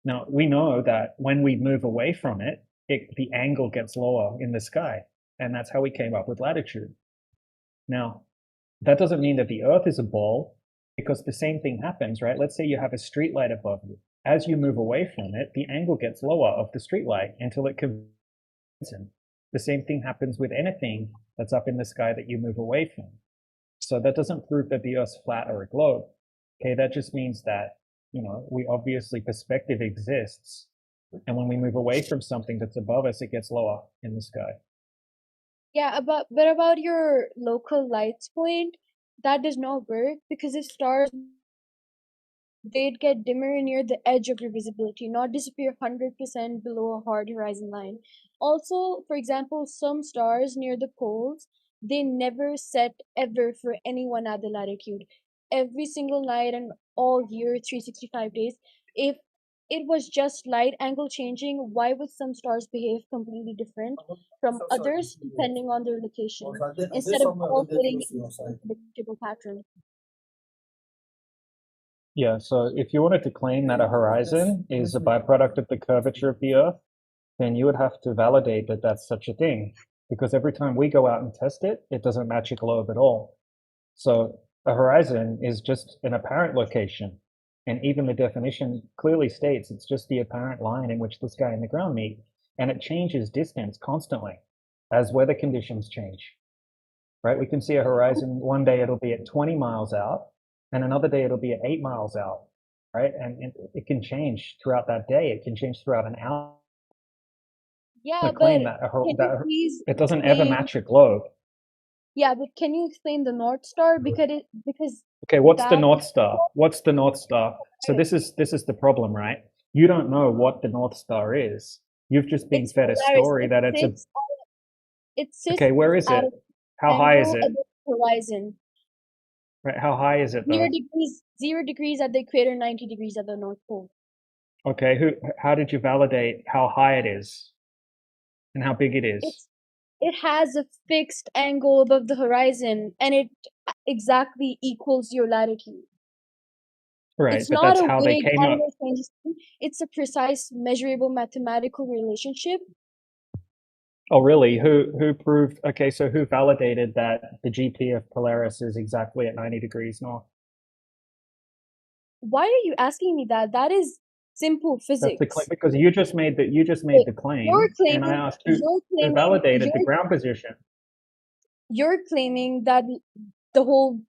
Now, we know that when we move away from it, the angle gets lower in the sky. And that's how we came up with latitude. Now, that doesn't mean that the Earth is a ball, because the same thing happens, right? Let's say you have a street light above you. As you move away from it, the angle gets lower of the street light until it converges. The same thing happens with anything that's up in the sky that you move away from. So that doesn't prove that the Earth's flat or a globe. Okay, that just means that, we obviously perspective exists. And when we move away from something that's above us, it gets lower in the sky. Yeah, but about your local lights point, that does not work, because if stars, they'd get dimmer near the edge of your visibility, not disappear 100% below a hard horizon line. Also, for example, some stars near the poles, they never set ever for anyone at the latitude. Every single night and all year, 365 days, if it was just light angle changing, why would some stars behave completely different from others depending on their location, instead of all fitting in a predictable pattern? Yeah, so if you wanted to claim that a horizon is a byproduct of the curvature of the Earth, then you would have to validate that that's such a thing. Because every time we go out and test it, it doesn't match a globe at all. So a horizon is just an apparent location. And even the definition clearly states it's just the apparent line in which the sky and the ground meet. And it changes distance constantly as weather conditions change. Right? We can see a horizon, one day it'll be at 20 miles out, and another day it'll be at 8 miles out, right? And it can change throughout that day. It can change throughout an hour. Yeah, Claim but that can you please it doesn't ever explain? match a globe. Yeah, but can you explain the North Star? Because Okay, what's the that North Star? What's the North Star? So this is the problem, right? You don't know what the North Star is. You've just been it's fed a Polaris. story that it's a It sits okay. Where is at it? an How high is angle it? at the horizon. Right, how high is it Zero though? degrees, 0 degrees at the equator, 90 degrees at the North Pole. Okay, how did you validate how high it is and how big it is? It has a fixed angle above the horizon, and it exactly equals your latitude. Right, It's but not that's a how they vague came up. angle changes. It's a precise, measurable mathematical relationship. Oh, really? Who proved? Okay, so who validated that the GP of Polaris is exactly at 90 degrees north? Why are you asking me that? That is simple That's the claim physics. because you just made the claim, and I asked who validated the ground position. You're claiming that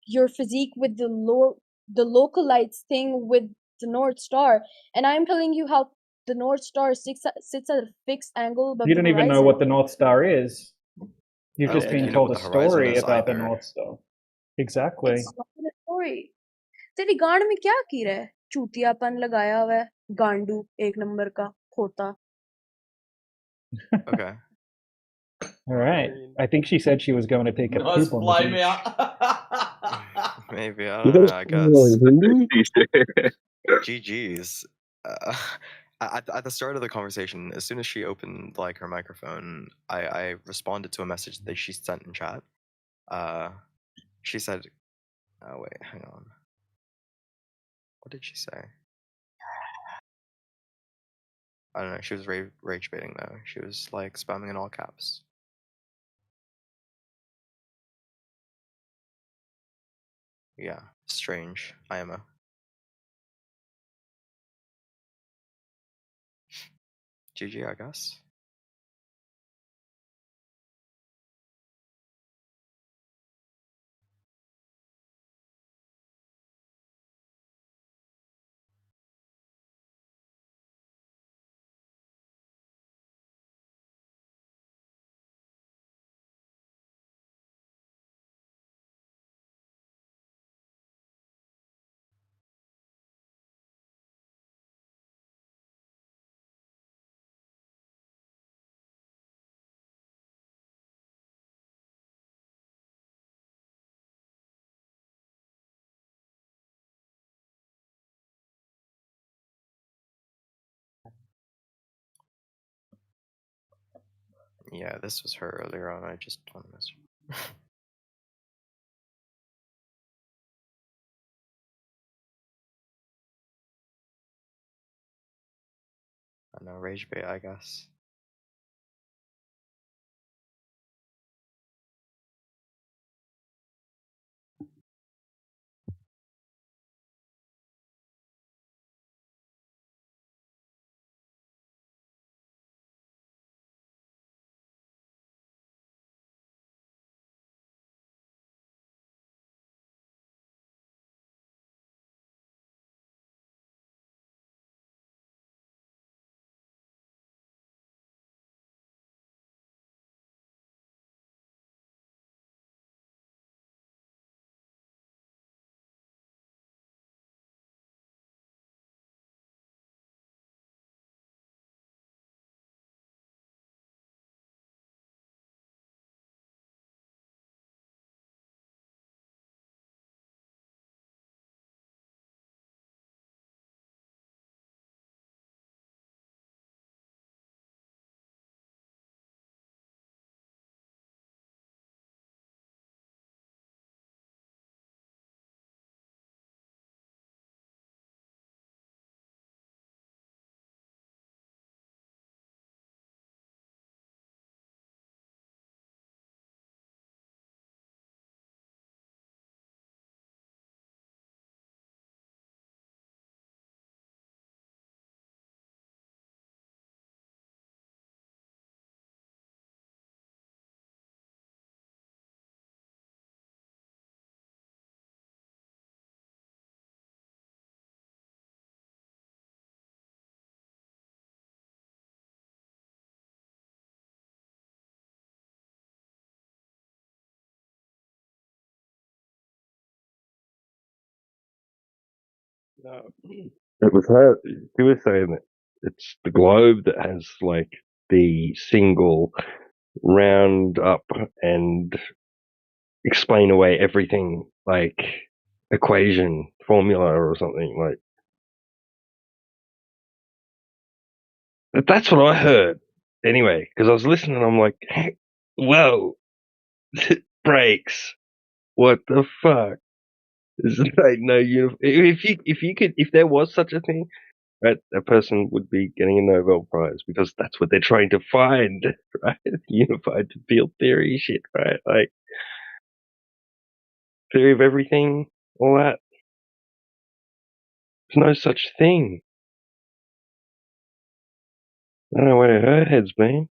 your physique with the local lights thing with the North Star, and I'm telling you how the North Star sits at a fixed angle above You the don't even know horizon. what the North Star is. You've I just don't think been you know told what a the horizon story is about the either. North Star. Exactly. It's not a story. तेरी गांड में क्या कीड़ा है? चूतियापन लगाया हुआ है, गांडू एक नंबर का खोता. Okay. All right. I think she said she was going to take a Nice poop on the flame beach. out. Maybe, I You don't guys know, I know guess. Hindi? GG's. At the start of the conversation, as soon as she opened like her microphone, I responded to a message that she sent in chat. She said, "Oh wait, hang on. What did she say?" I don't know. She was rage baiting though. She was like spamming in all caps. Yeah, strange. IMO. GG, I guess. Yeah, this was her earlier on. I just want to miss her. I know, rage bait, I guess. It was her. She was saying that it's the globe that has like the single round up and explain away everything, like equation formula or something like. That's what I heard. Anyway, because I was listening, I'm like, hey, whoa, breaks. What the fuck? There's like no if there was such a thing, right, a person would be getting a Nobel Prize because that's what they're trying to find, right? Unified field theory shit, right? Like theory of everything, all that. There's no such thing. I don't know where her head's been.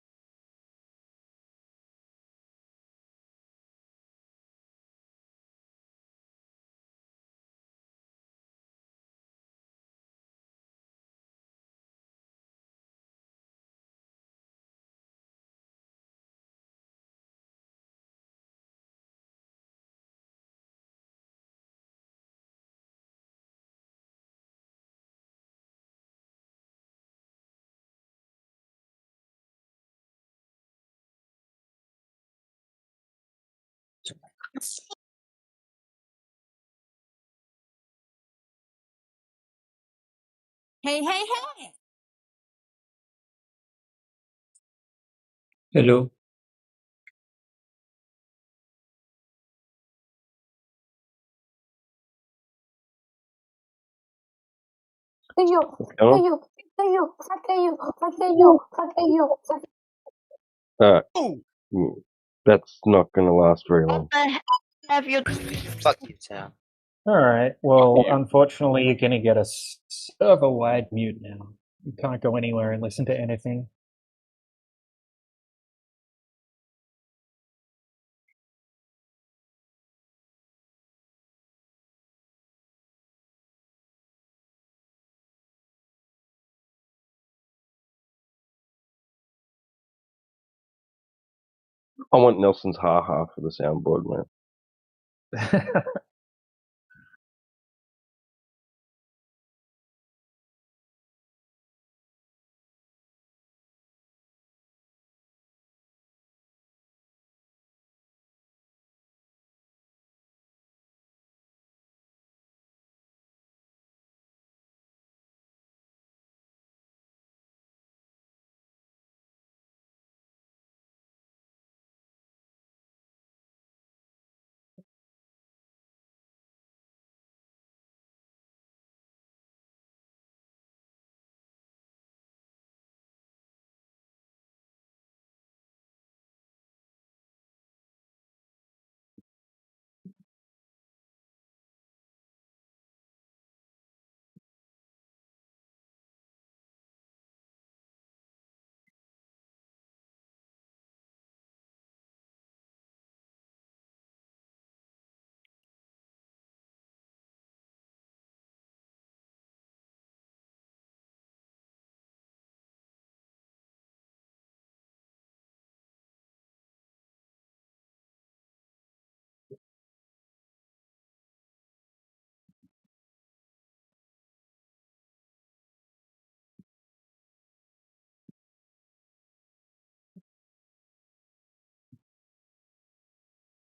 Hey, hey, hey! Hello. Fuck you! Hello? Fuck you! Fuck you! Fuck you! Fuck you! Fuck you! Fuck That's not going to last very long. the heck have you? Fuck you, Sam. All right. Well, unfortunately, you're going to get a server-wide mute now. You can't go anywhere and listen to anything. I want Nelson's ha-ha for the soundboard, man.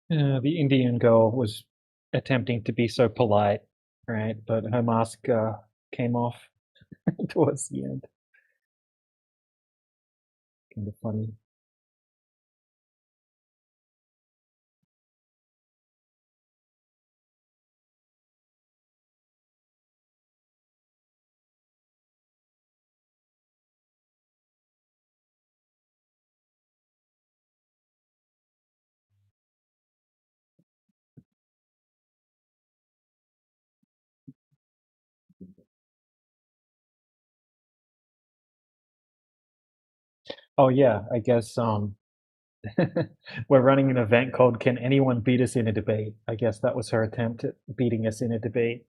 The Indian girl was attempting to be so polite, right? But her mask came off towards the end. Kind of funny. Oh yeah, I guess we're running an event called "Can Anyone Beat Us in a Debate?" I guess that was her attempt at beating us in a debate.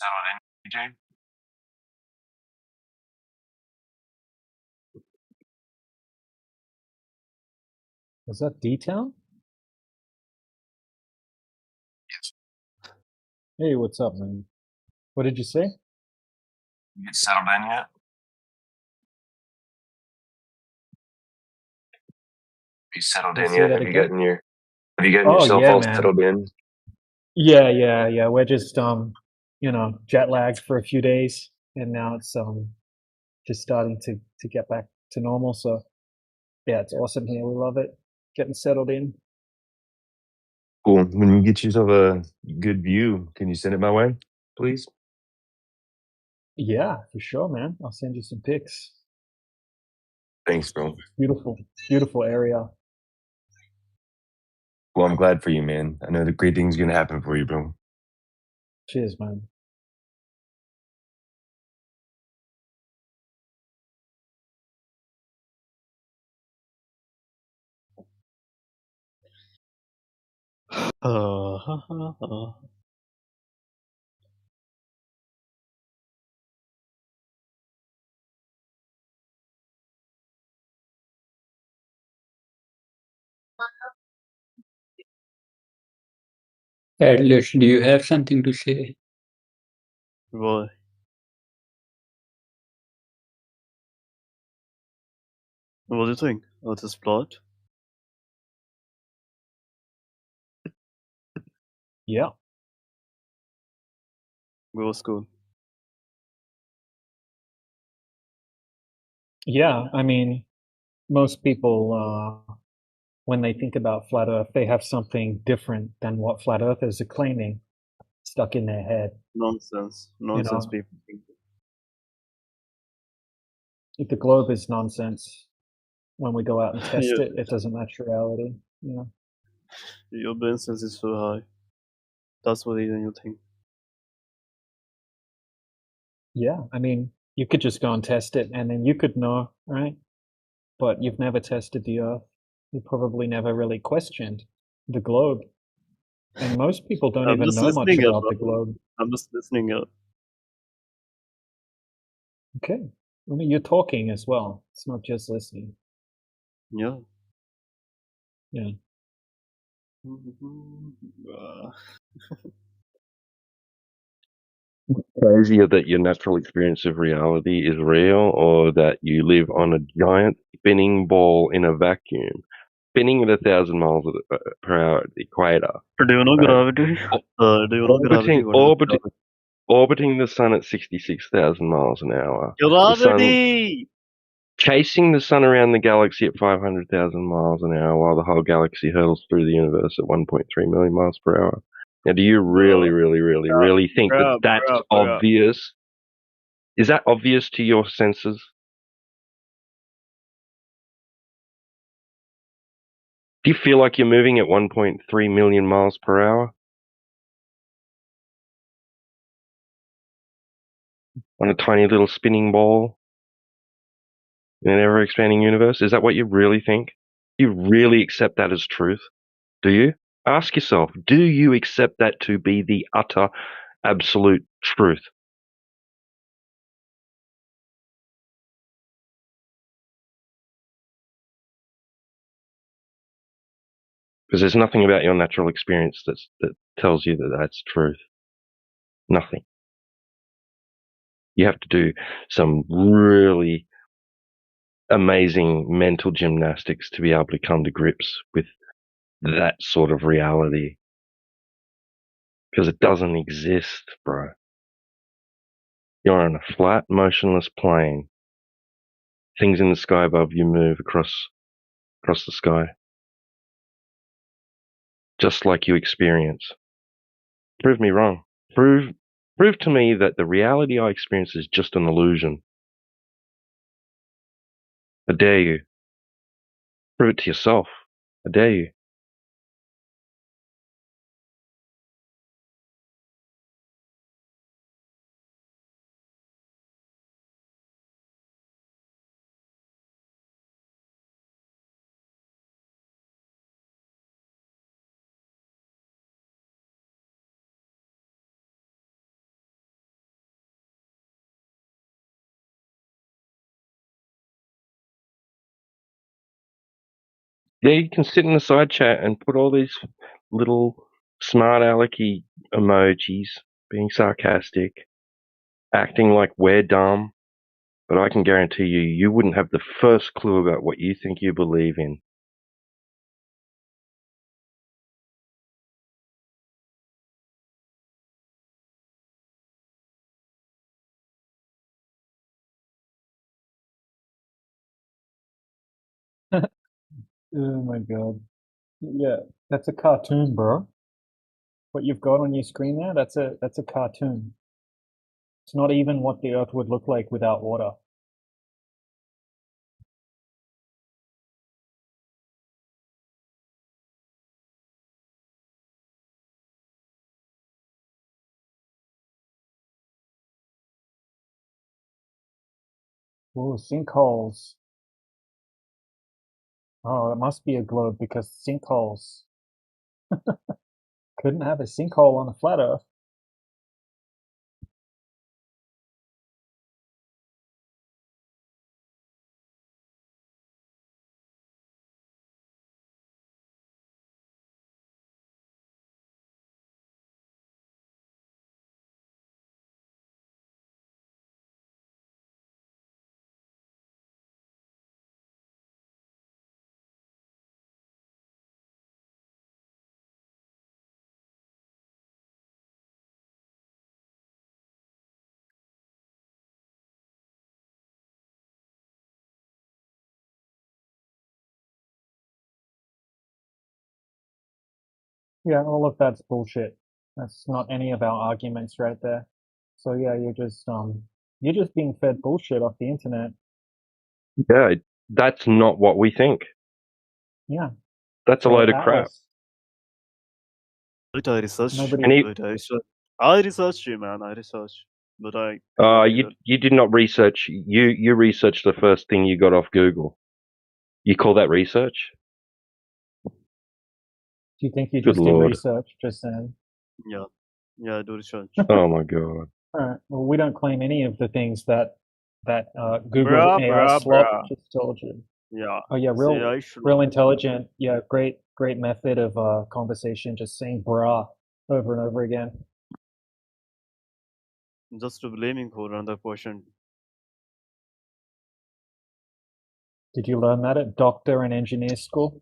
Settled in, DJ? Was that D-Town? Yes. Hey, what's up, man? What did you say? You get settled in yet? You settled Can you in say yet? that Have you again? gotten Oh yourself yeah, all man. settled in? Yeah. We're just jet lagged for a few days, and now it's just starting to get back to normal. So yeah, it's awesome here. We love it. Getting settled in. Cool. When you get yourself a good view, can you send it my way, please? Yeah, for sure, man. I'll send you some pics. Thanks, bro. Beautiful area. Well, I'm glad for you, man. I know that great things are gonna happen for you, bro. Cheers, man. Atlas, do you have something to say? Why? What do you think of this plot? Yeah. It was cool. Yeah, I mean, most people, when they think about flat Earth, they have something different than what flat earthers are claiming stuck in their head. Nonsense. You Nonsense, know, people think. if the globe is nonsense, when we go out and test your, it, it doesn't match reality. You know. your brain sense is so high. That's what reason you think. Yeah, I mean, you could just go and test it, and then you could know, right? But you've never tested the Earth. You probably never really questioned the globe, and most people don't I'm even just know much listening up, about the bro. globe. I'm just listening up. Okay, I mean, you're talking as well. It's not just listening. Yeah. Yeah. Crazier that your natural experience of reality is real, or that you live on a giant spinning ball in a vacuum, spinning at 1,000 miles per hour at the equator. Do you know Right? gravity? Do you know gravity? What is gravity? Orbiting the sun at 66,000 miles an hour. The sun Gravity! chasing the sun around the galaxy at 500,000 miles an hour while the whole galaxy hurtles through the universe at 1.3 million miles per hour. Now, do you really think that that's obvious? Is that obvious to your senses? Do you feel like you're moving at 1.3 million miles per hour? On a tiny little spinning ball in an ever expanding universe? Is that what you really think? Do you really accept that as truth? Do you? Ask yourself, do you accept that to be the utter, absolute truth? Because there's nothing about your natural experience that tells you that that's truth. Nothing. You have to do some really amazing mental gymnastics to be able to come to grips with that sort of reality. Because it doesn't exist, bro. You're on a flat, motionless plane. Things in the sky above you move across the sky. Just like you experience. Prove me wrong. Prove to me that the reality I experience is just an illusion. I dare you. Prove it to yourself. I dare you. Yeah, you can sit in the side chat and put all these little smart alecky emojis, being sarcastic, acting like we're dumb. But I can guarantee you, you wouldn't have the first clue about what you think you believe in. Oh my god. Yeah, that's a cartoon, bro. What you've got on your screen there, that's a cartoon. It's not even what the Earth would look like without water. Oh, sinkholes. Oh, it must be a globe because sinkholes. Couldn't have a sinkhole on a flat Earth. Yeah, all of that's bullshit. That's not any of our arguments right there. So yeah, you're just being fed bullshit off the internet. Yeah, that's not what we think. Yeah. That's a So load of crap. Atlas, Wait, I researched. nobody. And Wait, I researched you, man. I researched, but I you did not research. You researched the first thing you got off Google. You call that research? Do you think you Good just did lord. research? Just saying. Yeah, I do research. Oh my god. Alright, well, we don't claim any of the things that Google Bruh, AI bruh, slop bruh. just told you. Yeah. Oh yeah, See, I should. real intelligent. Yeah, great method of conversation. Just saying "brah" over and over again. Just blaming for another person. Did you learn that at doctor and engineer school?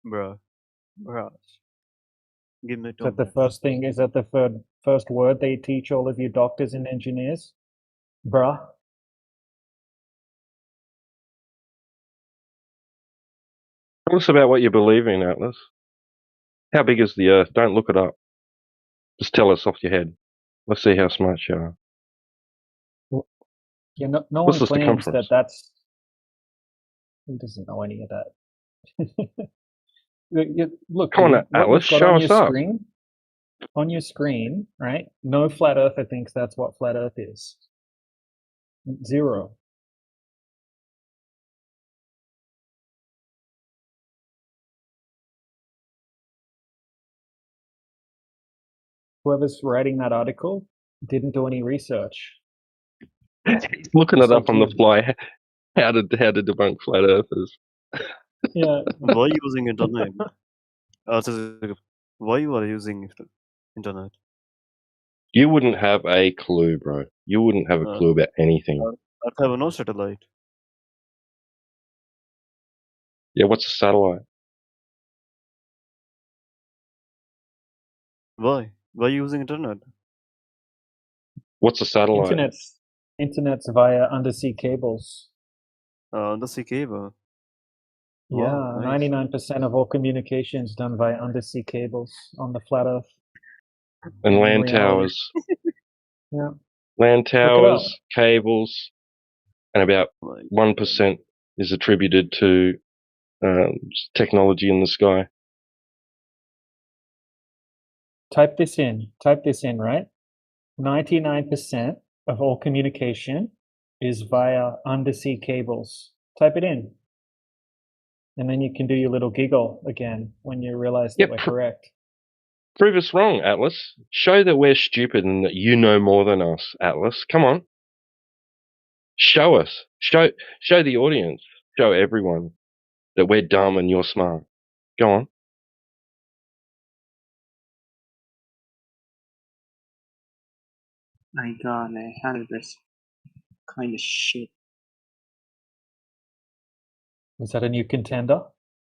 Bruh. Bruh. Give me Is 2 that the minutes. first thing? Is that the first word they teach all of you doctors and engineers? Bruh. Tell us about what you believe in, Atlas. How big is the Earth? Don't look it up. Just tell us off your head. Let's see how smart you are. Yeah, no What's one the claims circumference? that's. Who doesn't know any of that? Look, Come on, dude, what Atlas, you've got show on us up. your screen, right? No flat earther thinks that's what flat Earth is. Zero. Whoever's writing that article didn't do any research. He's looking Just it up like on the you. fly. How to debunk flat earthers. Yeah. Why using internet? Why you are using internet? You wouldn't have a clue, bro. You wouldn't have a clue about anything. Earth have no satellite. Yeah, what's a satellite? Why? Why using internet? What's a satellite? Internet's via undersea cables. Undersea cable. Yeah, Wow, nice. 99% of all communications done via undersea cables on the flat Earth. And In land reality. towers. Yeah. Land Look it up. towers, cables, and about 1% is attributed to technology in the sky. Type this in, right? 99% of all communication is via undersea cables. Type it in. And then you can do your little giggle again when you realize that we're correct. Prove us wrong, Atlas. Show that we're stupid and that you know more than us, Atlas. Come on. Show us. Show the audience. Show everyone that we're dumb and you're smart. Go on. My god, man, 100%. Kind of shit. Is that a new contender?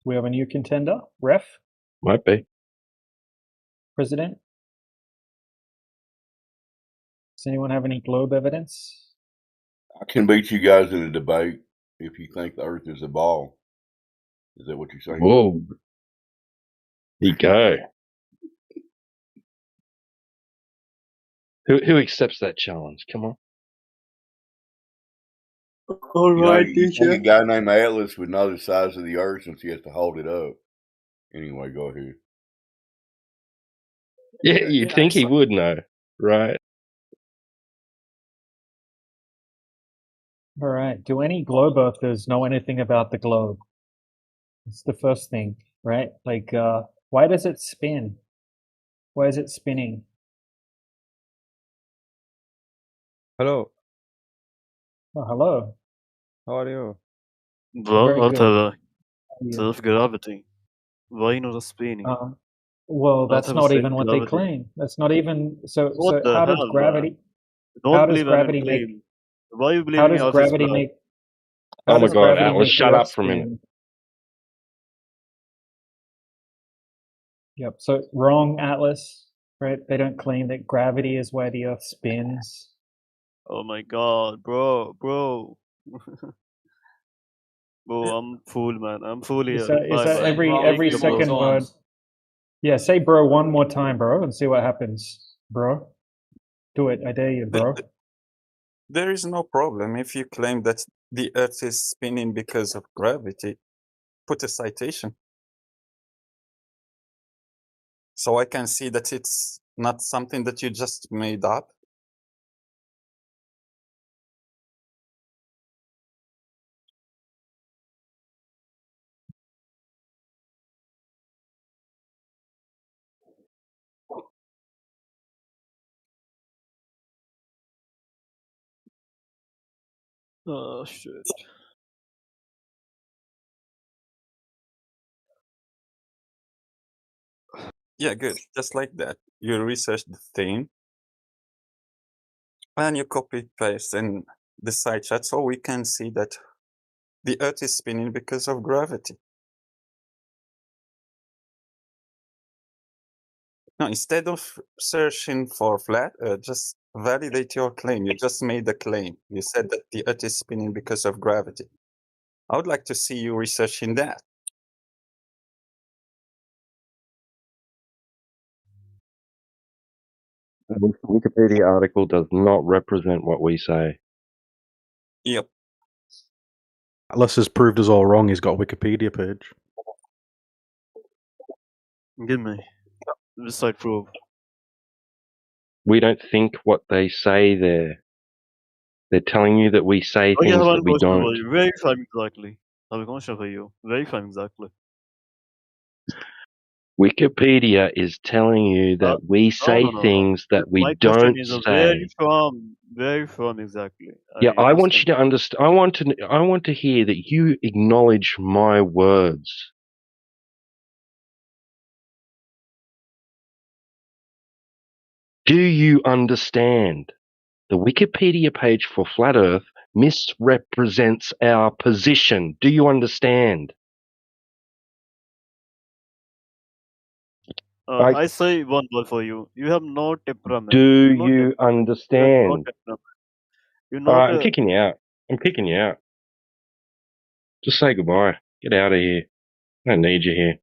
We have a new contender? Ref? Might be. President? Does anyone have any globe evidence? I can beat you guys in a debate if you think the Earth is a ball. Is that what you're saying? Whoa. There you go. Who accepts that challenge? Come on. You know, Alright, you teacher. think a guy named Atlas would know the size of the Earth since he has to hold it up. Anyway, go ahead. Yeah, you'd think he would know, right? All right. Do any globe earthers know anything about the globe? It's the first thing, right? Like, why does it spin? Why is it spinning? Hello. Oh, hello. How are you? Well, Very good. whatever. Yeah. Self-gravity. Why not spinning? Well, that's Whatever not even what they self-gravity. claim. That's not even so. What So the how does hell, man? gravity? Don't How does believe any gravity make? claim. Why you How believing does Earth is gravity flat? make? Oh How my does God, gravity Atlas, make the shut Earth up for a minute. spin? Yep. So wrong, Atlas. Right? They don't claim that gravity is why the Earth spins. Oh my god, bro. Bro, I'm fool, man. I'm fool Is here. that Bye. every Take care, bro. second word? Yeah. Say bro one more time, bro, and see what happens, bro. Do it. I dare you, bro. There is no problem if you claim that the Earth is spinning because of gravity. Put a citation. So I can see that it's not something that you just made up. Oh shit. Yeah, good. Just like that. You research the thing and you copy paste in the side chat so we can see that the Earth is spinning because of gravity. Now, instead of searching for flat Earth, just validate your claim. You just made a claim. You said that the Earth is spinning because of gravity. I would like to see you researching that. The Wikipedia article does not represent what we say. Yep. Atlas has proved us all wrong. He's got a Wikipedia page. Give me. This side proof. We don't think what they say there. They're telling you that we say Okay, I things have that one we question for don't. you. Verify me exactly. I have a question for you. Verify me exactly. Wikipedia is telling you that we No, say no, no, no. things that we My question don't is say. very firm exactly. Yeah, You I just want can. you to understand. I want to hear that you acknowledge my words. Do you understand? The Wikipedia page for Flat Earth misrepresents our position. Do you understand? I say one word for you. You have no temperament. Do You know you temperament. You have no understand? temperament. You're All not right, I'm kicking you out. I'm kicking you out. Just say goodbye. Get out of here. I don't need you here.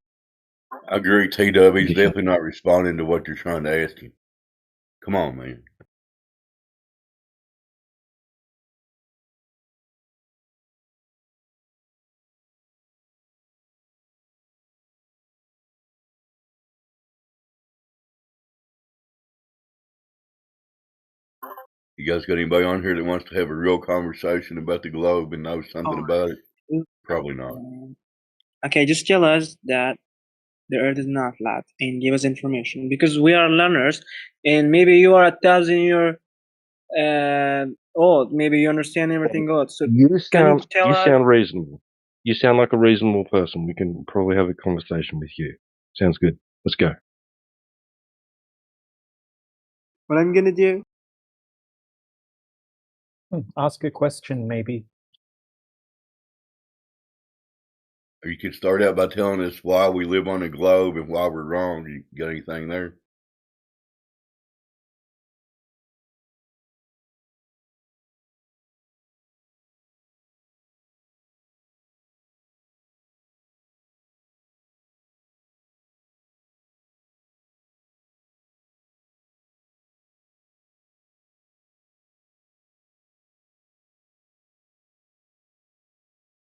I agree, TW. He's definitely not responding to what you're trying to ask him. Come on, man. You guys got anybody on here that wants to have a real conversation about the globe and knows something about it? Probably not. Okay, just tell us that the Earth is not flat and give us information because we are learners, and maybe you are 1,000 year Oh, maybe you understand everything good. So You can you sound tell us? sound reasonable. You sound like a reasonable person. We can probably have a conversation with you. Sounds good. Let's go. What I'm gonna do? Ask a question, maybe. Or you could start out by telling us why we live on a globe and why we're wrong. You got anything there?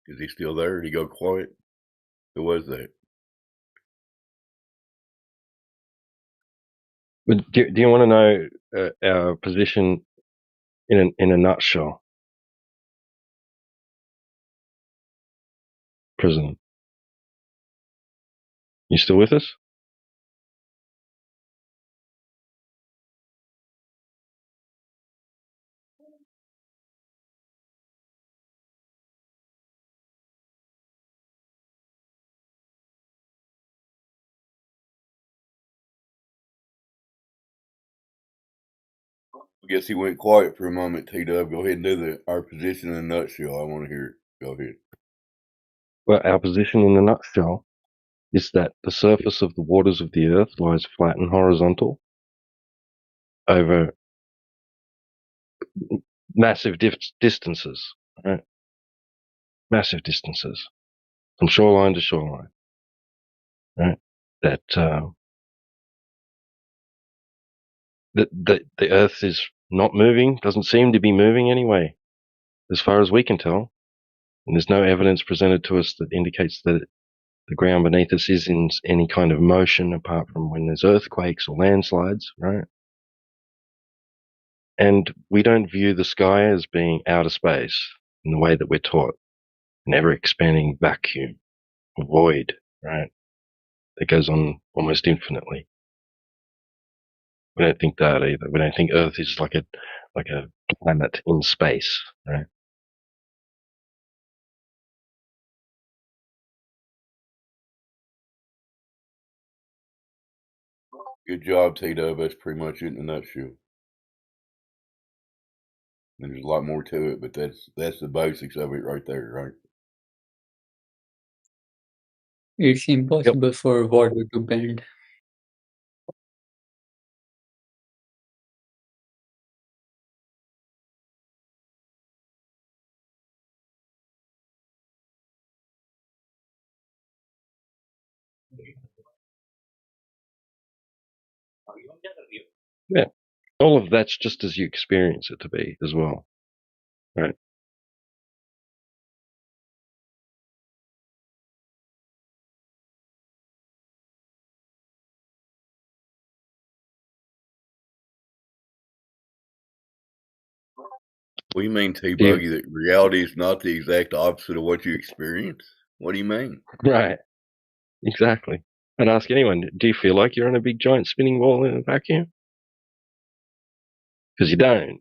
Is he still there? Did he go quiet? Who was that? But do you want to know our position in a nutshell, President? You still with us? I guess he went quiet for a moment. T-Dub, go ahead and do our position in a nutshell. I want to hear it. Go ahead. Well, our position in a nutshell is that the surface of the waters of the Earth lies flat and horizontal over massive distances, right? Massive distances from shoreline to shoreline, right? That the Earth is not moving, doesn't seem to be moving anyway, as far as we can tell. And there's no evidence presented to us that indicates that the ground beneath us is in any kind of motion apart from when there's earthquakes or landslides, right? And we don't view the sky as being outer space in the way that we're taught, an ever expanding vacuum, a void, right? That goes on almost infinitely. We don't think that either. We don't think Earth is like a planet in space, right? Good job, T-Dub. That's pretty much it in a nutshell. And there's a lot more to it, but that's the basics of it right there, right? It's impossible for water to bend. Yeah. All of that's just as you experience it to be as well, right? What do you mean, Do you, T-Buggy, that reality is not the exact opposite of what you experience? What do you mean? right. Exactly. I'd ask anyone, do you feel like you're on a big giant spinning ball in a vacuum? Because you don't.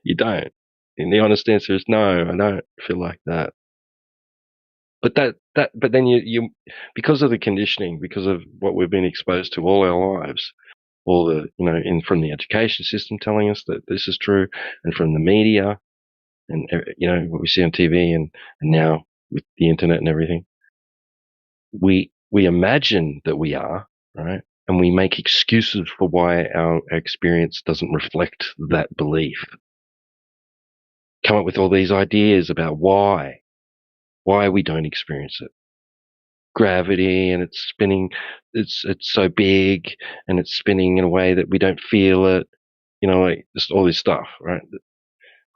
You don't. And the honest answer is no, I don't feel like that. But but then you because of the conditioning, because of what we've been exposed to all our lives, all the from the education system telling us that this is true, and from the media, and what we see on TV, and now with the internet and everything, we imagine that we are right, and we make excuses for why our experience doesn't reflect that belief. Come up with all these ideas about why we don't experience it. Gravity, and it's spinning, it's so big, and it's spinning in a way that we don't feel it, like just all this stuff, right?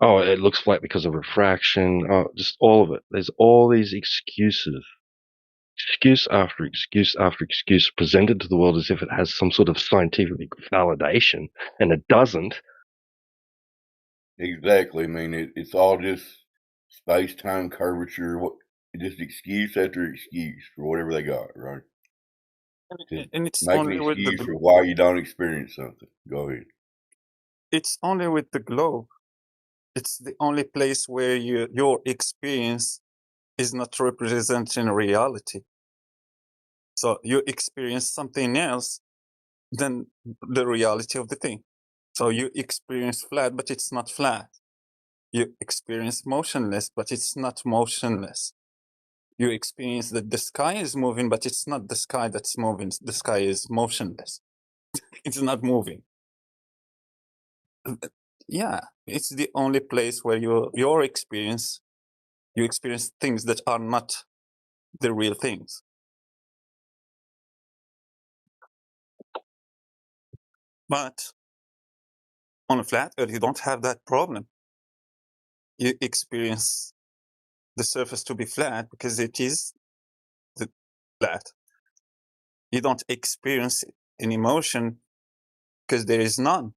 Oh, it looks flat because of refraction. Oh, just all of it. There's all these excuses, excuse after excuse after excuse, presented to the world as if it has some sort of scientific validation, and it doesn't. Exactly. I mean, it's all just space-time curvature, just excuse after excuse for whatever they got, right? Just And it's make an only with the excuse for why you don't experience something. Go ahead. It's only with the globe. It's the only place where your experience is not representing reality. So you experience something else than the reality of the thing. So you experience flat, but it's not flat. You experience motionless, but it's not motionless. You experience that the sky is moving, but it's not the sky that's moving. The sky is motionless. It's not moving. Yeah, it's the only place where you experience things that are not the real things. But on a flat earth, you don't have that problem. You experience the surface to be flat because it is flat. You don't experience an emotion because there is none.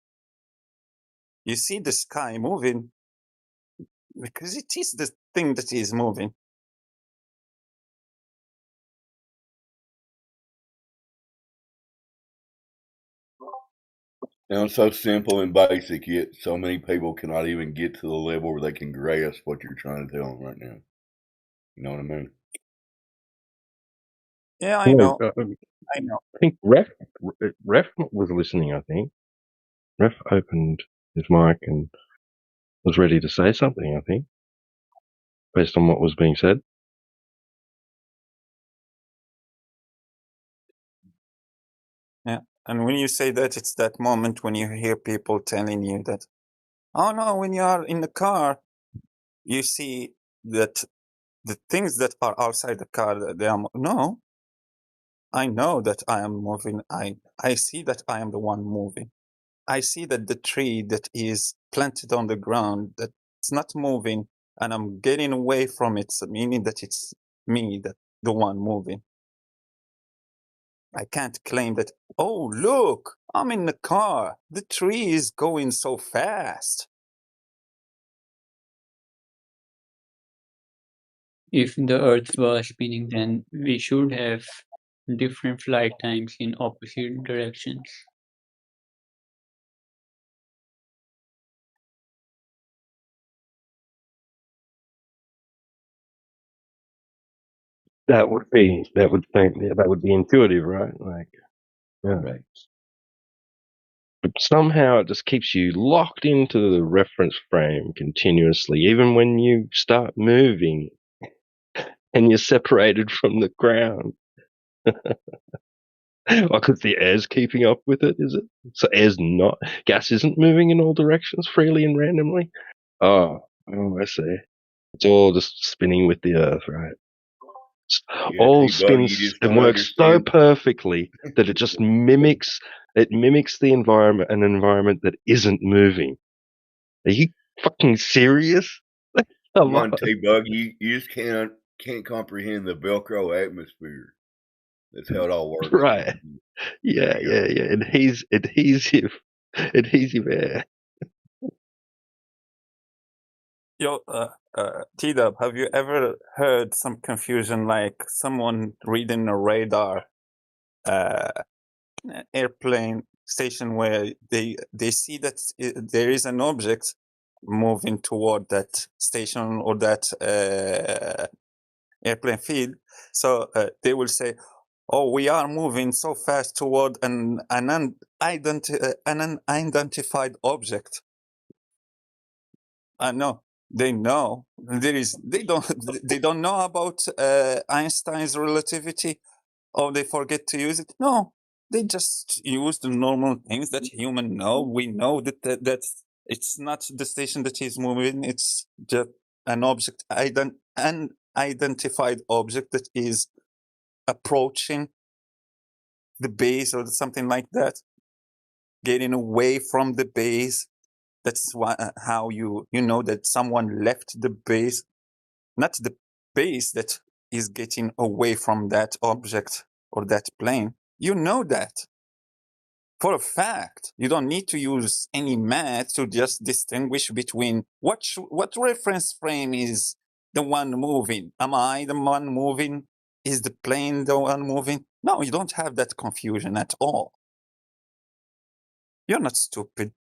You see the sky moving because it is the thing that is moving. Sounds so simple and basic, yet so many people cannot even get to the level where they can grasp what you're trying to tell them right now. You know what I mean? Yeah, I Yeah, know. I know. I think Ref was listening. I think Ref opened his mic and was ready to say something. I think based on what was being said. Yeah. And when you say that, it's that moment when you hear people telling you that, oh no, when you are in the car, you see that the things that are outside the car, they are, no, I know that I am moving. I see that I am the one moving. I see that the tree that is planted on the ground, that it's not moving, and I'm getting away from it, so meaning that it's me, that the one moving. I can't claim that, oh, look, I'm in the car. The tree is going so fast. If the Earth was spinning, then we should have different flight times in opposite directions. That would be intuitive, right? Like, yeah. Right. But somehow it just keeps you locked into the reference frame continuously, even when you start moving and you're separated from the ground. Because the air's keeping up with it, is it? So gas isn't moving in all directions freely and randomly? Oh, I see. It's all just spinning with the earth, right? Yeah, All T-Bug, you spins just and don't works so understand. perfectly that it just mimics the environment, an environment that isn't moving. Are you fucking serious? Come Come on. on, T-Bug, you just can't comprehend the Velcro atmosphere. That's how it all works. Right. Yeah. Adhesive air. Yo, T-Dub, have you ever heard some confusion like someone reading a radar airplane station where they see that there is an object moving toward that station or that airplane field, so they will say, oh, we are moving so fast toward an unidentified object. No, they know they don't know about Einstein's relativity, or they forget to use it. No, they just use the normal things that humans know. We know that it's not the station that is moving. It's just an object, an identified object that is approaching the base or something like that, getting away from the base. That's how you know that someone left the base, not the base that is getting away from that object or that plane. You know that for a fact. You don't need to use any math to just distinguish between what reference frame is the one moving. Am I the one moving? Is the plane the one moving? No, you don't have that confusion at all. You're not stupid.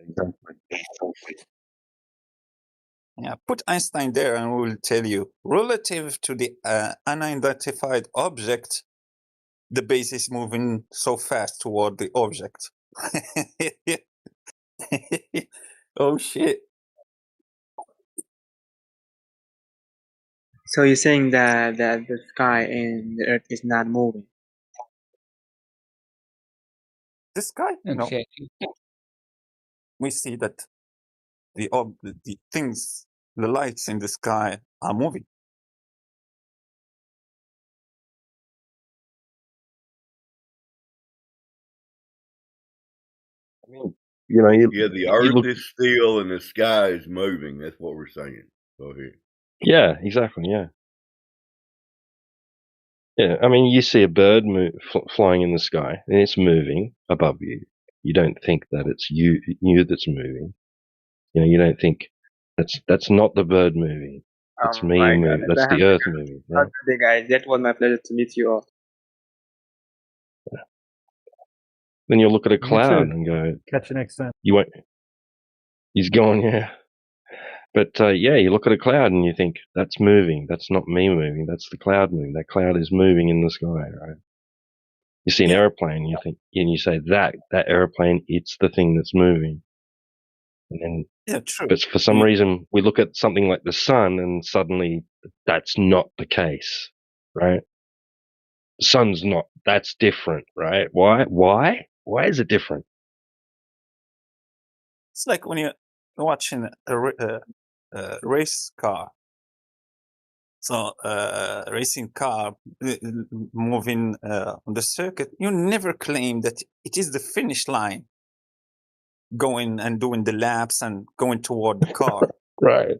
exactly. Yeah, put Einstein there and we'll tell you, relative to the unidentified object, the base is moving so fast toward the object. Oh shit. So you're saying that the sky and the Earth is not moving? The sky? No. Okay. We see that the things, the lights in the sky are moving. I mean, you know, Yeah, the you Earth look. is still and the sky is moving. That's what we're saying. Go ahead. Yeah, exactly. Yeah. Yeah, I mean, you see a bird flying in the sky, and it's moving above you. You don't think that it's you that's moving. You know, you don't think that's not the bird moving. It's Oh me my God, moving. That's the Earth moving, right? okay, guys, that was my pleasure to meet you all. Then you'll look at a You cloud too. and go, Catch you next time. you won't. He's gone, yeah. But yeah, you look at a cloud and you think that's moving. That's not me moving. That's the cloud moving. That cloud is moving in the sky, right? You see an airplane, you think, and you say that airplane, it's the thing that's moving. And then, Yeah, true. but for some reason, we look at something like the sun, and suddenly that's not the case, right? The sun's not. That's different, right? Why? Why is it different? It's like when you're watching a race car. So racing car moving on the circuit, you never claim that it is the finish line going and doing the laps and going toward the car. Right.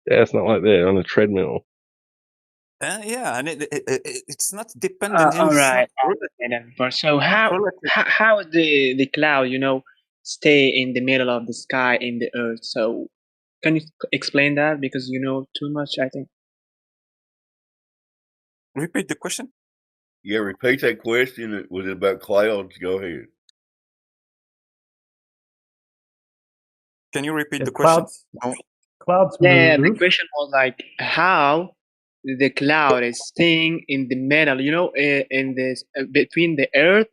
Yeah, it's not like they're on a treadmill. Yeah, and it's not dependent. All It's right, not I understand that. So how the cloud, stay in the middle of the sky in the Earth? So can you explain that, because you know too much, I think. Repeat the question. Yeah, repeat that question. Was it about clouds? Go ahead. Can you repeat the Clouds. question? Clouds Yeah, the move. question was like how the cloud is staying in the middle, in this between the Earth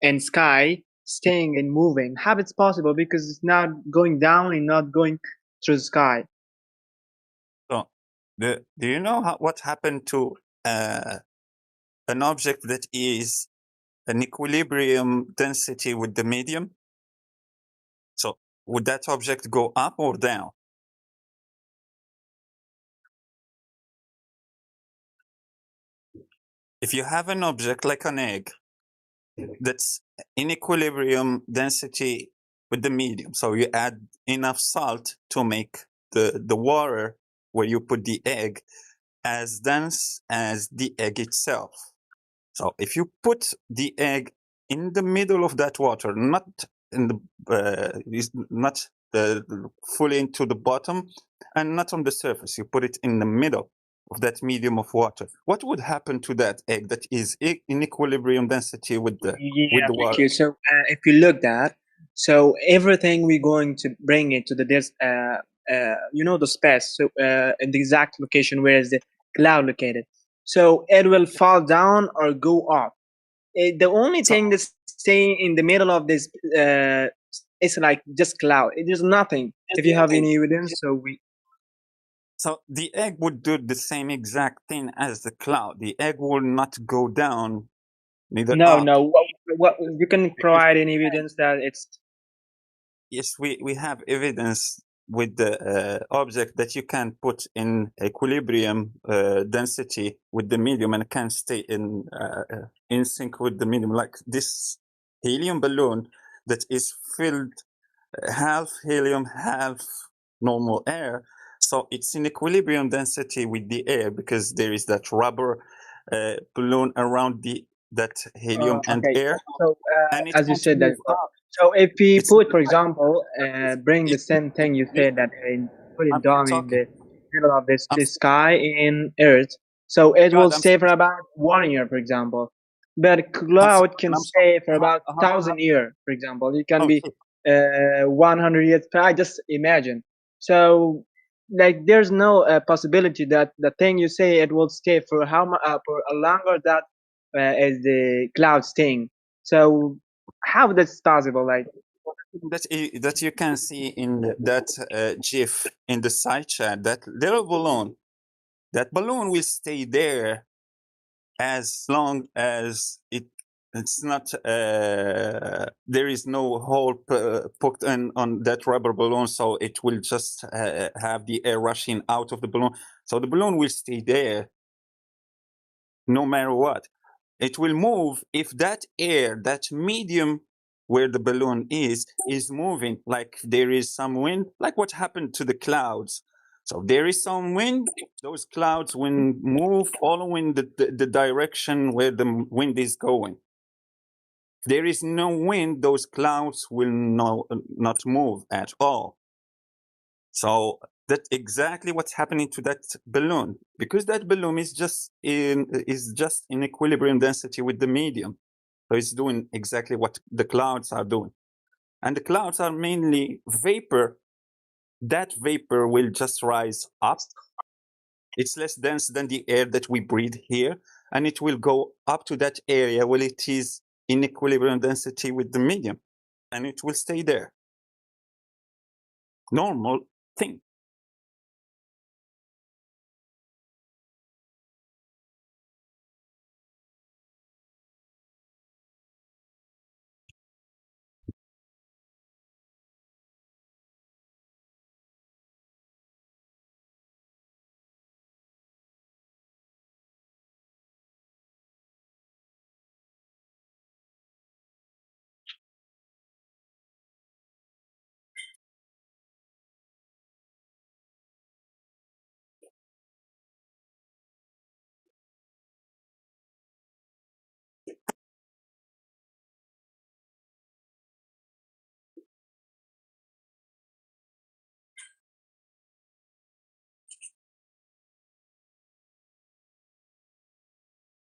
and sky, staying and moving. How it's possible, because it's not going down and not going through the sky. So, do you know what happened to an object that is an equilibrium density with the medium? So, would that object go up or down? If you have an object like an egg that's in equilibrium density with the medium, so you add enough salt to make the water where you put the egg as dense as the egg itself. So if you put the egg in the middle of that water, not in not fully into the bottom and not on the surface, you put it in the middle of that medium of water, what would happen to that egg that is in equilibrium density with the water? Thank you. So if you look at, so everything we're going to bring it to the the space, so in the exact location where is the cloud located, so it will fall down or go up. The only thing that's staying in the middle of this is like just cloud. It is nothing. If you have any evidence, So the egg would do the same exact thing as the cloud. The egg will not go down, neither up. no. What you can provide any evidence that it's? Yes, we have evidence with the object that you can put in equilibrium density with the medium and can stay in sync with the medium, like this helium balloon that is filled half helium, half normal air. So it's in equilibrium density with the air because there is that rubber balloon around that helium and Okay. air. So And it as you won't said that. move up. So if we put, for example, bring the same thing you said that and put it down in the middle of this the sky in Earth, so it will God, stay for about 1 year, for example. but cloud can I'm stay for sorry. about How, 1,000 years, for example. It can oh, be 100 years. I just imagine. So, like, there's no possibility that the thing you say it will stay for for a longer that as the cloud staying. So, how that's possible? Like, that you can see in that GIF in the side chat, that little balloon, that balloon will stay there as long as it's not there is no hole poked in on that rubber balloon, so it will just have the air rushing out of the balloon. So the balloon will stay there no matter what. It will move if that air, that medium where the balloon is moving, like there is some wind, like what happened to the clouds. So there is some wind, those clouds will move following the direction where the wind is going. If there is no wind, those clouds will not move at all. So that's exactly what's happening to that balloon, because that balloon is just in equilibrium density with the medium. So it's doing exactly what the clouds are doing. And the clouds are mainly vapor. That vapor will just rise up. It's less dense than the air that we breathe here, and it will go up to that area where it is in equilibrium density with the medium, and it will stay there. Normal thing.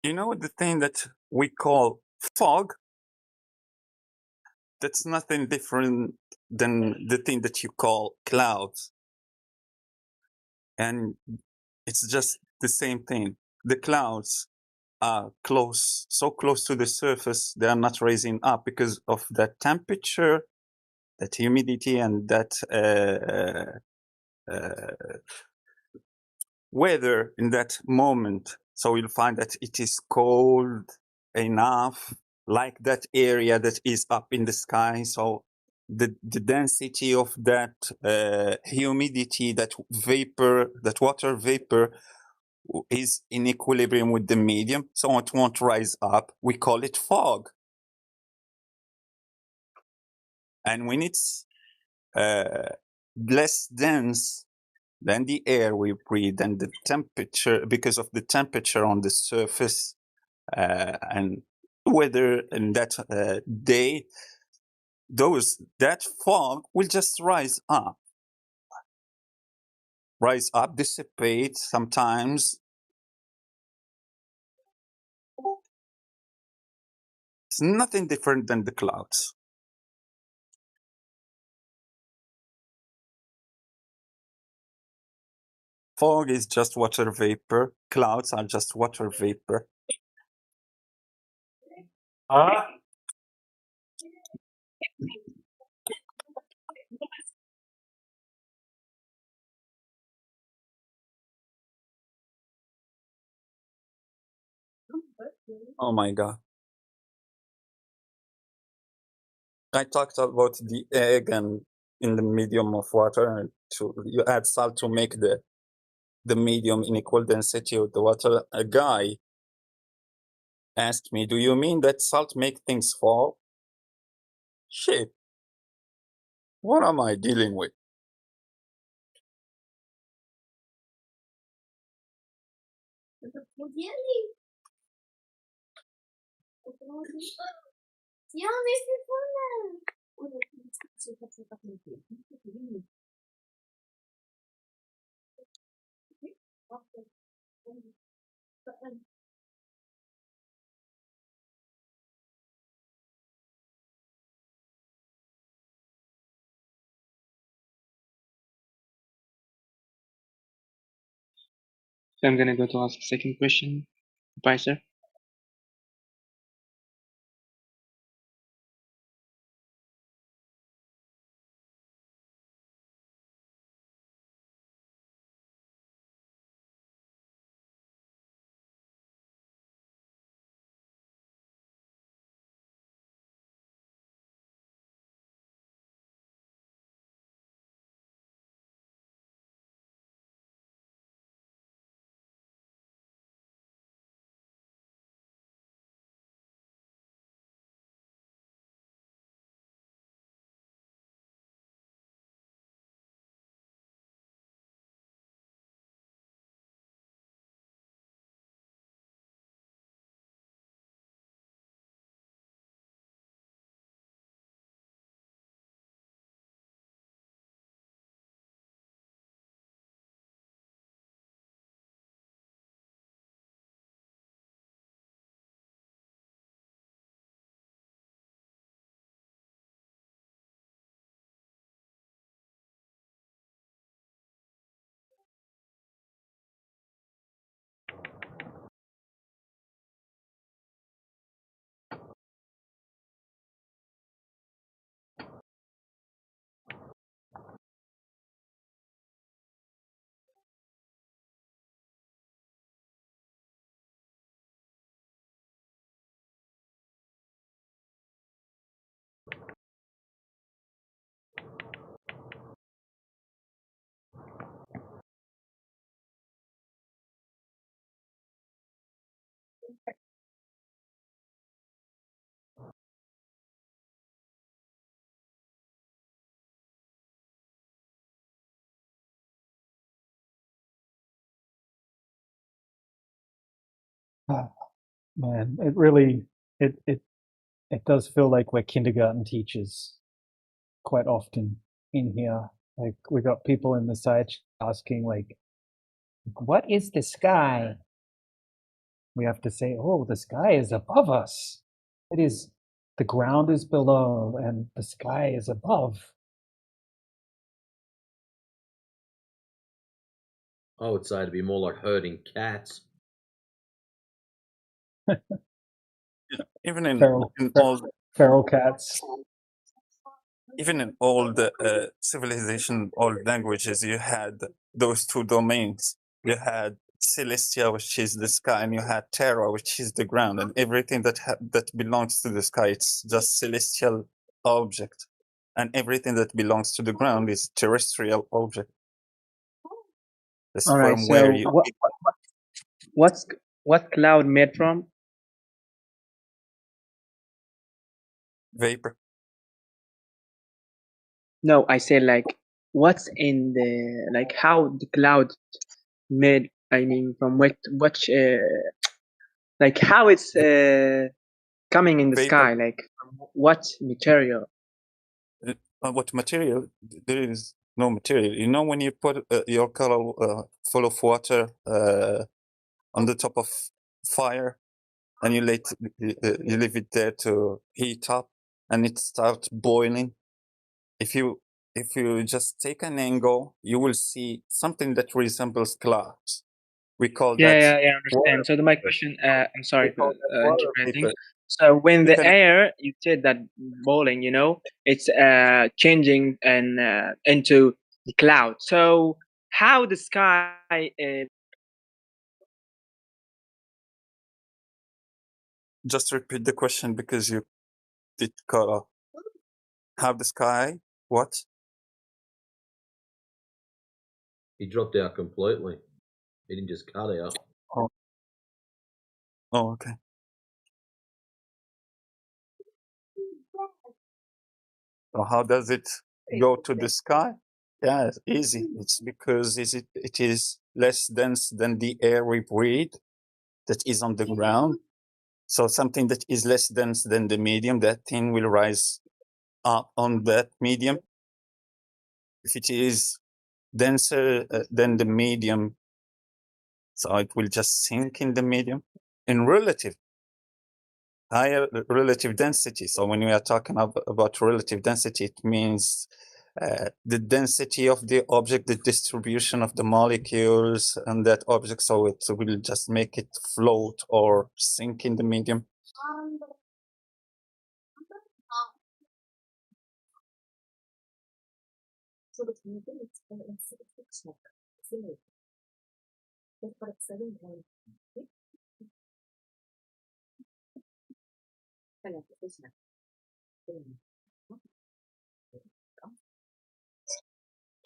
You know the thing that we call fog? That's nothing different than the thing that you call clouds. And it's just the same thing. The clouds are close, so close to the surface, they are not raising up because of that temperature, that humidity, and that weather in that moment. So you'll find that it is cold enough, like that area that is up in the sky. So the density of that humidity, that vapor, that water vapor is in equilibrium with the medium, so it won't rise up. We call it fog. And when it's less dense than the air we breathe and the temperature, because of the temperature on the surface and weather in that day, that fog will just rise up, dissipate sometimes. It's nothing different than the clouds. Fog is just water vapor. Clouds are just water vapor. Oh my God. I talked about the egg and in the medium of water, and you add salt to make the medium in equal density of the water. A guy asked me, "Do you mean that salt make things fall?" Shit. What am I dealing with? So I'm gonna go to ask the second question. Bye, sir. Ah, man, it really it does feel like we're kindergarten teachers quite often in here. Like we got people in the side asking like, "What is the sky?" We have to say, "Oh, the sky is above us. It is the ground is below and the sky is above." I would say to be more like herding cats. Even in, Feral, in old feral cats. even in old civilization, old languages, you had those two domains. You had Celestia, which is the sky, and you had Terra, which is the ground, and everything that belongs to the sky, it's just celestial object, and everything that belongs to the ground is terrestrial object. That's All right. from where So you what cloud made from? vapor. No, I said like what's in the like how the cloud made. I mean, from which like how it's coming in the Vapor. sky. Like from what material? What material? There is no material. You know, when you put your kettle full of water on the top of fire, and you leave it there to heat up, and it starts boiling. If you just take an angle, you will see something that resembles clouds. We call Yeah, that yeah, I water understand. So my question, I'm We sorry for call that water interrupting. vapor. So when You the can air, you said that boiling, it's changing and into the cloud. So how the sky? just repeat the question because you did cut off. How the sky? What? He dropped out completely. He didn't just cut out. Oh, oh okay. So how does it go to the sky? Yeah, it's easy. It's because it is less dense than the air we breathe that is on the ground. So something that is less dense than the medium, that thing will rise up on that medium. If it is denser than the medium, so it will just sink in the medium in relative higher relative density. So when we are talking about relative density, it means the density of the object, the distribution of the molecules and that object, so it will just make it float or sink in the medium.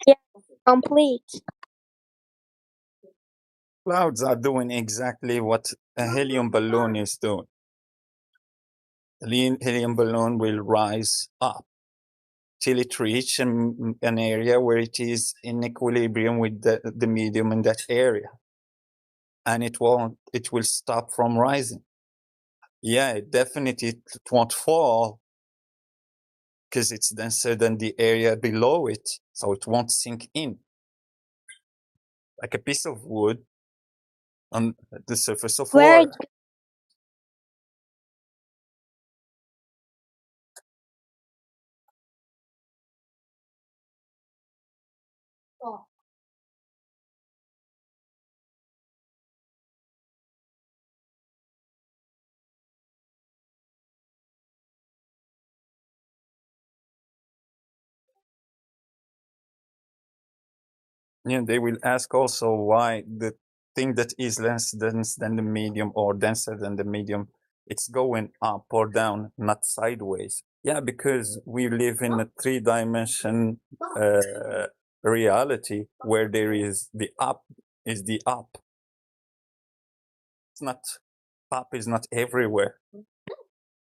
Yeah, complete. Clouds are doing exactly what a helium balloon is doing. The helium balloon will rise up till it reaches an area where it is in equilibrium with the medium in that area. And it will stop from rising. Yeah, definitely it won't fall because it's denser than the area below it, so it won't sink in. Like a piece of wood on the surface of Where water. Yeah, they will ask also why the thing that is less dense than the medium or denser than the medium, it's going up or down, not sideways. Yeah, because we live in a three-dimension reality where there is the up is the up. It's not, up is not everywhere.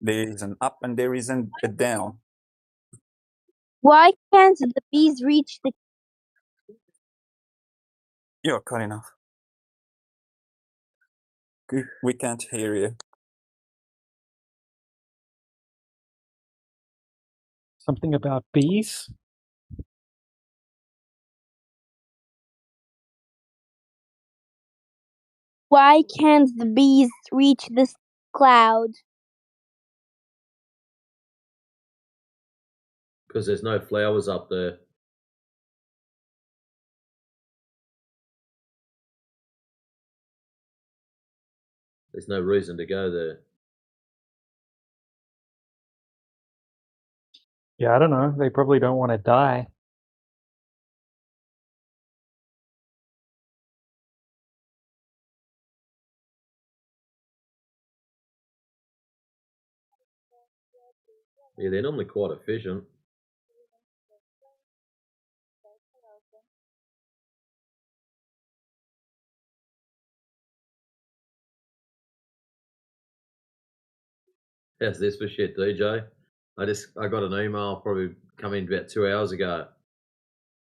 There is an up and there is a down. Why can't the bees reach the You're cutting off. We can't hear you. Something about bees? Why can't the bees reach this cloud? Because there's no flowers up there. There's no reason to go there. Yeah, I don't know. They probably don't want to die. Yeah, they're normally quite efficient. How's this for shit, DJ? I got an email probably coming about 2 hours ago.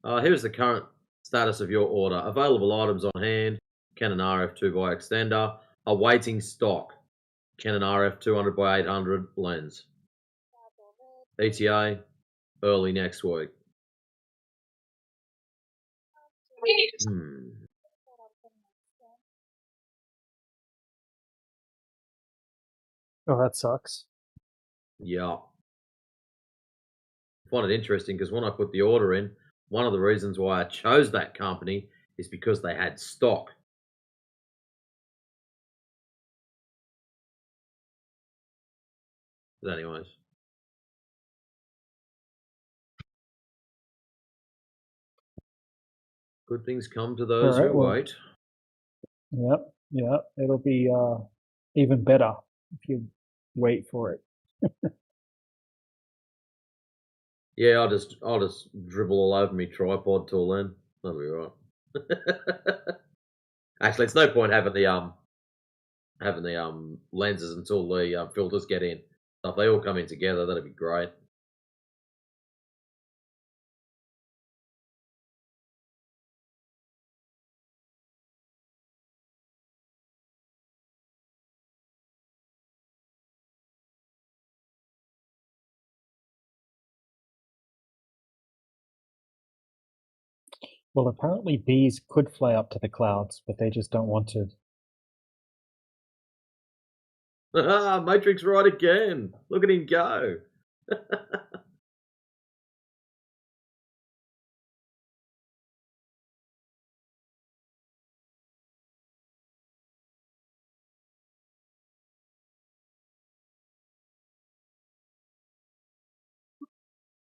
Here's the current status of your order. Available items on hand. Canon RF 2x extender. Awaiting stock. Canon RF 200 by 800 lens. ETA early next week. Oh, that sucks. Yeah. I find it interesting because when I put the order in, one of the reasons why I chose that company is because they had stock. But anyways. Good things come to those All right, who well, wait. Yep. It'll be even better if you wait for it. Yeah, I'll just dribble all over me tripod till then. That'll be right. Actually, it's no point having the lenses until the filters get in. So if they all come in together, that'd be great. Well, apparently bees could fly up to the clouds, but they just don't want to. Matrix right again. Look at him go.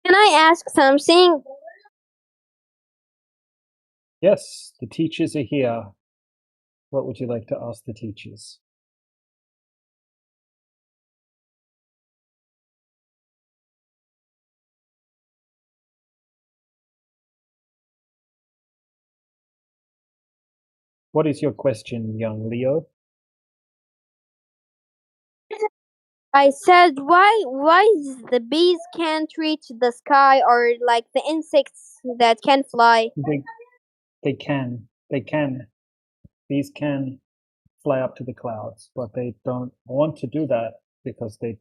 Can I ask something? Yes, the teachers are here. What would you like to ask the teachers? What is your question, young Leo? I said why the bees can't reach the sky, or like the insects that can fly? They can. These can fly up to the clouds, but they don't want to do that because they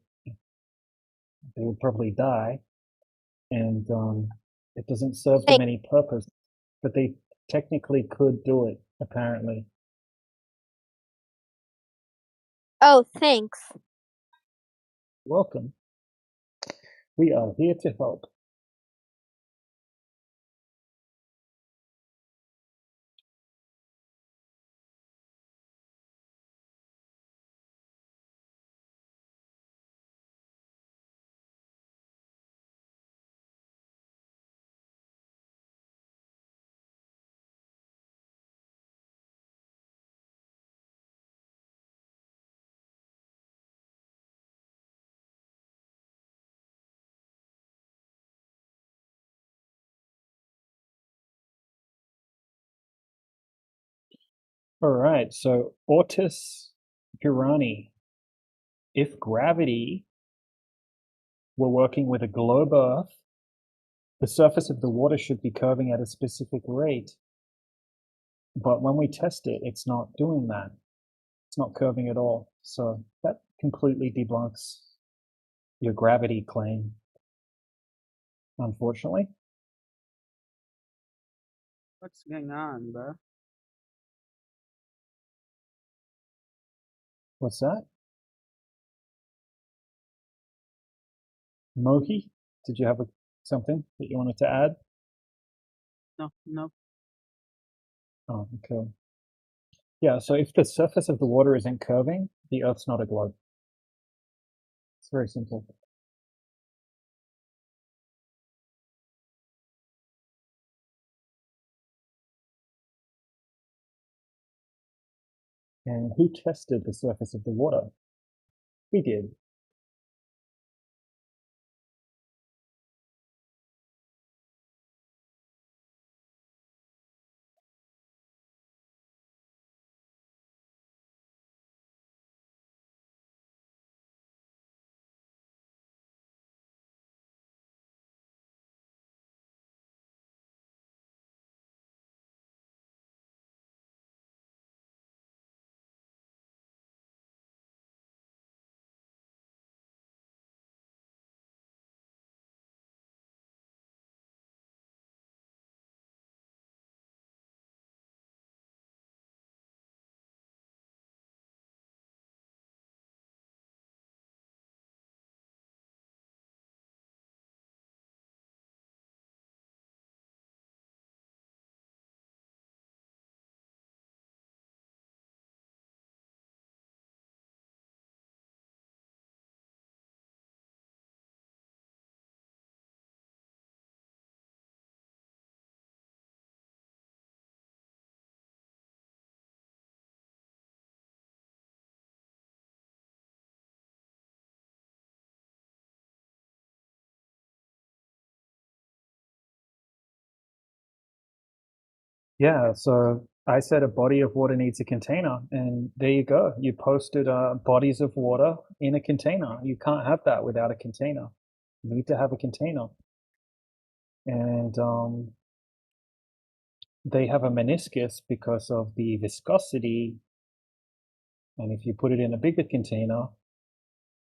would probably die, and it doesn't serve them any purpose. But they technically could do it, apparently. Oh, thanks. Welcome. We are here to help. All right, so Ortis Pirani, if gravity were working with a globe Earth, the surface of the water should be curving at a specific rate. But when we test it, it's not doing that. It's not curving at all. So that completely debunks your gravity claim, unfortunately. What's going on, bro? What's that? Mohi, did you have something that you wanted to add? No. Oh, okay. Yeah, so if the surface of the water isn't curving, the Earth's not a globe. It's very simple. And who tested the surface of the water? We did. Yeah, so I said a body of water needs a container, and there you go. You posted bodies of water in a container. You can't have that without a container. You need to have a container. And they have a meniscus because of the viscosity. And if you put it in a bigger container,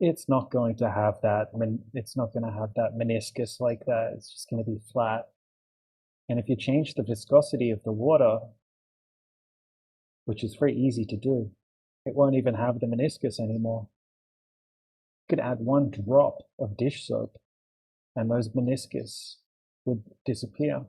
it's not going to have that. It's not going to have that meniscus like that. It's just going to be flat. And if you change the viscosity of the water, which is very easy to do, it won't even have the meniscus anymore. You could add one drop of dish soap and those meniscus would disappear.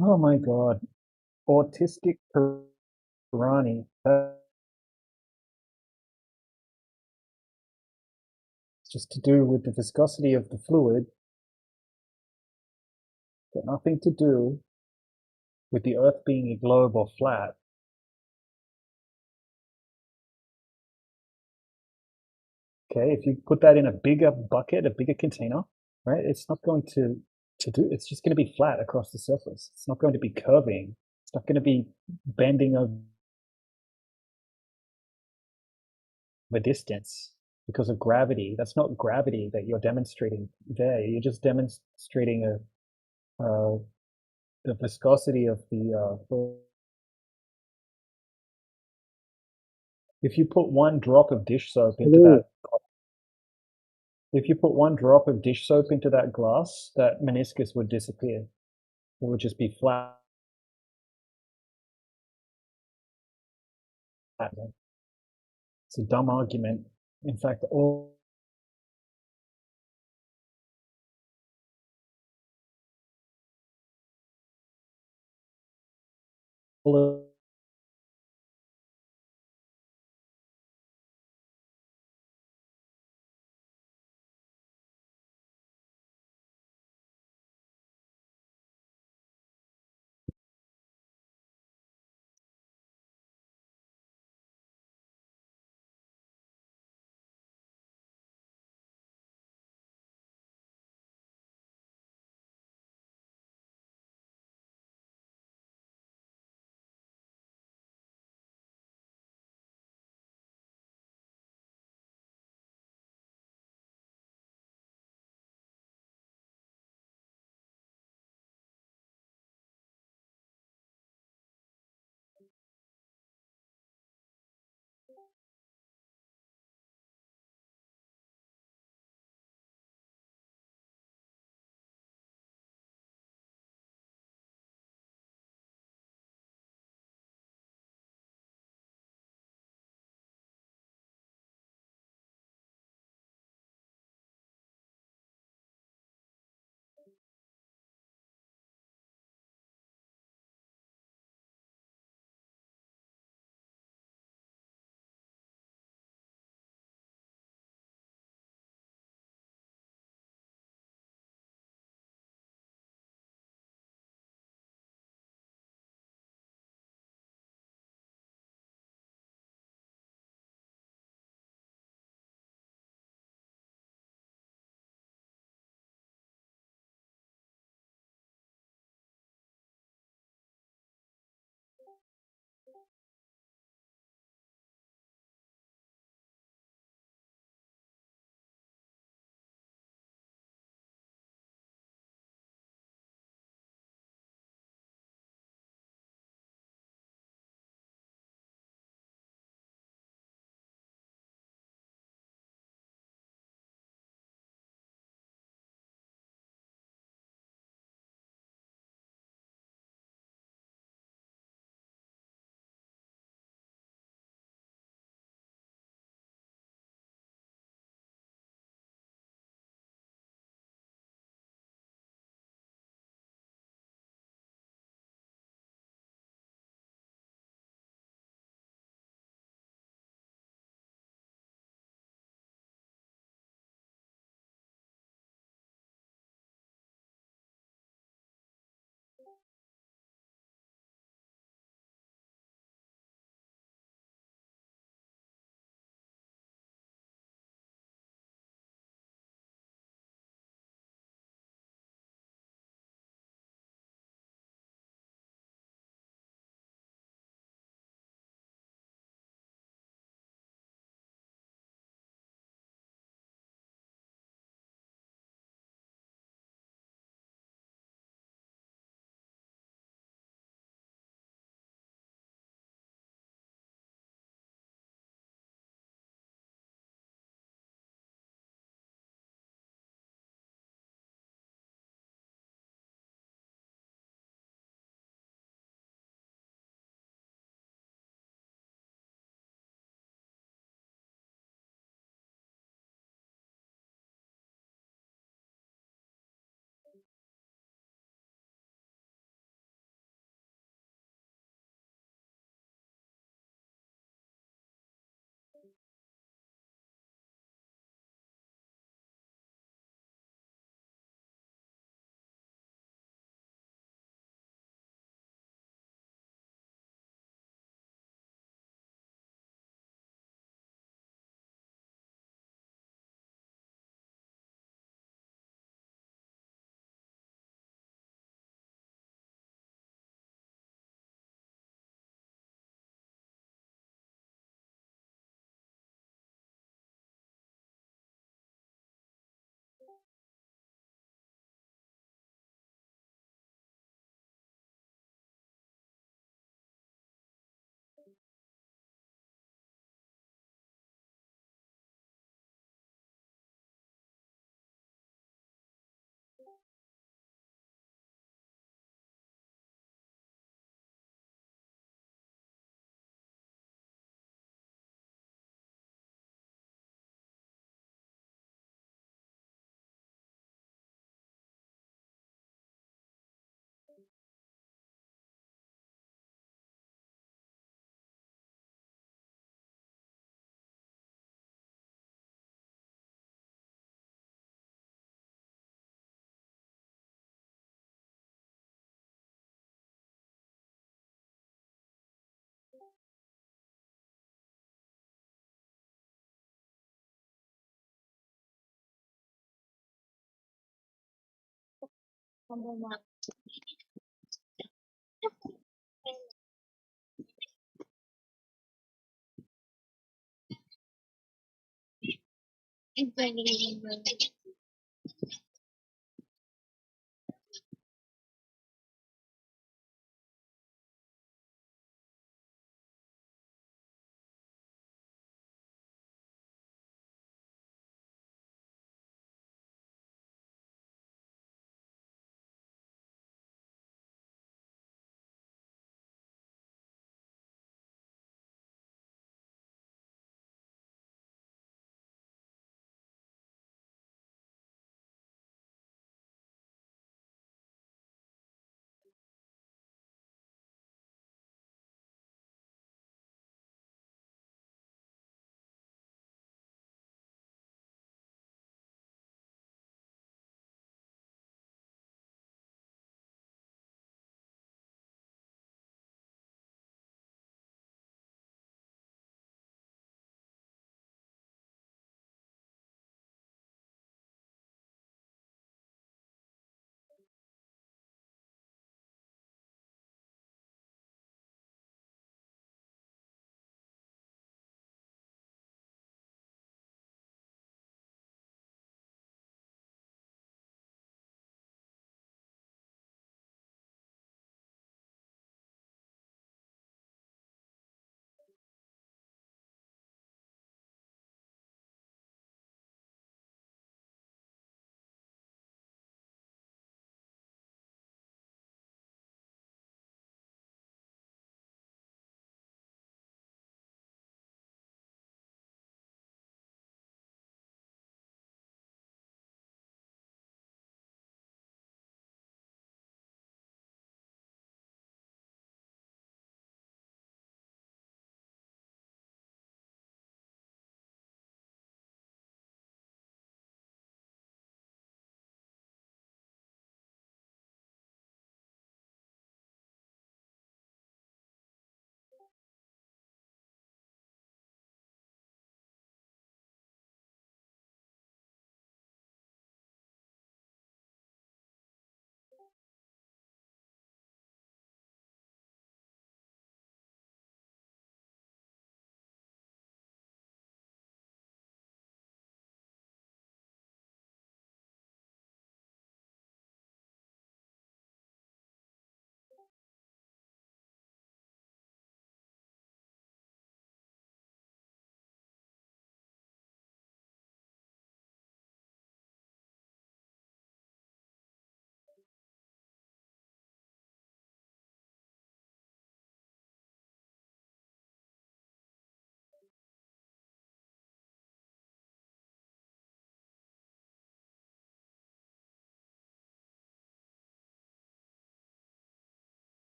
Oh my god. Autistic piranha. That's just to do with the viscosity of the fluid. Got nothing to do with the Earth being a globe or flat. Okay, if you put that in a bigger bucket, a bigger container, right, it's not going to do, it's just going to be flat across the surface. It's not going to be curving. It's not going to be bending over distance because of gravity. That's not gravity that you're demonstrating there. You're just demonstrating the viscosity of the. If you put one drop of dish soap into Hello. that, if you put one drop of dish soap into that glass, that meniscus would disappear. It would just be flat. It's a dumb argument. In fact, all of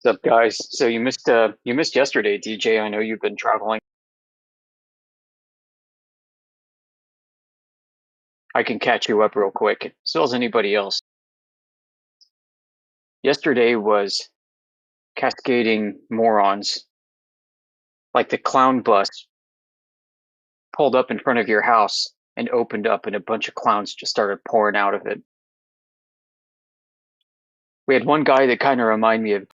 What's up, guys? So you missed yesterday, DJ. I know you've been traveling. I can catch you up real quick. So as anybody else. Yesterday was cascading morons. Like the clown bus pulled up in front of your house and opened up, and a bunch of clowns just started pouring out of it. We had one guy that kind of reminded me of